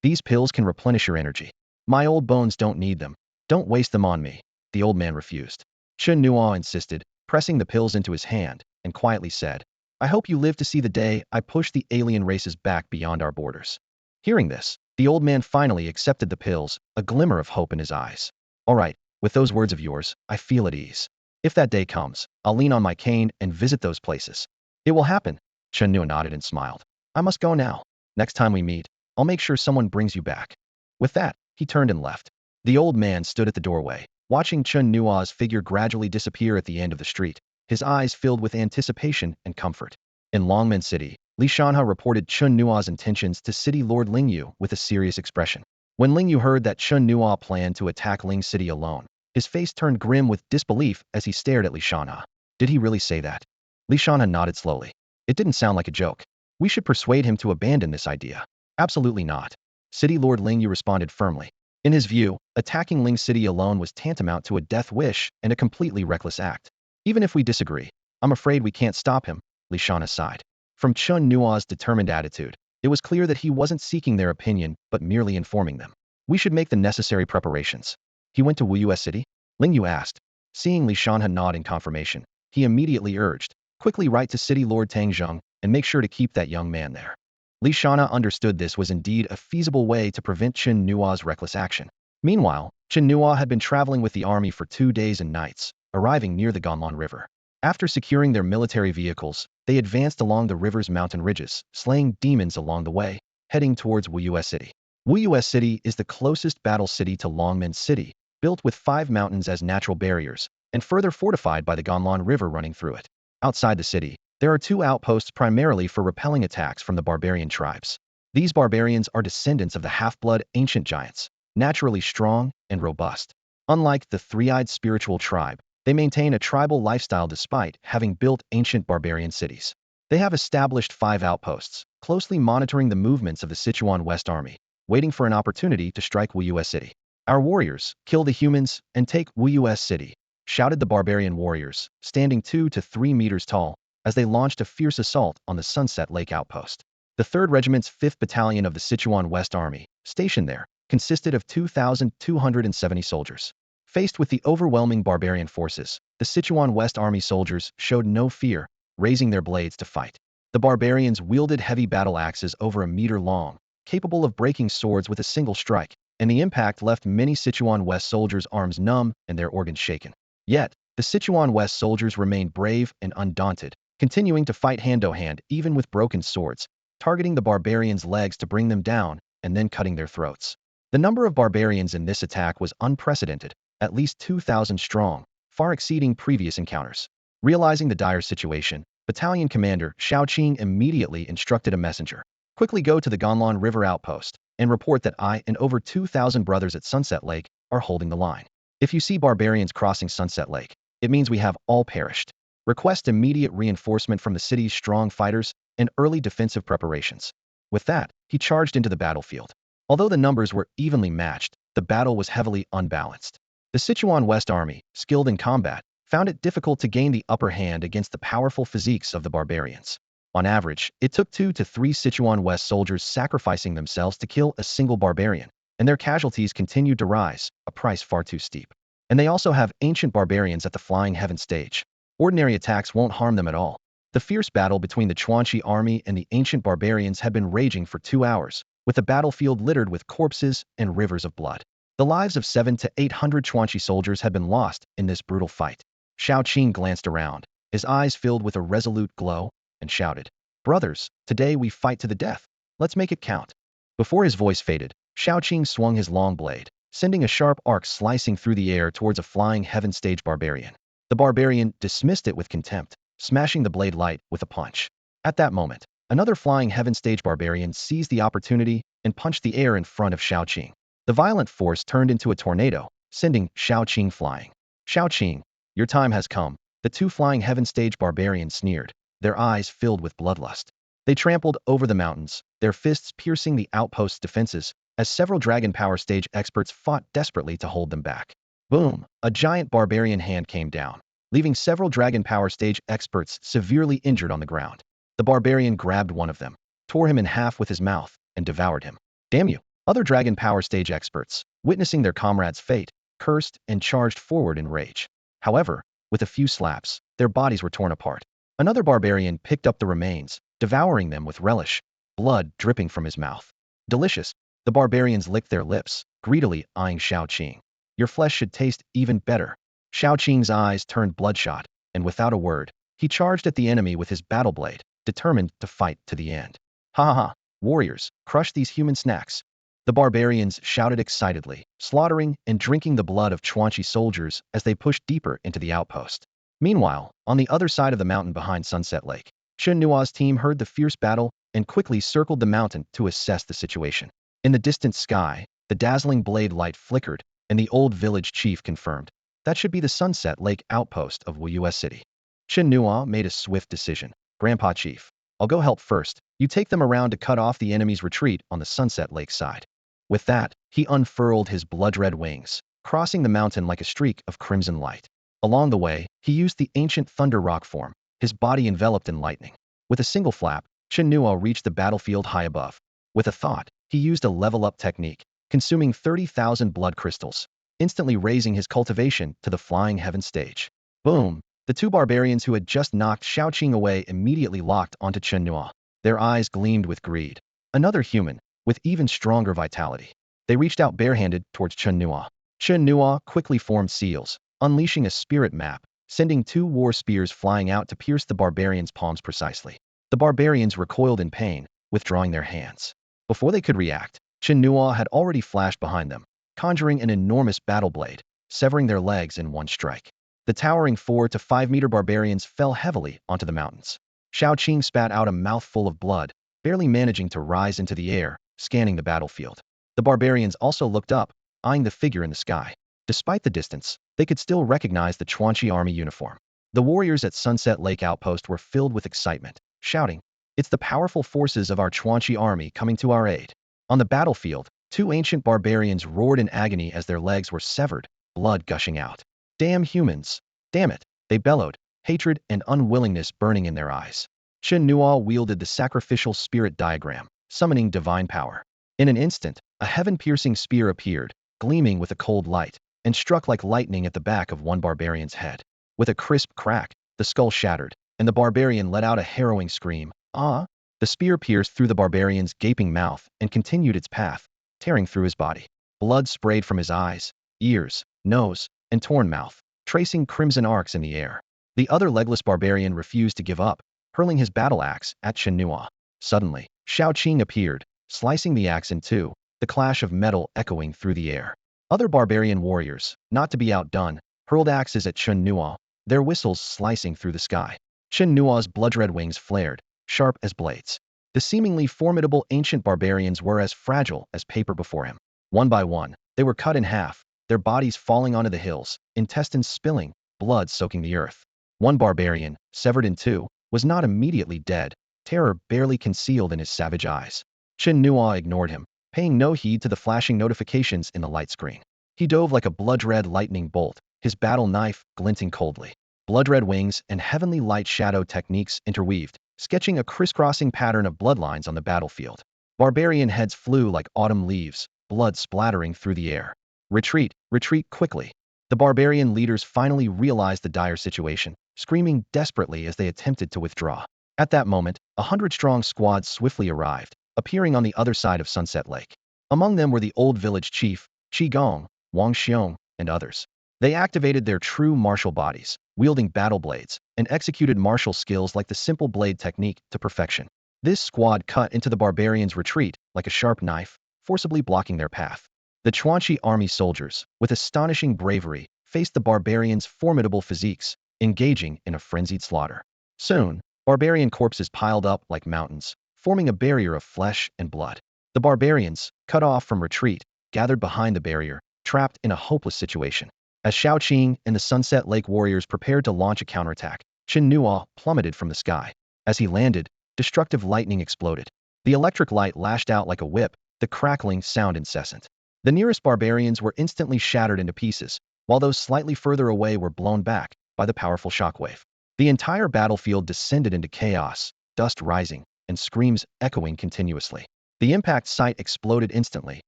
"These pills can replenish your energy. My old bones don't need them. Don't waste them on me." The old man refused. Chen Nuo insisted, pressing the pills into his hand, and quietly said, "I hope you live to see the day I push the alien races back beyond our borders." Hearing this, the old man finally accepted the pills, a glimmer of hope in his eyes. "All right, with those words of yours, I feel at ease. If that day comes, I'll lean on my cane and visit those places." "It will happen," Chen Nuo nodded and smiled. "I must go now. Next time we meet, I'll make sure someone brings you back." With that, he turned and left. The old man stood at the doorway, watching Chen Nuo's figure gradually disappear at the end of the street, his eyes filled with anticipation and comfort. In Longman City, Li Shanha reported Chen Nuo's intentions to City Lord Ling Yu with a serious expression. When Ling Yu heard that Chen Nuo planned to attack Ling City alone, his face turned grim with disbelief as he stared at Li Shanha. Did he really say that? Li Shanha nodded slowly. It didn't sound like a joke. We should persuade him to abandon this idea. Absolutely not. City Lord Ling Yu responded firmly. In his view, attacking Ling City alone was tantamount to a death wish and a completely reckless act. Even if we disagree, I'm afraid we can't stop him, Li Shanha sighed. From Chen Nuo's determined attitude, it was clear that he wasn't seeking their opinion but merely informing them. We should make the necessary preparations. He went to Wu City? Ling Yu asked. Seeing Li Shanha nod in confirmation, he immediately urged, quickly write to City Lord Tang Zheng and make sure to keep that young man there. Li Shanha understood this was indeed a feasible way to prevent Chen Nuo's reckless action. Meanwhile, Chen Nuo had been traveling with the army for 2 days and nights, arriving near the Ganlan River. After securing their military vehicles, they advanced along the river's mountain ridges, slaying demons along the way, heading towards Wu City. Wu City is the closest battle city to Longman City, built with 5 mountains as natural barriers, and further fortified by the Ganlan River running through it. Outside the city, there are 2 outposts primarily for repelling attacks from the barbarian tribes. These barbarians are descendants of the half-blood ancient giants, naturally strong and robust. Unlike the 3-eyed spiritual tribe, they maintain a tribal lifestyle despite having built ancient barbarian cities. They have established 5 outposts, closely monitoring the movements of the Sichuan West Army, waiting for an opportunity to strike Wu City. Our warriors, kill the humans and take Wu City, shouted the barbarian warriors, standing 2 to 3 meters tall, as they launched a fierce assault on the Sunset Lake outpost. The 3rd Regiment's 5th Battalion of the Sichuan West Army, stationed there, consisted of 2,270 soldiers. Faced with the overwhelming barbarian forces, the Sichuan West Army soldiers showed no fear, raising their blades to fight. The barbarians wielded heavy battle axes over a meter long, capable of breaking swords with a single strike, and the impact left many Sichuan West soldiers' arms numb and their organs shaken. Yet, the Sichuan West soldiers remained brave and undaunted, continuing to fight hand-to-hand even with broken swords, targeting the barbarians' legs to bring them down and then cutting their throats. The number of barbarians in this attack was unprecedented, at least 2,000 strong, far exceeding previous encounters. Realizing the dire situation, Battalion Commander Xiaoqing immediately instructed a messenger, quickly go to the Ganlan River outpost and report that I and over 2,000 brothers at Sunset Lake are holding the line. If you see barbarians crossing Sunset Lake, it means we have all perished. Request immediate reinforcement from the city's strong fighters and early defensive preparations. With that, he charged into the battlefield. Although the numbers were evenly matched, the battle was heavily unbalanced. The Sichuan West Army, skilled in combat, found it difficult to gain the upper hand against the powerful physiques of the barbarians. On average, it took 2 to 3 Sichuan West soldiers sacrificing themselves to kill a single barbarian, and their casualties continued to rise, a price far too steep. And they also have ancient barbarians at the Flying Heaven stage. Ordinary attacks won't harm them at all. The fierce battle between the Chuanchi army and the ancient barbarians had been raging for 2 hours, with the battlefield littered with corpses and rivers of blood. The lives of 700 to 800 Chuanchi soldiers had been lost in this brutal fight. Xiaoqing glanced around, his eyes filled with a resolute glow, and shouted, "Brothers, today we fight to the death. Let's make it count." Before his voice faded, Xiaoqing swung his long blade, sending a sharp arc slicing through the air towards a Flying Heaven stage barbarian. The barbarian dismissed it with contempt, smashing the blade light with a punch. At that moment, another Flying Heaven stage barbarian seized the opportunity and punched the air in front of Xiaoqing. The violent force turned into a tornado, sending Xiaoqing flying. "Xiaoqing, your time has come," the 2 Flying Heaven stage barbarians sneered, their eyes filled with bloodlust. They trampled over the mountains, their fists piercing the outpost's defenses, as several Dragon Power stage experts fought desperately to hold them back. Boom! A giant barbarian hand came down, leaving several Dragon Power stage experts severely injured on the ground. The barbarian grabbed one of them, tore him in half with his mouth, and devoured him. "Damn you!" Other Dragon Power stage experts, witnessing their comrade's fate, cursed and charged forward in rage. However, with a few slaps, their bodies were torn apart. Another barbarian picked up the remains, devouring them with relish, blood dripping from his mouth. "Delicious." The barbarians licked their lips, greedily eyeing Xiaoqing. "Your flesh should taste even better." Xiaoqing's eyes turned bloodshot, and without a word, he charged at the enemy with his battle blade, determined to fight to the end. "Ha ha ha! Warriors, crush these human snacks." The barbarians shouted excitedly, slaughtering and drinking the blood of Chuanchi soldiers as they pushed deeper into the outpost. Meanwhile, on the other side of the mountain behind Sunset Lake, Chen Nuo's team heard the fierce battle and quickly circled the mountain to assess the situation. In the distant sky, The dazzling blade light flickered, and the old village chief confirmed. That should be the Sunset Lake outpost of Wuyue City. Chen Nuo made a swift decision. Grandpa Chief, I'll go help first. You take them around to cut off the enemy's retreat on the Sunset Lake side. With that, he unfurled his blood-red wings, crossing the mountain like a streak of crimson light. Along the way, he used the ancient thunder rock form, his body enveloped in lightning. With a single flap, Chen Nuo reached the battlefield high above. With a thought, he used a level-up technique, consuming 30,000 blood crystals, instantly raising his cultivation to the flying heaven stage. Boom! The two barbarians who had just knocked Xiaoqing away immediately locked onto Chen Nuo. Their eyes gleamed with greed. Another human, with even stronger vitality. They reached out barehanded towards Chen Nuo. Chen Nuo quickly formed seals, unleashing a spirit map, sending two war spears flying out to pierce the barbarians' palms precisely. The barbarians recoiled in pain, withdrawing their hands. Before they could react, Chen Nuo had already flashed behind them, conjuring an enormous battle blade, severing their legs in one strike. The towering 4 to 5 meter barbarians fell heavily onto the mountains. Xiaoqing spat out a mouthful of blood, barely managing to rise into the air, scanning the battlefield. The barbarians also looked up, eyeing the figure in the sky. Despite the distance, they could still recognize the Chuanchi army uniform. The warriors at Sunset Lake Outpost were filled with excitement, shouting, "It's the powerful forces of our Chuanchi army coming to our aid." On the battlefield, two ancient barbarians roared in agony as their legs were severed, blood gushing out. "Damn humans! Damn it!" they bellowed, hatred and unwillingness burning in their eyes. Chen Nuo wielded the sacrificial spirit diagram, summoning divine power. In an instant, a heaven-piercing spear appeared, gleaming with a cold light, and struck like lightning at the back of one barbarian's head. With a crisp crack, the skull shattered, and the barbarian let out a harrowing scream. "Ah!" The spear pierced through the barbarian's gaping mouth and continued its path, tearing through his body. Blood sprayed from his eyes, ears, nose, and torn mouth, tracing crimson arcs in the air. The other legless barbarian refused to give up, hurling his battle axe at Chen Nuo. Suddenly, Xiaoqing appeared, slicing the axe in two, the clash of metal echoing through the air. Other barbarian warriors, not to be outdone, hurled axes at Chen Nuo, their whistles slicing through the sky. Chen Nuo's blood-red wings flared, sharp as blades. The seemingly formidable ancient barbarians were as fragile as paper before him. One by one, they were cut in half, their bodies falling onto the hills, intestines spilling, blood soaking the earth. One barbarian, severed in two, was not immediately dead, terror barely concealed in his savage eyes. Chen Nuo ignored him, paying no heed to the flashing notifications in the light screen. He dove like a blood-red lightning bolt, his battle knife glinting coldly. Blood-red wings and heavenly light shadow techniques interweaved, sketching a crisscrossing pattern of bloodlines on the battlefield. Barbarian heads flew like autumn leaves, blood splattering through the air. "Retreat, retreat quickly." The barbarian leaders finally realized the dire situation, screaming desperately as they attempted to withdraw. At that moment, 100-strong squad swiftly arrived, appearing on the other side of Sunset Lake. Among them were the old village chief, Qi Gong, Wang Xiong, and others. They activated their true martial bodies, wielding battle blades, and executed martial skills like the simple blade technique to perfection. This squad cut into the barbarians' retreat like a sharp knife, forcibly blocking their path. The Chuanchi army soldiers, with astonishing bravery, faced the barbarians' formidable physiques, engaging in a frenzied slaughter. Soon, barbarian corpses piled up like mountains, forming a barrier of flesh and blood. The barbarians, cut off from retreat, gathered behind the barrier, trapped in a hopeless situation. As Xiaoqing and the Sunset Lake warriors prepared to launch a counterattack, Chen Nuo plummeted from the sky. As he landed, destructive lightning exploded. The electric light lashed out like a whip, the crackling sound incessant. The nearest barbarians were instantly shattered into pieces, while those slightly further away were blown back by the powerful shockwave. The entire battlefield descended into chaos, dust rising, and screams echoing continuously. The impact site exploded instantly,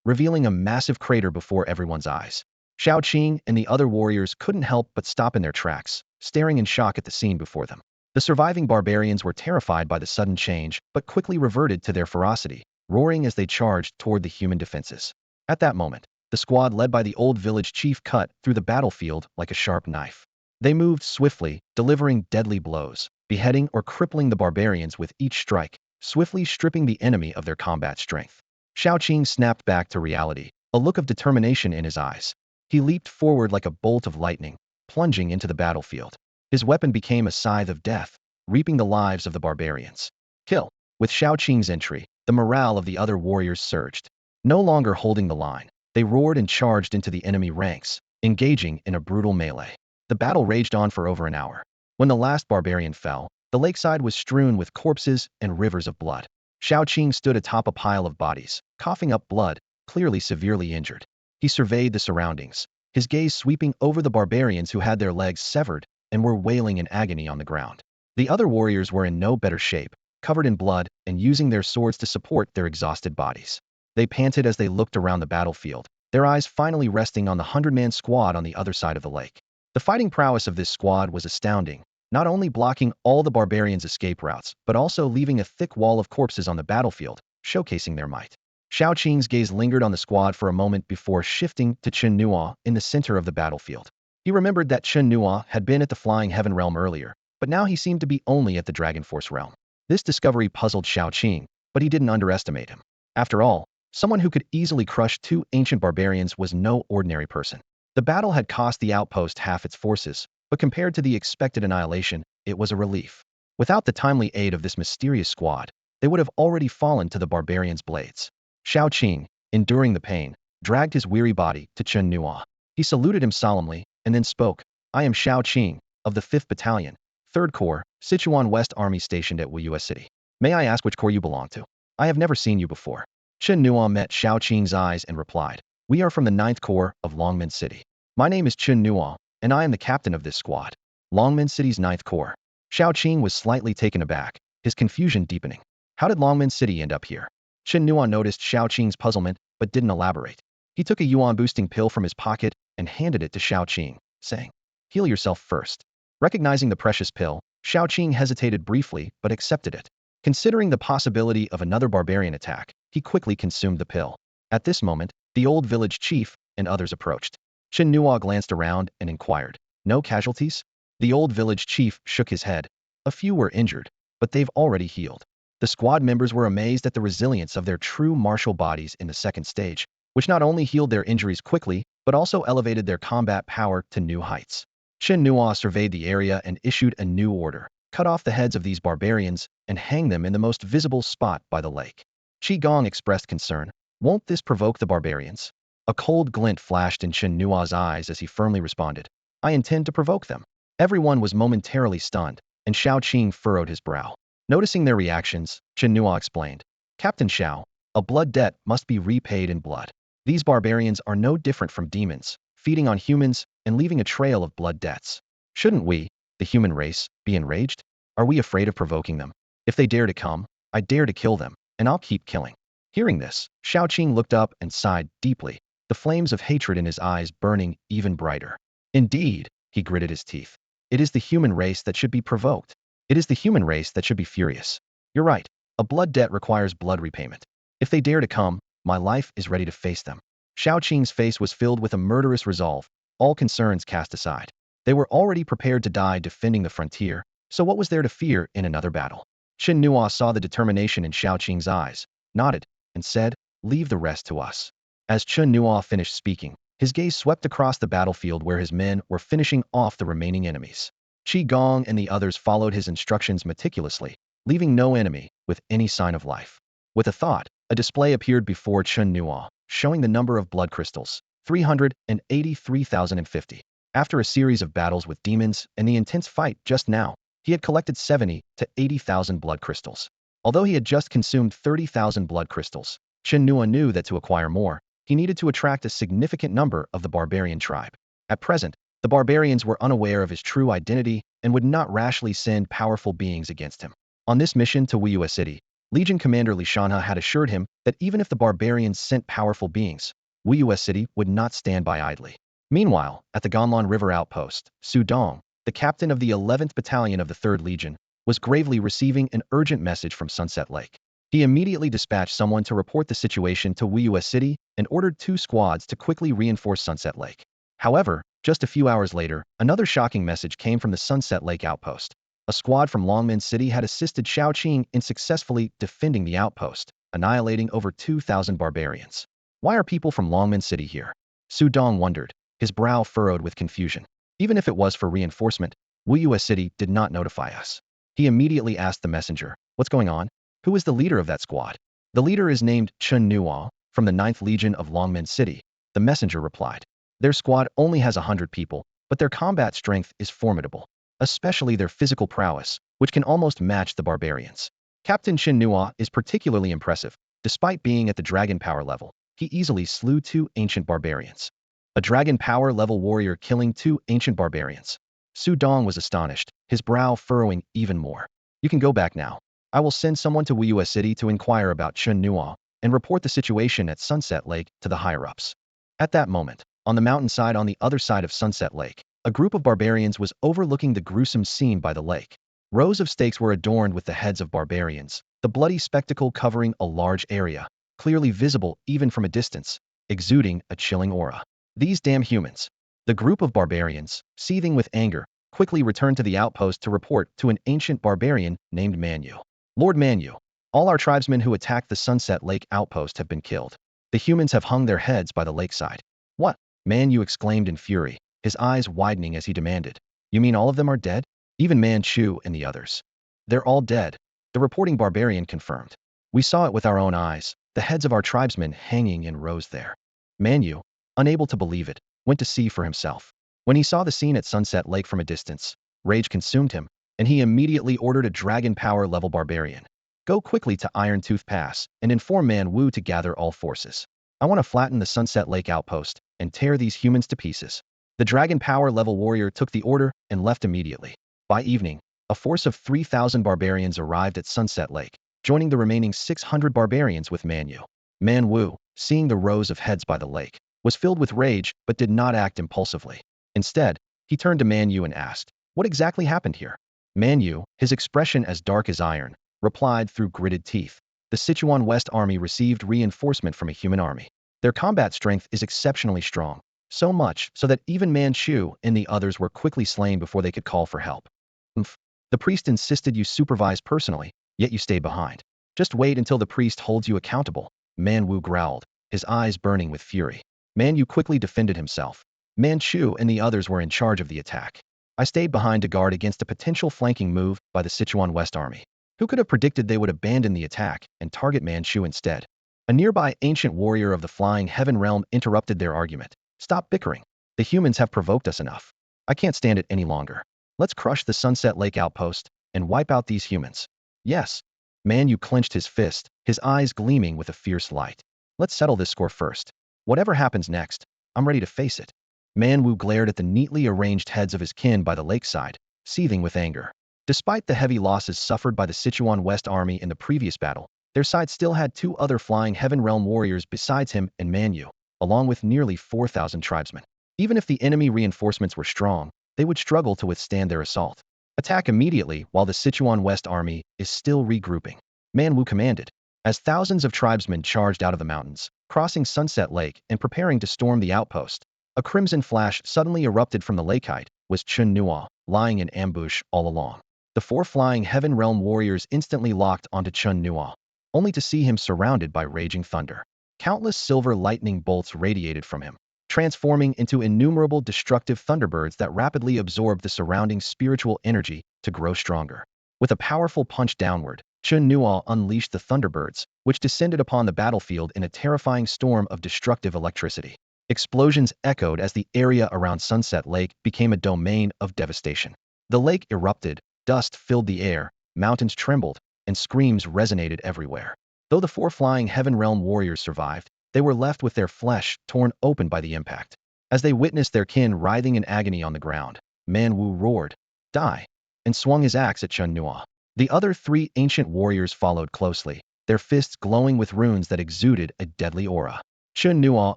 revealing a massive crater before everyone's eyes. Xiaoqing and the other warriors couldn't help but stop in their tracks, staring in shock at the scene before them. The surviving barbarians were terrified by the sudden change, but quickly reverted to their ferocity, roaring as they charged toward the human defenses. At that moment, the squad led by the old village chief cut through the battlefield like a sharp knife. They moved swiftly, delivering deadly blows, beheading or crippling the barbarians with each strike, swiftly stripping the enemy of their combat strength. Xiaoqing snapped back to reality, a look of determination in his eyes. He leaped forward like a bolt of lightning, plunging into the battlefield. His weapon became a scythe of death, reaping the lives of the barbarians. Kill. With Xiaoqing's entry, the morale of the other warriors surged. No longer holding the line, They roared and charged into the enemy ranks, engaging in a brutal melee. The battle raged on for over an hour. When the last barbarian fell, the lakeside was strewn with corpses and rivers of blood. Xiao Qing stood atop a pile of bodies, coughing up blood, clearly severely injured. He surveyed the surroundings, his gaze sweeping over the barbarians who had their legs severed and were wailing in agony on the ground. The other warriors were in no better shape, covered in blood and using their swords to support their exhausted bodies. They panted as they looked around the battlefield, their eyes finally resting on the 100-man squad on the other side of the lake. The fighting prowess of this squad was astounding, not only blocking all the barbarians' escape routes, but also leaving a thick wall of corpses on the battlefield, showcasing their might. Xiao Qing's gaze lingered on the squad for a moment before shifting to Chen Nuo in the center of the battlefield. He remembered that Chen Nuo had been at the Flying Heaven realm earlier, but now he seemed to be only at the Dragon Force realm. This discovery puzzled Xiao Qing, but he didn't underestimate him. After all, someone who could easily crush two ancient barbarians was no ordinary person. The battle had cost the outpost half its forces, but compared to the expected annihilation, it was a relief. Without the timely aid of this mysterious squad, they would have already fallen to the barbarians' blades. Xiao Qing, enduring the pain, dragged his weary body to Chen Nuo. He saluted him solemnly, and then spoke. I am Xiao Qing, of the 5th Battalion, 3rd Corps, Sichuan West Army stationed at Wuyue City. May I ask which corps you belong to? I have never seen you before. Chen Nuo met Xiao Qing's eyes and replied, We are from the 9th Corps of Longman City. My name is Chen Nuo, and I am the captain of this squad. Longman City's 9th Corps. Xiao Qing was slightly taken aback, his confusion deepening. How did Longman City end up here? Chen Nuo noticed Xiao Qing's puzzlement, but didn't elaborate. He took a yuan-boosting pill from his pocket and handed it to Xiao Qing, saying, Heal yourself first. Recognizing the precious pill, Xiao Qing hesitated briefly but accepted it. Considering the possibility of another barbarian attack, he quickly consumed the pill. At this moment, the old village chief and others approached. Chen Nuo glanced around and inquired, No casualties? The old village chief shook his head. A few were injured, but they've already healed. The squad members were amazed at the resilience of their true martial bodies in the second stage, which not only healed their injuries quickly, but also elevated their combat power to new heights. Chen Nuo surveyed the area and issued a new order. Cut off the heads of these barbarians and hang them in the most visible spot by the lake. Qi Gong expressed concern. Won't this provoke the barbarians? A cold glint flashed in Chen Nuo's eyes as he firmly responded. I intend to provoke them. Everyone was momentarily stunned, and Xiao Qing furrowed his brow. Noticing their reactions, Chen Nuo explained. Captain Xiao, a blood debt must be repaid in blood. These barbarians are no different from demons, feeding on humans and leaving a trail of blood debts. Shouldn't we, the human race, be enraged? Are we afraid of provoking them? If they dare to come, I dare to kill them, and I'll keep killing. Hearing this, Xiao Qing looked up and sighed deeply, the flames of hatred in his eyes burning even brighter. Indeed, he gritted his teeth. It is the human race that should be provoked. It is the human race that should be furious. You're right. A blood debt requires blood repayment. If they dare to come, my life is ready to face them. Xiao Qing's face was filled with a murderous resolve, all concerns cast aside. They were already prepared to die defending the frontier, so what was there to fear in another battle? Chen Nuo saw the determination in Xiao Qing's eyes, nodded, and said, Leave the rest to us. As Chen Nuo finished speaking, his gaze swept across the battlefield where his men were finishing off the remaining enemies. Qi Gong and the others followed his instructions meticulously, leaving no enemy with any sign of life. With a thought, a display appeared before Chen Nuo, showing the number of blood crystals, 383,050. After a series of battles with demons and the intense fight just now, he had collected 70 to 80,000 blood crystals. Although he had just consumed 30,000 blood crystals, Chen Nuo knew that to acquire more, he needed to attract a significant number of the barbarian tribe. At present, the barbarians were unaware of his true identity and would not rashly send powerful beings against him. On this mission to Wuyue City, Legion Commander Li Shanhe had assured him that even if the barbarians sent powerful beings, Wuyue City would not stand by idly. Meanwhile, at the Ganlan River outpost, Su Dong, the captain of the 11th Battalion of the 3rd Legion, was gravely receiving an urgent message from Sunset Lake. He immediately dispatched someone to report the situation to Wuyue City and ordered 2 squads to quickly reinforce Sunset Lake. However, just a few hours later, another shocking message came from the Sunset Lake outpost. A squad from Longman City had assisted Xiao Qing in successfully defending the outpost, annihilating over 2,000 barbarians. Why are people from Longman City here? Su Dong wondered, his brow furrowed with confusion. Even if it was for reinforcement, Wuyue City did not notify us. He immediately asked the messenger, What's going on? Who is the leader of that squad? The leader is named Chen Nuo, from the 9th Legion of Longman City. the messenger replied. Their squad only has 100 people, but their combat strength is formidable, especially their physical prowess, which can almost match the barbarians. Captain Chen Nuo is particularly impressive. Despite being at the dragon power level, he easily slew 2 ancient barbarians. A dragon power level warrior killing 2 ancient barbarians. Su Dong was astonished, his brow furrowing even more. You can go back now. I will send someone to Wuyue City to inquire about Chen Nuo and report the situation at Sunset Lake to the higher-ups. At that moment, on the mountainside on the other side of Sunset Lake, a group of barbarians was overlooking the gruesome scene by the lake. Rows of stakes were adorned with the heads of barbarians, the bloody spectacle covering a large area, clearly visible even from a distance, exuding a chilling aura. These damn humans. The group of barbarians, seething with anger, quickly returned to the outpost to report to an ancient barbarian named Manu. Lord Manu, all our tribesmen who attacked the Sunset Lake outpost have been killed. The humans have hung their heads by the lakeside. What? Manu exclaimed in fury, his eyes widening as he demanded. You mean all of them are dead? Even Manchu and the others. They're all dead, the reporting barbarian confirmed. We saw it with our own eyes, the heads of our tribesmen hanging in rows there. Manu, unable to believe it, went to see for himself. When he saw the scene at Sunset Lake from a distance, rage consumed him, and he immediately ordered a dragon power level barbarian. Go quickly to Iron Tooth Pass and inform Man Wu to gather all forces. I want to flatten the Sunset Lake outpost and tear these humans to pieces. The dragon power level warrior took the order and left immediately. By evening, a force of 3,000 barbarians arrived at Sunset Lake, joining the remaining 600 barbarians with Manu. Man Wu, seeing the rows of heads by the lake, was filled with rage but did not act impulsively. Instead, he turned to Manu and asked, what exactly happened here? Manu, his expression as dark as iron, replied through gritted teeth. The Sichuan West Army received reinforcement from a human army. Their combat strength is exceptionally strong, so much so that even Manchu and the others were quickly slain before they could call for help. The priest insisted you supervise personally, yet you stayed behind. Just wait until the priest holds you accountable, Man Wu growled, his eyes burning with fury. Man Yu quickly defended himself. Manchu and the others were in charge of the attack. I stayed behind to guard against a potential flanking move by the Sichuan West Army. Who could have predicted they would abandon the attack and target Manchu instead? A nearby ancient warrior of the Flying Heaven realm interrupted their argument. Stop bickering. The humans have provoked us enough. I can't stand it any longer. Let's crush the Sunset Lake outpost and wipe out these humans. Yes. Man Yu clenched his fist, his eyes gleaming with a fierce light. Let's settle this score first. Whatever happens next, I'm ready to face it. Man Wu glared at the neatly arranged heads of his kin by the lakeside, seething with anger. Despite the heavy losses suffered by the Sichuan West Army in the previous battle, their side still had 2 other Flying Heaven realm warriors besides him and Man Yu, along with nearly 4,000 tribesmen. Even if the enemy reinforcements were strong, they would struggle to withstand their assault. Attack immediately while the Sichuan West Army is still regrouping. Man Wu commanded. As thousands of tribesmen charged out of the mountains, crossing Sunset Lake and preparing to storm the outpost, a crimson flash suddenly erupted from the lake height, was Chen Nuo, lying in ambush all along. The 4 Flying Heaven realm warriors instantly locked onto Chen Nuo, only to see him surrounded by raging thunder. Countless silver lightning bolts radiated from him, transforming into innumerable destructive thunderbirds that rapidly absorbed the surrounding spiritual energy to grow stronger. With a powerful punch downward, Chen Nuo unleashed the thunderbirds, which descended upon the battlefield in a terrifying storm of destructive electricity. Explosions echoed as the area around Sunset Lake became a domain of devastation. The lake erupted, dust filled the air, mountains trembled, and screams resonated everywhere. Though the 4 Flying Heaven realm warriors survived, they were left with their flesh torn open by the impact. As they witnessed their kin writhing in agony on the ground, Man Wu roared, "Die!" and swung his axe at Chen Nuo. The other 3 ancient warriors followed closely, their fists glowing with runes that exuded a deadly aura. Chen Nuo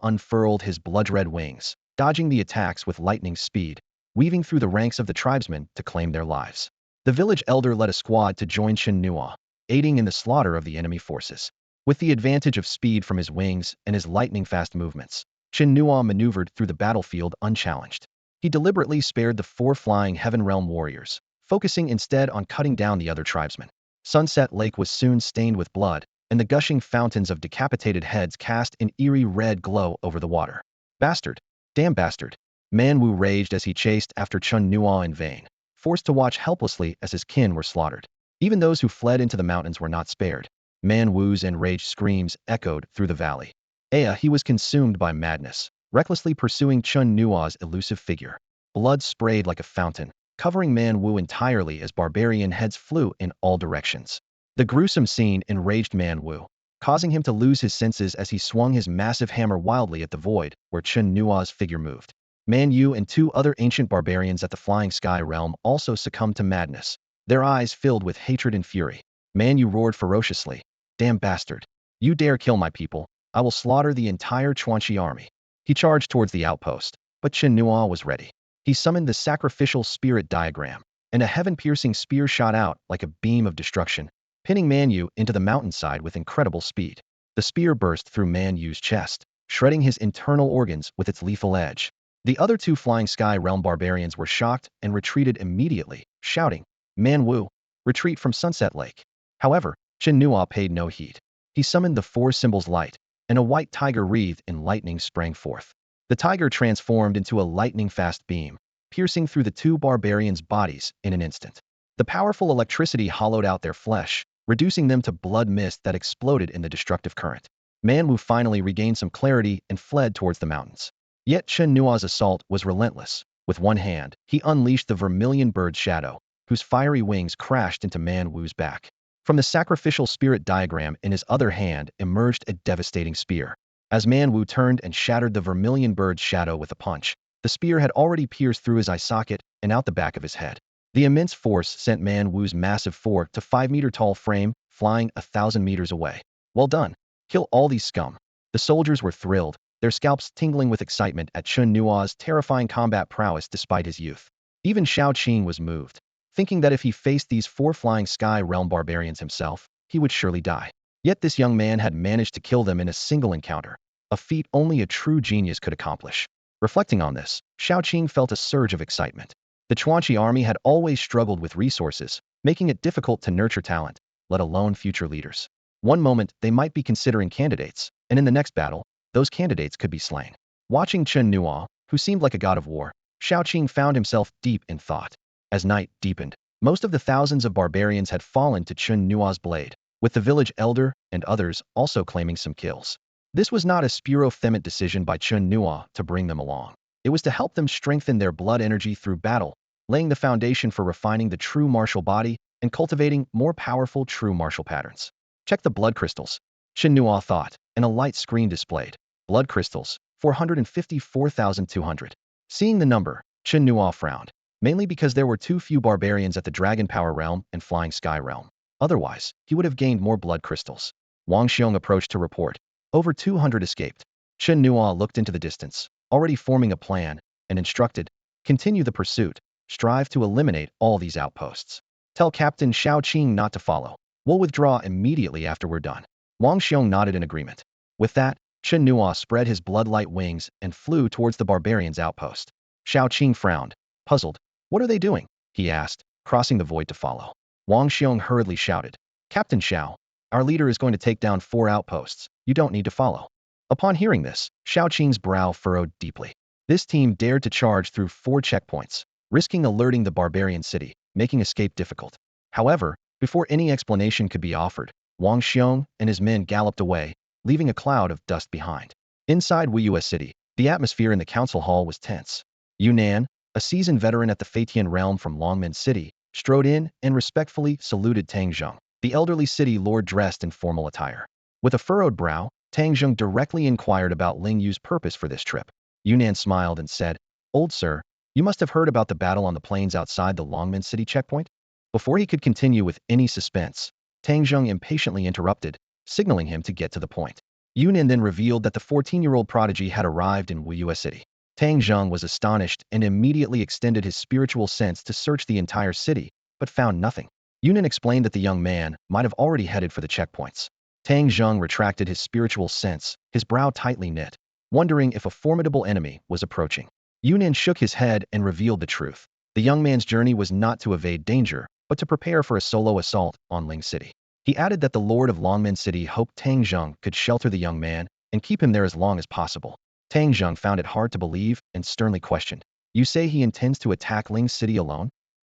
unfurled his blood-red wings, dodging the attacks with lightning speed, weaving through the ranks of the tribesmen to claim their lives. The village elder led a squad to join Chen Nuo, aiding in the slaughter of the enemy forces. With the advantage of speed from his wings and his lightning-fast movements, Chen Nuo maneuvered through the battlefield unchallenged. He deliberately spared the 4 Flying Heaven realm warriors, focusing instead on cutting down the other tribesmen. Sunset Lake was soon stained with blood, and the gushing fountains of decapitated heads cast an eerie red glow over the water. Bastard! Damn bastard! Man Wu raged as he chased after Chen Nuo in vain, forced to watch helplessly as his kin were slaughtered. Even those who fled into the mountains were not spared. Man Wu's enraged screams echoed through the valley. He was consumed by madness, recklessly pursuing Chen Nuo's elusive figure. Blood sprayed like a fountain, covering Man Wu entirely as barbarian heads flew in all directions. The gruesome scene enraged Man Wu, causing him to lose his senses as he swung his massive hammer wildly at the void where Chen Nuo's figure moved. Man Yu and two other ancient barbarians at the Flying Sky realm also succumbed to madness, their eyes filled with hatred and fury. Man Yu roared ferociously, "Damn bastard! You dare kill my people, I will slaughter the entire Chuanxi army." He charged towards the outpost, but Chen Nuo was ready. He summoned the sacrificial spirit diagram, and a heaven-piercing spear shot out like a beam of destruction, pinning Man Yu into the mountainside with incredible speed. The spear burst through Man Yu's chest, shredding his internal organs with its lethal edge. The other two Flying Sky realm barbarians were shocked and retreated immediately, shouting, "Man Wu, retreat from Sunset Lake." However, Chen Nuo paid no heed. He summoned the four symbols light, and a white tiger wreathed in lightning sprang forth. The tiger transformed into a lightning-fast beam, piercing through the two barbarians' bodies in an instant. The powerful electricity hollowed out their flesh, reducing them to blood mist that exploded in the destructive current. Man Wu finally regained some clarity and fled towards the mountains. Yet Chen Nuo's assault was relentless. With one hand, he unleashed the vermilion bird shadow, whose fiery wings crashed into Man Wu's back. From the sacrificial spirit diagram in his other hand emerged a devastating spear. As Man Wu turned and shattered the vermilion bird's shadow with a punch, the spear had already pierced through his eye socket and out the back of his head. The immense force sent Man Wu's massive 4 to 5 meter tall frame flying 1,000 meters away. "Well done. Kill all these scum." The soldiers were thrilled, their scalps tingling with excitement at Chen Nuo's terrifying combat prowess despite his youth. Even Xiao Qing was moved, thinking that if he faced these four Flying Sky realm barbarians himself, he would surely die. Yet this young man had managed to kill them in a single encounter, a feat only a true genius could accomplish. Reflecting on this, Xiao Qing felt a surge of excitement. The Chuanxi army had always struggled with resources, making it difficult to nurture talent, let alone future leaders. One moment, they might be considering candidates, and in the next battle, those candidates could be slain. Watching Chen Nuo, who seemed like a god of war, Xiao Qing found himself deep in thought. As night deepened, most of the thousands of barbarians had fallen to Chen Nuo's blade, with the village elder and others also claiming some kills. This was not a spuro-themant decision by Chen Nuo to bring them along. It was to help them strengthen their blood energy through battle, laying the foundation for refining the true martial body and cultivating more powerful true martial patterns. Check the blood crystals, Chen Nuo thought, and a light screen displayed. Blood crystals, 454,200. Seeing the number, Chen Nuo frowned, mainly because there were too few barbarians at the Dragon Power realm and Flying Sky realm. Otherwise, he would have gained more blood crystals. Wang Xiong approached to report. Over 200 escaped. Chen Nuo looked into the distance, already forming a plan, and instructed, "Continue the pursuit. Strive to eliminate all these outposts. Tell Captain Xiao Qing not to follow. We'll withdraw immediately after we're done." Wang Xiong nodded in agreement. With that, Chen Nuo spread his blood-light wings and flew towards the barbarians' outpost. Xiao Qing frowned, puzzled. "What are they doing?" he asked, crossing the void to follow. Wang Xiong hurriedly shouted, "Captain Xiao, our leader is going to take down 4 outposts. You don't need to follow." Upon hearing this, Xiao Qing's brow furrowed deeply. This team dared to charge through 4 checkpoints, risking alerting the barbarian city, making escape difficult. However, before any explanation could be offered, Wang Xiong and his men galloped away, leaving a cloud of dust behind. Inside Wuyue City, the atmosphere in the council hall was tense. Yunnan, a seasoned veteran at the Feitian realm from Longman City, strode in and respectfully saluted Tang Zheng, the elderly city lord dressed in formal attire. With a furrowed brow, Tang Zheng directly inquired about Ling Yu's purpose for this trip. Yunnan smiled and said, "Old sir, you must have heard about the battle on the plains outside the Longman City checkpoint?" Before he could continue with any suspense, Tang Zheng impatiently interrupted, signaling him to get to the point. Yunnan then revealed that the 14-year-old prodigy had arrived in Wuyue City. Tang Zheng was astonished and immediately extended his spiritual sense to search the entire city, but found nothing. Yunnan explained that the young man might have already headed for the checkpoints. Tang Zheng retracted his spiritual sense, his brow tightly knit, wondering if a formidable enemy was approaching. Yunnan shook his head and revealed the truth. The young man's journey was not to evade danger, but to prepare for a solo assault on Ling City. He added that the Lord of Longman City hoped Tang Zheng could shelter the young man and keep him there as long as possible. Tang Zheng found it hard to believe and sternly questioned, "You say he intends to attack Ling City alone?"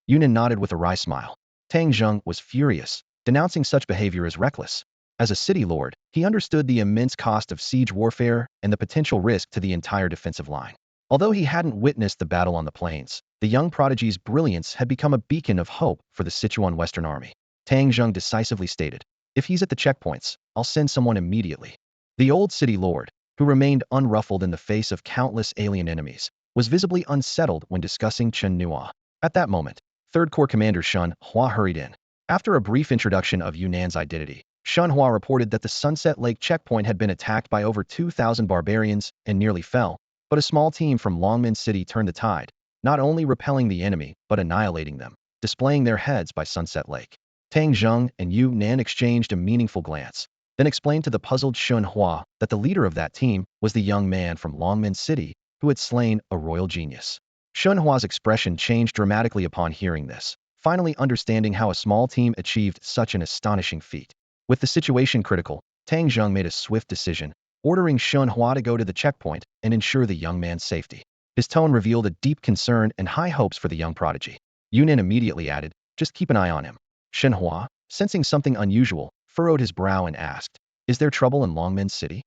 Yunnan nodded with a wry smile. Tang Zheng was furious, denouncing such behavior as reckless. As a city lord, he understood the immense cost of siege warfare and the potential risk to the entire defensive line. Although he hadn't witnessed the battle on the plains, the young prodigy's brilliance had become a beacon of hope for the Sichuan Western Army. Tang Zheng decisively stated, "If he's at the checkpoints, I'll send someone immediately." The old city lord, who remained unruffled in the face of countless alien enemies, was visibly unsettled when discussing Chen Nuo. At that moment, 3rd Corps Commander Chen Nuo hurried in. After a brief introduction of Yunnan's identity, Chen Nuo reported that the Sunset Lake checkpoint had been attacked by over 2,000 barbarians and nearly fell, but a small team from Longman City turned the tide, not only repelling the enemy, but annihilating them, displaying their heads by Sunset Lake. Tang Zheng and Yunnan exchanged a meaningful glance, then explained to the puzzled Chen Nuo that the leader of that team was the young man from Longman City who had slain a royal genius. Chen Nuo's expression changed dramatically upon hearing this, finally understanding how a small team achieved such an astonishing feat. With the situation critical, Tang Zheng made a swift decision, ordering Chen Nuo to go to the checkpoint and ensure the young man's safety. His tone revealed a deep concern and high hopes for the young prodigy. Yunnan immediately added, "Just keep an eye on him." Chen Nuo, sensing something unusual, furrowed his brow and asked, "Is there trouble in Longmen City?"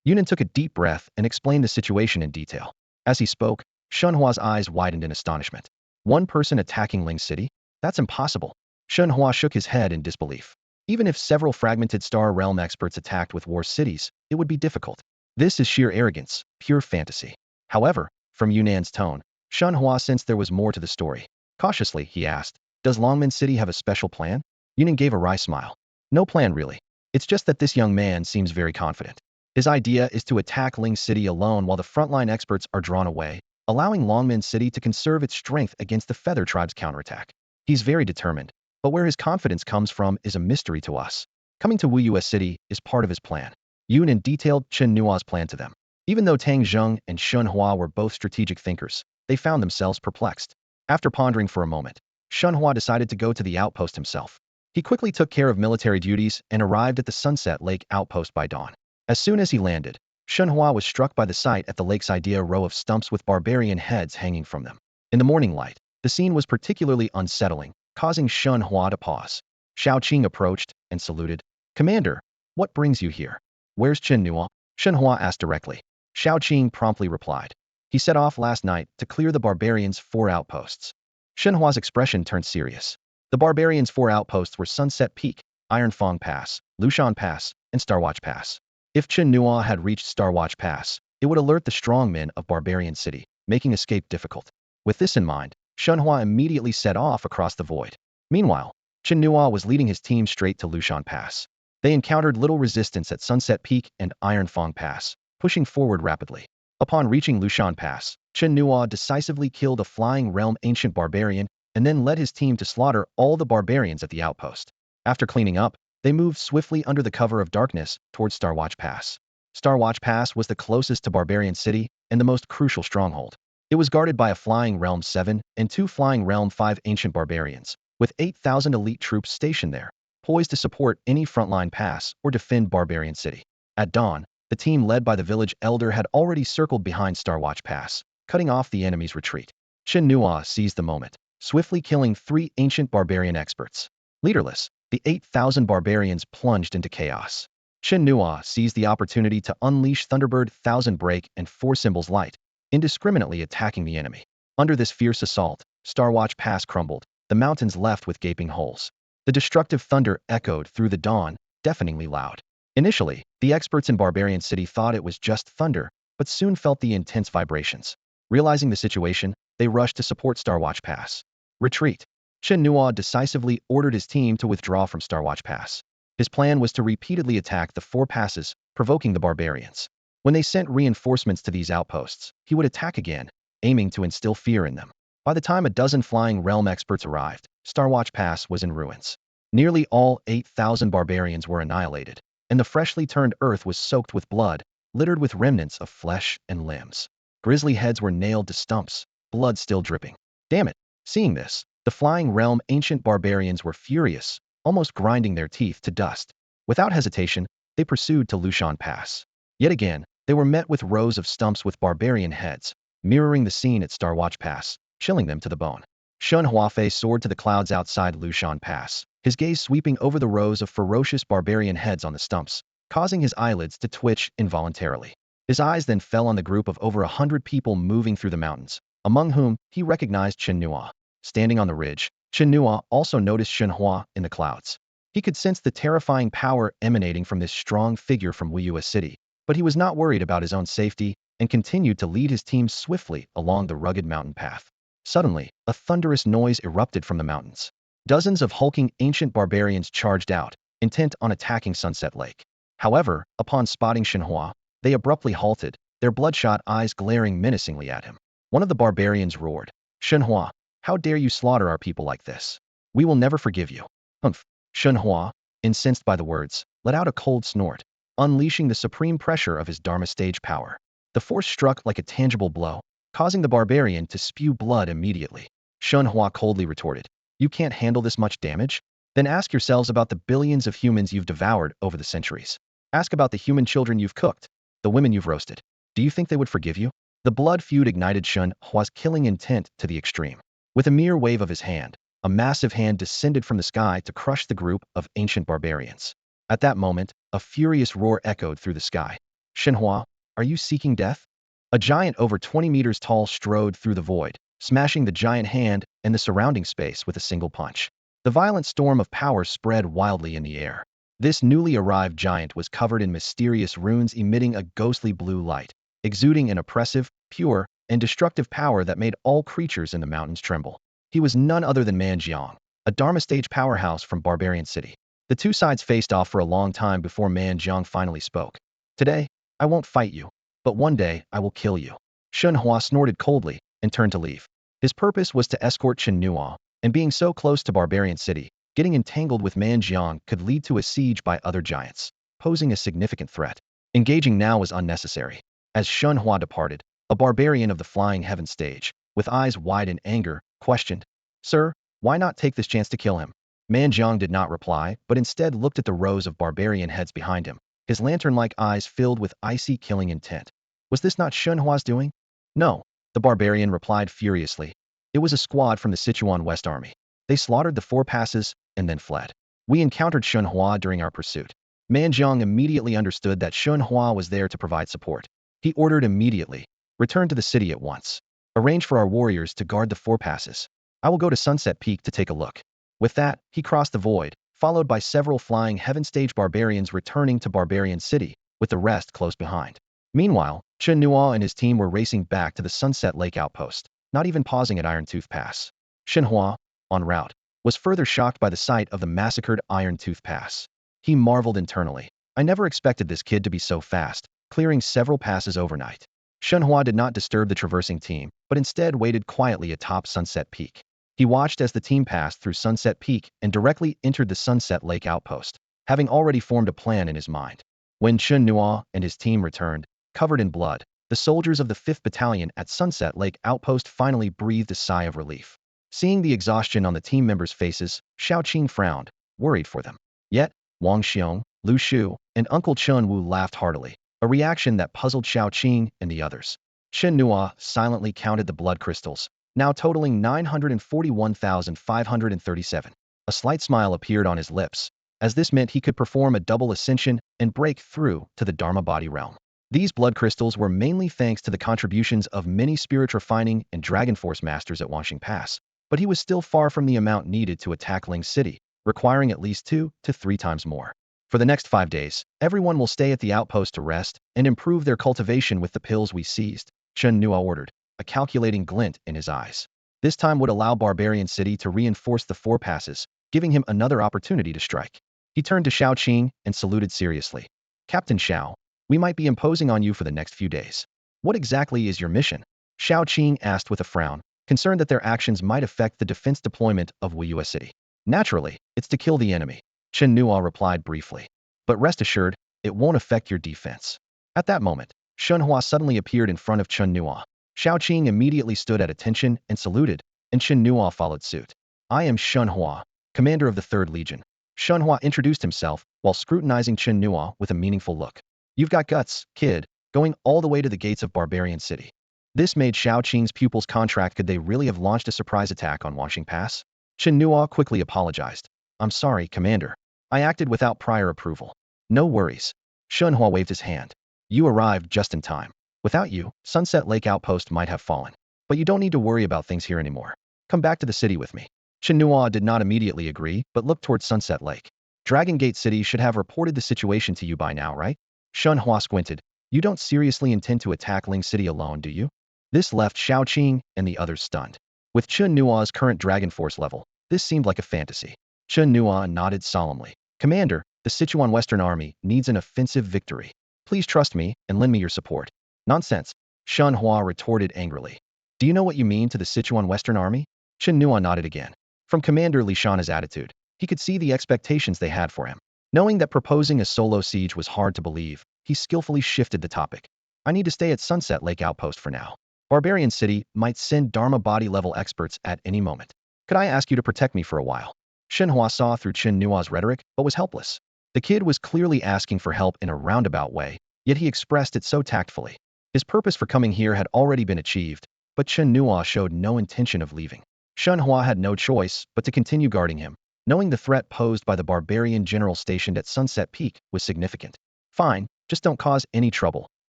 Yunnan took a deep breath and explained the situation in detail. As he spoke, Chen Nuo's eyes widened in astonishment. One person attacking Ling City? That's impossible. Chen Nuo shook his head in disbelief. Even if several fragmented Star Realm experts attacked with war cities, it would be difficult. This is sheer arrogance, pure fantasy. However, from Yunnan's tone, Chen Nuo sensed there was more to the story. Cautiously, he asked, "Does Longman City have a special plan?" Yunnan gave a wry smile. "No plan really. It's just that this young man seems very confident. His idea is to attack Ling City alone while the frontline experts are drawn away, allowing Longman City to conserve its strength against the Feather Tribe's counterattack. He's very determined, but where his confidence comes from is a mystery to us. Coming to Wuyue City is part of his plan." Yunnan detailed Chen Nuo's plan to them. Even though Tang Zheng and Chen Nuo were both strategic thinkers, they found themselves perplexed. After pondering for a moment, Chen Nuo decided to go to the outpost himself. He quickly took care of military duties and arrived at the Sunset Lake outpost by dawn. As soon as he landed, Chen Nuo was struck by the sight at the lake's idea row of stumps with barbarian heads hanging from them. In the morning light, the scene was particularly unsettling, causing Chen Nuo to pause. Xiao Qing approached and saluted. "Commander, what brings you here?" "Where's Chen Nuo?" Chen Nuo asked directly. Xiao Qing promptly replied. "He set off last night to clear the barbarians' 4 outposts." Chen Nuo's expression turned serious. The barbarians' 4 outposts were Sunset Peak, Iron Fang Pass, Lushan Pass, and Starwatch Pass. If Chen Nuo had reached Starwatch Pass, it would alert the strongmen of Barbarian City, making escape difficult. With this in mind, Chen Nuo immediately set off across the void. Meanwhile, Chen Nuo was leading his team straight to Lushan Pass. They encountered little resistance at Sunset Peak and Iron Fang Pass, pushing forward rapidly. Upon reaching Lushan Pass, Chen Nuo decisively killed a flying realm ancient barbarian and then led his team to slaughter all the barbarians at the outpost. After cleaning up, they moved swiftly under the cover of darkness towards Starwatch Pass. Starwatch Pass was the closest to Barbarian City and the most crucial stronghold. It was guarded by a Flying Realm 7 and 2 Flying Realm 5 ancient barbarians, with 8,000 elite troops stationed there, poised to support any frontline pass or defend Barbarian City. At dawn, the team led by the village elder had already circled behind Starwatch Pass, cutting off the enemy's retreat. Chen Nuo seized the moment, swiftly killing 3 ancient barbarian experts. Leaderless, the 8,000 barbarians plunged into chaos. Chen Nuo seized the opportunity to unleash Thunderbird 1000 Break and 4 Symbols Light, indiscriminately attacking the enemy. Under this fierce assault, Starwatch Pass crumbled, the mountains left with gaping holes. The destructive thunder echoed through the dawn, deafeningly loud. Initially, the experts in Barbarian City thought it was just thunder, but soon felt the intense vibrations. Realizing the situation, they rushed to support Starwatch Pass. Retreat. Chen Nuo decisively ordered his team to withdraw from Starwatch Pass. His plan was to repeatedly attack the 4 passes, provoking the barbarians. When they sent reinforcements to these outposts, he would attack again, aiming to instill fear in them. By the time a dozen Flying Realm experts arrived, Starwatch Pass was in ruins. Nearly all 8,000 barbarians were annihilated, and the freshly turned earth was soaked with blood, littered with remnants of flesh and limbs. Grisly heads were nailed to stumps, blood still dripping. Damn it! Seeing this, the Flying Realm ancient barbarians were furious, almost grinding their teeth to dust. Without hesitation, they pursued to Lushan Pass. Yet again, they were met with rows of stumps with barbarian heads, mirroring the scene at Starwatch Pass, chilling them to the bone. Chen Nuo soared to the clouds outside Lushan Pass, his gaze sweeping over the rows of ferocious barbarian heads on the stumps, causing his eyelids to twitch involuntarily. His eyes then fell on the group of over 100 people moving through the mountains, among whom he recognized Chen Nuo. Standing on the ridge, Chen Nuo also noticed Chen Nuo in the clouds. He could sense the terrifying power emanating from this strong figure from Wuyua City, but he was not worried about his own safety and continued to lead his team swiftly along the rugged mountain path. Suddenly, a thunderous noise erupted from the mountains. Dozens of hulking ancient barbarians charged out, intent on attacking Sunset Lake. However, upon spotting Chen Nuo, they abruptly halted, their bloodshot eyes glaring menacingly at him. One of the barbarians roared, "Chen Nuo, how dare you slaughter our people like this? We will never forgive you." Humph. Chen Nuo, incensed by the words, let out a cold snort, unleashing the supreme pressure of his Dharma stage power. The force struck like a tangible blow, causing the barbarian to spew blood immediately. Chen Nuo coldly retorted, "You can't handle this much damage? Then ask yourselves about the billions of humans you've devoured over the centuries. Ask about the human children you've cooked, the women you've roasted. Do you think they would forgive you?" The blood feud ignited Chen Nuo's killing intent to the extreme. With a mere wave of his hand, a massive hand descended from the sky to crush the group of ancient barbarians. At that moment, a furious roar echoed through the sky. "Chen Nuo, are you seeking death?" A giant over 20 meters tall strode through the void, smashing the giant hand and the surrounding space with a single punch. The violent storm of power spread wildly in the air. This newly arrived giant was covered in mysterious runes emitting a ghostly blue light, exuding an oppressive, pure, and destructive power that made all creatures in the mountains tremble. He was none other than Man Jiang, a Dharma stage powerhouse from Barbarian City. The two sides faced off for a long time before Man Jiang finally spoke. "Today, I won't fight you, but one day I will kill you." Chen Nuo snorted coldly and turned to leave. His purpose was to escort Chen Nuo, and being so close to Barbarian City, getting entangled with Man Jiang could lead to a siege by other giants, posing a significant threat. Engaging now was unnecessary. As Chen Nuo departed, a barbarian of the Flying Heaven stage, with eyes wide in anger, questioned, "Sir, why not take this chance to kill him?" Man Jiang did not reply, but instead looked at the rows of barbarian heads behind him, his lantern-like eyes filled with icy killing intent. Was this not Chen Nuo's doing? "No," the barbarian replied furiously. "It was a squad from the Sichuan West Army. They slaughtered the 4 passes and then fled. We encountered Chen Nuo during our pursuit." Man Jiang immediately understood that Chen Nuo was there to provide support. He ordered immediately, "Return to the city at once. Arrange for our warriors to guard the 4 passes. I will go to Sunset Peak to take a look." With that, he crossed the void, followed by several Flying Heaven stage barbarians returning to Barbarian City, with the rest close behind. Meanwhile, Chen Nuo and his team were racing back to the Sunset Lake outpost, not even pausing at Iron Tooth Pass. Chen Nuo, en route, was further shocked by the sight of the massacred Iron Tooth Pass. He marveled internally. "I never expected this kid to be so fast, clearing several passes overnight." Chen Nuo did not disturb the traversing team, but instead waited quietly atop Sunset Peak. He watched as the team passed through Sunset Peak and directly entered the Sunset Lake outpost, having already formed a plan in his mind. When Chen Nuo and his team returned, covered in blood, the soldiers of the 5th Battalion at Sunset Lake outpost finally breathed a sigh of relief. Seeing the exhaustion on the team members' faces, Xiaoqing frowned, worried for them. Yet, Wang Xiong, Lu Shu, and Uncle Chen Wu laughed heartily, a reaction that puzzled Xiaoqing and the others. Chen Nuo silently counted the blood crystals, now totaling 941,537. A slight smile appeared on his lips, as this meant he could perform a double ascension and break through to the Dharma body realm. These blood crystals were mainly thanks to the contributions of many spirit refining and Dragon Force masters at Wanxing Pass, but he was still far from the amount needed to attack Ling City, requiring at least 2 to 3 times more. For the next 5 days, everyone will stay at the outpost to rest and improve their cultivation with the pills we seized, Chen Nuo ordered, a calculating glint in his eyes. This time would allow Barbarian City to reinforce the 4 passes, giving him another opportunity to strike. He turned to Xiaoqing and saluted seriously. "Captain Xiao, we might be imposing on you for the next few days. What exactly is your mission?" Xiaoqing asked with a frown, concerned that their actions might affect the defense deployment of Wuyua City. "Naturally, it's to kill the enemy," Chen Nuo replied briefly. "But rest assured, it won't affect your defense." At that moment, Chen Nuo suddenly appeared in front of Chen Nuo. Xiaoqing immediately stood at attention and saluted, and Chen Nuo followed suit. "I am Chen Nuo, commander of the 3rd Legion." Chen Nuo introduced himself while scrutinizing Chen Nuo with a meaningful look. "You've got guts, kid, going all the way to the gates of Barbarian City. This made Xiao Qing's pupils contract. Could they really have launched a surprise attack on Washing Pass? Chen Nuo quickly apologized. I'm sorry, Commander. I acted without prior approval. No worries. Shenhua waved his hand. You arrived just in time. Without you, Sunset Lake Outpost might have fallen. But you don't need to worry about things here anymore. Come back to the city with me. Chenua did not immediately agree, but looked towards Sunset Lake. Dragon Gate City should have reported the situation to you by now, right? Shenhua squinted. You don't seriously intend to attack Ling City alone, do you? This left Xiaoqing and the others stunned. With Chen Nuo's current Dragon Force level, this seemed like a fantasy. Chen Nuo nodded solemnly. Commander, the Sichuan Western Army needs an offensive victory. Please trust me and lend me your support. Nonsense, Shen Hua retorted angrily. Do you know what you mean to the Sichuan Western Army? Chen Nuo nodded again. From Commander Li Shana's attitude, he could see the expectations they had for him. Knowing that proposing a solo siege was hard to believe, he skillfully shifted the topic. I need to stay at Sunset Lake Outpost for now. Barbarian City might send Dharma body-level experts at any moment. Could I ask you to protect me for a while? Shenhua saw through Chen Nuo's rhetoric, but was helpless. The kid was clearly asking for help in a roundabout way, yet he expressed it so tactfully. His purpose for coming here had already been achieved, but Chen Nuo showed no intention of leaving. Shenhua had no choice but to continue guarding him, knowing the threat posed by the barbarian general stationed at Sunset Peak was significant. Fine, just don't cause any trouble,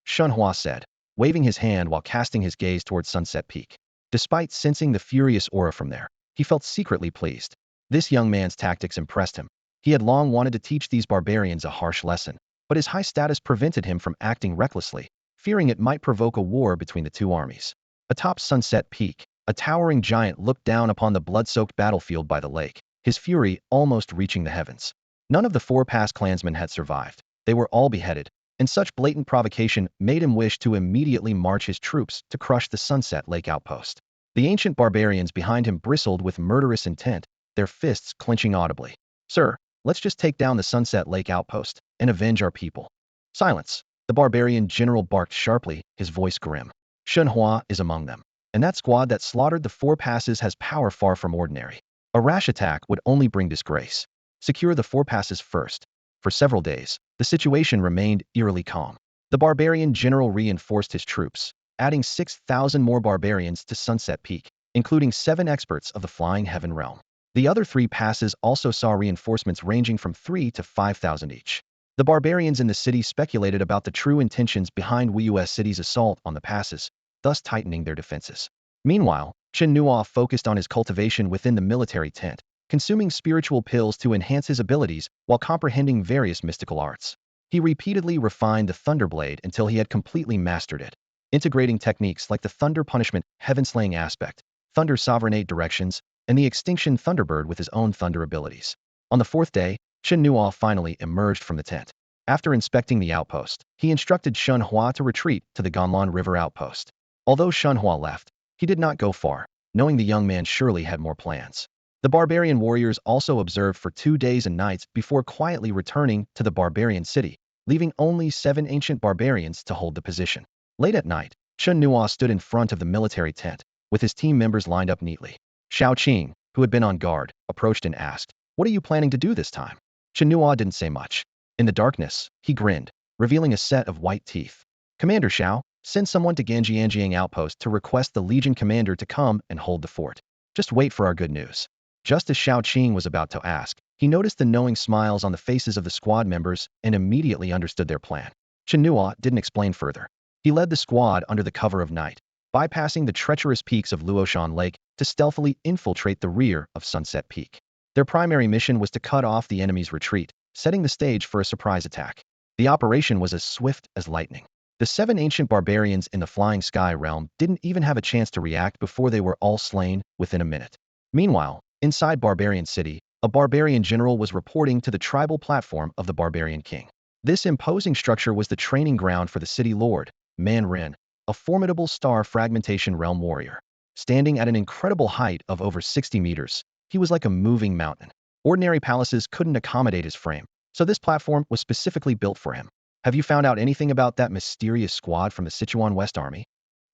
Shenhua said, waving his hand while casting his gaze towards Sunset Peak. Despite sensing the furious aura from there, he felt secretly pleased. This young man's tactics impressed him. He had long wanted to teach these barbarians a harsh lesson, but his high status prevented him from acting recklessly, fearing it might provoke a war between the two armies. Atop Sunset Peak, a towering giant looked down upon the blood-soaked battlefield by the lake, his fury almost reaching the heavens. None of the 4 past clansmen had survived. They were all beheaded, and such blatant provocation made him wish to immediately march his troops to crush the Sunset Lake outpost. The ancient barbarians behind him bristled with murderous intent, their fists clenching audibly. Sir, let's just take down the Sunset Lake outpost and avenge our people. Silence. The barbarian general barked sharply, his voice grim. Shenhua is among them, and that squad that slaughtered the 4 passes has power far from ordinary. A rash attack would only bring disgrace. Secure the 4 passes first. For several days, the situation remained eerily calm. The barbarian general reinforced his troops, adding 6,000 more barbarians to Sunset Peak, including 7 experts of the Flying Heaven realm. The other 3 passes also saw reinforcements ranging from 3 to 5,000 each. The barbarians in the city speculated about the true intentions behind Wuyue City's assault on the passes, thus tightening their defenses. Meanwhile, Chen Nuo focused on his cultivation within the military tent, consuming spiritual pills to enhance his abilities while comprehending various mystical arts. He repeatedly refined the Thunderblade until he had completely mastered it, integrating techniques like the Thunder Punishment, Heaven-Slaying Aspect, Thunder Sovereignate Directions, and the Extinction Thunderbird with his own thunder abilities. On the 4th day, Chen Nuo finally emerged from the tent. After inspecting the outpost, he instructed Shen Hua to retreat to the Ganlan River outpost. Although Shen Hua left, he did not go far, knowing the young man surely had more plans. The barbarian warriors also observed for 2 days and nights before quietly returning to the barbarian city, leaving only 7 ancient barbarians to hold the position. Late at night, Chen Nuo stood in front of the military tent, with his team members lined up neatly. Xiao Qing, who had been on guard, approached and asked, "What are you planning to do this time?" Chen Nuo didn't say much. In the darkness, he grinned, revealing a set of white teeth. "Commander Xiao, send someone to Ganjianjiang outpost to request the Legion commander to come and hold the fort. Just wait for our good news." Just as Xiao Qing was about to ask, he noticed the knowing smiles on the faces of the squad members and immediately understood their plan. Chen Nuo didn't explain further. He led the squad under the cover of night, bypassing the treacherous peaks of Luoshan Lake to stealthily infiltrate the rear of Sunset Peak. Their primary mission was to cut off the enemy's retreat, setting the stage for a surprise attack. The operation was as swift as lightning. The 7 ancient barbarians in the Flying Sky realm didn't even have a chance to react before they were all slain within a minute. Meanwhile, inside Barbarian City, a barbarian general was reporting to the tribal platform of the Barbarian King. This imposing structure was the training ground for the city lord, Man Ren, a formidable star fragmentation realm warrior. Standing at an incredible height of over 60 meters, he was like a moving mountain. Ordinary palaces couldn't accommodate his frame, so this platform was specifically built for him. "Have you found out anything about that mysterious squad from the Sichuan West Army?"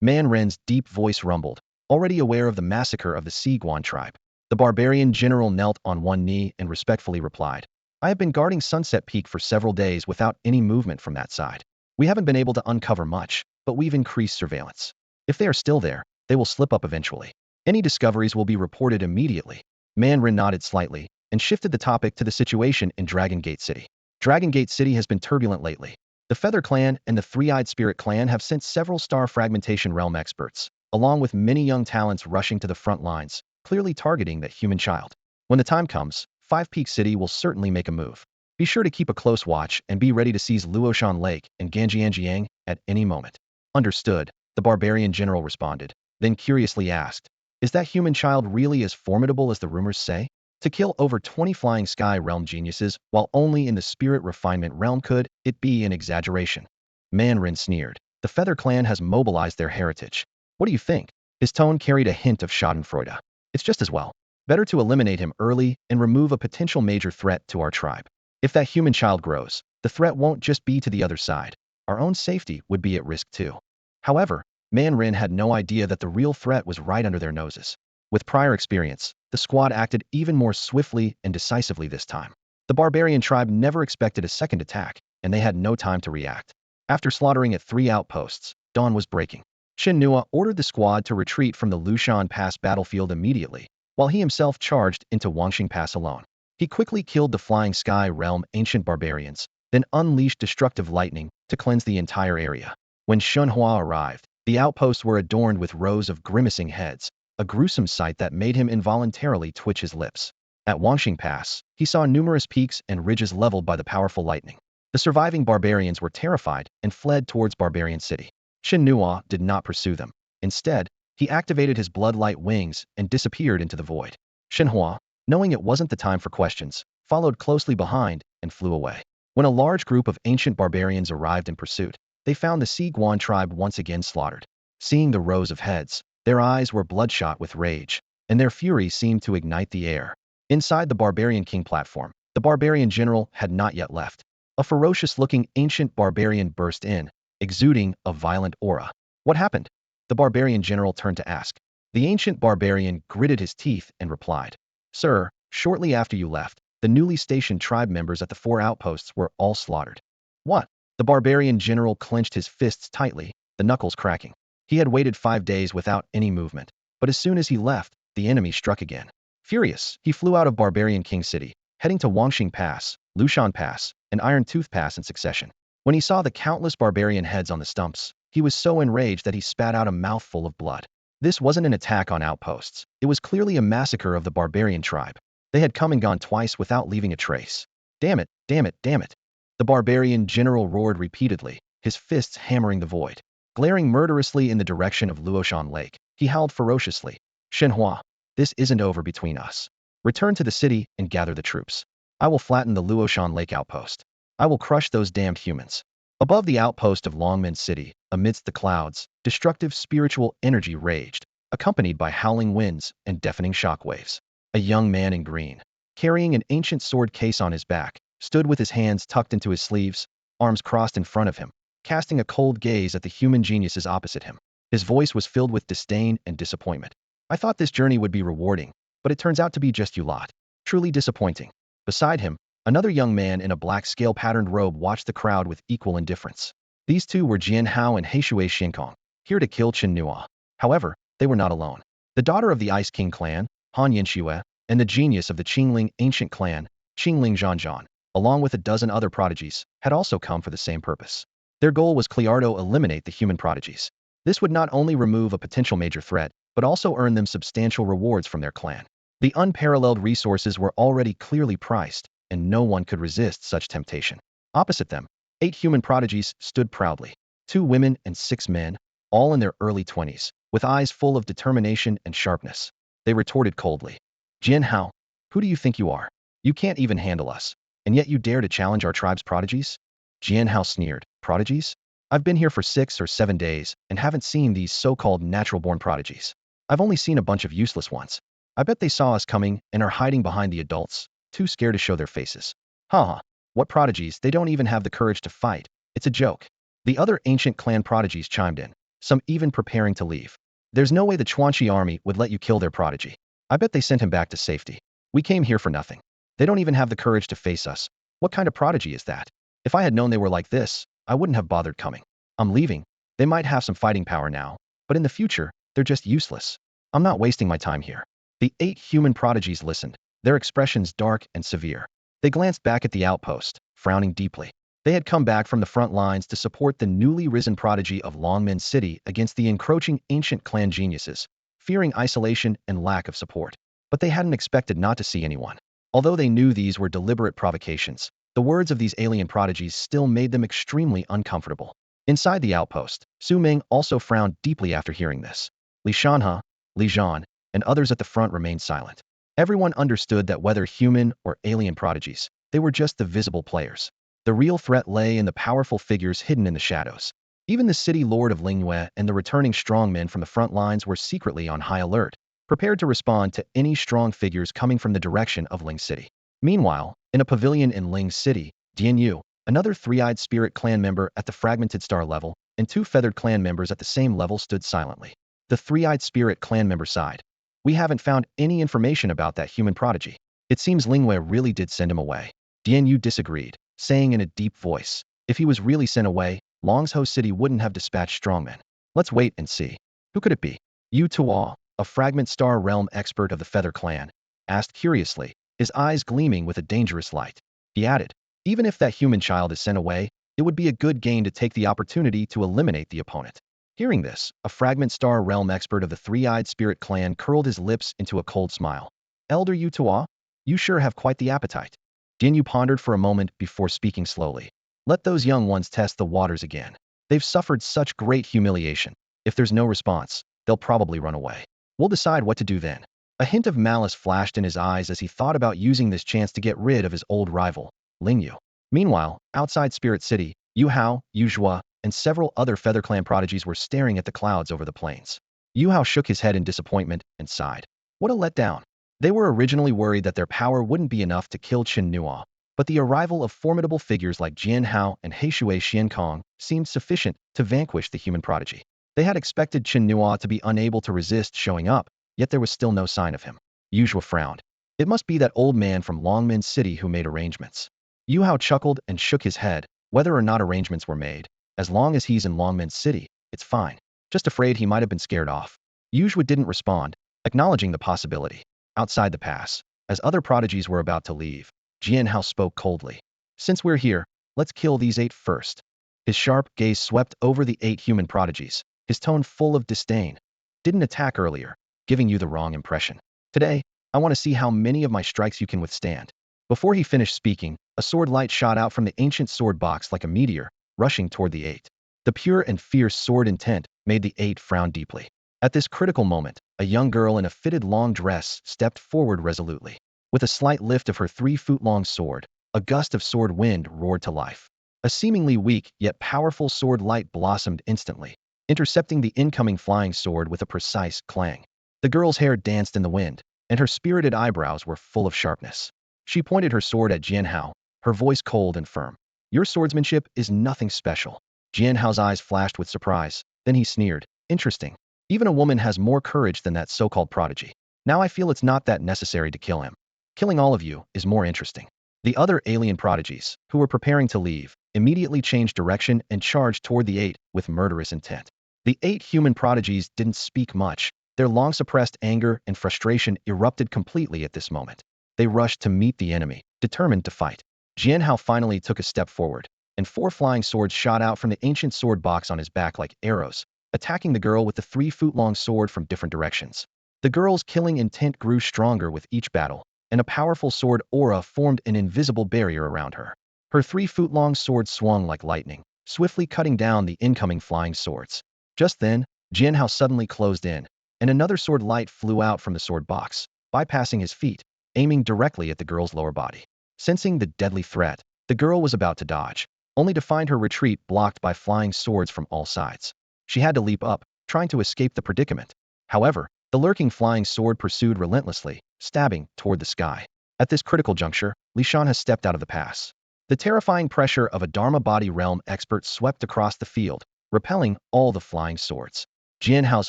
Man Ren's deep voice rumbled, already aware of the massacre of the Siguan tribe. The barbarian general knelt on one knee and respectfully replied, "I have been guarding Sunset Peak for several days without any movement from that side. We haven't been able to uncover much, but we've increased surveillance. If they are still there, they will slip up eventually. Any discoveries will be reported immediately. Mandarin nodded slightly and shifted the topic to the situation in Dragon Gate City. Dragon Gate City has been turbulent lately. The Feather Clan and the Three-Eyed Spirit Clan have sent several star fragmentation realm experts, along with many young talents rushing to the front lines, clearly targeting that human child. When the time comes, Five Peak City will certainly make a move. Be sure to keep a close watch and be ready to seize Luoshan Lake and Ganjianjiang at any moment. Understood, the barbarian general responded, then curiously asked, is that human child really as formidable as the rumors say? To kill over 20 flying sky realm geniuses while only in the spirit refinement realm, could it be an exaggeration? Mandarin sneered. The Feather Clan has mobilized their heritage. What do you think? His tone carried a hint of schadenfreude. It's just as well. Better to eliminate him early and remove a potential major threat to our tribe. If that human child grows, the threat won't just be to the other side. Our own safety would be at risk too. However, Mandarin had no idea that the real threat was right under their noses. With prior experience, the squad acted even more swiftly and decisively this time. The barbarian tribe never expected a second attack, and they had no time to react. After slaughtering at 3 outposts, dawn was breaking. Chen Nuo ordered the squad to retreat from the Lushan Pass battlefield immediately, while he himself charged into Wangxing Pass alone. He quickly killed the Flying Sky Realm ancient barbarians, then unleashed destructive lightning to cleanse the entire area. When Chenua arrived, the outposts were adorned with rows of grimacing heads, a gruesome sight that made him involuntarily twitch his lips. At Wangxing Pass, he saw numerous peaks and ridges leveled by the powerful lightning. The surviving barbarians were terrified and fled towards Barbarian City. Chen Nuo did not pursue them. Instead, he activated his bloodlight wings and disappeared into the void. Shenhua, knowing it wasn't the time for questions, followed closely behind and flew away. When a large group of ancient barbarians arrived in pursuit, they found the Siguan tribe once again slaughtered. Seeing the rows of heads, their eyes were bloodshot with rage, and their fury seemed to ignite the air. Inside the Barbarian King platform, the Barbarian General had not yet left. A ferocious-looking ancient barbarian burst in, exuding a violent aura. What happened? The Barbarian General turned to ask. The ancient barbarian gritted his teeth and replied, Sir, shortly after you left, the newly stationed tribe members at the 4 outposts were all slaughtered. What? The Barbarian General clenched his fists tightly, the knuckles cracking. He had waited 5 days without any movement, but as soon as he left, the enemy struck again. Furious, he flew out of Barbarian King City, heading to Wangxing Pass, Lushan Pass, and Iron Tooth Pass in succession. When he saw the countless barbarian heads on the stumps, he was so enraged that he spat out a mouthful of blood. This wasn't an attack on outposts. It was clearly a massacre of the barbarian tribe. They had come and gone twice without leaving a trace. Damn it, damn it, damn it. The Barbarian General roared repeatedly, his fists hammering the void. Glaring murderously in the direction of Luoshan Lake, he howled ferociously. Shenhua, this isn't over between us. Return to the city and gather the troops. I will flatten the Luoshan Lake outpost. I will crush those damned humans. Above the outpost of Longman City, amidst the clouds, destructive spiritual energy raged, accompanied by howling winds and deafening shockwaves. A young man in green, carrying an ancient sword case on his back, stood with his hands tucked into his sleeves, arms crossed in front of him, casting a cold gaze at the human geniuses opposite him. His voice was filled with disdain and disappointment. I thought this journey would be rewarding, but it turns out to be just you lot. Truly disappointing. Beside him, another young man in a black scale-patterned robe watched the crowd with equal indifference. These two were Jian Hao and Heishui Xinkong, here to kill Chen Nuo. However, they were not alone. The daughter of the Ice King clan, Han Yanxue, and the genius of the Qingling ancient clan, Qingling Zhanzhan, along with a dozen other prodigies, had also come for the same purpose. Their goal was clear to eliminate the human prodigies. This would not only remove a potential major threat, but also earn them substantial rewards from their clan. The unparalleled resources were already clearly priced, and no one could resist such temptation. Opposite them, 8 human prodigies stood proudly. 2 women and 6 men, all in their early 20s, with eyes full of determination and sharpness. They retorted coldly. Jian Hao, who do you think you are? You can't even handle us, and yet you dare to challenge our tribe's prodigies? Jian Hao sneered. Prodigies? I've been here for 6 or 7 days and haven't seen these so-called natural-born prodigies. I've only seen a bunch of useless ones. I bet they saw us coming and are hiding behind the adults, too scared to show their faces. Haha, what prodigies? They don't even have the courage to fight. It's a joke. The other ancient clan prodigies chimed in, some even preparing to leave. There's no way the Chuanchi army would let you kill their prodigy. I bet they sent him back to safety. We came here for nothing. They don't even have the courage to face us. What kind of prodigy is that? If I had known they were like this, I wouldn't have bothered coming. I'm leaving. They might have some fighting power now, but in the future, they're just useless. I'm not wasting my time here. The 8 human prodigies listened, their expressions dark and severe. They glanced back at the outpost, frowning deeply. They had come back from the front lines to support the newly risen prodigy of Longman City against the encroaching ancient clan geniuses, fearing isolation and lack of support. But they hadn't expected not to see anyone. Although they knew these were deliberate provocations, the words of these alien prodigies still made them extremely uncomfortable. Inside the outpost, Su Ming also frowned deeply after hearing this. Li Shanhe, Li Zhan, and others at the front remained silent. Everyone understood that whether human or alien prodigies, they were just the visible players. The real threat lay in the powerful figures hidden in the shadows. Even the city lord of Lingyue and the returning strongmen from the front lines were secretly on high alert, prepared to respond to any strong figures coming from the direction of Ling City. Meanwhile, in a pavilion in Ling City, Dian another three-eyed spirit clan member at the fragmented star level, and 2 feathered clan members at the same level stood silently. The three-eyed spirit clan member sighed. We haven't found any information about that human prodigy. It seems Lingyue really did send him away. Dian disagreed, saying in a deep voice, if he was really sent away, Longzhou City wouldn't have dispatched strongmen. Let's wait and see. Who could it be? Yu Tuo, a fragment star realm expert of the Feather Clan, asked curiously, his eyes gleaming with a dangerous light. He added, even if that human child is sent away, it would be a good gain to take the opportunity to eliminate the opponent. Hearing this, a fragment star realm expert of the three-eyed spirit clan curled his lips into a cold smile. Elder Yu Tuo, you sure have quite the appetite. Dian pondered for a moment before speaking slowly. Let those young ones test the waters again. They've suffered such great humiliation. If there's no response, they'll probably run away. We'll decide what to do then. A hint of malice flashed in his eyes as he thought about using this chance to get rid of his old rival, Ling Yu. Meanwhile, outside Spirit City, Yu Hao, Yu Zhua, and several other Feather Clan prodigies were staring at the clouds over the plains. Yu Hao shook his head in disappointment and sighed. What a letdown. They were originally worried that their power wouldn't be enough to kill Chen Nuo, but the arrival of formidable figures like Jian Hao and Heishui Xiankong seemed sufficient to vanquish the human prodigy. They had expected Chen Nuo to be unable to resist showing up, yet there was still no sign of him. Yu Zhua frowned. It must be that old man from Longman City who made arrangements. Yu Hao chuckled and shook his head. Whether or not arrangements were made, as long as he's in Longman City, it's fine. Just afraid he might have been scared off. Yu Zhua didn't respond, acknowledging the possibility. Outside the pass, as other prodigies were about to leave, Jian Hao spoke coldly. Since we're here, let's kill these 8 first. His sharp gaze swept over the 8 human prodigies, his tone full of disdain. Didn't attack earlier, giving you the wrong impression. Today, I want to see how many of my strikes you can withstand. Before he finished speaking, a sword light shot out from the ancient sword box like a meteor, rushing toward the 8. The pure and fierce sword intent made the 8 frown deeply. At this critical moment, a young girl in a fitted long dress stepped forward resolutely. With a slight lift of her 3-foot-long sword, a gust of sword wind roared to life. A seemingly weak yet powerful sword light blossomed instantly, intercepting the incoming flying sword with a precise clang. The girl's hair danced in the wind, and her spirited eyebrows were full of sharpness. She pointed her sword at Jian Hao, her voice cold and firm. Your swordsmanship is nothing special. Jian Hao's eyes flashed with surprise. Then he sneered. Interesting. Even a woman has more courage than that so-called prodigy. Now I feel it's not that necessary to kill him. Killing all of you is more interesting. The other alien prodigies, who were preparing to leave, immediately changed direction and charged toward the 8 with murderous intent. The 8 human prodigies didn't speak much. Their long-suppressed anger and frustration erupted completely at this moment. They rushed to meet the enemy, determined to fight. Jian Hao finally took a step forward, and 4 flying swords shot out from the ancient sword box on his back like arrows, attacking the girl with the 3-foot-long sword from different directions. The girl's killing intent grew stronger with each battle, and a powerful sword aura formed an invisible barrier around her. Her 3-foot-long sword swung like lightning, swiftly cutting down the incoming flying swords. Just then, Jian Hao suddenly closed in, and another sword light flew out from the sword box, bypassing his feet, aiming directly at the girl's lower body. Sensing the deadly threat, the girl was about to dodge, only to find her retreat blocked by flying swords from all sides. She had to leap up, trying to escape the predicament. However, the lurking flying sword pursued relentlessly, stabbing toward the sky. At this critical juncture, Li Shanhe stepped out of the pass. The terrifying pressure of a Dharma body realm expert swept across the field, repelling all the flying swords. Jian Hao's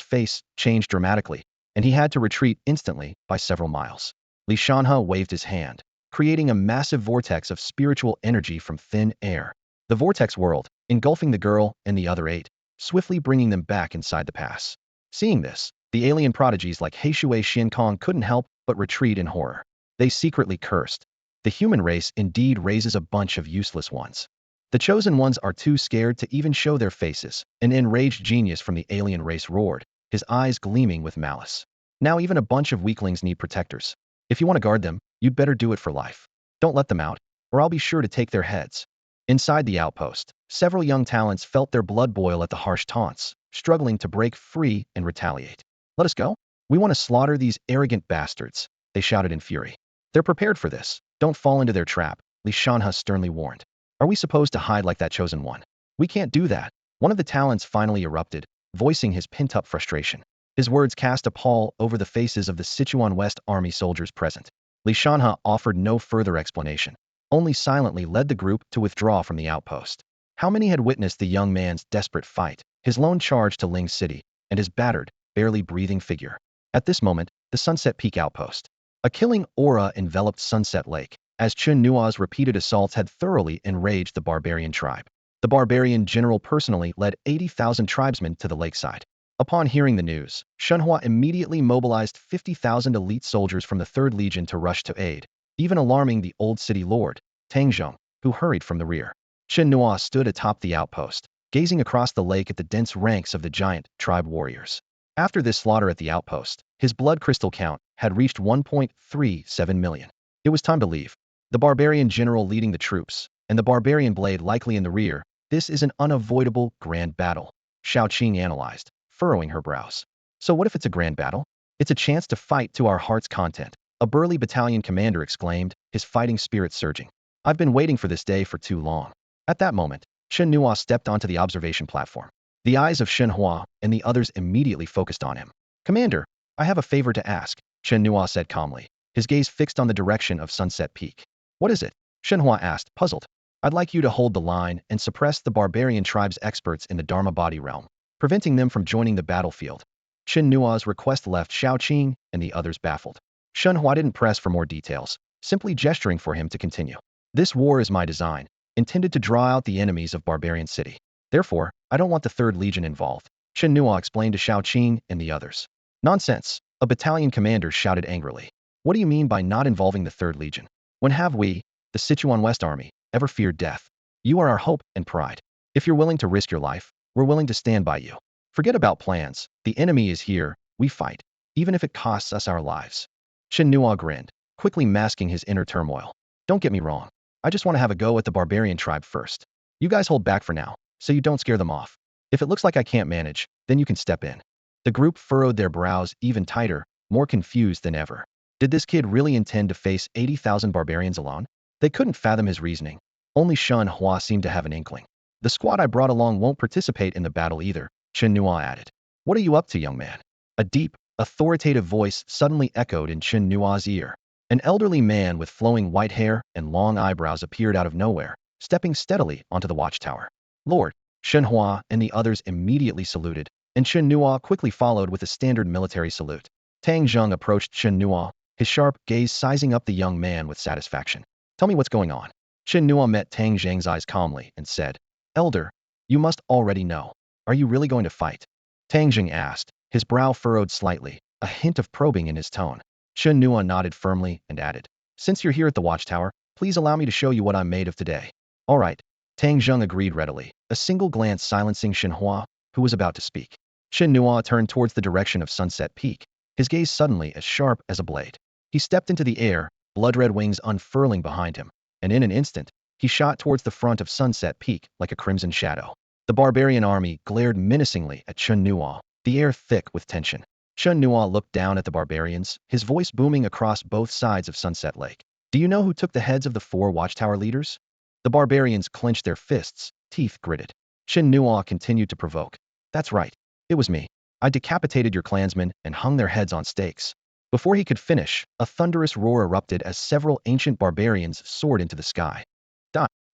face changed dramatically, and he had to retreat instantly by several miles. Li Shanhe waved his hand, creating a massive vortex of spiritual energy from thin air. The vortex whirled, engulfing the girl and the other 8, swiftly bringing them back inside the pass. Seeing this, the alien prodigies like Heishui Xiankong couldn't help but retreat in horror. They secretly cursed. The human race indeed raises a bunch of useless ones. The chosen ones are too scared to even show their faces. An enraged genius from the alien race roared, his eyes gleaming with malice. Now even a bunch of weaklings need protectors. If you want to guard them, you'd better do it for life. Don't let them out, or I'll be sure to take their heads. Inside the outpost, several young talents felt their blood boil at the harsh taunts, struggling to break free and retaliate. Let us go. We want to slaughter these arrogant bastards, they shouted in fury. They're prepared for this. Don't fall into their trap, Li Shanhe sternly warned. Are we supposed to hide like that chosen one? We can't do that. One of the talents finally erupted, voicing his pent-up frustration. His words cast a pall over the faces of the Sichuan West Army soldiers present. Li Shanhe offered no further explanation, only silently led the group to withdraw from the outpost. How many had witnessed the young man's desperate fight, his lone charge to Ling City, and his battered, barely breathing figure? At this moment, the Sunset Peak outpost. A killing aura enveloped Sunset Lake, as Chen Nuo's repeated assaults had thoroughly enraged the barbarian tribe. The barbarian general personally led 80,000 tribesmen to the lakeside. Upon hearing the news, Chenua immediately mobilized 50,000 elite soldiers from the 3rd Legion to rush to aid, even alarming the old city lord, Tang Zheng, who hurried from the rear. Chen Nuo stood atop the outpost, gazing across the lake at the dense ranks of the giant tribe warriors. After this slaughter at the outpost, his blood crystal count had reached 1.37 million. It was time to leave. The barbarian general leading the troops, and the barbarian blade likely in the rear. This is an unavoidable grand battle, Xiao Qing analyzed, furrowing her brows. So what if it's a grand battle? It's a chance to fight to our heart's content, a burly battalion commander exclaimed, his fighting spirit surging. I've been waiting for this day for too long. At that moment, Chen Nuo stepped onto the observation platform. The eyes of Shen Hua and the others immediately focused on him. Commander, I have a favor to ask, Chen Nuo said calmly, his gaze fixed on the direction of Sunset Peak. What is it? Shen Hua asked, puzzled. I'd like you to hold the line and suppress the barbarian tribe's experts in the Dharma body realm, preventing them from joining the battlefield. Chen Nuo's request left Xiao Qing and the others baffled. Shen Hua didn't press for more details, simply gesturing for him to continue. This war is my design, intended to draw out the enemies of Barbarian City. Therefore, I don't want the 3rd Legion involved, Chen Nuo explained to Xiao Qing and the others. Nonsense, a battalion commander shouted angrily. What do you mean by not involving the 3rd Legion? When have we, the Sichuan West Army, ever feared death? You are our hope and pride. If you're willing to risk your life, we're willing to stand by you. Forget about plans. The enemy is here. We fight, even if it costs us our lives. Chen Nuo grinned, quickly masking his inner turmoil. Don't get me wrong. I just want to have a go at the barbarian tribe first. You guys hold back for now, so you don't scare them off. If it looks like I can't manage, then you can step in. The group furrowed their brows even tighter, more confused than ever. Did this kid really intend to face 80,000 barbarians alone? They couldn't fathom his reasoning. Only Shen Hua seemed to have an inkling. The squad I brought along won't participate in the battle either, Chen Nuo added. What are you up to, young man? A deep, authoritative voice suddenly echoed in Chen Nuo's ear. An elderly man with flowing white hair and long eyebrows appeared out of nowhere, stepping steadily onto the watchtower. Lord, Shen Hua and the others immediately saluted, and Chen Nuo quickly followed with a standard military salute. Tang Zheng approached Chen Nuo, his sharp gaze sizing up the young man with satisfaction. Tell me what's going on. Chen Nuo met Tang Zheng's eyes calmly and said, Elder, you must already know. Are you really going to fight? Tang Zheng asked, his brow furrowed slightly, a hint of probing in his tone. Chen Nuo nodded firmly and added, Since you're here at the watchtower, please allow me to show you what I'm made of today. All right. Tang Zheng agreed readily, a single glance silencing Shen Hua, who was about to speak. Chen Nuo turned towards the direction of Sunset Peak, his gaze suddenly as sharp as a blade. He stepped into the air, blood-red wings unfurling behind him, and in an instant, he shot towards the front of Sunset Peak like a crimson shadow. The barbarian army glared menacingly at Chen Nuo, the air thick with tension. Chen Nuo looked down at the barbarians, his voice booming across both sides of Sunset Lake. Do you know who took the heads of the 4 watchtower leaders? The barbarians clenched their fists, teeth gritted. Chen Nuo continued to provoke. That's right. It was me. I decapitated your clansmen and hung their heads on stakes. Before he could finish, a thunderous roar erupted as several ancient barbarians soared into the sky.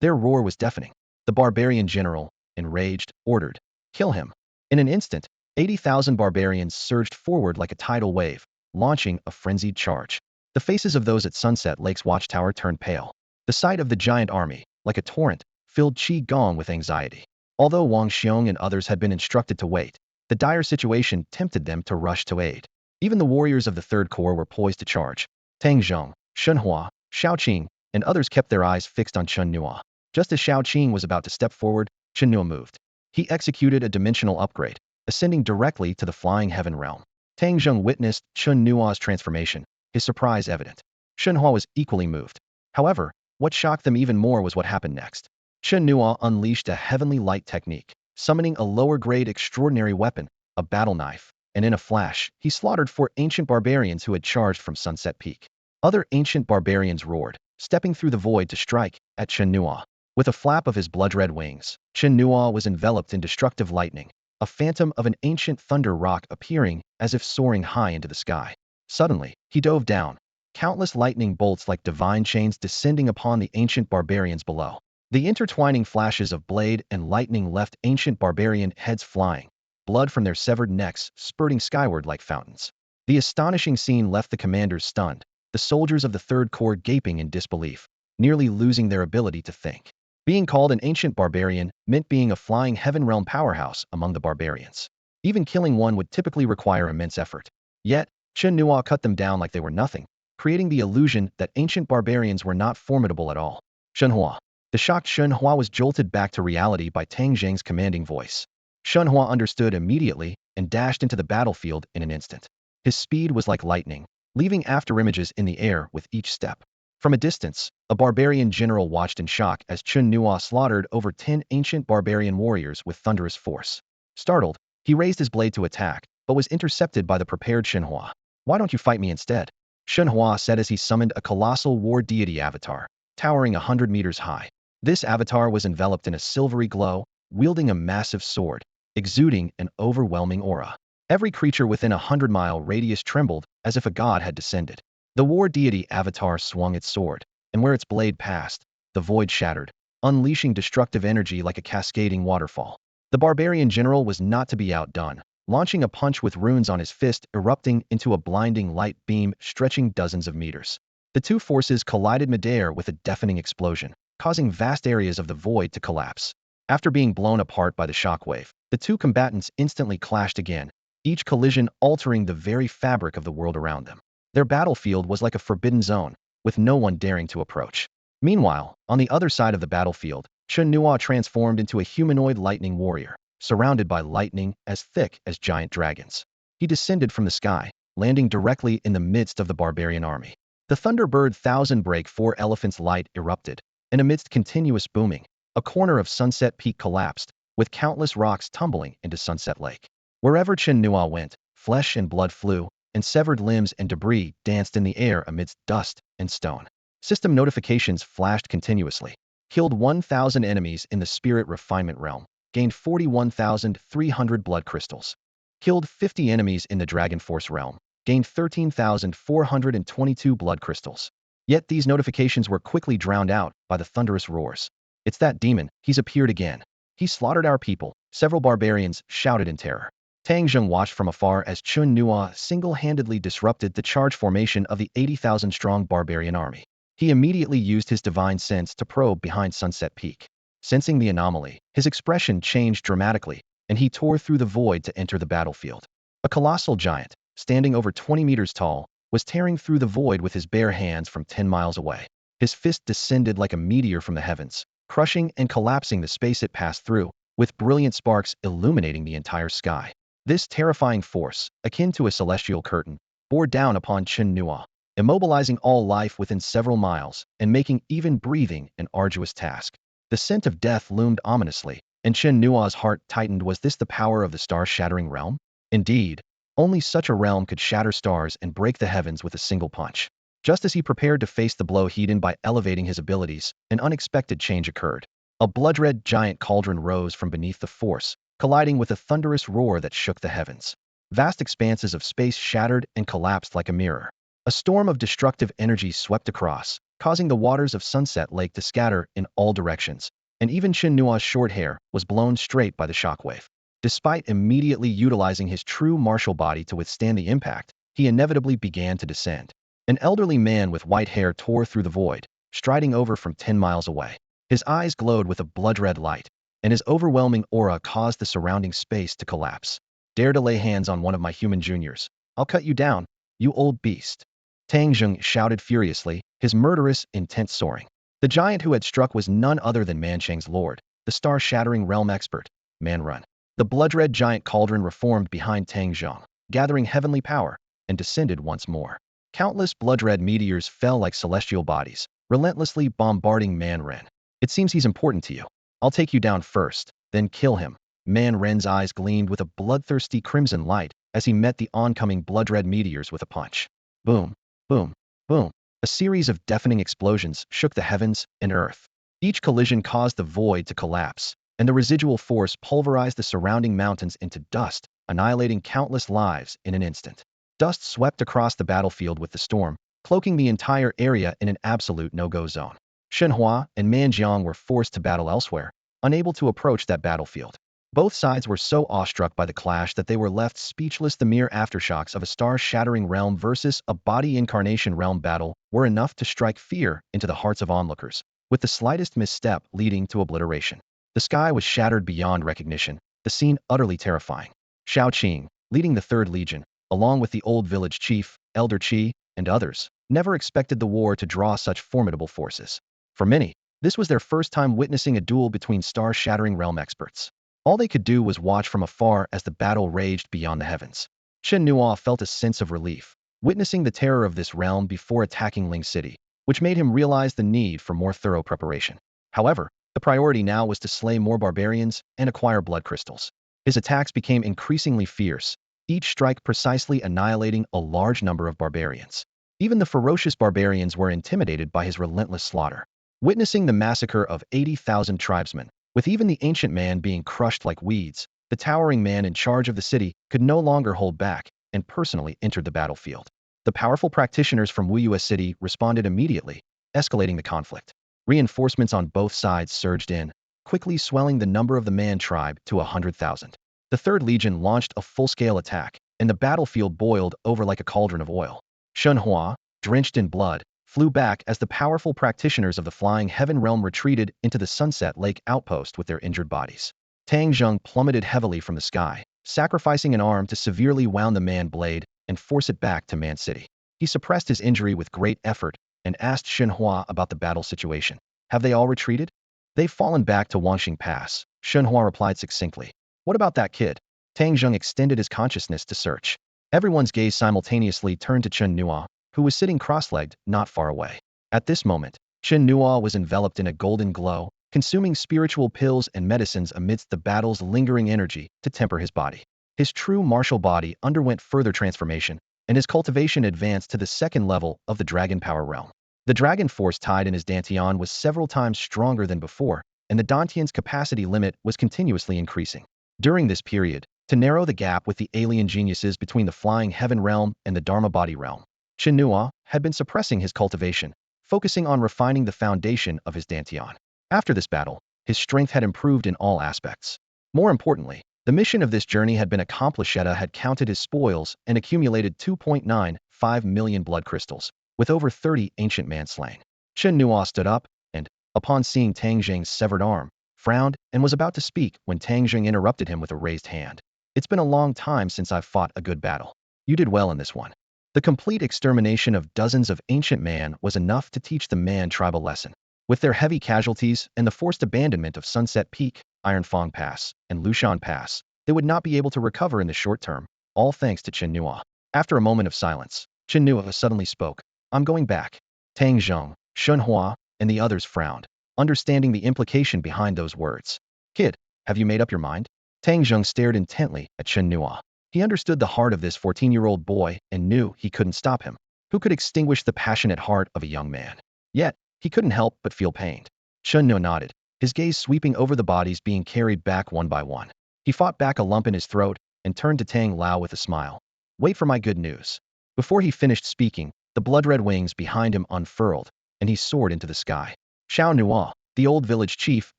Their roar was deafening. The barbarian general, enraged, ordered, Kill him. In an instant, 80,000 barbarians surged forward like a tidal wave, launching a frenzied charge. The faces of those at Sunset Lake's watchtower turned pale. The sight of the giant army, like a torrent, filled Qi Gong with anxiety. Although Wang Xiong and others had been instructed to wait, The dire situation tempted them to rush to aid. Even the warriors of the Third Corps were poised to charge. Tang Zheng, Chen Nuo, Xiaoqing, and others kept their eyes fixed on Chen Nuo. Just as Xiaoqing was about to step forward, Chen Nuo moved. He executed a dimensional upgrade, ascending directly to the flying heaven realm. Tang Zheng witnessed Chen Nuo's transformation, his surprise evident. Chen Nuo was equally moved. However, what shocked them even more was what happened next. Chen Nuo unleashed a heavenly light technique, summoning a lower-grade extraordinary weapon, a battle knife, and in a flash, he slaughtered 4 ancient barbarians who had charged from Sunset Peak. Other ancient barbarians roared, stepping through the void to strike at Chen Nuo. With a flap of his blood-red wings, Chen Nuo was enveloped in destructive lightning, a phantom of an ancient thunder rock appearing as if soaring high into the sky. Suddenly, he dove down, countless lightning bolts like divine chains descending upon the ancient barbarians below. The intertwining flashes of blade and lightning left ancient barbarian heads flying, blood from their severed necks spurting skyward like fountains. The astonishing scene left the commanders stunned, the soldiers of the Third Corps gaping in disbelief, nearly losing their ability to think. Being called an ancient barbarian meant being a flying heaven realm powerhouse among the barbarians. Even killing one would typically require immense effort. Yet, Chen Nuo cut them down like they were nothing, creating the illusion that ancient barbarians were not formidable at all. Chenua. The shocked Chenua was jolted back to reality by Tang Zheng's commanding voice. Chenua understood immediately and dashed into the battlefield in an instant. His speed was like lightning, leaving afterimages in the air with each step. From a distance, a barbarian general watched in shock as Chen Nuo slaughtered over 10 ancient barbarian warriors with thunderous force. Startled, he raised his blade to attack, but was intercepted by the prepared Chenua. "Why don't you fight me instead?" Chenua said as he summoned a colossal war deity avatar, towering 100 meters high. This avatar was enveloped in a silvery glow, wielding a massive sword, exuding an overwhelming aura. Every creature within a 100-mile radius trembled as if a god had descended. The war deity avatar swung its sword, and where its blade passed, the void shattered, unleashing destructive energy like a cascading waterfall. The barbarian general was not to be outdone, launching a punch with runes on his fist erupting into a blinding light beam stretching dozens of meters. The two forces collided midair with a deafening explosion, causing vast areas of the void to collapse. After being blown apart by the shockwave, the two combatants instantly clashed again, each collision altering the very fabric of the world around them. Their battlefield was like a forbidden zone, with no one daring to approach. Meanwhile, on the other side of the battlefield, Chen Nuo transformed into a humanoid lightning warrior, surrounded by lightning as thick as giant dragons. He descended from the sky, landing directly in the midst of the barbarian army. The Thunderbird Thousand Break 4 Elephants light erupted, and amidst continuous booming, a corner of Sunset Peak collapsed, with countless rocks tumbling into Sunset Lake. Wherever Chen Nuo went, flesh and blood flew, and severed limbs and debris danced in the air amidst dust and stone. System notifications flashed continuously. Killed 1,000 enemies in the spirit refinement realm, gained 41,300 blood crystals. Killed 50 enemies in the Dragon Force realm, gained 13,422 blood crystals. Yet these notifications were quickly drowned out by the thunderous roars. "It's that demon, he's appeared again. He slaughtered our people," several barbarians shouted in terror. Tang Zheng watched from afar as Chen Nuo single-handedly disrupted the charge formation of the 80,000-strong barbarian army. He immediately used his divine sense to probe behind Sunset Peak. Sensing the anomaly, his expression changed dramatically, and he tore through the void to enter the battlefield. A colossal giant, standing over 20 meters tall, was tearing through the void with his bare hands from 10 miles away. His fist descended like a meteor from the heavens, crushing and collapsing the space it passed through, with brilliant sparks illuminating the entire sky. This terrifying force, akin to a celestial curtain, bore down upon Chen Nuo, immobilizing all life within several miles and making even breathing an arduous task. The scent of death loomed ominously, and Chen Nuo's heart tightened. Was this the power of the star-shattering realm? Indeed, only such a realm could shatter stars and break the heavens with a single punch. Just as he prepared to face the blow heaped by elevating his abilities, an unexpected change occurred. A blood-red giant cauldron rose from beneath the force, colliding with a thunderous roar that shook the heavens. Vast expanses of space shattered and collapsed like a mirror. A storm of destructive energy swept across, causing the waters of Sunset Lake to scatter in all directions, and even Chen Nuo's short hair was blown straight by the shockwave. Despite immediately utilizing his true martial body to withstand the impact, he inevitably began to descend. An elderly man with white hair tore through the void, striding over from 10 miles away. His eyes glowed with a blood-red light, and his overwhelming aura caused the surrounding space to collapse. Dare to lay hands on one of my human juniors. I'll cut you down, you old beast. Tang Zheng shouted furiously, his murderous intent soaring. The giant who had struck was none other than Manchang's lord, the star-shattering realm expert, Manrun. The blood-red giant cauldron reformed behind Tang Zheng, gathering heavenly power, and descended once more. Countless blood-red meteors fell like celestial bodies, relentlessly bombarding Man Ren. It seems he's important to you. I'll take you down first, then kill him. Man Ren's eyes gleamed with a bloodthirsty crimson light as he met the oncoming blood-red meteors with a punch. Boom, boom, boom. A series of deafening explosions shook the heavens and earth. Each collision caused the void to collapse, and the residual force pulverized the surrounding mountains into dust, annihilating countless lives in an instant. Dust swept across the battlefield with the storm, cloaking the entire area in an absolute no-go zone. Chenua and Manjiang were forced to battle elsewhere, unable to approach that battlefield. Both sides were so awestruck by the clash that they were left speechless. The mere aftershocks of a star-shattering realm versus a body incarnation realm battle were enough to strike fear into the hearts of onlookers, with the slightest misstep leading to obliteration. The sky was shattered beyond recognition, the scene utterly terrifying. Shao Qing, leading the 3rd Legion, along with the old village chief, Elder Qi, and others, never expected the war to draw such formidable forces. For many, this was their first time witnessing a duel between star-shattering realm experts. All they could do was watch from afar as the battle raged beyond the heavens. Chen Nuo felt a sense of relief, witnessing the terror of this realm before attacking Ling City, which made him realize the need for more thorough preparation. However, the priority now was to slay more barbarians and acquire blood crystals. His attacks became increasingly fierce, each strike precisely annihilating a large number of barbarians. Even the ferocious barbarians were intimidated by his relentless slaughter. Witnessing the massacre of 80,000 tribesmen, with even the ancient man being crushed like weeds, the towering man in charge of the city could no longer hold back and personally entered the battlefield. The powerful practitioners from Wuyue City responded immediately, escalating the conflict. Reinforcements on both sides surged in, quickly swelling the number of the Man tribe to 100,000. The 3rd Legion launched a full-scale attack, and the battlefield boiled over like a cauldron of oil. Chen Nuo, drenched in blood, flew back as the powerful practitioners of the Flying Heaven Realm retreated into the Sunset Lake outpost with their injured bodies. Tang Zheng plummeted heavily from the sky, sacrificing an arm to severely wound the Man blade and force it back to Man City. He suppressed his injury with great effort and asked Chenua about the battle situation. Have they all retreated? They've fallen back to Wangxing Pass, Chenua replied succinctly. What about that kid? Tang Zheng extended his consciousness to search. Everyone's gaze simultaneously turned to Chen Nuo, who was sitting cross-legged not far away. At this moment, Chen Nuo was enveloped in a golden glow, consuming spiritual pills and medicines amidst the battle's lingering energy to temper his body. His true martial body underwent further transformation, and his cultivation advanced to the 2nd level of the dragon power realm. The dragon force tied in his dantian was several times stronger than before, and the dantian's capacity limit was continuously increasing. During this period, to narrow the gap with the alien geniuses between the Flying Heaven realm and the Dharma body realm, Chenua had been suppressing his cultivation, focusing on refining the foundation of his dantian. After this battle, his strength had improved in all aspects. More importantly, the mission of this journey had been accomplished. Sheta had counted his spoils and accumulated 2.95 million blood crystals, with over 30 ancient man slain. Chen Nuo stood up and, upon seeing Tang Zheng's severed arm, frowned and was about to speak when Tang Zheng interrupted him with a raised hand. It's been a long time since I've fought a good battle. You did well in this one. The complete extermination of dozens of ancient man was enough to teach the Man tribe a lesson. With their heavy casualties and the forced abandonment of Sunset Peak, Ironfang Pass, and Lushan Pass, they would not be able to recover in the short term, all thanks to Chen Nuo. After a moment of silence, Chen Nuo suddenly spoke. I'm going back. Tang Zheng, Shen Hua, and the others frowned, understanding the implication behind those words. Kid, have you made up your mind? Tang Zheng stared intently at Chen Nuo. He understood the heart of this 14-year-old boy and knew he couldn't stop him. Who could extinguish the passionate heart of a young man? Yet, he couldn't help but feel pained. Chen Nuo nodded, his gaze sweeping over the bodies being carried back one by one. He fought back a lump in his throat and turned to Tang Lao with a smile. Wait for my good news. Before he finished speaking, the blood-red wings behind him unfurled, and he soared into the sky. Shao Nuo, the old village chief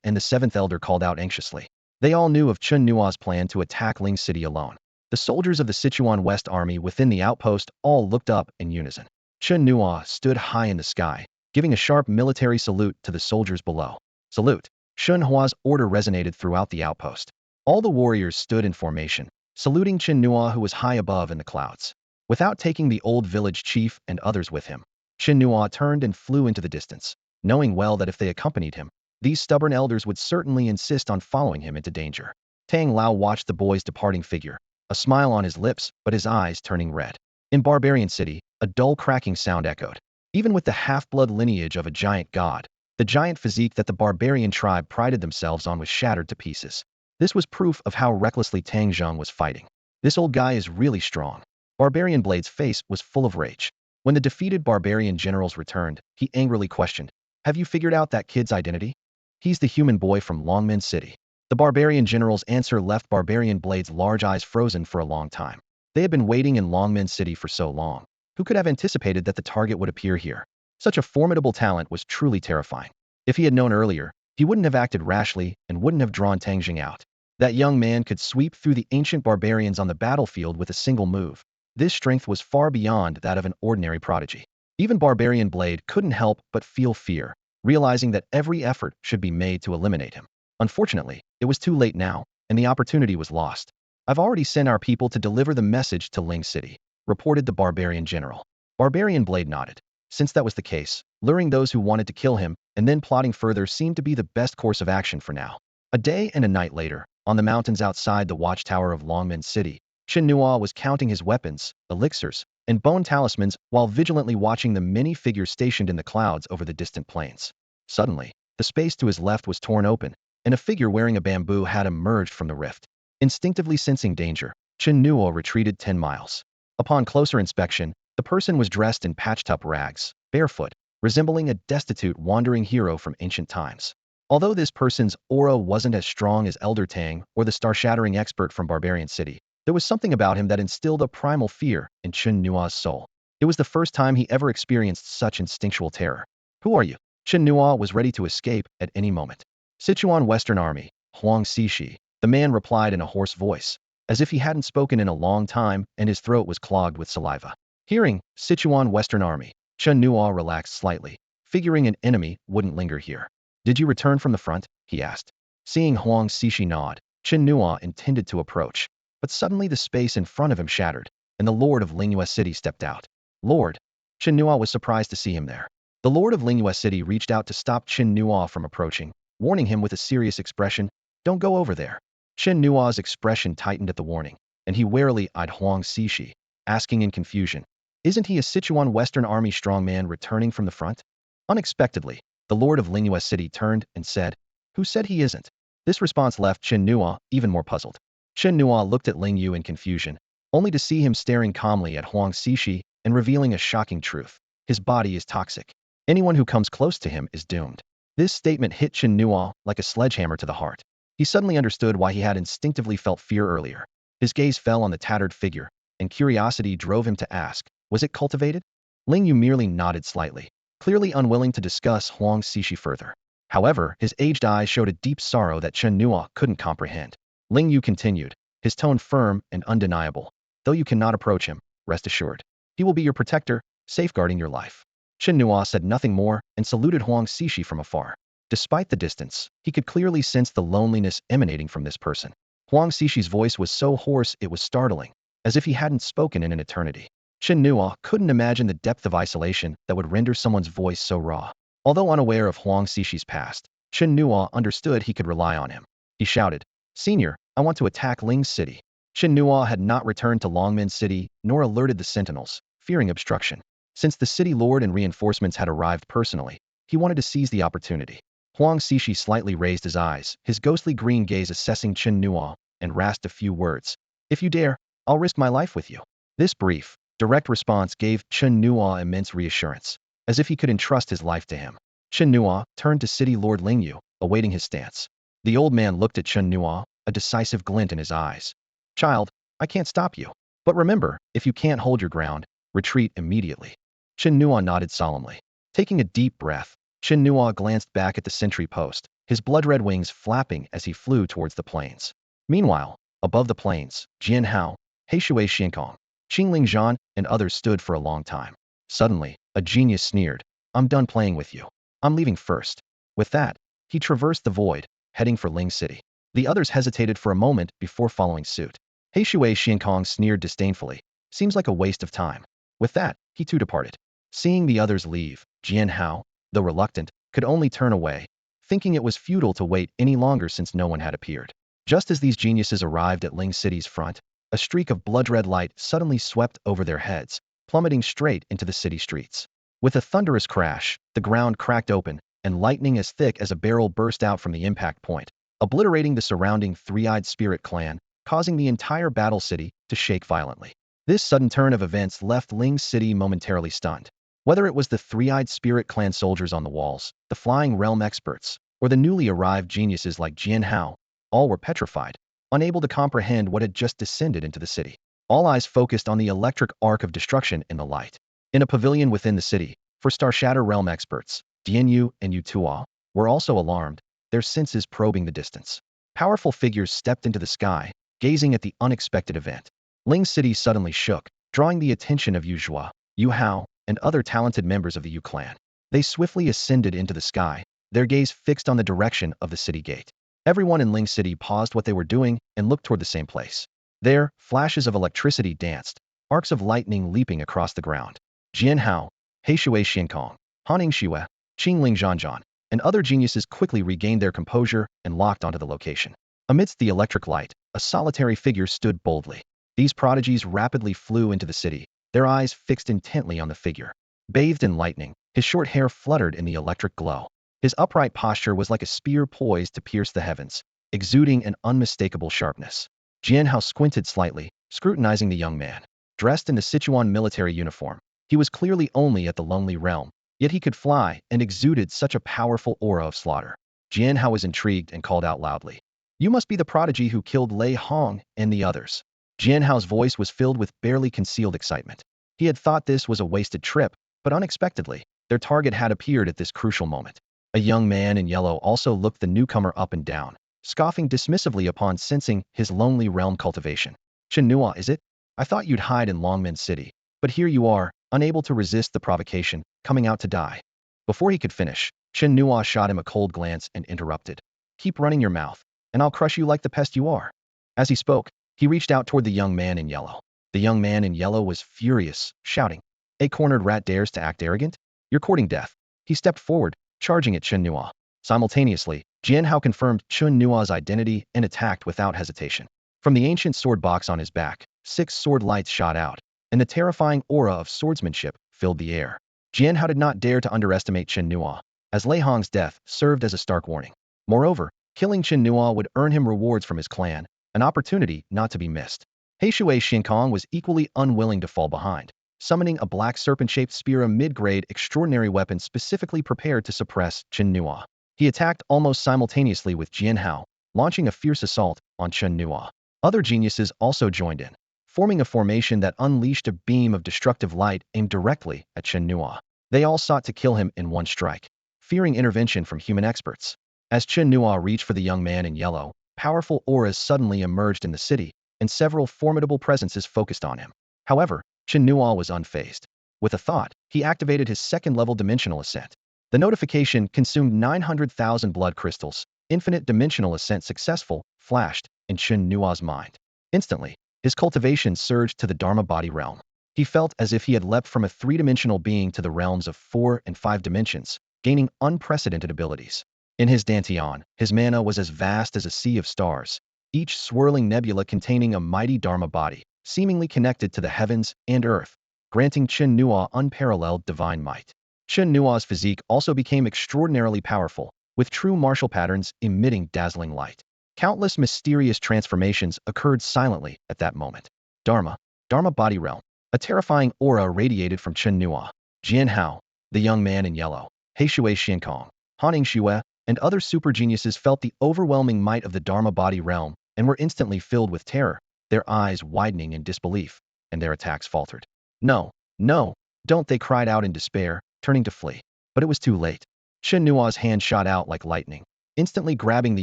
and the 7th elder called out anxiously. They all knew of Chen Nuo's plan to attack Ling City alone. The soldiers of the Sichuan West Army within the outpost all looked up in unison. Chen Nuo stood high in the sky, giving a sharp military salute to the soldiers below. Salute! Shen Hua's order resonated throughout the outpost. All the warriors stood in formation, saluting Chen Nuo, who was high above in the clouds. Without taking the old village chief and others with him, Chen Nuo turned and flew into the distance, knowing well that if they accompanied him, these stubborn elders would certainly insist on following him into danger. Tang Lao watched the boy's departing figure, a smile on his lips but his eyes turning red. In Barbarian City, a dull cracking sound echoed. Even with the half-blood lineage of a giant god, the giant physique that the barbarian tribe prided themselves on was shattered to pieces. This was proof of how recklessly Tang Zheng was fighting. This old guy is really strong. Barbarian Blade's face was full of rage. When the defeated barbarian generals returned, he angrily questioned, "Have you figured out that kid's identity? He's the human boy from Longman City." The barbarian general's answer left Barbarian Blade's large eyes frozen for a long time. They had been waiting in Longman City for so long. Who could have anticipated that the target would appear here? Such a formidable talent was truly terrifying. If he had known earlier, he wouldn't have acted rashly and wouldn't have drawn Tang Jing out. That young man could sweep through the ancient barbarians on the battlefield with a single move. This strength was far beyond that of an ordinary prodigy. Even Barbarian Blade couldn't help but feel fear, realizing that every effort should be made to eliminate him. Unfortunately, it was too late now, and the opportunity was lost. "I've already sent our people to deliver the message to Ling City," reported the barbarian general. Barbarian Blade nodded. Since that was the case, luring those who wanted to kill him and then plotting further seemed to be the best course of action for now. A day and a night later, on the mountains outside the watchtower of Longman City, Chen Nuo was counting his weapons, elixirs, and bone talismans while vigilantly watching the many figures stationed in the clouds over the distant plains. Suddenly, the space to his left was torn open, and a figure wearing a bamboo hat emerged from the rift. Instinctively sensing danger, Chen Nuo retreated 10 miles. Upon closer inspection, the person was dressed in patched-up rags, barefoot, resembling a destitute wandering hero from ancient times. Although this person's aura wasn't as strong as Elder Tang or the star-shattering expert from Barbarian City, there was something about him that instilled a primal fear in Chen Nuo's soul. It was the first time he ever experienced such instinctual terror. "Who are you?" Chen Nuo was ready to escape at any moment. "Sichuan Western Army, Huang Xixi," the man replied in a hoarse voice, as if he hadn't spoken in a long time and his throat was clogged with saliva. Hearing Sichuan Western Army, Chen Nuo relaxed slightly, figuring an enemy wouldn't linger here. "Did you return from the front?" he asked. Seeing Huang Xixi nod, Chen Nuo intended to approach, but suddenly the space in front of him shattered, and the Lord of Lingyue City stepped out. "Lord?" Chen Nuo was surprised to see him there. The Lord of Lingyue City reached out to stop Chen Nuo from approaching, warning him with a serious expression, "Don't go over there." Chen Nuo's expression tightened at the warning, and he warily eyed Huang Xixi, asking in confusion, "Isn't he a Sichuan Western Army strongman returning from the front?" Unexpectedly, the Lord of Lingyue City turned and said, "Who said he isn't?" This response left Chen Nuo even more puzzled. Chen Nuo looked at Ling Yu in confusion, only to see him staring calmly at Huang Xixi and revealing a shocking truth. His body is toxic. Anyone who comes close to him is doomed. This statement hit Chen Nuo like a sledgehammer to the heart. He suddenly understood why he had instinctively felt fear earlier. His gaze fell on the tattered figure, and curiosity drove him to ask, was it cultivated? Ling Yu merely nodded slightly, clearly unwilling to discuss Huang Xixi further. However, his aged eyes showed a deep sorrow that Chen Nuo couldn't comprehend. Ling Yu continued, his tone firm and undeniable. "Though you cannot approach him, rest assured. He will be your protector, safeguarding your life." Chen Nuo said nothing more and saluted Huang Xixi from afar. Despite the distance, he could clearly sense the loneliness emanating from this person. Huang Xixi's voice was so hoarse it was startling, as if he hadn't spoken in an eternity. Chen Nuo couldn't imagine the depth of isolation that would render someone's voice so raw. Although unaware of Huang Xixi's past, Chen Nuo understood he could rely on him. He shouted, "Senior, I want to attack Ling's city." Chen Nuo had not returned to Longman City nor alerted the sentinels, fearing obstruction. Since the city lord and reinforcements had arrived personally, he wanted to seize the opportunity. Huang Xixi slightly raised his eyes, his ghostly green gaze assessing Chen Nuo, and rasped a few words. "If you dare, I'll risk my life with you." This brief, direct response gave Chen Nuo immense reassurance, as if he could entrust his life to him. Chen Nuo turned to City Lord Ling Yu, awaiting his stance. The old man looked at Chen Nuo, a decisive glint in his eyes. "Child, I can't stop you. But remember, if you can't hold your ground, retreat immediately." Chen Nuo nodded solemnly. Taking a deep breath, Chen Nuo glanced back at the sentry post, his blood-red wings flapping as he flew towards the plains. Meanwhile, above the plains, Jian Hao, Heishui Xiankong, Qingling Zhan, and others stood for a long time. Suddenly, a genius sneered, "I'm done playing with you. I'm leaving first." With that, he traversed the void, heading for Ling City. The others hesitated for a moment before following suit. Shui Xiankong sneered disdainfully. Seems like a waste of time. With that, he too departed. Seeing the others leave, Jian Hao, though reluctant, could only turn away, thinking it was futile to wait any longer since no one had appeared. Just as these geniuses arrived at Ling City's front, a streak of blood-red light suddenly swept over their heads, plummeting straight into the city streets. With a thunderous crash, the ground cracked open, and lightning as thick as a barrel burst out from the impact point, obliterating the surrounding three-eyed spirit clan, causing the entire battle city to shake violently. This sudden turn of events left Ling City momentarily stunned. Whether it was the three-eyed spirit clan soldiers on the walls, the flying realm experts, or the newly arrived geniuses like Jian Hao, all were petrified, unable to comprehend what had just descended into the city. All eyes focused on the electric arc of destruction in the light. In a pavilion within the city, for Starshatter realm experts, Dianyu and Yutua were also alarmed, their senses probing the distance. Powerful figures stepped into the sky, gazing at the unexpected event. Ling City suddenly shook, drawing the attention of Yu Zhua, Yu Hao, and other talented members of the Yu clan. They swiftly ascended into the sky, their gaze fixed on the direction of the city gate. Everyone in Ling City paused what they were doing and looked toward the same place. There, flashes of electricity danced, arcs of lightning leaping across the ground. Jian Hao, Shui Xiankong, Haning Xue, Qingling Zhanzhan, and other geniuses quickly regained their composure and locked onto the location. Amidst the electric light, a solitary figure stood boldly. These prodigies rapidly flew into the city, their eyes fixed intently on the figure. Bathed in lightning, his short hair fluttered in the electric glow. His upright posture was like a spear poised to pierce the heavens, exuding an unmistakable sharpness. Jian Hao squinted slightly, scrutinizing the young man. Dressed in the Sichuan military uniform, he was clearly only at the lonely realm, yet he could fly and exuded such a powerful aura of slaughter. Jian Hao was intrigued and called out loudly. You must be the prodigy who killed Lei Hong and the others. Jian Hao's voice was filled with barely concealed excitement. He had thought this was a wasted trip, but unexpectedly, their target had appeared at this crucial moment. A young man in yellow also looked the newcomer up and down, scoffing dismissively upon sensing his lonely realm cultivation. Chen Nuo, is it? I thought you'd hide in Longman City, but here you are, unable to resist the provocation, coming out to die. Before he could finish, Chen Nuo shot him a cold glance and interrupted. Keep running your mouth, and I'll crush you like the pest you are. As he spoke, he reached out toward the young man in yellow. The young man in yellow was furious, shouting, A cornered rat dares to act arrogant? You're courting death. He stepped forward, charging at Chen Nuo. Simultaneously, Jian Hao confirmed Chen Nuo's identity and attacked without hesitation. From the ancient sword box on his back, 6 sword lights shot out, and the terrifying aura of swordsmanship filled the air. Jian Hao did not dare to underestimate Chen Nuo, as Lei Hong's death served as a stark warning. Moreover, killing Chen Nuo would earn him rewards from his clan, an opportunity not to be missed. Shui Xiankong was equally unwilling to fall behind, summoning a black serpent-shaped spear, a mid-grade extraordinary weapon specifically prepared to suppress Chen Nuo. He attacked almost simultaneously with Jian Hao, launching a fierce assault on Chen Nuo. Other geniuses also joined in, forming a formation that unleashed a beam of destructive light aimed directly at Chen Nuo. They all sought to kill him in one strike, fearing intervention from human experts. As Chen Nuo reached for the young man in yellow, powerful auras suddenly emerged in the city, and several formidable presences focused on him. However, Chen Nuo was unfazed. With a thought, he activated his second-level dimensional ascent. The notification consumed 900,000 blood crystals. Infinite dimensional ascent successful, flashed in Chen Nuo's mind. Instantly, his cultivation surged to the Dharma body realm. He felt as if he had leapt from a 3-dimensional being to the realms of 4 and 5 dimensions, gaining unprecedented abilities. In his dantian, his mana was as vast as a sea of stars, each swirling nebula containing a mighty Dharma body, seemingly connected to the heavens and earth, granting Chen Nuo unparalleled divine might. Chen Nuo's physique also became extraordinarily powerful, with true martial patterns emitting dazzling light. Countless mysterious transformations occurred silently at that moment. Dharma body realm. A terrifying aura radiated from Chen Nuo. Jian Hao, the young man in yellow, Shui Xiankong, Haning Xue, and other super geniuses felt the overwhelming might of the Dharma body realm and were instantly filled with terror, their eyes widening in disbelief, and their attacks faltered. No, no, don't, they cried out in despair, turning to flee. But it was too late. Chen Nuo's hand shot out like lightning, instantly grabbing the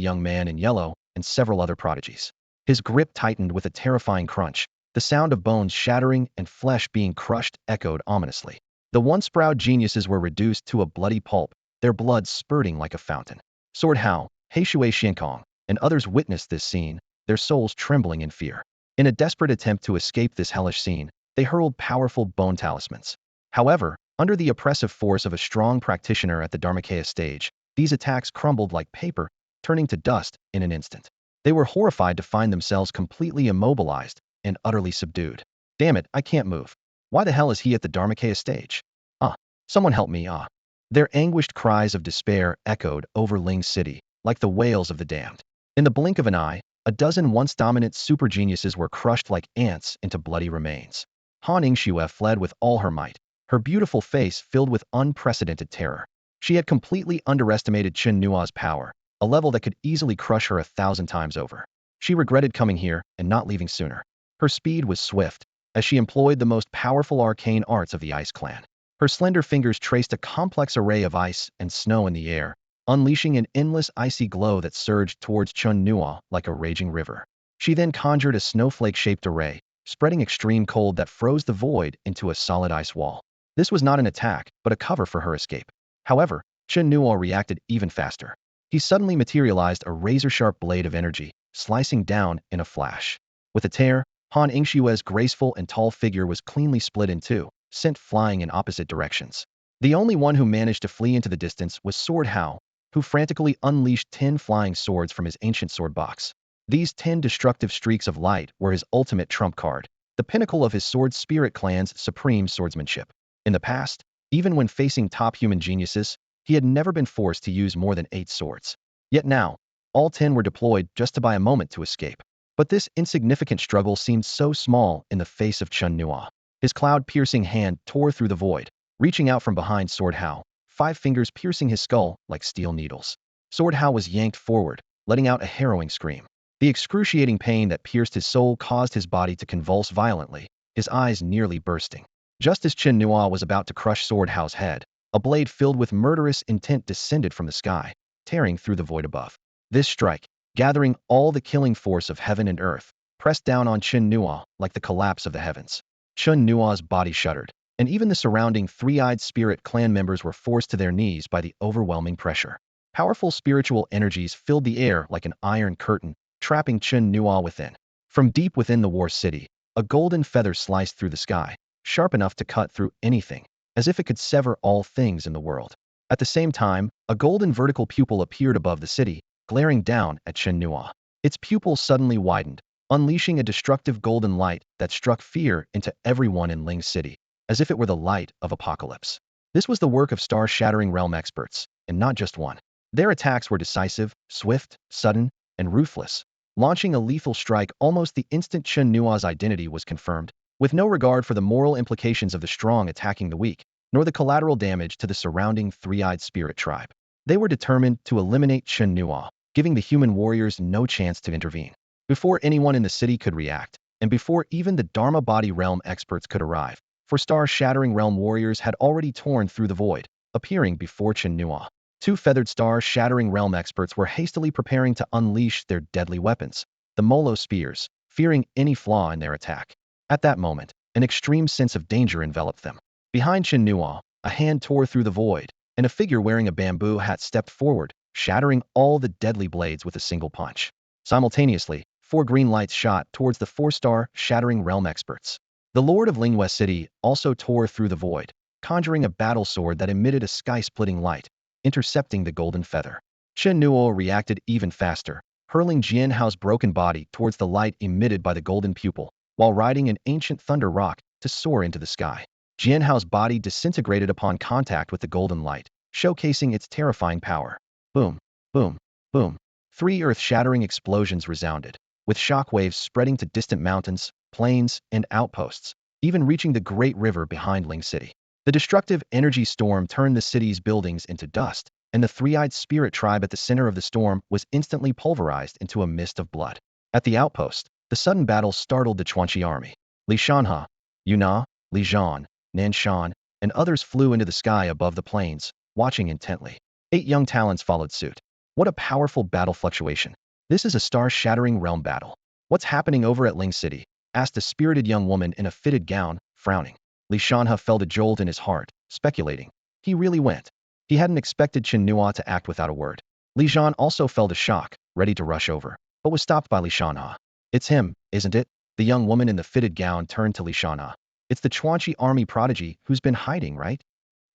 young man in yellow and several other prodigies. His grip tightened with a terrifying crunch. The sound of bones shattering and flesh being crushed echoed ominously. The once proud geniuses were reduced to a bloody pulp, their blood spurting like a fountain. Sword Hao, Shui Xiankong, and others witnessed this scene, their souls trembling in fear. In a desperate attempt to escape this hellish scene, they hurled powerful bone talismans. However, under the oppressive force of a strong practitioner at the Dharmakaya stage, these attacks crumbled like paper, turning to dust in an instant. They were horrified to find themselves completely immobilized and utterly subdued. Damn it, I can't move. Why the hell is he at the Dharmakaya stage? Ah, someone help me, ah. Their anguished cries of despair echoed over Ling's city, like the wails of the damned. In the blink of an eye, a dozen once dominant super geniuses were crushed like ants into bloody remains. Han Yingxue fled with all her might, her beautiful face filled with unprecedented terror. She had completely underestimated Chen Nuo's power, a level that could easily crush her 1,000 times over. She regretted coming here and not leaving sooner. Her speed was swift, as she employed the most powerful arcane arts of the Ice Clan. Her slender fingers traced a complex array of ice and snow in the air, unleashing an endless icy glow that surged towards Chen Nuo like a raging river. She then conjured a snowflake-shaped array, spreading extreme cold that froze the void into a solid ice wall. This was not an attack, but a cover for her escape. However, Chen Nuo reacted even faster. He suddenly materialized a razor-sharp blade of energy, slicing down in a flash. With a tear, Han Yingxue's graceful and tall figure was cleanly split in two, sent flying in opposite directions. The only one who managed to flee into the distance was Sword Hao, who frantically unleashed 10 flying swords from his ancient sword box. These 10 destructive streaks of light were his ultimate trump card, the pinnacle of his sword spirit clan's supreme swordsmanship. In the past, even when facing top human geniuses, he had never been forced to use more than 8 swords. Yet now, all 10 were deployed just to buy a moment to escape. But this insignificant struggle seemed so small in the face of Chen Nuo. His cloud-piercing hand tore through the void, reaching out from behind Sword Hao, 5 fingers piercing his skull like steel needles. Sword Hao was yanked forward, letting out a harrowing scream. The excruciating pain that pierced his soul caused his body to convulse violently, his eyes nearly bursting. Just as Chen Nuo was about to crush Sword Hao's head, a blade filled with murderous intent descended from the sky, tearing through the void above. This strike, gathering all the killing force of heaven and earth, pressed down on Chen Nuo like the collapse of the heavens. Chen Nuo's body shuddered, and even the surrounding three-eyed spirit clan members were forced to their knees by the overwhelming pressure. Powerful spiritual energies filled the air like an iron curtain, trapping Chen Nuo within. From deep within the war city, a golden feather sliced through the sky, sharp enough to cut through anything, as if it could sever all things in the world. At the same time, a golden vertical pupil appeared above the city, glaring down at Chen Nuo. Its pupil suddenly widened, unleashing a destructive golden light that struck fear into everyone in Ling's city, as if it were the light of apocalypse. This was the work of star-shattering realm experts, and not just one. Their attacks were decisive, swift, sudden, and ruthless, launching a lethal strike almost the instant Chen Nuo's identity was confirmed, with no regard for the moral implications of the strong attacking the weak, nor the collateral damage to the surrounding three-eyed spirit tribe. They were determined to eliminate Chen Nuo, giving the human warriors no chance to intervene. Before anyone in the city could react, and before even the Dharma body realm experts could arrive, for star-shattering realm warriors had already torn through the void, appearing before Chen Nuo. 2 feathered star-shattering realm experts were hastily preparing to unleash their deadly weapons, the Molo spears, fearing any flaw in their attack. At that moment, an extreme sense of danger enveloped them. Behind Chen Nuo, a hand tore through the void, and a figure wearing a bamboo hat stepped forward, shattering all the deadly blades with a single punch. Simultaneously, 4 green lights shot towards the 4-star shattering realm experts. The Lord of Lingwest City also tore through the void, conjuring a battle sword that emitted a sky-splitting light, intercepting the golden feather. Chen Nuo reacted even faster, hurling Jian Hao's broken body towards the light emitted by the golden pupil, while riding an ancient thunder rock to soar into the sky. Jian Hao's body disintegrated upon contact with the golden light, showcasing its terrifying power. Boom, boom, boom. 3 earth-shattering explosions resounded, with shockwaves spreading to distant mountains, plains, and outposts, even reaching the great river behind Ling City. The destructive energy storm turned the city's buildings into dust, and the three-eyed spirit tribe at the center of the storm was instantly pulverized into a mist of blood. At the outpost, the sudden battle startled the Chuanqi army. Li Shanhe, Yuna, Li Zhan, Nanshan, and others flew into the sky above the plains, watching intently. 8 young talents followed suit. What a powerful battle fluctuation. This is a star-shattering realm battle. What's happening over at Ling City? Asked a spirited young woman in a fitted gown, frowning. Li Shanhe felt a jolt in his heart, speculating. He really went. He hadn't expected Chen Nuo to act without a word. Li Zhan also felt a shock, ready to rush over, but was stopped by Li Shanhe. It's him, isn't it? The young woman in the fitted gown turned to Li Shanha. It's the Chuanchi army prodigy who's been hiding, right?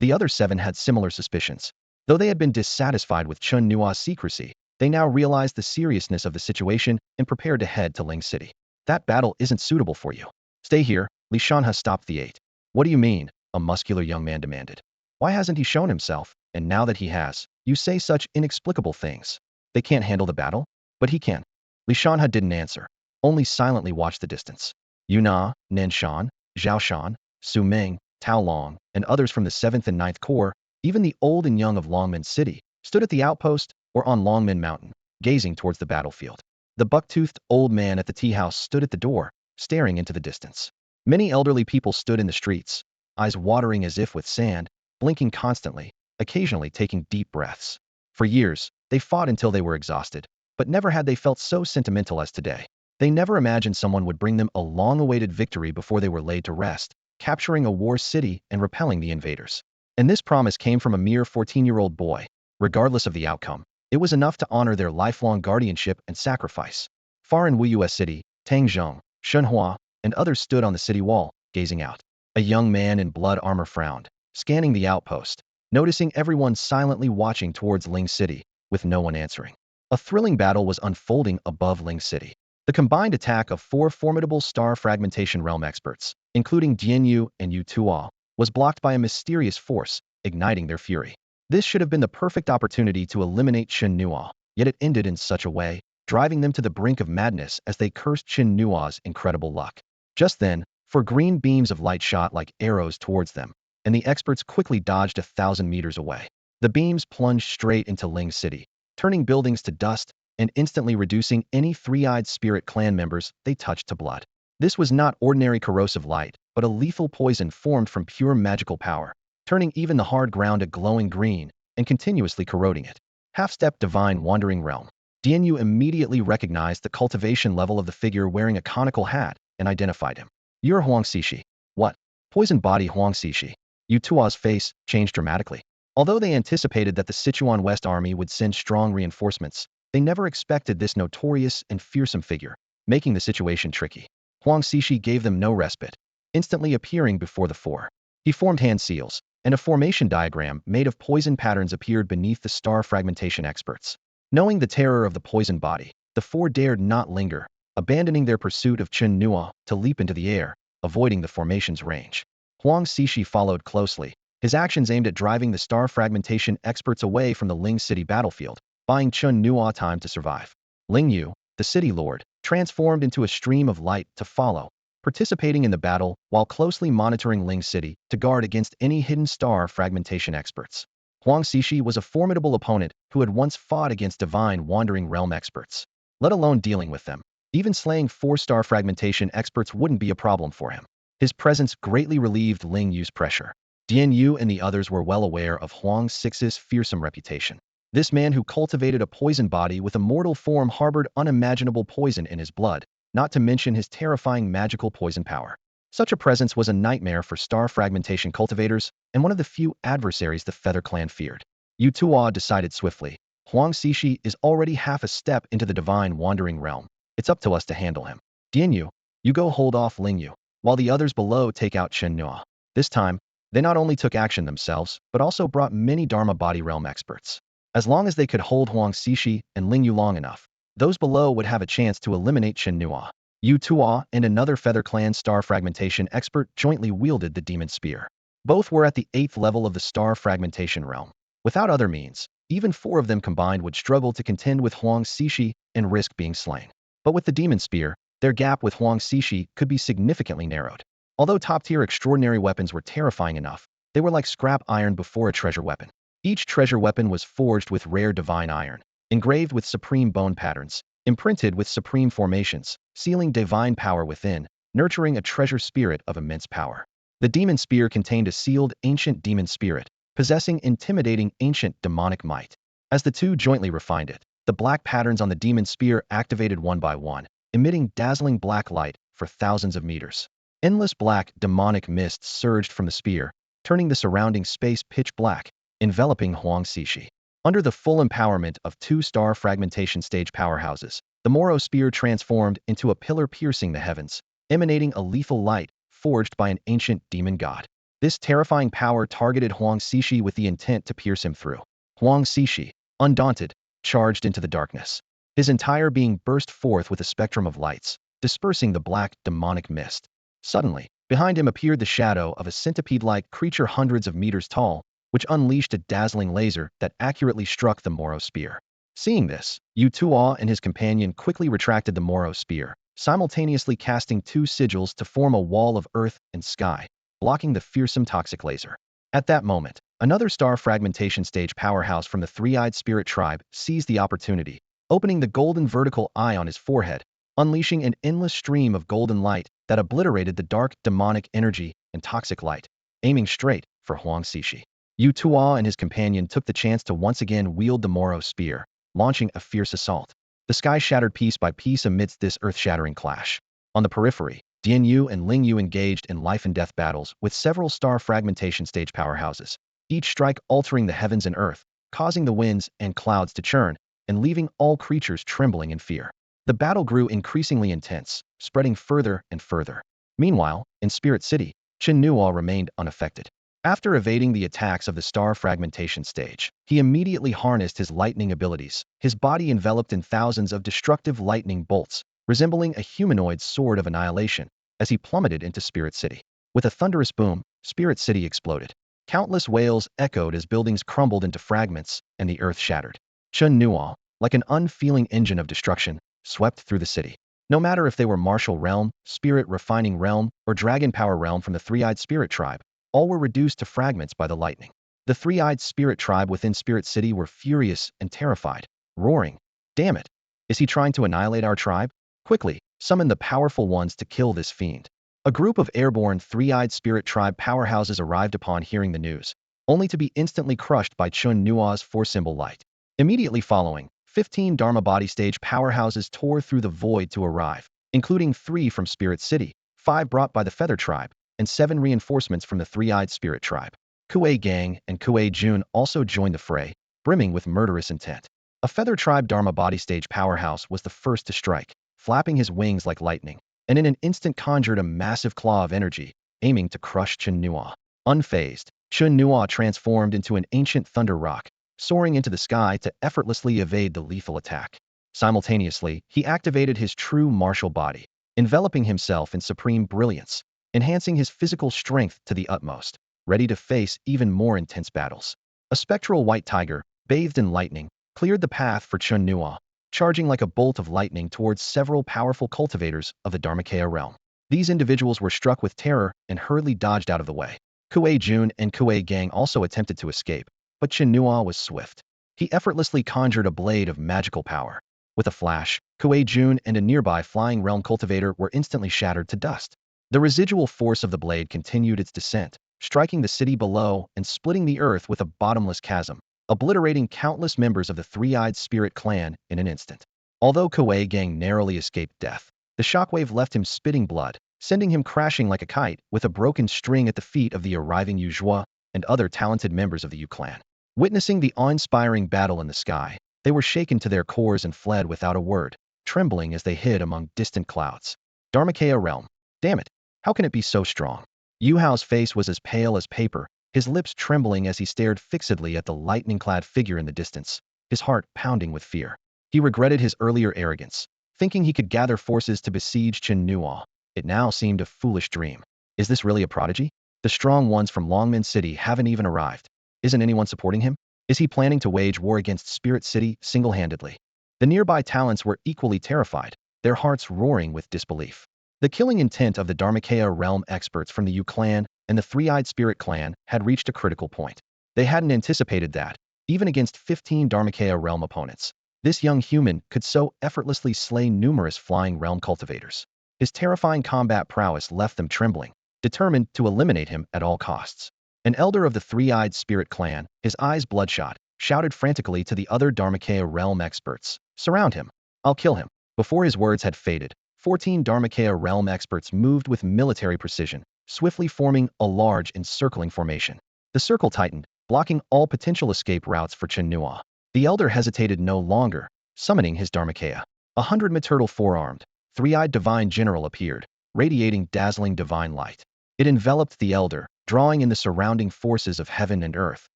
The other 7 had similar suspicions. Though they had been dissatisfied with Chen Nuo's secrecy, they now realized the seriousness of the situation and prepared to head to Ling City. That battle isn't suitable for you. Stay here. Li Shanha stopped the 8. What do you mean? A muscular young man demanded. Why hasn't he shown himself? And now that he has, you say such inexplicable things. They can't handle the battle? But he can. Li Shanha didn't answer, only silently watched the distance. Yuna, Nanshan, Zhaoshan, Su Ming, Tao Long, and others from the 7th and 9th Corps, even the old and young of Longman City, stood at the outpost or on Longman Mountain, gazing towards the battlefield. The buck-toothed old man at the tea house stood at the door, staring into the distance. Many elderly people stood in the streets, eyes watering as if with sand, blinking constantly, occasionally taking deep breaths. For years, they fought until they were exhausted, but never had they felt so sentimental as today. They never imagined someone would bring them a long-awaited victory before they were laid to rest, capturing a war city and repelling the invaders. And this promise came from a mere 14-year-old boy. Regardless of the outcome, it was enough to honor their lifelong guardianship and sacrifice. Far in Wuyue City, Tang Zhong, Chen Nuo, and others stood on the city wall, gazing out. A young man in blood armor frowned, scanning the outpost, noticing everyone silently watching towards Ling City, with no one answering. A thrilling battle was unfolding above Ling City. The combined attack of 4 formidable star fragmentation realm experts, including Dianyu and Yu Tuo, was blocked by a mysterious force, igniting their fury. This should have been the perfect opportunity to eliminate Chen Nuo, yet it ended in such a way, driving them to the brink of madness as they cursed Chen Nuo's incredible luck. Just then, 4 green beams of light shot like arrows towards them, and the experts quickly dodged 1,000 meters away. The beams plunged straight into Ling City, turning buildings to dust and instantly reducing any 3-eyed spirit clan members they touched to blood. This was not ordinary corrosive light, but a lethal poison formed from pure magical power, turning even the hard ground a glowing green and continuously corroding it. Half-step divine wandering realm. Dianyu immediately recognized the cultivation level of the figure wearing a conical hat and identified him. You're Huang Xixi. What? Poison body Huang Xixi. Yu Tuo's face changed dramatically. Although they anticipated that the Sichuan West Army would send strong reinforcements, they never expected this notorious and fearsome figure, making the situation tricky. Huang Xixi gave them no respite, instantly appearing before the 4. He formed hand seals, and a formation diagram made of poison patterns appeared beneath the star fragmentation experts. Knowing the terror of the poison body, the 4 dared not linger, abandoning their pursuit of Chen Nuo to leap into the air, avoiding the formation's range. Huang Xixi followed closely, his actions aimed at driving the star fragmentation experts away from the Ling City battlefield, buying Chen Nuo time to survive. Ling Yu, the city lord, transformed into a stream of light to follow, participating in the battle while closely monitoring Ling City to guard against any hidden star fragmentation experts. Huang Xixi was a formidable opponent who had once fought against divine wandering realm experts. Let alone dealing with them, even slaying 4-star fragmentation experts wouldn't be a problem for him. His presence greatly relieved Ling Yu's pressure. Dianyu and the others were well aware of Huang Xixi's fearsome reputation. This man who cultivated a poison body with a mortal form harbored unimaginable poison in his blood, not to mention his terrifying magical poison power. Such a presence was a nightmare for star fragmentation cultivators and one of the few adversaries the Feather Clan feared. Yu Tuo decided swiftly. Huang Xixi is already half a step into the divine wandering realm. It's up to us to handle him. Dianyu, you go hold off Ling Yu, while the others below take out Chen Nuo. This time, they not only took action themselves, but also brought many Dharma body realm experts. As long as they could hold Huang Xixi and Ling Yu long enough, those below would have a chance to eliminate Chen Nuo. Yu Tuo and another Feather Clan star fragmentation expert jointly wielded the demon spear. Both were at the 8th level of the star fragmentation realm. Without other means, even 4 of them combined would struggle to contend with Huang Xixi and risk being slain. But with the demon spear, their gap with Huang Xixi could be significantly narrowed. Although top-tier extraordinary weapons were terrifying enough, they were like scrap iron before a treasure weapon. Each treasure weapon was forged with rare divine iron, engraved with supreme bone patterns, imprinted with supreme formations, sealing divine power within, nurturing a treasure spirit of immense power. The demon spear contained a sealed ancient demon spirit, possessing intimidating ancient demonic might. As the 2 jointly refined it, the black patterns on the demon spear activated one by one, emitting dazzling black light for thousands of meters. Endless black demonic mists surged from the spear, turning the surrounding space pitch black, enveloping Huang Xixi. Under the full empowerment of two-star fragmentation stage powerhouses, the Moro spear transformed into a pillar piercing the heavens, emanating a lethal light forged by an ancient demon god. This terrifying power targeted Huang Xixi with the intent to pierce him through. Huang Xixi, undaunted, charged into the darkness. His entire being burst forth with a spectrum of lights, dispersing the black, demonic mist. Suddenly, behind him appeared the shadow of a centipede-like creature hundreds of meters tall, which unleashed a dazzling laser that accurately struck the Moro spear. Seeing this, Yu Tuo and his companion quickly retracted the Moro spear, simultaneously casting two sigils to form a wall of earth and sky, blocking the fearsome toxic laser. At that moment, another star fragmentation stage powerhouse from the three-eyed spirit tribe seized the opportunity, opening the golden vertical eye on his forehead, unleashing an endless stream of golden light that obliterated the dark demonic energy and toxic light, aiming straight for Huang Xixi. Yu Tuo and his companion took the chance to once again wield the Moro spear, launching a fierce assault. The sky shattered piece by piece amidst this earth-shattering clash. On the periphery, Dian Yu and Ling Yu engaged in life-and-death battles with several star fragmentation stage powerhouses, each strike altering the heavens and earth, causing the winds and clouds to churn, and leaving all creatures trembling in fear. The battle grew increasingly intense, spreading further and further. Meanwhile, in Spirit City, Chen Nuo remained unaffected. After evading the attacks of the star fragmentation stage, he immediately harnessed his lightning abilities, his body enveloped in thousands of destructive lightning bolts, resembling a humanoid sword of annihilation, as he plummeted into Spirit City. With a thunderous boom, Spirit City exploded. Countless wails echoed as buildings crumbled into fragments and the earth shattered. Chen Nuo, like an unfeeling engine of destruction, swept through the city. No matter if they were Martial Realm, Spirit Refining Realm, or Dragon Power Realm from the Three-Eyed Spirit Tribe, all were reduced to fragments by the lightning. The Three-Eyed Spirit Tribe within Spirit City were furious and terrified, roaring, "Damn it! Is he trying to annihilate our tribe? Quickly, summon the powerful ones to kill this fiend." A group of airborne Three-Eyed Spirit Tribe powerhouses arrived upon hearing the news, only to be instantly crushed by Chen Nuo's four-symbol light. Immediately following, 15 Dharma Body Stage powerhouses tore through the void to arrive, including 3 from Spirit City, 5 brought by the Feather Tribe, and 7 reinforcements from the Three-Eyed Spirit Tribe. Kuei Gang and Kuei Jun also joined the fray, brimming with murderous intent. A Feather Tribe Dharma Body Stage powerhouse was the first to strike, flapping his wings like lightning, and in an instant conjured a massive claw of energy, aiming to crush Chen Nuo. Unfazed, Chen Nuo transformed into an ancient thunder rock, soaring into the sky to effortlessly evade the lethal attack. Simultaneously, he activated his true martial body, enveloping himself in supreme brilliance, enhancing his physical strength to the utmost, ready to face even more intense battles. A spectral white tiger, bathed in lightning, cleared the path for Chen Nuo, charging like a bolt of lightning towards several powerful cultivators of the Dharmakaya realm. These individuals were struck with terror and hurriedly dodged out of the way. Kuei Jun and Kuei Gang also attempted to escape, but Chen Nuo was swift. He effortlessly conjured a blade of magical power. With a flash, Kuei Jun and a nearby flying realm cultivator were instantly shattered to dust. The residual force of the blade continued its descent, striking the city below and splitting the earth with a bottomless chasm, obliterating countless members of the Three-Eyed Spirit clan in an instant. Although Kuei Gang narrowly escaped death, the shockwave left him spitting blood, sending him crashing like a kite with a broken string at the feet of the arriving Yu Zhuo and other talented members of the Yu clan. Witnessing the awe-inspiring battle in the sky, they were shaken to their cores and fled without a word, trembling as they hid among distant clouds. Dharmakaya realm. Damn it, how can it be so strong? Yu Hao's face was as pale as paper, his lips trembling as he stared fixedly at the lightning-clad figure in the distance, his heart pounding with fear. He regretted his earlier arrogance, thinking he could gather forces to besiege Chen Nuo. It now seemed a foolish dream. Is this really a prodigy? The strong ones from Longman City haven't even arrived. Isn't anyone supporting him? Is he planning to wage war against Spirit City single-handedly? The nearby talents were equally terrified, their hearts roaring with disbelief. The killing intent of the Dharmakaya realm experts from the Yu clan and the Three-Eyed Spirit clan had reached a critical point. They hadn't anticipated that, even against 15 Dharmakaya realm opponents, this young human could so effortlessly slay numerous flying realm cultivators. His terrifying combat prowess left them trembling, determined to eliminate him at all costs. An elder of the Three-Eyed Spirit clan, his eyes bloodshot, shouted frantically to the other Dharmakaya realm experts, "Surround him! I'll kill him!" Before his words had faded, 14 Dharmakaya realm experts moved with military precision, swiftly forming a large encircling formation. The circle tightened, blocking all potential escape routes for Chen Nuo. The elder hesitated no longer, summoning his Dharmakaya. 100 turtle four-armed, three-eyed divine general appeared, radiating dazzling divine light. It enveloped the elder, drawing in the surrounding forces of heaven and earth,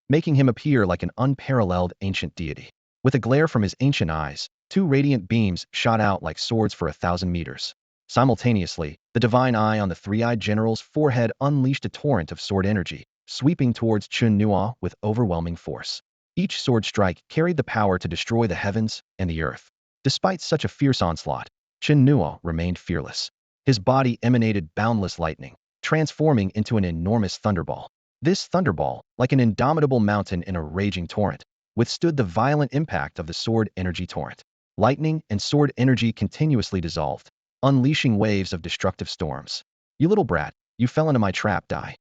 making him appear like an unparalleled ancient deity. With a glare from his ancient eyes, two radiant beams shot out like swords for 1,000 meters. Simultaneously, the divine eye on the three-eyed general's forehead unleashed a torrent of sword energy, sweeping towards Chen Nuo with overwhelming force. Each sword strike carried the power to destroy the heavens and the earth. Despite such a fierce onslaught, Chen Nuo remained fearless. His body emanated boundless lightning, transforming into an enormous thunderball. This thunderball, like an indomitable mountain in a raging torrent, withstood the violent impact of the sword energy torrent. Lightning and sword energy continuously dissolved, unleashing waves of destructive storms. "You little brat, you fell into my trap, die."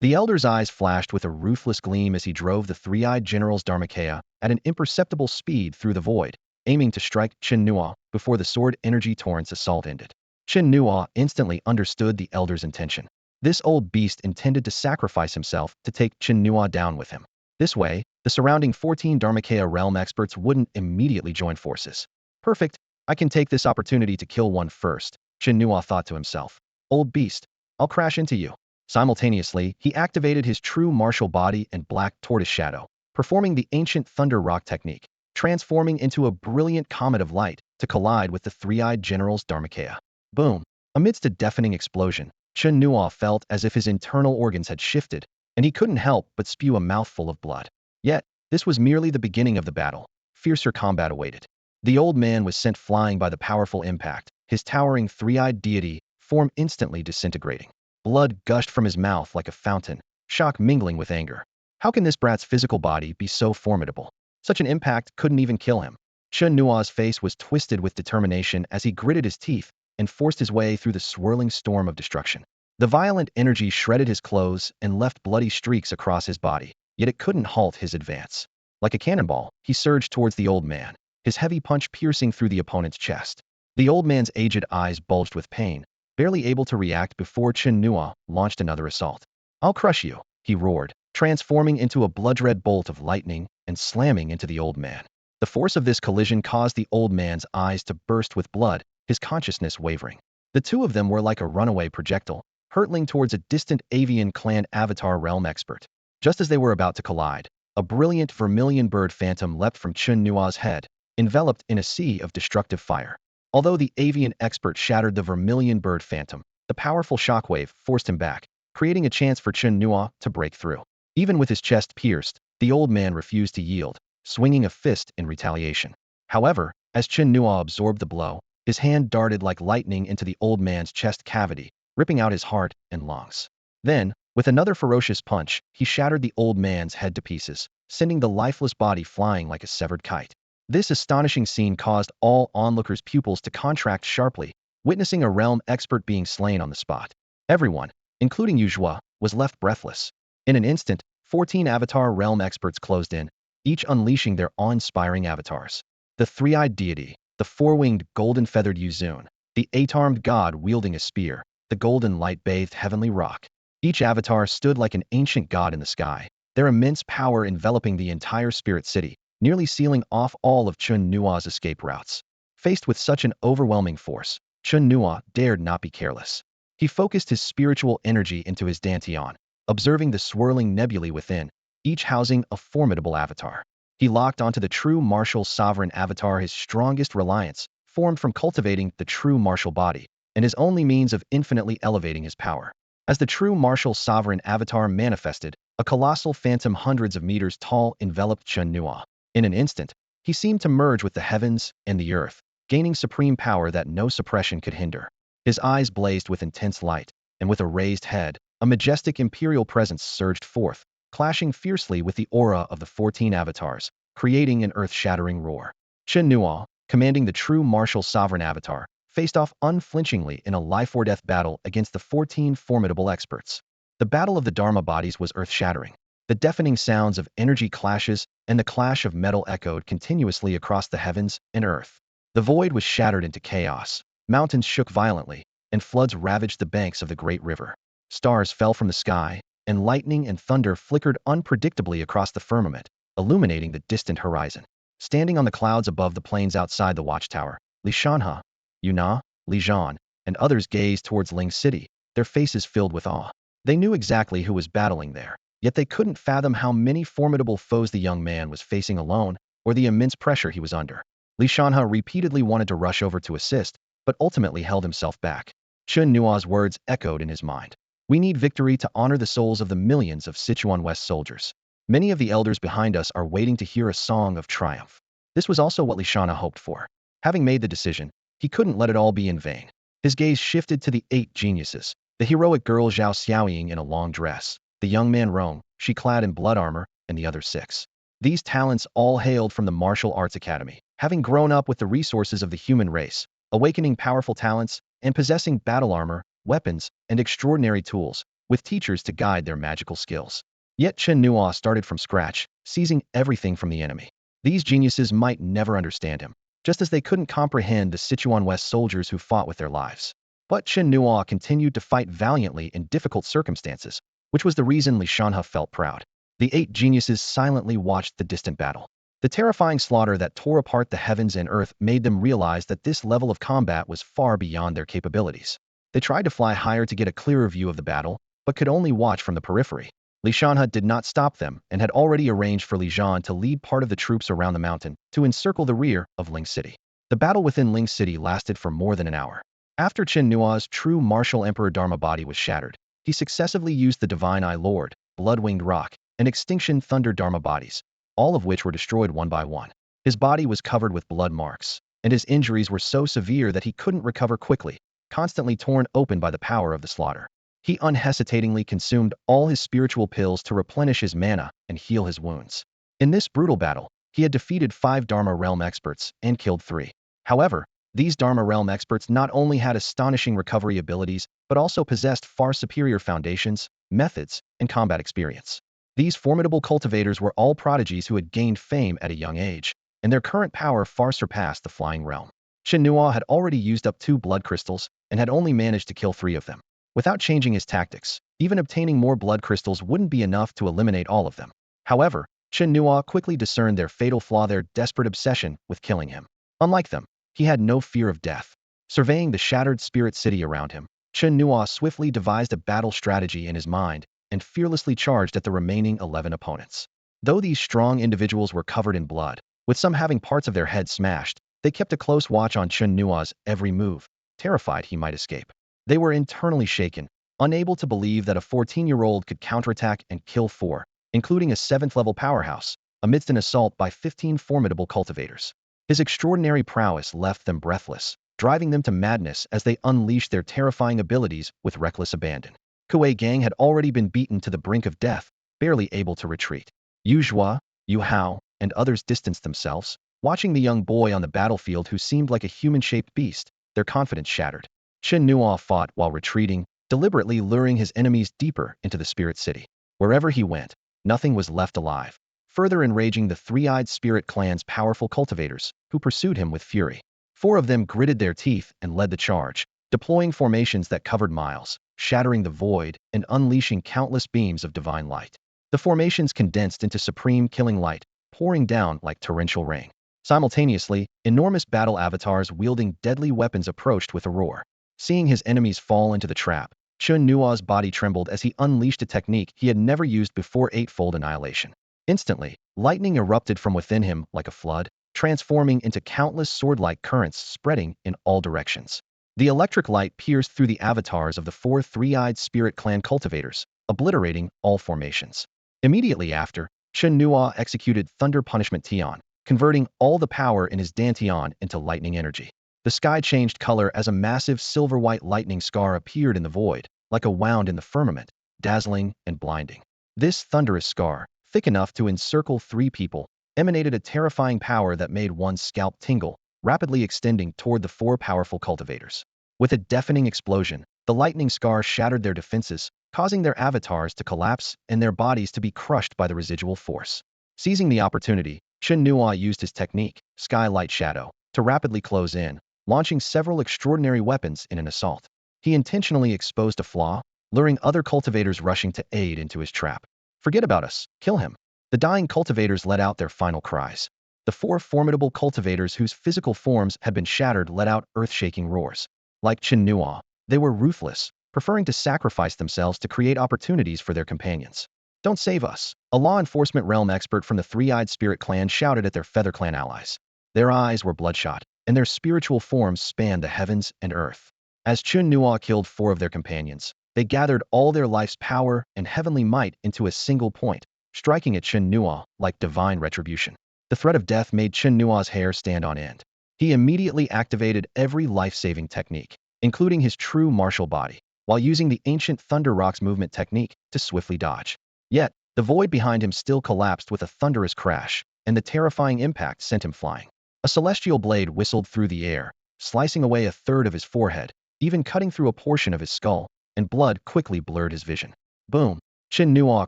The elder's eyes flashed with a ruthless gleam as he drove the three-eyed general's Dharmakaya at an imperceptible speed through the void, aiming to strike Chen Nuo before the sword energy torrent's assault ended. Chen Nuo instantly understood the elder's intention. This old beast intended to sacrifice himself to take Chen Nuo down with him. This way, the surrounding 14 Dharmakaya realm experts wouldn't immediately join forces. Perfect, I can take this opportunity to kill one first, Chen Nuo thought to himself. Old beast, I'll crash into you. Simultaneously, he activated his true martial body and black tortoise shadow, performing the ancient thunder rock technique, transforming into a brilliant comet of light to collide with the three-eyed general's Dharmakaya. Boom! Amidst a deafening explosion, Chen Nuo felt as if his internal organs had shifted, and he couldn't help but spew a mouthful of blood. Yet, this was merely the beginning of the battle. Fiercer combat awaited. The old man was sent flying by the powerful impact, his towering three-eyed deity form instantly disintegrating. Blood gushed from his mouth like a fountain, shock mingling with anger. How can this brat's physical body be so formidable? Such an impact couldn't even kill him. Chen Nuo's face was twisted with determination as he gritted his teeth and forced his way through the swirling storm of destruction. The violent energy shredded his clothes and left bloody streaks across his body, yet it couldn't halt his advance. Like a cannonball, he surged towards the old man, his heavy punch piercing through the opponent's chest. The old man's aged eyes bulged with pain, barely able to react before Chen Nuo launched another assault. "I'll crush you," he roared, transforming into a blood-red bolt of lightning and slamming into the old man. The force of this collision caused the old man's eyes to burst with blood, his consciousness wavering. The two of them were like a runaway projectile, hurtling towards a distant avian clan avatar realm expert. Just as they were about to collide, a brilliant vermilion bird phantom leapt from Chen Nuo's head, enveloped in a sea of destructive fire. Although the avian expert shattered the vermilion bird phantom, the powerful shockwave forced him back, creating a chance for Chen Nuo to break through. Even with his chest pierced, the old man refused to yield, swinging a fist in retaliation. However, as Chen Nuo absorbed the blow, his hand darted like lightning into the old man's chest cavity, ripping out his heart and lungs. Then, with another ferocious punch, he shattered the old man's head to pieces, sending the lifeless body flying like a severed kite. This astonishing scene caused all onlookers' pupils to contract sharply, witnessing a realm expert being slain on the spot. Everyone, including Yuzhua, was left breathless. In an instant, 14 avatar realm experts closed in, each unleashing their awe-inspiring avatars. The three-eyed deity, the four-winged golden-feathered Yuzun, the eight-armed god wielding a spear, the golden light-bathed heavenly rock. Each avatar stood like an ancient god in the sky, their immense power enveloping the entire spirit city, nearly sealing off all of Chen Nuo's escape routes. Faced with such an overwhelming force, Chen Nuo dared not be careless. He focused his spiritual energy into his dantian, observing the swirling nebulae within, each housing a formidable avatar. He locked onto the true martial sovereign avatar, his strongest reliance, formed from cultivating the true martial body, and his only means of infinitely elevating his power. As the true martial sovereign avatar manifested, a colossal phantom hundreds of meters tall enveloped Chen Nuo. In an instant, he seemed to merge with the heavens and the earth, gaining supreme power that no suppression could hinder. His eyes blazed with intense light, and with a raised head, a majestic imperial presence surged forth, clashing fiercely with the aura of the 14 avatars, creating an earth-shattering roar. Chen Nuo, commanding the true martial sovereign avatar, faced off unflinchingly in a life-or-death battle against the 14 formidable experts. The battle of the Dharma bodies was earth-shattering. The deafening sounds of energy clashes and the clash of metal echoed continuously across the heavens and earth. The void was shattered into chaos. Mountains shook violently, and floods ravaged the banks of the great river. Stars fell from the sky, and lightning and thunder flickered unpredictably across the firmament, illuminating the distant horizon. Standing on the clouds above the plains outside the watchtower, Li Shanhe, Yuna, Li Zhan, and others gazed towards Ling City, their faces filled with awe. They knew exactly who was battling there, yet they couldn't fathom how many formidable foes the young man was facing alone, or the immense pressure he was under. Li Shanhe repeatedly wanted to rush over to assist, but ultimately held himself back. Chen Nuo's words echoed in his mind. We need victory to honor the souls of the millions of Sichuan West soldiers. Many of the elders behind us are waiting to hear a song of triumph. This was also what Li Shanhe hoped for. Having made the decision, he couldn't let it all be in vain. His gaze shifted to the 8 geniuses, the heroic girl Zhao Xiaoying in a long dress, the young man Rong, she clad in blood armor, and the other 6. These talents all hailed from the Martial Arts Academy, having grown up with the resources of the human race, awakening powerful talents, and possessing battle armor, weapons, and extraordinary tools, with teachers to guide their magical skills. Yet Chen Nuo started from scratch, seizing everything from the enemy. These geniuses might never understand him, just as they couldn't comprehend the Sichuan West soldiers who fought with their lives. But Chen Nuo continued to fight valiantly in difficult circumstances, which was the reason Li Shanhe felt proud. The 8 geniuses silently watched the distant battle. The terrifying slaughter that tore apart the heavens and earth made them realize that this level of combat was far beyond their capabilities. They tried to fly higher to get a clearer view of the battle, but could only watch from the periphery. Li Shanhe did not stop them and had already arranged for Li Zhan to lead part of the troops around the mountain to encircle the rear of Ling City. The battle within Ling City lasted for more than an hour. After Chen Nuo's true martial emperor Dharma body was shattered, he successively used the Divine Eye Lord, Blood-Winged Rock, and Extinction Thunder Dharma bodies, all of which were destroyed one by one. His body was covered with blood marks, and his injuries were so severe that he couldn't recover quickly, constantly torn open by the power of the slaughter. He unhesitatingly consumed all his spiritual pills to replenish his mana and heal his wounds. In this brutal battle, he had defeated 5 Dharma Realm experts and killed 3. However, these Dharma Realm experts not only had astonishing recovery abilities, but also possessed far superior foundations, methods, and combat experience. These formidable cultivators were all prodigies who had gained fame at a young age, and their current power far surpassed the flying realm. Chen Nuo had already used up 2 blood crystals and had only managed to kill 3 of them. Without changing his tactics, even obtaining more blood crystals wouldn't be enough to eliminate all of them. However, Chen Nuo quickly discerned their fatal flaw, their desperate obsession with killing him. Unlike them, he had no fear of death. Surveying the shattered spirit city around him, Chen Nuo swiftly devised a battle strategy in his mind and fearlessly charged at the remaining 11 opponents. Though these strong individuals were covered in blood, with some having parts of their heads smashed, they kept a close watch on Chen Nuo's every move, terrified he might escape. They were internally shaken, unable to believe that a 14-year-old could counterattack and kill 4, including a 7th-level powerhouse, amidst an assault by 15 formidable cultivators. His extraordinary prowess left them breathless, driving them to madness as they unleashed their terrifying abilities with reckless abandon. Kuei Gang had already been beaten to the brink of death, barely able to retreat. Yu Zhua, Yu Hao, and others distanced themselves, watching the young boy on the battlefield who seemed like a human-shaped beast, their confidence shattered. Chen Nuo fought while retreating, deliberately luring his enemies deeper into the spirit city. Wherever he went, nothing was left alive, further enraging the 3-eyed spirit clan's powerful cultivators, who pursued him with fury. 4 of them gritted their teeth and led the charge, deploying formations that covered miles, shattering the void and unleashing countless beams of divine light. The formations condensed into supreme killing light, pouring down like torrential rain. Simultaneously, enormous battle avatars wielding deadly weapons approached with a roar. Seeing his enemies fall into the trap, Chen Nuo's body trembled as he unleashed a technique he had never used before: eightfold annihilation. Instantly, lightning erupted from within him like a flood, transforming into countless sword-like currents spreading in all directions. The electric light pierced through the avatars of the 4 3-eyed spirit clan cultivators, obliterating all formations. Immediately after, Chen Nuo executed Thunder Punishment Tian, converting all the power in his Dantian into lightning energy. The sky changed color as a massive silver-white lightning scar appeared in the void, like a wound in the firmament, dazzling and blinding. This thunderous scar, thick enough to encircle 3 people, emanated a terrifying power that made one's scalp tingle, rapidly extending toward the 4 powerful cultivators. With a deafening explosion, the lightning scar shattered their defenses, causing their avatars to collapse and their bodies to be crushed by the residual force. Seizing the opportunity, Chen Nuo used his technique, Skylight Shadow, to rapidly close in, launching several extraordinary weapons in an assault. He intentionally exposed a flaw, luring other cultivators rushing to aid into his trap. "Forget about us, kill him." The dying cultivators let out their final cries. The four formidable cultivators whose physical forms had been shattered let out earth-shaking roars. Like Chen Nuo, they were ruthless, preferring to sacrifice themselves to create opportunities for their companions. Don't save us, a law enforcement realm expert from the Three-Eyed Spirit Clan shouted at their Feather Clan allies. Their eyes were bloodshot, and their spiritual forms spanned the heavens and earth. As Chen Nuo killed four of their companions, they gathered all their life's power and heavenly might into a single point, striking at Chen Nuo like divine retribution. The threat of death made Chen Nuo's hair stand on end. He immediately activated every life-saving technique, including his true martial body, while using the ancient Thunder Rocks movement technique to swiftly dodge. Yet, the void behind him still collapsed with a thunderous crash, and the terrifying impact sent him flying. A celestial blade whistled through the air, slicing away a third of his forehead, even cutting through a portion of his skull, and blood quickly blurred his vision. Boom! Chen Nuo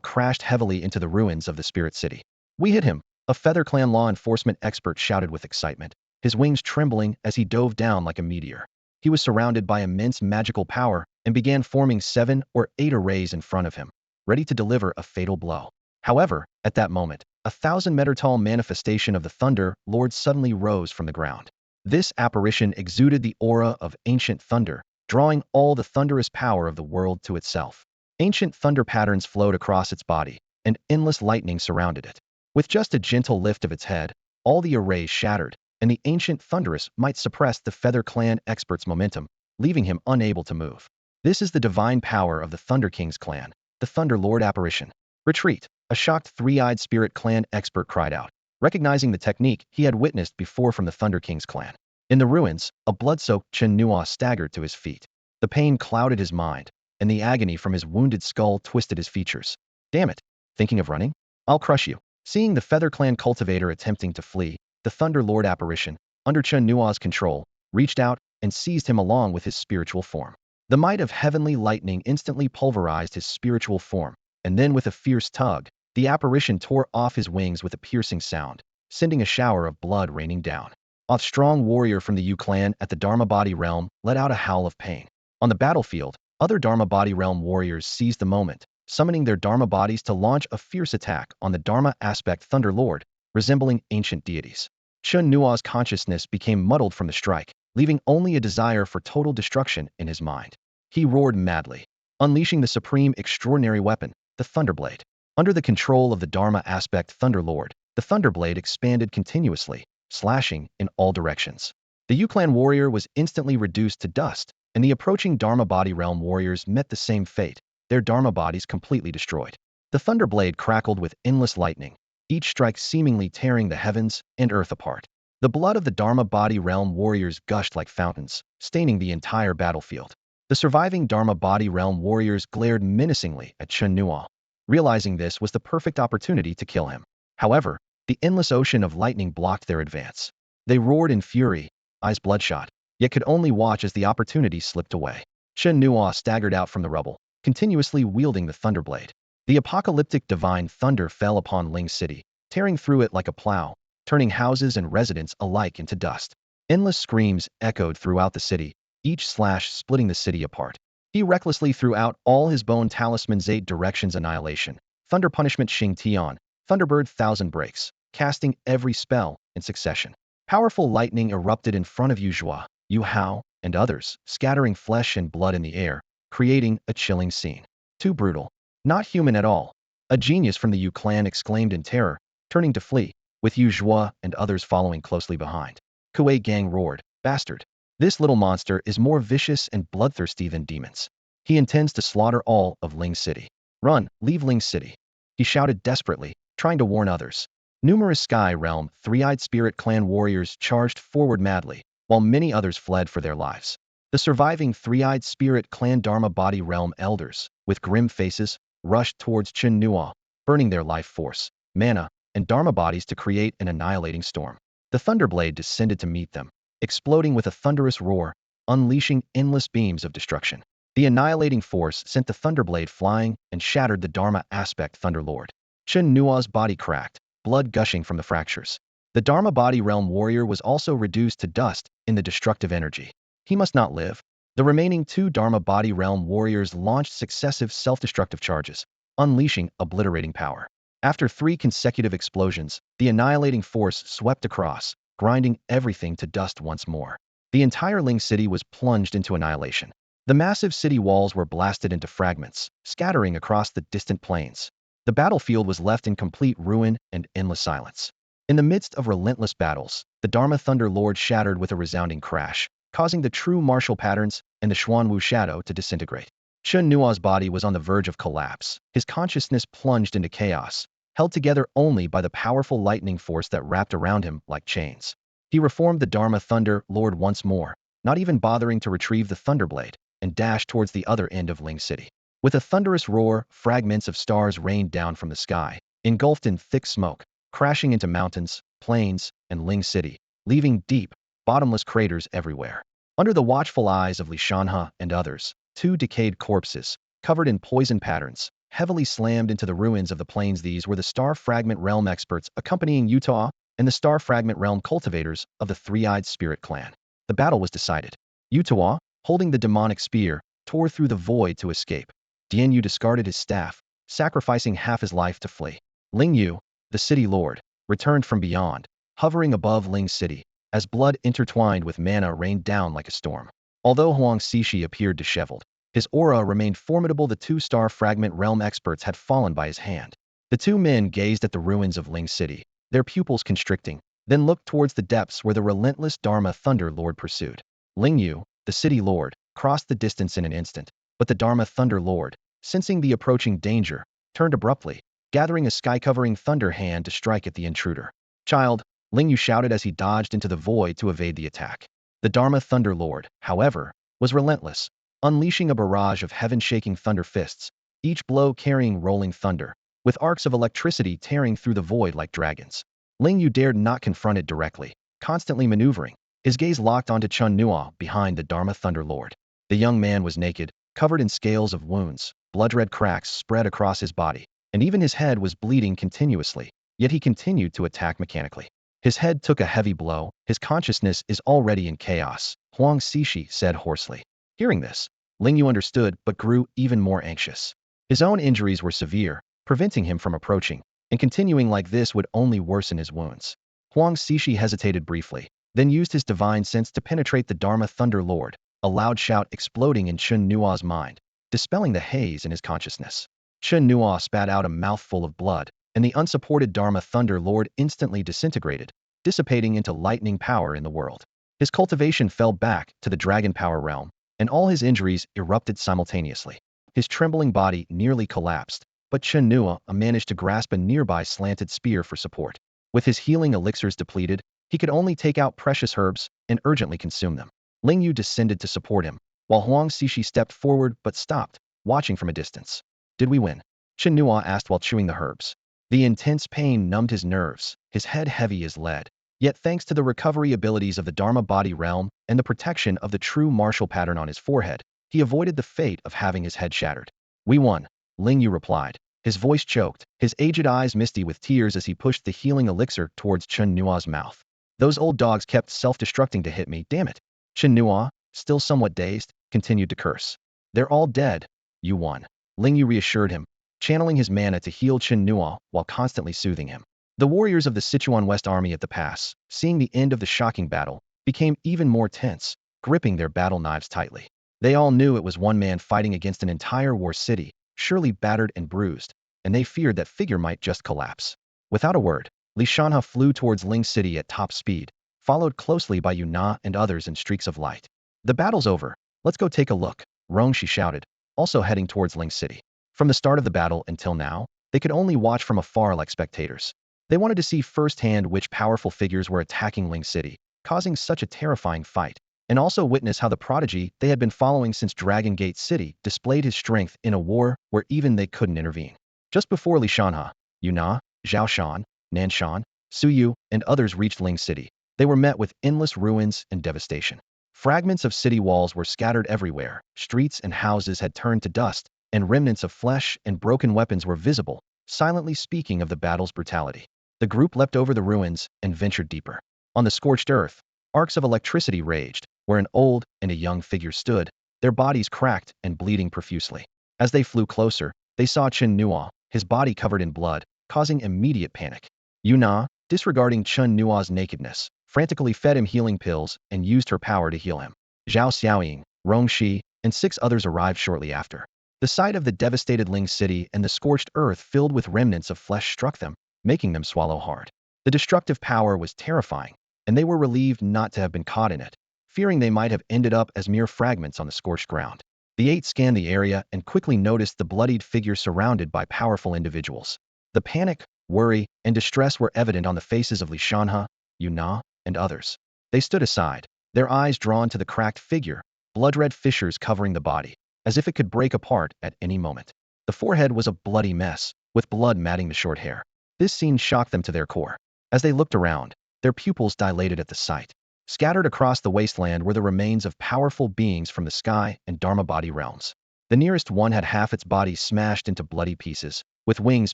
crashed heavily into the ruins of the Spirit City. We hit him, a Feather Clan law enforcement expert shouted with excitement, his wings trembling as he dove down like a meteor. He was surrounded by immense magical power and began forming 7 or 8 arrays in front of him, ready to deliver a fatal blow. However, at that moment, a 1,000-meter-tall manifestation of the Thunder Lord suddenly rose from the ground. This apparition exuded the aura of ancient thunder, drawing all the thunderous power of the world to itself. Ancient thunder patterns flowed across its body, and endless lightning surrounded it. With just a gentle lift of its head, all the arrays shattered, and the ancient thunderous might suppress the Feather Clan expert's momentum, leaving him unable to move. This is the divine power of the Thunder King's clan, the Thunder Lord apparition. Retreat, a shocked Three-Eyed Spirit Clan expert cried out, recognizing the technique he had witnessed before from the Thunder King's clan. In the ruins, a blood-soaked Chen Nuo staggered to his feet. The pain clouded his mind, and the agony from his wounded skull twisted his features. Damn it! Thinking of running? I'll crush you. Seeing the Feather Clan cultivator attempting to flee, the Thunder Lord apparition, under Chen Nuo's control, reached out and seized him along with his spiritual form. The might of heavenly lightning instantly pulverized his spiritual form, and then with a fierce tug, the apparition tore off his wings with a piercing sound, sending a shower of blood raining down. A strong warrior from the Yu clan at the Dharma Body realm let out a howl of pain. On the battlefield, other Dharma Body realm warriors seized the moment, summoning their Dharma bodies to launch a fierce attack on the Dharma aspect Thunder Lord, resembling ancient deities. Chen Nuo's consciousness became muddled from the strike, leaving only a desire for total destruction in his mind. He roared madly, unleashing the supreme extraordinary weapon, the Thunderblade. Under the control of the Dharma aspect Thunder Lord, the Thunderblade expanded continuously, slashing in all directions. The Yu clan warrior was instantly reduced to dust, and the approaching Dharma Body realm warriors met the same fate, their Dharma bodies completely destroyed. The Thunderblade crackled with endless lightning, each strike seemingly tearing the heavens and earth apart. The blood of the Dharma Body realm warriors gushed like fountains, staining the entire battlefield. The surviving Dharma Body realm warriors glared menacingly at Chen Nuo. Realizing this was the perfect opportunity to kill him. However, the endless ocean of lightning blocked their advance. They roared in fury, eyes bloodshot, yet could only watch as the opportunity slipped away. Chen Nuo staggered out from the rubble, continuously wielding the Thunderblade. The apocalyptic divine thunder fell upon Ling City, tearing through it like a plow, turning houses and residents alike into dust. Endless screams echoed throughout the city, each slash splitting the city apart. He recklessly threw out all his bone talisman's 8 directions annihilation, Thunder Punishment Xing Tian, Thunderbird Thousand Breaks, casting every spell in succession. Powerful lightning erupted in front of Yu Zhua, Yu Hao, and others, scattering flesh and blood in the air, creating a chilling scene. Too brutal. Not human at all. A genius from the Yu clan exclaimed in terror, turning to flee, with Yu Zhua and others following closely behind. Kuei Gang roared, "Bastard! This little monster is more vicious and bloodthirsty than demons. He intends to slaughter all of Ling City. Run, leave Ling City." He shouted desperately, trying to warn others. Numerous Sky Realm, Three-Eyed Spirit Clan warriors charged forward madly, while many others fled for their lives. The surviving Three-Eyed Spirit Clan Dharma Body Realm elders, with grim faces, rushed towards Chen Nuo, burning their life force, mana, and Dharma bodies to create an annihilating storm. The Thunderblade descended to meet them, exploding with a thunderous roar, unleashing endless beams of destruction. The annihilating force sent the Thunderblade flying and shattered the Dharma aspect Thunderlord. Chen Nuo's body cracked, blood gushing from the fractures. The Dharma Body Realm warrior was also reduced to dust in the destructive energy. He must not live. The remaining 2 Dharma Body Realm warriors launched successive self-destructive charges, unleashing obliterating power. After 3 consecutive explosions, the annihilating force swept across, grinding everything to dust once more. The entire Ling city was plunged into annihilation. The massive city walls were blasted into fragments, scattering across the distant plains. The battlefield was left in complete ruin and endless silence. In the midst of relentless battles, the Dharma Thunder Lord shattered with a resounding crash, causing the true martial patterns and the Xuanwu shadow to disintegrate. Chen Nuo's body was on the verge of collapse, his consciousness plunged into chaos, held together only by the powerful lightning force that wrapped around him like chains. He reformed the Dharma Thunder Lord once more, not even bothering to retrieve the Thunderblade, and dashed towards the other end of Ling City. With a thunderous roar, fragments of stars rained down from the sky, engulfed in thick smoke, crashing into mountains, plains, and Ling City, leaving deep, bottomless craters everywhere. Under the watchful eyes of Li Shanhe and others, 2 decayed corpses, covered in poison patterns, heavily slammed into the ruins of the plains. These were the Star Fragment Realm experts accompanying Utah and the Star Fragment Realm cultivators of the Three-Eyed Spirit clan. The battle was decided. Utah, holding the demonic spear, tore through the void to escape. Dian Yu discarded his staff, sacrificing half his life to flee. Ling Yu, the city lord, returned from beyond, hovering above Ling City, as blood intertwined with mana rained down like a storm. Although Huang Xixi appeared disheveled, his aura remained formidable. The 2 Star Fragment Realm experts had fallen by his hand. The 2 men gazed at the ruins of Ling City, their pupils constricting, then looked towards the depths where the relentless Dharma Thunder Lord pursued. Ling Yu, the city lord, crossed the distance in an instant, but the Dharma Thunder Lord, sensing the approaching danger, turned abruptly, gathering a sky-covering thunder hand to strike at the intruder. Child, Ling Yu shouted as he dodged into the void to evade the attack. The Dharma Thunder Lord, however, was relentless, unleashing a barrage of heaven-shaking thunder fists, each blow carrying rolling thunder, with arcs of electricity tearing through the void like dragons. Ling Yu dared not confront it directly, constantly maneuvering, his gaze locked onto Chen Nuo behind the Dharma Thunder Lord. The young man was naked, covered in scales of wounds, blood-red cracks spread across his body, and even his head was bleeding continuously, yet he continued to attack mechanically. His head took a heavy blow, his consciousness is already in chaos, Huang Xixi said hoarsely. Hearing this, Ling Yu understood but grew even more anxious. His own injuries were severe, preventing him from approaching, and continuing like this would only worsen his wounds. Huang Xixi hesitated briefly, then used his divine sense to penetrate the Dharma Thunder Lord, a loud shout exploding in Chen Nuo's mind, dispelling the haze in his consciousness. Chen Nuo spat out a mouthful of blood, and the unsupported Dharma Thunder Lord instantly disintegrated, dissipating into lightning power in the world. His cultivation fell back to the dragon power realm, and all his injuries erupted simultaneously. His trembling body nearly collapsed, but Chen Nuo managed to grasp a nearby slanted spear for support. With his healing elixirs depleted, he could only take out precious herbs and urgently consume them. Ling Yu descended to support him, while Huang Xixi stepped forward but stopped, watching from a distance. Did we win? Chen Nuo asked while chewing the herbs. The intense pain numbed his nerves, his head heavy as lead. Yet thanks to the recovery abilities of the Dharma body realm and the protection of the true martial pattern on his forehead, he avoided the fate of having his head shattered. We won, Ling Yu replied. His voice choked, his aged eyes misty with tears as he pushed the healing elixir towards Chen Nuo's mouth. Those old dogs kept self-destructing to hit me, damn it. Chen Nuo, still somewhat dazed, continued to curse. They're all dead. You won. Ling Yu reassured him, channeling his mana to heal Chen Nuo while constantly soothing him. The warriors of the Sichuan West Army at the pass, seeing the end of the shocking battle, became even more tense, gripping their battle knives tightly. They all knew it was one man fighting against an entire war city, surely battered and bruised, and they feared that figure might just collapse. Without a word, Li Shanhe flew towards Ling City at top speed, followed closely by Yuna and others in streaks of light. The battle's over. Let's go take a look, Rongxi shouted, also heading towards Ling City. From the start of the battle until now, they could only watch from afar like spectators. They wanted to see firsthand which powerful figures were attacking Ling City, causing such a terrifying fight, and also witness how the prodigy they had been following since Dragon Gate City displayed his strength in a war where even they couldn't intervene. Just before Li Shanhe, Yuna, Zhao Shan, Nanshan, Suyu, and others reached Ling City, they were met with endless ruins and devastation. Fragments of city walls were scattered everywhere, streets and houses had turned to dust, and remnants of flesh and broken weapons were visible, silently speaking of the battle's brutality. The group leapt over the ruins and ventured deeper. On the scorched earth, arcs of electricity raged, where an old and a young figure stood, their bodies cracked and bleeding profusely. As they flew closer, they saw Chen Nuo, his body covered in blood, causing immediate panic. Yuna, disregarding Chen Nuo's nakedness, frantically fed him healing pills and used her power to heal him. Zhao Xiaoying, Rongxi, and 6 others arrived shortly after. The sight of the devastated Ling city and the scorched earth filled with remnants of flesh struck them, making them swallow hard. The destructive power was terrifying, and they were relieved not to have been caught in it, fearing they might have ended up as mere fragments on the scorched ground. The 8 scanned the area and quickly noticed the bloodied figure surrounded by powerful individuals. The panic, worry, and distress were evident on the faces of Li Shanhe, Yuna, and others. They stood aside, their eyes drawn to the cracked figure, blood-red fissures covering the body, as if it could break apart at any moment. The forehead was a bloody mess, with blood matting the short hair. This scene shocked them to their core. As they looked around, their pupils dilated at the sight. Scattered across the wasteland were the remains of powerful beings from the sky and Dharma body realms. The nearest one had half its body smashed into bloody pieces, with wings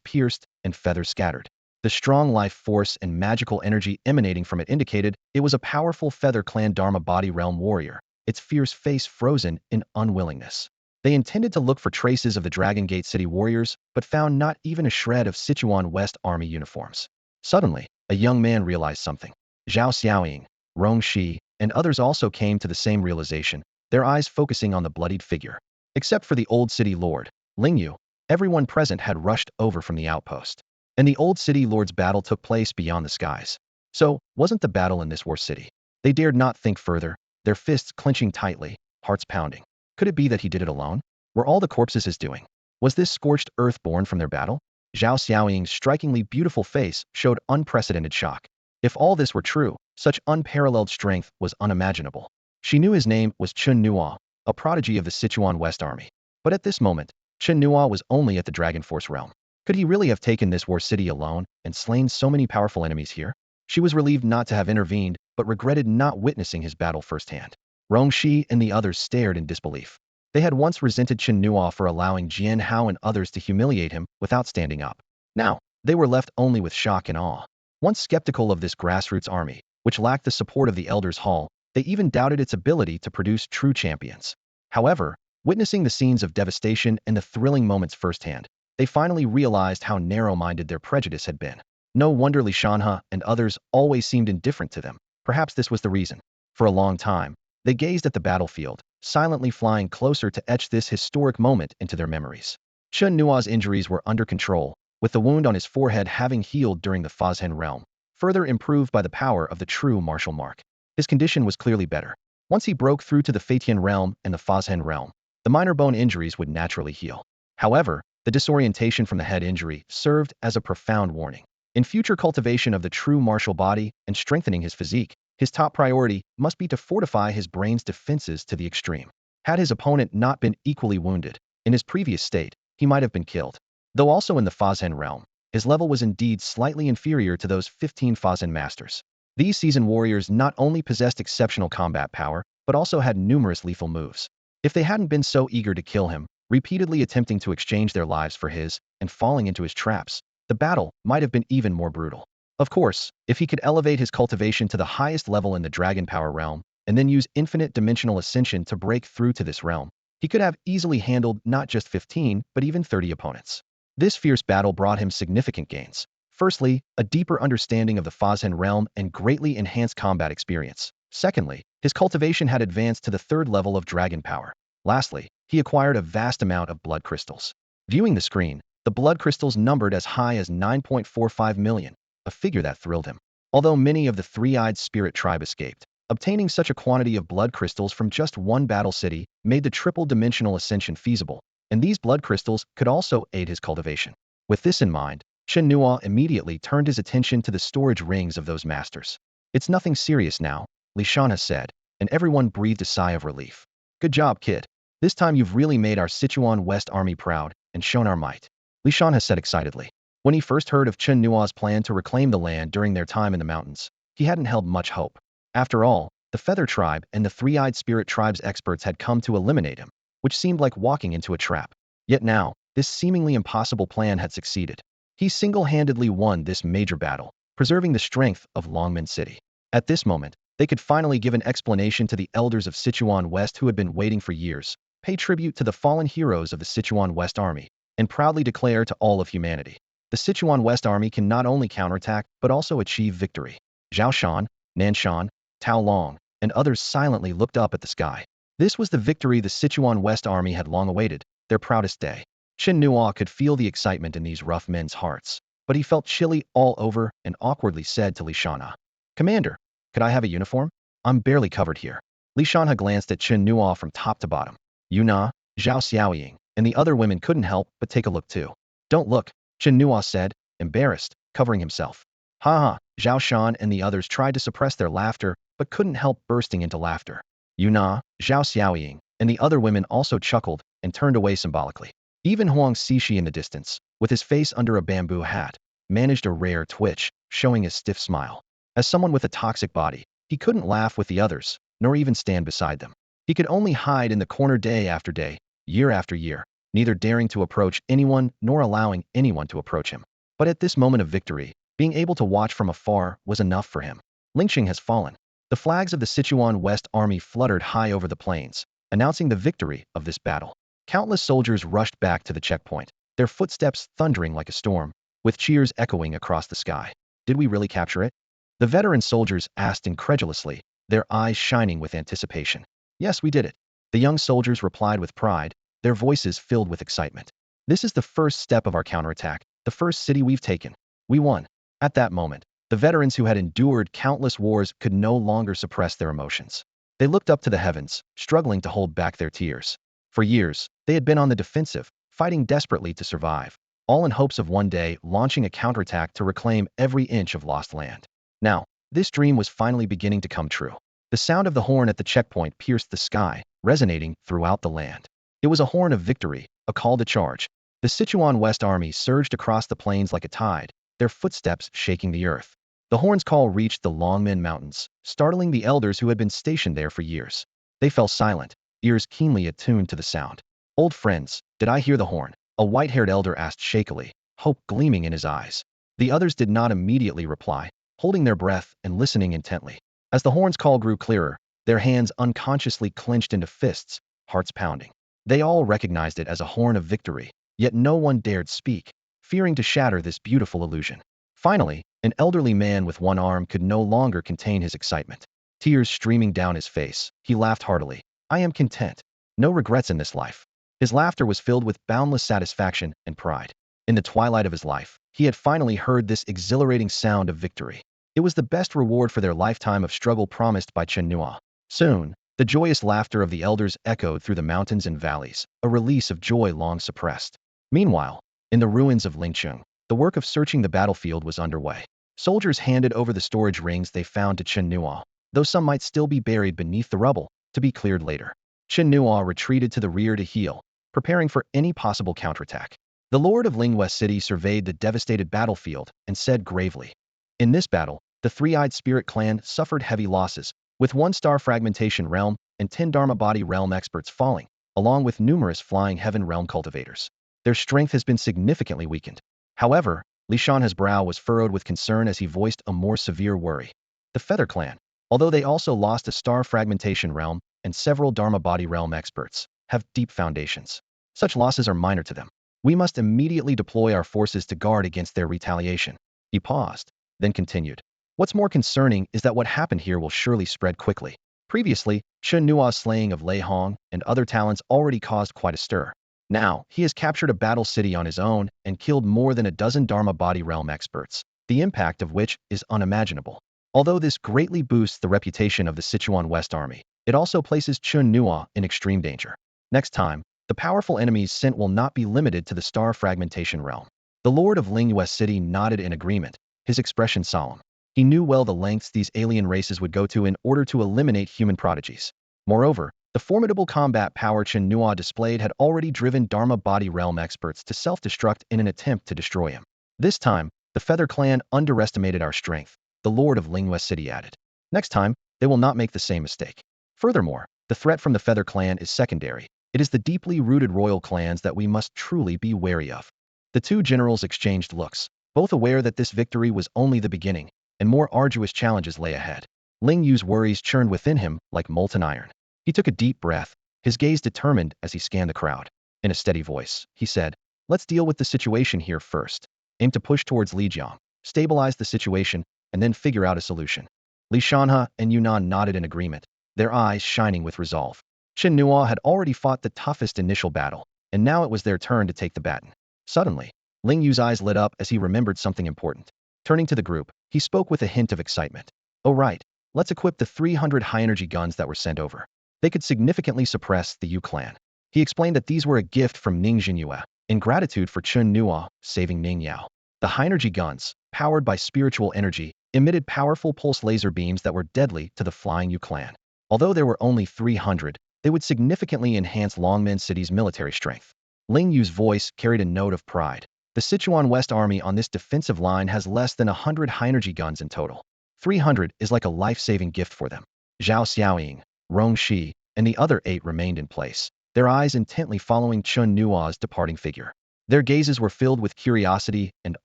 pierced and feathers scattered. The strong life force and magical energy emanating from it indicated it was a powerful Feather Clan Dharma body realm warrior, its fierce face frozen in unwillingness. They intended to look for traces of the Dragon Gate City warriors, but found not even a shred of Sichuan West Army uniforms. Suddenly, a young man realized something. Zhao Xiaoying, Rongxi, and others also came to the same realization, their eyes focusing on the bloodied figure. Except for the old city lord, Ling, everyone present had rushed over from the outpost. And the old city lord's battle took place beyond the skies. So, wasn't the battle in this war city? They dared not think further, their fists clenching tightly, hearts pounding. Could it be that he did it alone? Were all the corpses his doing? Was this scorched earth born from their battle? Zhao Xiaoying's strikingly beautiful face showed unprecedented shock. If all this were true, such unparalleled strength was unimaginable. She knew his name was Chen Nuo, a prodigy of the Sichuan West Army. But at this moment, Chen Nuo was only at the Dragon Force realm. Could he really have taken this war city alone and slain so many powerful enemies here? She was relieved not to have intervened, but regretted not witnessing his battle firsthand. Rongxi and the others stared in disbelief. They had once resented Chen Nuo for allowing Jian Hao and others to humiliate him without standing up. Now, they were left only with shock and awe. Once skeptical of this grassroots army, which lacked the support of the Elders' Hall, they even doubted its ability to produce true champions. However, witnessing the scenes of devastation and the thrilling moments firsthand, they finally realized how narrow-minded their prejudice had been. No wonder Li Shanhe and others always seemed indifferent to them. Perhaps this was the reason. For a long time, they gazed at the battlefield, silently flying closer to etch this historic moment into their memories. Chen Nuo's injuries were under control, with the wound on his forehead having healed during the Fazhen realm, further improved by the power of the true martial mark. His condition was clearly better. Once he broke through to the Feitian realm and the Fazhen realm, the minor bone injuries would naturally heal. However, the disorientation from the head injury served as a profound warning. In future cultivation of the true martial body and strengthening his physique, his top priority must be to fortify his brain's defenses to the extreme. Had his opponent not been equally wounded, in his previous state, he might have been killed. Though also in the Fazhen realm, his level was indeed slightly inferior to those 15 Fazhen masters. These seasoned warriors not only possessed exceptional combat power, but also had numerous lethal moves. If they hadn't been so eager to kill him, repeatedly attempting to exchange their lives for his, and falling into his traps, the battle might have been even more brutal. Of course, if he could elevate his cultivation to the highest level in the Dragon Power realm, and then use infinite Dimensional Ascension to break through to this realm, he could have easily handled not just 15, but even 30 opponents. This fierce battle brought him significant gains. Firstly, a deeper understanding of the Fazhen realm and greatly enhanced combat experience. Secondly, his cultivation had advanced to the 3rd level of Dragon Power. Lastly, he acquired a vast amount of blood crystals. Viewing the screen, the blood crystals numbered as high as 9.45 million, a figure that thrilled him. Although many of the three-eyed spirit tribe escaped, obtaining such a quantity of blood crystals from just one battle city made the triple dimensional ascension feasible, and these blood crystals could also aid his cultivation. With this in mind, Chen Nuo immediately turned his attention to the storage rings of those masters. "It's nothing serious now," Li Shanhe said, and everyone breathed a sigh of relief. "Good job, kid. This time you've really made our Sichuan West Army proud and shown our might," Li Shanhe said excitedly. When he first heard of Chen Nuo's plan to reclaim the land during their time in the mountains, he hadn't held much hope. After all, the Feather Tribe and the Three-Eyed Spirit Tribe's experts had come to eliminate him, which seemed like walking into a trap. Yet now, this seemingly impossible plan had succeeded. He single-handedly won this major battle, preserving the strength of Longman City. At this moment, they could finally give an explanation to the elders of Sichuan West who had been waiting for years, pay tribute to the fallen heroes of the Sichuan West Army, and proudly declare to all of humanity, the Sichuan West Army can not only counterattack but also achieve victory. Zhao Shan, Nan Shan, Tao Long, and others silently looked up at the sky. This was the victory the Sichuan West Army had long awaited, their proudest day. Chen Nuo could feel the excitement in these rough men's hearts, but he felt chilly all over and awkwardly said to Li Shanha, "Commander, could I have a uniform? I'm barely covered here." Li Shanha glanced at Chen Nuo from top to bottom. Yuna, Zhao Xiaoying, and the other women couldn't help but take a look too. "Don't look," Chen Nuo said, embarrassed, covering himself. "Ha ha," Zhao Shan and the others tried to suppress their laughter, but couldn't help bursting into laughter. Yuna, Zhao Xiaoying, and the other women also chuckled and turned away symbolically. Even Huang Xixi in the distance, with his face under a bamboo hat, managed a rare twitch, showing a stiff smile. As someone with a toxic body, he couldn't laugh with the others, nor even stand beside them. He could only hide in the corner day after day, year after year, neither daring to approach anyone nor allowing anyone to approach him. But at this moment of victory, being able to watch from afar was enough for him. Lingxing has fallen. The flags of the Sichuan West Army fluttered high over the plains, announcing the victory of this battle. Countless soldiers rushed back to the checkpoint, their footsteps thundering like a storm, with cheers echoing across the sky. "Did we really capture it?" The veteran soldiers asked incredulously, their eyes shining with anticipation. "Yes, we did it," the young soldiers replied with pride, their voices filled with excitement. "This is the first step of our counterattack, the first city we've taken. We won." At that moment, the veterans who had endured countless wars could no longer suppress their emotions. They looked up to the heavens, struggling to hold back their tears. For years, they had been on the defensive, fighting desperately to survive, all in hopes of one day launching a counterattack to reclaim every inch of lost land. Now, this dream was finally beginning to come true. The sound of the horn at the checkpoint pierced the sky, resonating throughout the land. It was a horn of victory, a call to charge. The Sichuan West Army surged across the plains like a tide, their footsteps shaking the earth. The horn's call reached the Longman Mountains, startling the elders who had been stationed there for years. They fell silent, ears keenly attuned to the sound. "Old friends, did I hear the horn?" a white-haired elder asked shakily, hope gleaming in his eyes. The others did not immediately reply, holding their breath and listening intently. As the horn's call grew clearer, their hands unconsciously clenched into fists, hearts pounding. They all recognized it as a horn of victory, yet no one dared speak, fearing to shatter this beautiful illusion. Finally, an elderly man with one arm could no longer contain his excitement. Tears streaming down his face, he laughed heartily. "I am content. No regrets in this life." His laughter was filled with boundless satisfaction and pride. In the twilight of his life, he had finally heard this exhilarating sound of victory. It was the best reward for their lifetime of struggle promised by Chen Nuo. Soon, the joyous laughter of the elders echoed through the mountains and valleys, a release of joy long suppressed. Meanwhile, in the ruins of Lingcheng, the work of searching the battlefield was underway. Soldiers handed over the storage rings they found to Chen Nuo, though some might still be buried beneath the rubble, to be cleared later. Chen Nuo retreated to the rear to heal, preparing for any possible counterattack. The Lord of Ling West City surveyed the devastated battlefield and said gravely, "In this battle, the Three-Eyed Spirit Clan suffered heavy losses, with 1 star fragmentation realm and 10 Dharma body realm experts falling, along with numerous flying heaven realm cultivators. Their strength has been significantly weakened." However, Li Shanha's brow was furrowed with concern as he voiced a more severe worry. The Feather Clan, although they also lost a star fragmentation realm and several Dharma body realm experts, have deep foundations. Such losses are minor to them. We must immediately deploy our forces to guard against their retaliation. He paused, then continued. What's more concerning is that what happened here will surely spread quickly. Previously, Chen Nuo's slaying of Lei Hong and other talents already caused quite a stir. Now, he has captured a battle city on his own and killed more than a dozen Dharma body realm experts, the impact of which is unimaginable. Although this greatly boosts the reputation of the Sichuan West Army, it also places Chen Nuo in extreme danger. Next time, the powerful enemies sent will not be limited to the star fragmentation realm. The Lord of Ling West City nodded in agreement, his expression solemn. He knew well the lengths these alien races would go to in order to eliminate human prodigies. Moreover, the formidable combat power Chen Nuo displayed had already driven Dharma body realm experts to self-destruct in an attempt to destroy him. This time, the Feather Clan underestimated our strength, the Lord of Ling West City added. Next time, they will not make the same mistake. Furthermore, the threat from the Feather Clan is secondary. It is the deeply rooted royal clans that we must truly be wary of. The two generals exchanged looks, both aware that this victory was only the beginning, and more arduous challenges lay ahead. Ling Yu's worries churned within him like molten iron. He took a deep breath, his gaze determined as he scanned the crowd. In a steady voice, he said, "Let's deal with the situation here first." aimed to push towards Li Jiang, stabilize the situation, and then figure out a solution. Li Shanhe and Yunnan nodded in agreement, their eyes shining with resolve. Chen Nuo had already fought the toughest initial battle, and now it was their turn to take the baton. Suddenly, Ling Yu's eyes lit up as he remembered something important. Turning to the group, he spoke with a hint of excitement. "Oh right, let's equip the 300 high-energy guns that were sent over. They could significantly suppress the Yu clan." He explained that these were a gift from Ning Jinyue, in gratitude for Chen Nuo saving Ning Yao. The high-energy guns, powered by spiritual energy, emitted powerful pulse laser beams that were deadly to the flying Yu clan. Although there were only 300, they would significantly enhance Longman City's military strength. Ling Yu's voice carried a note of pride. The Sichuan West Army on this defensive line has less than 100 high-energy guns in total. 300 is like a life-saving gift for them. Zhao Xiaoying, Rong Shi, and the other 8 remained in place, their eyes intently following Chen Nuo's departing figure. Their gazes were filled with curiosity and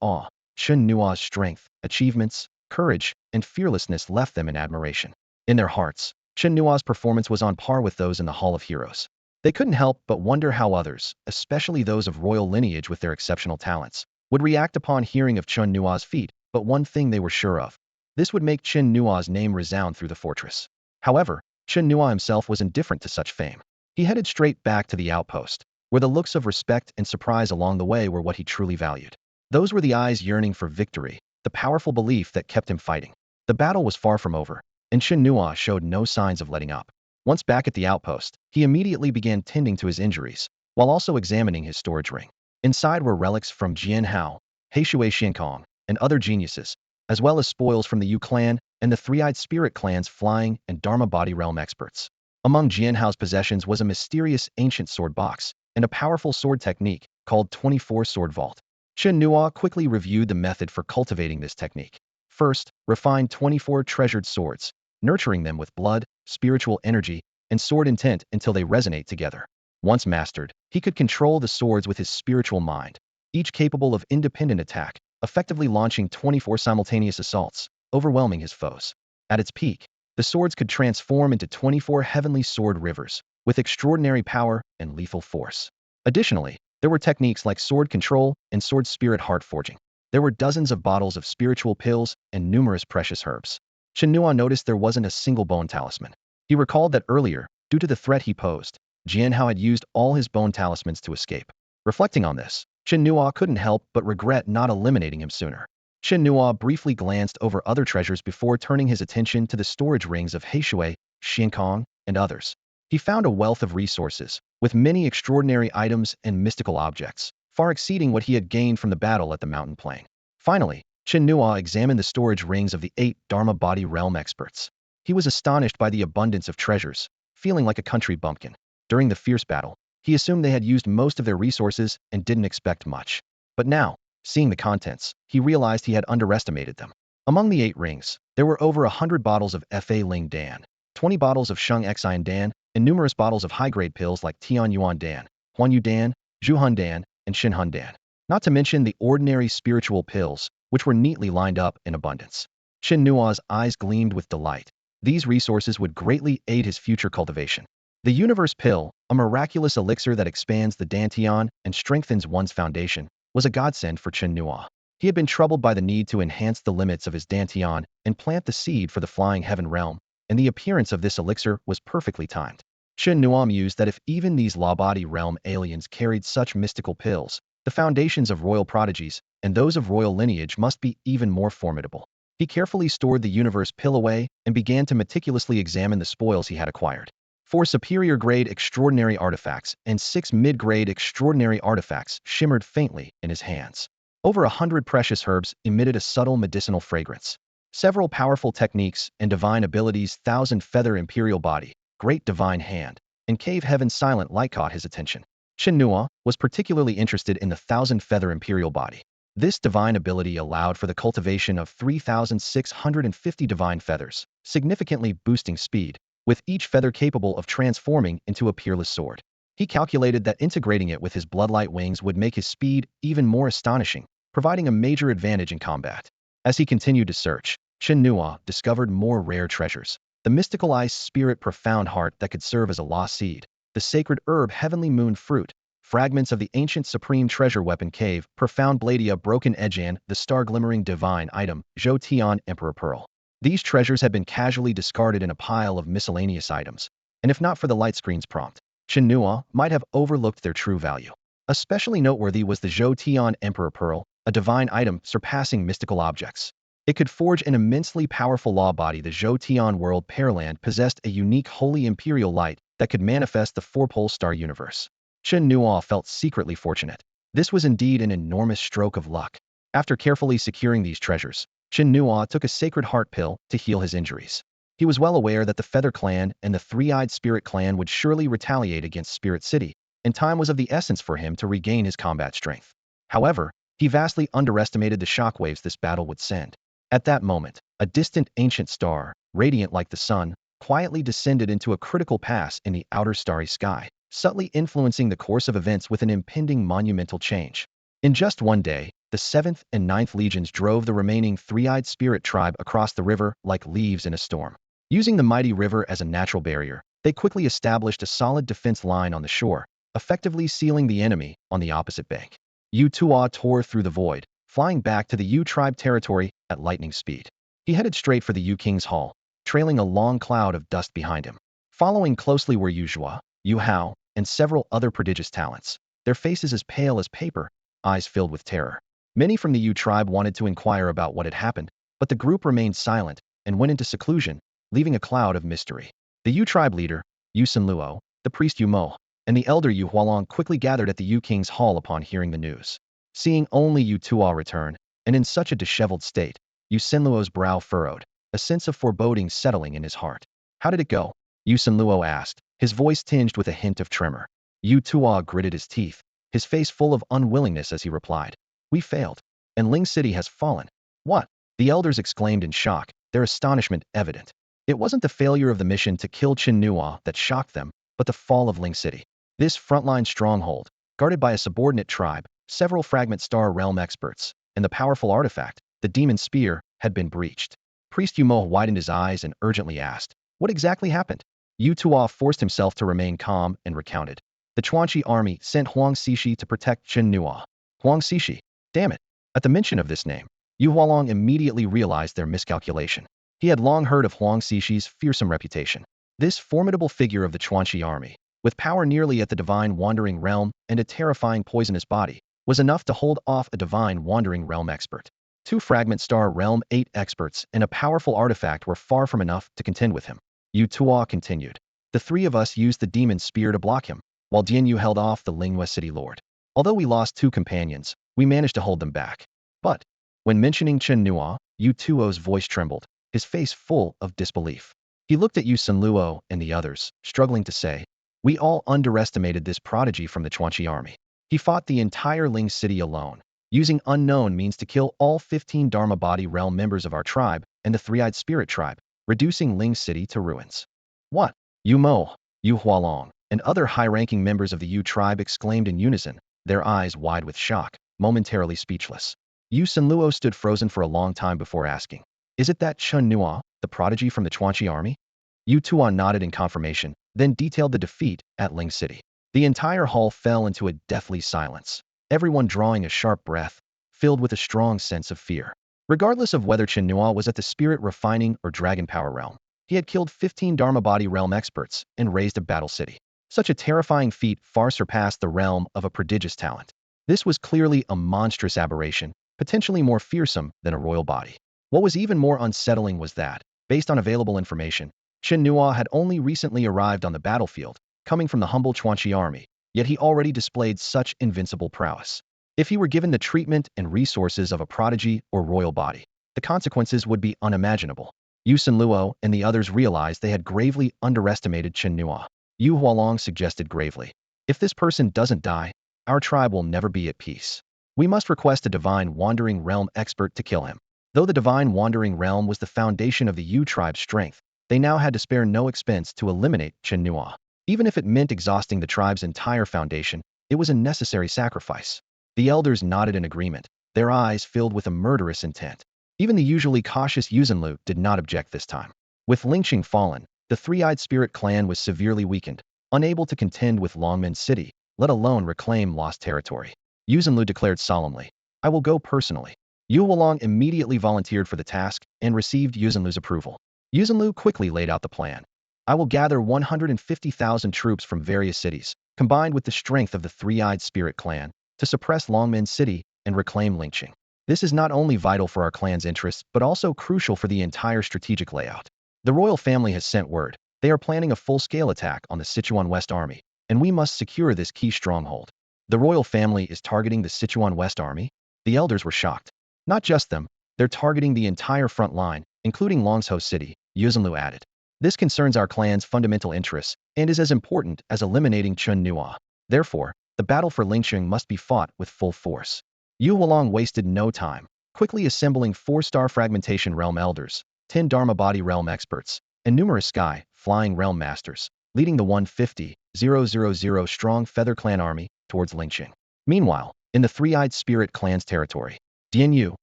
awe. Chen Nuo's strength, achievements, courage, and fearlessness left them in admiration. In their hearts, Chen Nuo's performance was on par with those in the Hall of Heroes. They couldn't help but wonder how others, especially those of royal lineage with their exceptional talents, would react upon hearing of Chen Nuo's feat, but one thing they were sure of. This would make Chen Nuo's name resound through the fortress. However, Chen Nuo himself was indifferent to such fame. He headed straight back to the outpost, where the looks of respect and surprise along the way were what he truly valued. Those were the eyes yearning for victory, the powerful belief that kept him fighting. The battle was far from over, and Chen Nuo showed no signs of letting up. Once back at the outpost, he immediately began tending to his injuries, while also examining his storage ring. Inside were relics from Jian Hao, Heishui Xiankong, and other geniuses, as well as spoils from the Yu clan and the three-eyed spirit clan's flying and Dharma body realm experts. Among Jian Hao's possessions was a mysterious ancient sword box and a powerful sword technique called 24 Sword Vault. Chen Nuo quickly reviewed the method for cultivating this technique. First, refine 24 treasured swords, nurturing them with blood, spiritual energy, and sword intent until they resonate together. Once mastered, he could control the swords with his spiritual mind, each capable of independent attack, effectively launching 24 simultaneous assaults, overwhelming his foes. At its peak, the swords could transform into 24 heavenly sword rivers, with extraordinary power and lethal force. Additionally, there were techniques like sword control and sword spirit heart forging. There were dozens of bottles of spiritual pills and numerous precious herbs. Chen Nuo noticed there wasn't a single bone talisman. He recalled that earlier, due to the threat he posed, Jian Hao had used all his bone talismans to escape. Reflecting on this, Chen Nuo couldn't help but regret not eliminating him sooner. Chen Nuo briefly glanced over other treasures before turning his attention to the storage rings of Heishui, Xiankong, and others. He found a wealth of resources, with many extraordinary items and mystical objects, far exceeding what he had gained from the battle at the mountain plain. Finally, Chen Nuo examined the storage rings of the 8 Dharma body realm experts. He was astonished by the abundance of treasures, feeling like a country bumpkin. During the fierce battle, he assumed they had used most of their resources and didn't expect much. But now, seeing the contents, he realized he had underestimated them. Among the 8 rings, there were over 100 bottles of Fa Ling Dan, 20 bottles of Sheng Xian Dan, and numerous bottles of high-grade pills like Tian Yuan Dan, Huan Yu Dan, Zhu Hun Dan, and Xin Hun Dan. Not to mention the ordinary spiritual pills, which were neatly lined up in abundance. Chen Nuo's eyes gleamed with delight. These resources would greatly aid his future cultivation. The Universe Pill, a miraculous elixir that expands the Dantian and strengthens one's foundation, was a godsend for Chen Nuo. He had been troubled by the need to enhance the limits of his Dantian and plant the seed for the flying heaven realm, and the appearance of this elixir was perfectly timed. Chen Nuo mused that if even these law-body realm aliens carried such mystical pills, the foundations of royal prodigies and those of royal lineage must be even more formidable. He carefully stored the Universe Pill away and began to meticulously examine the spoils he had acquired. 4 superior-grade extraordinary artifacts and 6 mid-grade extraordinary artifacts shimmered faintly in his hands. Over 100 precious herbs emitted a subtle medicinal fragrance. Several powerful techniques and divine abilities, Thousand Feather Imperial Body, Great Divine Hand, and Cave Heaven Silent Light caught his attention. Chen Nuo was particularly interested in the Thousand Feather Imperial Body. This divine ability allowed for the cultivation of 3,650 divine feathers, significantly boosting speed, with each feather capable of transforming into a peerless sword. He calculated that integrating it with his bloodlight wings would make his speed even more astonishing, providing a major advantage in combat. As he continued to search, Chen Nuo discovered more rare treasures. The mystical ice spirit profound heart that could serve as a lost seed, the sacred herb heavenly moon fruit, fragments of the ancient supreme treasure weapon cave, profound bladia, broken edge, and the star-glimmering divine item, Zhou Tian Emperor Pearl. These treasures had been casually discarded in a pile of miscellaneous items, and if not for the light screen's prompt, Chen Nuo might have overlooked their true value. Especially noteworthy was the Zhou Tian Emperor Pearl, a divine item surpassing mystical objects. It could forge an immensely powerful law body. The Zhou Tian world Pearland possessed a unique holy imperial light that could manifest the four-pole star universe. Chen Nuo felt secretly fortunate. This was indeed an enormous stroke of luck. After carefully securing these treasures, Chen Nuo took a sacred heart pill to heal his injuries. He was well aware that the Feather Clan and the Three-Eyed Spirit Clan would surely retaliate against Spirit City, and time was of the essence for him to regain his combat strength. However, he vastly underestimated the shockwaves this battle would send. At that moment, a distant ancient star, radiant like the sun, quietly descended into a critical pass in the outer starry sky, subtly influencing the course of events with an impending monumental change. In just one day, the 7th and 9th Legions drove the remaining Three-Eyed Spirit tribe across the river like leaves in a storm. Using the mighty river as a natural barrier, they quickly established a solid defense line on the shore, effectively sealing the enemy on the opposite bank. Yu Tuo tore through the void, flying back to the Yu tribe territory at lightning speed. He headed straight for the Yu King's Hall, trailing a long cloud of dust behind him. Following closely were Yu Zhua, Yu Hao, and several other prodigious talents, their faces as pale as paper, eyes filled with terror. Many from the Yu tribe wanted to inquire about what had happened, but the group remained silent and went into seclusion, leaving a cloud of mystery. The Yu tribe leader, Yu Luo, the priest Yu Mo, and the elder Yu Hualong quickly gathered at the Yu King's Hall upon hearing the news. Seeing only Yu Tuo return, and in such a disheveled state, Yu Luo's brow furrowed, a sense of foreboding settling in his heart. How did it go? Yu Luo asked, his voice tinged with a hint of tremor. Yu Tuo gritted his teeth, his face full of unwillingness as he replied. We failed, and Ling City has fallen. What? The elders exclaimed in shock, their astonishment evident. It wasn't the failure of the mission to kill Chen Nuo that shocked them, but the fall of Ling City. This frontline stronghold, guarded by a subordinate tribe, several fragment star realm experts, and the powerful artifact, the demon spear, had been breached. Priest Yu Mo widened his eyes and urgently asked, what exactly happened? Yu Tuo forced himself to remain calm and recounted. The Chuanqi army sent Huang Xixi to protect Chen Nuo. Huang Xixi? Damn it. At the mention of this name, Yu Hualong immediately realized their miscalculation. He had long heard of Huang Xixi's fearsome reputation. This formidable figure of the Chuanqi army, with power nearly at the divine wandering realm and a terrifying poisonous body, was enough to hold off a divine wandering realm expert. 2 fragment star realm 8 experts and a powerful artifact were far from enough to contend with him. Yu Tuo continued. The 3 of us used the demon spear to block him, while Dian Yu held off the Lingua city lord. Although we lost 2 companions, we managed to hold them back. But, when mentioning Chen Nuo, Yu Tuo's voice trembled, his face full of disbelief. He looked at Yu Luo and the others, struggling to say, we all underestimated this prodigy from the Chuanqi army. He fought the entire Ling city alone, using unknown means to kill all 15 Dharma body realm members of our tribe and the Three-Eyed Spirit tribe, reducing Ling city to ruins. What? Yu Mo, Yu Hualong, and other high-ranking members of the Yu tribe exclaimed in unison, their eyes wide with shock, momentarily speechless. Yu Luo stood frozen for a long time before asking, is it that Chen Nuo, the prodigy from the Chuanqi army? Yu Tuo nodded in confirmation, then detailed the defeat at Ling City. The entire hall fell into a deathly silence, everyone drawing a sharp breath, filled with a strong sense of fear. Regardless of whether Chen Nuo was at the spirit refining or dragon power realm, he had killed 15 Dharma body realm experts and raised a battle city. Such a terrifying feat far surpassed the realm of a prodigious talent. This was clearly a monstrous aberration, potentially more fearsome than a royal body. What was even more unsettling was that, based on available information, Chen Nuo had only recently arrived on the battlefield, coming from the humble Chuanqi army, yet he already displayed such invincible prowess. If he were given the treatment and resources of a prodigy or royal body, the consequences would be unimaginable. Yu Luo and the others realized they had gravely underestimated Chen Nuo. Yu Hualong suggested gravely, if this person doesn't die, our tribe will never be at peace. We must request a divine wandering realm expert to kill him. Though the divine wandering realm was the foundation of the Yu tribe's strength, they now had to spare no expense to eliminate Chen Nuo. Even if it meant exhausting the tribe's entire foundation, it was a necessary sacrifice. The elders nodded in agreement, their eyes filled with a murderous intent. Even the usually cautious Yuzenlu did not object this time. With Lingqing fallen, the Three-Eyed Spirit clan was severely weakened, unable to contend with Longman City, let alone reclaim lost territory. Yuzenlu declared solemnly, I will go personally. Yu Wolong immediately volunteered for the task and received Yuzenlu's approval. Yuzenlu quickly laid out the plan. I will gather 150,000 troops from various cities, combined with the strength of the Three-Eyed Spirit clan, to suppress Longman City and reclaim Lingqing. This is not only vital for our clan's interests, but also crucial for the entire strategic layout. The royal family has sent word. They are planning a full-scale attack on the Sichuan West Army, and we must secure this key stronghold. The royal family is targeting the Sichuan West Army? The elders were shocked. Not just them, they're targeting the entire front line, including Longzhou City, Yuzenlu added. This concerns our clan's fundamental interests and is as important as eliminating Chen Nuo. Therefore, the battle for Lingqing must be fought with full force. Yu Wolong wasted no time, quickly assembling 4-star fragmentation realm elders, 10 Dharma body realm experts, and numerous sky, flying realm masters, leading the 150,000 strong Feather Clan army towards Lingqing. Meanwhile, in the Three-Eyed Spirit clan's territory, Dianyu,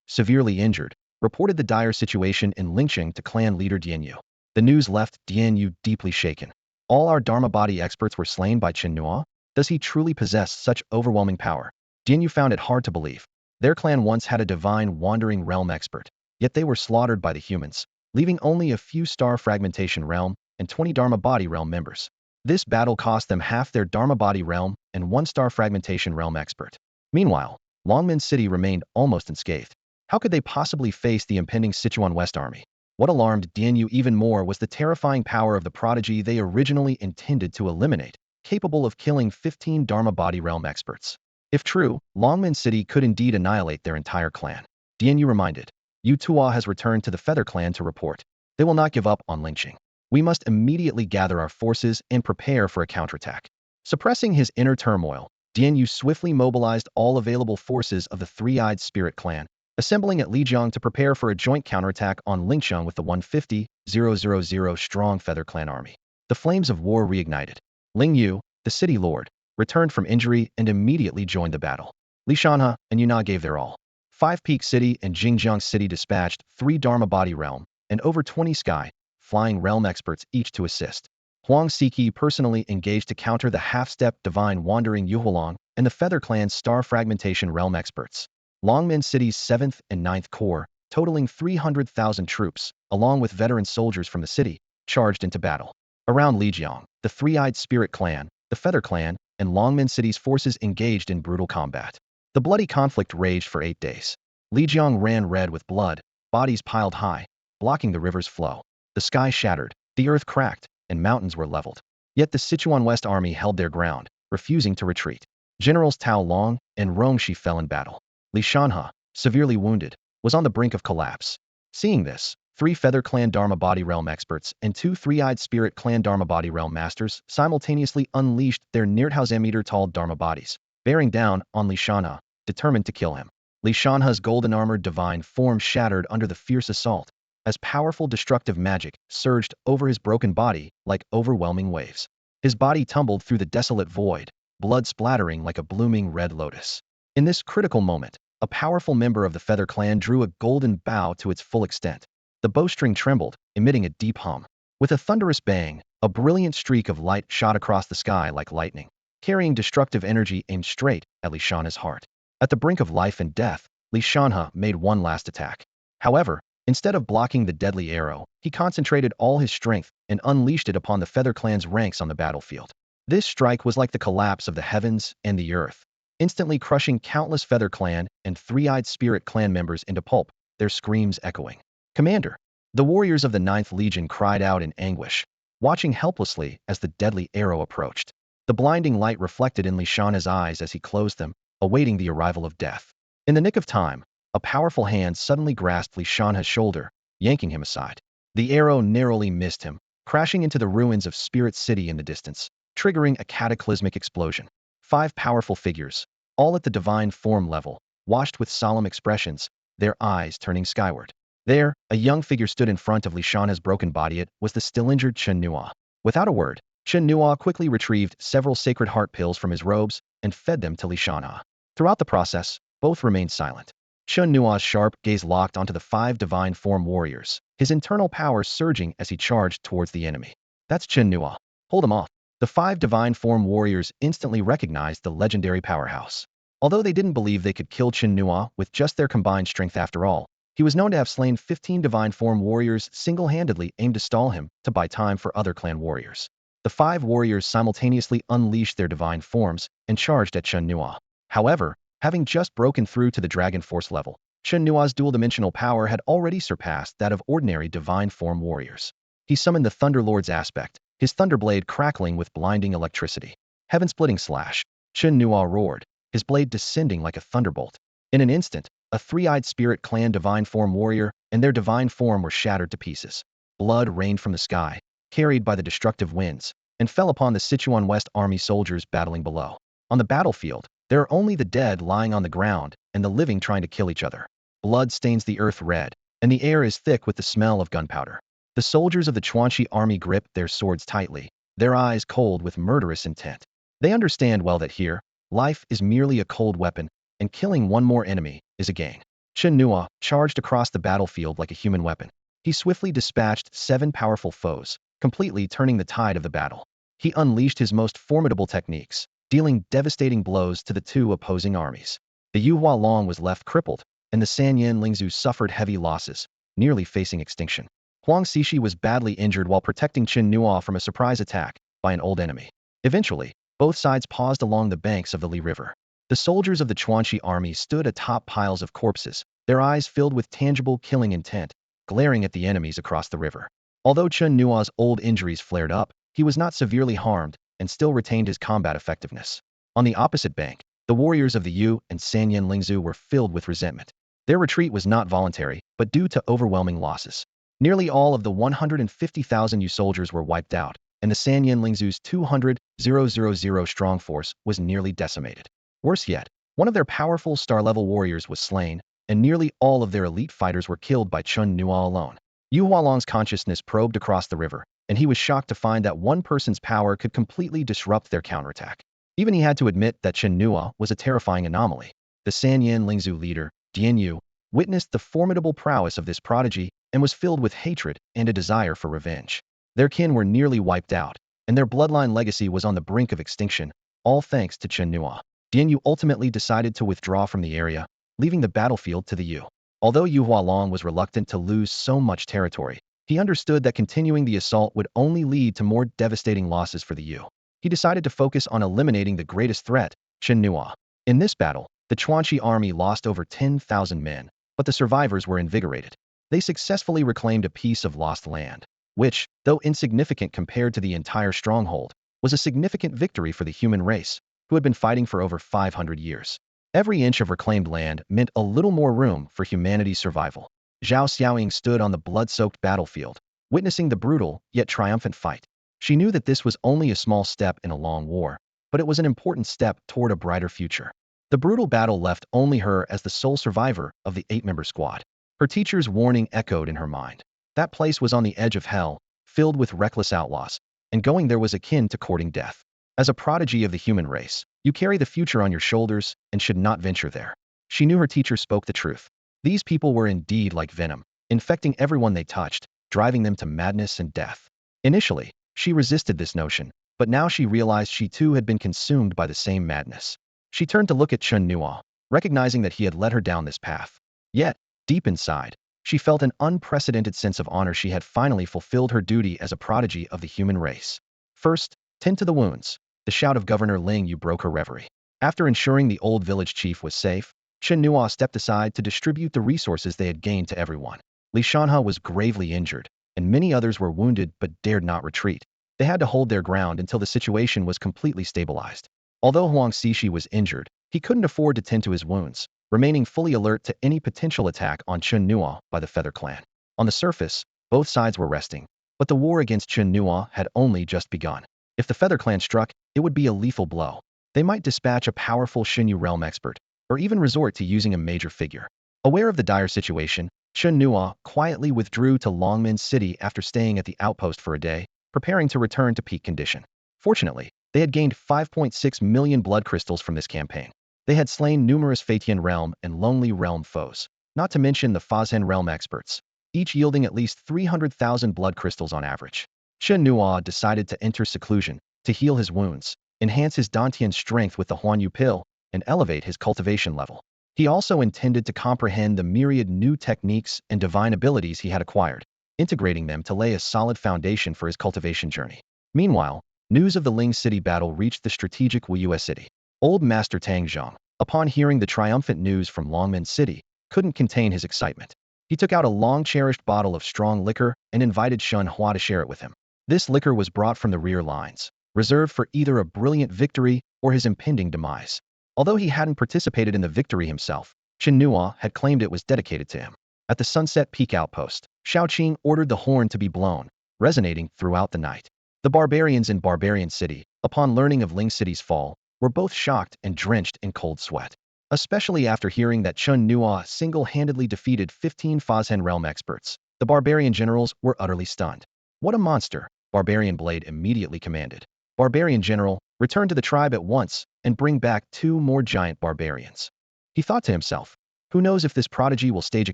severely injured, reported the dire situation in Lingqing to clan leader Dianyu. The news left Dianyu deeply shaken. All our Dharma body experts were slain by Chen Nuo? Does he truly possess such overwhelming power? Dianyu found it hard to believe. Their clan once had a divine wandering realm expert, yet they were slaughtered by the humans, leaving only a few star fragmentation realm and 20 Dharma body realm members. This battle cost them half their Dharma body realm and 1-star fragmentation realm expert. Meanwhile, Longman City remained almost unscathed. How could they possibly face the impending Sichuan West Army? What alarmed Dianyu even more was the terrifying power of the prodigy they originally intended to eliminate, capable of killing 15 Dharma body realm experts. If true, Longman City could indeed annihilate their entire clan. Dianyu reminded, Yu Tuo has returned to the Feather Clan to report. They will not give up on Lingqing. We must immediately gather our forces and prepare for a counterattack. Suppressing his inner turmoil, Dianyu swiftly mobilized all available forces of the Three-Eyed Spirit clan, assembling at Lijiang to prepare for a joint counterattack on Lingqiang with the 150,000 strong Feather Clan army. The flames of war reignited. Ling Yu, the city lord, returned from injury and immediately joined the battle. Li Shanhe and Yuna gave their all. 5 Peak City and Jingjiang City dispatched 3 Dharma body realm and over 20 sky, flying realm experts each to assist. Huang Siki personally engaged to counter the half-step divine wandering Yu Huolong and the Feather Clan's star fragmentation realm experts. Longman City's 7th and 9th Corps, totaling 300,000 troops, along with veteran soldiers from the city, charged into battle. Around Lijiang, the Three-Eyed Spirit Clan, the Feather Clan, and Longman City's forces engaged in brutal combat. The bloody conflict raged for 8 days. Lijiang ran red with blood, bodies piled high, blocking the river's flow. The sky shattered, the earth cracked, and mountains were leveled. Yet the Sichuan West Army held their ground, refusing to retreat. Generals Tao Long and Rongshi fell in battle. Li Shanhe, severely wounded, was on the brink of collapse. Seeing this, 3 Feather Clan Dharma body realm experts and 2 Three-Eyed Spirit Clan Dharma body realm masters simultaneously unleashed their 9,000-meter-tall Dharma bodies, bearing down on Li Shanhe, determined to kill him. Li Shanhe's golden-armored divine form shattered under the fierce assault, as powerful destructive magic surged over his broken body like overwhelming waves. His body tumbled through the desolate void, blood splattering like a blooming red lotus. In this critical moment, a powerful member of the Feather Clan drew a golden bow to its full extent. The bowstring trembled, emitting a deep hum. With a thunderous bang, a brilliant streak of light shot across the sky like lightning, carrying destructive energy aimed straight at Li Shanhe's heart. At the brink of life and death, Li Shanhe made one last attack. However, instead of blocking the deadly arrow, he concentrated all his strength and unleashed it upon the Feather Clan's ranks on the battlefield. This strike was like the collapse of the heavens and the earth, instantly crushing countless Feather Clan and Three-Eyed Spirit Clan members into pulp, their screams echoing. Commander! The warriors of the 9th Legion cried out in anguish, watching helplessly as the deadly arrow approached. The blinding light reflected in Li Shanhe's eyes as he closed them, awaiting the arrival of death. In the nick of time, a powerful hand suddenly grasped Li Shanhe's shoulder, yanking him aside. The arrow narrowly missed him, crashing into the ruins of Spirit City in the distance, triggering a cataclysmic explosion. 5 powerful figures, all at the divine form level, watched with solemn expressions, their eyes turning skyward. There, a young figure stood in front of Li Shanhe's broken body. It was the still-injured Chen Nuo. Without a word, Chen Nuo quickly retrieved several sacred heart pills from his robes and fed them to Li Shanhe. Throughout the process, both remained silent. Chen Nuo's sharp gaze locked onto the 5 divine form warriors, his internal power surging as he charged towards the enemy. That's Chen Nuo. Hold him off. The 5 divine form warriors instantly recognized the legendary powerhouse. Although they didn't believe they could kill Chen Nuo with just their combined strength after all, he was known to have slain 15 divine form warriors single-handedly aimed to stall him to buy time for other clan warriors. The 5 warriors simultaneously unleashed their divine forms and charged at Chen Nuo. However, having just broken through to the Dragon Force level, Chen Nuo's dual-dimensional power had already surpassed that of ordinary divine form warriors. He summoned the Thunder Lord's aspect, his thunderblade crackling with blinding electricity. Heaven-splitting slash. Chen Nuo roared, his blade descending like a thunderbolt. In an instant, a 3-eyed spirit clan divine form warrior and their divine form were shattered to pieces. Blood rained from the sky, carried by the destructive winds, and fell upon the Sichuan West Army soldiers battling below. On the battlefield, there are only the dead lying on the ground and the living trying to kill each other. Blood stains the earth red, and the air is thick with the smell of gunpowder. The soldiers of the Chuanxi army grip their swords tightly, their eyes cold with murderous intent. They understand well that here, life is merely a cold weapon, and killing one more enemy is a gain. Chen Nuo charged across the battlefield like a human weapon. He swiftly dispatched 7 powerful foes, completely turning the tide of the battle. He unleashed his most formidable techniques, dealing devastating blows to the 2 opposing armies. The Yu Hualong was left crippled, and the Sanyan Lingzhu suffered heavy losses, nearly facing extinction. Huang Xixi was badly injured while protecting Chen Nuo from a surprise attack by an old enemy. Eventually, both sides paused along the banks of the Li River. The soldiers of the Chuanxi army stood atop piles of corpses, their eyes filled with tangible killing intent, glaring at the enemies across the river. Although Chen Nuo's old injuries flared up, he was not severely harmed and still retained his combat effectiveness. On the opposite bank, the warriors of the Yu and Sanyan Lingzhu were filled with resentment. Their retreat was not voluntary, but due to overwhelming losses. Nearly all of the 150,000 Yu soldiers were wiped out, and the Sanyan Lingzhu's 200,000 strong force was nearly decimated. Worse yet, one of their powerful star-level warriors was slain, and nearly all of their elite fighters were killed by Chen Nuo alone. Yu Hualong's consciousness probed across the river, and he was shocked to find that one person's power could completely disrupt their counterattack. Even he had to admit that Chen Nuo was a terrifying anomaly. The Sanyan Lingzhu leader, Dian Yu, witnessed the formidable prowess of this prodigy and was filled with hatred and a desire for revenge. Their kin were nearly wiped out, and their bloodline legacy was on the brink of extinction, all thanks to Chen Nuo. Dian Yu ultimately decided to withdraw from the area, leaving the battlefield to the Yu. Although Yu Hualong was reluctant to lose so much territory, he understood that continuing the assault would only lead to more devastating losses for the Yu. He decided to focus on eliminating the greatest threat, Chen Nuo. In this battle, the Chuanxi army lost over 10,000 men, but the survivors were invigorated. They successfully reclaimed a piece of lost land, which, though insignificant compared to the entire stronghold, was a significant victory for the human race, who had been fighting for over 500 years. Every inch of reclaimed land meant a little more room for humanity's survival. Zhao Xiaoying stood on the blood-soaked battlefield, witnessing the brutal yet triumphant fight. She knew that this was only a small step in a long war, but it was an important step toward a brighter future. The brutal battle left only her as the sole survivor of the 8-member squad. Her teacher's warning echoed in her mind. That place was on the edge of hell, filled with reckless outlaws, and going there was akin to courting death. As a prodigy of the human race, you carry the future on your shoulders and should not venture there. She knew her teacher spoke the truth. These people were indeed like venom, infecting everyone they touched, driving them to madness and death. Initially, she resisted this notion, but now she realized she too had been consumed by the same madness. She turned to look at Chen Nuo, recognizing that he had led her down this path. Yet, deep inside, she felt an unprecedented sense of honor. She had finally fulfilled her duty as a prodigy of the human race. First, tend to the wounds. The shout of Governor Ling Yu broke her reverie. After ensuring the old village chief was safe, Chen Nuo stepped aside to distribute the resources they had gained to everyone. Li Shanhe was gravely injured, and many others were wounded but dared not retreat. They had to hold their ground until the situation was completely stabilized. Although Huang Xixi was injured, he couldn't afford to tend to his wounds, remaining fully alert to any potential attack on Chen Nuo by the Feather Clan. On the surface, both sides were resting, but the war against Chen Nuo had only just begun. If the Feather Clan struck, it would be a lethal blow. They might dispatch a powerful Xinyu realm expert, or even resort to using a major figure. Aware of the dire situation, Chen Nuo quietly withdrew to Longman City after staying at the outpost for a day, preparing to return to peak condition. Fortunately, they had gained 5.6 million blood crystals from this campaign. They had slain numerous Feitian realm and Lonely realm foes, not to mention the Fazhen realm experts, each yielding at least 300,000 blood crystals on average. Chen Nuo decided to enter seclusion, to heal his wounds, enhance his Dantian strength with the Huanyu pill, and elevate his cultivation level. He also intended to comprehend the myriad new techniques and divine abilities he had acquired, integrating them to lay a solid foundation for his cultivation journey. Meanwhile, news of the Ling City battle reached the strategic Wuyue city. Old Master Tang Zhang, upon hearing the triumphant news from Longman City, couldn't contain his excitement. He took out a long-cherished bottle of strong liquor and invited Chen Nuo to share it with him. This liquor was brought from the rear lines, reserved for either a brilliant victory or his impending demise. Although he hadn't participated in the victory himself, Chen Nuo had claimed it was dedicated to him. At the Sunset Peak outpost, Shaoqing ordered the horn to be blown, resonating throughout the night. The barbarians in Barbarian City, upon learning of Ling City's fall, were both shocked and drenched in cold sweat. Especially after hearing that Chen Nuo single-handedly defeated 15 Fazhen realm experts, the barbarian generals were utterly stunned. What a monster, Barbarian Blade immediately commanded. Barbarian General, return to the tribe at once and bring back 2 more giant barbarians. He thought to himself, who knows if this prodigy will stage a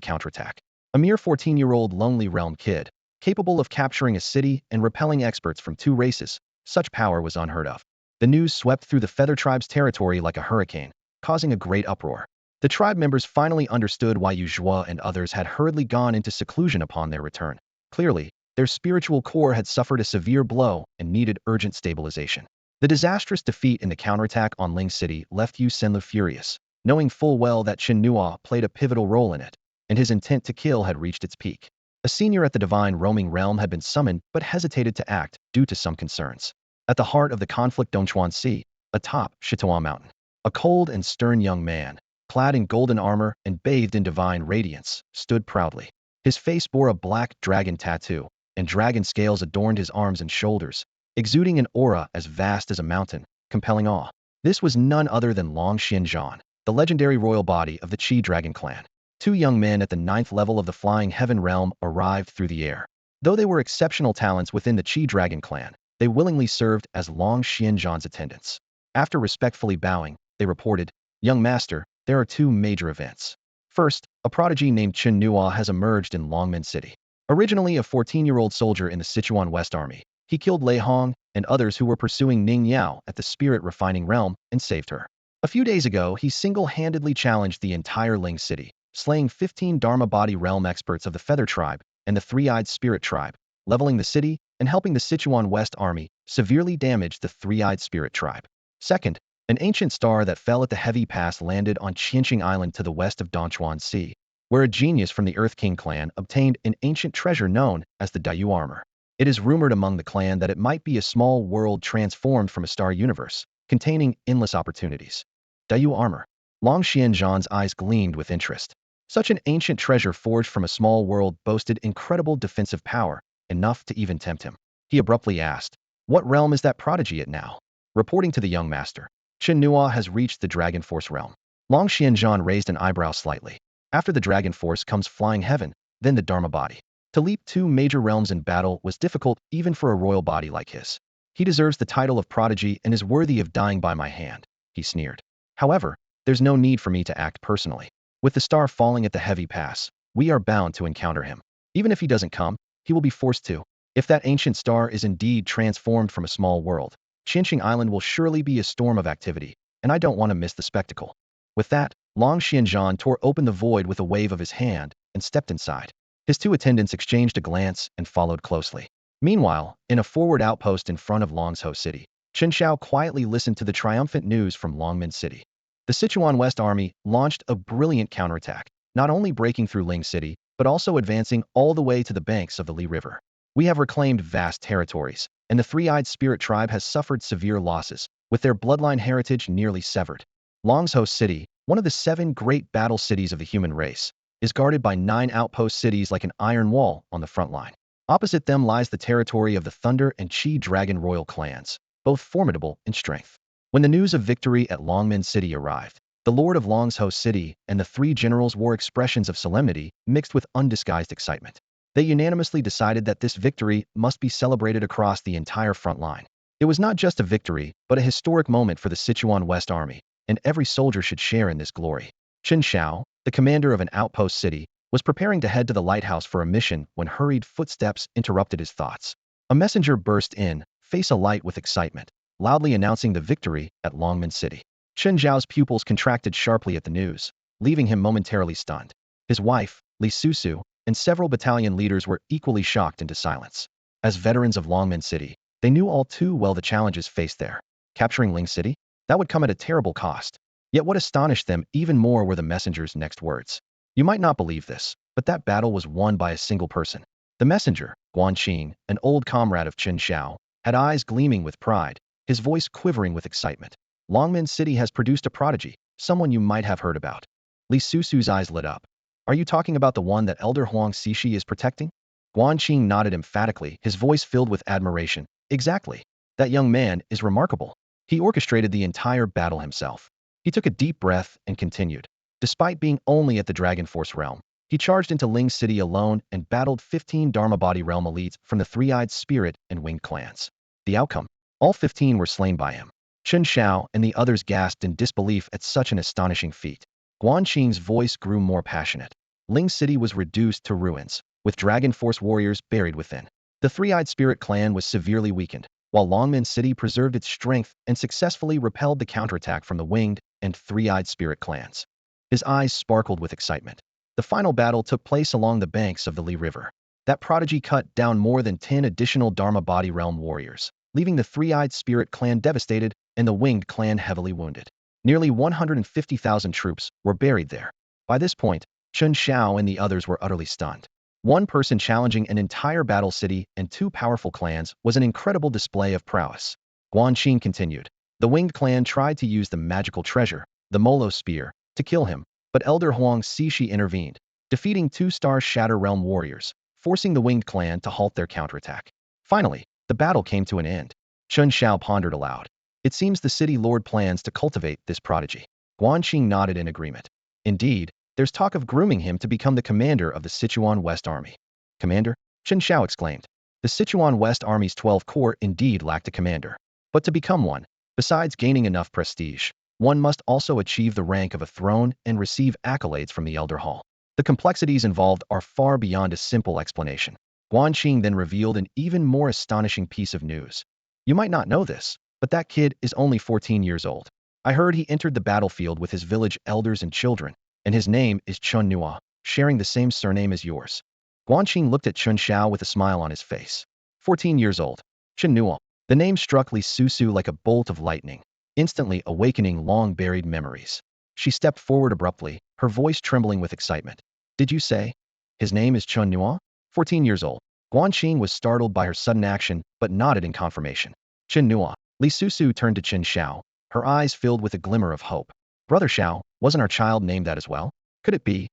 counterattack. A mere 14-year-old lonely realm kid, capable of capturing a city and repelling experts from 2 races, such power was unheard of. The news swept through the Feather Tribe's territory like a hurricane, causing a great uproar. The tribe members finally understood why Yu Zhuo and others had hurriedly gone into seclusion upon their return. Clearly, their spiritual core had suffered a severe blow and needed urgent stabilization. The disastrous defeat in the counterattack on Ling City left Yu Senlu furious, knowing full well that Chen Nuo played a pivotal role in it, and his intent to kill had reached its peak. A senior at the Divine Roaming Realm had been summoned but hesitated to act due to some concerns. At the heart of the conflict Dongchuan Sea, atop Shituan Mountain, a cold and stern young man, clad in golden armor and bathed in divine radiance, stood proudly. His face bore a black dragon tattoo, and dragon scales adorned his arms and shoulders, exuding an aura as vast as a mountain, compelling awe. This was none other than Long Xianzhan, the legendary royal body of the Qi Dragon clan. 2 young men at the 9th level of the Flying Heaven realm arrived through the air. Though they were exceptional talents within the Qi Dragon clan, they willingly served as Long Xianzhan's attendants. After respectfully bowing, they reported, "Young master, there are 2 major events. First, a prodigy named Chen Nuo has emerged in Longman City. Originally a 14-year-old soldier in the Sichuan West Army, he killed Lei Hong and others who were pursuing Ning Yao at the Spirit Refining Realm and saved her. A few days ago, he single-handedly challenged the entire Ling City, slaying 15 Dharma Body Realm experts of the Feather Tribe and the Three-Eyed Spirit Tribe, leveling the city and helping the Sichuan West Army severely damage the Three-Eyed Spirit Tribe. Second, an ancient star that fell at the Heavy Pass landed on Qianqing Island to the west of Dongchuan Sea, where a genius from the Earth King clan obtained an ancient treasure known as the Dayu armor. It is rumored among the clan that it might be a small world transformed from a star universe, containing endless opportunities. Dayu armor. Long Xianzhan's eyes gleamed with interest. Such an ancient treasure forged from a small world boasted incredible defensive power, enough to even tempt him. He abruptly asked, "What realm is that prodigy at now?" Reporting to the young master, Chen Nuo has reached the Dragon Force realm. Long Xianzhan raised an eyebrow slightly. After the Dragon Force comes Flying Heaven, then the Dharma Body. To leap 2 major realms in battle was difficult even for a royal body like his. He deserves the title of prodigy and is worthy of dying by my hand, he sneered. However, there's no need for me to act personally. With the star falling at the Heavy Pass, we are bound to encounter him. Even if he doesn't come, he will be forced to. If that ancient star is indeed transformed from a small world, Qianqing Island will surely be a storm of activity, and I don't want to miss the spectacle. With that, Long Xianzhan tore open the void with a wave of his hand and stepped inside. His 2 attendants exchanged a glance and followed closely. Meanwhile, in a forward outpost in front of Longzhou City, Chen Shao quietly listened to the triumphant news from Longman City. The Sichuan West Army launched a brilliant counterattack, not only breaking through Ling City, but also advancing all the way to the banks of the Li River. We have reclaimed vast territories, and the Three-Eyed Spirit Tribe has suffered severe losses, with their bloodline heritage nearly severed. Longzhou City, one of the 7 great battle cities of the human race, is guarded by 9 outpost cities like an iron wall on the front line. Opposite them lies the territory of the Thunder and Qi Dragon royal clans, both formidable in strength. When the news of victory at Longman City arrived, the Lord of Longzhou City and the 3 generals wore expressions of solemnity mixed with undisguised excitement. They unanimously decided that this victory must be celebrated across the entire front line. It was not just a victory, but a historic moment for the Sichuan West Army, and every soldier should share in this glory. Chen Shao, the commander of an outpost city, was preparing to head to the lighthouse for a mission when hurried footsteps interrupted his thoughts. A messenger burst in, face alight with excitement. loudly announcing the victory at Longman City. Chen Zhao's pupils contracted sharply at the news, leaving him momentarily stunned. His wife, Li Susu, and several battalion leaders were equally shocked into silence. As veterans of Longman City, they knew all too well the challenges faced there. Capturing Ling City? That would come at a terrible cost. Yet what astonished them even more were the messenger's next words. You might not believe this, but that battle was won by a single person. The messenger, Guanqing, an old comrade of Chen Xiao, had eyes gleaming with pride, his voice quivering with excitement. Longman City has produced a prodigy, someone you might have heard about. Li Susu's eyes lit up. Are you talking about the one that Elder Huang Xixi is protecting? Guanqing nodded emphatically, his voice filled with admiration. Exactly. That young man is remarkable. He orchestrated the entire battle himself. He took a deep breath and continued. Despite being only at the Dragon Force realm, he charged into Ling City alone and battled 15 Dharma Body realm elites from the Three-Eyed Spirit and Winged clans. The outcome? All 15 were slain by him. Chen Xiao and the others gasped in disbelief at such an astonishing feat. Guanqing's voice grew more passionate. Ling City was reduced to ruins, with Dragon Force warriors buried within. The Three-Eyed Spirit clan was severely weakened, while Longman City preserved its strength and successfully repelled the counterattack from the Winged and Three-Eyed Spirit clans. His eyes sparkled with excitement. The final battle took place along the banks of the Li River. That prodigy cut down more than 10 additional Dharma Body realm warriors, leaving the Three-Eyed Spirit clan devastated and the Winged clan heavily wounded. Nearly 150,000 troops were buried there. By this point, Chen Xiao and the others were utterly stunned. One person challenging an entire battle city and two powerful clans was an incredible display of prowess. Guanqing continued. The Winged clan tried to use the magical treasure, the Molo Spear, to kill him, but Elder Huang Xixi intervened, defeating two-star Shatter Realm warriors, forcing the Winged clan to halt their counterattack. Finally, the battle came to an end. Chen Xiao pondered aloud. It seems the city lord plans to cultivate this prodigy. Guanqing nodded in agreement. Indeed, there's talk of grooming him to become the commander of the Sichuan West Army. Commander? Chen Xiao exclaimed. The Sichuan West Army's 12 Corps indeed lacked a commander. But to become one, besides gaining enough prestige, one must also achieve the rank of a throne and receive accolades from the Elder Hall. The complexities involved are far beyond a simple explanation. Guanqing then revealed an even more astonishing piece of news. You might not know this, but that kid is only 14 years old. I heard he entered the battlefield with his village elders and children, and his name is Chen Nuo, sharing the same surname as yours. Guanqing looked at Chen Xiao with a smile on his face. 14 years old. Chen Nuo. The name struck Li Susu like a bolt of lightning, instantly awakening long-buried memories. She stepped forward abruptly, her voice trembling with excitement. Did you say? His name is Chen Nuo? 14 years old. Guanqing was startled by her sudden action, but nodded in confirmation. Chen Nuo. Li Susu turned to Chen Xiao, her eyes filled with a glimmer of hope. Brother Xiao, wasn't our child named that as well? Could it be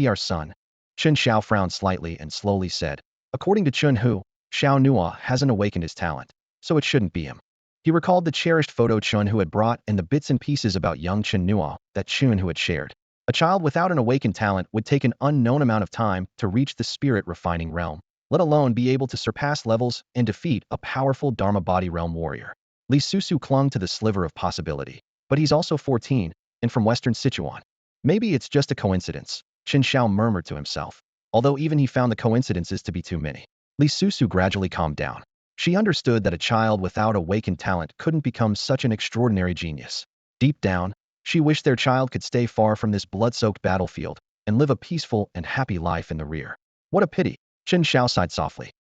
our son? Chen Xiao frowned slightly and slowly said, according to Chen Hu, Xiao Nuo hasn't awakened his talent, so it shouldn't be him. He recalled the cherished photo Chen Hu had brought and the bits and pieces about young Chen Nuo that Chen Hu had shared. A child without an awakened talent would take an unknown amount of time to reach the spirit-refining realm, let alone be able to surpass levels and defeat a powerful Dharma Body realm warrior. Li Susu clung to the sliver of possibility. But he's also 14, and from Western Sichuan. Maybe it's just a coincidence, Chen Xiao murmured to himself, although even he found the coincidences to be too many. Li Susu gradually calmed down. She understood that a child without awakened talent couldn't become such an extraordinary genius. Deep down, she wished their child could stay far from this blood-soaked battlefield and live a peaceful and happy life in the rear. What a pity, Chen Xiao sighed softly.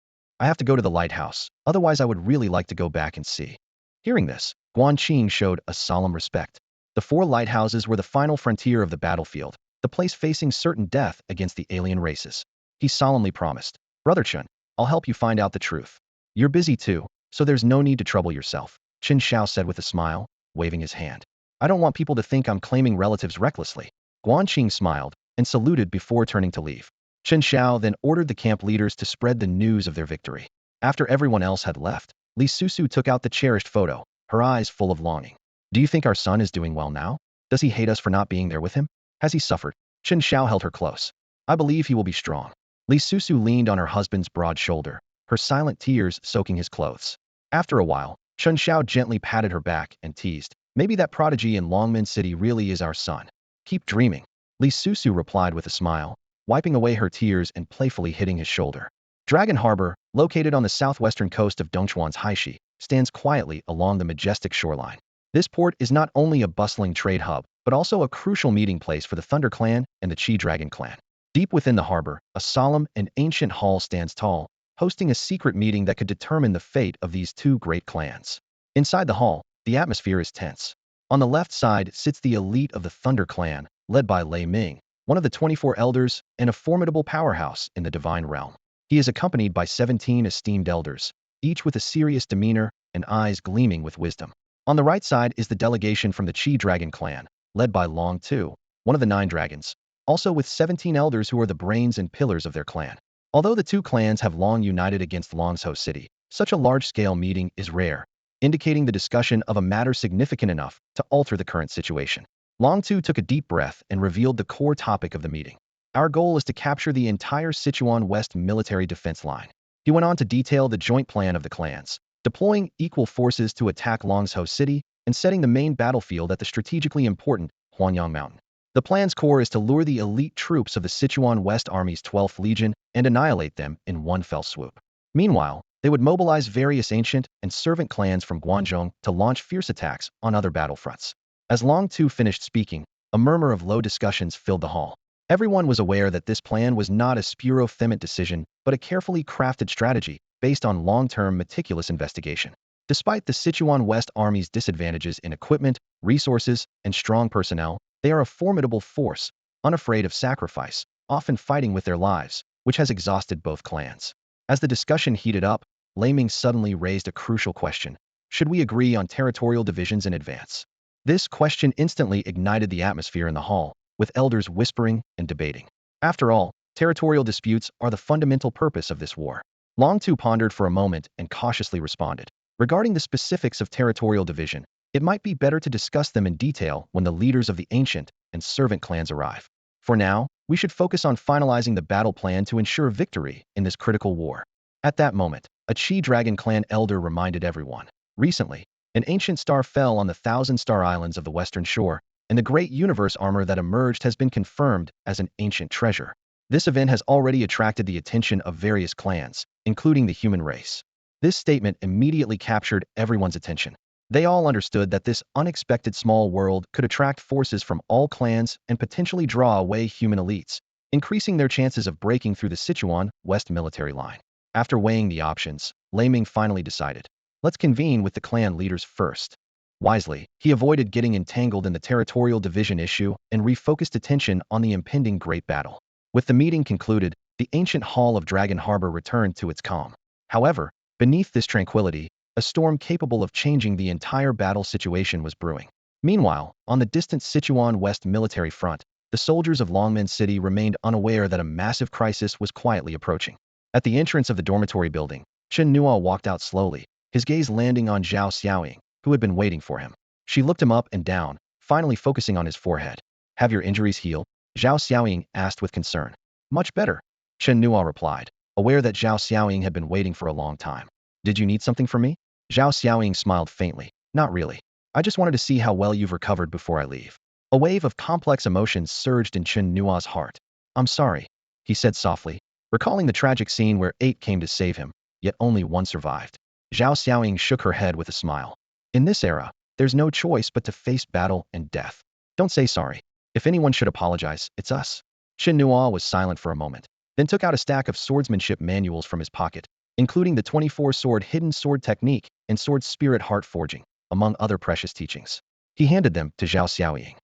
I have to go to the lighthouse, otherwise I would really like to go back and see. Hearing this, Guanqing showed a solemn respect. The 4 lighthouses were the final frontier of the battlefield, the place facing certain death against the alien races. He solemnly promised, Brother Chen, I'll help you find out the truth. You're busy too, so there's no need to trouble yourself, Chen Xiao said with a smile, waving his hand. I don't want people to think I'm claiming relatives recklessly. Guanqing smiled and saluted before turning to leave. Chen Xiao then ordered the camp leaders to spread the news of their victory. After everyone else had left, Li Susu took out the cherished photo, her eyes full of longing. Do you think our son is doing well now? Does he hate us for not being there with him? Has he suffered? Chen Xiao held her close. I believe he will be strong. Li Susu leaned on her husband's broad shoulder, her silent tears soaking his clothes. After a while, Chen Xiao gently patted her back and teased, maybe that prodigy in Longman City really is our son. Keep dreaming. Li Susu replied with a smile, wiping away her tears and playfully hitting his shoulder. Dragon Harbor, located on the southwestern coast of Dongchuan's Haishi, stands quietly along the majestic shoreline. This port is not only a bustling trade hub, but also a crucial meeting place for the Thunder Clan and the Chi Dragon Clan. Deep within the harbor, a solemn and ancient hall stands tall, hosting a secret meeting that could determine the fate of these two great clans. Inside the hall, the atmosphere is tense. On the left side sits the elite of the Thunder Clan, led by Ming, one of the 24 elders and a formidable powerhouse in the divine realm. He is accompanied by 17 esteemed elders, each with a serious demeanor and eyes gleaming with wisdom. On the right side is the delegation from the Chi Dragon Clan, led by Long Tu, one of the 9 dragons, also with 17 elders who are the brains and pillars of their clan. Although the two clans have long united against Longzhou City, such a large-scale meeting is rare, indicating the discussion of a matter significant enough to alter the current situation. Long Tu took a deep breath and revealed the core topic of the meeting. Our goal is to capture the entire Sichuan West military defense line. He went on to detail the joint plan of the clans, deploying equal forces to attack Longzhou City and setting the main battlefield at the strategically important Huanyang Mountain. The plan's core is to lure the elite troops of the Sichuan West Army's 12th Legion and annihilate them in one fell swoop. Meanwhile, they would mobilize various ancient and servant clans from Guangzhou to launch fierce attacks on other battlefronts. As Long Tu finished speaking, a murmur of low discussions filled the hall. Everyone was aware that this plan was not a spur-of-the-moment decision, but a carefully crafted strategy based on long-term meticulous investigation. Despite the Sichuan West Army's disadvantages in equipment, resources, and strong personnel, they are a formidable force, unafraid of sacrifice, often fighting with their lives, which has exhausted both clans. As the discussion heated up, Ming suddenly raised a crucial question. Should we agree on territorial divisions in advance? This question instantly ignited the atmosphere in the hall, with elders whispering and debating. After all, territorial disputes are the fundamental purpose of this war. Long Tu pondered for a moment and cautiously responded. Regarding the specifics of territorial division, it might be better to discuss them in detail when the leaders of the ancient and servant clans arrive. For now, we should focus on finalizing the battle plan to ensure victory in this critical war. At that moment, a Chi Dragon Clan elder reminded everyone. Recently, an ancient star fell on the Thousand-Star Islands of the western shore, and the great universe armor that emerged has been confirmed as an ancient treasure. This event has already attracted the attention of various clans, including the human race. This statement immediately captured everyone's attention. They all understood that this unexpected small world could attract forces from all clans and potentially draw away human elites, increasing their chances of breaking through the Sichuan West military line. After weighing the options, Ming finally decided. Let's convene with the clan leaders first. Wisely, he avoided getting entangled in the territorial division issue and refocused attention on the impending great battle. With the meeting concluded, the ancient hall of Dragon Harbor returned to its calm. However, beneath this tranquility, a storm capable of changing the entire battle situation was brewing. Meanwhile, on the distant Sichuan West military front, the soldiers of Longman City remained unaware that a massive crisis was quietly approaching. At the entrance of the dormitory building, Chen Nuo walked out slowly, his gaze landing on Zhao Xiaoying, who had been waiting for him. She looked him up and down, finally focusing on his forehead. Have your injuries healed? Zhao Xiaoying asked with concern. Much better, Chen Nuo replied, aware that Zhao Xiaoying had been waiting for a long time. Did you need something from me? Zhao Xiaoying smiled faintly. Not really. I just wanted to see how well you've recovered before I leave. A wave of complex emotions surged in Chen Nuo's heart. I'm sorry, he said softly, recalling the tragic scene where 8 came to save him, yet only 1 survived. Zhao Xiaoying shook her head with a smile. In this era, there's no choice but to face battle and death. Don't say sorry. If anyone should apologize, it's us. Chen Nuo was silent for a moment, then took out a stack of swordsmanship manuals from his pocket, including the 24-sword hidden sword technique and sword spirit heart forging, among other precious teachings. He handed them to Zhao Xiaoying.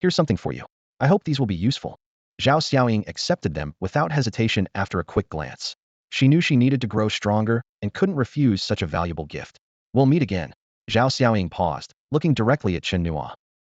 Here's something for you. I hope these will be useful. Zhao Xiaoying accepted them without hesitation after a quick glance. She knew she needed to grow stronger and couldn't refuse such a valuable gift. We'll meet again. Zhao Xiaoying paused, looking directly at Chen Nuo.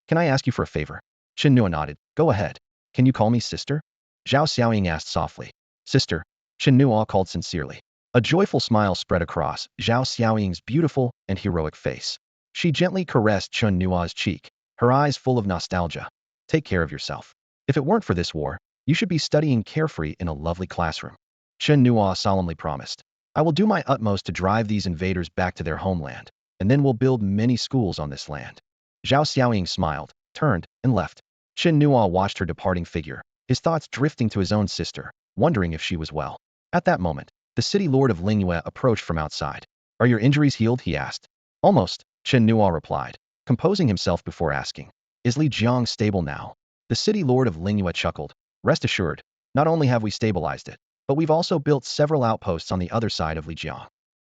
Can I ask you for a favor? Chen Nuo nodded. Go ahead. Can you call me sister? Zhao Xiaoying asked softly. Sister, Chen Nuo called sincerely. A joyful smile spread across Zhao Xiaoying's beautiful and heroic face. She gently caressed Chen Nuo's cheek, her eyes full of nostalgia. Take care of yourself. If it weren't for this war, you should be studying carefree in a lovely classroom. Chen Nuo solemnly promised. I will do my utmost to drive these invaders back to their homeland, and then we'll build many schools on this land. Zhao Xiaoying smiled, turned, and left. Chen Nuo watched her departing figure, his thoughts drifting to his own sister, wondering if she was well. At that moment, the city lord of Lingyue approached from outside. Are your injuries healed? He asked. Almost, Chen Nuo replied, composing himself before asking. Is Li Jiang stable now? The city lord of Ling chuckled. Rest assured, not only have we stabilized it, but we've also built several outposts on the other side of Li Jiang.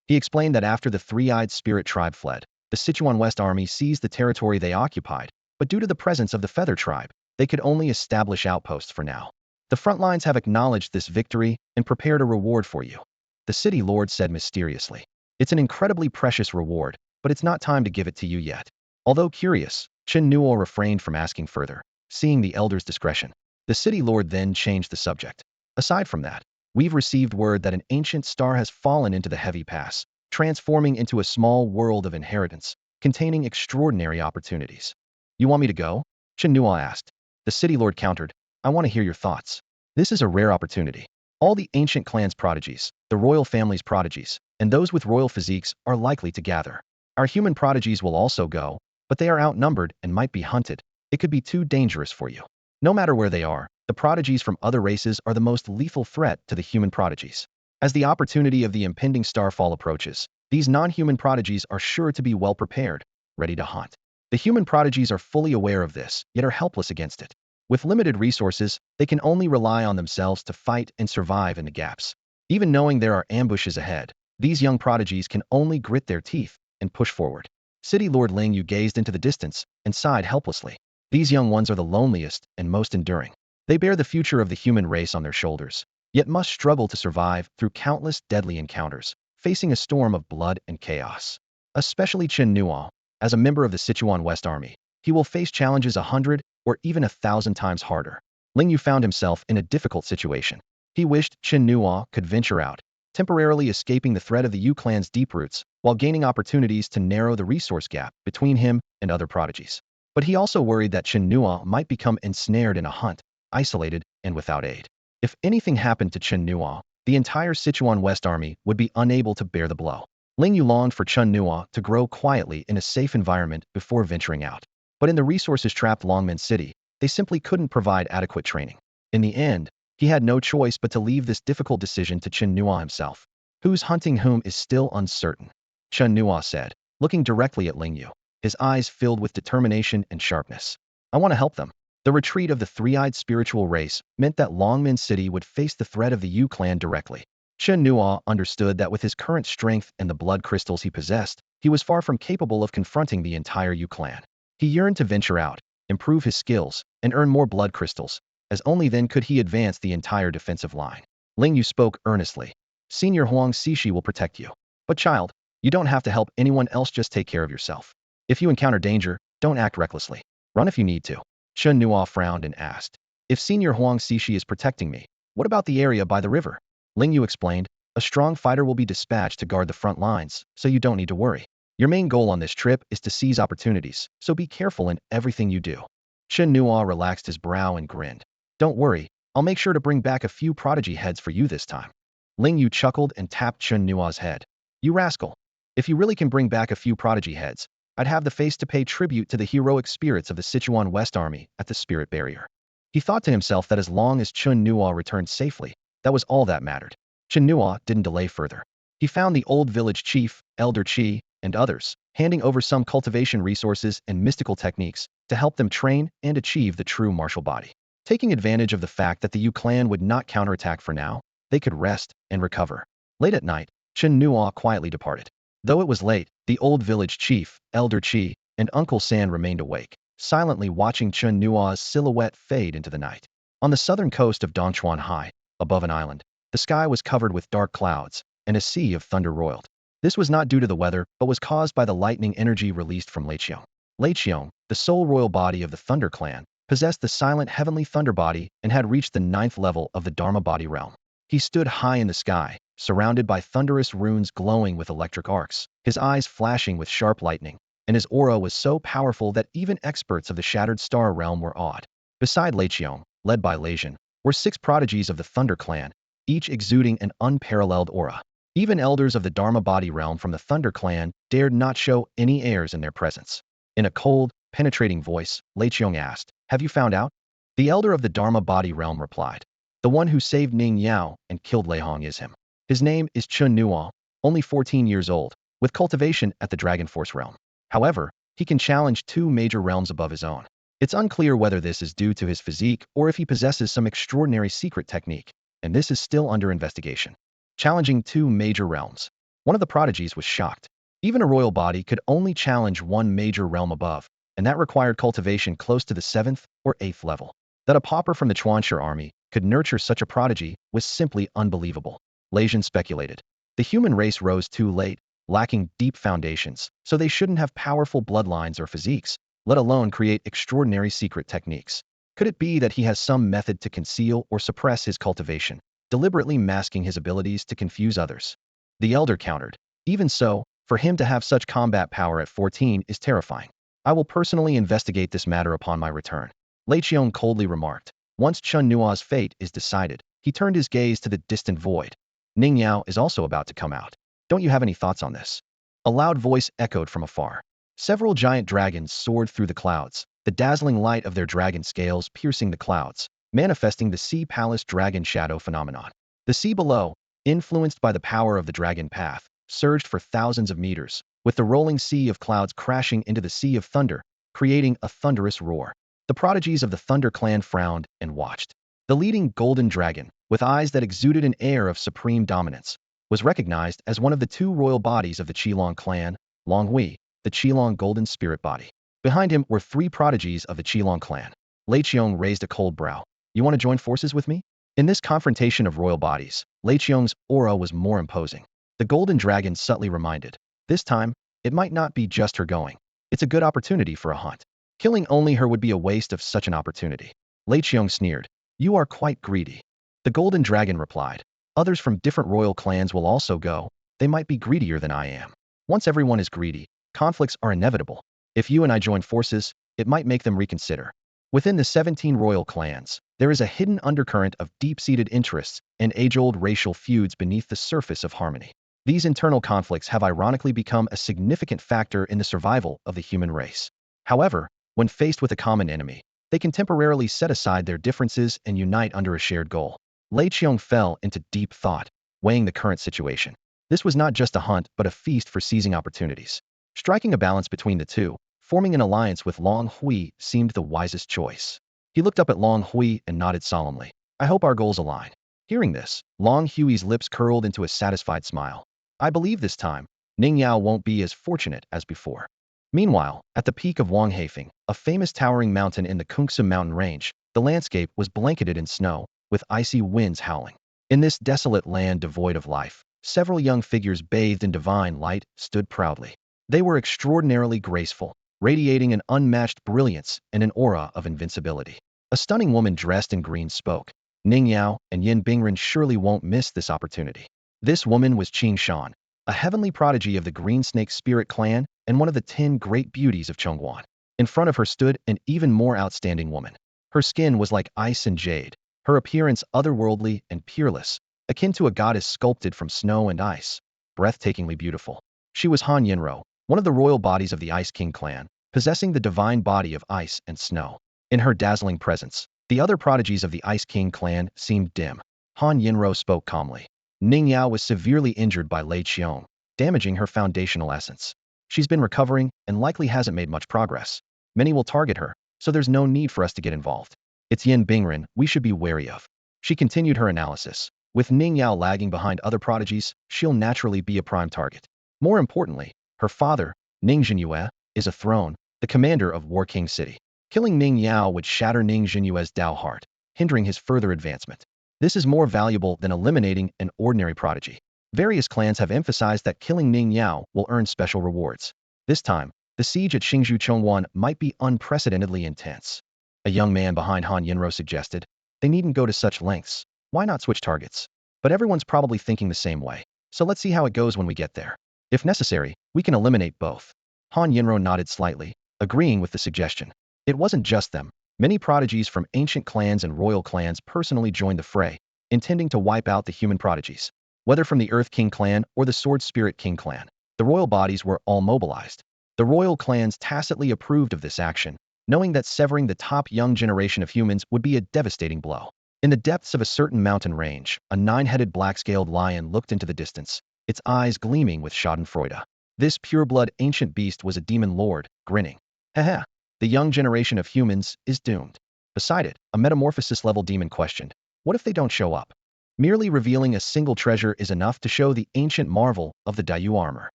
He explained that after the three-eyed spirit tribe fled, the Sichuan West Army seized the territory they occupied, but due to the presence of the Feather tribe, they could only establish outposts for now. The front lines have acknowledged this victory and prepared a reward for you. The city lord said mysteriously. It's an incredibly precious reward, but it's not time to give it to you yet. Although curious, Chen Nuo refrained from asking further, seeing the elder's discretion. The city lord then changed the subject. Aside from that, we've received word that an ancient star has fallen into the heavy pass, transforming into a small world of inheritance, containing extraordinary opportunities. You want me to go? Chen Nuo asked. The city lord countered, I want to hear your thoughts. This is a rare opportunity. All the ancient clans' prodigies, the royal family's prodigies, and those with royal physiques are likely to gather. Our human prodigies will also go, but they are outnumbered and might be hunted. It could be too dangerous for you. No matter where they are, the prodigies from other races are the most lethal threat to the human prodigies. As the opportunity of the impending starfall approaches, these non-human prodigies are sure to be well prepared, ready to hunt. The human prodigies are fully aware of this, yet are helpless against it. With limited resources, they can only rely on themselves to fight and survive in the gaps. Even knowing there are ambushes ahead, these young prodigies can only grit their teeth and push forward. City Lord Ling Yu gazed into the distance and sighed helplessly. These young ones are the loneliest and most enduring. They bear the future of the human race on their shoulders, yet must struggle to survive through countless deadly encounters, facing a storm of blood and chaos. Especially Chen Nuo, as a member of the Sichuan West Army, he will face challenges 100 or even 1,000 times harder. Ling Yu found himself in a difficult situation. He wished Chen Nuo could venture out, temporarily escaping the threat of the Yu clan's deep roots, while gaining opportunities to narrow the resource gap between him and other prodigies. But he also worried that Chen Nuo might become ensnared in a hunt, isolated and without aid. If anything happened to Chen Nuo, the entire Sichuan West Army would be unable to bear the blow. Ling Yu longed for Chen Nuo to grow quietly in a safe environment before venturing out. But in the resources-trapped Longman city, they simply couldn't provide adequate training. In the end, he had no choice but to leave this difficult decision to Chen Nuo himself. Who's hunting whom is still uncertain, Chen Nuo said, looking directly at Ling Yu, his eyes filled with determination and sharpness. I want to help them. The retreat of the three-eyed spiritual race meant that Longman City would face the threat of the Yu clan directly. Chen Nuo understood that with his current strength and the blood crystals he possessed, he was far from capable of confronting the entire Yu clan. He yearned to venture out, improve his skills, and earn more blood crystals, as only then could he advance the entire defensive line. Ling Yu spoke earnestly. Senior Huang Xixi will protect you. But child, you don't have to help anyone else, just take care of yourself. If you encounter danger, don't act recklessly. Run if you need to. Chen Nuo frowned and asked. If Senior Huang Xixi is protecting me, what about the area by the river? Ling Yu explained. A strong fighter will be dispatched to guard the front lines, so you don't need to worry. Your main goal on this trip is to seize opportunities, so be careful in everything you do. Chen Nuo relaxed his brow and grinned. Don't worry, I'll make sure to bring back a few prodigy heads for you this time. Ling Yu chuckled and tapped Chen Nuo's head. You rascal. If you really can bring back a few prodigy heads, I'd have the face to pay tribute to the heroic spirits of the Sichuan West Army at the Spirit Barrier. He thought to himself that as long as Chen Nuo returned safely, that was all that mattered. Chen Nuo didn't delay further. He found the old village chief, Elder Qi, and others, handing over some cultivation resources and mystical techniques to help them train and achieve the true martial body. Taking advantage of the fact that the Yu clan would not counterattack for now, they could rest and recover. Late at night, Chen Nuo quietly departed. Though it was late, the old village chief, Elder Qi, and Uncle San remained awake, silently watching Chen Nuo's silhouette fade into the night. On the southern coast of Dongchuan Hai, above an island, the sky was covered with dark clouds, and a sea of thunder roiled. This was not due to the weather, but was caused by the lightning energy released from Leiqiong. Leiqiong, the sole royal body of the Thunder clan, possessed the silent heavenly thunder body and had reached the 9th level of the Dharma body realm. He stood high in the sky, surrounded by thunderous runes glowing with electric arcs, his eyes flashing with sharp lightning, and his aura was so powerful that even experts of the Shattered Star realm were awed. Beside Leiqiong, led by Leijin, were 6 prodigies of the Thunder clan, each exuding an unparalleled aura. Even elders of the Dharma body realm from the Thunder clan dared not show any airs in their presence. In a cold, penetrating voice, Leiqiong asked, Have you found out? The elder of the Dharma body realm replied. The one who saved Ning Yao and killed Lei Hong is him. His name is Chen Nuo, only 14 years old, with cultivation at the Dragon Force realm. However, he can challenge 2 major realms above his own. It's unclear whether this is due to his physique or if he possesses some extraordinary secret technique, and this is still under investigation. Challenging 2 major realms. One of the prodigies was shocked. Even a royal body could only challenge 1 major realm above, and that required cultivation close to the 7th or 8th level. That a pauper from the Chuanshi army could nurture such a prodigy was simply unbelievable. Legion speculated. The human race rose too late, lacking deep foundations, so they shouldn't have powerful bloodlines or physiques, let alone create extraordinary secret techniques. Could it be that he has some method to conceal or suppress his cultivation, deliberately masking his abilities to confuse others? The elder countered. Even so, for him to have such combat power at 14 is terrifying. I will personally investigate this matter upon my return. Lei Qiong coldly remarked. Once Chen Nuo's fate is decided, he turned his gaze to the distant void. Ning Yao is also about to come out. Don't you have any thoughts on this? A loud voice echoed from afar. Several giant dragons soared through the clouds, the dazzling light of their dragon scales piercing the clouds, manifesting the Sea Palace Dragon Shadow phenomenon. The sea below, influenced by the power of the dragon path, surged for thousands of meters, with the rolling sea of clouds crashing into the Sea of Thunder, creating a thunderous roar. The prodigies of the Thunder Clan frowned and watched. The leading golden dragon, with eyes that exuded an air of supreme dominance, was recognized as one of the 2 royal bodies of the Qilong clan, Longhui, the Qilong golden spirit body. Behind him were 3 prodigies of the Qilong clan. Lei Qiong raised a cold brow. You want to join forces with me? In this confrontation of royal bodies, Lei Qiong's aura was more imposing. The golden dragon subtly reminded. This time, it might not be just her going. It's a good opportunity for a hunt. Killing only her would be a waste of such an opportunity. Lei Qiong sneered. You are quite greedy. The golden dragon replied. Others from different royal clans will also go. They might be greedier than I am. Once everyone is greedy, conflicts are inevitable. If you and I join forces, it might make them reconsider. Within the 17 royal clans, there is a hidden undercurrent of deep-seated interests and age-old racial feuds beneath the surface of harmony. These internal conflicts have ironically become a significant factor in the survival of the human race. However, when faced with a common enemy, they can temporarily set aside their differences and unite under a shared goal. Lei Qiong fell into deep thought, weighing the current situation. This was not just a hunt but a feast for seizing opportunities. Striking a balance between the two, forming an alliance with Long Hui seemed the wisest choice. He looked up at Long Hui and nodded solemnly. I hope our goals align. Hearing this, Long Hui's lips curled into a satisfied smile. I believe this time, Ning Yao won't be as fortunate as before. Meanwhile, at the peak of Wanghafeng, a famous towering mountain in the Kungsum mountain range, the landscape was blanketed in snow, with icy winds howling. In this desolate land devoid of life, several young figures bathed in divine light stood proudly. They were extraordinarily graceful, radiating an unmatched brilliance and an aura of invincibility. A stunning woman dressed in green spoke. Ning Yao and Yin Bingren surely won't miss this opportunity. This woman was Qing Shan, a heavenly prodigy of the Green Snake Spirit clan and one of the 10 great beauties of Chongguan. In front of her stood an even more outstanding woman. Her skin was like ice and jade, her appearance otherworldly and peerless, akin to a goddess sculpted from snow and ice, breathtakingly beautiful. She was Han Yinro, one of the royal bodies of the Ice King clan, possessing the divine body of ice and snow. In her dazzling presence, the other prodigies of the Ice King clan seemed dim. Han Yinro spoke calmly. Ning Yao was severely injured by Lei Qiong, damaging her foundational essence. She's been recovering and likely hasn't made much progress. Many will target her, so there's no need for us to get involved. It's Yin Bingren we should be wary of. She continued her analysis. With Ning Yao lagging behind other prodigies, she'll naturally be a prime target. More importantly, her father, Ning Jinyue, is a throne, the commander of War King City. Killing Ning Yao would shatter Ning Jinyue's Dao heart, hindering his further advancement. This is more valuable than eliminating an ordinary prodigy. Various clans have emphasized that killing Ning Yao will earn special rewards. This time, the siege at Xingzhou Chongguan might be unprecedentedly intense. A young man behind Han Yinro suggested. They needn't go to such lengths. Why not switch targets? But everyone's probably thinking the same way. So let's see how it goes when we get there. If necessary, we can eliminate both. Han Yinro nodded slightly, agreeing with the suggestion. It wasn't just them. Many prodigies from ancient clans and royal clans personally joined the fray, intending to wipe out the human prodigies. Whether from the Earth King clan or the Sword Spirit King clan, the royal bodies were all mobilized. The royal clans tacitly approved of this action, knowing that severing the top young generation of humans would be a devastating blow. In the depths of a certain mountain range, a 9-headed black-scaled lion looked into the distance, its eyes gleaming with schadenfreude. This pure-blood ancient beast was a demon lord, grinning. Haha, the young generation of humans is doomed. Beside it, a metamorphosis-level demon questioned, what if they don't show up? Merely revealing a single treasure is enough to show the ancient marvel of the Dayu armor.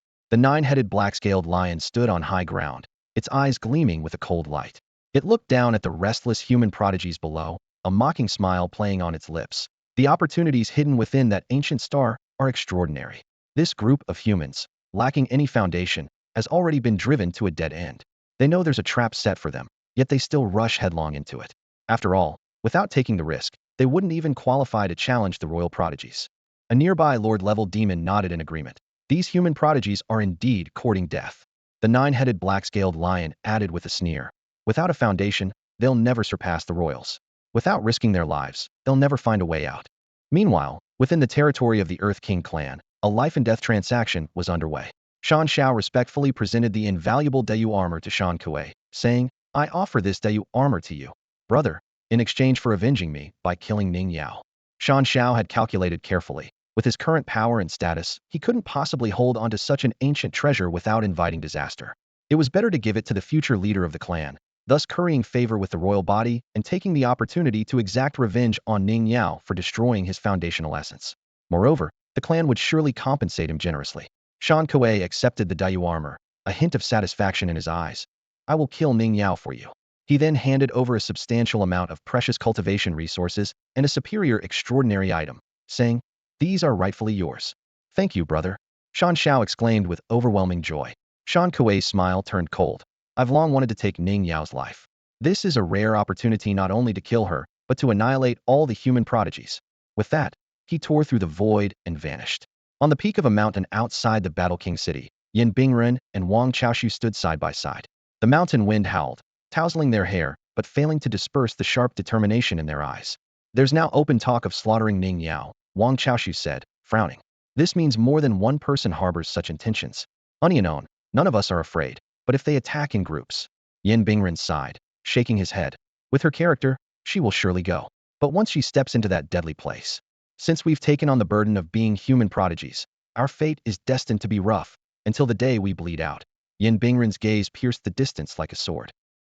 The nine-headed black-scaled lion stood on high ground, its eyes gleaming with a cold light. It looked down at the restless human prodigies below, a mocking smile playing on its lips. The opportunities hidden within that ancient star are extraordinary. This group of humans, lacking any foundation, has already been driven to a dead end. They know there's a trap set for them, yet they still rush headlong into it. After all, without taking the risk, they wouldn't even qualify to challenge the royal prodigies. A nearby lord-level demon nodded in agreement. These human prodigies are indeed courting death. The nine-headed black-scaled lion added with a sneer. Without a foundation, they'll never surpass the royals. Without risking their lives, they'll never find a way out. Meanwhile, within the territory of the Earth King clan, a life-and-death transaction was underway. Shan Shao respectfully presented the invaluable Dayu armor to Shan Kuei, saying, I offer this Dayu armor to you, brother, in exchange for avenging me by killing Ning Yao. Shan Shao had calculated carefully. With his current power and status, he couldn't possibly hold onto such an ancient treasure without inviting disaster. It was better to give it to the future leader of the clan, thus currying favor with the royal body and taking the opportunity to exact revenge on Ning Yao for destroying his foundational essence. Moreover, the clan would surely compensate him generously. Shan Kuei accepted the Dayu armor, a hint of satisfaction in his eyes. I will kill Ning Yao for you. He then handed over a substantial amount of precious cultivation resources and a superior extraordinary item, saying, these are rightfully yours. Thank you, brother. Shan Shao exclaimed with overwhelming joy. Shan Kuei's smile turned cold. I've long wanted to take Ning Yao's life. This is a rare opportunity not only to kill her, but to annihilate all the human prodigies. With that, he tore through the void and vanished. On the peak of a mountain outside the Battle King city, Yin Bingren and Wang Chaoshu stood side by side. The mountain wind howled, tousling their hair, but failing to disperse the sharp determination in their eyes. There's now open talk of slaughtering Ning Yao, Wang Chaoshu said, frowning. This means more than one person harbors such intentions. Unknown, none of us are afraid, but if they attack in groups. Yin Bingren sighed, shaking his head. With her character, she will surely go. But once she steps into that deadly place. Since we've taken on the burden of being human prodigies, our fate is destined to be rough, until the day we bleed out. Yin Bingren's gaze pierced the distance like a sword.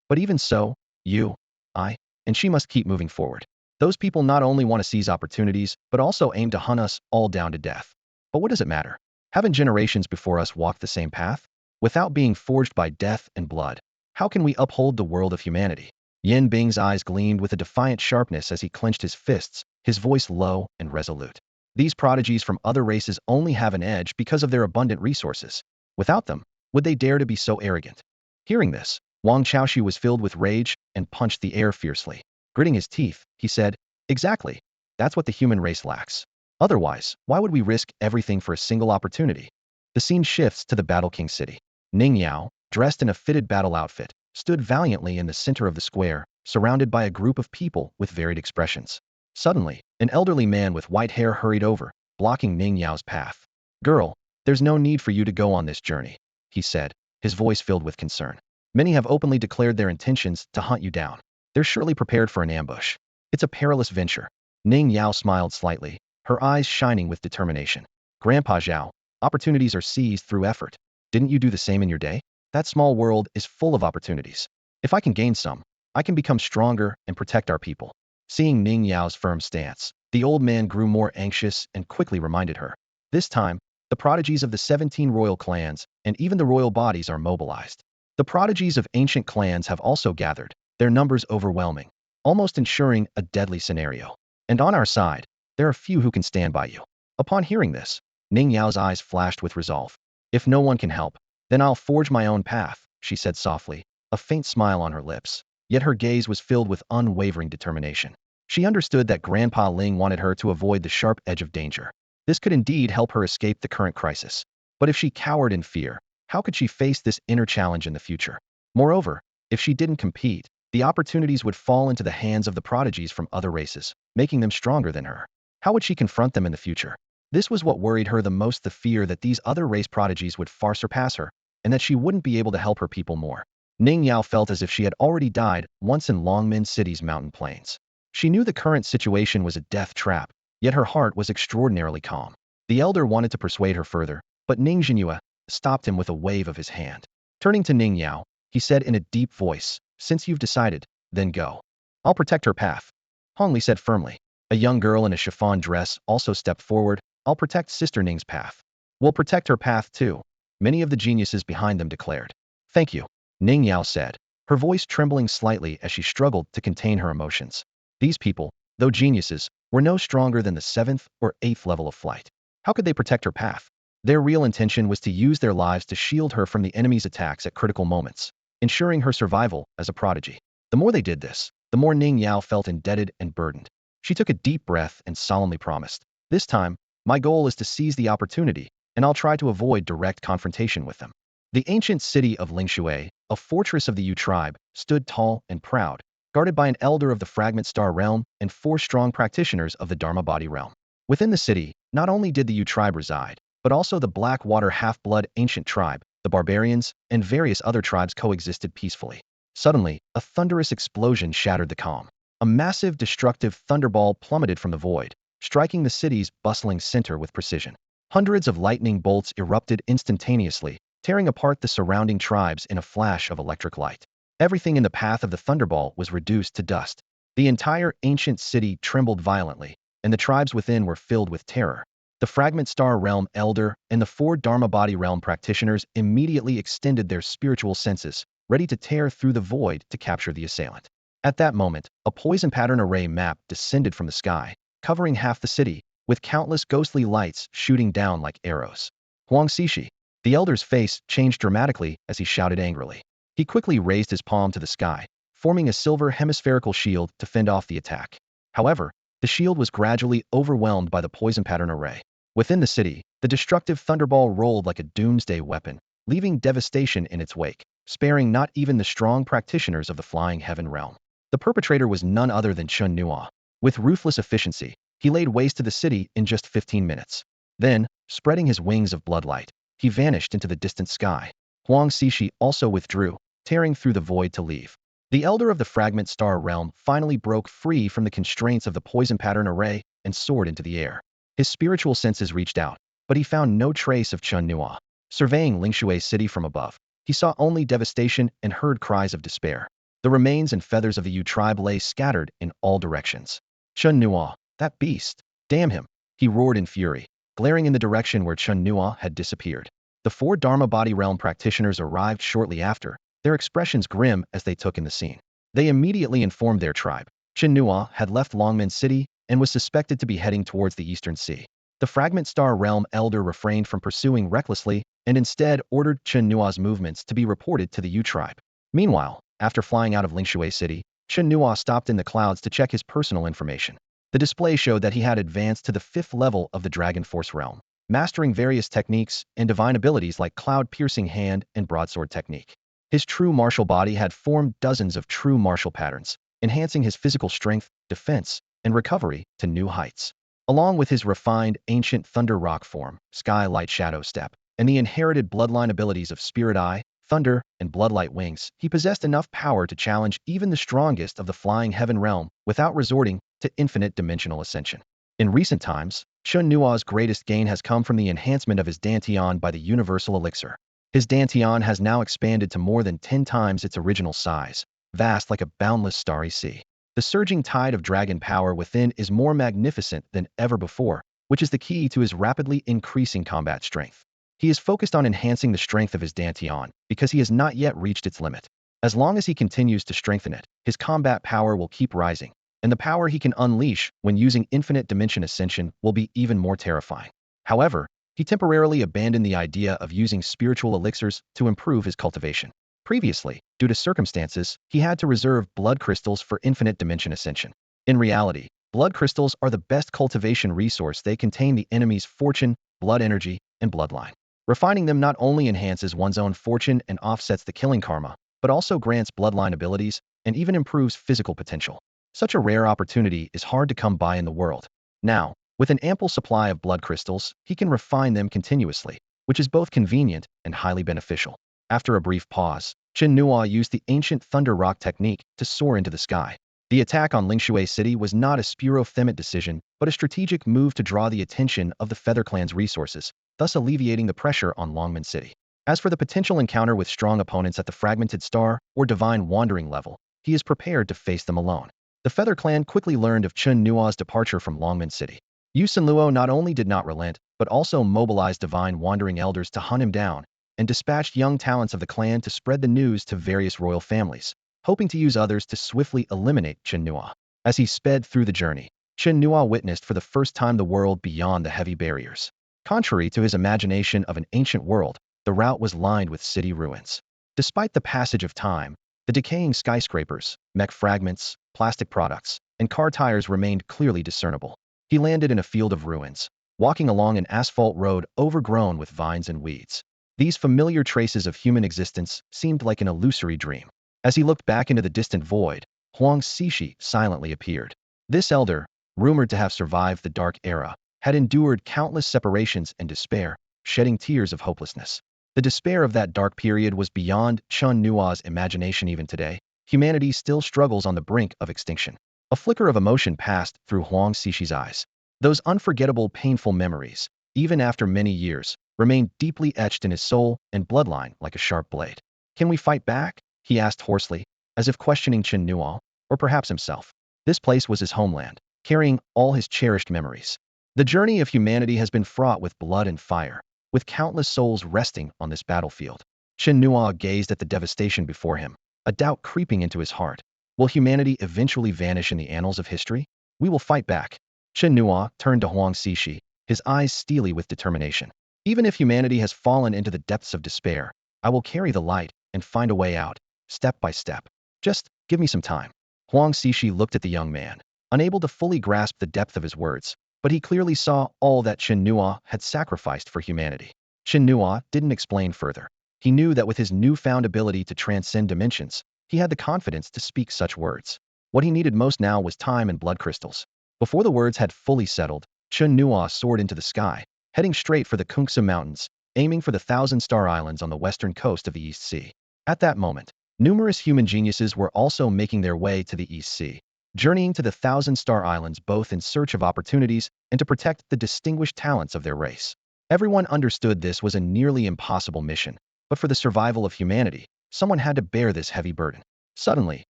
But even so, you, I, and she must keep moving forward. Those people not only want to seize opportunities, but also aim to hunt us all down to death. But what does it matter? Haven't generations before us walked the same path? Without being forged by death and blood, how can we uphold the world of humanity? Yin Bing's eyes gleamed with a defiant sharpness as he clenched his fists, his voice low and resolute. These prodigies from other races only have an edge because of their abundant resources. Without them, would they dare to be so arrogant? Hearing this, Wang Chaoshu was filled with rage and punched the air fiercely. Gritting his teeth, he said, exactly. That's what the human race lacks. Otherwise, why would we risk everything for a single opportunity? The scene shifts to the Battle King city. Ning Yao, dressed in a fitted battle outfit, stood valiantly in the center of the square, surrounded by a group of people with varied expressions. Suddenly, an elderly man with white hair hurried over, blocking Ning Yao's path. Girl, there's no need for you to go on this journey, he said, his voice filled with concern. Many have openly declared their intentions to hunt you down. They're surely prepared for an ambush. It's a perilous venture. Ning Yao smiled slightly, her eyes shining with determination. Grandpa Zhao, opportunities are seized through effort. Didn't you do the same in your day? That small world is full of opportunities. If I can gain some, I can become stronger and protect our people. Seeing Ning Yao's firm stance, the old man grew more anxious and quickly reminded her. This time, the prodigies of the 17 royal clans and even the royal bodies are mobilized. The prodigies of ancient clans have also gathered, their numbers overwhelming, almost ensuring a deadly scenario. And on our side, there are few who can stand by you. Upon hearing this, Ning Yao's eyes flashed with resolve. If no one can help, then I'll forge my own path, she said softly, a faint smile on her lips. Yet her gaze was filled with unwavering determination. She understood that Grandpa Ling wanted her to avoid the sharp edge of danger. This could indeed help her escape the current crisis. But if she cowered in fear, how could she face this inner challenge in the future? Moreover, if she didn't compete, the opportunities would fall into the hands of the prodigies from other races, making them stronger than her. How would she confront them in the future? This was what worried her the most, the fear that these other race prodigies would far surpass her, and that she wouldn't be able to help her people more. Ning Yao felt as if she had already died once in Longman City's mountain plains. She knew the current situation was a death trap, yet her heart was extraordinarily calm. The elder wanted to persuade her further, but Ning Chenua, stopped him with a wave of his hand. Turning to Ning Yao, he said in a deep voice, "Since you've decided, then go. I'll protect her path." Hong Li said firmly. A young girl in a chiffon dress also stepped forward. "I'll protect Sister Ning's path." "We'll protect her path too," many of the geniuses behind them declared. "Thank you," Ning Yao said, her voice trembling slightly as she struggled to contain her emotions. These people, though geniuses, were no stronger than the 7th or 8th level of flight. How could they protect her path? Their real intention was to use their lives to shield her from the enemy's attacks at critical moments, ensuring her survival as a prodigy. The more they did this, the more Ning Yao felt indebted and burdened. She took a deep breath and solemnly promised, "This time, my goal is to seize the opportunity, and I'll try to avoid direct confrontation with them." The ancient city of Lingshui, a fortress of the Yu tribe, stood tall and proud, guarded by an elder of the Fragment Star realm and 4 strong practitioners of the Dharma Body realm. Within the city, not only did the Yu tribe reside, but also the Blackwater half-blood ancient tribe, the barbarians, and various other tribes coexisted peacefully. Suddenly, a thunderous explosion shattered the calm. A massive destructive thunderball plummeted from the void, striking the city's bustling center with precision. Hundreds of lightning bolts erupted instantaneously, tearing apart the surrounding tribes in a flash of electric light. Everything in the path of the thunderball was reduced to dust. The entire ancient city trembled violently, and the tribes within were filled with terror. The Fragment Star realm elder and the 4 Dharma Body realm practitioners immediately extended their spiritual senses, ready to tear through the void to capture the assailant. At that moment, a poison pattern array map descended from the sky, covering half the city, with countless ghostly lights shooting down like arrows. "Huang Xishi." The elder's face changed dramatically as he shouted angrily. He quickly raised his palm to the sky, forming a silver hemispherical shield to fend off the attack. However, the shield was gradually overwhelmed by the poison pattern array. Within the city, the destructive thunderball rolled like a doomsday weapon, leaving devastation in its wake, sparing not even the strong practitioners of the Flying Heaven realm. The perpetrator was none other than Chen Nuo. With ruthless efficiency, he laid waste to the city in just 15 minutes. Then, spreading his wings of bloodlight, he vanished into the distant sky. Huang Xishi also withdrew, tearing through the void to leave. The elder of the Fragment Star realm finally broke free from the constraints of the poison pattern array and soared into the air. His spiritual senses reached out, but he found no trace of Chen Nuo. Surveying Lingshui city from above, he saw only devastation and heard cries of despair. The remains and feathers of the Yu tribe lay scattered in all directions. "Chen Nuo, that beast! Damn him!" he roared in fury, glaring in the direction where Chen Nuo had disappeared. The 4 Dharma Body realm practitioners arrived shortly after, their expressions grim as they took in the scene. They immediately informed their tribe. Chen Nuo had left Longman city and was suspected to be heading towards the Eastern Sea. The Fragment Star realm elder refrained from pursuing recklessly and instead ordered Chen Nuo's movements to be reported to the Yu tribe. Meanwhile, after flying out of Lingshui city, Chen Nuo stopped in the clouds to check his personal information. The display showed that he had advanced to the 5th level of the Dragon Force realm, mastering various techniques and divine abilities like cloud-piercing hand and broadsword technique. His true martial body had formed dozens of true martial patterns, enhancing his physical strength, defense, and recovery to new heights. Along with his refined ancient thunder rock form, sky light shadow step, and the inherited bloodline abilities of Spirit Eye, Thunder, and Bloodlight Wings, he possessed enough power to challenge even the strongest of the Flying Heaven realm without resorting to infinite dimensional ascension. In recent times, Chen Nuo's greatest gain has come from the enhancement of his Dantian by the Universal Elixir. His Dantian has now expanded to more than 10 times its original size, vast like a boundless starry sea. The surging tide of dragon power within is more magnificent than ever before, which is the key to his rapidly increasing combat strength. He is focused on enhancing the strength of his Dantian because he has not yet reached its limit. As long as he continues to strengthen it, his combat power will keep rising, and the power he can unleash when using infinite dimension ascension will be even more terrifying. However, he temporarily abandoned the idea of using spiritual elixirs to improve his cultivation. Previously, due to circumstances, he had to reserve blood crystals for infinite dimension ascension. In reality, blood crystals are the best cultivation resource. They contain the enemy's fortune, blood energy, and bloodline. Refining them not only enhances one's own fortune and offsets the killing karma, but also grants bloodline abilities and even improves physical potential. Such a rare opportunity is hard to come by in the world. Now, with an ample supply of blood crystals, he can refine them continuously, which is both convenient and highly beneficial. After a brief pause, Chen Nuo used the ancient thunder rock technique to soar into the sky. The attack on Lingshui city was not a spuro-themit decision, but a strategic move to draw the attention of the Feather Clan's resources, thus alleviating the pressure on Longman City. As for the potential encounter with strong opponents at the fragmented star or divine wandering level, he is prepared to face them alone. The Feather Clan quickly learned of Chen Nuo's departure from Longman City. Yu Luo not only did not relent, but also mobilized divine wandering elders to hunt him down, and dispatched young talents of the clan to spread the news to various royal families, hoping to use others to swiftly eliminate Chen Nuo. As he sped through the journey, Chen Nuo witnessed for the first time the world beyond the heavy barriers. Contrary to his imagination of an ancient world, the route was lined with city ruins. Despite the passage of time, the decaying skyscrapers, mech fragments, plastic products, and car tires remained clearly discernible. He landed in a field of ruins, walking along an asphalt road overgrown with vines and weeds. These familiar traces of human existence seemed like an illusory dream. As he looked back into the distant void, Huang Xixi silently appeared. This elder, rumored to have survived the Dark Era, had endured countless separations and despair, shedding tears of hopelessness. The despair of that dark period was beyond Chen Nuo's imagination even today. Humanity still struggles on the brink of extinction. A flicker of emotion passed through Huang Xixi's eyes. Those unforgettable, painful memories, even after many years, remained deeply etched in his soul and bloodline like a sharp blade. Can we fight back? He asked hoarsely, as if questioning Chen Nuo, or perhaps himself. This place was his homeland, carrying all his cherished memories. The journey of humanity has been fraught with blood and fire, with countless souls resting on this battlefield. Chen Nuo gazed at the devastation before him, a doubt creeping into his heart. Will humanity eventually vanish in the annals of history? We will fight back. Chen Nuo turned to Huang Xixi, his eyes steely with determination. Even if humanity has fallen into the depths of despair, I will carry the light and find a way out, step by step. Just give me some time. Huang Xixi looked at the young man, unable to fully grasp the depth of his words, but he clearly saw all that Chen Nuo had sacrificed for humanity. Chen Nuo didn't explain further. He knew that with his newfound ability to transcend dimensions, he had the confidence to speak such words. What he needed most now was time and blood crystals. Before the words had fully settled, Chen Nuo soared into the sky, heading straight for the Kungsa Mountains, aiming for the Thousand-Star Islands on the western coast of the East Sea. At that moment, numerous human geniuses were also making their way to the East Sea, journeying to the Thousand-Star Islands both in search of opportunities and to protect the distinguished talents of their race. Everyone understood this was a nearly impossible mission, but for the survival of humanity, someone had to bear this heavy burden. Suddenly,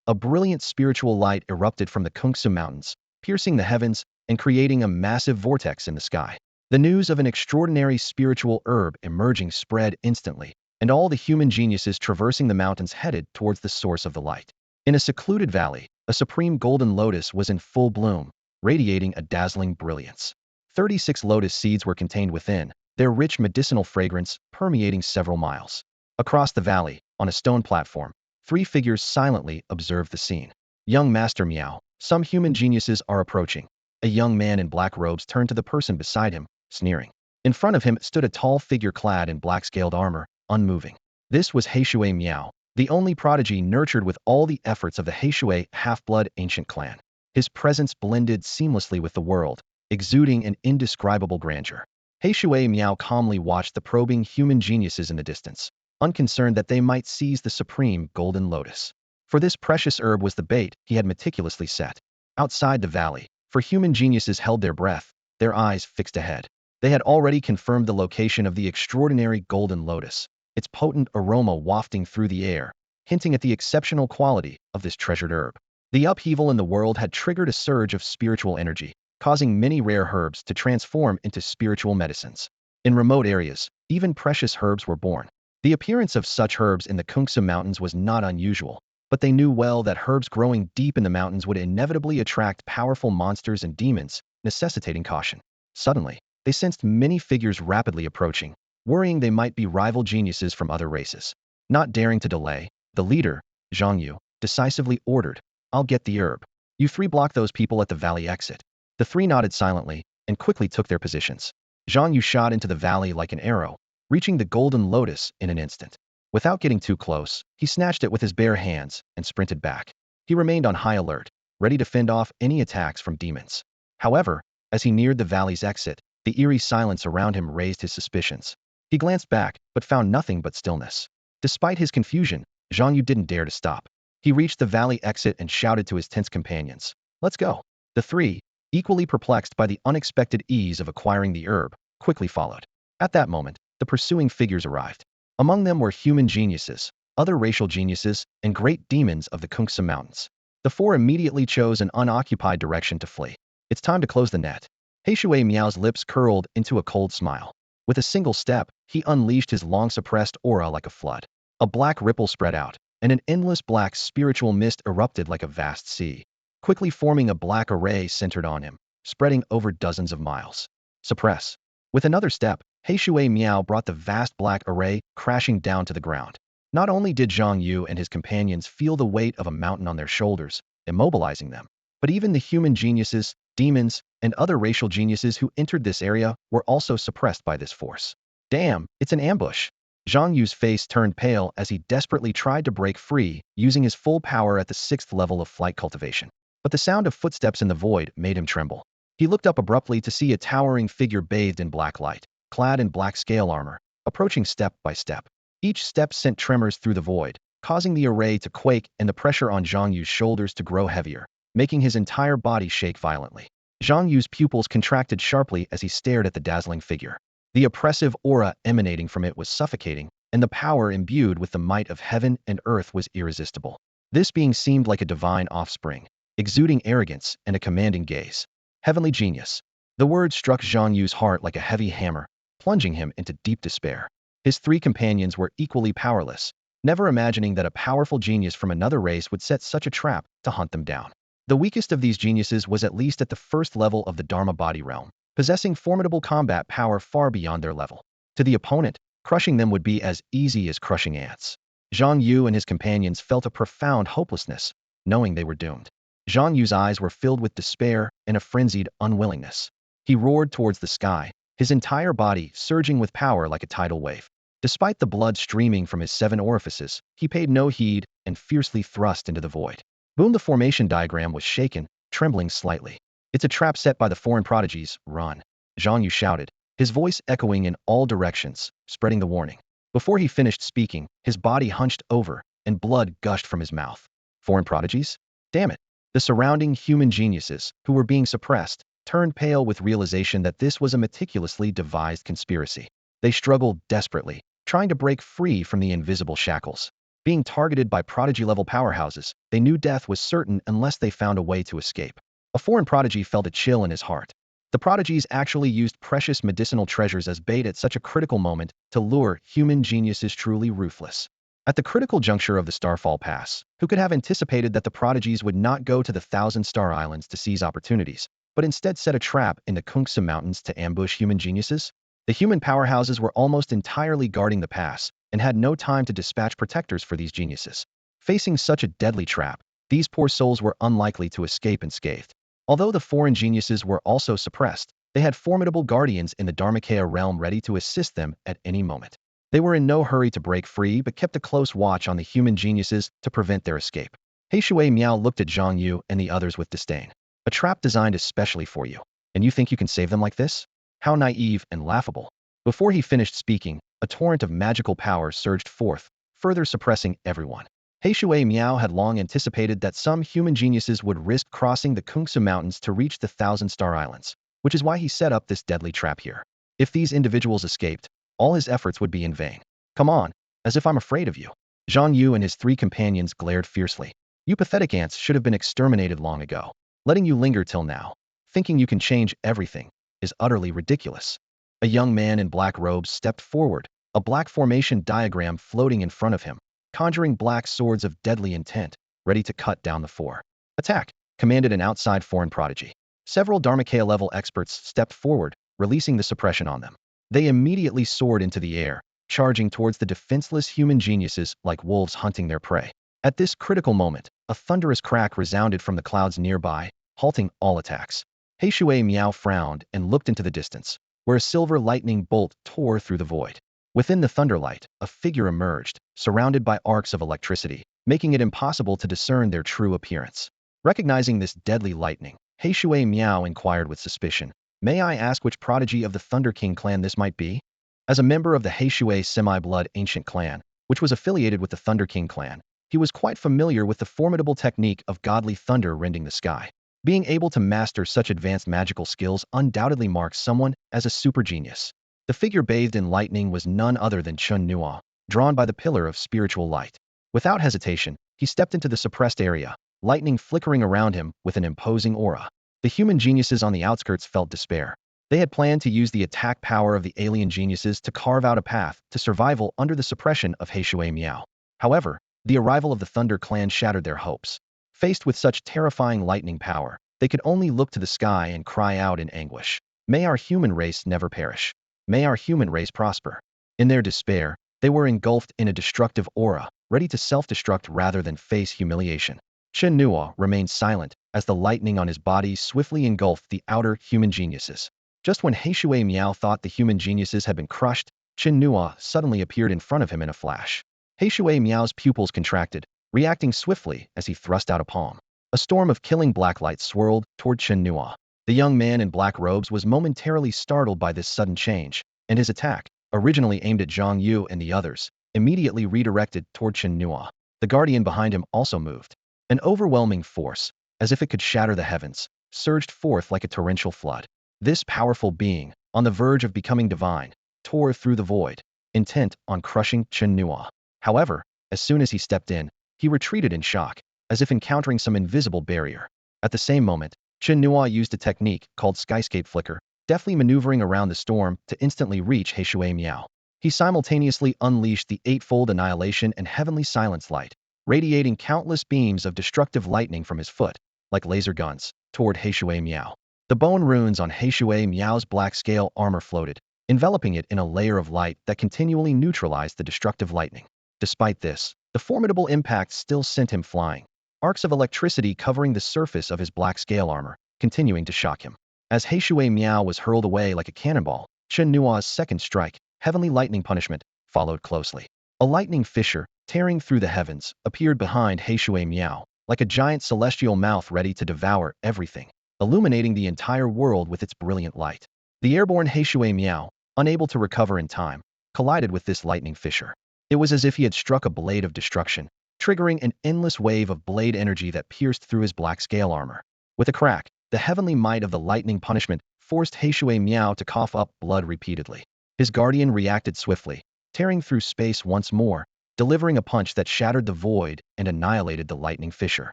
a brilliant spiritual light erupted from the Kungsa Mountains, piercing the heavens and creating a massive vortex in the sky. The news of an extraordinary spiritual herb emerging spread instantly, and all the human geniuses traversing the mountains headed towards the source of the light. In a secluded valley, a supreme golden lotus was in full bloom, radiating a dazzling brilliance. 36 lotus seeds were contained within, their rich medicinal fragrance permeating several miles. Across the valley, on a stone platform, 3 figures silently observed the scene. Young Master Miao, some human geniuses are approaching. A young man in black robes turned to the person beside him, sneering. In front of him stood a tall figure clad in black-scaled armor, unmoving. This was Heishui Miao, the only prodigy nurtured with all the efforts of the Heishui half-blood ancient clan. His presence blended seamlessly with the world, exuding an indescribable grandeur. Heishui Miao calmly watched the probing human geniuses in the distance, unconcerned that they might seize the supreme golden lotus. For this precious herb was the bait he had meticulously set. Outside the valley, for human geniuses held their breath, their eyes fixed ahead. They had already confirmed the location of the extraordinary golden lotus, its potent aroma wafting through the air, hinting at the exceptional quality of this treasured herb. The upheaval in the world had triggered a surge of spiritual energy, causing many rare herbs to transform into spiritual medicines. In remote areas, even precious herbs were born. The appearance of such herbs in the Kungsa Mountains was not unusual, but they knew well that herbs growing deep in the mountains would inevitably attract powerful monsters and demons, necessitating caution. Suddenly, they sensed many figures rapidly approaching, worrying they might be rival geniuses from other races. Not daring to delay, the leader, Zhang Yu, decisively ordered, "I'll get the herb. You 3 block those people at the valley exit." The 3 nodded silently and quickly took their positions. Zhang Yu shot into the valley like an arrow, reaching the golden lotus in an instant. Without getting too close, he snatched it with his bare hands and sprinted back. He remained on high alert, ready to fend off any attacks from demons. However, as he neared the valley's exit, the eerie silence around him raised his suspicions. He glanced back, but found nothing but stillness. Despite his confusion, Zhang Yu didn't dare to stop. He reached the valley exit and shouted to his tense companions, "Let's go." The 3, equally perplexed by the unexpected ease of acquiring the herb, quickly followed. At that moment, the pursuing figures arrived. Among them were human geniuses, other racial geniuses, and great demons of the Kungsa Mountains. The four immediately chose an unoccupied direction to flee. It's time to close the net. Heishui Miao's lips curled into a cold smile. With a single step, he unleashed his long-suppressed aura like a flood. A black ripple spread out, and an endless black spiritual mist erupted like a vast sea, quickly forming a black array centered on him, spreading over dozens of miles. Suppress. With another step, Heishui Miao brought the vast black array crashing down to the ground. Not only did Zhang Yu and his companions feel the weight of a mountain on their shoulders, immobilizing them, but even the human geniuses, demons, and other racial geniuses who entered this area were also suppressed by this force. Damn, it's an ambush. Zhang Yu's face turned pale as he desperately tried to break free, using his full power at the 6th level of flight cultivation. But the sound of footsteps in the void made him tremble. He looked up abruptly to see a towering figure bathed in black light, clad in black scale armor, approaching step by step. Each step sent tremors through the void, causing the array to quake and the pressure on Zhang Yu's shoulders to grow heavier, making his entire body shake violently. Zhang Yu's pupils contracted sharply as he stared at the dazzling figure. The oppressive aura emanating from it was suffocating, and the power imbued with the might of heaven and earth was irresistible. This being seemed like a divine offspring, exuding arrogance and a commanding gaze. Heavenly genius. The word struck Zhang Yu's heart like a heavy hammer, plunging him into deep despair. His three companions were equally powerless, never imagining that a powerful genius from another race would set such a trap to hunt them down. The weakest of these geniuses was at least at the 1st level of the Dharma body realm, possessing formidable combat power far beyond their level. To the opponent, crushing them would be as easy as crushing ants. Zhang Yu and his companions felt a profound hopelessness, knowing they were doomed. Zhang Yu's eyes were filled with despair and a frenzied unwillingness. He roared towards the sky, his entire body surging with power like a tidal wave. Despite the blood streaming from his 7 orifices, he paid no heed and fiercely thrust into the void. Boom! The formation diagram was shaken, trembling slightly. It's a trap set by the foreign prodigies, run. Zhang Yu shouted, his voice echoing in all directions, spreading the warning. Before he finished speaking, his body hunched over, and blood gushed from his mouth. Foreign prodigies? Damn it. The surrounding human geniuses, who were being suppressed, turned pale with realization that this was a meticulously devised conspiracy. They struggled desperately, trying to break free from the invisible shackles. Being targeted by prodigy-level powerhouses, they knew death was certain unless they found a way to escape. A foreign prodigy felt a chill in his heart. The prodigies actually used precious medicinal treasures as bait at such a critical moment to lure human geniuses truly ruthless. At the critical juncture of the Starfall Pass, who could have anticipated that the prodigies would not go to the 1,000-star islands to seize opportunities, but instead set a trap in the Kungsa Mountains to ambush human geniuses? The human powerhouses were almost entirely guarding the pass and had no time to dispatch protectors for these geniuses. Facing such a deadly trap, these poor souls were unlikely to escape unscathed. Although the foreign geniuses were also suppressed, they had formidable guardians in the Dharmakaya realm ready to assist them at any moment. They were in no hurry to break free but kept a close watch on the human geniuses to prevent their escape. Heishui Miao looked at Zhang Yu and the others with disdain. A trap designed especially for you, and you think you can save them like this? How naive and laughable. Before he finished speaking, a torrent of magical power surged forth, further suppressing everyone. Heishui Miao had long anticipated that some human geniuses would risk crossing the Kungsa Mountains to reach the 1,000-star islands, which is why he set up this deadly trap here. If these individuals escaped, all his efforts would be in vain. Come on, as if I'm afraid of you. Zhang Yu and his 3 companions glared fiercely. You pathetic ants should have been exterminated long ago. Letting you linger till now, thinking you can change everything, is utterly ridiculous. A young man in black robes stepped forward, a black formation diagram floating in front of him, conjuring black swords of deadly intent, ready to cut down the 4. Attack, commanded an outside foreign prodigy. Several Dharmakaya-level experts stepped forward, releasing the suppression on them. They immediately soared into the air, charging towards the defenseless human geniuses like wolves hunting their prey. At this critical moment, a thunderous crack resounded from the clouds nearby, halting all attacks. Heishui Miao frowned and looked into the distance, where a silver lightning bolt tore through the void. Within the thunderlight, a figure emerged, surrounded by arcs of electricity, making it impossible to discern their true appearance. Recognizing this deadly lightning, Heishui Miao inquired with suspicion, "May I ask which prodigy of the Thunder King clan this might be?" As a member of the Heishui semi-blood ancient clan, which was affiliated with the Thunder King clan, he was quite familiar with the formidable technique of godly thunder rending the sky. Being able to master such advanced magical skills undoubtedly marks someone as a super genius. The figure bathed in lightning was none other than Chen Nuo, drawn by the pillar of spiritual light. Without hesitation, he stepped into the suppressed area, lightning flickering around him with an imposing aura. The human geniuses on the outskirts felt despair. They had planned to use the attack power of the alien geniuses to carve out a path to survival under the suppression of Heishui Miao. However, the arrival of the Thunder Clan shattered their hopes. Faced with such terrifying lightning power, they could only look to the sky and cry out in anguish. May our human race never perish. May our human race prosper. In their despair, they were engulfed in a destructive aura, ready to self-destruct rather than face humiliation. Chen Nuo remained silent as the lightning on his body swiftly engulfed the outer human geniuses. Just when Heishui Miao thought the human geniuses had been crushed, Chen Nuo suddenly appeared in front of him in a flash. Heishui Miao's pupils contracted, reacting swiftly as he thrust out a palm. A storm of killing blacklight swirled toward Chen Nuo. The young man in black robes was momentarily startled by this sudden change, and his attack, originally aimed at Zhang Yu and the others, immediately redirected toward Chen Nuo. The guardian behind him also moved. An overwhelming force, as if it could shatter the heavens, surged forth like a torrential flood. This powerful being, on the verge of becoming divine, tore through the void, intent on crushing Chen Nuo. However, as soon as he stepped in, he retreated in shock, as if encountering some invisible barrier. At the same moment, Chen Nuo used a technique called skyscape flicker, deftly maneuvering around the storm to instantly reach Heishui Miao. He simultaneously unleashed the eightfold annihilation and heavenly silence light, radiating countless beams of destructive lightning from his foot, like laser guns, toward Heishui Miao. The bone runes on Heishui Miao's black scale armor floated, enveloping it in a layer of light that continually neutralized the destructive lightning. Despite this, the formidable impact still sent him flying, arcs of electricity covering the surface of his black scale armor, continuing to shock him. As Heishui Miao was hurled away like a cannonball, Chen Nuo's second strike, Heavenly Lightning Punishment, followed closely. A lightning fissure, tearing through the heavens, appeared behind Heishui Miao, like a giant celestial mouth ready to devour everything, illuminating the entire world with its brilliant light. The airborne Heishui Miao, unable to recover in time, collided with this lightning fissure. It was as if he had struck a blade of destruction, triggering an endless wave of blade energy that pierced through his black scale armor. With a crack, the heavenly might of the lightning punishment forced Heishui Miao to cough up blood repeatedly. His guardian reacted swiftly, tearing through space once more, delivering a punch that shattered the void and annihilated the lightning fissure.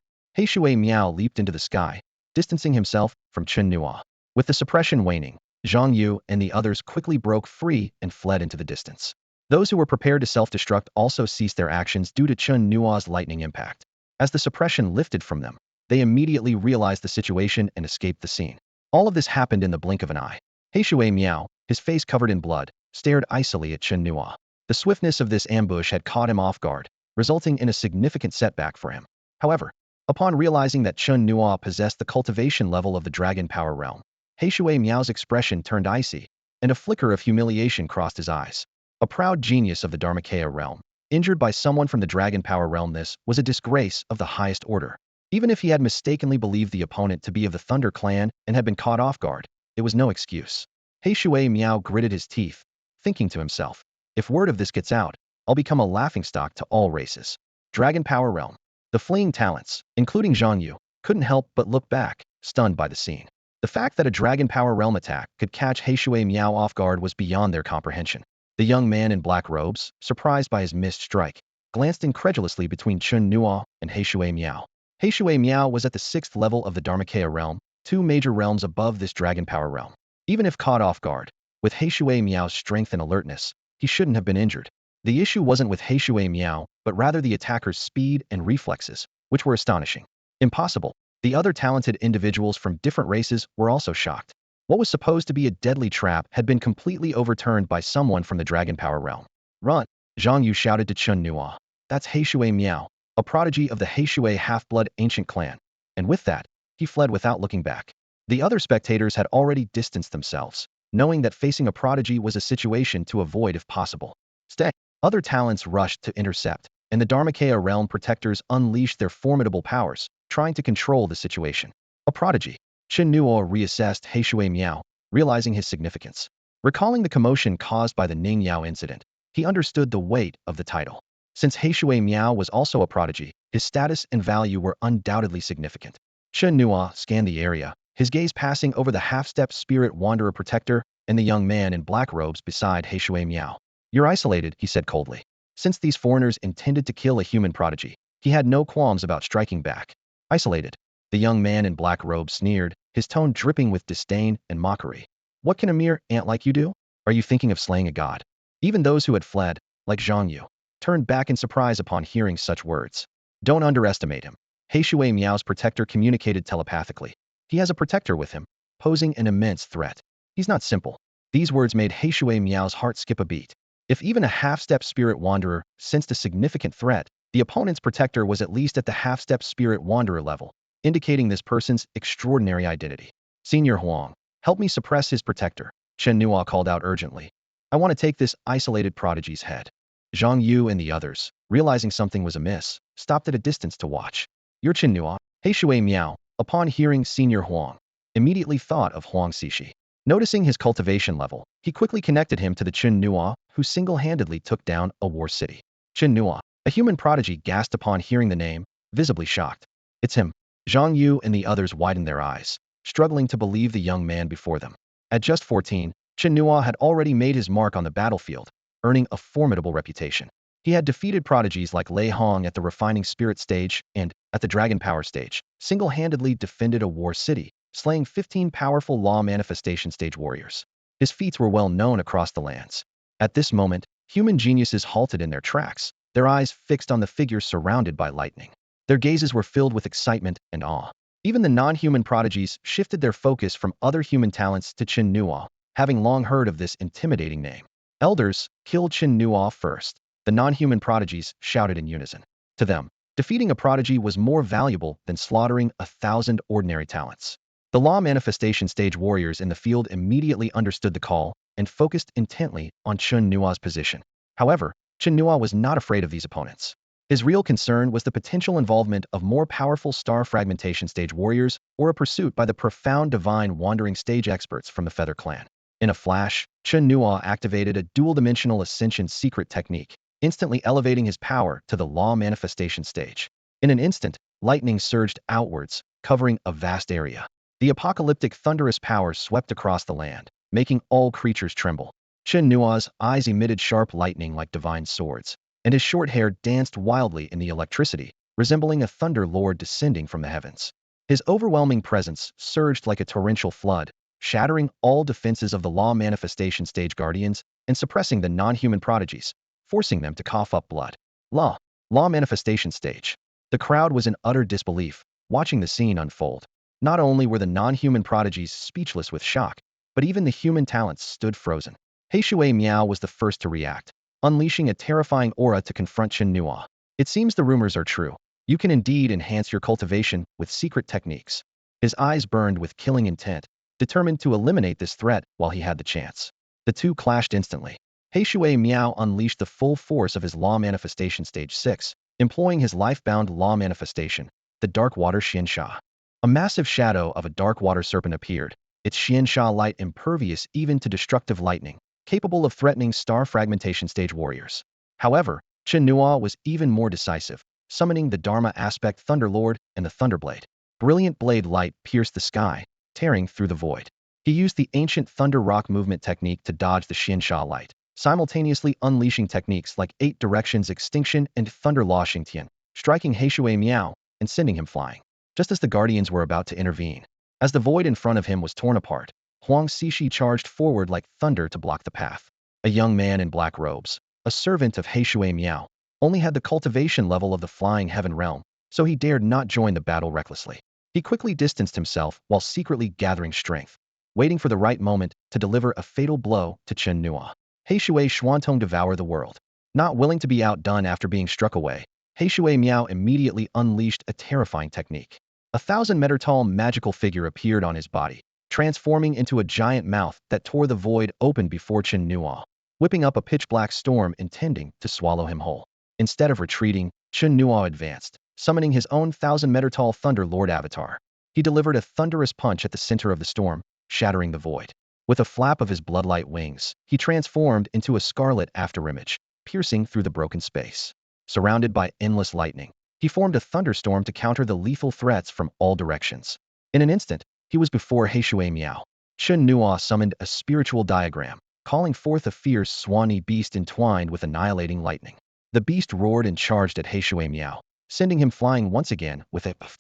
Heishui Miao leaped into the sky, distancing himself from Chen Nuo. With the suppression waning, Zhang Yu and the others quickly broke free and fled into the distance. Those who were prepared to self-destruct also ceased their actions due to Chen Nuo's lightning impact. As the suppression lifted from them, they immediately realized the situation and escaped the scene. All of this happened in the blink of an eye. Heishui Miao, his face covered in blood, stared icily at Chen Nuo. The swiftness of this ambush had caught him off guard, resulting in a significant setback for him. However, upon realizing that Chen Nuo possessed the cultivation level of the Dragon Power Realm, Heishui Miao's expression turned icy, and a flicker of humiliation crossed his eyes. A proud genius of the Dharmakaya realm, injured by someone from the Dragon Power realm, this was a disgrace of the highest order. Even if he had mistakenly believed the opponent to be of the Thunder Clan and had been caught off guard, it was no excuse. Heishui Miao gritted his teeth, thinking to himself, if word of this gets out, I'll become a laughingstock to all races. Dragon Power Realm. The fleeing talents, including Zhang Yu, couldn't help but look back, stunned by the scene. The fact that a Dragon Power Realm attack could catch Heishui Miao off guard was beyond their comprehension. The young man in black robes, surprised by his missed strike, glanced incredulously between Chen Nuo and Heishui Miao. Heishui Miao was at the 6th level of the Dharmakaya realm, 2 major realms above this Dragon Power realm. Even if caught off guard, with Heishui Miao's strength and alertness, he shouldn't have been injured. The issue wasn't with Heishui Miao, but rather the attacker's speed and reflexes, which were astonishing. Impossible. The other talented individuals from different races were also shocked. What was supposed to be a deadly trap had been completely overturned by someone from the Dragon Power realm. Run! Zhang Yu shouted to Chen Nuo. That's Heishui Miao, a prodigy of the Heishui half-blood ancient clan. And with that, he fled without looking back. The other spectators had already distanced themselves, knowing that facing a prodigy was a situation to avoid if possible. Stay! Other talents rushed to intercept, and the Dharmakaya realm protectors unleashed their formidable powers, trying to control the situation. A prodigy. Chen Nuo reassessed Heishui Miao, realizing his significance. Recalling the commotion caused by the Ning Yao incident, he understood the weight of the title. Since Heishui Miao was also a prodigy, his status and value were undoubtedly significant. Chen Nuo scanned the area, his gaze passing over the half-step spirit wanderer protector and the young man in black robes beside Heishui Miao. You're isolated, he said coldly. Since these foreigners intended to kill a human prodigy, he had no qualms about striking back. Isolated. The young man in black robes sneered, his tone dripping with disdain and mockery. What can a mere ant like you do? Are you thinking of slaying a god? Even those who had fled, like Zhang Yu, turned back in surprise upon hearing such words. Don't underestimate him. Heishui Miao's protector communicated telepathically. He has a protector with him, posing an immense threat. He's not simple. These words made Heishui Miao's heart skip a beat. If even a half-step spirit wanderer sensed a significant threat, the opponent's protector was at least at the half-step spirit wanderer level, indicating this person's extraordinary identity. Senior Huang, help me suppress his protector, Chen Nuo called out urgently. I want to take this isolated prodigy's head. Zhang Yu and the others, realizing something was amiss, stopped at a distance to watch. You're Chen Nuo, Heishui Miao, upon hearing Senior Huang, immediately thought of Huang Xixi. Noticing his cultivation level, he quickly connected him to the Chen Nuo, who single-handedly took down a war city. Chen Nuo, a human prodigy, gasped upon hearing the name, visibly shocked. It's him. Zhang Yu and the others widened their eyes, struggling to believe the young man before them. At just 14, Chen Nuo had already made his mark on the battlefield, earning a formidable reputation. He had defeated prodigies like Lei Hong at the refining spirit stage and, at the dragon power stage, single-handedly defended a war city, slaying 15 powerful law manifestation stage warriors. His feats were well known across the lands. At this moment, human geniuses halted in their tracks, their eyes fixed on the figure surrounded by lightning. Their gazes were filled with excitement and awe. Even the non-human prodigies shifted their focus from other human talents to Chen Nuo, having long heard of this intimidating name. Elders, kill Chen Nuo first, the non-human prodigies shouted in unison. To them, defeating a prodigy was more valuable than slaughtering 1,000 ordinary talents. The law manifestation stage warriors in the field immediately understood the call and focused intently on Chen Nuo's position. However, Chen Nuo was not afraid of these opponents. His real concern was the potential involvement of more powerful star fragmentation stage warriors or a pursuit by the profound divine wandering stage experts from the Feather Clan. In a flash, Chen Nuo activated a dual-dimensional ascension secret technique, instantly elevating his power to the law manifestation stage. In an instant, lightning surged outwards, covering a vast area. The apocalyptic thunderous power swept across the land, making all creatures tremble. Chen Nuo's eyes emitted sharp lightning like divine swords, and his short hair danced wildly in the electricity, resembling a thunder lord descending from the heavens. His overwhelming presence surged like a torrential flood, shattering all defenses of the law manifestation stage guardians and suppressing the non-human prodigies, forcing them to cough up blood. Law manifestation stage. The crowd was in utter disbelief, watching the scene unfold. Not only were the non-human prodigies speechless with shock, but even the human talents stood frozen. Heishui Miao was the first to react, unleashing a terrifying aura to confront Chen Nuo. It seems the rumors are true. You can indeed enhance your cultivation with secret techniques. His eyes burned with killing intent, determined to eliminate this threat while he had the chance. The two clashed instantly. Heishui Miao unleashed the full force of his law manifestation stage 6, employing his life-bound law manifestation, the dark water Xiansha. A massive shadow of a dark water serpent appeared, its Xiansha light impervious even to destructive lightning, capable of threatening star fragmentation stage warriors. However, Chen Nuo was even more decisive, summoning the Dharma aspect Thunderlord and the Thunderblade. Brilliant blade light pierced the sky, tearing through the void. He used the ancient Thunder Rock movement technique to dodge the Xiansha light, simultaneously unleashing techniques like 8 directions extinction and Thunder Law Xingtian, striking Heishui Miao and sending him flying. Just as the guardians were about to intervene, as the void in front of him was torn apart, Huang Xixi charged forward like thunder to block the path. A young man in black robes, a servant of Heishui Miao, only had the cultivation level of the flying heaven realm, so he dared not join the battle recklessly. He quickly distanced himself while secretly gathering strength, waiting for the right moment to deliver a fatal blow to Chen Nuo. Heishui Xuantong devour the world. Not willing to be outdone after being struck away, Heishui Miao immediately unleashed a terrifying technique. 1,000-meter-tall magical figure appeared on his body, transforming into a giant mouth that tore the void open before Chen Nuo, whipping up a pitch-black storm intending to swallow him whole. Instead of retreating, Chen Nuo advanced, summoning his own 1,000-meter-tall Thunder Lord avatar. He delivered a thunderous punch at the center of the storm, shattering the void. With a flap of his bloodlight wings, he transformed into a scarlet afterimage, piercing through the broken space. Surrounded by endless lightning, he formed a thunderstorm to counter the lethal threats from all directions. In an instant, he was before Heishui Miao. Chen Nuo summoned a spiritual diagram, calling forth a fierce Swanee beast entwined with annihilating lightning. The beast roared and charged at Heishui Miao, sending him flying once again with a puff.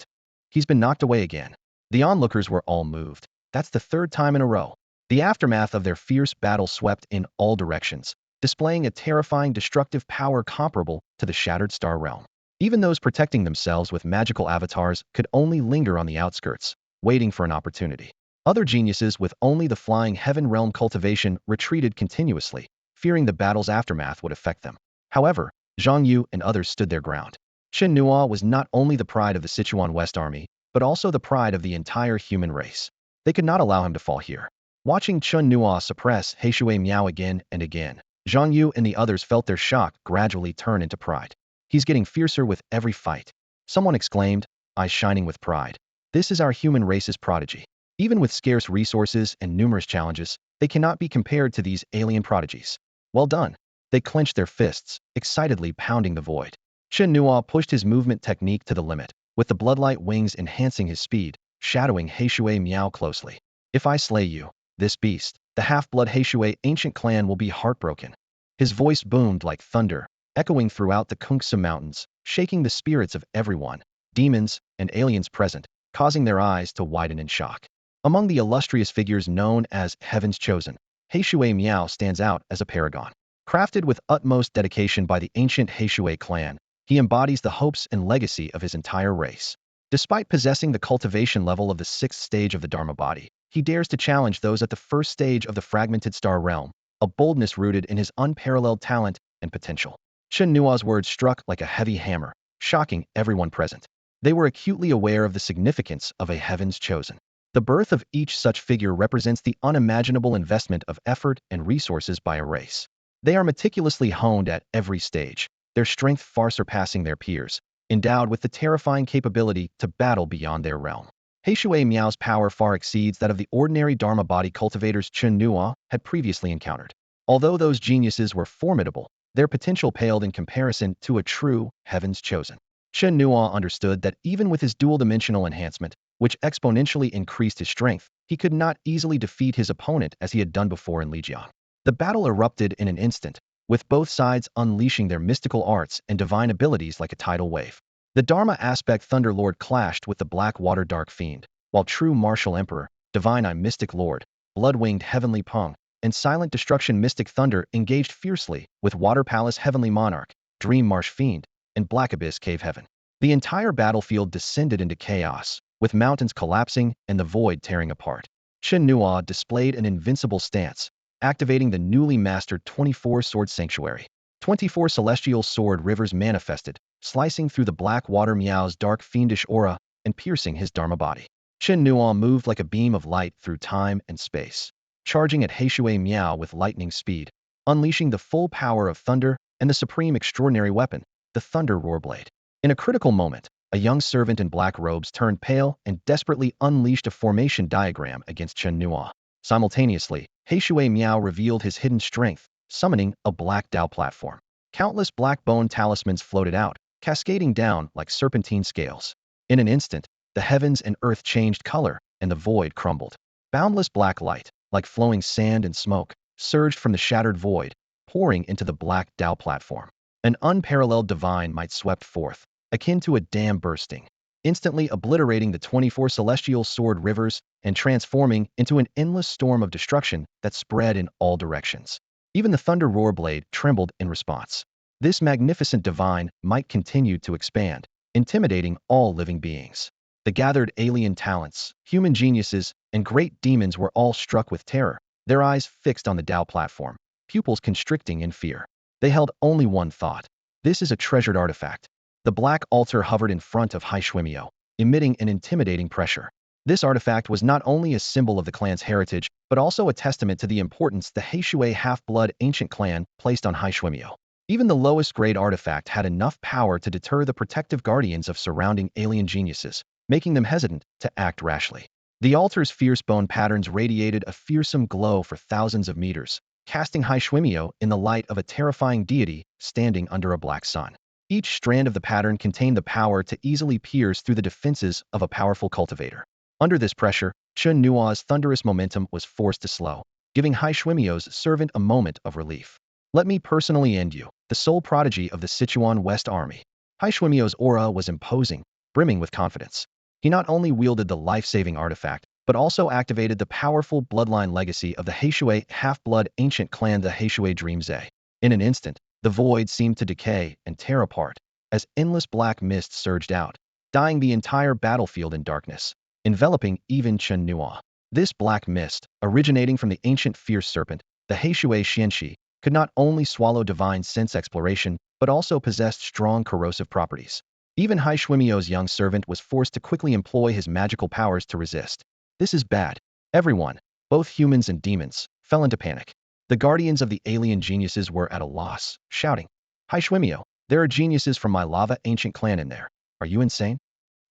He's been knocked away again. The onlookers were all moved. That's the third time in a row. The aftermath of their fierce battle swept in all directions, displaying a terrifying destructive power comparable to the Shattered Star Realm. Even those protecting themselves with magical avatars could only linger on the outskirts, waiting for an opportunity. Other geniuses with only the Flying Heaven Realm cultivation retreated continuously, fearing the battle's aftermath would affect them. However, Zhang Yu and others stood their ground. Chen Nuo was not only the pride of the Sichuan West Army, but also the pride of the entire human race. They could not allow him to fall here. Watching Chen Nuo suppress Heishui Miao again and again, Zhang Yu and the others felt their shock gradually turn into pride. He's getting fiercer with every fight. Someone exclaimed, eyes shining with pride. This is our human race's prodigy. Even with scarce resources and numerous challenges, they cannot be compared to these alien prodigies. Well done. They clenched their fists, excitedly pounding the void. Chen Nuo pushed his movement technique to the limit, with the bloodlight wings enhancing his speed, shadowing Heishui Miao closely. If I slay you, this beast, the half-blood Heishui ancient clan will be heartbroken. His voice boomed like thunder, echoing throughout the Kungsa Mountains, shaking the spirits of everyone, demons and aliens present, causing their eyes to widen in shock. Among the illustrious figures known as Heaven's Chosen, Heishui Miao stands out as a paragon. Crafted with utmost dedication by the ancient Heishui clan, he embodies the hopes and legacy of his entire race. Despite possessing the cultivation level of the 6th stage of the Dharma body, he dares to challenge those at the 1st stage of the fragmented star realm, a boldness rooted in his unparalleled talent and potential. Chen Nuo's words struck like a heavy hammer, shocking everyone present. They were acutely aware of the significance of a Heaven's Chosen. The birth of each such figure represents the unimaginable investment of effort and resources by a race. They are meticulously honed at every stage, their strength far surpassing their peers, endowed with the terrifying capability to battle beyond their realm. Heishui Miao's power far exceeds that of the ordinary Dharma body cultivators Chen Nuo had previously encountered. Although those geniuses were formidable, their potential paled in comparison to a true Heaven's Chosen. Chen Nuo understood that even with his dual-dimensional enhancement, which exponentially increased his strength, he could not easily defeat his opponent as he had done before in Lijiang. The battle erupted in an instant, with both sides unleashing their mystical arts and divine abilities like a tidal wave. The Dharma aspect Thunder Lord clashed with the Black Water Dark Fiend, while true Martial Emperor, Divine Eye Mystic Lord, Blood-Winged Heavenly Peng, and Silent Destruction Mystic Thunder engaged fiercely with Water Palace Heavenly Monarch, Dream Marsh Fiend, and Black Abyss Cave Heaven. The entire battlefield descended into chaos, with mountains collapsing and the void tearing apart. Chen Nuo displayed an invincible stance, activating the newly mastered 24 Sword Sanctuary. 24 celestial sword rivers manifested, slicing through the Black Water Miao's dark fiendish aura and piercing his Dharma body. Chen Nuo moved like a beam of light through time and space, charging at Heishui Miao with lightning speed, unleashing the full power of thunder and the supreme extraordinary weapon, the Thunder Roar Blade. In a critical moment, a young servant in black robes turned pale and desperately unleashed a formation diagram against Chen Nuo. Simultaneously, Heishui Miao revealed his hidden strength, summoning a black Dao platform. Countless black bone talismans floated out, cascading down like serpentine scales. In an instant, the heavens and earth changed color, and the void crumbled. Boundless black light, like flowing sand and smoke, surged from the shattered void, pouring into the black Dao platform. An unparalleled divine might swept forth, akin to a dam bursting, instantly obliterating the 24 celestial sword rivers and transforming into an endless storm of destruction that spread in all directions. Even the Thunder Roar Blade trembled in response. This magnificent divine might continue to expand, intimidating all living beings. The gathered alien talents, human geniuses, and great demons were all struck with terror, their eyes fixed on the Dao platform, pupils constricting in fear. They held only one thought. This is a treasured artifact. The black altar hovered in front of Heishui Miao, emitting an intimidating pressure. This artifact was not only a symbol of the clan's heritage, but also a testament to the importance the Heishui half-blood ancient clan placed on Heishui Miao. Even the lowest grade artifact had enough power to deter the protective guardians of surrounding alien geniuses, making them hesitant to act rashly. The altar's fierce bone patterns radiated a fearsome glow for thousands of meters, casting Heishui Miao in the light of a terrifying deity standing under a black sun. Each strand of the pattern contained the power to easily pierce through the defenses of a powerful cultivator. Under this pressure, Chen Nuo's thunderous momentum was forced to slow, giving Hai Shuimio's servant a moment of relief. Let me personally end you, the sole prodigy of the Sichuan West Army. Hai Shuimio's aura was imposing, brimming with confidence. He not only wielded the life-saving artifact, but also activated the powerful bloodline legacy of the Heishui half-blood ancient clan the Heishui Dreamze. In an instant, the void seemed to decay and tear apart, as endless black mist surged out, dyeing the entire battlefield in darkness, enveloping even Chen Nuo. This black mist, originating from the ancient fierce serpent, the Heishui Xianxi, could not only swallow divine sense exploration, but also possessed strong corrosive properties. Even Hai Shuimio's young servant was forced to quickly employ his magical powers to resist. This is bad. Everyone, both humans and demons, fell into panic. The guardians of the alien geniuses were at a loss, shouting, Hai Shuimio, there are geniuses from my lava ancient clan in there. Are you insane?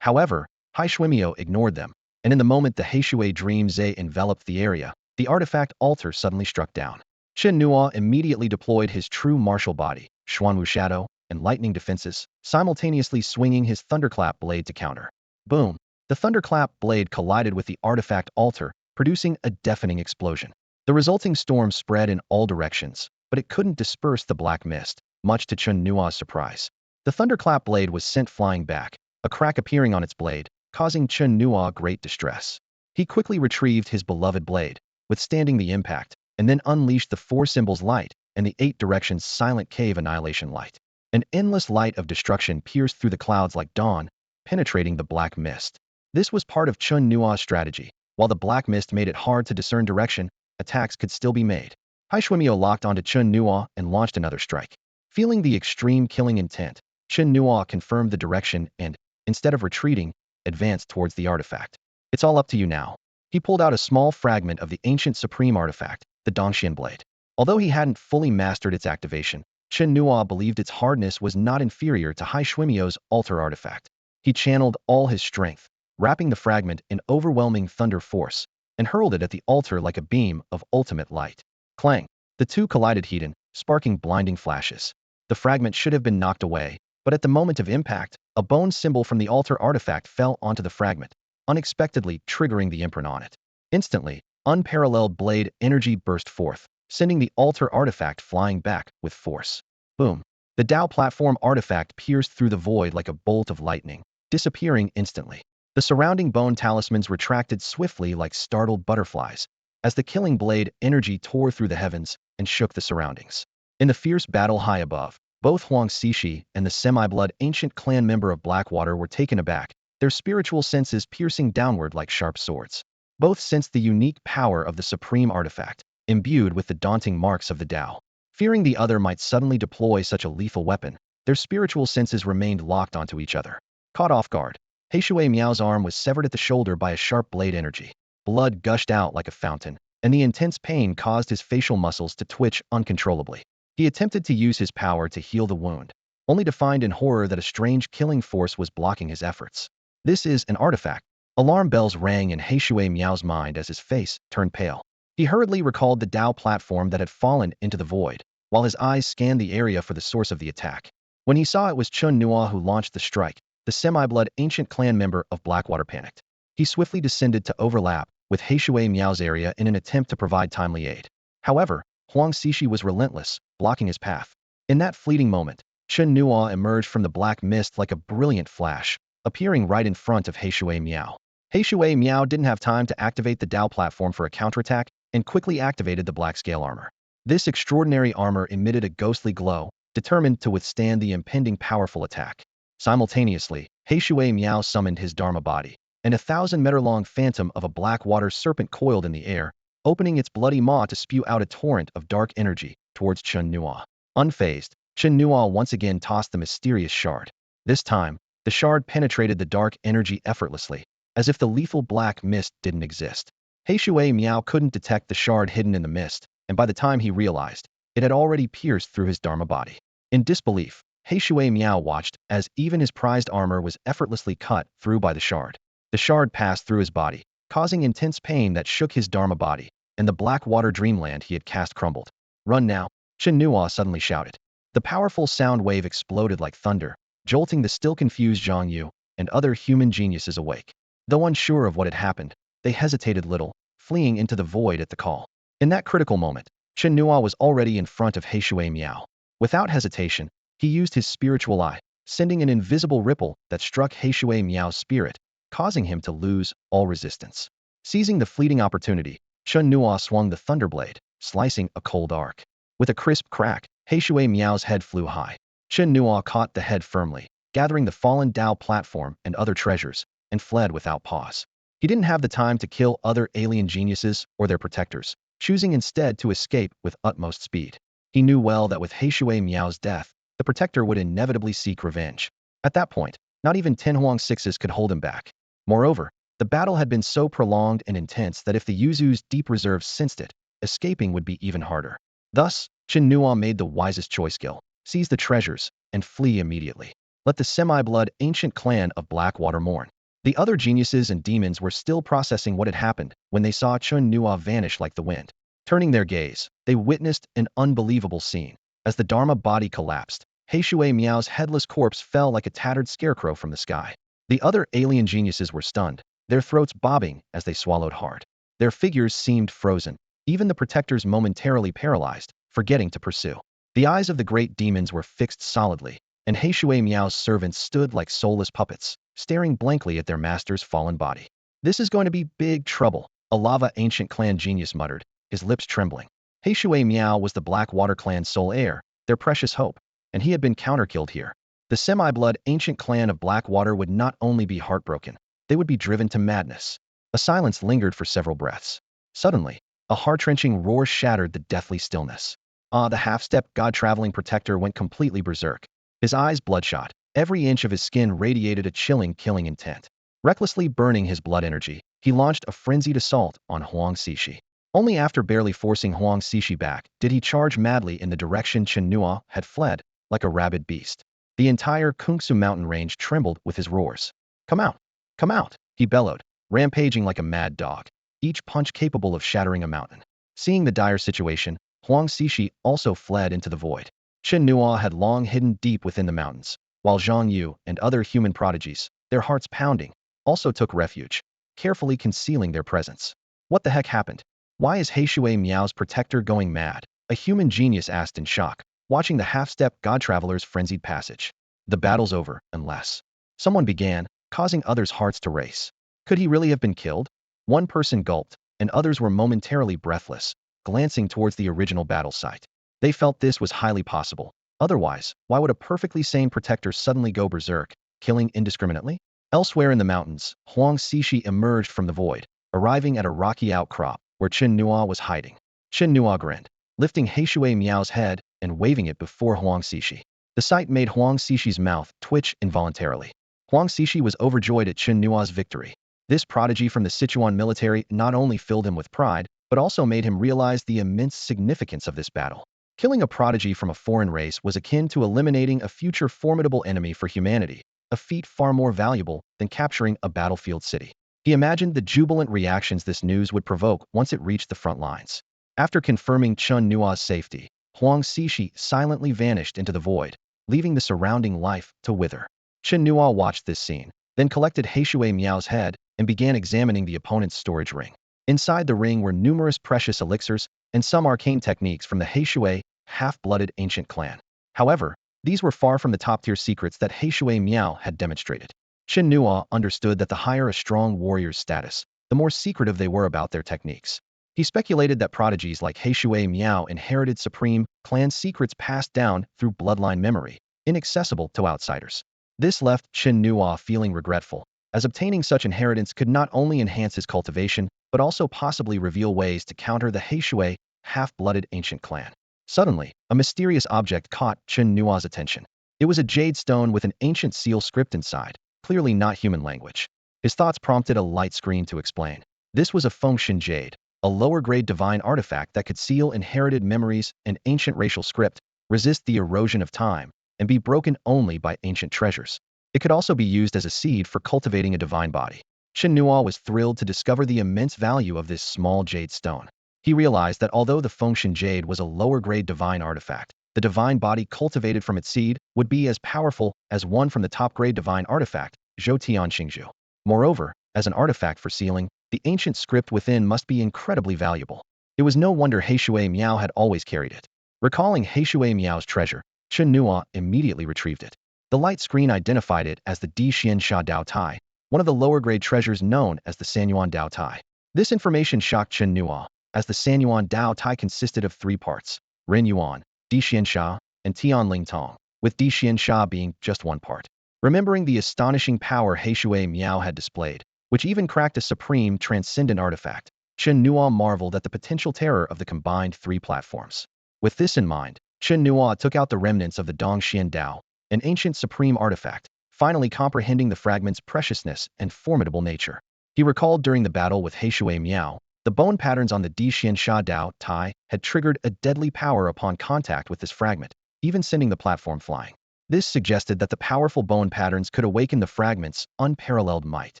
However, Hai Shuimio ignored them, and in the moment the Heishui Dreamze enveloped the area, the artifact altar suddenly struck down. Chen Nuo immediately deployed his true martial body, Xuanwu Shadow, and lightning defenses, simultaneously swinging his thunderclap blade to counter. Boom! The thunderclap blade collided with the artifact altar, producing a deafening explosion. The resulting storm spread in all directions, but it couldn't disperse the black mist, much to Chen Nuo's surprise. The thunderclap blade was sent flying back, a crack appearing on its blade, causing Chen Nuo great distress. He quickly retrieved his beloved blade, withstanding the impact, and then unleashed the four symbols light and the 8 directions silent cave annihilation light. An endless light of destruction pierced through the clouds like dawn, penetrating the black mist. This was part of Chen Nuo's strategy. While the black mist made it hard to discern direction, attacks could still be made. Hai Shuimio locked onto Chen Nuo and launched another strike. Feeling the extreme killing intent, Chen Nuo confirmed the direction and, instead of retreating, advanced towards the artifact. It's all up to you now. He pulled out a small fragment of the ancient supreme artifact, the Dongxian blade. Although he hadn't fully mastered its activation, Chen Nuo believed its hardness was not inferior to Hai Shuimio's altar artifact. He channeled all his strength, wrapping the fragment in overwhelming thunder force, and hurled it at the altar like a beam of ultimate light. Clang! The two collided heat, sparking blinding flashes. The fragment should have been knocked away, but at the moment of impact, a bone symbol from the altar artifact fell onto the fragment, unexpectedly triggering the imprint on it. Instantly, unparalleled blade energy burst forth, sending the altar artifact flying back with force. Boom! The Dao platform artifact pierced through the void like a bolt of lightning, disappearing instantly. The surrounding bone talismans retracted swiftly like startled butterflies, as the killing blade energy tore through the heavens and shook the surroundings. In the fierce battle high above, both Huang Xixi and the semi-blood ancient clan member of Blackwater were taken aback, their spiritual senses piercing downward like sharp swords. Both sensed the unique power of the supreme artifact, imbued with the daunting marks of the Dao. Fearing the other might suddenly deploy such a lethal weapon, their spiritual senses remained locked onto each other. Caught off guard, Heishui Miao's arm was severed at the shoulder by a sharp blade energy. Blood gushed out like a fountain, and the intense pain caused his facial muscles to twitch uncontrollably. He attempted to use his power to heal the wound, only to find in horror that a strange killing force was blocking his efforts. This is an artifact. Alarm bells rang in Heishui Miao's mind as his face turned pale. He hurriedly recalled the Dao platform that had fallen into the void, while his eyes scanned the area for the source of the attack. When he saw it was Chen Nuo who launched the strike, the semi-blood ancient clan member of Blackwater panicked. He swiftly descended to overlap with Heishui Miao's area in an attempt to provide timely aid. However, Huang Xixi was relentless, blocking his path. In that fleeting moment, Chen Nuo emerged from the black mist like a brilliant flash, appearing right in front of Heishui Miao. Heishui Miao didn't have time to activate the Dao platform for a counterattack and quickly activated the black scale armor. This extraordinary armor emitted a ghostly glow, determined to withstand the impending powerful attack. Simultaneously, Heishui Miao summoned his Dharma body, and 1,000-meter-long phantom of a black water serpent coiled in the air, opening its bloody maw to spew out a torrent of dark energy towards Chen Nuo. Unfazed, Chen Nuo once again tossed the mysterious shard. This time, the shard penetrated the dark energy effortlessly, as if the lethal black mist didn't exist. Heishui Miao couldn't detect the shard hidden in the mist, and by the time he realized, it had already pierced through his Dharma body. In disbelief, Heishui Miao watched as even his prized armor was effortlessly cut through by the shard. The shard passed through his body, causing intense pain that shook his Dharma body, and the Blackwater dreamland he had cast crumbled. Run now, Chen Nuo suddenly shouted. The powerful sound wave exploded like thunder, jolting the still confused Zhang Yu and other human geniuses awake. Though unsure of what had happened, they hesitated little, fleeing into the void at the call. In that critical moment, Chen Nuo was already in front of Heishui Miao. Without hesitation, he used his spiritual eye, sending an invisible ripple that struck Heishui Miao's spirit, causing him to lose all resistance. Seizing the fleeting opportunity, Chen Nuo swung the thunderblade, slicing a cold arc. With a crisp crack, Heishui Miao's head flew high. Chen Nuo caught the head firmly, gathering the fallen Dao platform and other treasures, and fled without pause. He didn't have the time to kill other alien geniuses or their protectors, choosing instead to escape with utmost speed. He knew well that with Heishui Miao's death, the protector would inevitably seek revenge. At that point, not even 10 Huang Sixes could hold him back. Moreover, the battle had been so prolonged and intense that if the Yuzu's deep reserves sensed it, escaping would be even harder. Thus, Chen Nuo made the wisest choice: seize the treasures, and flee immediately. Let the semi-blood ancient clan of Blackwater mourn. The other geniuses and demons were still processing what had happened when they saw Chen Nuo vanish like the wind. Turning their gaze, they witnessed an unbelievable scene. As the Dharma body collapsed, Heishui Miao's headless corpse fell like a tattered scarecrow from the sky. The other alien geniuses were stunned, their throats bobbing as they swallowed hard. Their figures seemed frozen, even the protectors momentarily paralyzed, forgetting to pursue. The eyes of the great demons were fixed solidly, and Heishui Miao's servants stood like soulless puppets, staring blankly at their master's fallen body. This is going to be big trouble, a lava ancient clan genius muttered, his lips trembling. Heishui Miao was the Blackwater clan's sole heir, their precious hope, and he had been counterkilled here. The semi-blood ancient clan of Blackwater would not only be heartbroken, they would be driven to madness. A silence lingered for several breaths. Suddenly, a heart-wrenching roar shattered the deathly stillness. The half-step god-traveling protector went completely berserk. His eyes bloodshot, every inch of his skin radiated a chilling, killing intent. Recklessly burning his blood energy, he launched a frenzied assault on Huang Xixi. Only after barely forcing Huang Xixi back did he charge madly in the direction Chen Nuo had fled, like a rabid beast. The entire Kungsu mountain range trembled with his roars. "Come out! Come out!" he bellowed, rampaging like a mad dog, each punch capable of shattering a mountain. Seeing the dire situation, Huang Xixi also fled into the void. Chen Nuo had long hidden deep within the mountains, while Zhang Yu and other human prodigies, their hearts pounding, also took refuge, carefully concealing their presence. What the heck happened? Why is Heishui Miao's protector going mad? A human genius asked in shock, watching the half-step god-traveler's frenzied passage. The battle's over, unless... Someone began, causing others' hearts to race. Could he really have been killed? One person gulped, and others were momentarily breathless, glancing towards the original battle site. They felt this was highly possible. Otherwise, why would a perfectly sane protector suddenly go berserk, killing indiscriminately? Elsewhere in the mountains, Huang Xixi emerged from the void, arriving at a rocky outcrop where Chen Nuo was hiding. Chen Nuo grinned, lifting Heishui Miao's head and waving it before Huang Xixi. The sight made Huang Xixi's mouth twitch involuntarily. Huang Xixi was overjoyed at Chen Nuo's victory. This prodigy from the Sichuan military not only filled him with pride, but also made him realize the immense significance of this battle. Killing a prodigy from a foreign race was akin to eliminating a future formidable enemy for humanity, a feat far more valuable than capturing a battlefield city. He imagined the jubilant reactions this news would provoke once it reached the front lines. After confirming Chen Nuo's safety, Huang Xixi silently vanished into the void, leaving the surrounding life to wither. Chen Nuo watched this scene, then collected Heishui Miao's head and began examining the opponent's storage ring. Inside the ring were numerous precious elixirs and some arcane techniques from the Heishui, half-blooded ancient clan. However, these were far from the top-tier secrets that Heishui Miao had demonstrated. Chen Nuo understood that the higher a strong warrior's status, the more secretive they were about their techniques. He speculated that prodigies like Heishui Miao inherited supreme clan secrets passed down through bloodline memory, inaccessible to outsiders. This left Chen Nuo feeling regretful, as obtaining such inheritance could not only enhance his cultivation, but also possibly reveal ways to counter the Heishui, half-blooded ancient clan. Suddenly, a mysterious object caught Chen Nuo's attention. It was a jade stone with an ancient seal script inside, clearly not human language. His thoughts prompted a light screen to explain. This was a Fengshen jade, a lower-grade divine artifact that could seal inherited memories and ancient racial script, resist the erosion of time, and be broken only by ancient treasures. It could also be used as a seed for cultivating a divine body. Chen Nuo was thrilled to discover the immense value of this small jade stone. He realized that although the Fengshen jade was a lower-grade divine artifact, the divine body cultivated from its seed would be as powerful as one from the top-grade divine artifact, Zhou Tian Xingzhu. Moreover, As an artifact for sealing, the ancient script within must be incredibly valuable. It was no wonder Heishui Miao had always carried it. Recalling Heishui Miao's treasure, Chen Nuo immediately retrieved it. The light screen identified it as the Di Xian Sha Dao Tai, one of the lower-grade treasures known as the Sanyuan Dao Tai. This information shocked Chen Nuo, as the Sanyuan Dao Tai consisted of 3 parts: Ren Yuan, Di Xian Sha, and Tian Ling Tong, with Di Xian Sha being just 1 part. Remembering the astonishing power Heishui Miao had displayed, which even cracked a supreme transcendent artifact, Chen Nuo marveled at the potential terror of the combined 3 platforms. With this in mind, Chen Nuo took out the remnants of the Dongxian Dao, an ancient supreme artifact, finally comprehending the fragment's preciousness and formidable nature. He recalled during the battle with Heishui Miao, the bone patterns on the Di Xian Sha Dao Tai had triggered a deadly power upon contact with this fragment, even sending the platform flying. This suggested that the powerful bone patterns could awaken the fragment's unparalleled might.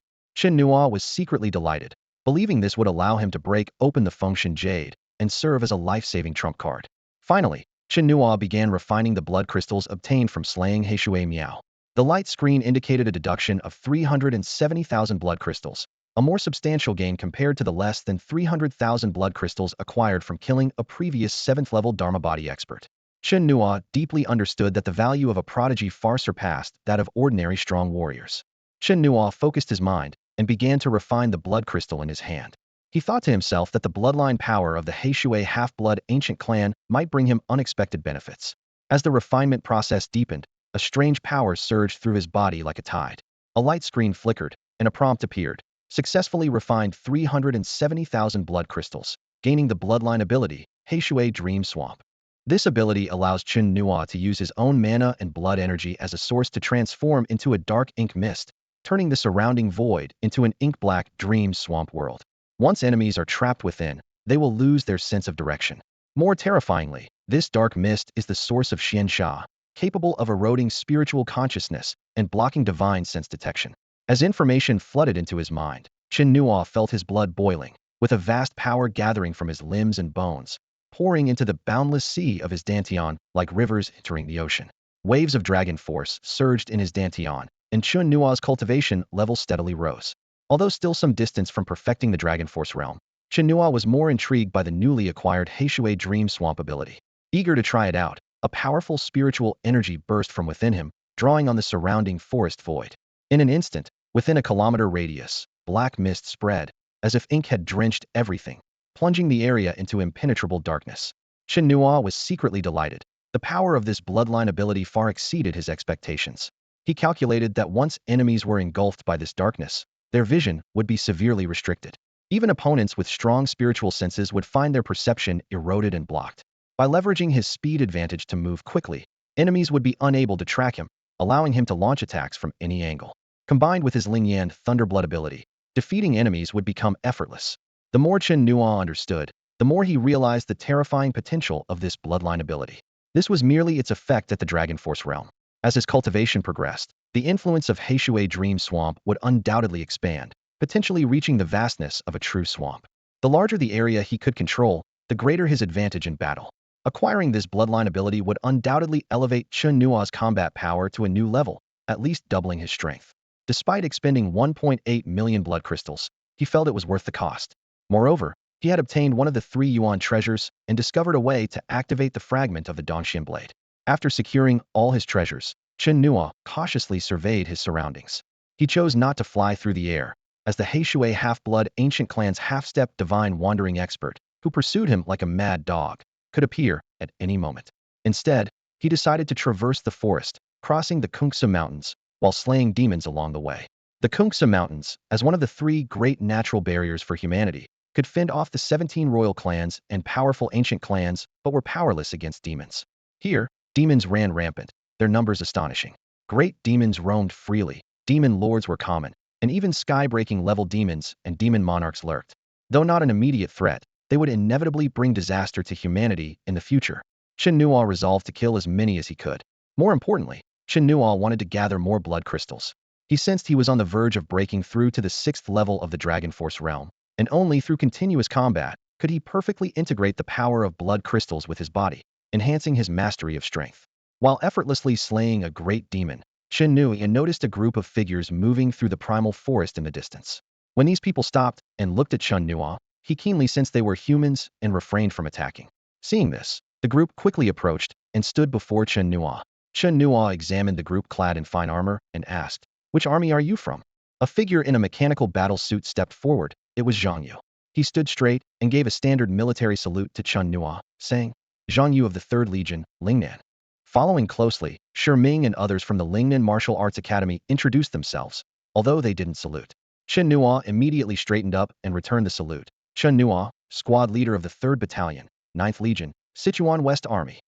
Chen Nuo was secretly delighted, believing this would allow him to break open the Fengshan Jade and serve as a life-saving trump card. Finally, Chen Nuo began refining the blood crystals obtained from slaying Heishui Miao. The light screen indicated a deduction of 370,000 blood crystals, a more substantial gain compared to the less than 300,000 blood crystals acquired from killing a previous 7th-level Dharma body expert. Chen Nuo deeply understood that the value of a prodigy far surpassed that of ordinary strong warriors. Chen Nuo focused his mind and began to refine the blood crystal in his hand. He thought to himself that the bloodline power of the Heishui half-blood ancient clan might bring him unexpected benefits. As the refinement process deepened, a strange power surged through his body like a tide. A light screen flickered, and a prompt appeared: successfully refined 370,000 blood crystals, gaining the bloodline ability, Heishui Dream Swamp. This ability allows Chen Nuo to use his own mana and blood energy as a source to transform into a dark ink mist, turning the surrounding void into an ink-black dream swamp world. Once enemies are trapped within, they will lose their sense of direction. More terrifyingly, this dark mist is the source of Xian Sha, capable of eroding spiritual consciousness and blocking divine sense detection. As information flooded into his mind, Chen Nuo felt his blood boiling, with a vast power gathering from his limbs and bones, pouring into the boundless sea of his dantian like rivers entering the ocean. Waves of dragon force surged in his dantian, and Chen Nuo's cultivation level steadily rose. Although still some distance from perfecting the dragon force realm, Chen Nuo was more intrigued by the newly acquired Heishui Dream Swamp ability. Eager to try it out, a powerful spiritual energy burst from within him, drawing on the surrounding forest void. In an instant, within a kilometer radius, black mist spread, as if ink had drenched everything, plunging the area into impenetrable darkness. Chen Nuo was secretly delighted. The power of this bloodline ability far exceeded his expectations. He calculated that once enemies were engulfed by this darkness, their vision would be severely restricted. Even opponents with strong spiritual senses would find their perception eroded and blocked. By leveraging his speed advantage to move quickly, enemies would be unable to track him, allowing him to launch attacks from any angle. Combined with his Ling Yan Thunderblood ability, defeating enemies would become effortless. The more Chen Nuo understood, the more he realized the terrifying potential of this bloodline ability. This was merely its effect at the Dragon Force realm. As his cultivation progressed, the influence of Heishui Dream Swamp would undoubtedly expand, potentially reaching the vastness of a true swamp. The larger the area he could control, the greater his advantage in battle. Acquiring this bloodline ability would undoubtedly elevate Chen Nuo's combat power to a new level, at least doubling his strength. Despite expending 1.8 million blood crystals, he felt it was worth the cost. Moreover, he had obtained one of the 3 Yuan treasures and discovered a way to activate the fragment of the Dongxian blade. After securing all his treasures, Chen Nuo cautiously surveyed his surroundings. He chose not to fly through the air, as the Heishui half-blood ancient clan's half-step divine wandering expert, who pursued him like a mad dog, could appear at any moment. Instead, he decided to traverse the forest, crossing the Kungsa Mountains, while slaying demons along the way. The Kungsa Mountains, as one of the 3 great natural barriers for humanity, could fend off the 17 royal clans and powerful ancient clans, but were powerless against demons. Here, demons ran rampant, their numbers astonishing. Great demons roamed freely, demon lords were common, and even sky-breaking level demons and demon monarchs lurked. Though not an immediate threat, they would inevitably bring disaster to humanity in the future. Chen Nuo resolved to kill as many as he could. More importantly, Chen Nuo wanted to gather more blood crystals. He sensed he was on the verge of breaking through to the 6th level of the Dragon Force realm, and only through continuous combat could he perfectly integrate the power of blood crystals with his body, enhancing his mastery of strength. While effortlessly slaying a great demon, Chen Nuo noticed a group of figures moving through the primal forest in the distance. When these people stopped and looked at Chen Nuo, he keenly sensed they were humans and refrained from attacking. Seeing this, the group quickly approached and stood before Chen Nuo. Chen Nuo examined the group clad in fine armor and asked, "Which army are you from?" A figure in a mechanical battle suit stepped forward. It was Zhang Yu. He stood straight and gave a standard military salute to Chen Nuo, saying, "Zhang Yu of the 3rd Legion, Lingnan." Following closely, Ming and others from the Lingnan Martial Arts Academy introduced themselves, although they didn't salute. Chen Nuo immediately straightened up and returned the salute. Chen Nuo, squad leader of the 3rd Battalion, 9th Legion, Sichuan West Army.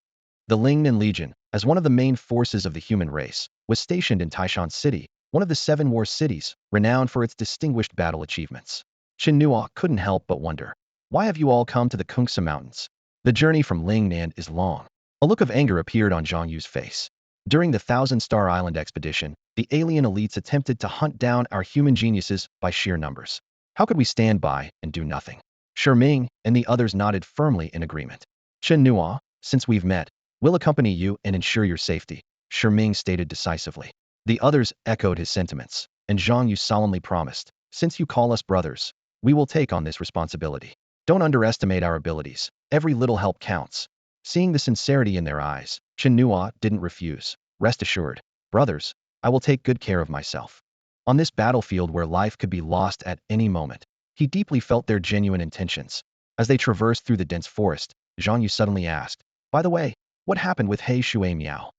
The Lingnan Legion, as one of the main forces of the human race, was stationed in Taishan City, one of the 7 war cities, renowned for its distinguished battle achievements. Chen Nuo couldn't help but wonder, why have you all come to the Kungsa Mountains? The journey from Lingnan is long. A look of anger appeared on Zhang Yu's face. During the Thousand Star Island expedition, the alien elites attempted to hunt down our human geniuses by sheer numbers. How could we stand by and do nothing? Ming and the others nodded firmly in agreement. Chen Nuo, since we've met, we'll accompany you and ensure your safety, Ming stated decisively. The others echoed his sentiments, and Zhang Yu solemnly promised, "Since you call us brothers, we will take on this responsibility. Don't underestimate our abilities. Every little help counts." Seeing the sincerity in their eyes, Chen Nuo didn't refuse. "Rest assured, brothers, I will take good care of myself." On this battlefield where life could be lost at any moment, he deeply felt their genuine intentions. As they traversed through the dense forest, Zhang Yu suddenly asked, "By the way, what happened with He Shui Miao?"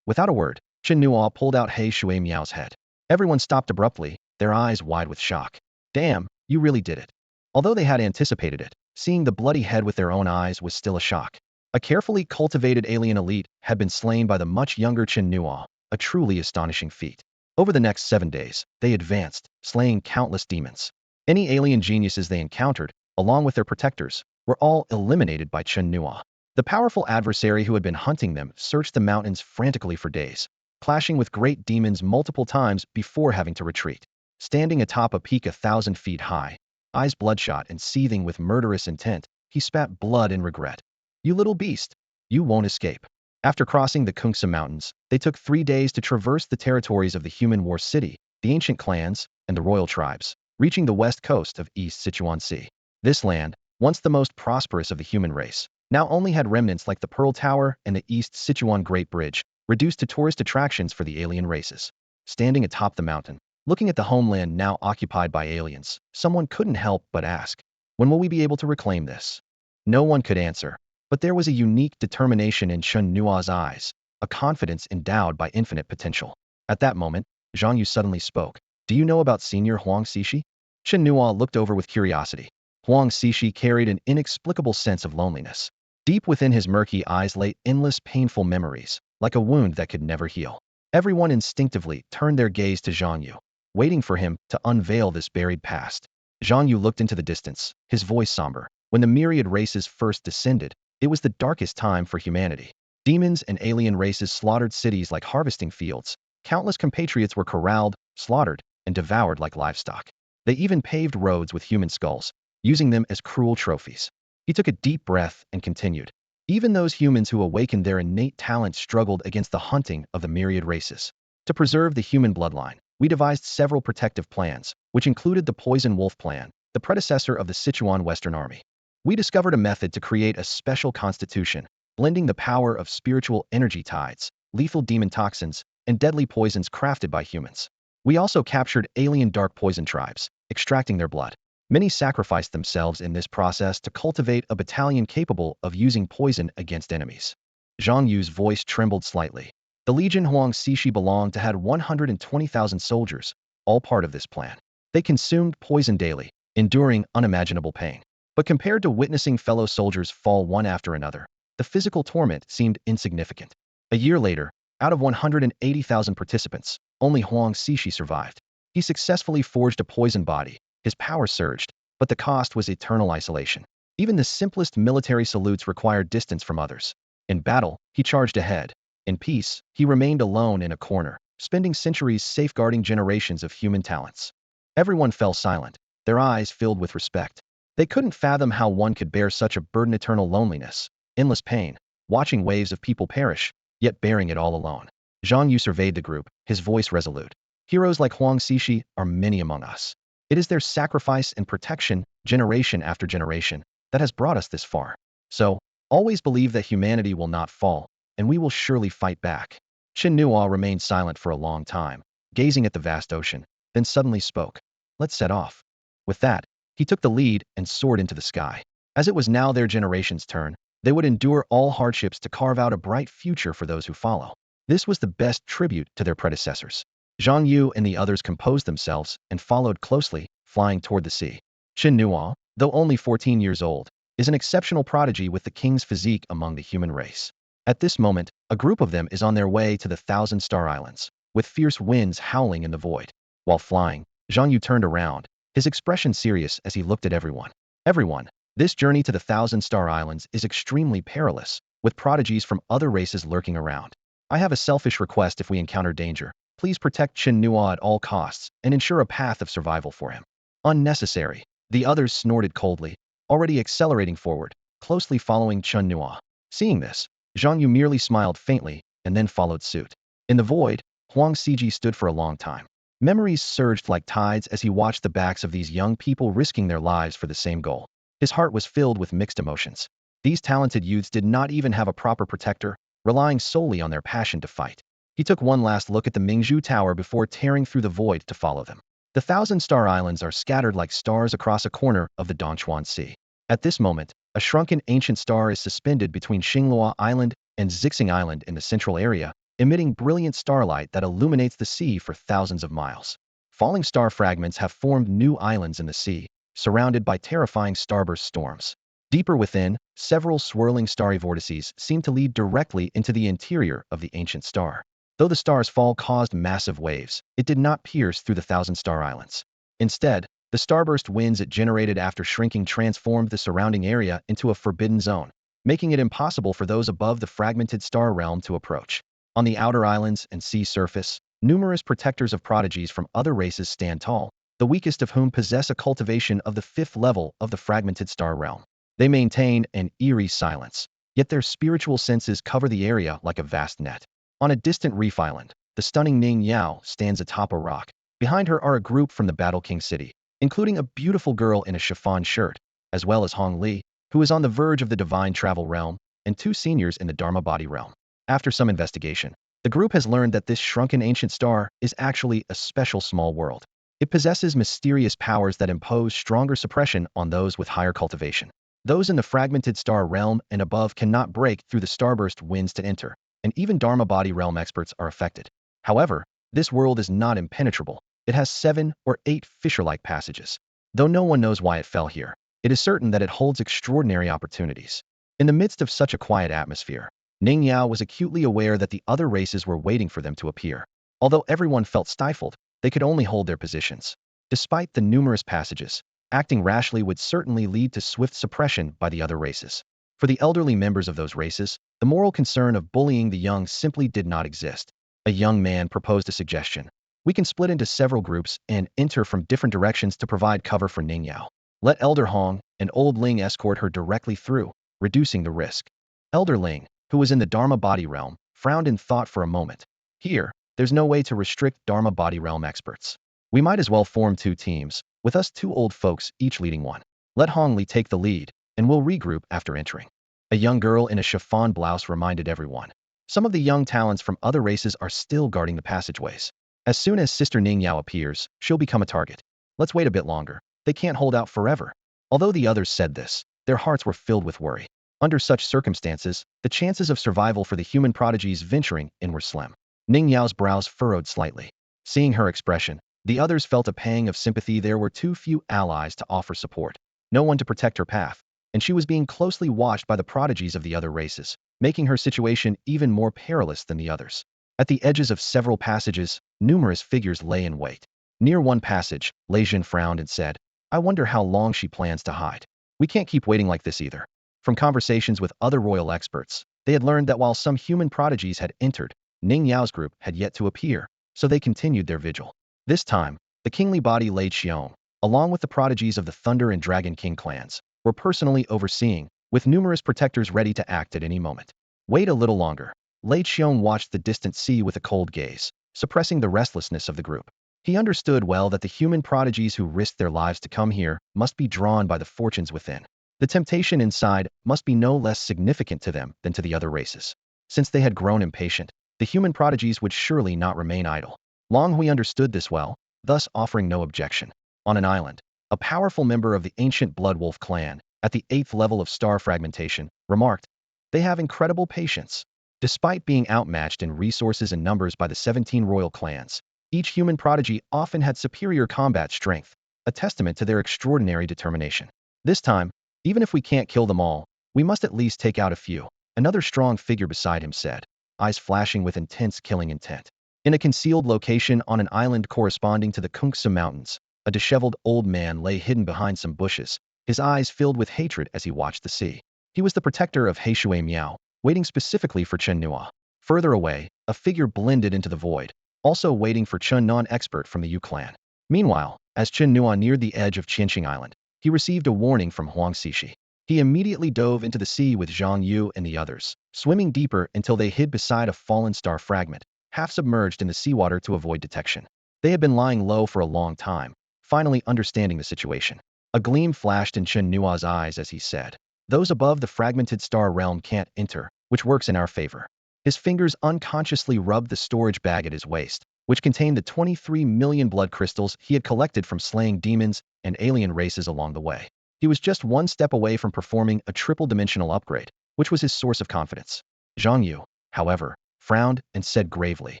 Without a word, Chen Nuo pulled out He Shui Miao's head. Everyone stopped abruptly, their eyes wide with shock. "Damn, you really did it." Although they had anticipated it, seeing the bloody head with their own eyes was still a shock. A carefully cultivated alien elite had been slain by the much younger Chen Nuo, a truly astonishing feat. Over the next 7 days, they advanced, slaying countless demons. Any alien geniuses they encountered, along with their protectors, were all eliminated by Chen Nuo. The powerful adversary who had been hunting them searched the mountains frantically for days, clashing with great demons multiple times before having to retreat. Standing atop a peak 1,000 feet high, eyes bloodshot and seething with murderous intent, he spat blood in regret. "You little beast, you won't escape." After crossing the Kungsa Mountains, they took 3 days to traverse the territories of the human war city, the ancient clans, and the royal tribes, reaching the west coast of East Sichuan Sea. This land, once the most prosperous of the human race, now only had remnants like the Pearl Tower and the East Sichuan Great Bridge, reduced to tourist attractions for the alien races. Standing atop the mountain, looking at the homeland now occupied by aliens, someone couldn't help but ask, "When will we be able to reclaim this?" No one could answer. But there was a unique determination in Chen Nuo's eyes, a confidence endowed by infinite potential. At that moment, Zhang Yu suddenly spoke. "Do you know about Senior Huang Xixi?" Chen Nuo looked over with curiosity. Huang Xixi carried an inexplicable sense of loneliness. Deep within his murky eyes lay endless painful memories, like a wound that could never heal. Everyone instinctively turned their gaze to Zhang Yu, waiting for him to unveil this buried past. Zhang Yu looked into the distance, his voice somber. When the myriad races first descended, it was the darkest time for humanity. Demons and alien races slaughtered cities like harvesting fields. Countless compatriots were corralled, slaughtered, and devoured like livestock. They even paved roads with human skulls, using them as cruel trophies. He took a deep breath and continued. Even those humans who awakened their innate talent struggled against the hunting of the myriad races. To preserve the human bloodline, we devised several protective plans, which included the Poison Wolf Plan, the predecessor of the Sichuan Western Army. We discovered a method to create a special constitution, blending the power of spiritual energy tides, lethal demon toxins, and deadly poisons crafted by humans. We also captured alien dark poison tribes, extracting their blood. Many sacrificed themselves in this process to cultivate a battalion capable of using poison against enemies. Zhang Yu's voice trembled slightly. The Legion Huang Xixi belonged to had 120,000 soldiers, all part of this plan. They consumed poison daily, enduring unimaginable pain. But compared to witnessing fellow soldiers fall one after another, the physical torment seemed insignificant. A year later, out of 180,000 participants, only Huang Xixi survived. He successfully forged a poison body. His power surged, but the cost was eternal isolation. Even the simplest military salutes required distance from others. In battle, he charged ahead. In peace, he remained alone in a corner, spending centuries safeguarding generations of human talents. Everyone fell silent, their eyes filled with respect. They couldn't fathom how one could bear such a burden: eternal loneliness, endless pain, watching waves of people perish, yet bearing it all alone. Zhang Yu surveyed the group, his voice resolute. Heroes like Huang Xixi are many among us. It is their sacrifice and protection, generation after generation, that has brought us this far. So, always believe that humanity will not fall, and we will surely fight back. Chen Nuo remained silent for a long time, gazing at the vast ocean, then suddenly spoke. Let's set off. With that, he took the lead and soared into the sky. As it was now their generation's turn, they would endure all hardships to carve out a bright future for those who follow. This was the best tribute to their predecessors. Zhang Yu and the others composed themselves and followed closely, flying toward the sea. Chen Nuo, though only 14 years old, is an exceptional prodigy with the king's physique among the human race. At this moment, a group of them is on their way to the Thousand Star Islands, with fierce winds howling in the void. While flying, Zhang Yu turned around, his expression serious as he looked at everyone. Everyone, this journey to the Thousand Star Islands is extremely perilous, with prodigies from other races lurking around. I have a selfish request. If we encounter danger, please protect Chen Nuo at all costs and ensure a path of survival for him. Unnecessary. The others snorted coldly, already accelerating forward, closely following Chen Nuo. Seeing this, Zhang Yu merely smiled faintly and then followed suit. In the void, Huang Siji stood for a long time. Memories surged like tides as he watched the backs of these young people risking their lives for the same goal. His heart was filled with mixed emotions. These talented youths did not even have a proper protector, relying solely on their passion to fight. He took one last look at the Mingzhu Tower before tearing through the void to follow them. The Thousand Star Islands are scattered like stars across a corner of the Dongchuan Sea. At this moment, a shrunken ancient star is suspended between Xinglua Island and Zixing Island in the central area, emitting brilliant starlight that illuminates the sea for thousands of miles. Falling star fragments have formed new islands in the sea, surrounded by terrifying starburst storms. Deeper within, several swirling starry vortices seem to lead directly into the interior of the ancient star. Though the star's fall caused massive waves, it did not pierce through the Thousand Star Islands. Instead, the starburst winds it generated after shrinking transformed the surrounding area into a forbidden zone, making it impossible for those above the fragmented star realm to approach. On the outer islands and sea surface, numerous protectors of prodigies from other races stand tall, the weakest of whom possess a cultivation of the 5th level of the fragmented star realm. They maintain an eerie silence, yet their spiritual senses cover the area like a vast net. On a distant reef island, the stunning Ning Yao stands atop a rock. Behind her are a group from the Battle King city, including a beautiful girl in a chiffon shirt, as well as Hong Li, who is on the verge of the divine travel realm, and 2 seniors in the Dharma body realm. After some investigation, the group has learned that this shrunken ancient star is actually a special small world. It possesses mysterious powers that impose stronger suppression on those with higher cultivation. Those in the fragmented star realm and above cannot break through the starburst winds to enter, and even Dharma body realm experts are affected. However, this world is not impenetrable. It has 7 or 8 fissure-like passages. Though no one knows why it fell here, it is certain that it holds extraordinary opportunities. In the midst of such a quiet atmosphere, Ning Yao was acutely aware that the other races were waiting for them to appear. Although everyone felt stifled, they could only hold their positions. Despite the numerous passages, acting rashly would certainly lead to swift suppression by the other races. For the elderly members of those races, the moral concern of bullying the young simply did not exist. A young man proposed a suggestion. We can split into several groups and enter from different directions to provide cover for Ning Yao. Let Elder Hong and Old Ling escort her directly through, reducing the risk. Elder Ling, who was in the Dharma body realm, frowned in thought for a moment. Here, there's no way to restrict Dharma body realm experts. We might as well form 2 teams, with us 2 old folks each leading one. Let Hong Li take the lead, and we'll regroup after entering. A young girl in a chiffon blouse reminded everyone. Some of the young talents from other races are still guarding the passageways. As soon as Sister Ning Yao appears, she'll become a target. Let's wait a bit longer. They can't hold out forever. Although the others said this, their hearts were filled with worry. Under such circumstances, the chances of survival for the human prodigies venturing in were slim. Ning Yao's brows furrowed slightly. Seeing her expression, the others felt a pang of sympathy. There were too few allies to offer support. No one to protect her path, and she was being closely watched by the prodigies of the other races, making her situation even more perilous than the others. At the edges of several passages, numerous figures lay in wait. Near one passage, Lei Jin frowned and said, I wonder how long she plans to hide. We can't keep waiting like this either. From conversations with other royal experts, they had learned that while some human prodigies had entered, Ning Yao's group had yet to appear, so they continued their vigil. This time, the kingly body Lei Xiong, along with the prodigies of the Thunder and Dragon King clans, were personally overseeing, with numerous protectors ready to act at any moment. Wait a little longer. Lei Xiong watched the distant sea with a cold gaze, suppressing the restlessness of the group. He understood well that the human prodigies who risked their lives to come here must be drawn by the fortunes within. The temptation inside must be no less significant to them than to the other races. Since they had grown impatient, the human prodigies would surely not remain idle. Long Hui understood this well, thus offering no objection. On an island, a powerful member of the ancient Bloodwolf clan, at the 8th level of star fragmentation, remarked, "They have incredible patience." Despite being outmatched in resources and numbers by the 17 royal clans, each human prodigy often had superior combat strength, a testament to their extraordinary determination. "This time, even if we can't kill them all, we must at least take out a few," another strong figure beside him said, eyes flashing with intense killing intent. In a concealed location on an island corresponding to the Kungsa Mountains, a disheveled old man lay hidden behind some bushes, his eyes filled with hatred as he watched the sea. He was the protector of Heishui Miao, waiting specifically for Chen Nuo. Further away, a figure blended into the void, also waiting for Chen Nuo, an expert from the Yu clan. Meanwhile, as Chen Nuo neared the edge of Qinqing Island, he received a warning from Huang Xixi. He immediately dove into the sea with Zhang Yu and the others, swimming deeper until they hid beside a fallen star fragment, half submerged in the seawater to avoid detection. They had been lying low for a long time, finally understanding the situation. A gleam flashed in Chen Nuo's eyes as he said, "Those above the fragmented star realm can't enter, which works in our favor." His fingers unconsciously rubbed the storage bag at his waist, which contained the 23 million blood crystals he had collected from slaying demons and alien races along the way. He was just one step away from performing a triple-dimensional upgrade, which was his source of confidence. Zhang Yu, however, frowned and said gravely,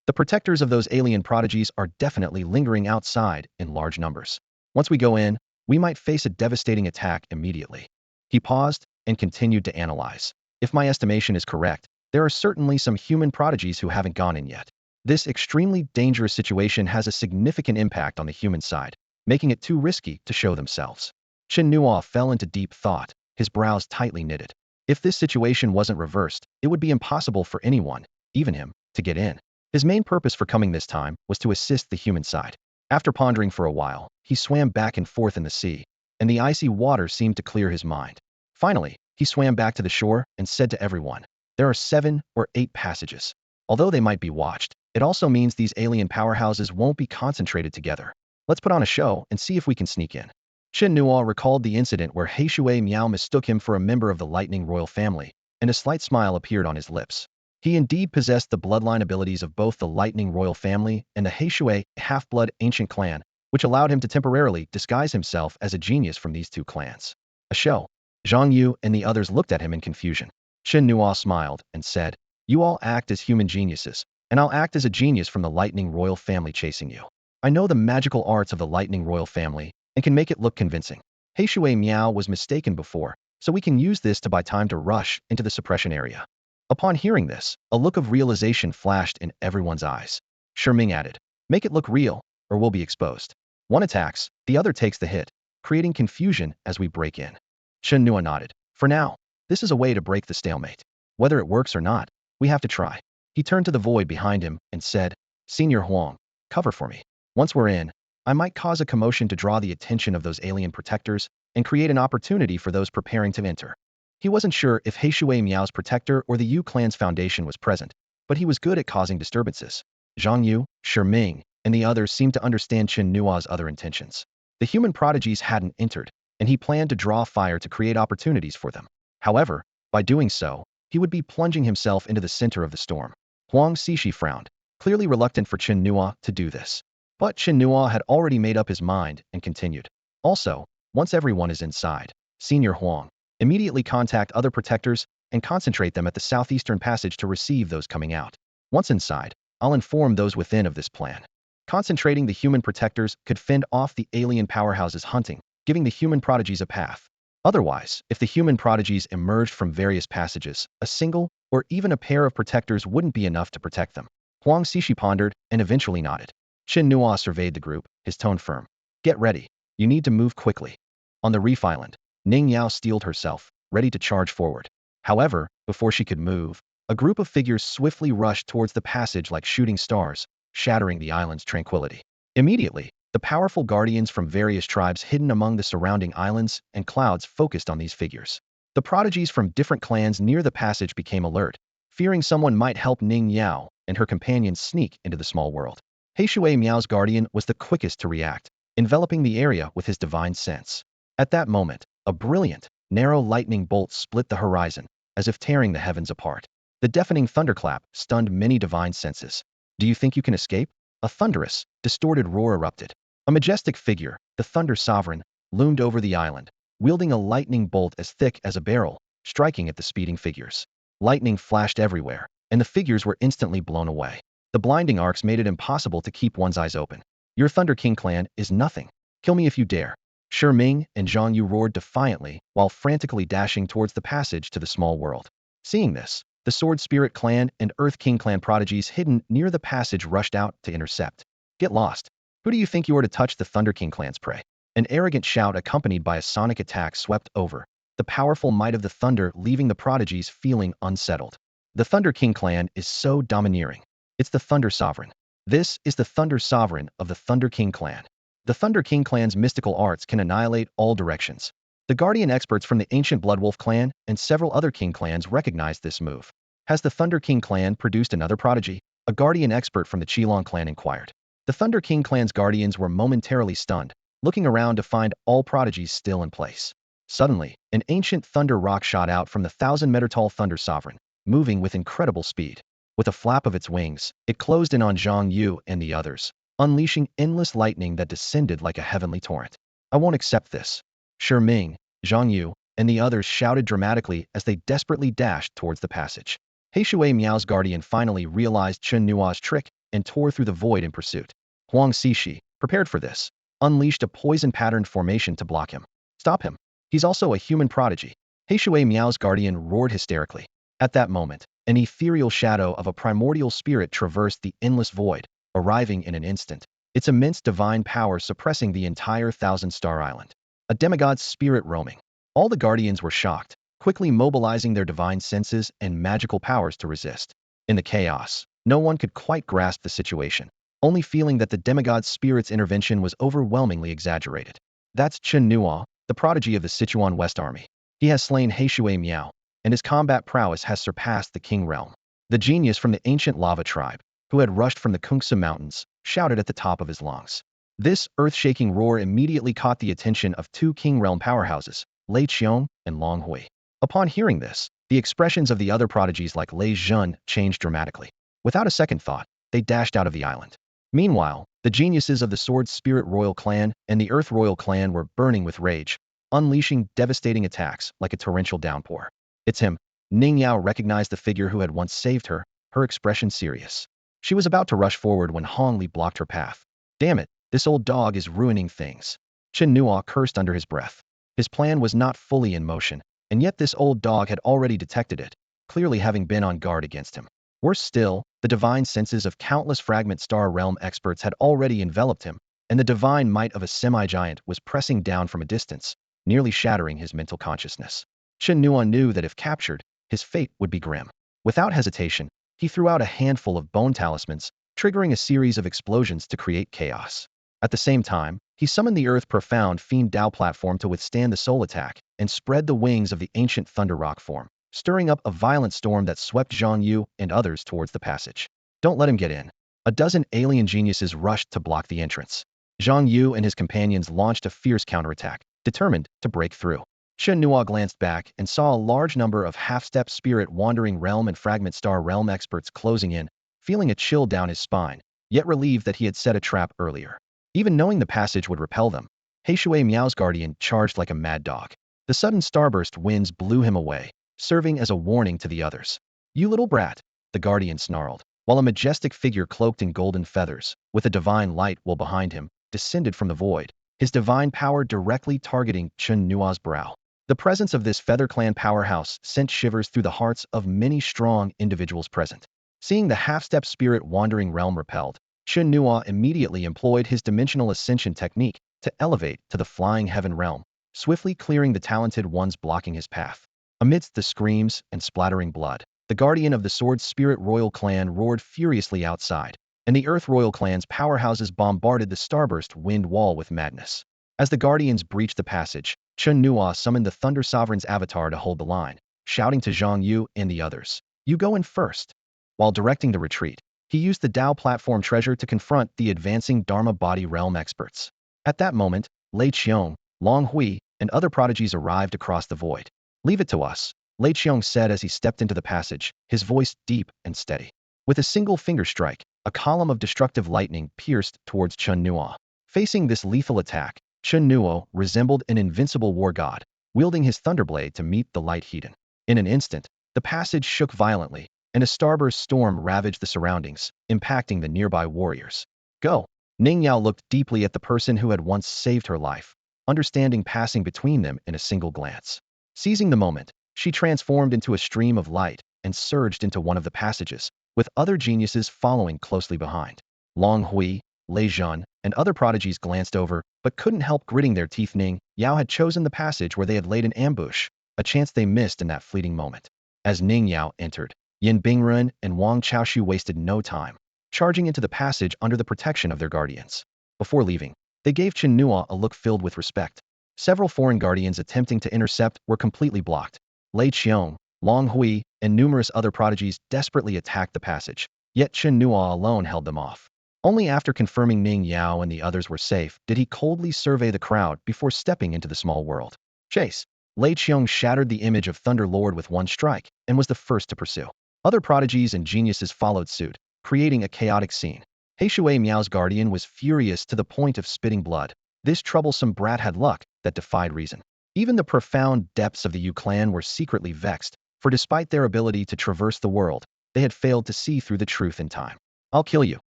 "The protectors of those alien prodigies are definitely lingering outside in large numbers. Once we go in, we might face a devastating attack immediately." He paused and continued to analyze. "If my estimation is correct, there are certainly some human prodigies who haven't gone in yet. This extremely dangerous situation has a significant impact on the human side, making it too risky to show themselves." Chen Nuo fell into deep thought, his brows tightly knitted. If this situation wasn't reversed, it would be impossible for anyone, even him, to get in. His main purpose for coming this time was to assist the human side. After pondering for a while, he swam back and forth in the sea, and the icy water seemed to clear his mind. Finally, he swam back to the shore and said to everyone, "There are 7 or 8 passages. Although they might be watched, it also means these alien powerhouses won't be concentrated together. Let's put on a show and see if we can sneak in." Chen Nuo recalled the incident where Heishui Miao mistook him for a member of the Lightning royal family, and a slight smile appeared on his lips. He indeed possessed the bloodline abilities of both the Lightning royal family and the Heishui half-blood ancient clan, which allowed him to temporarily disguise himself as a genius from these two clans. A show. Zhang Yu and the others looked at him in confusion. Chen Nuo smiled and said, "You all act as human geniuses, and I'll act as a genius from the Lightning royal family chasing you. I know the magical arts of the Lightning royal family, and can make it look convincing. Heishui Miao was mistaken before, so we can use this to buy time to rush into the suppression area." Upon hearing this, a look of realization flashed in everyone's eyes. Ming added, "Make it look real, or we'll be exposed. One attacks, the other takes the hit, creating confusion as we break in." Chen Nuo nodded. "For now, this is a way to break the stalemate. Whether it works or not, we have to try." He turned to the void behind him and said, "Senior Huang, cover for me. Once we're in, I might cause a commotion to draw the attention of those alien protectors and create an opportunity for those preparing to enter." He wasn't sure if Heishui Miao's protector or the Yu clan's foundation was present, but he was good at causing disturbances. Zhang Yu, Ming, and the others seemed to understand Chen Nuo's other intentions. The human prodigies hadn't entered, and he planned to draw fire to create opportunities for them. However, by doing so, he would be plunging himself into the center of the storm. Huang Xixi frowned, clearly reluctant for Chen Nuo to do this. But Chen Nuo had already made up his mind and continued. "Also, once everyone is inside, Senior Huang, immediately contact other protectors and concentrate them at the southeastern passage to receive those coming out. Once inside, I'll inform those within of this plan." Concentrating the human protectors could fend off the alien powerhouses hunting, giving the human prodigies a path. Otherwise, if the human prodigies emerged from various passages, a single or even a pair of protectors wouldn't be enough to protect them. Huang Xixi pondered and eventually nodded. Chen Nuo surveyed the group, his tone firm. "Get ready. You need to move quickly." On the reef island, Ning Yao steeled herself, ready to charge forward. However, before she could move, a group of figures swiftly rushed towards the passage like shooting stars, shattering the island's tranquility. Immediately, the powerful guardians from various tribes hidden among the surrounding islands and clouds focused on these figures. The prodigies from different clans near the passage became alert, fearing someone might help Ning Yao and her companions sneak into the small world. Shui Miao's guardian was the quickest to react, enveloping the area with his divine sense. At that moment, a brilliant, narrow lightning bolt split the horizon, as if tearing the heavens apart. The deafening thunderclap stunned many divine senses. Do you think you can escape? A thunderous, distorted roar erupted. A majestic figure, the Thunder Sovereign, loomed over the island, wielding a lightning bolt as thick as a barrel, striking at the speeding figures. Lightning flashed everywhere, and the figures were instantly blown away. The blinding arcs made it impossible to keep one's eyes open. Your Thunder King clan is nothing. Kill me if you dare. Shi Ming and Zhang Yu roared defiantly while frantically dashing towards the passage to the small world. Seeing this, the Sword Spirit clan and Earth King clan prodigies hidden near the passage rushed out to intercept. Get lost. Who do you think you are to touch the Thunder King clan's prey? An arrogant shout accompanied by a sonic attack swept over, the powerful might of the thunder leaving the prodigies feeling unsettled. The Thunder King clan is so domineering. It's the Thunder Sovereign. This is the Thunder Sovereign of the Thunder King clan. The Thunder King clan's mystical arts can annihilate all directions. The Guardian experts from the ancient Bloodwolf clan and several other King clans recognized this move. Has the Thunder King clan produced another prodigy? A Guardian expert from the Qilong clan inquired. The Thunder King clan's guardians were momentarily stunned, looking around to find all prodigies still in place. Suddenly, an ancient thunder rock shot out from the 1,000-meter-tall Thunder Sovereign, moving with incredible speed. With a flap of its wings, it closed in on Zhang Yu and the others, unleashing endless lightning that descended like a heavenly torrent. I won't accept this. Shi Ming, Zhang Yu, and the others shouted dramatically as they desperately dashed towards the passage. Shui Miao's guardian finally realized Chen Nuo's trick and tore through the void in pursuit. Huang Xixi, prepared for this, unleashed a poison-patterned formation to block him. Stop him. He's also a human prodigy. Shui Miao's guardian roared hysterically. At that moment, an ethereal shadow of a primordial spirit traversed the endless void, arriving in an instant, its immense divine power suppressing the entire thousand-star island. A demigod's spirit roaming. All the guardians were shocked, quickly mobilizing their divine senses and magical powers to resist. In the chaos, no one could quite grasp the situation, only feeling that the demigod's spirit's intervention was overwhelmingly exaggerated. That's Chen Nuo, the prodigy of the Sichuan West Army. He has slain Shui Miao, and his combat prowess has surpassed the King realm. The genius from the ancient lava tribe, who had rushed from the Kungsa Mountains, shouted at the top of his lungs. This earth-shaking roar immediately caught the attention of two King realm powerhouses, Lei Qiong and Long Hui. Upon hearing this, the expressions of the other prodigies like Lei Zhun changed dramatically. Without a second thought, they dashed out of the island. Meanwhile, the geniuses of the Sword Spirit Royal Clan and the Earth Royal Clan were burning with rage, unleashing devastating attacks like a torrential downpour. It's him. Ning Yao recognized the figure who had once saved her, her expression serious. She was about to rush forward when Hong Li blocked her path. Damn it, this old dog is ruining things. Chen Nuo cursed under his breath. His plan was not fully in motion, and yet this old dog had already detected it, clearly having been on guard against him. Worse still, the divine senses of countless fragment star realm experts had already enveloped him, and the divine might of a semi-giant was pressing down from a distance, nearly shattering his mental consciousness. Chen Nuo knew that if captured, his fate would be grim. Without hesitation, he threw out a handful of bone talismans, triggering a series of explosions to create chaos. At the same time, he summoned the Earth Profound Fiend Dao platform to withstand the soul attack and spread the wings of the ancient Thunder Rock form, stirring up a violent storm that swept Zhang Yu and others towards the passage. Don't let him get in. A dozen alien geniuses rushed to block the entrance. Zhang Yu and his companions launched a fierce counterattack, determined to break through. Chen Nuo glanced back and saw a large number of half-step spirit wandering realm and fragment star realm experts closing in, feeling a chill down his spine, yet relieved that he had set a trap earlier. Even knowing the passage would repel them, Shui Miao's guardian charged like a mad dog. The sudden starburst winds blew him away, serving as a warning to the others. You little brat, the guardian snarled, while a majestic figure cloaked in golden feathers, with a divine light well behind him, descended from the void, his divine power directly targeting Chen Nuo's brow. The presence of this Feather Clan powerhouse sent shivers through the hearts of many strong individuals present. Seeing the half-step spirit wandering realm repelled, Chen Nuo immediately employed his Dimensional Ascension technique to elevate to the flying heaven realm, swiftly clearing the talented ones blocking his path. Amidst the screams and splattering blood, the guardian of the Sword Spirit Royal Clan roared furiously outside, and the Earth Royal Clan's powerhouses bombarded the starburst wind wall with madness. As the guardians breached the passage, Chen Nuo summoned the Thunder Sovereign's avatar to hold the line, shouting to Zhang Yu and the others, "You go in first." While directing the retreat, He used the Tao platform treasure to confront the advancing Dharma body realm experts. At that moment, Lei Qiong, Long Hui, and other prodigies arrived across the void. Leave it to us, Lei Qiong said as he stepped into the passage, his voice deep and steady. With a single finger strike, a column of destructive lightning pierced towards Chen Nuo. Facing this lethal attack, Chen Nuo resembled an invincible war god, wielding his thunderblade to meet the light heathen. In an instant, the passage shook violently, and a starburst storm ravaged the surroundings, impacting the nearby warriors. Go! Ning Yao looked deeply at the person who had once saved her life, understanding passing between them in a single glance. Seizing the moment, she transformed into a stream of light and surged into one of the passages, with other geniuses following closely behind. Long Hui, Lei Zhan, and other prodigies glanced over, but couldn't help gritting their teeth. Ning Yao had chosen the passage where they had laid an ambush, a chance they missed in that fleeting moment. As Ning Yao entered, Yin Bingrun and Wang Chaoshu wasted no time, charging into the passage under the protection of their guardians. Before leaving, they gave Chenua a look filled with respect. Several foreign guardians attempting to intercept were completely blocked. Lei Qiong, Long Hui, and numerous other prodigies desperately attacked the passage, yet Chenua alone held them off. Only after confirming Ning Yao and the others were safe did he coldly survey the crowd before stepping into the small world. Chase! Lei Qiong shattered the image of Thunder Lord with one strike and was the first to pursue. Other prodigies and geniuses followed suit, creating a chaotic scene. Heishui Miao's guardian was furious to the point of spitting blood. This troublesome brat had luck that defied reason. Even the profound depths of the Yu clan were secretly vexed, for despite their ability to traverse the world, they had failed to see through the truth in time. I'll kill you.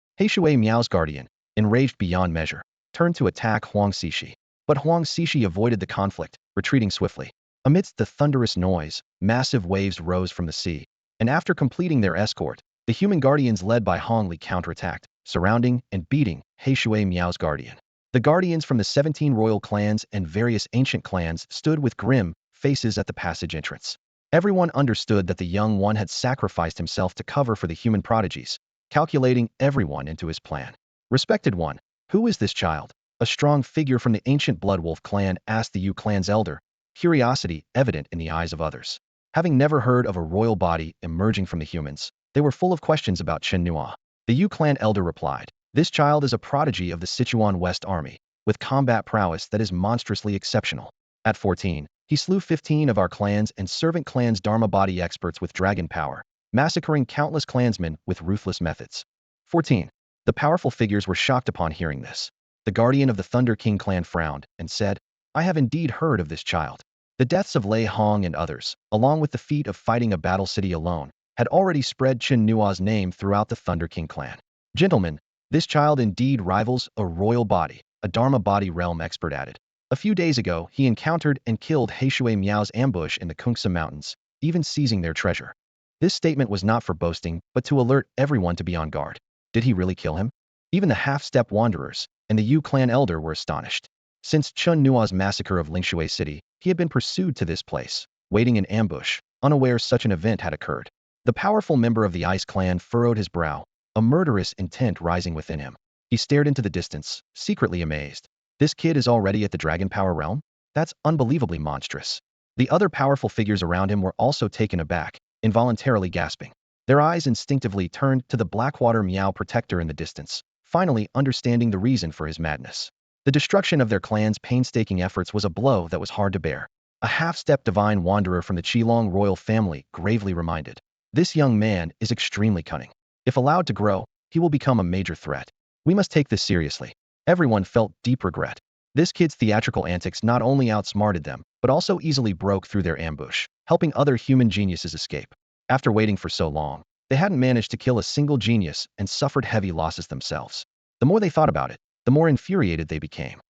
Heishui Miao's guardian, enraged beyond measure, turned to attack Huang Xixi. But Huang Xixi avoided the conflict, retreating swiftly. Amidst the thunderous noise, massive waves rose from the sea, and after completing their escort, the human guardians led by Hong Li counterattacked, surrounding and beating Heishui Miao's guardian. The guardians from the 17 royal clans and various ancient clans stood with grim faces at the passage entrance. Everyone understood that the young one had sacrificed himself to cover for the human prodigies, calculating everyone into his plan. Respected one, who is this child? A strong figure from the ancient Bloodwolf clan asked the Yu clan's elder, curiosity evident in the eyes of others. Having never heard of a royal body emerging from the humans, they were full of questions about Chen Nuo. The Yu clan elder replied, this child is a prodigy of the Sichuan West Army, with combat prowess that is monstrously exceptional. At 14, he slew 15 of our clans and servant clans' Dharma body experts with dragon power, massacring countless clansmen with ruthless methods. 14. The powerful figures were shocked upon hearing this. The guardian of the Thunder King clan frowned and said, I have indeed heard of this child. The deaths of Lei Hong and others, along with the feat of fighting a battle city alone, had already spread Chen Nuo's name throughout the Thunder King clan. Gentlemen, this child indeed rivals a royal body, a Dharma body realm expert added. A few days ago, he encountered and killed Heishui Miao's ambush in the Kungsa Mountains, even seizing their treasure. This statement was not for boasting, but to alert everyone to be on guard. Did he really kill him? Even the half-step wanderers and the Yu clan elder were astonished. Since Chen Nuo's massacre of Lingshui City, he had been pursued to this place, waiting in ambush, unaware such an event had occurred. The powerful member of the Ice clan furrowed his brow, a murderous intent rising within him. He stared into the distance, secretly amazed. This kid is already at the dragon power realm? That's unbelievably monstrous. The other powerful figures around him were also taken aback, involuntarily gasping. Their eyes instinctively turned to the Blackwater Miao protector in the distance, finally understanding the reason for his madness. The destruction of their clan's painstaking efforts was a blow that was hard to bear. A half-step divine wanderer from the Qilong royal family gravely reminded, this young man is extremely cunning. If allowed to grow, he will become a major threat. We must take this seriously. Everyone felt deep regret. This kid's theatrical antics not only outsmarted them, but also easily broke through their ambush, helping other human geniuses escape. After waiting for so long, they hadn't managed to kill a single genius and suffered heavy losses themselves. The more they thought about it, the more infuriated they became.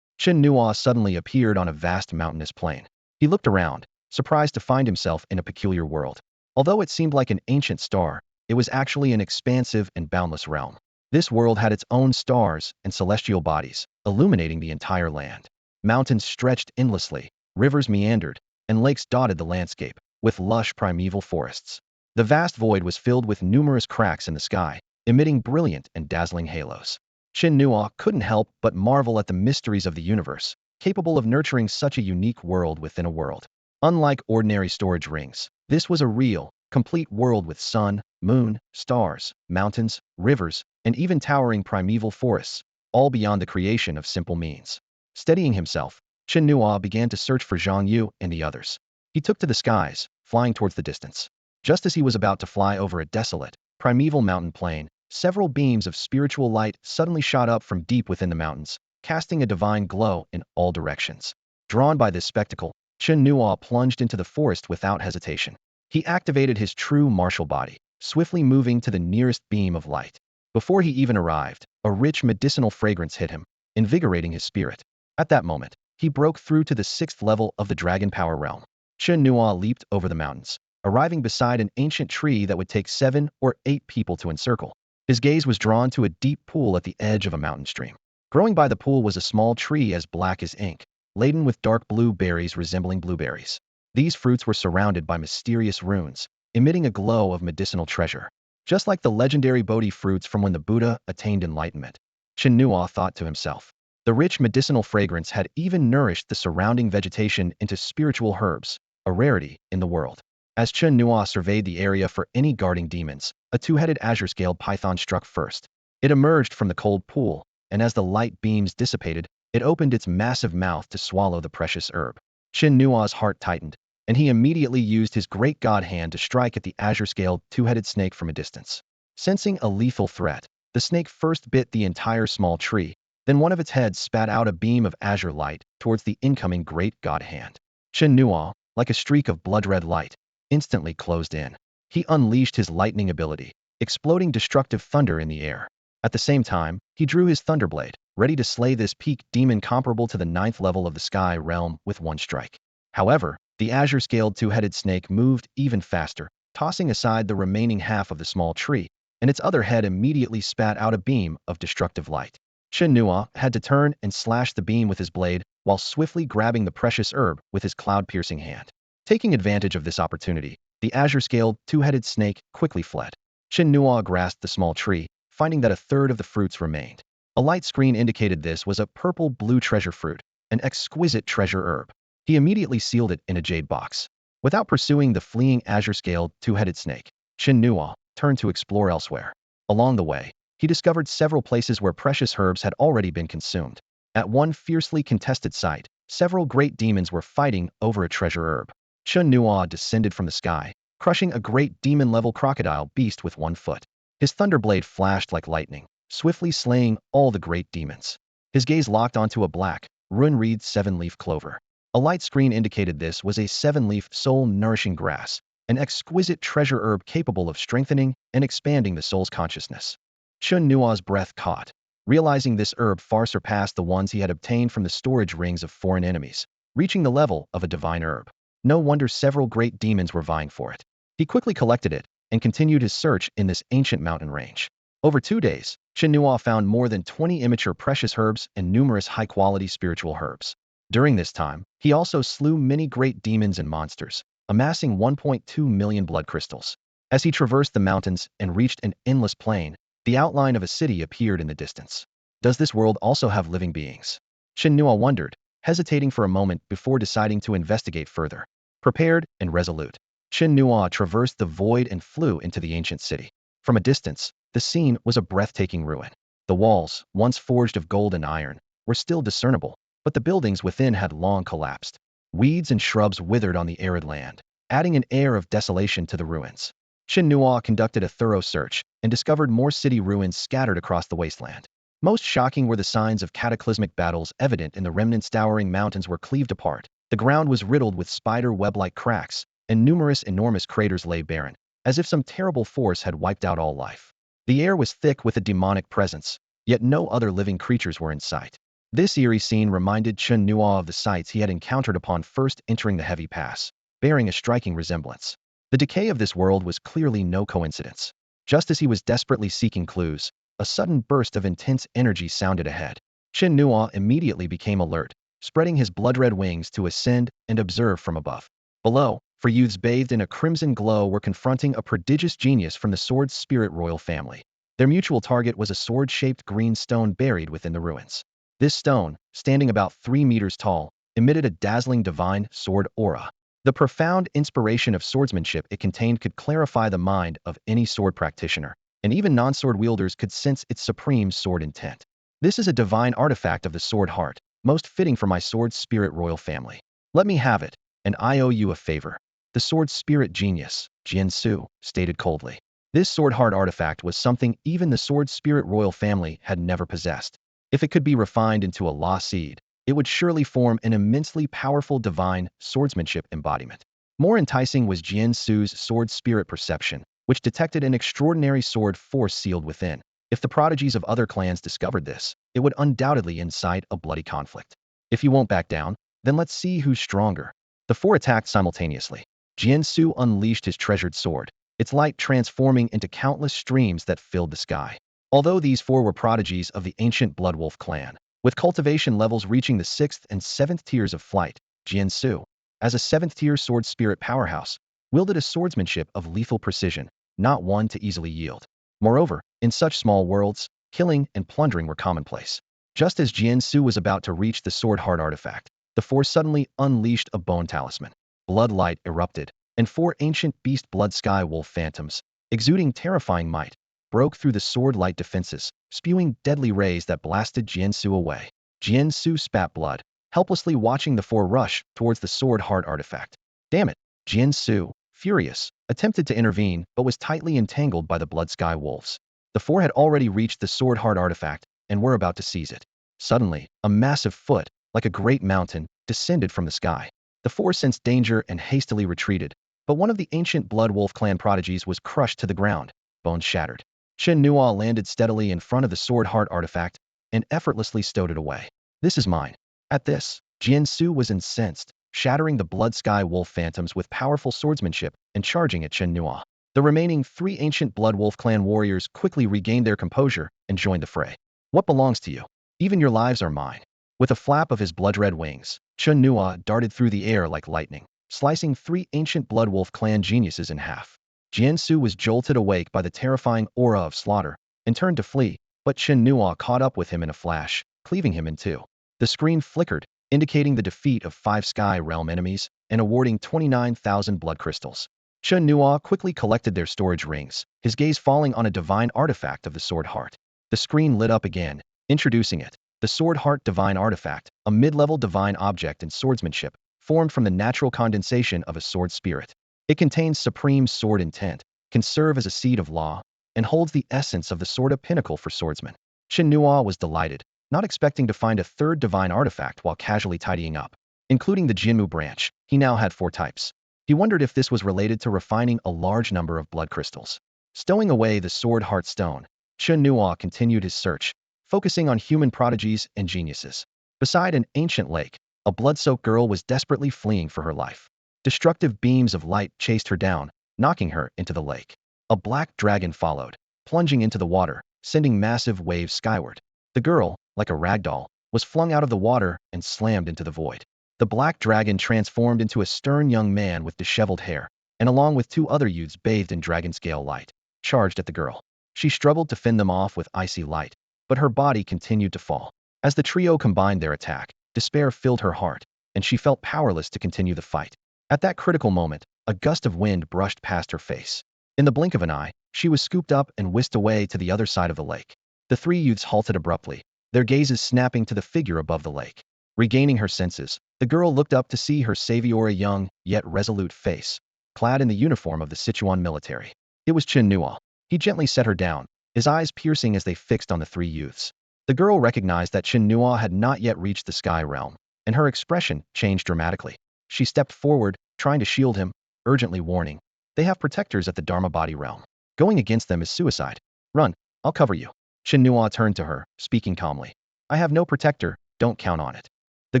Chen Nuo suddenly appeared on a vast mountainous plain. He looked around, surprised to find himself in a peculiar world. Although it seemed like an ancient star, it was actually an expansive and boundless realm. This world had its own stars and celestial bodies, illuminating the entire land. Mountains stretched endlessly, rivers meandered, and lakes dotted the landscape, with lush primeval forests. The vast void was filled with numerous cracks in the sky, emitting brilliant and dazzling halos. Chen Nuo couldn't help but marvel at the mysteries of the universe, capable of nurturing such a unique world within a world. Unlike ordinary storage rings, this was a real, complete world with sun, moon, stars, mountains, rivers, and even towering primeval forests, all beyond the creation of simple means. Steadying himself, Chen Nuo began to search for Zhang Yu and the others. He took to the skies, flying towards the distance. Just as he was about to fly over a desolate, primeval mountain plain, several beams of spiritual light suddenly shot up from deep within the mountains, casting a divine glow in all directions. Drawn by this spectacle, Chen Nuo plunged into the forest without hesitation. He activated his true martial body, swiftly moving to the nearest beam of light. Before he even arrived, a rich medicinal fragrance hit him, invigorating his spirit. At that moment, he broke through to the 6th level of the dragon power realm. Chen Nuo leaped over the mountains, arriving beside an ancient tree that would take 7 or 8 people to encircle. His gaze was drawn to a deep pool at the edge of a mountain stream. Growing by the pool was a small tree as black as ink, laden with dark blue berries resembling blueberries. These fruits were surrounded by mysterious runes, emitting a glow of medicinal treasure. Just like the legendary Bodhi fruits from when the Buddha attained enlightenment, Chen Nuo thought to himself. The rich medicinal fragrance had even nourished the surrounding vegetation into spiritual herbs, a rarity in the world. As Chen Nuo surveyed the area for any guarding demons, a two-headed azure-scaled python struck first. It emerged from the cold pool, and as the light beams dissipated, it opened its massive mouth to swallow the precious herb. Chen Nuo's heart tightened, and he immediately used his great god hand to strike at the azure-scaled two-headed snake from a distance. Sensing a lethal threat, the snake first bit the entire small tree, then one of its heads spat out a beam of azure light towards the incoming great god hand. Chen Nuo, like a streak of blood-red light, instantly closed in. He unleashed his lightning ability, exploding destructive thunder in the air. At the same time, he drew his thunderblade, ready to slay this peak demon comparable to the 9th level of the sky realm with one strike. However, the azure-scaled two-headed snake moved even faster, tossing aside the remaining half of the small tree, and its other head immediately spat out a beam of destructive light. Chen Nuo had to turn and slash the beam with his blade while swiftly grabbing the precious herb with his cloud-piercing hand. Taking advantage of this opportunity, the azure-scaled two-headed snake quickly fled. Chen Nuo grasped the small tree, finding that a third of the fruits remained. A light screen indicated this was a purple-blue treasure fruit, an exquisite treasure herb. He immediately sealed it in a jade box. Without pursuing the fleeing azure-scaled two-headed snake, Chen Nuo turned to explore elsewhere. Along the way, he discovered several places where precious herbs had already been consumed. At one fiercely contested site, several great demons were fighting over a treasure herb. Chen Nuo descended from the sky, crushing a great demon-level crocodile beast with one foot. His thunderblade flashed like lightning, swiftly slaying all the great demons. His gaze locked onto a black, rune-wreathed 7-leaf clover. A light screen indicated this was a 7-leaf soul-nourishing grass, an exquisite treasure herb capable of strengthening and expanding the soul's consciousness. Chen Nuo's breath caught, realizing this herb far surpassed the ones he had obtained from the storage rings of foreign enemies, reaching the level of a divine herb. No wonder several great demons were vying for it. He quickly collected it and continued his search in this ancient mountain range. Over 2 days, Chen Nuo found more than 20 immature precious herbs and numerous high-quality spiritual herbs. During this time, he also slew many great demons and monsters, amassing 1.2 million blood crystals. As he traversed the mountains and reached an endless plain, the outline of a city appeared in the distance. Does this world also have living beings? Chen Nuo wondered, hesitating for a moment before deciding to investigate further. Prepared and resolute, Chen Nuo traversed the void and flew into the ancient city. From a distance, the scene was a breathtaking ruin. The walls, once forged of gold and iron, were still discernible, but the buildings within had long collapsed. Weeds and shrubs withered on the arid land, adding an air of desolation to the ruins. Chen Nuo conducted a thorough search and discovered more city ruins scattered across the wasteland. Most shocking were the signs of cataclysmic battles evident in the remnants. Towering mountains were cleaved apart. The ground was riddled with spider web-like cracks, and numerous enormous craters lay barren, as if some terrible force had wiped out all life. The air was thick with a demonic presence, yet no other living creatures were in sight. This eerie scene reminded Chen Nuo of the sights he had encountered upon first entering the heavy pass, bearing a striking resemblance. The decay of this world was clearly no coincidence. Just as he was desperately seeking clues, a sudden burst of intense energy sounded ahead. Chen Nuo immediately became alert, spreading his blood-red wings to ascend and observe from above. Below, 4 youths bathed in a crimson glow were confronting a prodigious genius from the Sword Spirit royal family. Their mutual target was a sword-shaped green stone buried within the ruins. This stone, standing about 3 meters tall, emitted a dazzling divine sword aura. The profound inspiration of swordsmanship it contained could clarify the mind of any sword practitioner, and even non-sword wielders could sense its supreme sword intent. This is a divine artifact of the sword heart, most fitting for my sword spirit royal family. Let me have it, and I owe you a favor. The sword spirit genius, Jian Su, stated coldly. This sword heart artifact was something even the sword spirit royal family had never possessed. If it could be refined into a law seed, it would surely form an immensely powerful divine swordsmanship embodiment. More enticing was Jian Su's sword spirit perception, which detected an extraordinary sword force sealed within. If the prodigies of other clans discovered this, it would undoubtedly incite a bloody conflict. If you won't back down, then let's see who's stronger. The four attacked simultaneously. Jian Su unleashed his treasured sword, its light transforming into countless streams that filled the sky. Although these four were prodigies of the ancient Bloodwolf clan, with cultivation levels reaching the 6th and 7th tiers of flight, Jian Su, as a 7th-tier sword spirit powerhouse, wielded a swordsmanship of lethal precision, not one to easily yield. Moreover, in such small worlds, killing and plundering were commonplace. Just as Jian Su was about to reach the sword heart artifact, the four suddenly unleashed a bone talisman. Blood light erupted, and four ancient beast blood sky wolf phantoms, exuding terrifying might, broke through the sword light defenses, spewing deadly rays that blasted Jian Su away. Jian Su spat blood, helplessly watching the four rush towards the sword heart artifact. Damn it! Jian Su, furious, attempted to intervene but was tightly entangled by the blood sky wolves. The four had already reached the sword heart artifact and were about to seize it. Suddenly, a massive foot, like a great mountain, descended from the sky. The four sensed danger and hastily retreated, but one of the ancient Blood Wolf clan prodigies was crushed to the ground, bones shattered. Chen Nuo landed steadily in front of the sword heart artifact and effortlessly stowed it away. This is mine. At this, Jian Su was incensed, shattering the blood sky wolf phantoms with powerful swordsmanship and charging at Chen Nuo. The remaining 3 ancient Blood Wolf clan warriors quickly regained their composure and joined the fray. What belongs to you? Even your lives are mine. With a flap of his blood-red wings, Chen Nuo darted through the air like lightning, slicing 3 ancient Blood Wolf clan geniuses in half. Jian Su was jolted awake by the terrifying aura of slaughter and turned to flee, but Chen Nuo caught up with him in a flash, cleaving him in two. The screen flickered, indicating the defeat of 5 Sky Realm enemies and awarding 29,000 blood crystals. Chen Nuo quickly collected their storage rings, his gaze falling on a divine artifact of the Sword Heart. The screen lit up again, introducing it. The Sword Heart Divine Artifact, a mid-level divine object in swordsmanship, formed from the natural condensation of a sword spirit. It contains supreme sword intent, can serve as a seed of law, and holds the essence of the Sword Pinnacle for swordsmen. Chen Nuo was delighted, not expecting to find a third divine artifact while casually tidying up. Including the Jinmu branch, he now had 4 types. He wondered if this was related to refining a large number of blood crystals. Stowing away the Sword Heart Stone, Chen Nuo continued his search, focusing on human prodigies and geniuses. Beside an ancient lake, a blood-soaked girl was desperately fleeing for her life. Destructive beams of light chased her down, knocking her into the lake. A black dragon followed, plunging into the water, sending massive waves skyward. The girl, like a ragdoll, was flung out of the water and slammed into the void. The black dragon transformed into a stern young man with disheveled hair, and along with 2 other youths bathed in dragon-scale light, charged at the girl. She struggled to fend them off with icy light, but her body continued to fall. As the trio combined their attack, despair filled her heart, and she felt powerless to continue the fight. At that critical moment, a gust of wind brushed past her face. In the blink of an eye, she was scooped up and whisked away to the other side of the lake. The 3 youths halted abruptly, their gazes snapping to the figure above the lake. Regaining her senses, the girl looked up to see her savior, a young, yet resolute face, clad in the uniform of the Sichuan military. It was Chen Nuo. He gently set her down, his eyes piercing as they fixed on the 3 youths. The girl recognized that Chen Nuo had not yet reached the Sky Realm, and her expression changed dramatically. She stepped forward, trying to shield him, urgently warning, "They have protectors at the Dharma Body Realm. Going against them is suicide. Run, I'll cover you." Chen Nuo turned to her, speaking calmly. "I have no protector, don't count on it." The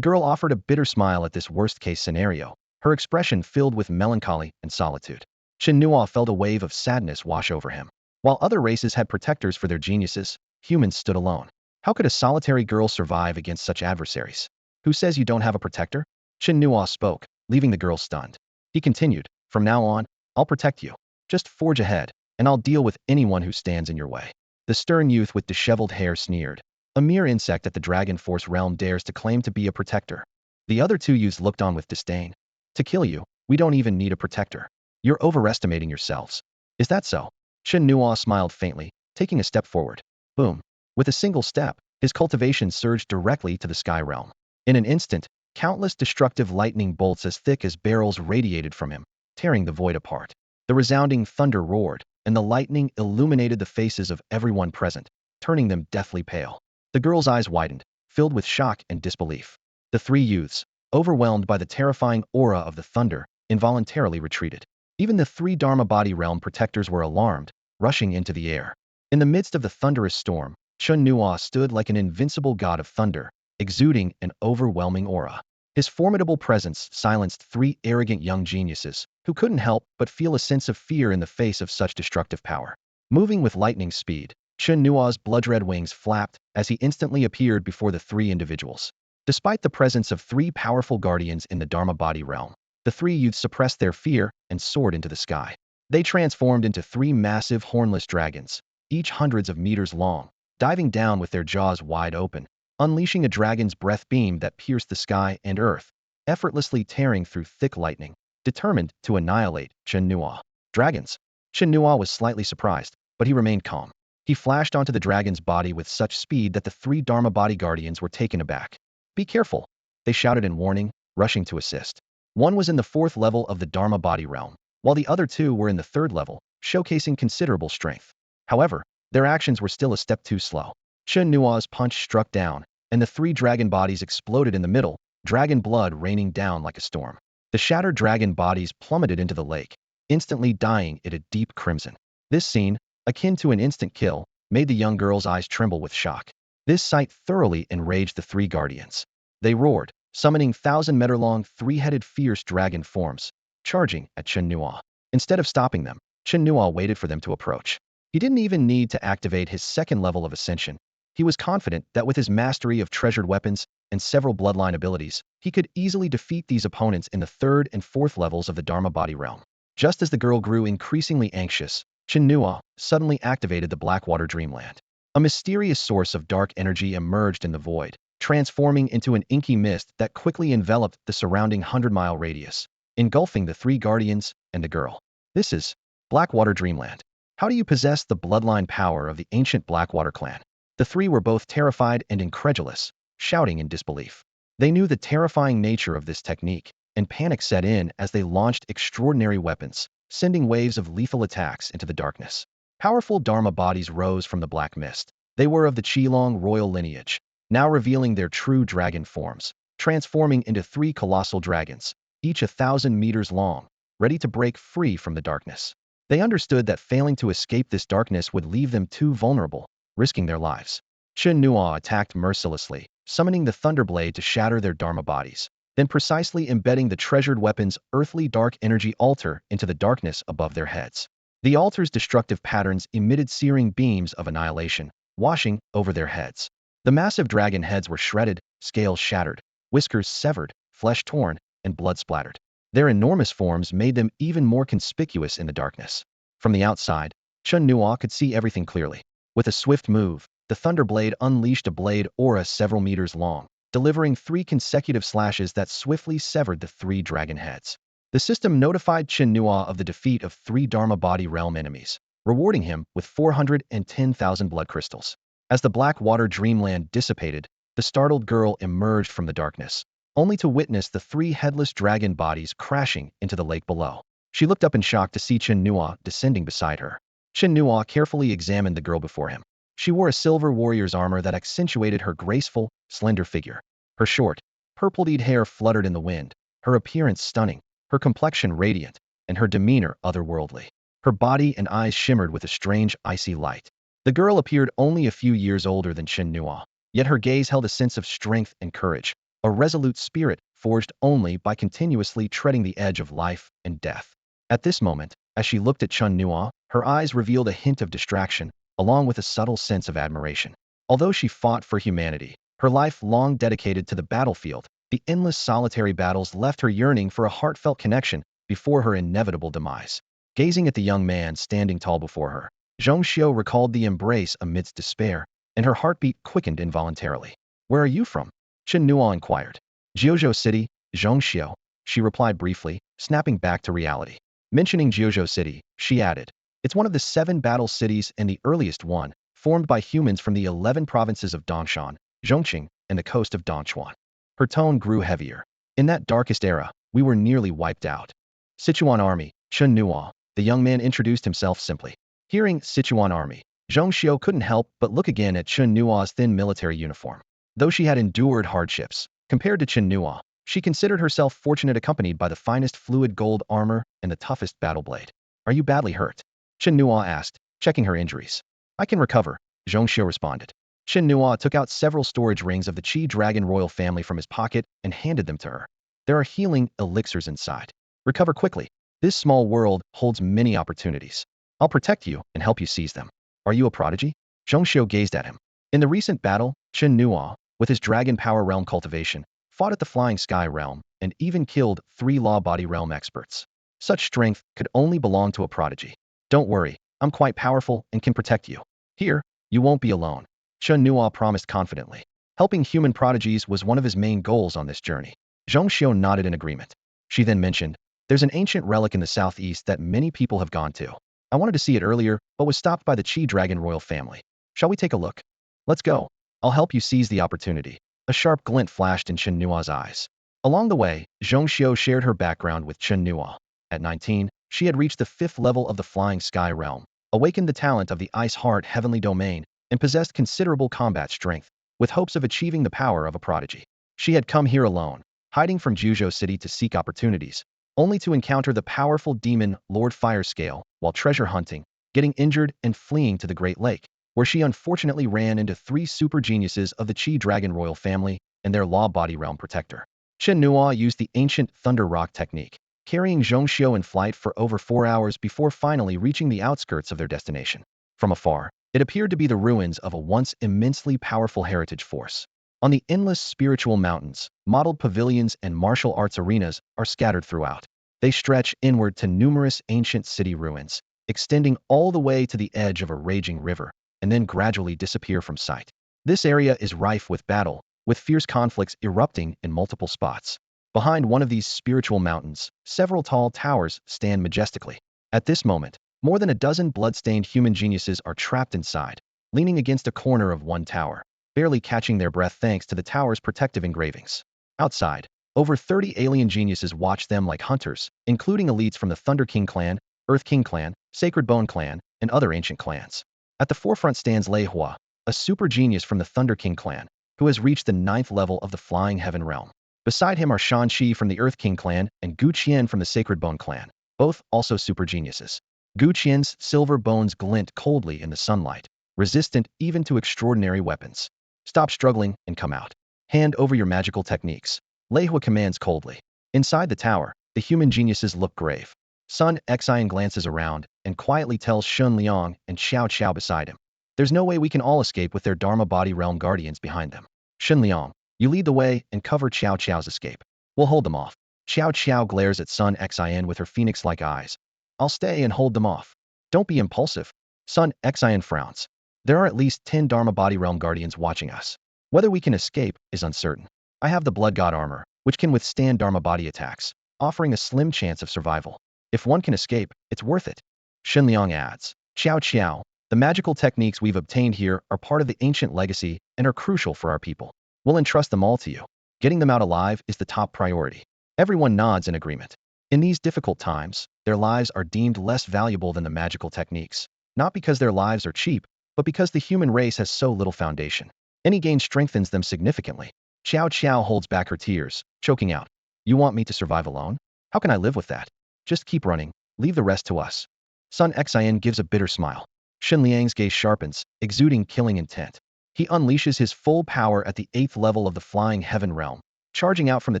girl offered a bitter smile at this worst-case scenario, her expression filled with melancholy and solitude. Chen Nuo felt a wave of sadness wash over him. While other races had protectors for their geniuses, humans stood alone. How could a solitary girl survive against such adversaries? "Who says you don't have a protector?" Chen Nuo spoke, leaving the girl stunned. He continued, "From now on, I'll protect you. Just forge ahead, and I'll deal with anyone who stands in your way." The stern youth with disheveled hair sneered. A mere insect at the Dragon Force realm dares to claim to be a protector. The other 2 youths looked on with disdain. "To kill you, We don't even need a protector. You're overestimating yourselves. Is that so? Chen Nuo smiled faintly, taking a step forward. Boom. With a single step, his cultivation surged directly to the sky realm. In an instant, countless destructive lightning bolts as thick as barrels radiated from him, tearing the void apart. The resounding thunder roared, and the lightning illuminated the faces of everyone present, turning them deathly pale. The girl's eyes widened, filled with shock and disbelief. The three youths, overwhelmed by the terrifying aura of the thunder, involuntarily retreated. Even the three Dharma body realm protectors were alarmed, rushing into the air. In the midst of the thunderous storm, Chen Nuo stood like an invincible god of thunder, exuding an overwhelming aura. His formidable presence silenced three arrogant young geniuses, who couldn't help but feel a sense of fear in the face of such destructive power. Moving with lightning speed, Chen Nuo's blood-red wings flapped as he instantly appeared before the three individuals. Despite the presence of three powerful guardians in the Dharma body realm, the three youths suppressed their fear and soared into the sky. They transformed into three massive hornless dragons, each hundreds of meters long, diving down with their jaws wide open, unleashing a dragon's breath beam that pierced the sky and earth, effortlessly tearing through thick lightning, determined to annihilate Chen Nuo. Dragons. Chen Nuo was slightly surprised, but he remained calm. He flashed onto the dragon's body with such speed that the three Dharma body guardians were taken aback. Be careful, they shouted in warning, rushing to assist. One was in the fourth level of the Dharma body realm, while the other two were in the third level, showcasing considerable strength. However, their actions were still a step too slow. Chen Nuo's punch struck down, and the three dragon bodies exploded in the middle, dragon blood raining down like a storm. The shattered dragon bodies plummeted into the lake, instantly dying in a deep crimson. This scene, akin to an instant kill, made the young girl's eyes tremble with shock. This sight thoroughly enraged the three guardians. They roared, summoning thousand-meter-long three-headed fierce dragon forms, charging at Chen Nuo. Instead of stopping them, Chen Nuo waited for them to approach. He didn't even need to activate his second level of ascension. He was confident that with his mastery of treasured weapons and several bloodline abilities, he could easily defeat these opponents in the third and fourth levels of the Dharma body realm. Just as the girl grew increasingly anxious, Chen Nuo suddenly activated the Blackwater Dreamland. A mysterious source of dark energy emerged in the void, transforming into an inky mist that quickly enveloped the surrounding 100-mile radius, engulfing the three guardians and the girl. This is Blackwater Dreamland. How do you possess the bloodline power of the ancient Blackwater clan? The three were both terrified and incredulous, shouting in disbelief. They knew the terrifying nature of this technique, and panic set in as they launched extraordinary weapons, sending waves of lethal attacks into the darkness. Powerful Dharma bodies rose from the black mist. They were of the Qilong royal lineage, now revealing their true dragon forms, transforming into three colossal dragons, each 1,000 meters long, ready to break free from the darkness. They understood that failing to escape this darkness would leave them too vulnerable, risking their lives. Chen Nuo attacked mercilessly, summoning the Thunderblade to shatter their Dharma bodies, then precisely embedding the treasured weapon's earthly dark energy altar into the darkness above their heads. The altar's destructive patterns emitted searing beams of annihilation, washing over their heads. The massive dragon heads were shredded, scales shattered, whiskers severed, flesh torn, and blood splattered. Their enormous forms made them even more conspicuous in the darkness. From the outside, Chen Nuo could see everything clearly. With a swift move, the Thunderblade unleashed a blade aura several meters long, delivering 3 consecutive slashes that swiftly severed the 3 dragon heads. The system notified Chen Nuo of the defeat of 3 Dharma body realm enemies, rewarding him with 410,000 blood crystals. As the Blackwater Dreamland dissipated, the startled girl emerged from the darkness, only to witness the 3 headless dragon bodies crashing into the lake below. She looked up in shock to see Chen Nuo descending beside her. Chen Nuo carefully examined the girl before him. She wore a silver warrior's armor that accentuated her graceful, slender figure. Her short, purple-dyed hair fluttered in the wind, her appearance stunning, her complexion radiant, and her demeanor otherworldly. Her body and eyes shimmered with a strange, icy light. The girl appeared only a few years older than Chen Nuo, yet her gaze held a sense of strength and courage, a resolute spirit forged only by continuously treading the edge of life and death. At this moment, as she looked at Chen Nuo, her eyes revealed a hint of distraction, along with a subtle sense of admiration. Although she fought for humanity, her life long dedicated to the battlefield, the endless solitary battles left her yearning for a heartfelt connection before her inevitable demise. Gazing at the young man standing tall before her, Zhongxiu recalled the embrace amidst despair, and her heartbeat quickened involuntarily. "Where are you from?" Chen Nuo inquired. "Jiuzhou City, Zhongxiu," she replied briefly, snapping back to reality. Mentioning Jiuzhou City, she added, "It's one of the 7 battle cities and the earliest one, formed by humans from the 11 provinces of Dongshan, Zhongqing, and the coast of Dongchuan." Her tone grew heavier. "In that darkest era, we were nearly wiped out." "Sichuan Army, Chen Nuo," the young man introduced himself simply. Hearing Sichuan Army, Zhong Xiu couldn't help but look again at Chen Nuo's thin military uniform. Though she had endured hardships, compared to Chen Nuo, she considered herself fortunate, accompanied by the finest fluid gold armor and the toughest battle blade. "Are you badly hurt?" Chen Nuo asked, checking her injuries. "I can recover," Zhong Xiu responded. Chen Nuo took out several storage rings of the Qi Dragon royal family from his pocket and handed them to her. "There are healing elixirs inside. Recover quickly. This small world holds many opportunities. I'll protect you and help you seize them." "Are you a prodigy?" Zhong Xiu gazed at him. In the recent battle, Chen Nuo, with his dragon power realm cultivation, fought at the Flying Sky realm and even killed 3 law body realm experts. Such strength could only belong to a prodigy. "Don't worry, I'm quite powerful and can protect you. Here, you won't be alone," Chen Nuo promised confidently. Helping human prodigies was one of his main goals on this journey. Zhong Xiu nodded in agreement. She then mentioned, "There's an ancient relic in the southeast that many people have gone to. I wanted to see it earlier, but was stopped by the Qi Dragon royal family. Shall we take a look?" "Let's go. I'll help you seize the opportunity." A sharp glint flashed in Chen Nuo's eyes. Along the way, Zhong Xiu shared her background with Chen Nuo. At 19, she had reached the 5th level of the Flying Sky realm, awakened the talent of the Ice Heart heavenly domain, and possessed considerable combat strength, with hopes of achieving the power of a prodigy. She had come here alone, hiding from Jiuzhou City to seek opportunities, only to encounter the powerful demon Lord Firescale while treasure hunting, getting injured and fleeing to the Great Lake, where she unfortunately ran into 3 super geniuses of the Qi Dragon royal family and their law body realm protector. Chen Nuo used the ancient Thunder Rock technique, carrying Zhong Xiu in flight for over 4 hours before finally reaching the outskirts of their destination. From afar, it appeared to be the ruins of a once immensely powerful heritage force. On the endless spiritual mountains, modeled pavilions and martial arts arenas are scattered throughout. They stretch inward to numerous ancient city ruins, extending all the way to the edge of a raging river, and then gradually disappear from sight. This area is rife with battle, with fierce conflicts erupting in multiple spots. Behind one of these spiritual mountains, several tall towers stand majestically. At this moment, more than a dozen blood-stained human geniuses are trapped inside, leaning against a corner of one tower, barely catching their breath thanks to the tower's protective engravings. Outside, over 30 alien geniuses watch them like hunters, including elites from the Thunder King clan, Earth King clan, Sacred Bone clan, and other ancient clans. At the forefront stands Lei Hua, a super genius from the Thunder King clan, who has reached the 9th level of the Flying Heaven realm. Beside him are Shan Qi from the Earth King clan and Gu Qian from the Sacred Bone clan, both also super geniuses. Gu Qian's silver bones glint coldly in the sunlight, resistant even to extraordinary weapons. "Stop struggling and come out. Hand over your magical techniques," Lei Hua commands coldly. Inside the tower, the human geniuses look grave. Sun Xian glances around and quietly tells Shun Liang and Xiao Qiao beside him, "There's no way we can all escape with their Dharma body realm guardians behind them. Shun Liang, you lead the way and cover Xiao Qiao's escape. We'll hold them off." Xiao Qiao glares at Sun Xian with her phoenix-like eyes. "I'll stay and hold them off." "Don't be impulsive." Sun Xian frowns. "There are at least 10 Dharma body realm guardians watching us. Whether we can escape is uncertain. I have the Blood God armor, which can withstand Dharma body attacks, offering a slim chance of survival. If one can escape, it's worth it." Shen Liang adds, "Xiao Qiao, the magical techniques we've obtained here are part of the ancient legacy and are crucial for our people. We'll entrust them all to you. Getting them out alive is the top priority." Everyone nods in agreement. In these difficult times, their lives are deemed less valuable than the magical techniques, not because their lives are cheap, but because the human race has so little foundation. Any gain strengthens them significantly. Xiao Qiao holds back her tears, choking out, "You want me to survive alone? How can I live with that? Just keep running, leave the rest to us." Sun Xian gives a bitter smile. Shen Liang's gaze sharpens, exuding killing intent. He unleashes his full power at the 8th level of the Flying Heaven realm, charging out from the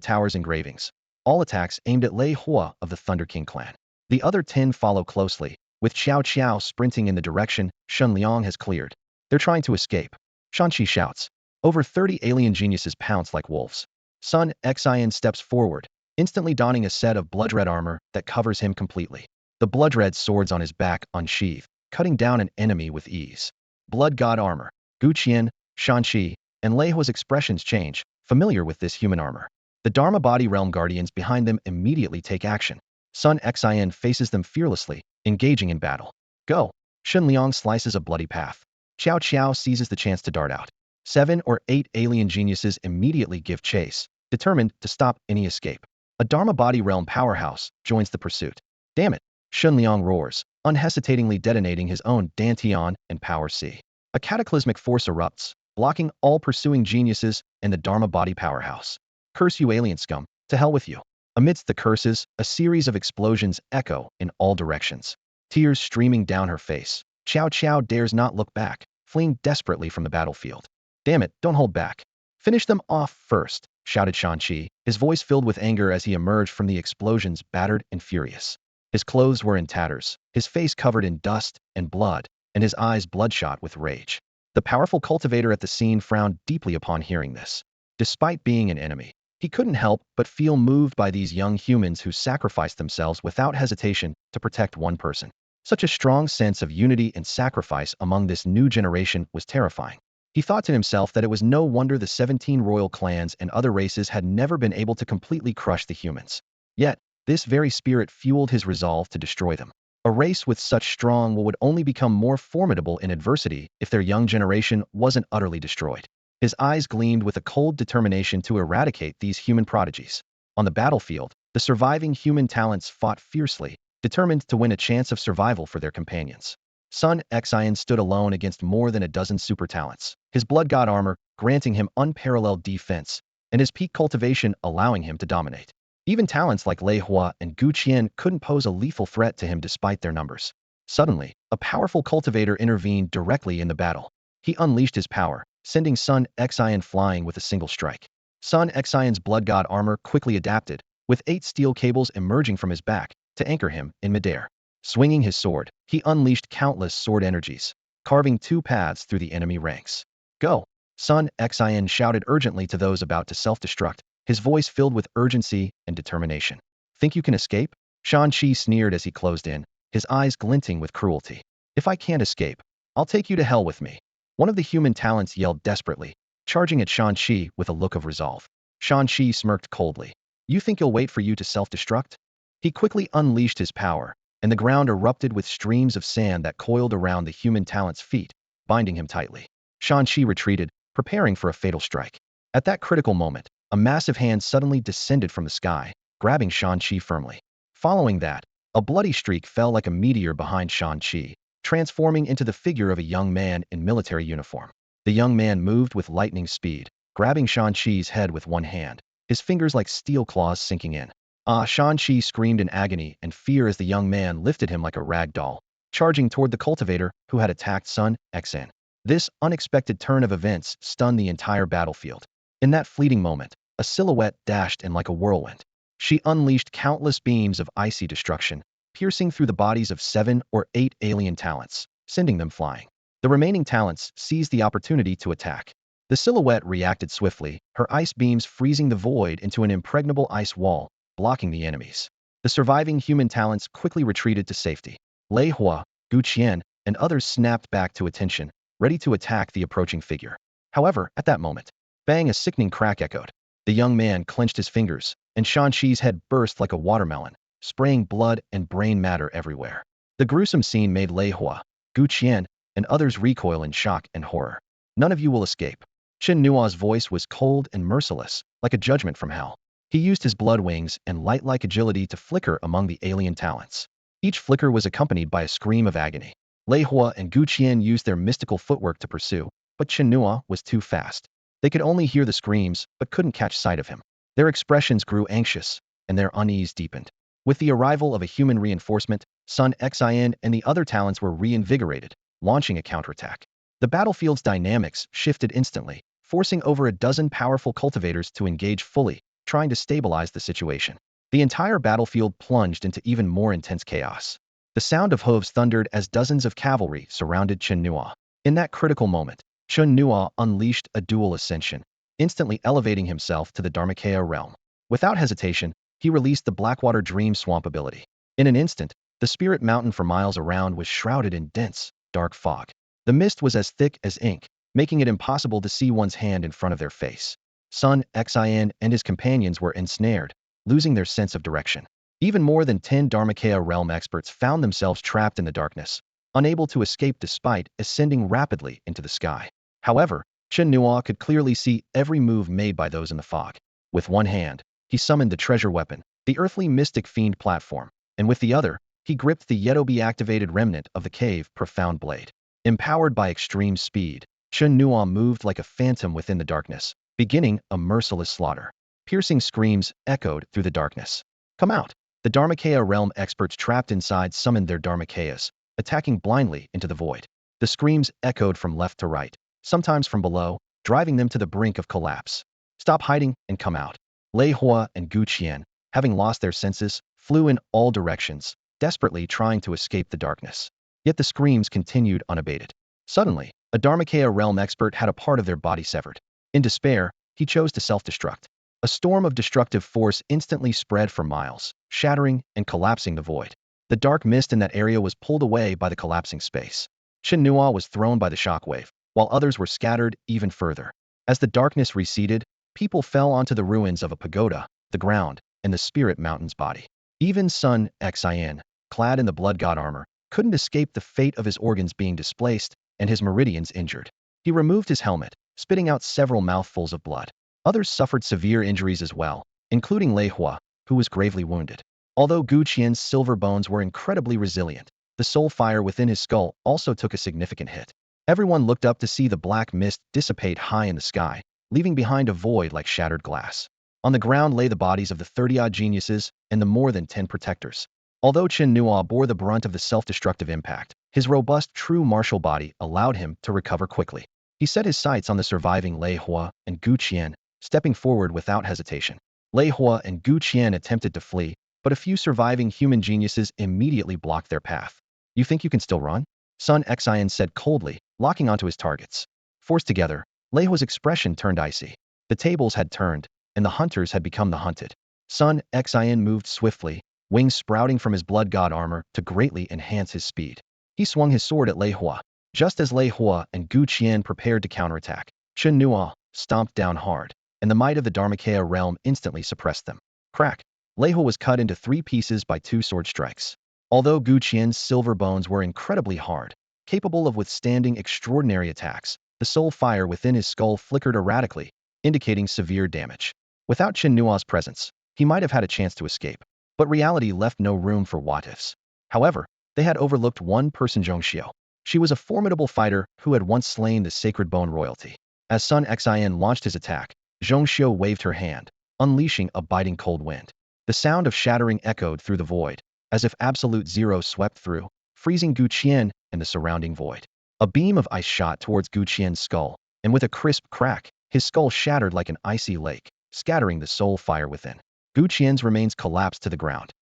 tower's engravings. All attacks aimed at Lei Hua of the Thunder King clan. The other 10 follow closely, with Xiao Qiao sprinting in the direction Shun Liang has cleared. They're trying to escape. Shanqi shouts. Over 30 alien geniuses pounce like wolves. Sun Xian steps forward, instantly donning a set of blood-red armor that covers him completely. The blood-red swords on his back unsheathe, cutting down an enemy with ease. Blood God armor. Gu Qian, Shanqi, and Lei Hua's expressions change, familiar with this human armor. The Dharma Body Realm Guardians behind them immediately take action. Sun Xin faces them fearlessly, engaging in battle. Go! Shen Liang slices a bloody path. Xiao Qiao seizes the chance to dart out. 7 or 8 alien geniuses immediately give chase, determined to stop any escape. A Dharma Body Realm powerhouse joins the pursuit. Damn it! Shen Liang roars, unhesitatingly detonating his own Dantian and Power C. A cataclysmic force erupts, blocking all pursuing geniuses and the Dharma Body powerhouse. Curse you alien scum, to hell with you. Amidst the curses, a series of explosions echo in all directions. Tears streaming down her face, Xiao Qiao dares not look back, fleeing desperately from the battlefield. Damn it, don't hold back. Finish them off first, shouted Shanqi, his voice filled with anger as he emerged from the explosions battered and furious. His clothes were in tatters, his face covered in dust and blood, and his eyes bloodshot with rage. The powerful cultivator at the scene frowned deeply upon hearing this. Despite being an enemy, he couldn't help but feel moved by these young humans who sacrificed themselves without hesitation to protect one person. Such a strong sense of unity and sacrifice among this new generation was terrifying. He thought to himself that it was no wonder the 17 royal clans and other races had never been able to completely crush the humans. Yet, this very spirit fueled his resolve to destroy them. A race with such strong will would only become more formidable in adversity if their young generation wasn't utterly destroyed. His eyes gleamed with a cold determination to eradicate these human prodigies. On the battlefield, the surviving human talents fought fiercely, determined to win a chance of survival for their companions. Sun Xian stood alone against more than a dozen super talents, his blood god armor granting him unparalleled defense, and his peak cultivation allowing him to dominate. Even talents like Lei Hua and Gu Qian couldn't pose a lethal threat to him despite their numbers. Suddenly, a powerful cultivator intervened directly in the battle. He unleashed his power, sending Sun Xian flying with a single strike. Sun Xian's blood god armor quickly adapted, with 8 steel cables emerging from his back to anchor him in midair. Swinging his sword, he unleashed countless sword energies, carving 2 paths through the enemy ranks. Go! Sun Xian shouted urgently to those about to self-destruct, his voice filled with urgency and determination. Think you can escape? Shanqi sneered as he closed in, his eyes glinting with cruelty. If I can't escape, I'll take you to hell with me. One of the human talents yelled desperately, charging at Shanqi with a look of resolve. Shanqi smirked coldly. You think he'll wait for you to self-destruct? He quickly unleashed his power, and the ground erupted with streams of sand that coiled around the human talent's feet, binding him tightly. Shanqi retreated, preparing for a fatal strike. At that critical moment, a massive hand suddenly descended from the sky, grabbing Shanqi firmly. Following that, a bloody streak fell like a meteor behind Shanqi, transforming into the figure of a young man in military uniform. The young man moved with lightning speed, grabbing Shanqi's head with one hand, his fingers like steel claws sinking in. Shanqi screamed in agony and fear as the young man lifted him like a rag doll, charging toward the cultivator who had attacked Sun Xian. This unexpected turn of events stunned the entire battlefield. In that fleeting moment, a silhouette dashed in like a whirlwind. She unleashed countless beams of icy destruction, piercing through the bodies of 7 or 8 alien talents, sending them flying. The remaining talents seized the opportunity to attack. The silhouette reacted swiftly, her ice beams freezing the void into an impregnable ice wall, blocking the enemies. The surviving human talents quickly retreated to safety. Lei Hua, Gu Qian, and others snapped back to attention, ready to attack the approaching figure. However, at that moment, bang, a sickening crack echoed. The young man clenched his fingers, and Shanqi's head burst like a watermelon, spraying blood and brain matter everywhere. The gruesome scene made Lei Hua, Gu Qian, and others recoil in shock and horror. None of you will escape. Chen Nuo's voice was cold and merciless, like a judgment from hell. He used his blood wings and light-like agility to flicker among the alien talents. Each flicker was accompanied by a scream of agony. Lei Hua and Gu Qian used their mystical footwork to pursue, but Chen Nuo was too fast. They could only hear the screams, but couldn't catch sight of him. Their expressions grew anxious, and their unease deepened. With the arrival of a human reinforcement, Sun Xian and the other talents were reinvigorated, launching a counterattack. The battlefield's dynamics shifted instantly, forcing over a dozen powerful cultivators to engage fully, trying to stabilize the situation. The entire battlefield plunged into even more intense chaos. The sound of hooves thundered as dozens of cavalry surrounded Chen Nuo. In that critical moment, Chen Nuo unleashed a dual ascension, instantly elevating himself to the Dharmakaya realm. Without hesitation, he released the Blackwater Dream Swamp ability. In an instant, the spirit mountain for miles around was shrouded in dense, dark fog. The mist was as thick as ink, making it impossible to see one's hand in front of their face. Sun Xin and his companions were ensnared, losing their sense of direction. Even more than 10 Dharmakaya realm experts found themselves trapped in the darkness, unable to escape despite ascending rapidly into the sky. However, Chen Nuo could clearly see every move made by those in the fog. With one hand, he summoned the treasure weapon, the earthly mystic fiend platform, and with the other, he gripped the Yetobi-activated remnant of the cave profound blade. Empowered by extreme speed, Chen Nuo moved like a phantom within the darkness, beginning a merciless slaughter. Piercing screams echoed through the darkness. Come out! The Dharmakaya realm experts trapped inside summoned their Dharmakayas, attacking blindly into the void. The screams echoed from left to right, sometimes from below, driving them to the brink of collapse. Stop hiding and come out. Lei Hua and Gu Qian, having lost their senses, flew in all directions, desperately trying to escape the darkness. Yet the screams continued unabated. Suddenly, a Dharmakaya realm expert had a part of their body severed. In despair, he chose to self-destruct. A storm of destructive force instantly spread for miles, shattering and collapsing the void. The dark mist in that area was pulled away by the collapsing space. Chen Nuo was thrown by the shockwave, while others were scattered even further. As the darkness receded, people fell onto the ruins of a pagoda, the ground, and the spirit mountain's body. Even Sun Xin, clad in the blood god armor, couldn't escape the fate of his organs being displaced and his meridians injured. He removed his helmet, spitting out several mouthfuls of blood. Others suffered severe injuries as well, including Lei Hua, who was gravely wounded. Although Gu Qian's silver bones were incredibly resilient, the soul fire within his skull also took a significant hit. Everyone looked up to see the black mist dissipate high in the sky, leaving behind a void like shattered glass. On the ground lay the bodies of the 30-odd geniuses and the more than 10 protectors. Although Chen Nuo bore the brunt of the self-destructive impact, his robust true martial body allowed him to recover quickly. He set his sights on the surviving Lei Hua and Gu Qian, stepping forward without hesitation. Lei Hua and Gu Qian attempted to flee, but a few surviving human geniuses immediately blocked their path. You think you can still run? Sun Xian said coldly, locking onto his targets. Forced together, Lei Hua's expression turned icy. The tables had turned, and the hunters had become the hunted. Sun Xian moved swiftly, wings sprouting from his blood god armor to greatly enhance his speed. He swung his sword at Lei Hua. Just as Lei Hua and Gu Qian prepared to counterattack, Chen Nuo stomped down hard, and the might of the Dharmakaya realm instantly suppressed them. Crack! Lei Hua was cut into 3 pieces by 2 sword strikes. Although Gu Qian's silver bones were incredibly hard, capable of withstanding extraordinary attacks, the soul fire within his skull flickered erratically, indicating severe damage. Without Chen Nuo's presence, he might have had a chance to escape, but reality left no room for what-ifs. However, they had overlooked one person, Zhongxiu. She was a formidable fighter who had once slain the sacred bone royalty. As Sun Xian launched his attack, Zhongxiu waved her hand, unleashing a biting cold wind. The sound of shattering echoed through the void, as if absolute zero swept through, freezing Gu Qian and the surrounding void. A beam of ice shot towards Gu Qian's skull, and with a crisp crack, his skull shattered like an icy lake, scattering the soul fire within. Gu Qian's remains collapsed to the ground.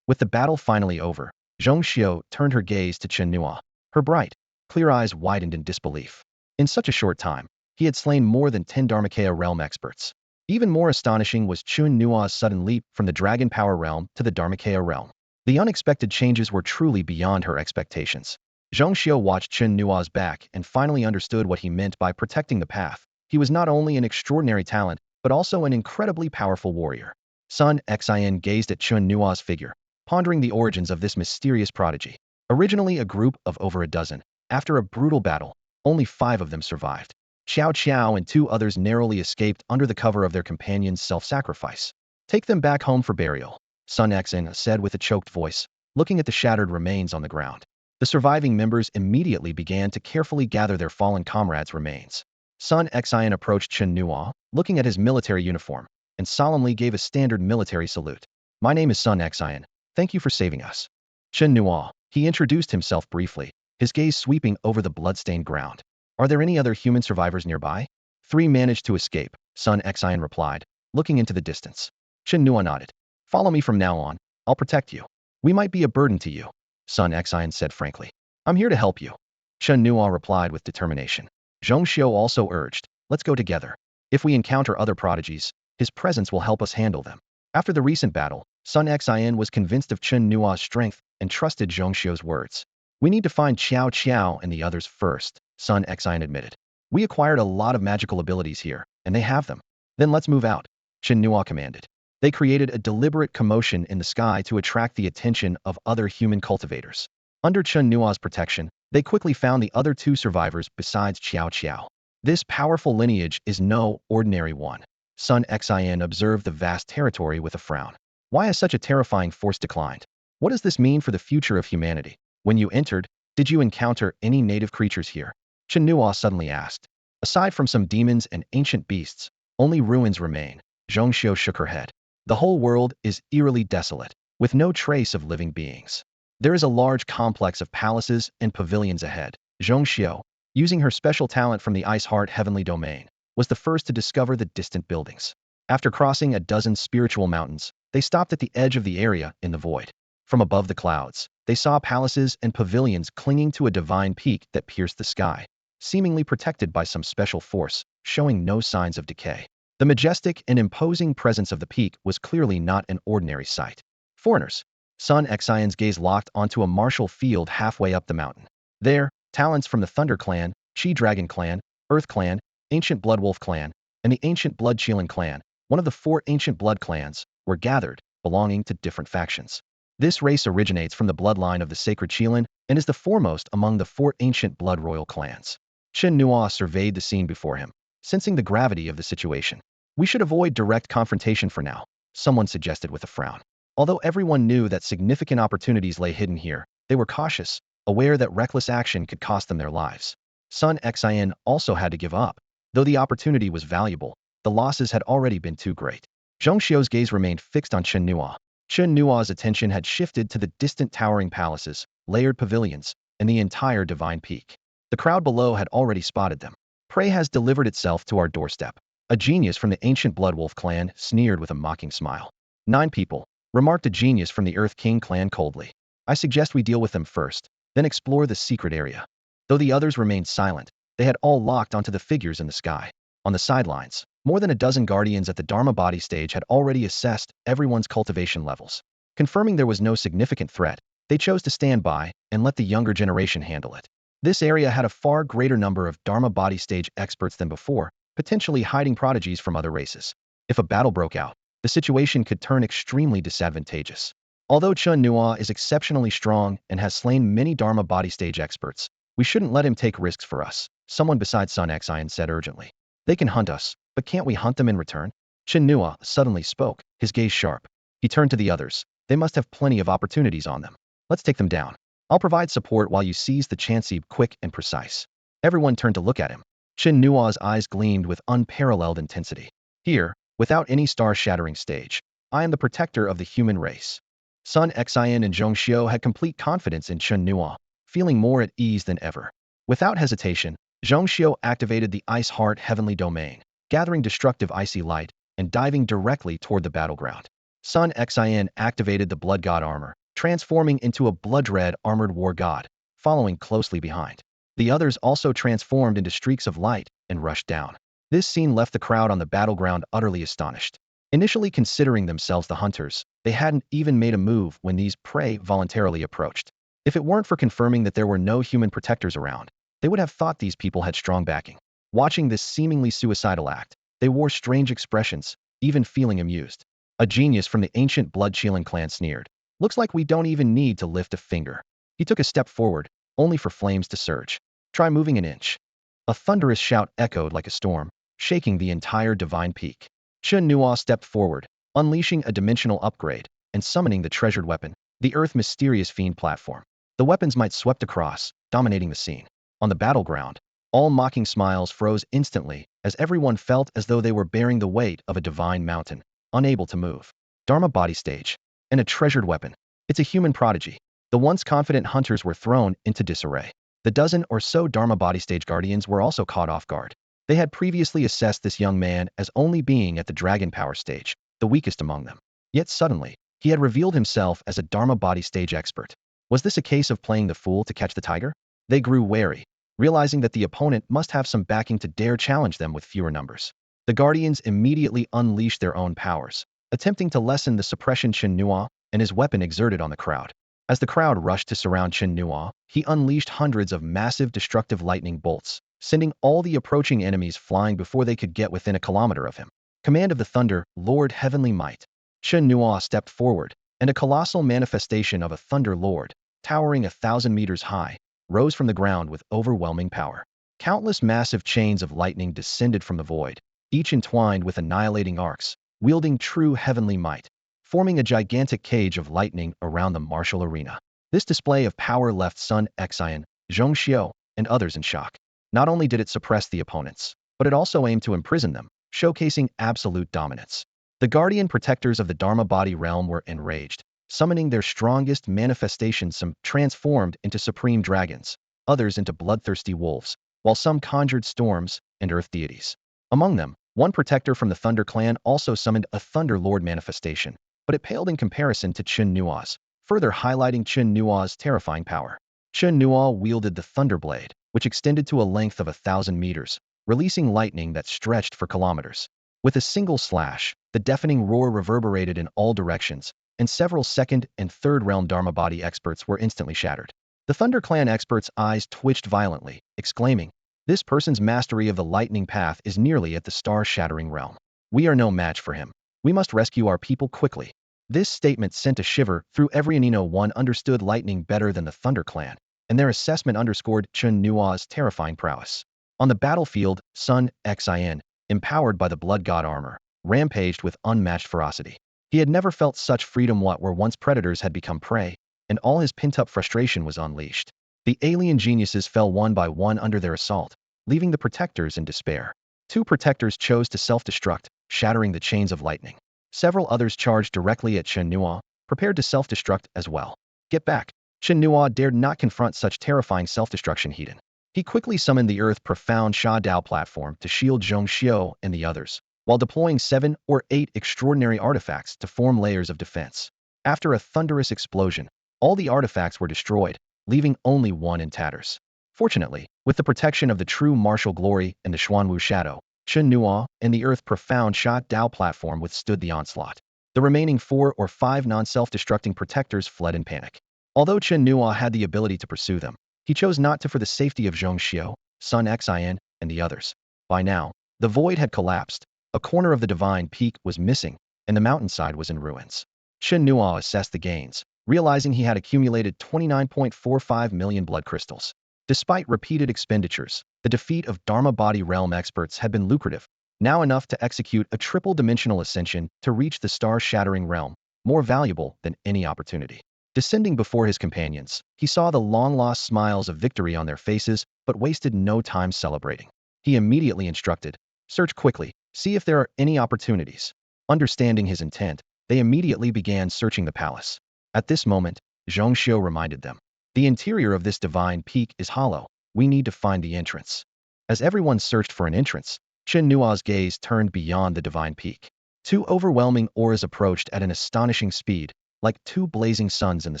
With the battle finally over, Zhongxiu turned her gaze to Chen Nuo. Her bright, clear eyes widened in disbelief. In such a short time, he had slain more than 10 Dharmakaya realm experts. Even more astonishing was Chen Nuo's sudden leap from the Dragon Power realm to the Dharmakaya realm. The unexpected changes were truly beyond her expectations. Zhongxiu watched Chen Nuo's back and finally understood what he meant by protecting the path. He was not only an extraordinary talent, but also an incredibly powerful warrior. Sun Xian gazed at Chen Nuo's figure, pondering the origins of this mysterious prodigy. Originally a group of over a dozen, after a brutal battle, only 5 of them survived. Xiao Qiao and 2 others narrowly escaped under the cover of their companion's self-sacrifice. Take them back home for burial, Sun Xian said with a choked voice, looking at the shattered remains on the ground. The surviving members immediately began to carefully gather their fallen comrades' remains. Sun Xian approached Chen Nuo, looking at his military uniform, and solemnly gave a standard military salute. My name is Sun Xian. Thank you for saving us. Chen Nuo, he introduced himself briefly, his gaze sweeping over the bloodstained ground. Are there any other human survivors nearby? 3 managed to escape, Sun Xian replied, looking into the distance. Chen Nuo nodded. Follow me from now on. I'll protect you. We might be a burden to you, Sun Xian said frankly. I'm here to help you. Chen Nuo replied with determination. Zhongxiu also urged, let's go together. If we encounter other prodigies, his presence will help us handle them. After the recent battle, Sun Xian was convinced of Chen Nuo's strength and trusted Zhongxiu's words. We need to find Xiao Qiao and the others first, Sun Xian admitted. We acquired a lot of magical abilities here, and they have them. Then let's move out, Chenua commanded. They created a deliberate commotion in the sky to attract the attention of other human cultivators. Under Chen Nuo's protection, they quickly found the other two survivors besides Xiao Xiao. This powerful lineage is no ordinary one. Sun Xin observed the vast territory with a frown. Why has such a terrifying force declined? What does this mean for the future of humanity? When you entered, did you encounter any native creatures here? Chen Nuo suddenly asked. Aside from some demons and ancient beasts, only ruins remain. Zhongxiu shook her head. The whole world is eerily desolate, with no trace of living beings. There is a large complex of palaces and pavilions ahead. Zhongxiu, using her special talent from the Ice Heart Heavenly Domain, was the first to discover the distant buildings. After crossing a dozen spiritual mountains, they stopped at the edge of the area in the void. From above the clouds, they saw palaces and pavilions clinging to a divine peak that pierced the sky, seemingly protected by some special force, showing no signs of decay. The majestic and imposing presence of the peak was clearly not an ordinary sight. Foreigners. Sun Xion's gaze locked onto a martial field halfway up the mountain. There, talents from the Thunder Clan, Chi Dragon Clan, Earth Clan, Ancient Bloodwolf Clan, and the Ancient Blood Qilin Clan, one of the 4 ancient blood clans, were gathered, belonging to different factions. This race originates from the bloodline of the Sacred Qilin and is the foremost among the 4 ancient blood royal clans. Chen Nuo surveyed the scene before him, sensing the gravity of the situation. We should avoid direct confrontation for now, someone suggested with a frown. Although everyone knew that significant opportunities lay hidden here, they were cautious, aware that reckless action could cost them their lives. Sun Xin also had to give up. Though the opportunity was valuable, the losses had already been too great. Zhongxiu's gaze remained fixed on Chen Nuo. Chen Nuo's attention had shifted to the distant towering palaces, layered pavilions, and the entire divine peak. The crowd below had already spotted them. Prey has delivered itself to our doorstep. A genius from the ancient Bloodwolf clan sneered with a mocking smile. 9 people, remarked a genius from the Earth King clan coldly. I suggest we deal with them first, then explore the secret area. Though the others remained silent, they had all locked onto the figures in the sky. On the sidelines, more than a dozen guardians at the Dharma body stage had already assessed everyone's cultivation levels. Confirming there was no significant threat, they chose to stand by and let the younger generation handle it. This area had a far greater number of Dharma body stage experts than before, potentially hiding prodigies from other races. If a battle broke out, the situation could turn extremely disadvantageous. Although Chen Nuo is exceptionally strong and has slain many Dharma body stage experts, we shouldn't let him take risks for us, someone besides Sun Xian said urgently. They can hunt us, but can't we hunt them in return? Chen Nuo suddenly spoke, his gaze sharp. He turned to the others. They must have plenty of opportunities on them. Let's take them down. I'll provide support while you seize the chance, quick and precise. Everyone turned to look at him. Chen Nuo's eyes gleamed with unparalleled intensity. Here, without any star-shattering stage, I am the protector of the human race. Sun Xian and Zhongxiu had complete confidence in Chen Nuo, feeling more at ease than ever. Without hesitation, Zhongxiu activated the Ice Heart Heavenly Domain, gathering destructive icy light and diving directly toward the battleground. Sun Xian activated the Blood God armor, transforming into a blood-red armored war god, following closely behind. The others also transformed into streaks of light and rushed down. This scene left the crowd on the battleground utterly astonished. Initially considering themselves the hunters, they hadn't even made a move when these prey voluntarily approached. If it weren't for confirming that there were no human protectors around, they would have thought these people had strong backing. Watching this seemingly suicidal act, they wore strange expressions, even feeling amused. A genius from the ancient Blood Qilin clan sneered. Looks like we don't even need to lift a finger. He took a step forward, only for flames to surge. Try moving an inch. A thunderous shout echoed like a storm, shaking the entire divine peak. Chen Nuo stepped forward, unleashing a dimensional upgrade, and summoning the treasured weapon, the Earth Mysterious Fiend platform. The weapon's might swept across, dominating the scene. On the battleground, all mocking smiles froze instantly as everyone felt as though they were bearing the weight of a divine mountain, unable to move. Dharma body stage. And a treasured weapon. It's a human prodigy. The once confident hunters were thrown into disarray. The dozen or so Dharma body stage guardians were also caught off guard. They had previously assessed this young man as only being at the dragon power stage, the weakest among them. Yet suddenly, he had revealed himself as a Dharma body stage expert. Was this a case of playing the fool to catch the tiger? They grew wary, realizing that the opponent must have some backing to dare challenge them with fewer numbers. The guardians immediately unleashed their own powers, attempting to lessen the suppression Chen Nuo and his weapon exerted on the crowd. As the crowd rushed to surround Chen Nuo, he unleashed hundreds of massive destructive lightning bolts, sending all the approaching enemies flying before they could get within a kilometer of him. Command of the Thunder, Lord Heavenly Might. Chen Nuo stepped forward, and a colossal manifestation of a Thunder Lord, towering 1,000 meters high, rose from the ground with overwhelming power. Countless massive chains of lightning descended from the void, each entwined with annihilating arcs, wielding true heavenly might, forming a gigantic cage of lightning around the martial arena. This display of power left Sun Xian, Zhongxiu, and others in shock. Not only did it suppress the opponents, but it also aimed to imprison them, showcasing absolute dominance. The guardian protectors of the Dharma body realm were enraged, summoning their strongest manifestations. Some transformed into supreme dragons, others into bloodthirsty wolves, while some conjured storms and earth deities. Among them, one protector from the Thunder clan also summoned a Thunder Lord manifestation, but it paled in comparison to Chen Nuo's, further highlighting Chen Nuo's terrifying power. Chen Nuo wielded the Thunder Blade, which extended to a length of 1,000 meters, releasing lightning that stretched for kilometers. With a single slash, the deafening roar reverberated in all directions, and several second and third realm Dharma body experts were instantly shattered. The Thunder Clan experts' eyes twitched violently, exclaiming, "This person's mastery of the lightning path is nearly at the star-shattering realm. We are no match for him. We must rescue our people quickly." This statement sent a shiver through every Anino. One understood lightning better than the Thunder Clan, and their assessment underscored Chen Nuo's terrifying prowess. On the battlefield, Sun Xian, empowered by the Blood God armor, rampaged with unmatched ferocity. He had never felt such freedom. What were once predators had become prey, and all his pent-up frustration was unleashed. The alien geniuses fell one by one under their assault, leaving the protectors in despair. Two protectors chose to self-destruct, shattering the chains of lightning. Several others charged directly at Chen Nuo, prepared to self-destruct as well. Get back! Chen Nuo dared not confront such terrifying self-destruction heathen. He quickly summoned the Earth Profound Sha Dao platform to shield Zhongxiu and the others, while deploying 7 or 8 extraordinary artifacts to form layers of defense. After a thunderous explosion, all the artifacts were destroyed, leaving only one in tatters. Fortunately, with the protection of the true martial glory and the Xuanwu shadow, Chen Nuo and the Earth Profound Sha Dao platform withstood the onslaught. The remaining 4 or 5 non-self-destructing protectors fled in panic. Although Chen Nuo had the ability to pursue them, he chose not to for the safety of Zhongxiu, Sun Xian, and the others. By now, the void had collapsed, a corner of the divine peak was missing, and the mountainside was in ruins. Chen Nuo assessed the gains, realizing he had accumulated 29.45 million blood crystals. Despite repeated expenditures, the defeat of Dharma body realm experts had been lucrative, now enough to execute a triple dimensional ascension to reach the star-shattering realm, more valuable than any opportunity. Descending before his companions, he saw the long-lost smiles of victory on their faces, but wasted no time celebrating. He immediately instructed, "Search quickly, see if there are any opportunities." Understanding his intent, they immediately began searching the palace. At this moment, Zhongxiu reminded them, "The interior of this divine peak is hollow. We need to find the entrance." As everyone searched for an entrance, Chen Nuo's gaze turned beyond the divine peak. Two overwhelming auras approached at an astonishing speed, like two blazing suns in the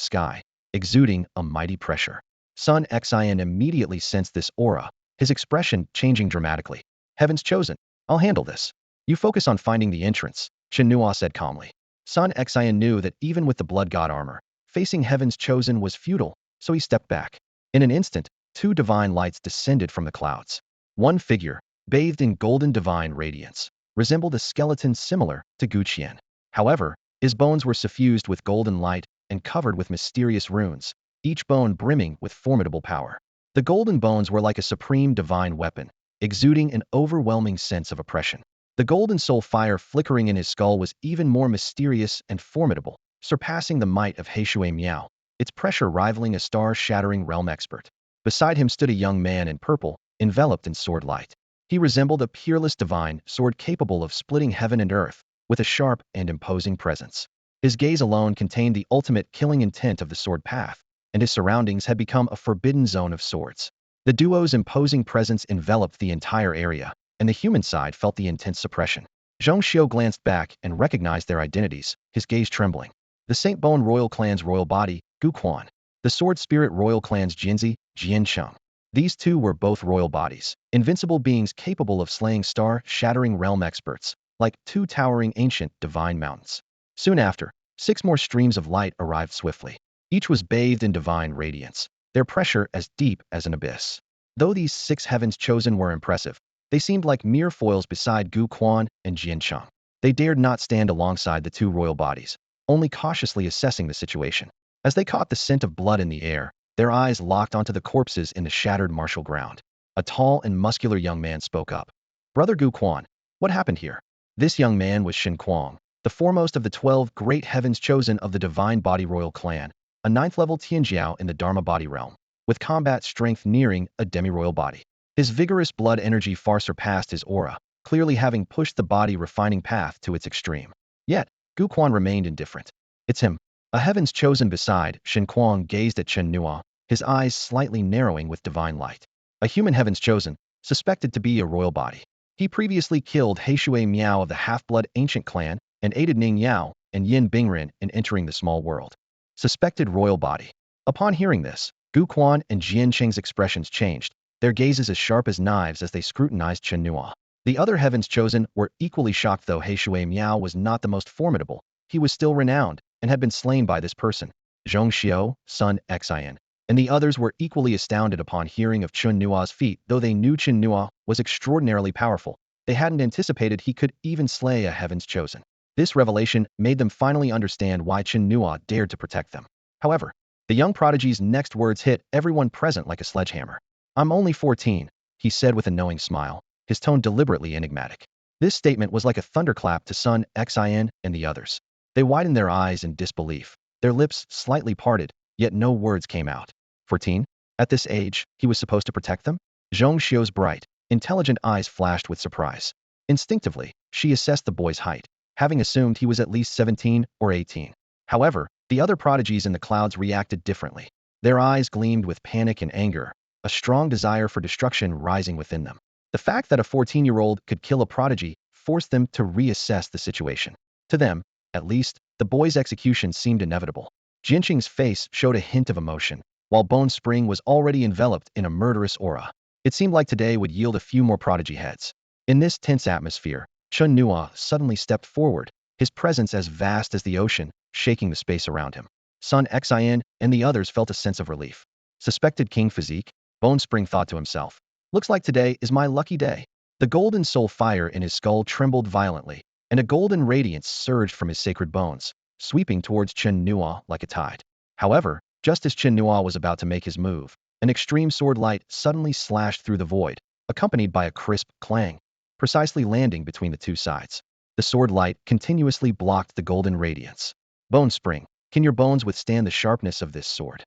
sky, exuding a mighty pressure. Sun Xian immediately sensed this aura, his expression changing dramatically. "Heaven's chosen. I'll handle this. You focus on finding the entrance," Chen Nuo said calmly. Sun Xian knew that even with the Blood God armor, facing Heaven's chosen was futile, so he stepped back. In an instant, 2 divine lights descended from the clouds. One figure, bathed in golden divine radiance, resembled a skeleton similar to Guqian. However, his bones were suffused with golden light and covered with mysterious runes, each bone brimming with formidable power. The golden bones were like a supreme divine weapon, exuding an overwhelming sense of oppression. The golden soul fire flickering in his skull was even more mysterious and formidable, surpassing the might of Heishui Miao, its pressure rivaling a star-shattering realm expert. Beside him stood a young man in purple, enveloped in sword light. He resembled a peerless divine sword capable of splitting heaven and earth, with a sharp and imposing presence. His gaze alone contained the ultimate killing intent of the sword path, and his surroundings had become a forbidden zone of swords. The duo's imposing presence enveloped the entire area, and the human side felt the intense suppression. Zhongxiu glanced back and recognized their identities, his gaze trembling. The Saint Bone Royal Clan's royal body, Gu Quan. The Sword Spirit Royal Clan's Jinzi, Jian Cheng. These two were both royal bodies, invincible beings capable of slaying star-shattering realm experts, like 2 towering ancient divine mountains. Soon after, 6 more streams of light arrived swiftly. Each was bathed in divine radiance, their pressure as deep as an abyss. Though these 6 heavens chosen were impressive, They seemed like mere foils beside Gu Quan and Jian Cheng. They dared not stand alongside the two royal bodies, only cautiously assessing the situation. As they caught the scent of blood in the air, their eyes locked onto the corpses in the shattered martial ground. A tall and muscular young man spoke up. Brother Gu Quan, what happened here? This young man was Shen Kuang, the foremost of the 12 great heavens chosen of the Divine Body Royal Clan, a 9th-level Tianjiao in the Dharma Body realm, with combat strength nearing a demi-royal body. His vigorous blood energy far surpassed his aura, clearly having pushed the body refining path to its extreme. Yet, Gu Quan remained indifferent. It's him. A heavens chosen beside, Shen Kuang gazed at Chen Nuo, his eyes slightly narrowing with divine light. A human heavens chosen, suspected to be a royal body. He previously killed Heishui Miao of the half-blood ancient clan and aided Ning Yao and Yin Bingren in entering the small world. Suspected royal body. Upon hearing this, Gu Quan and Jian Cheng's expressions changed, their gazes as sharp as knives as they scrutinized Chen Nuo. The other heavens chosen were equally shocked though Heishui Miao was not the most formidable, he was still renowned and had been slain by this person, Zhong Xiao, son Xian. And the others were equally astounded upon hearing of Chen Nuo's feat. Though they knew Chen Nuo was extraordinarily powerful, they hadn't anticipated he could even slay a heavens chosen. This revelation made them finally understand why Chen Nuo dared to protect them. However, the young prodigy's next words hit everyone present like a sledgehammer. I'm only 14, he said with a knowing smile, his tone deliberately enigmatic. This statement was like a thunderclap to Sun Xian and the others. They widened their eyes in disbelief, their lips slightly parted, yet no words came out. 14? At this age, he was supposed to protect them? Zhong Xiao's bright, intelligent eyes flashed with surprise. Instinctively, she assessed the boy's height, having assumed he was at least 17 or 18. However, the other prodigies in the clouds reacted differently. Their eyes gleamed with panic and anger, a strong desire for destruction rising within them. The fact that a 14-year-old could kill a prodigy forced them to reassess the situation. To them, at least, the boy's execution seemed inevitable. Jinqing's face showed a hint of emotion, while Bone Spring was already enveloped in a murderous aura. It seemed like today would yield a few more prodigy heads. In this tense atmosphere, Chen Nuo suddenly stepped forward, his presence as vast as the ocean, shaking the space around him. Sun Xian and the others felt a sense of relief. Suspected king physique? Bone Spring thought to himself. Looks like today is my lucky day. The golden soul fire in his skull trembled violently, and a golden radiance surged from his sacred bones, sweeping towards Chen Nuo like a tide. However, just as Chen Nuo was about to make his move, an extreme sword light suddenly slashed through the void, accompanied by a crisp clang, precisely landing between the two sides. The sword light continuously blocked the golden radiance. Bone Spring, can your bones withstand the sharpness of this sword?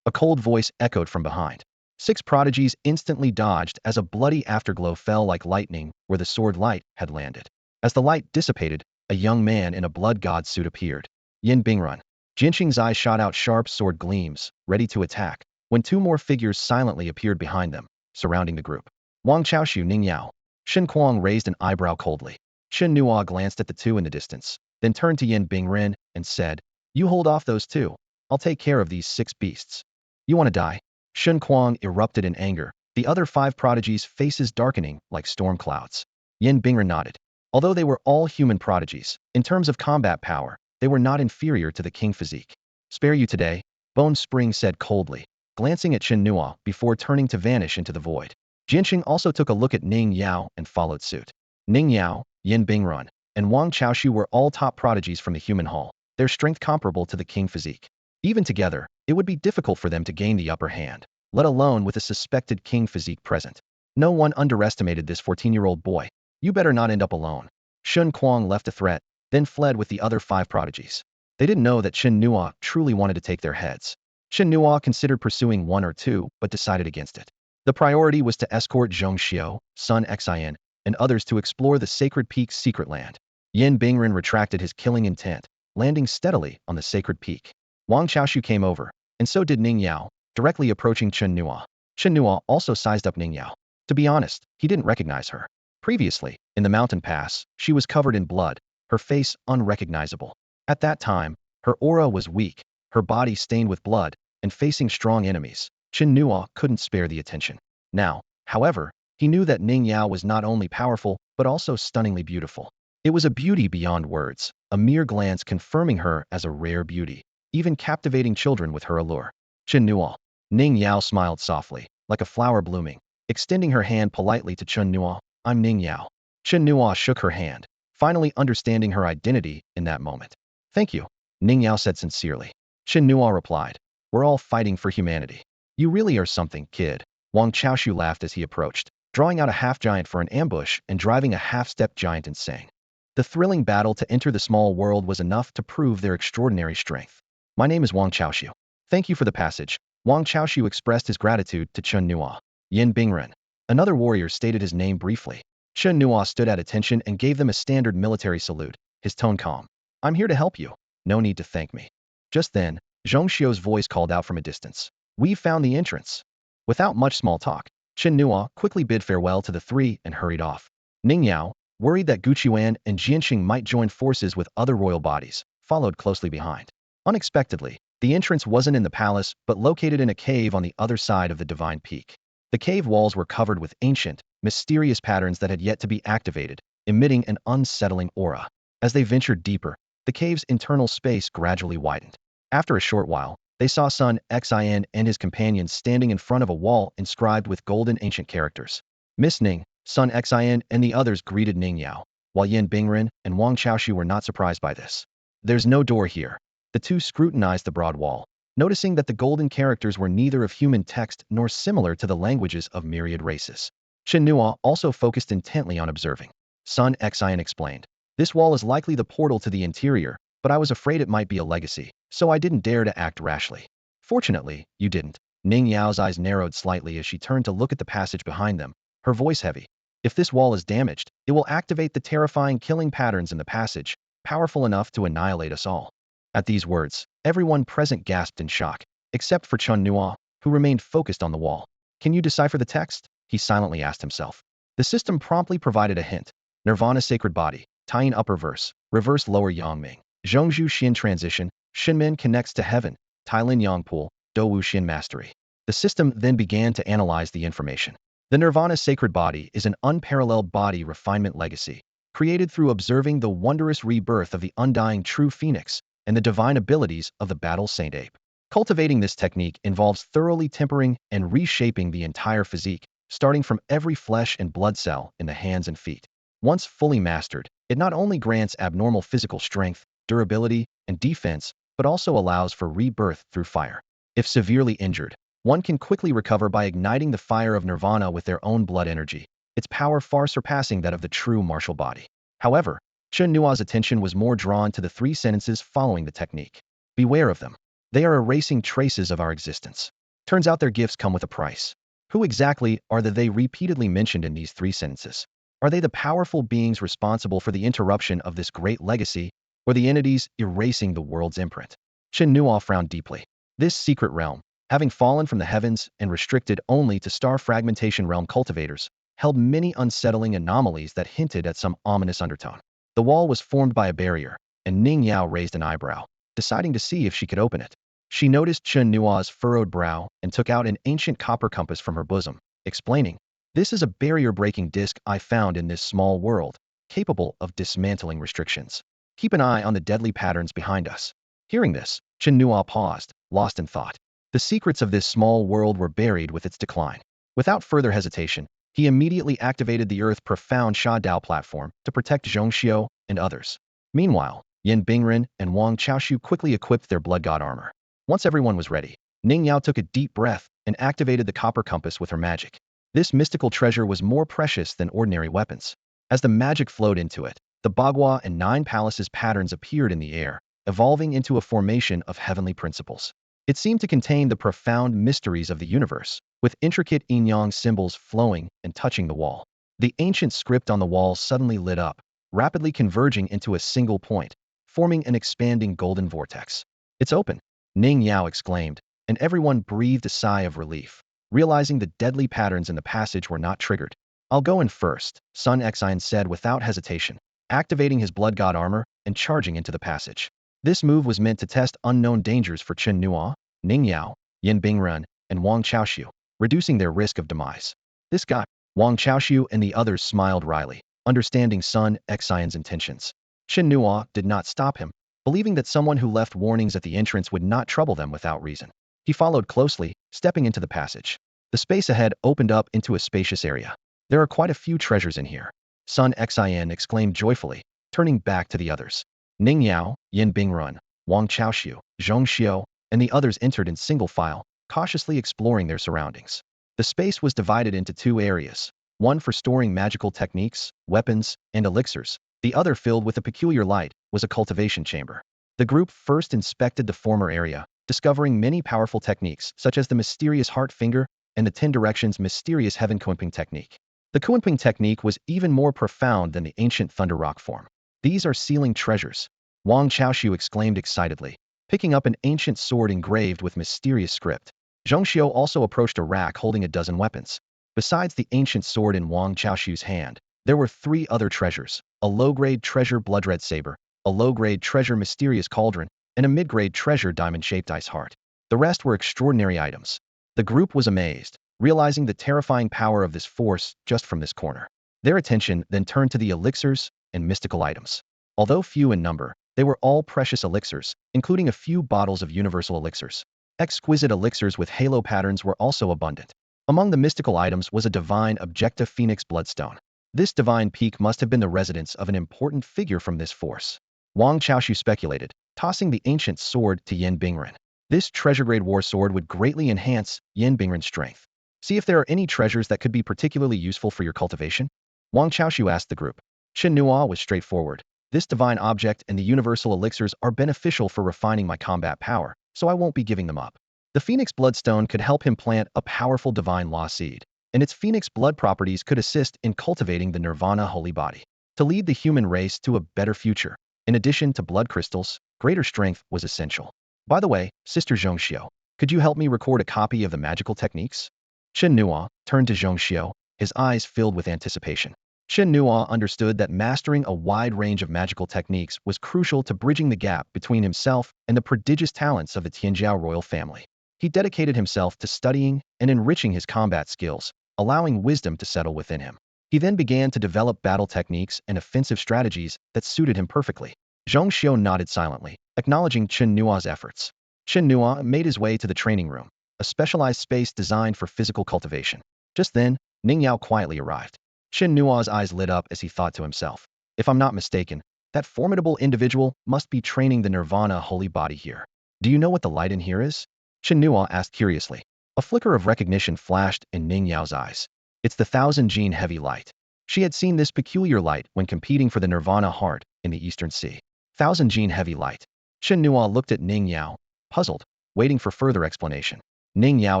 A cold voice echoed from behind. 6 prodigies instantly dodged as a bloody afterglow fell like lightning where the sword light had landed. As the light dissipated, a young man in a blood god suit appeared. Yin Bingren. Jinqing's eyes shot out sharp sword gleams, ready to attack, when 2 more figures silently appeared behind them, surrounding the group. Wang Chaoshu Ning Yao. Shen Kuang raised an eyebrow coldly. Chen Nuo glanced at the 2 in the distance, then turned to Yin Bingren and said, You hold off those 2. I'll take care of these 6 beasts. You want to die? Shen Kuang erupted in anger, the other 5 prodigies' faces darkening like storm clouds. Yin Bingren nodded. Although they were all human prodigies, in terms of combat power, they were not inferior to the king physique. Spare you today, Bone Spring said coldly, glancing at Chen Nuo before turning to vanish into the void. Jinqing also took a look at Ning Yao and followed suit. Ning Yao, Yin Bingren, and Wang Chaoshu were all top prodigies from the human hall, their strength comparable to the king physique. Even together, it would be difficult for them to gain the upper hand, let alone with a suspected king physique present. No one underestimated this 14-year-old boy. You better not end up alone. Shen Kuang left a threat, then fled with the other 5 prodigies. They didn't know that Chen Nuo truly wanted to take their heads. Chen Nuo considered pursuing 1 or 2, but decided against it. The priority was to escort Zhong Xiao, Sun Xian, and others to explore the Sacred Peak's secret land. Yin Bingren retracted his killing intent, landing steadily on the Sacred Peak. Wang Chaoshu came over, and so did Ning Yao, directly approaching Chen Nuo. Chen Nuo also sized up Ning Yao. To be honest, he didn't recognize her. Previously, in the mountain pass, she was covered in blood, her face unrecognizable. At that time, her aura was weak, her body stained with blood, and facing strong enemies. Chen Nuo couldn't spare the attention. Now, however, he knew that Ning Yao was not only powerful, but also stunningly beautiful. It was a beauty beyond words, a mere glance confirming her as a rare beauty, even captivating children with her allure. Chen Nuo. Ning Yao smiled softly, like a flower blooming, extending her hand politely to Chen Nuo. I'm Ning Yao. Chen Nuo shook her hand, finally understanding her identity in that moment. Thank you, Ning Yao said sincerely. Chen Nuo replied, we're all fighting for humanity. You really are something, kid. Wang Chaoshu laughed as he approached, drawing out a half-giant for an ambush and driving a half-step giant insane. The thrilling battle to enter the small world was enough to prove their extraordinary strength. My name is Wang Chaoshu. Thank you for the passage. Wang Chaoshu expressed his gratitude to Chen Nuo. Yin Bingren. Another warrior stated his name briefly. Chen Nuo stood at attention and gave them a standard military salute, his tone calm. I'm here to help you. No need to thank me. Just then, Zhong Xiu's voice called out from a distance. We've found the entrance. Without much small talk, Chen Nuo quickly bid farewell to the three and hurried off. Ning Yao, worried that Guqiuan and Jianxing might join forces with other royal bodies, followed closely behind. Unexpectedly, the entrance wasn't in the palace but located in a cave on the other side of the divine peak. The cave walls were covered with ancient, mysterious patterns that had yet to be activated, emitting an unsettling aura. As they ventured deeper, the cave's internal space gradually widened. After a short while, they saw Sun Xin and his companions standing in front of a wall inscribed with golden ancient characters. Miss Ning, Sun Xin and the others greeted Ning Yao, while Yin Bingren and Wang Chaoshu were not surprised by this. There's no door here. The two scrutinized the broad wall, noticing that the golden characters were neither of human text nor similar to the languages of myriad races. Chen Nuo also focused intently on observing. Sun Xin explained, this wall is likely the portal to the interior, but I was afraid it might be a legacy, so I didn't dare to act rashly. Fortunately, you didn't. Ning Yao's eyes narrowed slightly as she turned to look at the passage behind them, her voice heavy. If this wall is damaged, it will activate the terrifying killing patterns in the passage, powerful enough to annihilate us all. At these words, everyone present gasped in shock, except for Chen Nuo, who remained focused on the wall. Can you decipher the text? He silently asked himself. The system promptly provided a hint. Nirvana sacred body, Taiyin upper verse, reverse lower Yangming, Zhongzhu Xin transition, Shinmen connects to heaven, Tailin Yangpool, Douwu Xin mastery. The system then began to analyze the information. The Nirvana sacred body is an unparalleled body refinement legacy, created through observing the wondrous rebirth of the undying true phoenix and the divine abilities of the battle saint ape. Cultivating this technique involves thoroughly tempering and reshaping the entire physique, starting from every flesh and blood cell in the hands and feet. Once fully mastered, it not only grants abnormal physical strength, durability, and defense, but also allows for rebirth through fire. If severely injured, one can quickly recover by igniting the fire of nirvana with their own blood energy, its power far surpassing that of the true martial body. However, Chen Nuo's attention was more drawn to the three sentences following the technique. Beware of them. They are erasing traces of our existence. Turns out their gifts come with a price. Who exactly are they repeatedly mentioned in these three sentences? Are they the powerful beings responsible for the interruption of this great legacy, or the entities erasing the world's imprint? Chen Nuo frowned deeply. This secret realm, having fallen from the heavens and restricted only to star fragmentation realm cultivators, held many unsettling anomalies that hinted at some ominous undertone. The wall was formed by a barrier, and Ning Yao raised an eyebrow, deciding to see if she could open it. She noticed Chen Nuo's furrowed brow and took out an ancient copper compass from her bosom, explaining, this is a barrier-breaking disc I found in this small world, capable of dismantling restrictions. Keep an eye on the deadly patterns behind us. Hearing this, Chen Nuo paused, lost in thought. The secrets of this small world were buried with its decline. Without further hesitation, he immediately activated the Earth Profound Sha Dao platform to protect Zhongxiu and others. Meanwhile, Yin Bingren and Wang Chaoshu quickly equipped their blood god armor. Once everyone was ready, Ning Yao took a deep breath and activated the copper compass with her magic. This mystical treasure was more precious than ordinary weapons. As the magic flowed into it, the Bagua and Nine Palaces patterns appeared in the air, evolving into a formation of heavenly principles. It seemed to contain the profound mysteries of the universe, with intricate yin-yang symbols flowing and touching the wall. The ancient script on the wall suddenly lit up, rapidly converging into a single point, forming an expanding golden vortex. It's open, Ning Yao exclaimed, and everyone breathed a sigh of relief, realizing the deadly patterns in the passage were not triggered. I'll go in first, Sun Xin said without hesitation, activating his blood god armor and charging into the passage. This move was meant to test unknown dangers for Chen Nuo, Ning Yao, Yin Bingren, and Wang Chaoshu, reducing their risk of demise. This guy, Wang Chaoshu and the others smiled wryly, understanding Sun Xion's intentions. Chen Nuo did not stop him, believing that someone who left warnings at the entrance would not trouble them without reason. He followed closely, stepping into the passage. The space ahead opened up into a spacious area. There are quite a few treasures in here. Sun Xin exclaimed joyfully, turning back to the others. Ning Yao, Yin Bingrun, Wang Chaoxiu, Zhong Xiu, and the others entered in single file, cautiously exploring their surroundings. The space was divided into two areas, one for storing magical techniques, weapons, and elixirs. The other, filled with a peculiar light, was a cultivation chamber. The group first inspected the former area, discovering many powerful techniques such as the mysterious heart finger and the 10 directions mysterious heaven Kunping technique. The Kunping technique was even more profound than the ancient thunder rock form. These are sealing treasures, Wang Chaoxiu exclaimed excitedly, picking up an ancient sword engraved with mysterious script. Zhong Xiu also approached a rack holding a dozen weapons. Besides the ancient sword in Wang Chaoxiu's hand, there were 3 other treasures: a low-grade treasure blood-red saber, a low-grade treasure mysterious cauldron, and a mid-grade treasure diamond-shaped ice heart. The rest were extraordinary items. The group was amazed, realizing the terrifying power of this force just from this corner. Their attention then turned to the elixirs and mystical items. Although few in number, they were all precious elixirs, including a few bottles of universal elixirs. Exquisite elixirs with halo patterns were also abundant. Among the mystical items was a divine Objecta Phoenix bloodstone. This divine peak must have been the residence of an important figure from this force. Wang Chaoxiu speculated, tossing the ancient sword to Yin Bingren. This treasure-grade war sword would greatly enhance Yin Bingren's strength. See if there are any treasures that could be particularly useful for your cultivation? Wang Chaoxiu asked the group. Chen Nuo was straightforward. This divine object and the universal elixirs are beneficial for refining my combat power, so I won't be giving them up. The Phoenix Bloodstone could help him plant a powerful divine law seed, and its Phoenix blood properties could assist in cultivating the Nirvana holy body to lead the human race to a better future. In addition to blood crystals, greater strength was essential. By the way, Sister Zhong Xiu, could you help me record a copy of the magical techniques? Chen Nuo turned to Zhong Xiu, his eyes filled with anticipation. Chen Nuo understood that mastering a wide range of magical techniques was crucial to bridging the gap between himself and the prodigious talents of the Tianjiao royal family. He dedicated himself to studying and enriching his combat skills, allowing wisdom to settle within him. He then began to develop battle techniques and offensive strategies that suited him perfectly. Zhong Xiu nodded silently, acknowledging Chen Nuo's efforts. Chen Nuo made his way to the training room, a specialized space designed for physical cultivation. Just then, Ning Yao quietly arrived. Chen Nuo's eyes lit up as he thought to himself, if I'm not mistaken, that formidable individual must be training the Nirvana holy body here. Do you know what the light in here is? Chen Nuo asked curiously. A flicker of recognition flashed in Ning Yao's eyes. It's the 1000-gene heavy light. She had seen this peculiar light when competing for the Nirvana heart in the Eastern Sea. 1000-gene heavy light. Chen Nuo looked at Ning Yao, puzzled, waiting for further explanation. Ning Yao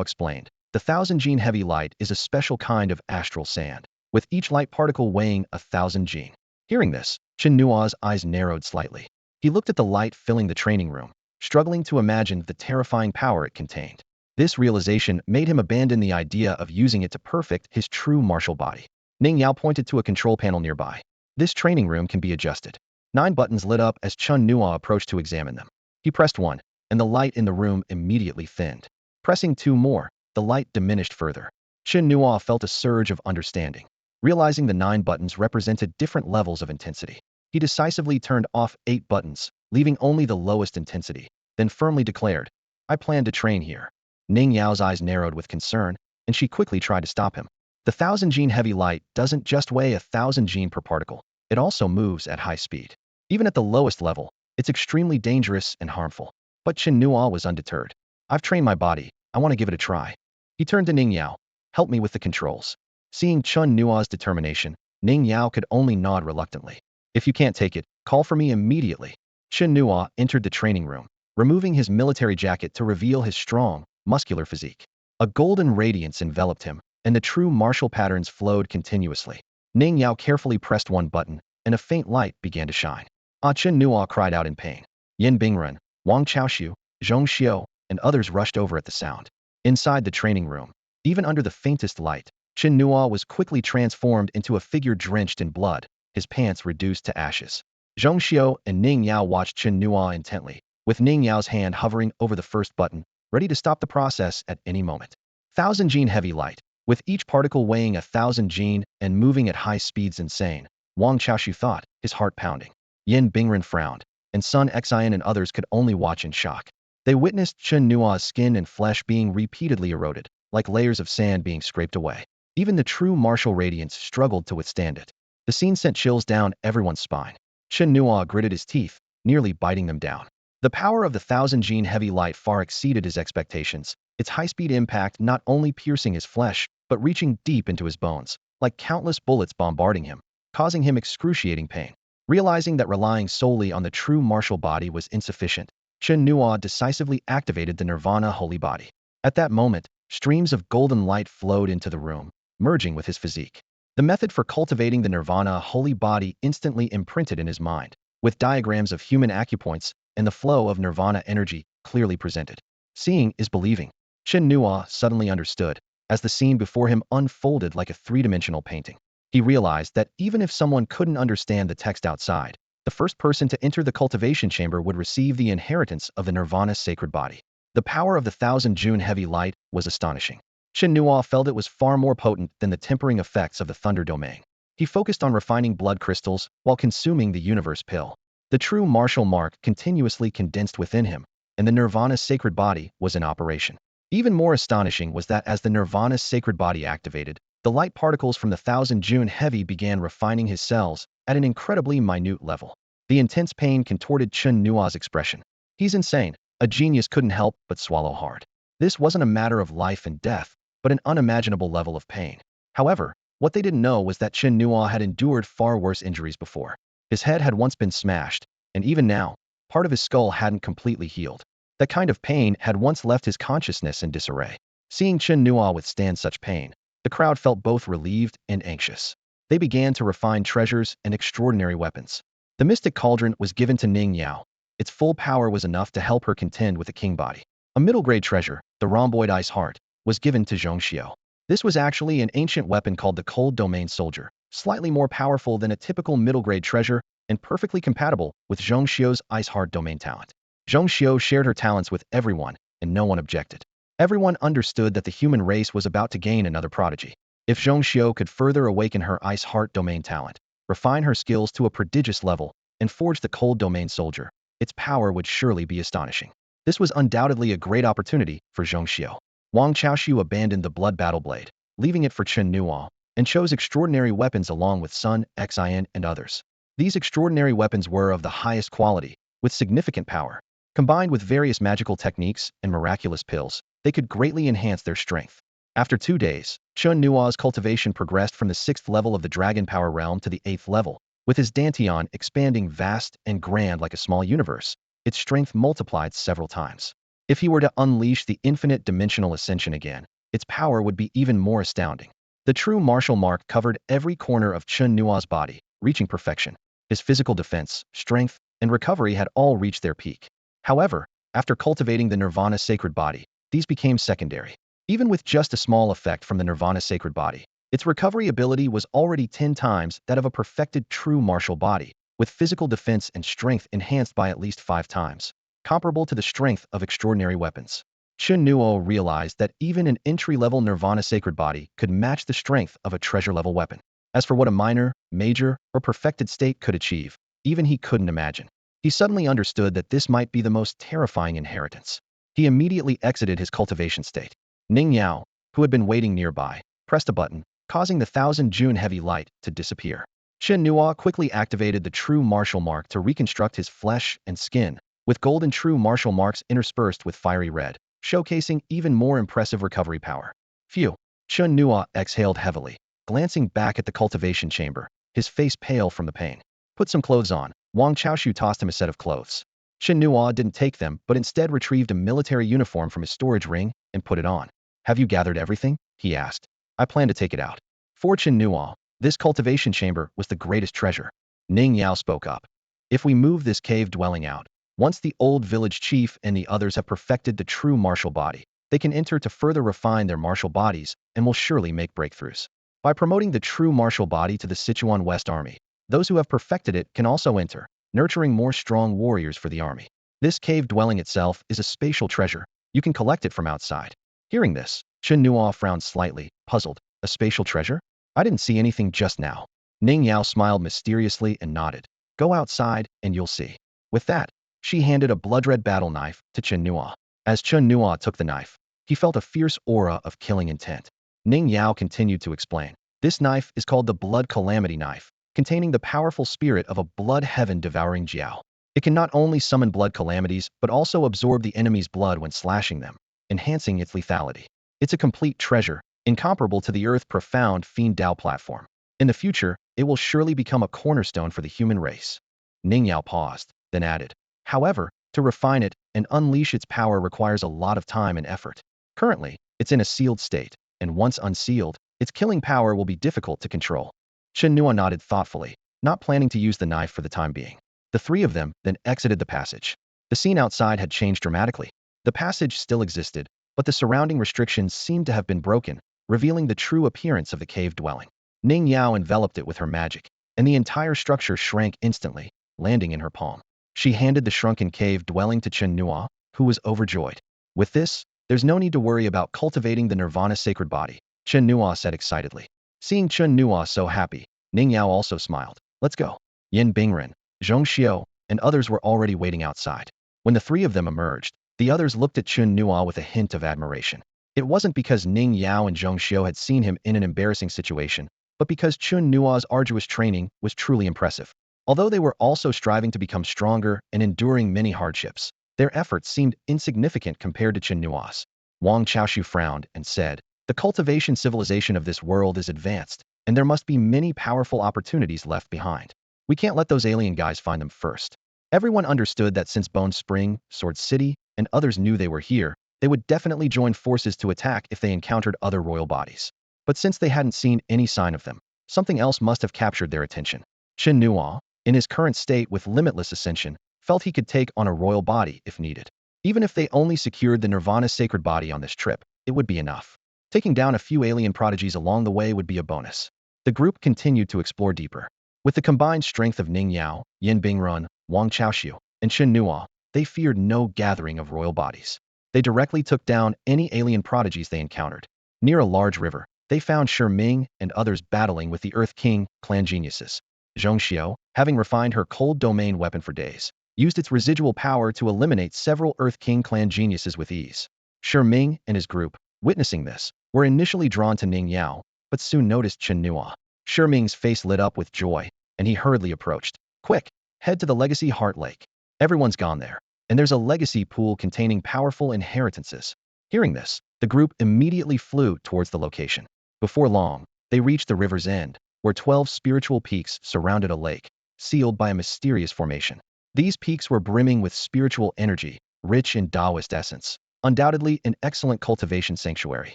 explained, the 1000-gene heavy light is a special kind of astral sand, with each light particle weighing 1000 gene. Hearing this, Chen Nuo's eyes narrowed slightly. He looked at the light filling the training room, struggling to imagine the terrifying power it contained. This realization made him abandon the idea of using it to perfect his true martial body. Ning Yao pointed to a control panel nearby. This training room can be adjusted. 9 buttons lit up as Chen Nuo approached to examine them. He pressed one, and the light in the room immediately thinned. Pressing 2 more, the light diminished further. Chen Nuo felt a surge of understanding. Realizing the 9 buttons represented different levels of intensity, he decisively turned off 8 buttons, leaving only the lowest intensity, then firmly declared, I plan to train here. Ning Yao's eyes narrowed with concern, and she quickly tried to stop him. The 1000-gene heavy light doesn't just weigh 1000 gene per particle, it also moves at high speed. Even at the lowest level, it's extremely dangerous and harmful. But Chen Nuo was undeterred. I've trained my body, I want to give it a try. He turned to Ning Yao. Help me with the controls. Seeing Chen Nuo's determination, Ning Yao could only nod reluctantly. If you can't take it, call for me immediately. Chen Nuo entered the training room, removing his military jacket to reveal his strong, muscular physique. A golden radiance enveloped him, and the true martial patterns flowed continuously. Ning Yao carefully pressed one button, and a faint light began to shine. Chen Nuo cried out in pain. Yin Bingren, Wang Chaoxiu, Zhong Xiu, and others rushed over at the sound. Inside the training room, even under the faintest light, Chen Nuo was quickly transformed into a figure drenched in blood, his pants reduced to ashes. Zhong Xiu and Ning Yao watched Chen Nuo intently, with Ning Yao's hand hovering over the first button, ready to stop the process at any moment. 1000-gene heavy light, with each particle weighing 1000 gene and moving at high speeds insane, Wang Chaoxiu thought, his heart pounding. Yin Bingren frowned, and Sun Xian and others could only watch in shock. They witnessed Chen Nuo's skin and flesh being repeatedly eroded, like layers of sand being scraped away. Even the true martial radiance struggled to withstand it. The scene sent chills down everyone's spine. Chen Nuo gritted his teeth, nearly biting them down. The power of the 1,000 gene heavy light far exceeded his expectations, its high-speed impact not only piercing his flesh, but reaching deep into his bones, like countless bullets bombarding him, causing him excruciating pain. Realizing that relying solely on the true martial body was insufficient, Chen Nuo decisively activated the Nirvana holy body. At that moment, streams of golden light flowed into the room, merging with his physique. The method for cultivating the Nirvana holy body instantly imprinted in his mind, with diagrams of human acupoints and the flow of Nirvana energy clearly presented. Seeing is believing. Chen Nuo suddenly understood, as the scene before him unfolded like a three-dimensional painting. He realized that even if someone couldn't understand the text outside, the first person to enter the cultivation chamber would receive the inheritance of the Nirvana sacred body. The power of the 1,000 June heavy light was astonishing. Chen Nuo felt it was far more potent than the tempering effects of the thunder domain. He focused on refining blood crystals while consuming the universe pill. The true martial mark continuously condensed within him, and the Nirvana's sacred body was in operation. Even more astonishing was that as the Nirvana's sacred body activated, the light particles from the 1,000 June heavy began refining his cells at an incredibly minute level. The intense pain contorted Chen Nuo's expression. He's insane. A genius couldn't help but swallow hard. This wasn't a matter of life and death, but an unimaginable level of pain. However, what they didn't know was that Chen Nuo had endured far worse injuries before. His head had once been smashed, and even now, part of his skull hadn't completely healed. That kind of pain had once left his consciousness in disarray. Seeing Chen Nuo withstand such pain, the crowd felt both relieved and anxious. They began to refine treasures and extraordinary weapons. The mystic cauldron was given to Ning Yao. Its full power was enough to help her contend with the king body. A middle-grade treasure, the rhomboid ice heart, was given to Zhongxiu. This was actually an ancient weapon called the cold domain soldier, slightly more powerful than a typical middle-grade treasure and perfectly compatible with Zhongxiu's ice heart domain talent. Zhongxiu shared her talents with everyone, and no one objected. Everyone understood that the human race was about to gain another prodigy. If Zhongxiu could further awaken her ice heart domain talent, refine her skills to a prodigious level, and forge the cold domain soldier, its power would surely be astonishing. This was undoubtedly a great opportunity for Zhongxiu. Wang Chaoxiu abandoned the blood battle blade, leaving it for Chen Nuo, and chose extraordinary weapons along with Sun, Xin, and others. These extraordinary weapons were of the highest quality, with significant power. Combined with various magical techniques and miraculous pills, they could greatly enhance their strength. After 2 days, Chen Nuo's cultivation progressed from the 6th level of the dragon power realm to the 8th level, with his dantian expanding vast and grand like a small universe. Its strength multiplied several times. If he were to unleash the infinite dimensional ascension again, its power would be even more astounding. The true martial mark covered every corner of Chen Nuo's body, reaching perfection. His physical defense, strength, and recovery had all reached their peak. However, after cultivating the Nirvana sacred body, these became secondary. Even with just a small effect from the Nirvana sacred body, its recovery ability was already 10 times that of a perfected true martial body, with physical defense and strength enhanced by at least 5 times, comparable to the strength of extraordinary weapons. Chen Nuo realized that even an entry-level Nirvana sacred body could match the strength of a treasure-level weapon. As for what a minor, major, or perfected state could achieve, even he couldn't imagine. He suddenly understood that this might be the most terrifying inheritance. He immediately exited his cultivation state. Ning Yao, who had been waiting nearby, pressed a button, causing the 1,000 June heavy light to disappear. Chen Nuo quickly activated the true martial mark to reconstruct his flesh and skin, with golden true martial marks interspersed with fiery red, showcasing even more impressive recovery power. Phew! Chen Nuo exhaled heavily, glancing back at the cultivation chamber, his face pale from the pain. Put some clothes on. Wang Chaoxiu tossed him a set of clothes. Chen Nuo didn't take them, but instead retrieved a military uniform from his storage ring and put it on. Have you gathered everything? He asked. I plan to take it out. For Chen Nuo, this cultivation chamber was the greatest treasure. Ning Yao spoke up. If we move this cave dwelling out, once the old village chief and the others have perfected the true martial body, they can enter to further refine their martial bodies and will surely make breakthroughs. By promoting the true martial body to the Sichuan West Army, those who have perfected it can also enter, nurturing more strong warriors for the army. This cave dwelling itself is a spatial treasure. You can collect it from outside. Hearing this, Chen Nuo frowned slightly, puzzled. A spatial treasure? I didn't see anything just now. Ning Yao smiled mysteriously and nodded. Go outside, and you'll see. With that, she handed a blood-red battle knife to Chen Nuo. As Chen Nuo took the knife, he felt a fierce aura of killing intent. Ning Yao continued to explain. This knife is called the Blood Calamity Knife, containing the powerful spirit of a blood heaven devouring Jiao. It can not only summon blood calamities, but also absorb the enemy's blood when slashing them, enhancing its lethality. It's a complete treasure, incomparable to the Earth's profound Fiend Dao platform. In the future, it will surely become a cornerstone for the human race. Ning Yao paused, then added, however, to refine it and unleash its power requires a lot of time and effort. Currently, it's in a sealed state, and once unsealed, its killing power will be difficult to control. Chenua nodded thoughtfully, not planning to use the knife for the time being. The three of them then exited the passage. The scene outside had changed dramatically. The passage still existed, but the surrounding restrictions seemed to have been broken, revealing the true appearance of the cave dwelling. Ning Yao enveloped it with her magic, and the entire structure shrank instantly, landing in her palm. She handed the shrunken cave dwelling to Chen Nuo, who was overjoyed. With this, there's no need to worry about cultivating the Nirvana sacred body, Chen Nuo said excitedly. Seeing Chen Nuo so happy, Ning Yao also smiled. Let's go. Yin Bingren, Zhong Xiao, and others were already waiting outside. When the three of them emerged, the others looked at Chen Nuo with a hint of admiration. It wasn't because Ning Yao and Zhong Xiao had seen him in an embarrassing situation, but because Chen Nuo's arduous training was truly impressive. Although they were also striving to become stronger and enduring many hardships, their efforts seemed insignificant compared to Chen Nuo's. Wang Chaoshu frowned and said, the cultivation civilization of this world is advanced, and there must be many powerful opportunities left behind. We can't let those alien guys find them first. Everyone understood that since Bone Spring, Sword City, and others knew they were here, they would definitely join forces to attack if they encountered other royal bodies. But since they hadn't seen any sign of them, something else must have captured their attention. Chen Nuo, in his current state with limitless ascension, felt he could take on a royal body if needed. Even if they only secured the Nirvana sacred body on this trip, it would be enough. Taking down a few alien prodigies along the way would be a bonus. The group continued to explore deeper. With the combined strength of Ning Yao, Yin Bingrun, Wang Chaoshu, and Chen Nuo, they feared no gathering of royal bodies. They directly took down any alien prodigies they encountered. Near a large river, they found Shi Ming and others battling with the Earth King clan geniuses. Zhong Xiao, having refined her cold domain weapon for days, used its residual power to eliminate several Earth King clan geniuses with ease. Shi Ming and his group, witnessing this, were initially drawn to Ning Yao, but soon noticed Chen Nuo. Shi Ming's face lit up with joy, and he hurriedly approached. Quick, head to the Legacy Heart Lake. Everyone's gone there, and there's a legacy pool containing powerful inheritances. Hearing this, the group immediately flew towards the location. Before long, they reached the river's end, where 12 spiritual peaks surrounded a lake, sealed by a mysterious formation. These peaks were brimming with spiritual energy, rich in Taoist essence, undoubtedly an excellent cultivation sanctuary.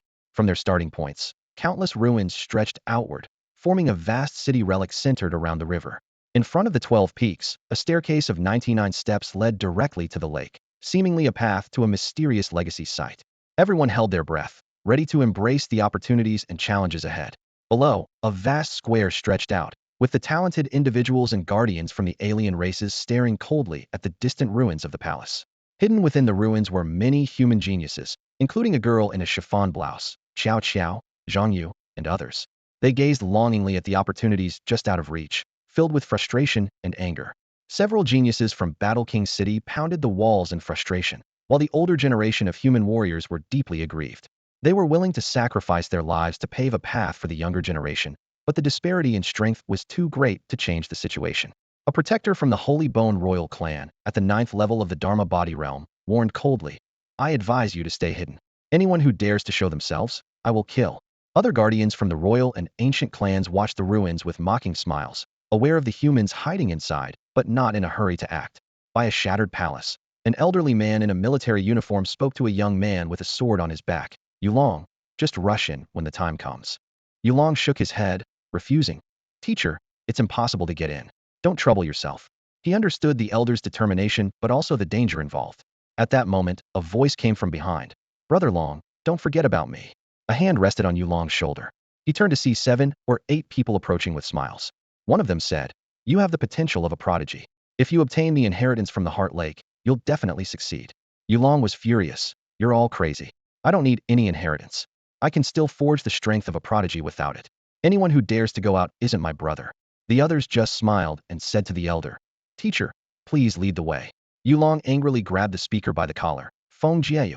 From their starting points, countless ruins stretched outward, forming a vast city relic centered around the river. In front of the 12 peaks, a staircase of 99 steps led directly to the lake, seemingly a path to a mysterious legacy site. Everyone held their breath, ready to embrace the opportunities and challenges ahead. Below, a vast square stretched out, with the talented individuals and guardians from the alien races staring coldly at the distant ruins of the palace. Hidden within the ruins were many human geniuses, including a girl in a chiffon blouse, Xiao Qiao, Zhang Yu, and others. They gazed longingly at the opportunities just out of reach, filled with frustration and anger. Several geniuses from Battle King City pounded the walls in frustration, while the older generation of human warriors were deeply aggrieved. They were willing to sacrifice their lives to pave a path for the younger generation, but the disparity in strength was too great to change the situation. A protector from the Holy Bone royal clan, at the 9th level of the Dharma body realm, warned coldly, I advise you to stay hidden. Anyone who dares to show themselves, I will kill. Other guardians from the royal and ancient clans watched the ruins with mocking smiles, aware of the humans hiding inside, but not in a hurry to act. By a shattered palace, an elderly man in a military uniform spoke to a young man with a sword on his back. Yulong, just rush in when the time comes. Yulong shook his head, refusing. Teacher, it's impossible to get in. Don't trouble yourself. He understood the elder's determination, but also the danger involved. At that moment, a voice came from behind. Brother Long, don't forget about me. A hand rested on Yulong's shoulder. He turned to see 7 or 8 people approaching with smiles. One of them said, you have the potential of a prodigy. If you obtain the inheritance from the Heart Lake, you'll definitely succeed. Yulong was furious. You're all crazy. I don't need any inheritance. I can still forge the strength of a prodigy without it. Anyone who dares to go out isn't my brother. The others just smiled and said to the elder, Teacher, please lead the way. Yulong angrily grabbed the speaker by the collar. Feng Jie.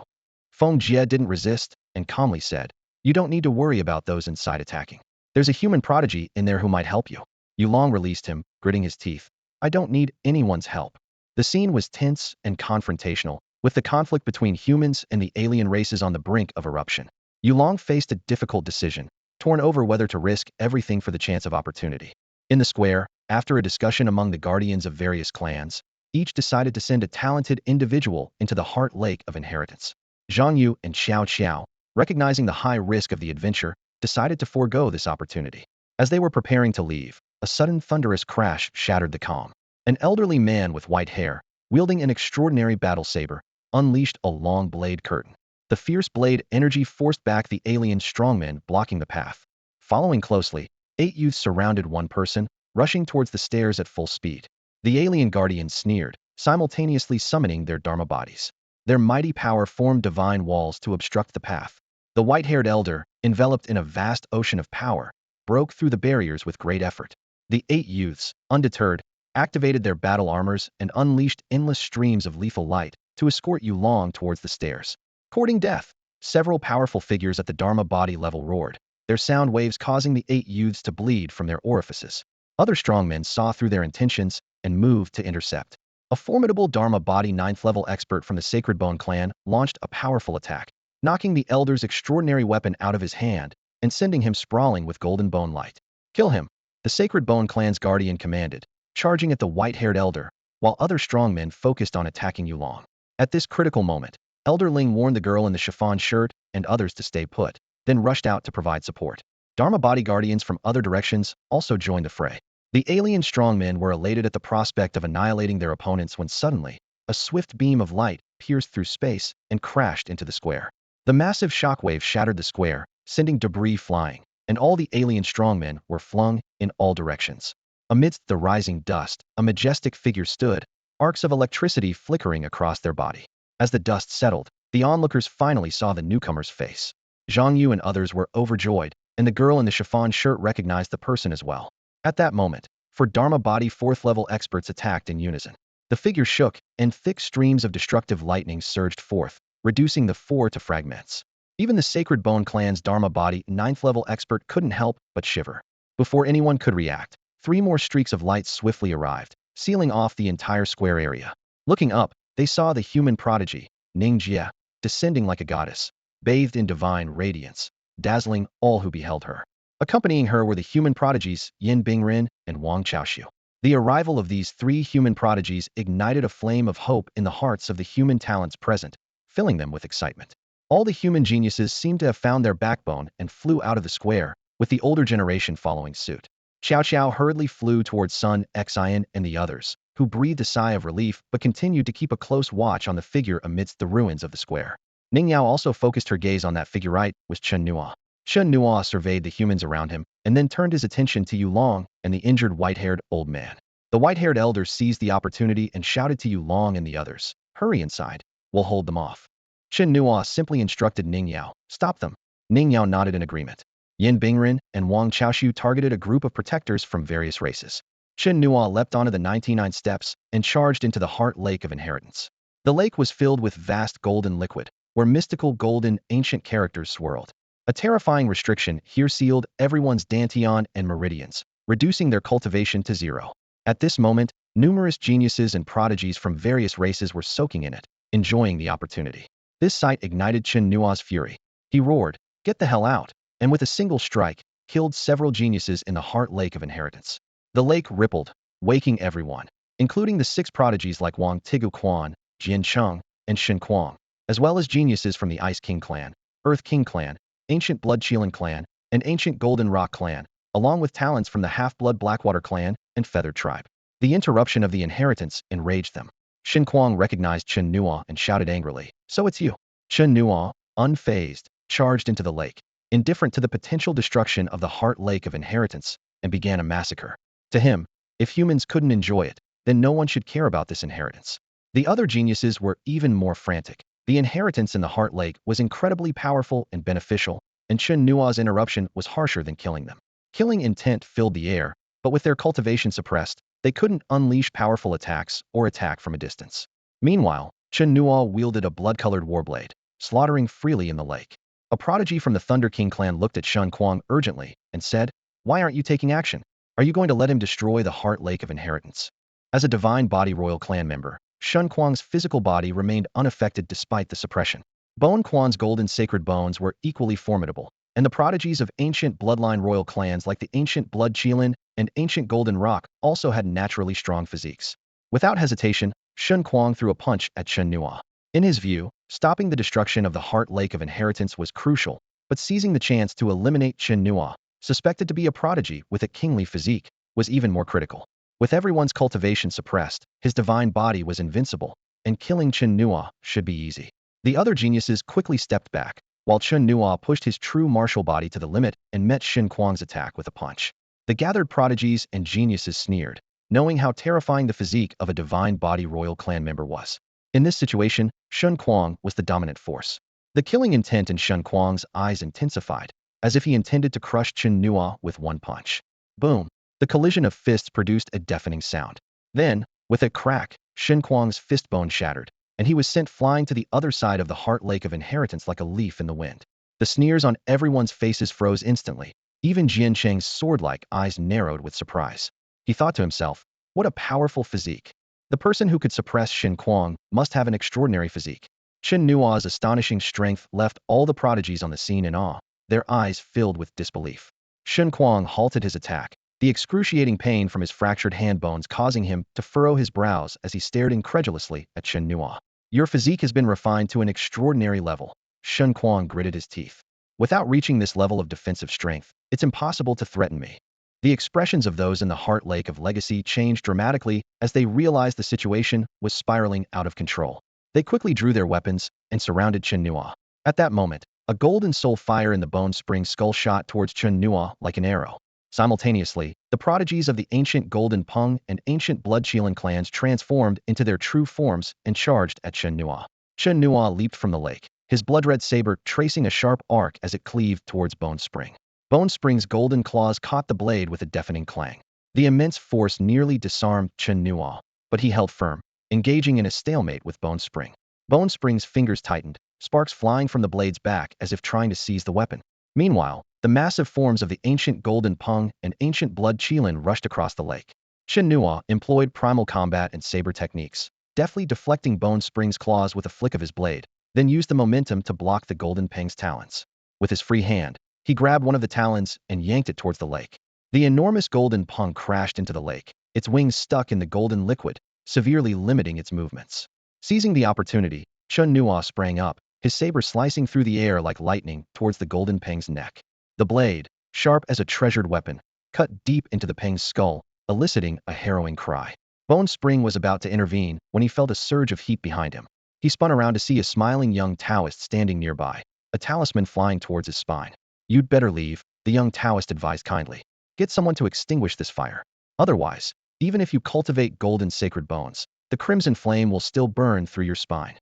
Feng Jie didn't resist and calmly said, You don't need to worry about those inside attacking. There's a human prodigy in there who might help you. Yulong released him, gritting his teeth. I don't need anyone's help. The scene was tense and confrontational, with the conflict between humans and the alien races on the brink of eruption. Yulong faced a difficult decision, torn over whether to risk everything for the chance of opportunity. In the square, after a discussion among the guardians of various clans, each decided to send a talented individual into the Heart Lake of Inheritance. Zhang Yu and Xiao Xiao, recognizing the high risk of the adventure, decided to forego this opportunity. As they were preparing to leave, a sudden thunderous crash shattered the calm. An elderly man with white hair, wielding an extraordinary battle saber, unleashed a long blade curtain. The fierce blade energy forced back the alien strongmen blocking the path. Following closely, 8 youths surrounded one person, rushing towards the stairs at full speed. The alien guardians sneered, simultaneously summoning their Dharma bodies. Their mighty power formed divine walls to obstruct the path. The white-haired elder, enveloped in a vast ocean of power, broke through the barriers with great effort. The 8 youths, undeterred, activated their battle armors and unleashed endless streams of lethal light to escort Yulong towards the stairs. Courting death, several powerful figures at the Dharma body level roared, their sound waves causing the 8 youths to bleed from their orifices. Other strongmen saw through their intentions and moved to intercept. A formidable Dharma body 9th level expert from the Sacred Bone clan launched a powerful attack, knocking the elder's extraordinary weapon out of his hand and sending him sprawling with golden bone light. Kill him, the Sacred Bone clan's guardian commanded, charging at the white-haired elder, while other strongmen focused on attacking Yulong. At this critical moment, Elder Ling warned the girl in the chiffon shirt and others to stay put, then rushed out to provide support. Dharma body guardians from other directions also joined the fray. The alien strongmen were elated at the prospect of annihilating their opponents when suddenly, a swift beam of light pierced through space and crashed into the square. The massive shockwave shattered the square, sending debris flying, and all the alien strongmen were flung in all directions. Amidst the rising dust, a majestic figure stood, arcs of electricity flickering across their body. As the dust settled, the onlookers finally saw the newcomer's face. Zhang Yu and others were overjoyed, and the girl in the chiffon shirt recognized the person as well. At that moment, for Dharma body 4th level experts attacked in unison. The figure shook, and thick streams of destructive lightning surged forth, reducing the 4 to fragments. Even the Sacred Bone clan's Dharma body 9th level expert couldn't help but shiver. Before anyone could react, 3 more streaks of light swiftly arrived, sealing off the entire square area. Looking up, they saw the human prodigy, Ning Jie, descending like a goddess, bathed in divine radiance, dazzling all who beheld her. Accompanying her were the human prodigies Yin Bingren and Wang Chaoxiu. The arrival of these 3 human prodigies ignited a flame of hope in the hearts of the human talents present, filling them with excitement. All the human geniuses seemed to have found their backbone and flew out of the square, with the older generation following suit. Xiao Xiao hurriedly flew towards Sun Xian and the others, who breathed a sigh of relief but continued to keep a close watch on the figure amidst the ruins of the square. Ning Yao also focused her gaze on that figure. Right was Chen Nuo. Chen Nuo surveyed the humans around him and then turned his attention to Yulong and the injured white-haired old man. The white-haired elder seized the opportunity and shouted to Yulong and the others, "Hurry inside, we'll hold them off." Chen Nuo simply instructed Ning Yao, "Stop them." Ning Yao nodded in agreement. Yin Bingren and Wang Chaoxiu targeted a group of protectors from various races. Chen Nuo leapt onto the 99 steps and charged into the Heart Lake of Inheritance. The lake was filled with vast golden liquid, where mystical golden ancient characters swirled. A terrifying restriction here sealed everyone's dantian and meridians, reducing their cultivation to 0. At this moment, numerous geniuses and prodigies from various races were soaking in it, enjoying the opportunity. This sight ignited Chen Nuo's fury. He roared, "Get the hell out!" and with a single strike, killed several geniuses in the Heart Lake of Inheritance. The lake rippled, waking everyone, including the 6 prodigies like Wang Tigu Quan, Jian Cheng, and Shen Kuang, as well as geniuses from the Ice King clan, Earth King clan, Ancient Blood Chelan clan, and Ancient Golden Rock clan, along with talents from the Half-Blood Blackwater clan and Feathered tribe. The interruption of the inheritance enraged them. Shen Kuang recognized Chen Nuo and shouted angrily, "So it's you." Chen Nuo, unfazed, charged into the lake, indifferent to the potential destruction of the Heart Lake of Inheritance, and began a massacre. To him, if humans couldn't enjoy it, then no one should care about this inheritance. The other geniuses were even more frantic. The inheritance in the Heart Lake was incredibly powerful and beneficial, and Chen Nuo's interruption was harsher than killing them. Killing intent filled the air, but with their cultivation suppressed, they couldn't unleash powerful attacks or attack from a distance. Meanwhile, Chen Nuo wielded a blood-colored warblade, slaughtering freely in the lake. A prodigy from the Thunder King clan looked at Shen Kuang urgently and said, "Why aren't you taking action? Are you going to let him destroy the Heart Lake of Inheritance?" As a divine body royal clan member, Shen Kuang's physical body remained unaffected despite the suppression. Bone Quan's golden sacred bones were equally formidable, and the prodigies of ancient bloodline royal clans like the ancient Blood Qilin and ancient Golden Rock also had naturally strong physiques. Without hesitation, Shen Kuang threw a punch at Chen Nuo. In his view, stopping the destruction of the Heart Lake of Inheritance was crucial, but seizing the chance to eliminate Chen Nuo, suspected to be a prodigy with a kingly physique, was even more critical. With everyone's cultivation suppressed, his divine body was invincible, and killing Chen Nuo should be easy. The other geniuses quickly stepped back, while Chen Nuo pushed his true martial body to the limit and met Shen Kuang's attack with a punch. The gathered prodigies and geniuses sneered, knowing how terrifying the physique of a divine body royal clan member was. In this situation, Shen Kuang was the dominant force. The killing intent in Shen Kuang's eyes intensified, as if he intended to crush Chen Nuo with one punch. Boom! The collision of fists produced a deafening sound. Then, with a crack, Shen Kuang's fist bone shattered, and he was sent flying to the other side of the Heart Lake of Inheritance like a leaf in the wind. The sneers on everyone's faces froze instantly. Even Jian Cheng's sword-like eyes narrowed with surprise. He thought to himself, what a powerful physique. The person who could suppress Shen Kuang must have an extraordinary physique. Chen Nuo's astonishing strength left all the prodigies on the scene in awe, their eyes filled with disbelief. Shen Kuang halted his attack, the excruciating pain from his fractured hand bones causing him to furrow his brows as he stared incredulously at Chen Nuo. Your physique has been refined to an extraordinary level. Shen Kuang gritted his teeth. Without reaching this level of defensive strength, it's impossible to threaten me. The expressions of those in the Heart Lake of Legacy changed dramatically as they realized the situation was spiraling out of control. They quickly drew their weapons and surrounded Chen Nuo. At that moment, a golden soul fire in the Bone Spring skull shot towards Chen Nuo like an arrow. Simultaneously, the prodigies of the ancient Golden Peng and ancient Blood Qilin clans transformed into their true forms and charged at Chen Nuo. Chen Nuo leaped from the lake, his blood-red saber tracing a sharp arc as it cleaved towards Bone Spring. Bone Spring's golden claws caught the blade with a deafening clang. The immense force nearly disarmed Chen Nuo, but he held firm, engaging in a stalemate with Bone Spring. Bone Spring's fingers tightened, sparks flying from the blade's back as if trying to seize the weapon. Meanwhile, the massive forms of the ancient Golden Peng and ancient Blood Qilin rushed across the lake. Chen Nuo employed primal combat and saber techniques, deftly deflecting Bone Spring's claws with a flick of his blade, then used the momentum to block the Golden Peng's talons. With his free hand, he grabbed one of the talons and yanked it towards the lake. The enormous Golden Peng crashed into the lake, its wings stuck in the golden liquid, severely limiting its movements. Seizing the opportunity, Chen Nuo sprang up, his saber slicing through the air like lightning towards the Golden Peng's neck. The blade, sharp as a treasured weapon, cut deep into the Peng's skull, eliciting a harrowing cry. Bone Spring was about to intervene when he felt a surge of heat behind him. He spun around to see a smiling young Taoist standing nearby, a talisman flying towards his spine. You'd better leave, the young Taoist advised kindly. Get someone to extinguish this fire. Otherwise, even if you cultivate golden sacred bones, the crimson flame will still burn through your spine.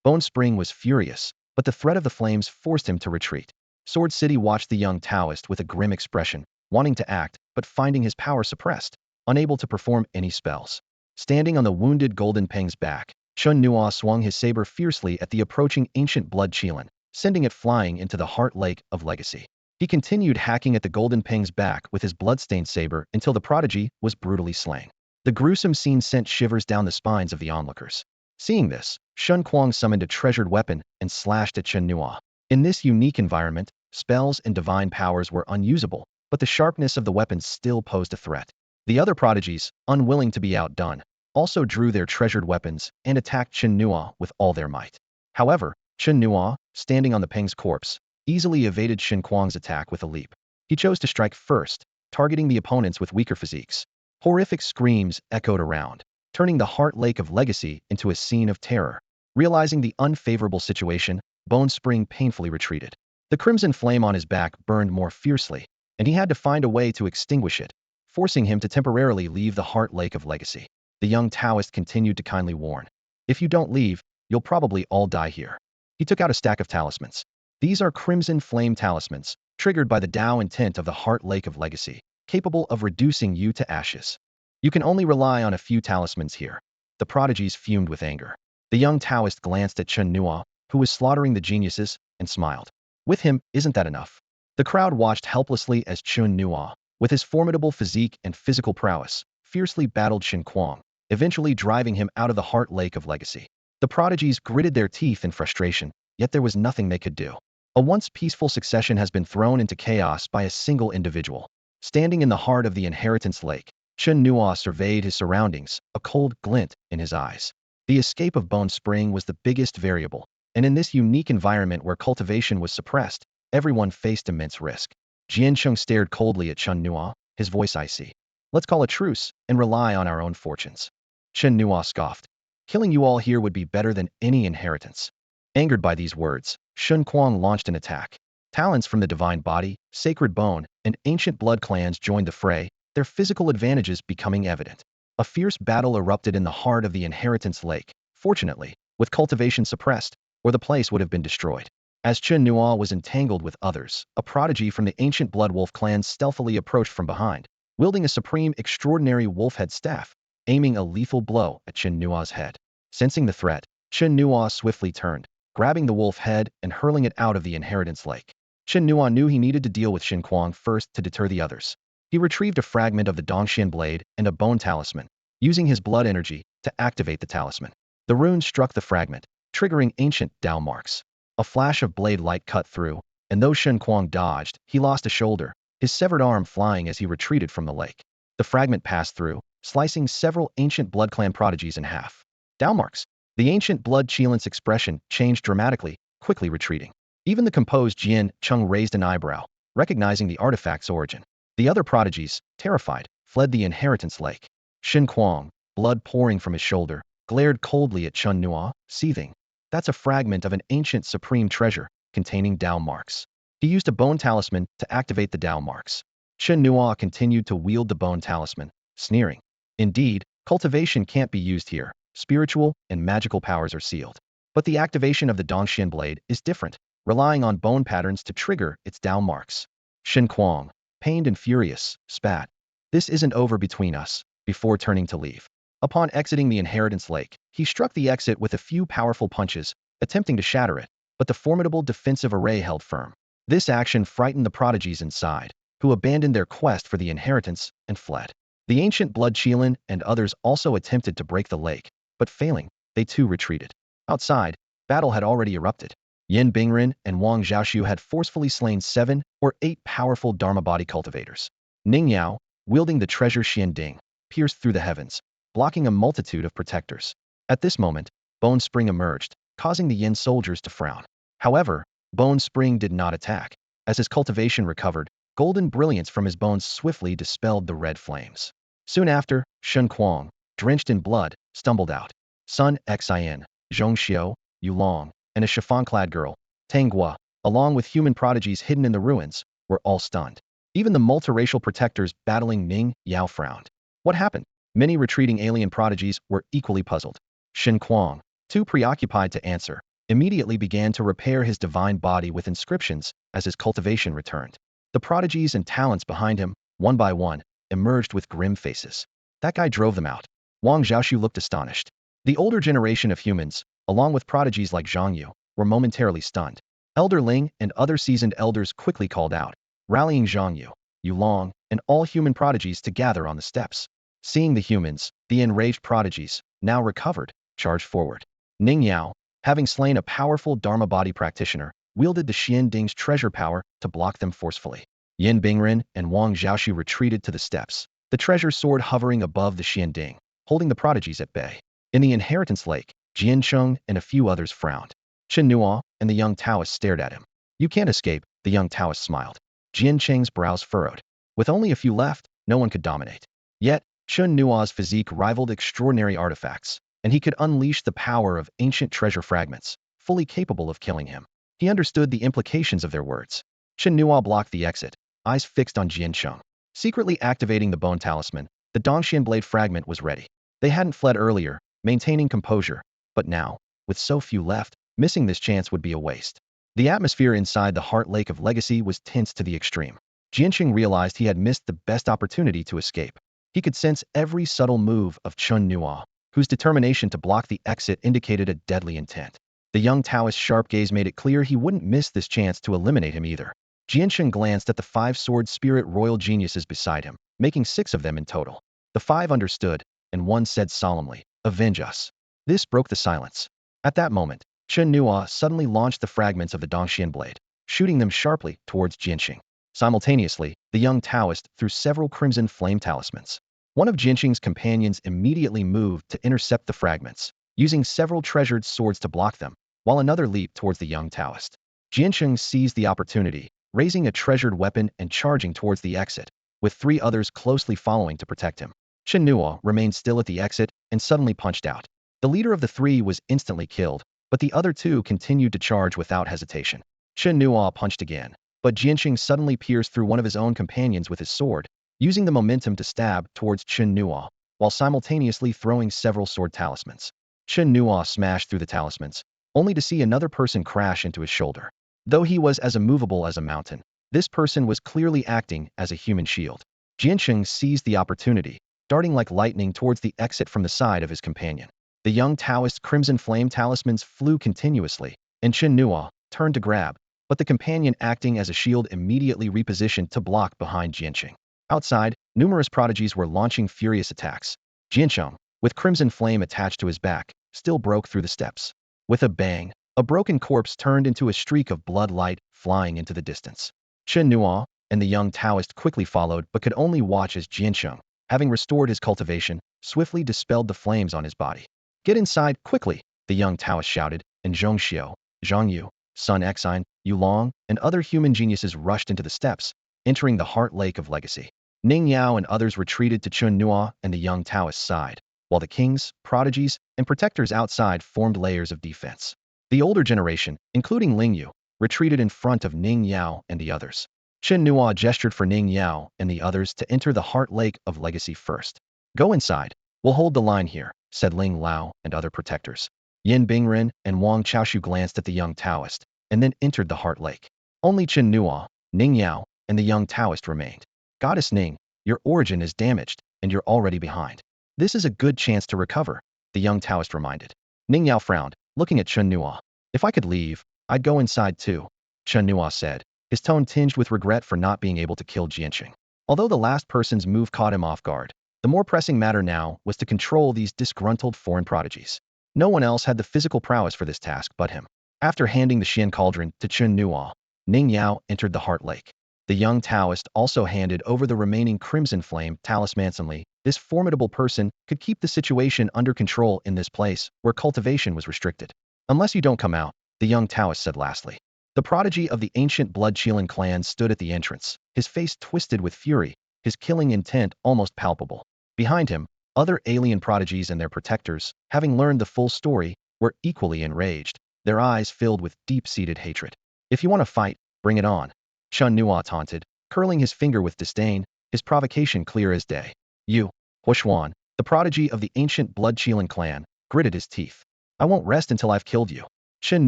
Bone Spring was furious, but the threat of the flames forced him to retreat. Sword City watched the young Taoist with a grim expression, wanting to act, but finding his power suppressed, unable to perform any spells. Standing on the wounded Golden Peng's back, Chen Nuo swung his saber fiercely at the approaching ancient Blood Qilin, sending it flying into the Heart Lake of Legacy. He continued hacking at the Golden Peng's back with his bloodstained saber until the prodigy was brutally slain. The gruesome scene sent shivers down the spines of the onlookers. Seeing this, Shen Kuang summoned a treasured weapon and slashed at Chen Nuo. In this unique environment, spells and divine powers were unusable, but the sharpness of the weapons still posed a threat. The other prodigies, unwilling to be outdone, also drew their treasured weapons and attacked Chen Nuo with all their might. However, Chen Nuo, standing on the Peng's corpse, easily evaded Shen Kuang's attack with a leap. He chose to strike first, targeting the opponents with weaker physiques. Horrific screams echoed around, turning the Heart Lake of Legacy into a scene of terror. Realizing the unfavorable situation, Bone Spring painfully retreated. The crimson flame on his back burned more fiercely, and he had to find a way to extinguish it, forcing him to temporarily leave the Heart Lake of Legacy. The young Taoist continued to kindly warn, "If you don't leave, you'll probably all die here." He took out a stack of talismans. These are crimson flame talismans, triggered by the Tao intent of the Heart Lake of Legacy, capable of reducing you to ashes. You can only rely on a few talismans here. The prodigies fumed with anger. The young Taoist glanced at Chen Nuo, who was slaughtering the geniuses, and smiled. With him, isn't that enough? The crowd watched helplessly as Chen Nuo, with his formidable physique and physical prowess, fiercely battled Shen Kuang, eventually driving him out of the heart lake of legacy. The prodigies gritted their teeth in frustration, yet there was nothing they could do. A once peaceful succession has been thrown into chaos by a single individual. Standing in the heart of the inheritance lake, Chen Nuo surveyed his surroundings, a cold glint in his eyes. The escape of Bone Spring was the biggest variable, and in this unique environment where cultivation was suppressed, everyone faced immense risk. Jiancheng stared coldly at Chen Nuo, his voice icy. Let's call a truce and rely on our own fortunes. Chen Nuo scoffed. Killing you all here would be better than any inheritance. Angered by these words, Shen Kuang launched an attack. Talents from the divine body, sacred bone, and ancient blood clans joined the fray, their physical advantages becoming evident. A fierce battle erupted in the heart of the inheritance lake, fortunately, with cultivation suppressed, or the place would have been destroyed. As Chen Nuo was entangled with others, a prodigy from the ancient Blood Wolf clan stealthily approached from behind, wielding a supreme extraordinary wolf-head staff, aiming a lethal blow at Chen Nuo's head. Sensing the threat, Chen Nuo swiftly turned, grabbing the wolf head and hurling it out of the inheritance lake. Chen Nuo knew he needed to deal with Shen Kuang first to deter the others. He retrieved a fragment of the Dongxian blade and a bone talisman, using his blood energy to activate the talisman. The rune struck the fragment, triggering ancient Dao marks. A flash of blade light cut through, and though Shen Kuang dodged, he lost a shoulder, his severed arm flying as he retreated from the lake. The fragment passed through, slicing several ancient blood clan prodigies in half. Dao marks. The ancient blood Qilin's expression changed dramatically, quickly retreating. Even the composed Jian Cheng raised an eyebrow, recognizing the artifact's origin. The other prodigies, terrified, fled the inheritance lake. Shen Kuang, blood pouring from his shoulder, glared coldly at Chen Nuo, seething. That's a fragment of an ancient supreme treasure, containing Dao marks. He used a bone talisman to activate the Dao marks. Chen Nuo continued to wield the bone talisman, sneering. Indeed, cultivation can't be used here. Spiritual and magical powers are sealed. But the activation of the Dongxian blade is different, relying on bone patterns to trigger its Dao marks. Shen Kuang, pained and furious, spat. This isn't over between us, before turning to leave. Upon exiting the inheritance lake, he struck the exit with a few powerful punches, attempting to shatter it, but the formidable defensive array held firm. This action frightened the prodigies inside, who abandoned their quest for the inheritance and fled. The ancient blood Qilin and others also attempted to break the lake, but failing, they too retreated. Outside, battle had already erupted. Yin Bingren and Wang Xiaoxiu had forcefully slain 7 or 8 powerful Dharma body cultivators. Ning Yao, wielding the treasure Xian Ding, pierced through the heavens, blocking a multitude of protectors. At this moment, Bone Spring emerged, causing the Yin soldiers to frown. However, Bone Spring did not attack. As his cultivation recovered, golden brilliance from his bones swiftly dispelled the red flames. Soon after, Shen Kuang, drenched in blood, stumbled out. Sun Xin, Zhongxiu, Yulong, and a chiffon-clad girl, Tanghua, along with human prodigies hidden in the ruins, were all stunned. Even the multiracial protectors battling Ning Yao frowned. What happened? Many retreating alien prodigies were equally puzzled. Shen Kuang, too preoccupied to answer, immediately began to repair his divine body with inscriptions as his cultivation returned. The prodigies and talents behind him, one by one, emerged with grim faces. That guy drove them out. Wang Xiaoxiu looked astonished. The older generation of humans, along with prodigies like Zhang Yu, were momentarily stunned. Elder Ling and other seasoned elders quickly called out, rallying Zhang Yu, Yulong, and all human prodigies to gather on the steps. Seeing the humans, the enraged prodigies, now recovered, charged forward. Ning Yao, having slain a powerful Dharma body practitioner, wielded the Xian Ding's treasure power to block them forcefully. Yin Bingren and Wang Xiaoxiu retreated to the steps, the treasure sword hovering above the Xian Ding, holding the prodigies at bay. In the inheritance lake, Jiancheng and a few others frowned. Chen Nuo and the young Taoist stared at him. You can't escape, the young Taoist smiled. Jiancheng's brows furrowed. With only a few left, no one could dominate. Yet, Chen Nuo's physique rivaled extraordinary artifacts, and he could unleash the power of ancient treasure fragments, fully capable of killing him. He understood the implications of their words. Chen Nuo blocked the exit, eyes fixed on Jiancheng. Secretly activating the bone talisman, the Dongxian blade fragment was ready. They hadn't fled earlier, maintaining composure, but now, with so few left, missing this chance would be a waste. The atmosphere inside the heart lake of legacy was tense to the extreme. Jiancheng realized he had missed the best opportunity to escape. He could sense every subtle move of Chen Nuo, whose determination to block the exit indicated a deadly intent. The young Taoist's sharp gaze made it clear he wouldn't miss this chance to eliminate him either. Jiansheng glanced at the 5-sword spirit royal geniuses beside him, making 6 of them in total. The 5 understood, and one said solemnly, "Avenge us." This broke the silence. At that moment, Chen Nuo suddenly launched the fragments of the Dongxian blade, shooting them sharply towards Jiansheng. Simultaneously, the young Taoist threw several crimson flame talismans. One of Jiansheng's companions immediately moved to intercept the fragments, using several treasured swords to block them, while another leaped towards the young Taoist. Jiansheng seized the opportunity, raising a treasured weapon and charging towards the exit, with 3 others closely following to protect him. Chen Nuo remained still at the exit and suddenly punched out. The leader of the 3 was instantly killed, but the other 2 continued to charge without hesitation. Chen Nuo punched again, but Jiansheng suddenly pierced through one of his own companions with his sword, using the momentum to stab towards Chen Nuo, while simultaneously throwing several sword talismans. Chen Nuo smashed through the talismans, only to see another person crash into his shoulder. Though he was as immovable as a mountain, this person was clearly acting as a human shield. Jiansheng seized the opportunity, darting like lightning towards the exit from the side of his companion. The young Taoist's crimson flame talismans flew continuously, and Chen Nuo turned to grab, but the companion acting as a shield immediately repositioned to block behind Jiansheng. Outside, numerous prodigies were launching furious attacks. Jiansheng, with crimson flame attached to his back, still broke through the steps. With a bang, a broken corpse turned into a streak of blood light, flying into the distance. Chen Nuo and the young Taoist quickly followed but could only watch as Jiansheng, having restored his cultivation, swiftly dispelled the flames on his body. "Get inside, quickly!" the young Taoist shouted, and Zhong Xiu, Zhang Yu, Sun Exine, Yu Long, and other human geniuses rushed into the steps, entering the Heart Lake of Legacy. Ning Yao and others retreated to Chen Nuo and the young Taoist's side, while the kings, prodigies, and protectors outside formed layers of defense. The older generation, including Ling Yu, retreated in front of Ning Yao and the others. Chen Nuo gestured for Ning Yao and the others to enter the Heart Lake of Legacy first. "Go inside. We'll hold the line here," said Ling Lao and other protectors. Yin Bingren and Wang Chaoshu glanced at the young Taoist, and then entered the Heart Lake. Only Chen Nuo, Ning Yao, and the young Taoist remained. "Goddess Ning, your origin is damaged, and you're already behind. This is a good chance to recover," the young Taoist reminded. Ning Yao frowned, looking at Chen Nuo. "If I could leave, I'd go inside too," Chen Nuo said, his tone tinged with regret for not being able to kill Jiansheng. Although the last person's move caught him off guard, the more pressing matter now was to control these disgruntled foreign prodigies. No one else had the physical prowess for this task but him. After handing the Xian Cauldron to Chen Nuo, Ning Yao entered the Heart Lake. The young Taoist also handed over the remaining Crimson Flame talisman. This formidable person could keep the situation under control in this place, where cultivation was restricted. "Unless you don't come out," the young Taoist said lastly. The prodigy of the ancient blood-chilling clan stood at the entrance, his face twisted with fury, his killing intent almost palpable. Behind him, other alien prodigies and their protectors, having learned the full story, were equally enraged, their eyes filled with deep-seated hatred. "If you want to fight, bring it on," Chen Nuo taunted, curling his finger with disdain, his provocation clear as day. "You, Huoshuan, the prodigy of the ancient blood-chilling clan," gritted his teeth. "I won't rest until I've killed you." Chen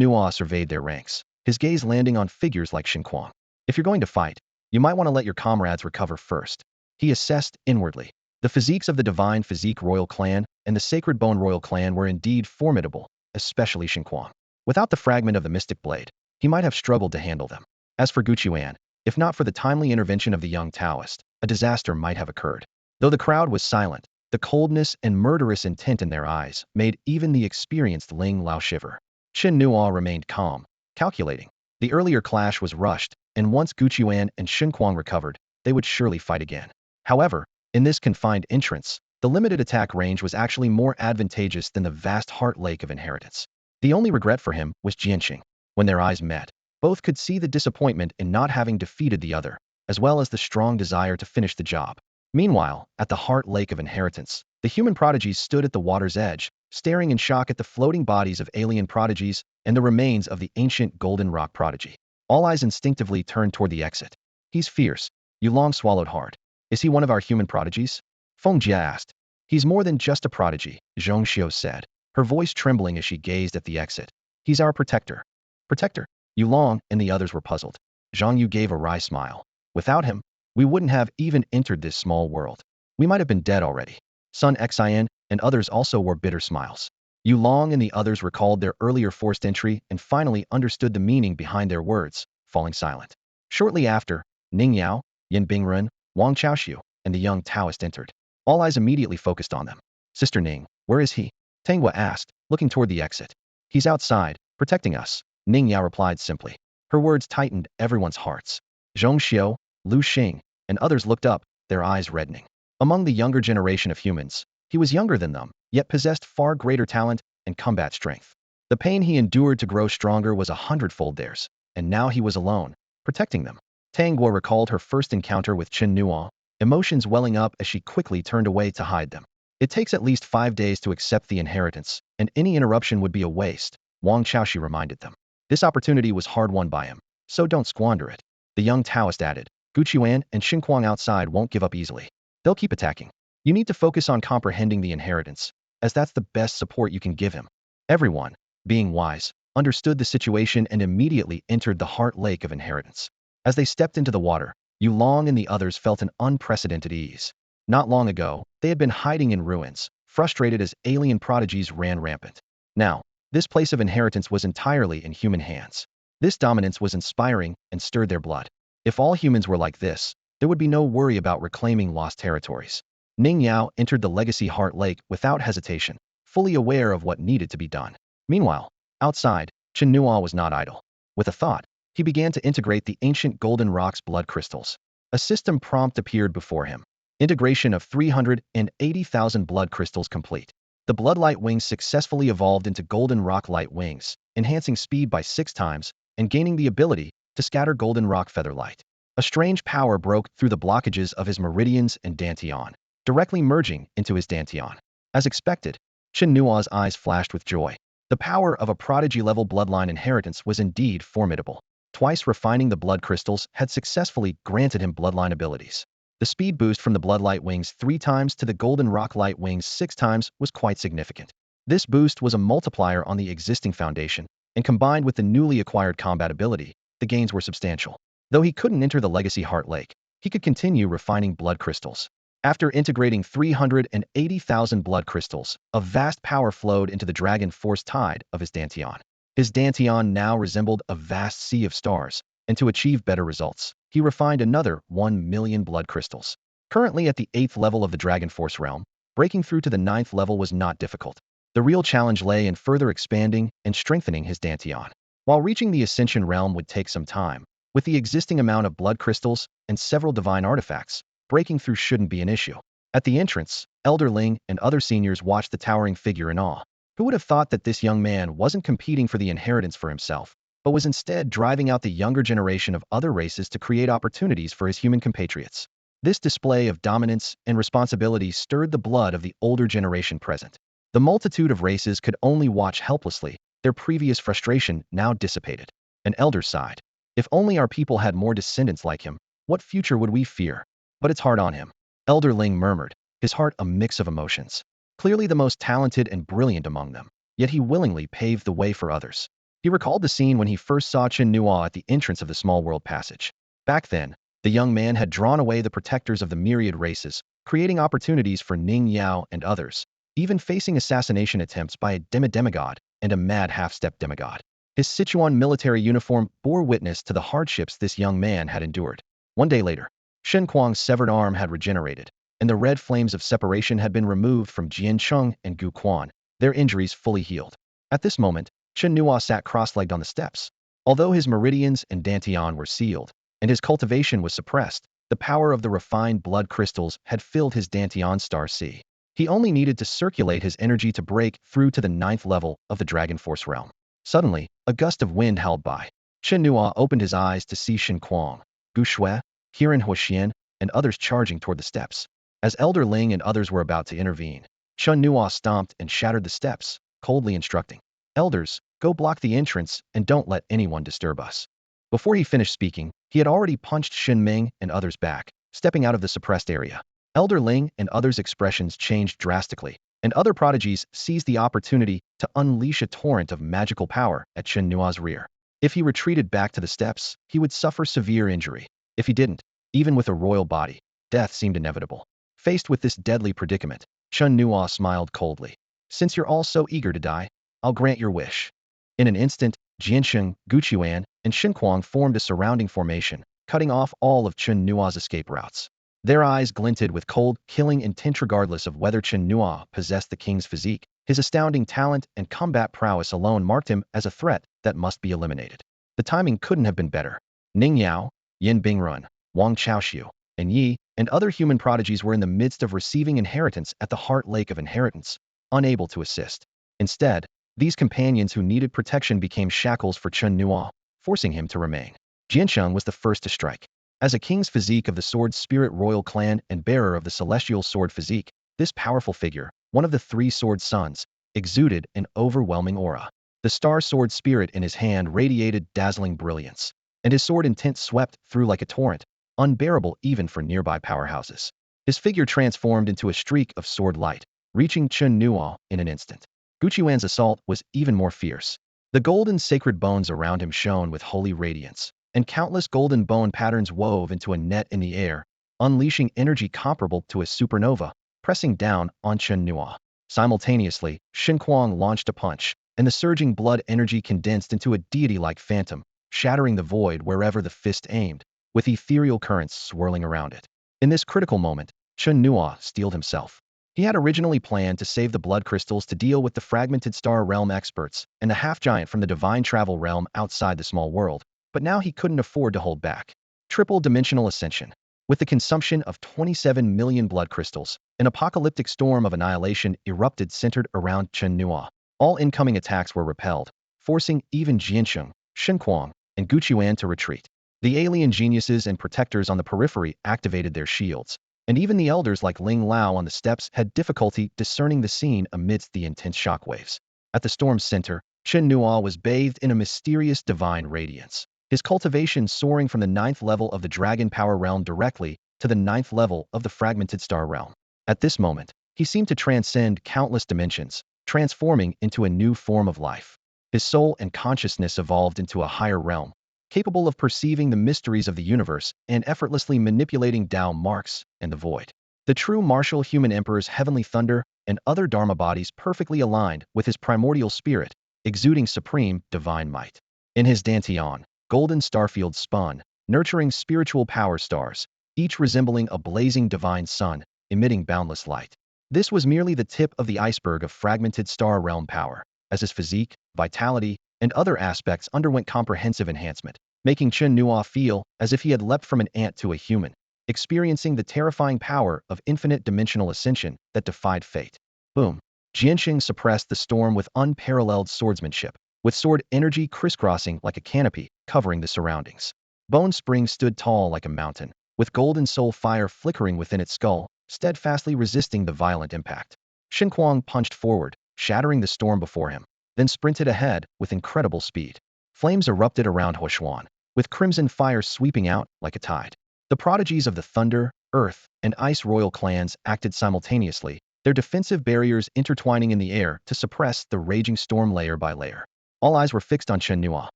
Nuo surveyed their ranks, his gaze landing on figures like Xinquang. "If you're going to fight, you might want to let your comrades recover first," he assessed inwardly. The physiques of the Divine Physique Royal Clan and the Sacred Bone Royal Clan were indeed formidable, especially Xinquang. Without the fragment of the Mystic Blade, he might have struggled to handle them. As for Guqiuan, if not for the timely intervention of the young Taoist, a disaster might have occurred. Though the crowd was silent, the coldness and murderous intent in their eyes made even the experienced Ling Lao shiver. Chen Nuo remained calm, calculating. The earlier clash was rushed, and once Guqiuan and Xinquang recovered, they would surely fight again. However, in this confined entrance, the limited attack range was actually more advantageous than the vast Heart Lake of Inheritance. The only regret for him was Jiansheng. When their eyes met, both could see the disappointment in not having defeated the other, as well as the strong desire to finish the job. Meanwhile, at the Heart Lake of Inheritance, the human prodigies stood at the water's edge, staring in shock at the floating bodies of alien prodigies and the remains of the ancient Golden Rock prodigy. All eyes instinctively turned toward the exit. "He's fierce." Yu Long swallowed hard. "Is he one of our human prodigies?" Feng Jia asked. "He's more than just a prodigy," Zhong Xiu said, her voice trembling as she gazed at the exit. "He's our protector." "Protector?" Yu Long and the others were puzzled. Zhang Yu gave a wry smile. "Without him, we wouldn't have even entered this small world. We might have been dead already." Sun Xian and others also wore bitter smiles. Yu Long and the others recalled their earlier forced entry and finally understood the meaning behind their words, falling silent. Shortly after, Ning Yao, Yin Bingren, Wang Chaoxiu, and the young Taoist entered. All eyes immediately focused on them. Sister Ning, where is he? Tengwa asked, looking toward the exit. He's outside, protecting us, Ning Yao replied simply. Her words tightened everyone's hearts. Zhong Xiao, Lu Xing, and others looked up, their eyes reddening. Among the younger generation of humans, he was younger than them, yet possessed far greater talent and combat strength. The pain he endured to grow stronger was 100-fold theirs, and now he was alone, protecting them. Tang Guo recalled her first encounter with Chen Nuo, emotions welling up as she quickly turned away to hide them. It takes at least 5 days to accept the inheritance, and any interruption would be a waste, Wang Chaoxi reminded them. This opportunity was hard won by him, so don't squander it. The young Taoist added, Gu Chuan and Xin Kuang outside won't give up easily. They'll keep attacking. You need to focus on comprehending the inheritance, as that's the best support you can give him. Everyone, being wise, understood the situation and immediately entered the heart lake of inheritance. As they stepped into the water, Yu Long and the others felt an unprecedented ease. Not long ago, they had been hiding in ruins, frustrated as alien prodigies ran rampant. Now, this place of inheritance was entirely in human hands. This dominance was inspiring and stirred their blood. If all humans were like this, there would be no worry about reclaiming lost territories. Ning Yao entered the legacy heart lake without hesitation, fully aware of what needed to be done. Meanwhile, outside, Chenua was not idle. With a thought, he began to integrate the ancient golden rock's blood crystals. A system prompt appeared before him. Integration of 380,000 blood crystals complete. The blood light wings successfully evolved into golden rock light wings, enhancing speed by 6 times and gaining the ability to scatter golden rock feather light. A strange power broke through the blockages of his meridians and dantian, directly merging into his dantian. As expected, Chen Nuo's eyes flashed with joy. The power of a prodigy-level bloodline inheritance was indeed formidable. Twice refining the blood crystals had successfully granted him bloodline abilities. The speed boost from the blood light wings 3 times to the golden rock light wings 6 times was quite significant. This boost was a multiplier on the existing foundation, and combined with the newly acquired combat ability, the gains were substantial. Though he couldn't enter the legacy heart lake, he could continue refining blood crystals. After integrating 380,000 blood crystals, a vast power flowed into the dragon force tide of his dantian. His dantian now resembled a vast sea of stars, and to achieve better results, he refined another 1 million blood crystals. Currently at the 8th level of the dragon force realm, breaking through to the 9th level was not difficult. The real challenge lay in further expanding and strengthening his dantian. While reaching the ascension realm would take some time, with the existing amount of blood crystals and several divine artifacts, breaking through shouldn't be an issue. At the entrance, Elder Ling and other seniors watched the towering figure in awe. Who would have thought that this young man wasn't competing for the inheritance for himself, but was instead driving out the younger generation of other races to create opportunities for his human compatriots? This display of dominance and responsibility stirred the blood of the older generation present. The multitude of races could only watch helplessly, their previous frustration now dissipated. An elder sighed. If only our people had more descendants like him, what future would we fear? But it's hard on him. Elder Ling murmured, his heart a mix of emotions. Clearly the most talented and brilliant among them, yet he willingly paved the way for others. He recalled the scene when he first saw Chen Nuo at the entrance of the small world passage. Back then, the young man had drawn away the protectors of the myriad races, creating opportunities for Ning Yao and others, even facing assassination attempts by a demigod and a mad half-step demigod. His Sichuan military uniform bore witness to the hardships this young man had endured. One day later, Shen Kuang's severed arm had regenerated, and the red flames of separation had been removed from Jian Cheng and Gu Quan, their injuries fully healed. At this moment, Chen Nuo sat cross-legged on the steps. Although his meridians and dantian were sealed, and his cultivation was suppressed, the power of the refined blood crystals had filled his dantian star sea. He only needed to circulate his energy to break through to the 9th level of the Dragon Force realm. Suddenly, a gust of wind howled by. Chen Nuo opened his eyes to see Shen Kuang, Gu Shui, Hiran Huoxian, and others charging toward the steps. As Elder Ling and others were about to intervene, Chen Nuo stomped and shattered the steps, coldly instructing, "Elders, go block the entrance and don't let anyone disturb us." Before he finished speaking, he had already punched Shin Ming and others back, stepping out of the suppressed area. Elder Ling and others' expressions changed drastically, and other prodigies seized the opportunity to unleash a torrent of magical power at Chen Nuo's rear. If he retreated back to the steps, he would suffer severe injury. If he didn't, even with a royal body, death seemed inevitable. Faced with this deadly predicament, Chen Nuo smiled coldly. Since you're all so eager to die, I'll grant your wish." In an instant, Jiansheng, Guquan, and Shenquang formed a surrounding formation, cutting off all of Chen Nuo's escape routes. Their eyes glinted with cold, killing intent regardless of whether Chen Nuo possessed the king's physique. His astounding talent and combat prowess alone marked him as a threat that must be eliminated. The timing couldn't have been better. Ning Yao, Yin Bingrun, Wang Chaoxiu, and Yi, and other human prodigies were in the midst of receiving inheritance at the Heart Lake of Inheritance, unable to assist. Instead, these companions who needed protection became shackles for Chen Nuo, forcing him to remain. Jiansheng was the first to strike. As a king's physique of the Sword Spirit royal clan and bearer of the celestial sword physique, this powerful figure, one of the three sword sons, exuded an overwhelming aura. The star sword spirit in his hand radiated dazzling brilliance, and his sword intent swept through like a torrent, unbearable even for nearby powerhouses. His figure transformed into a streak of sword light, reaching Chen Nuo in an instant. Guquan's assault was even more fierce. The golden sacred bones around him shone with holy radiance, and countless golden bone patterns wove into a net in the air, unleashing energy comparable to a supernova, pressing down on Chen Nuo. Simultaneously, Shenquang launched a punch, and the surging blood energy condensed into a deity-like phantom, shattering the void wherever the fist aimed, with ethereal currents swirling around it. In this critical moment, Chen Nuo steeled himself. He had originally planned to save the blood crystals to deal with the fragmented star realm experts and the half-giant from the divine travel realm outside the small world, but now he couldn't afford to hold back. Triple Dimensional Ascension. With the consumption of 27 million blood crystals, an apocalyptic storm of annihilation erupted centered around Chen Nuo. All incoming attacks were repelled, forcing even Jiansheng, Shenquang, and Guquan to retreat. The alien geniuses and protectors on the periphery activated their shields, and even the elders like Ling Lao on the steps had difficulty discerning the scene amidst the intense shockwaves. At the storm's center, Chen Nuo was bathed in a mysterious divine radiance, his cultivation soaring from the 9th level of the Dragon Power Realm directly to the 9th level of the Fragmented Star Realm. At this moment, he seemed to transcend countless dimensions, transforming into a new form of life. His soul and consciousness evolved into a higher realm, capable of perceiving the mysteries of the universe and effortlessly manipulating Tao marks and the void. The true martial human emperor's heavenly thunder and other dharma bodies perfectly aligned with his primordial spirit, exuding supreme divine might. In his dantian, golden starfields spun, nurturing spiritual power stars, each resembling a blazing divine sun, emitting boundless light. This was merely the tip of the iceberg of fragmented star realm power, as his physique, vitality, and other aspects underwent comprehensive enhancement, making Chen Nuo feel as if he had leapt from an ant to a human, experiencing the terrifying power of infinite dimensional ascension that defied fate. Boom! Jiansheng suppressed the storm with unparalleled swordsmanship, with sword energy crisscrossing like a canopy, covering the surroundings. Bone Spring stood tall like a mountain, with golden soul fire flickering within its skull, steadfastly resisting the violent impact. Shenquang punched forward, shattering the storm before him, then sprinted ahead with incredible speed. Flames erupted around Huoshuan, with crimson fire sweeping out like a tide. The prodigies of the Thunder, Earth, and Ice royal clans acted simultaneously, their defensive barriers intertwining in the air to suppress the raging storm layer by layer. All eyes were fixed on Chen Nuo.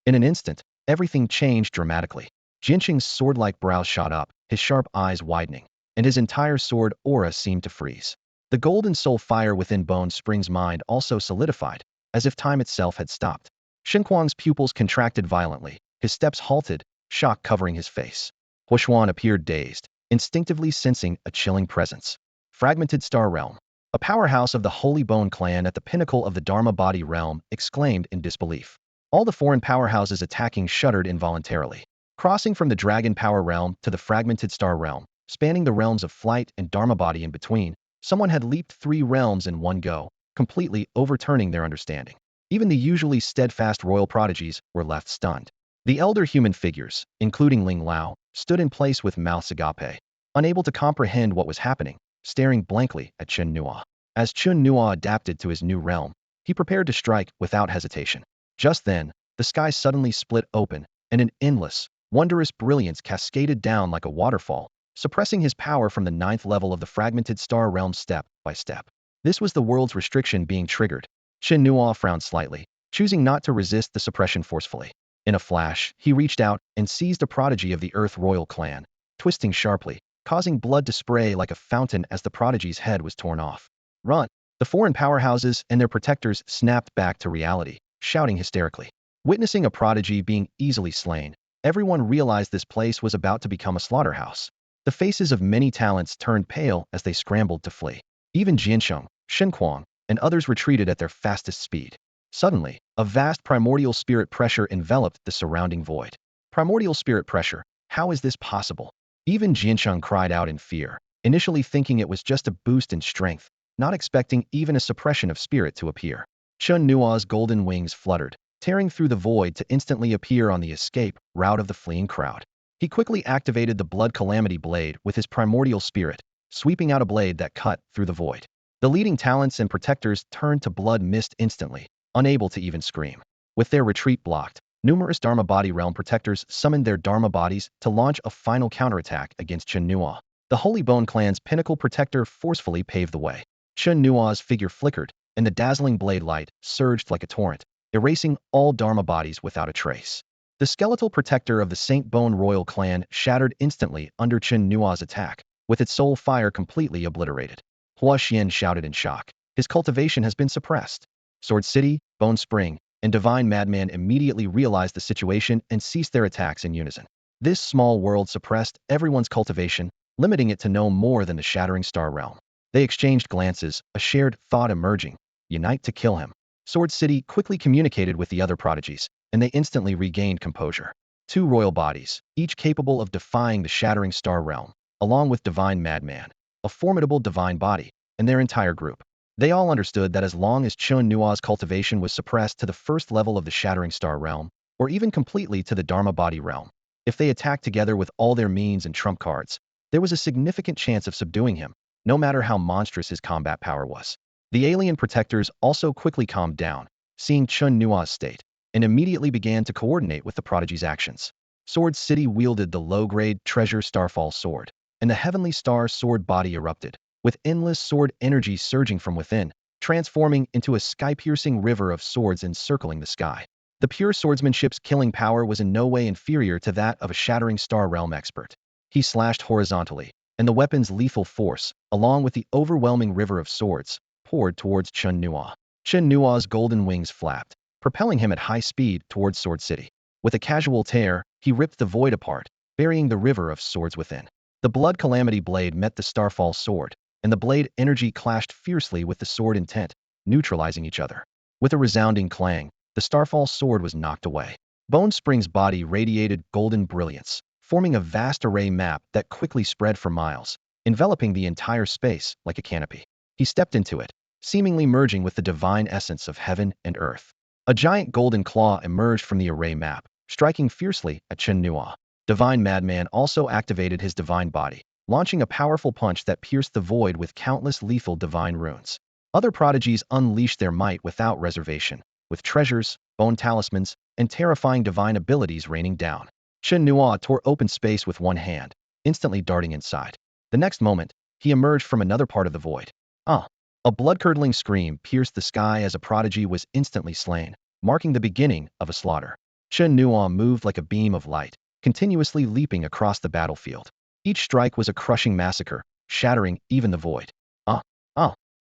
In an instant, everything changed dramatically. Jiansheng's sword-like brows shot up, his sharp eyes widening, and his entire sword aura seemed to freeze. The golden soul fire within Bone Spring's mind also solidified, as if time itself had stopped. Shenquang's pupils contracted violently, his steps halted, shock covering his face. Huoshuan appeared dazed, instinctively sensing a chilling presence. Fragmented Star Realm. A powerhouse of the Holy Bone clan at the pinnacle of the Dharma Body realm exclaimed in disbelief. All the foreign powerhouses attacking shuddered involuntarily. Crossing from the Dragon Power realm to the Fragmented Star realm, spanning the realms of flight and Dharma Body in between, someone had leaped 3 realms in one go, completely overturning their understanding. Even the usually steadfast royal prodigies were left stunned. The elder human figures, including Ling Lao, stood in place with mouths agape, unable to comprehend what was happening, staring blankly at Chen Nuo. As Chen Nuo adapted to his new realm, he prepared to strike without hesitation. Just then, the sky suddenly split open, and an endless, wondrous brilliance cascaded down like a waterfall, suppressing his power from the 9th level of the fragmented star realm step by step. This was the world's restriction being triggered. Chen Nuo frowned slightly, choosing not to resist the suppression forcefully. In a flash, he reached out and seized a prodigy of the Earth royal clan, twisting sharply, causing blood to spray like a fountain as the prodigy's head was torn off. Run! The foreign powerhouses and their protectors snapped back to reality, shouting hysterically. Witnessing a prodigy being easily slain, everyone realized this place was about to become a slaughterhouse. The faces of many talents turned pale as they scrambled to flee. Even Jiansheng, Shenquang, and others retreated at their fastest speed. Suddenly, a vast primordial spirit pressure enveloped the surrounding void. Primordial spirit pressure, how is this possible? Even Jiansheng cried out in fear, initially thinking it was just a boost in strength, not expecting even a suppression of spirit to appear. Chen Nuo's golden wings fluttered, tearing through the void to instantly appear on the escape route of the fleeing crowd. He quickly activated the Blood Calamity Blade with his primordial spirit, sweeping out a blade that cut through the void. The leading talents and protectors turned to blood mist instantly, unable to even scream. With their retreat blocked, numerous Dharma Body Realm protectors summoned their Dharma bodies to launch a final counterattack against Chen Nuo. The Holy Bone Clan's pinnacle protector forcefully paved the way. Chen Nuo's figure flickered, and the dazzling blade light surged like a torrent, erasing all Dharma bodies without a trace. The skeletal protector of the Saint Bone Royal Clan shattered instantly under Chen Nuo's attack, with its soul fire completely obliterated. Hua Xian shouted in shock. His cultivation has been suppressed. Sword City, Bone Spring, and Divine Madman immediately realized the situation and ceased their attacks in unison. This small world suppressed everyone's cultivation, limiting it to no more than the Shattering Star Realm. They exchanged glances, a shared thought emerging: unite to kill him. Sword City quickly communicated with the other prodigies, and they instantly regained composure. Two royal bodies, each capable of defying the Shattering Star Realm, along with Divine Madman, a formidable divine body, and their entire group. They all understood that as long as Chen Nuo's cultivation was suppressed to the first level of the Shattering Star Realm, or even completely to the Dharma Body Realm, if they attacked together with all their means and trump cards, there was a significant chance of subduing him, no matter how monstrous his combat power was. The alien protectors also quickly calmed down, seeing Chen Nuo's state, and immediately began to coordinate with the prodigy's actions. Sword City wielded the low-grade Treasure Starfall Sword, and the Heavenly Star Sword body erupted, with endless sword energy surging from within, transforming into a sky-piercing river of swords encircling the sky. The pure swordsmanship's killing power was in no way inferior to that of a Shattering Star Realm expert. He slashed horizontally, and the weapon's lethal force, along with the overwhelming river of swords, poured towards Chen Nuo. Chen Nuo's golden wings flapped, propelling him at high speed towards Sword City. With a casual tear, he ripped the void apart, burying the river of swords within. The Blood Calamity Blade met the Starfall Sword, and the blade energy clashed fiercely with the sword intent, neutralizing each other. With a resounding clang, the Starfall Sword was knocked away. Bone Spring's body radiated golden brilliance, forming a vast array map that quickly spread for miles, enveloping the entire space like a canopy. He stepped into it, seemingly merging with the divine essence of heaven and earth. A giant golden claw emerged from the array map, striking fiercely at Chen Nuo. Divine Madman also activated his divine body, launching a powerful punch that pierced the void with countless lethal divine runes. Other prodigies unleashed their might without reservation, with treasures, bone talismans, and terrifying divine abilities raining down. Chen Nuo tore open space with one hand, instantly darting inside. The next moment, he emerged from another part of the void. A blood-curdling scream pierced the sky as a prodigy was instantly slain, marking the beginning of a slaughter. Chen Nuo moved like a beam of light, continuously leaping across the battlefield. Each strike was a crushing massacre, shattering even the void.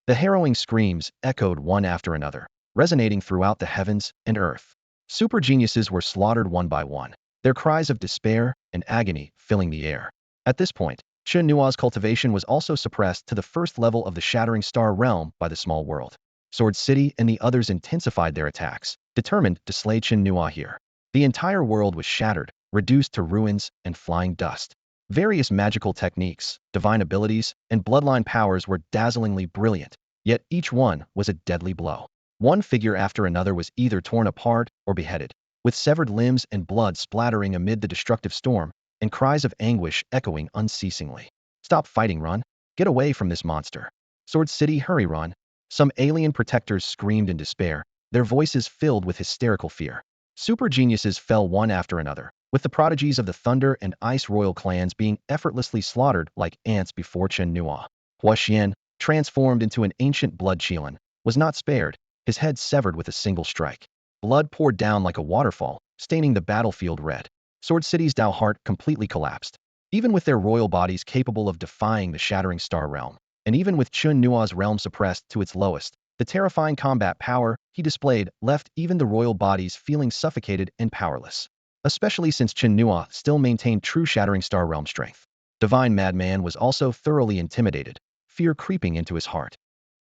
The harrowing screams echoed one after another, resonating throughout the heavens and earth. Super geniuses were slaughtered one by one, their cries of despair and agony filling the air. At this point, Chen Nuo's cultivation was also suppressed to the first level of the Shattering Star Realm by the small world. Sword City and the others intensified their attacks, determined to slay Chen Nuo here. The entire world was shattered, reduced to ruins and flying dust. Various magical techniques, divine abilities, and bloodline powers were dazzlingly brilliant, yet each one was a deadly blow. One figure after another was either torn apart or beheaded, with severed limbs and blood splattering amid the destructive storm, and cries of anguish echoing unceasingly. Stop fighting, run. Get away from this monster. Sword City, hurry, run. Some alien protectors screamed in despair, their voices filled with hysterical fear. Super geniuses fell one after another, with the prodigies of the Thunder and Ice Royal clans being effortlessly slaughtered like ants before Chen Nuo. Hua Xian, transformed into an ancient blood Qilin, was not spared, his head severed with a single strike. Blood poured down like a waterfall, staining the battlefield red. Sword City's Dao Heart completely collapsed. Even with their royal bodies capable of defying the Shattering Star Realm, and even with Chen Nuo's realm suppressed to its lowest, the terrifying combat power he displayed left even the royal bodies feeling suffocated and powerless. Especially since Chen Nuo still maintained true Shattering Star realm strength. Divine Madman was also thoroughly intimidated, fear creeping into his heart.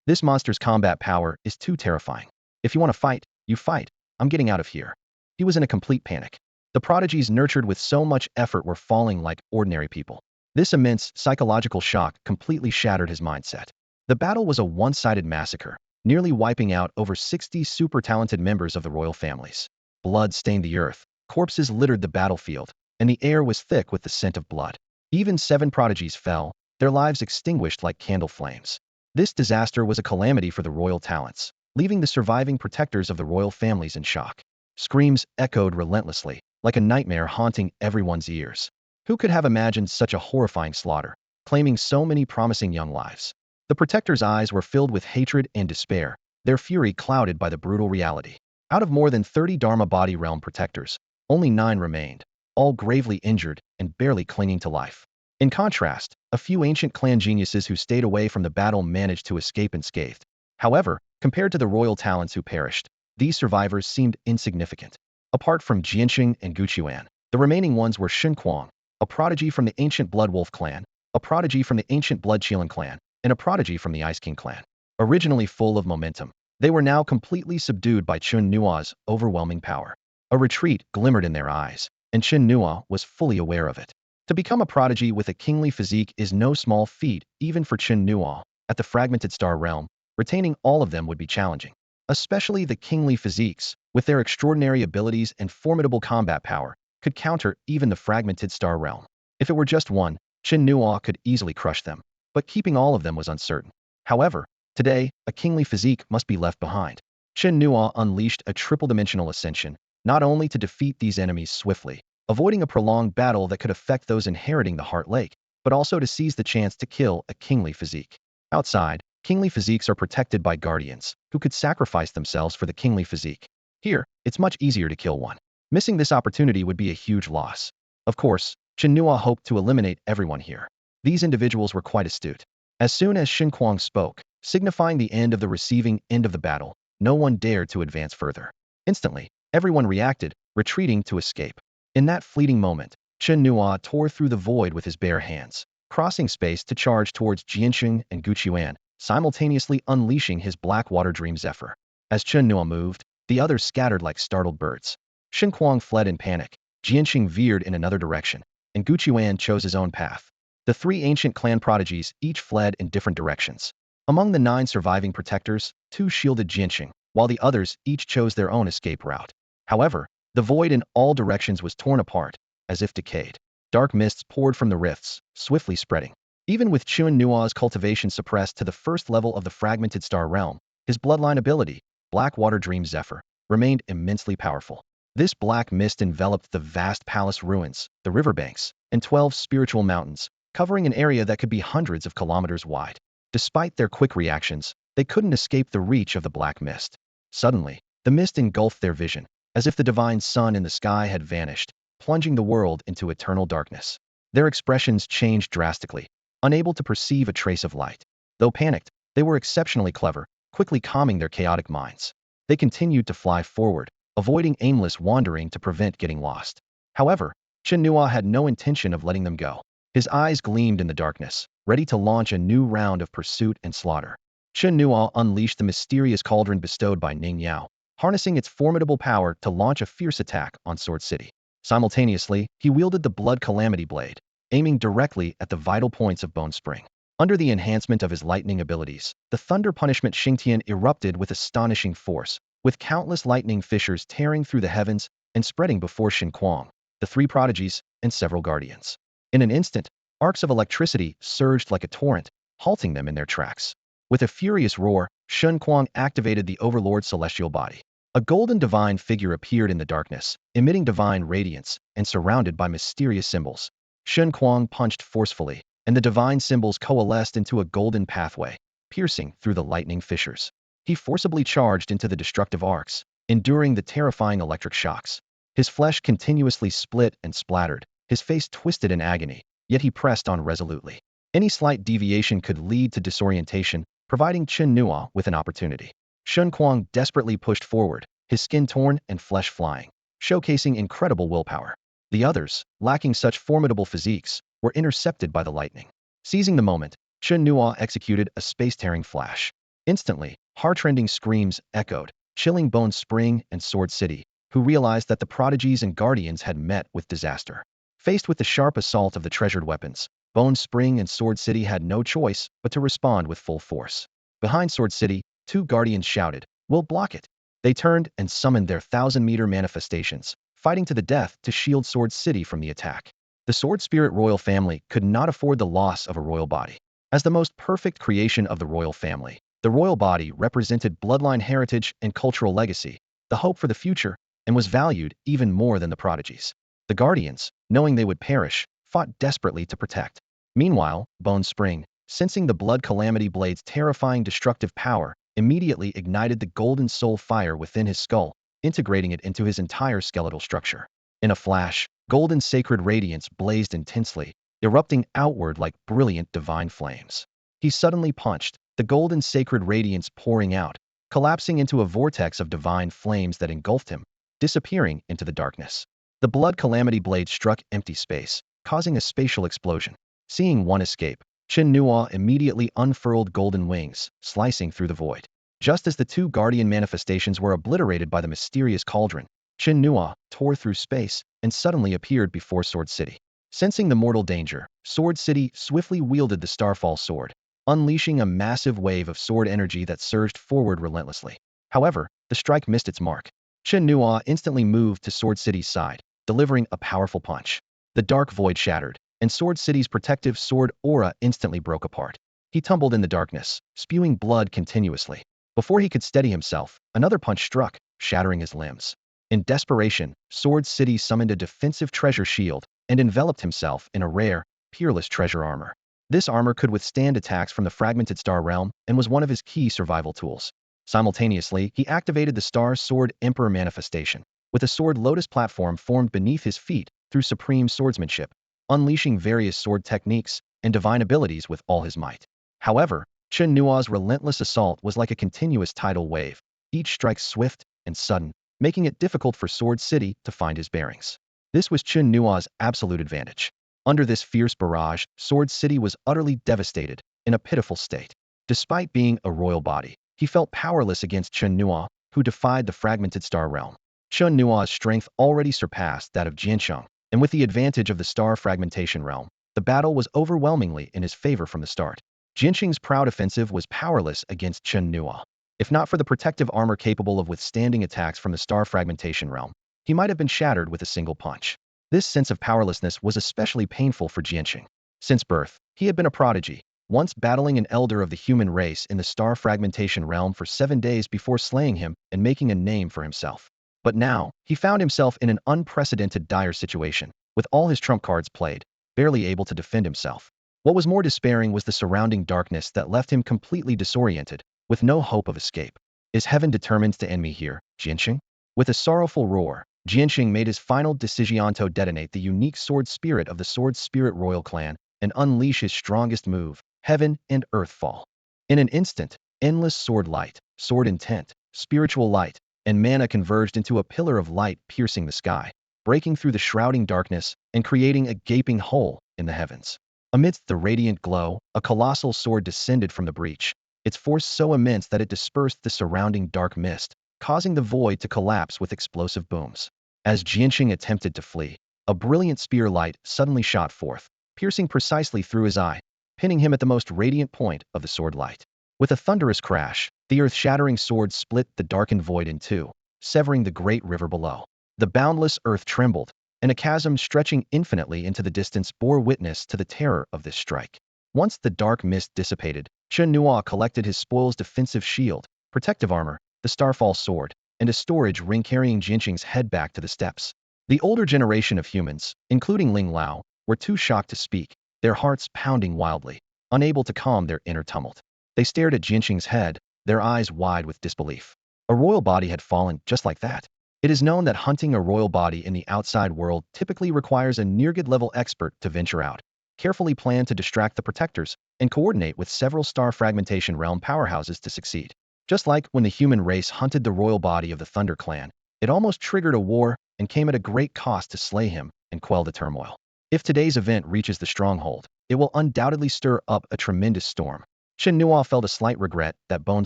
This monster's combat power is too terrifying. If you want to fight, you fight. I'm getting out of here. He was in a complete panic. The prodigies nurtured with so much effort were falling like ordinary people. This immense psychological shock completely shattered his mindset. The battle was a one-sided massacre, nearly wiping out over 60 super-talented members of the royal families. Blood stained the earth, corpses littered the battlefield, and the air was thick with the scent of blood. Even 7 prodigies fell, their lives extinguished like candle flames. This disaster was a calamity for the royal talents, leaving the surviving protectors of the royal families in shock. Screams echoed relentlessly, like a nightmare haunting everyone's ears. Who could have imagined such a horrifying slaughter, claiming so many promising young lives? The protectors' eyes were filled with hatred and despair, their fury clouded by the brutal reality. Out of more than 30 Dharma body realm protectors, only 9 remained, all gravely injured and barely clinging to life. In contrast, a few ancient clan geniuses who stayed away from the battle managed to escape unscathed. However, compared to the royal talents who perished, these survivors seemed insignificant. Apart from Jianxing and Guchuan, the remaining ones were Shen Nuo, a prodigy from the ancient Blood Wolf clan, a prodigy from the ancient Blood Qilan clan, and a prodigy from the Ice King clan. Originally full of momentum, they were now completely subdued by Chen Nuo's overwhelming power. A retreat glimmered in their eyes, and Chen Nuo was fully aware of it. To become a prodigy with a kingly physique is no small feat, even for Chen Nuo. At the fragmented star realm, retaining all of them would be challenging. Especially the kingly physiques, with their extraordinary abilities and formidable combat power, could counter even the fragmented star realm. If it were just one, Chen Nuo could easily crush them. But keeping all of them was uncertain. However, today, a kingly physique must be left behind. Chen Nuo unleashed a triple-dimensional ascension, not only to defeat these enemies swiftly, avoiding a prolonged battle that could affect those inheriting the Heart Lake, but also to seize the chance to kill a kingly physique. Outside, kingly physiques are protected by guardians, who could sacrifice themselves for the kingly physique. Here, it's much easier to kill one. Missing this opportunity would be a huge loss. Of course, Chen Nuo hoped to eliminate everyone here. These individuals were quite astute. As soon as Shen Nuo spoke, signifying the end of the receiving end of the battle, no one dared to advance further. Instantly, everyone reacted, retreating to escape. In that fleeting moment, Chen Nuo tore through the void with his bare hands, crossing space to charge towards Jianxing and Guchuan, simultaneously unleashing his Blackwater Dream Zephyr. As Chen Nuo moved, the others scattered like startled birds. Shen Nuo fled in panic, Jianxing veered in another direction, and Guchuan chose his own path. The 3 ancient clan prodigies each fled in different directions. Among the 9 surviving protectors, 2 shielded Jianxing, while the others each chose their own escape route. However, the void in all directions was torn apart, as if decayed. Dark mists poured from the rifts, swiftly spreading. Even with Chen Nuo's cultivation suppressed to the first level of the fragmented star realm, his bloodline ability, Blackwater Dream Zephyr, remained immensely powerful. This black mist enveloped the vast palace ruins, the riverbanks, and 12 spiritual mountains, covering an area that could be hundreds of kilometers wide. Despite their quick reactions, they couldn't escape the reach of the black mist. Suddenly, the mist engulfed their vision, as if the divine sun in the sky had vanished, plunging the world into eternal darkness. Their expressions changed drastically, unable to perceive a trace of light. Though panicked, they were exceptionally clever, quickly calming their chaotic minds. They continued to fly forward, avoiding aimless wandering to prevent getting lost. However, Chen Nuo had no intention of letting them go. His eyes gleamed in the darkness, ready to launch a new round of pursuit and slaughter. Chen Nuo unleashed the mysterious cauldron bestowed by Ning Yao, harnessing its formidable power to launch a fierce attack on Sword City. Simultaneously, he wielded the Blood Calamity Blade, aiming directly at the vital points of Bone Spring. Under the enhancement of his lightning abilities, the Thunder Punishment Xingtian erupted with astonishing force, with countless lightning fissures tearing through the heavens and spreading before Shen Nuo, the 3 prodigies, and several guardians. In an instant, arcs of electricity surged like a torrent, halting them in their tracks. With a furious roar, Shen Nuo activated the Overlord Celestial Body. A golden divine figure appeared in the darkness, emitting divine radiance and surrounded by mysterious symbols. Shen Nuo punched forcefully, and the divine symbols coalesced into a golden pathway, piercing through the lightning fissures. He forcibly charged into the destructive arcs, enduring the terrifying electric shocks. His flesh continuously split and splattered, his face twisted in agony, yet he pressed on resolutely. Any slight deviation could lead to disorientation, providing Chen Nuo with an opportunity. Shen Kuang desperately pushed forward, his skin torn and flesh flying, showcasing incredible willpower. The others, lacking such formidable physiques, were intercepted by the lightning. Seizing the moment, Chen Nuo executed a space-tearing flash. Instantly, heart-rending screams echoed, chilling Bone Spring and Sword City, who realized that the prodigies and guardians had met with disaster. Faced with the sharp assault of the treasured weapons, Bone Spring and Sword City had no choice but to respond with full force. Behind Sword City, two guardians shouted, "We'll block it." They turned and summoned their 1,000-meter manifestations, fighting to the death to shield Sword City from the attack. The Sword Spirit royal family could not afford the loss of a royal body. As the most perfect creation of the royal family, the royal body represented bloodline heritage and cultural legacy, the hope for the future, and was valued even more than the prodigies. The guardians, knowing they would perish, fought desperately to protect. Meanwhile, Bone Spring, sensing the Blood Calamity Blade's terrifying destructive power, immediately ignited the golden soul fire within his skull, integrating it into his entire skeletal structure. In a flash, golden sacred radiance blazed intensely, erupting outward like brilliant divine flames. He suddenly punched, the golden sacred radiance pouring out, collapsing into a vortex of divine flames that engulfed him, disappearing into the darkness. The Blood Calamity Blade struck empty space, causing a spatial explosion. Seeing one escape, Chen Nuo immediately unfurled golden wings, slicing through the void. Just as the two guardian manifestations were obliterated by the mysterious cauldron, Chen Nuo tore through space and suddenly appeared before Sword City. Sensing the mortal danger, Sword City swiftly wielded the Starfall Sword, unleashing a massive wave of sword energy that surged forward relentlessly. However, the strike missed its mark. Chen Nuo instantly moved to Sword City's side, delivering a powerful punch. The dark void shattered, and Sword City's protective sword aura instantly broke apart. He tumbled in the darkness, spewing blood continuously. Before he could steady himself, another punch struck, shattering his limbs. In desperation, Sword City summoned a defensive treasure shield and enveloped himself in a rare, peerless treasure armor. This armor could withstand attacks from the fragmented star realm and was one of his key survival tools. Simultaneously, he activated the Star Sword Emperor manifestation, with a sword lotus platform formed beneath his feet through supreme swordsmanship, unleashing various sword techniques and divine abilities with all his might. However, Chen Nuo's relentless assault was like a continuous tidal wave, each strike swift and sudden, making it difficult for Sword City to find his bearings. This was Chen Nuo's absolute advantage. Under this fierce barrage, Sword City was utterly devastated, in a pitiful state. Despite being a royal body, he felt powerless against Chen Nuo, who defied the fragmented star realm. Chen Nuo's strength already surpassed that of Jiansheng, and with the advantage of the star fragmentation realm, the battle was overwhelmingly in his favor from the start. Jiansheng's proud offensive was powerless against Chen Nuo. If not for the protective armor capable of withstanding attacks from the star fragmentation realm, he might have been shattered with a single punch. This sense of powerlessness was especially painful for Jiansheng. Since birth, he had been a prodigy, once battling an elder of the human race in the star fragmentation realm for 7 days before slaying him and making a name for himself. But now, he found himself in an unprecedented dire situation, with all his trump cards played, barely able to defend himself. What was more despairing was the surrounding darkness that left him completely disoriented, with no hope of escape. Is heaven determined to end me here, Jiansheng? With a sorrowful roar, Jiansheng made his final decision to detonate the unique sword spirit of the Sword Spirit Royal Clan and unleash his strongest move, Heaven and Earth Fall. In an instant, endless sword light, sword intent, spiritual light, and mana converged into a pillar of light piercing the sky, breaking through the shrouding darkness and creating a gaping hole in the heavens. Amidst the radiant glow, a colossal sword descended from the breach, its force so immense that it dispersed the surrounding dark mist, causing the void to collapse with explosive booms. As Jiansheng attempted to flee, a brilliant spear light suddenly shot forth, piercing precisely through his eye, pinning him at the most radiant point of the sword light. With a thunderous crash, the earth-shattering sword split the darkened void in two, severing the great river below. The boundless earth trembled, and a chasm stretching infinitely into the distance bore witness to the terror of this strike. Once the dark mist dissipated, Chen Nuo collected his spoils defensive shield, protective armor, the Starfall sword, and a storage ring carrying Jiansheng's head back to the steppes. The older generation of humans, including Ling Lao, were too shocked to speak, their hearts pounding wildly, unable to calm their inner tumult. They stared at Jiansheng's head, their eyes wide with disbelief. A royal body had fallen just like that. It is known that hunting a royal body in the outside world typically requires a near-god-level expert to venture out. carefully planned to distract the protectors and coordinate with several star fragmentation realm powerhouses to succeed. Just like when the human race hunted the royal body of the Thunder Clan, it almost triggered a war and came at a great cost to slay him and quell the turmoil. If today's event reaches the stronghold, it will undoubtedly stir up a tremendous storm. Chen Nuo felt a slight regret that Bone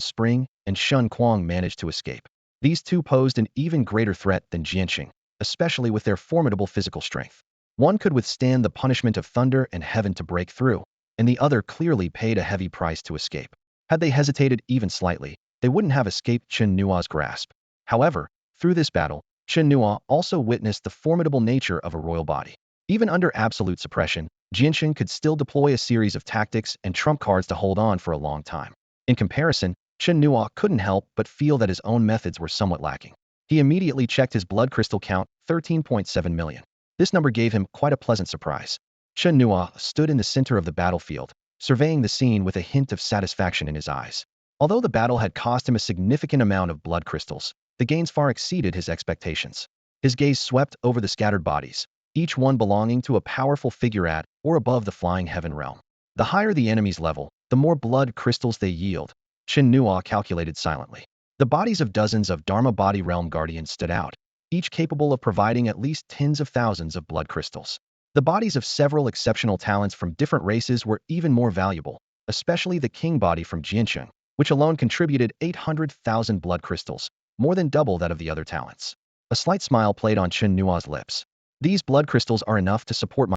Spring and Shun Kuang managed to escape. These two posed an even greater threat than Jianqing, especially with their formidable physical strength. One could withstand the punishment of thunder and heaven to break through, and the other clearly paid a heavy price to escape. Had they hesitated even slightly, they wouldn't have escaped Chen Nuo's grasp. However, through this battle, Chen Nuo also witnessed the formidable nature of a royal body. Even under absolute suppression, Jianqing could still deploy a series of tactics and trump cards to hold on for a long time. In comparison, Chen Nuo couldn't help but feel that his own methods were somewhat lacking. He immediately checked his blood crystal count, 13.7 million. This number gave him quite a pleasant surprise. Chen Nuo stood in the center of the battlefield, surveying the scene with a hint of satisfaction in his eyes. Although the battle had cost him a significant amount of blood crystals, the gains far exceeded his expectations. His gaze swept over the scattered bodies, each one belonging to a powerful figure at or above the flying heaven realm. The higher the enemy's level, the more blood crystals they yield, Chen Nuo calculated silently. The bodies of dozens of Dharma body realm guardians stood out, each capable of providing at least tens of thousands of blood crystals. The bodies of several exceptional talents from different races were even more valuable, especially the king body from Jianqing, which alone contributed 800,000 blood crystals, more than double that of the other talents. A slight smile played on Chen Nuo's lips. These blood crystals are enough to support my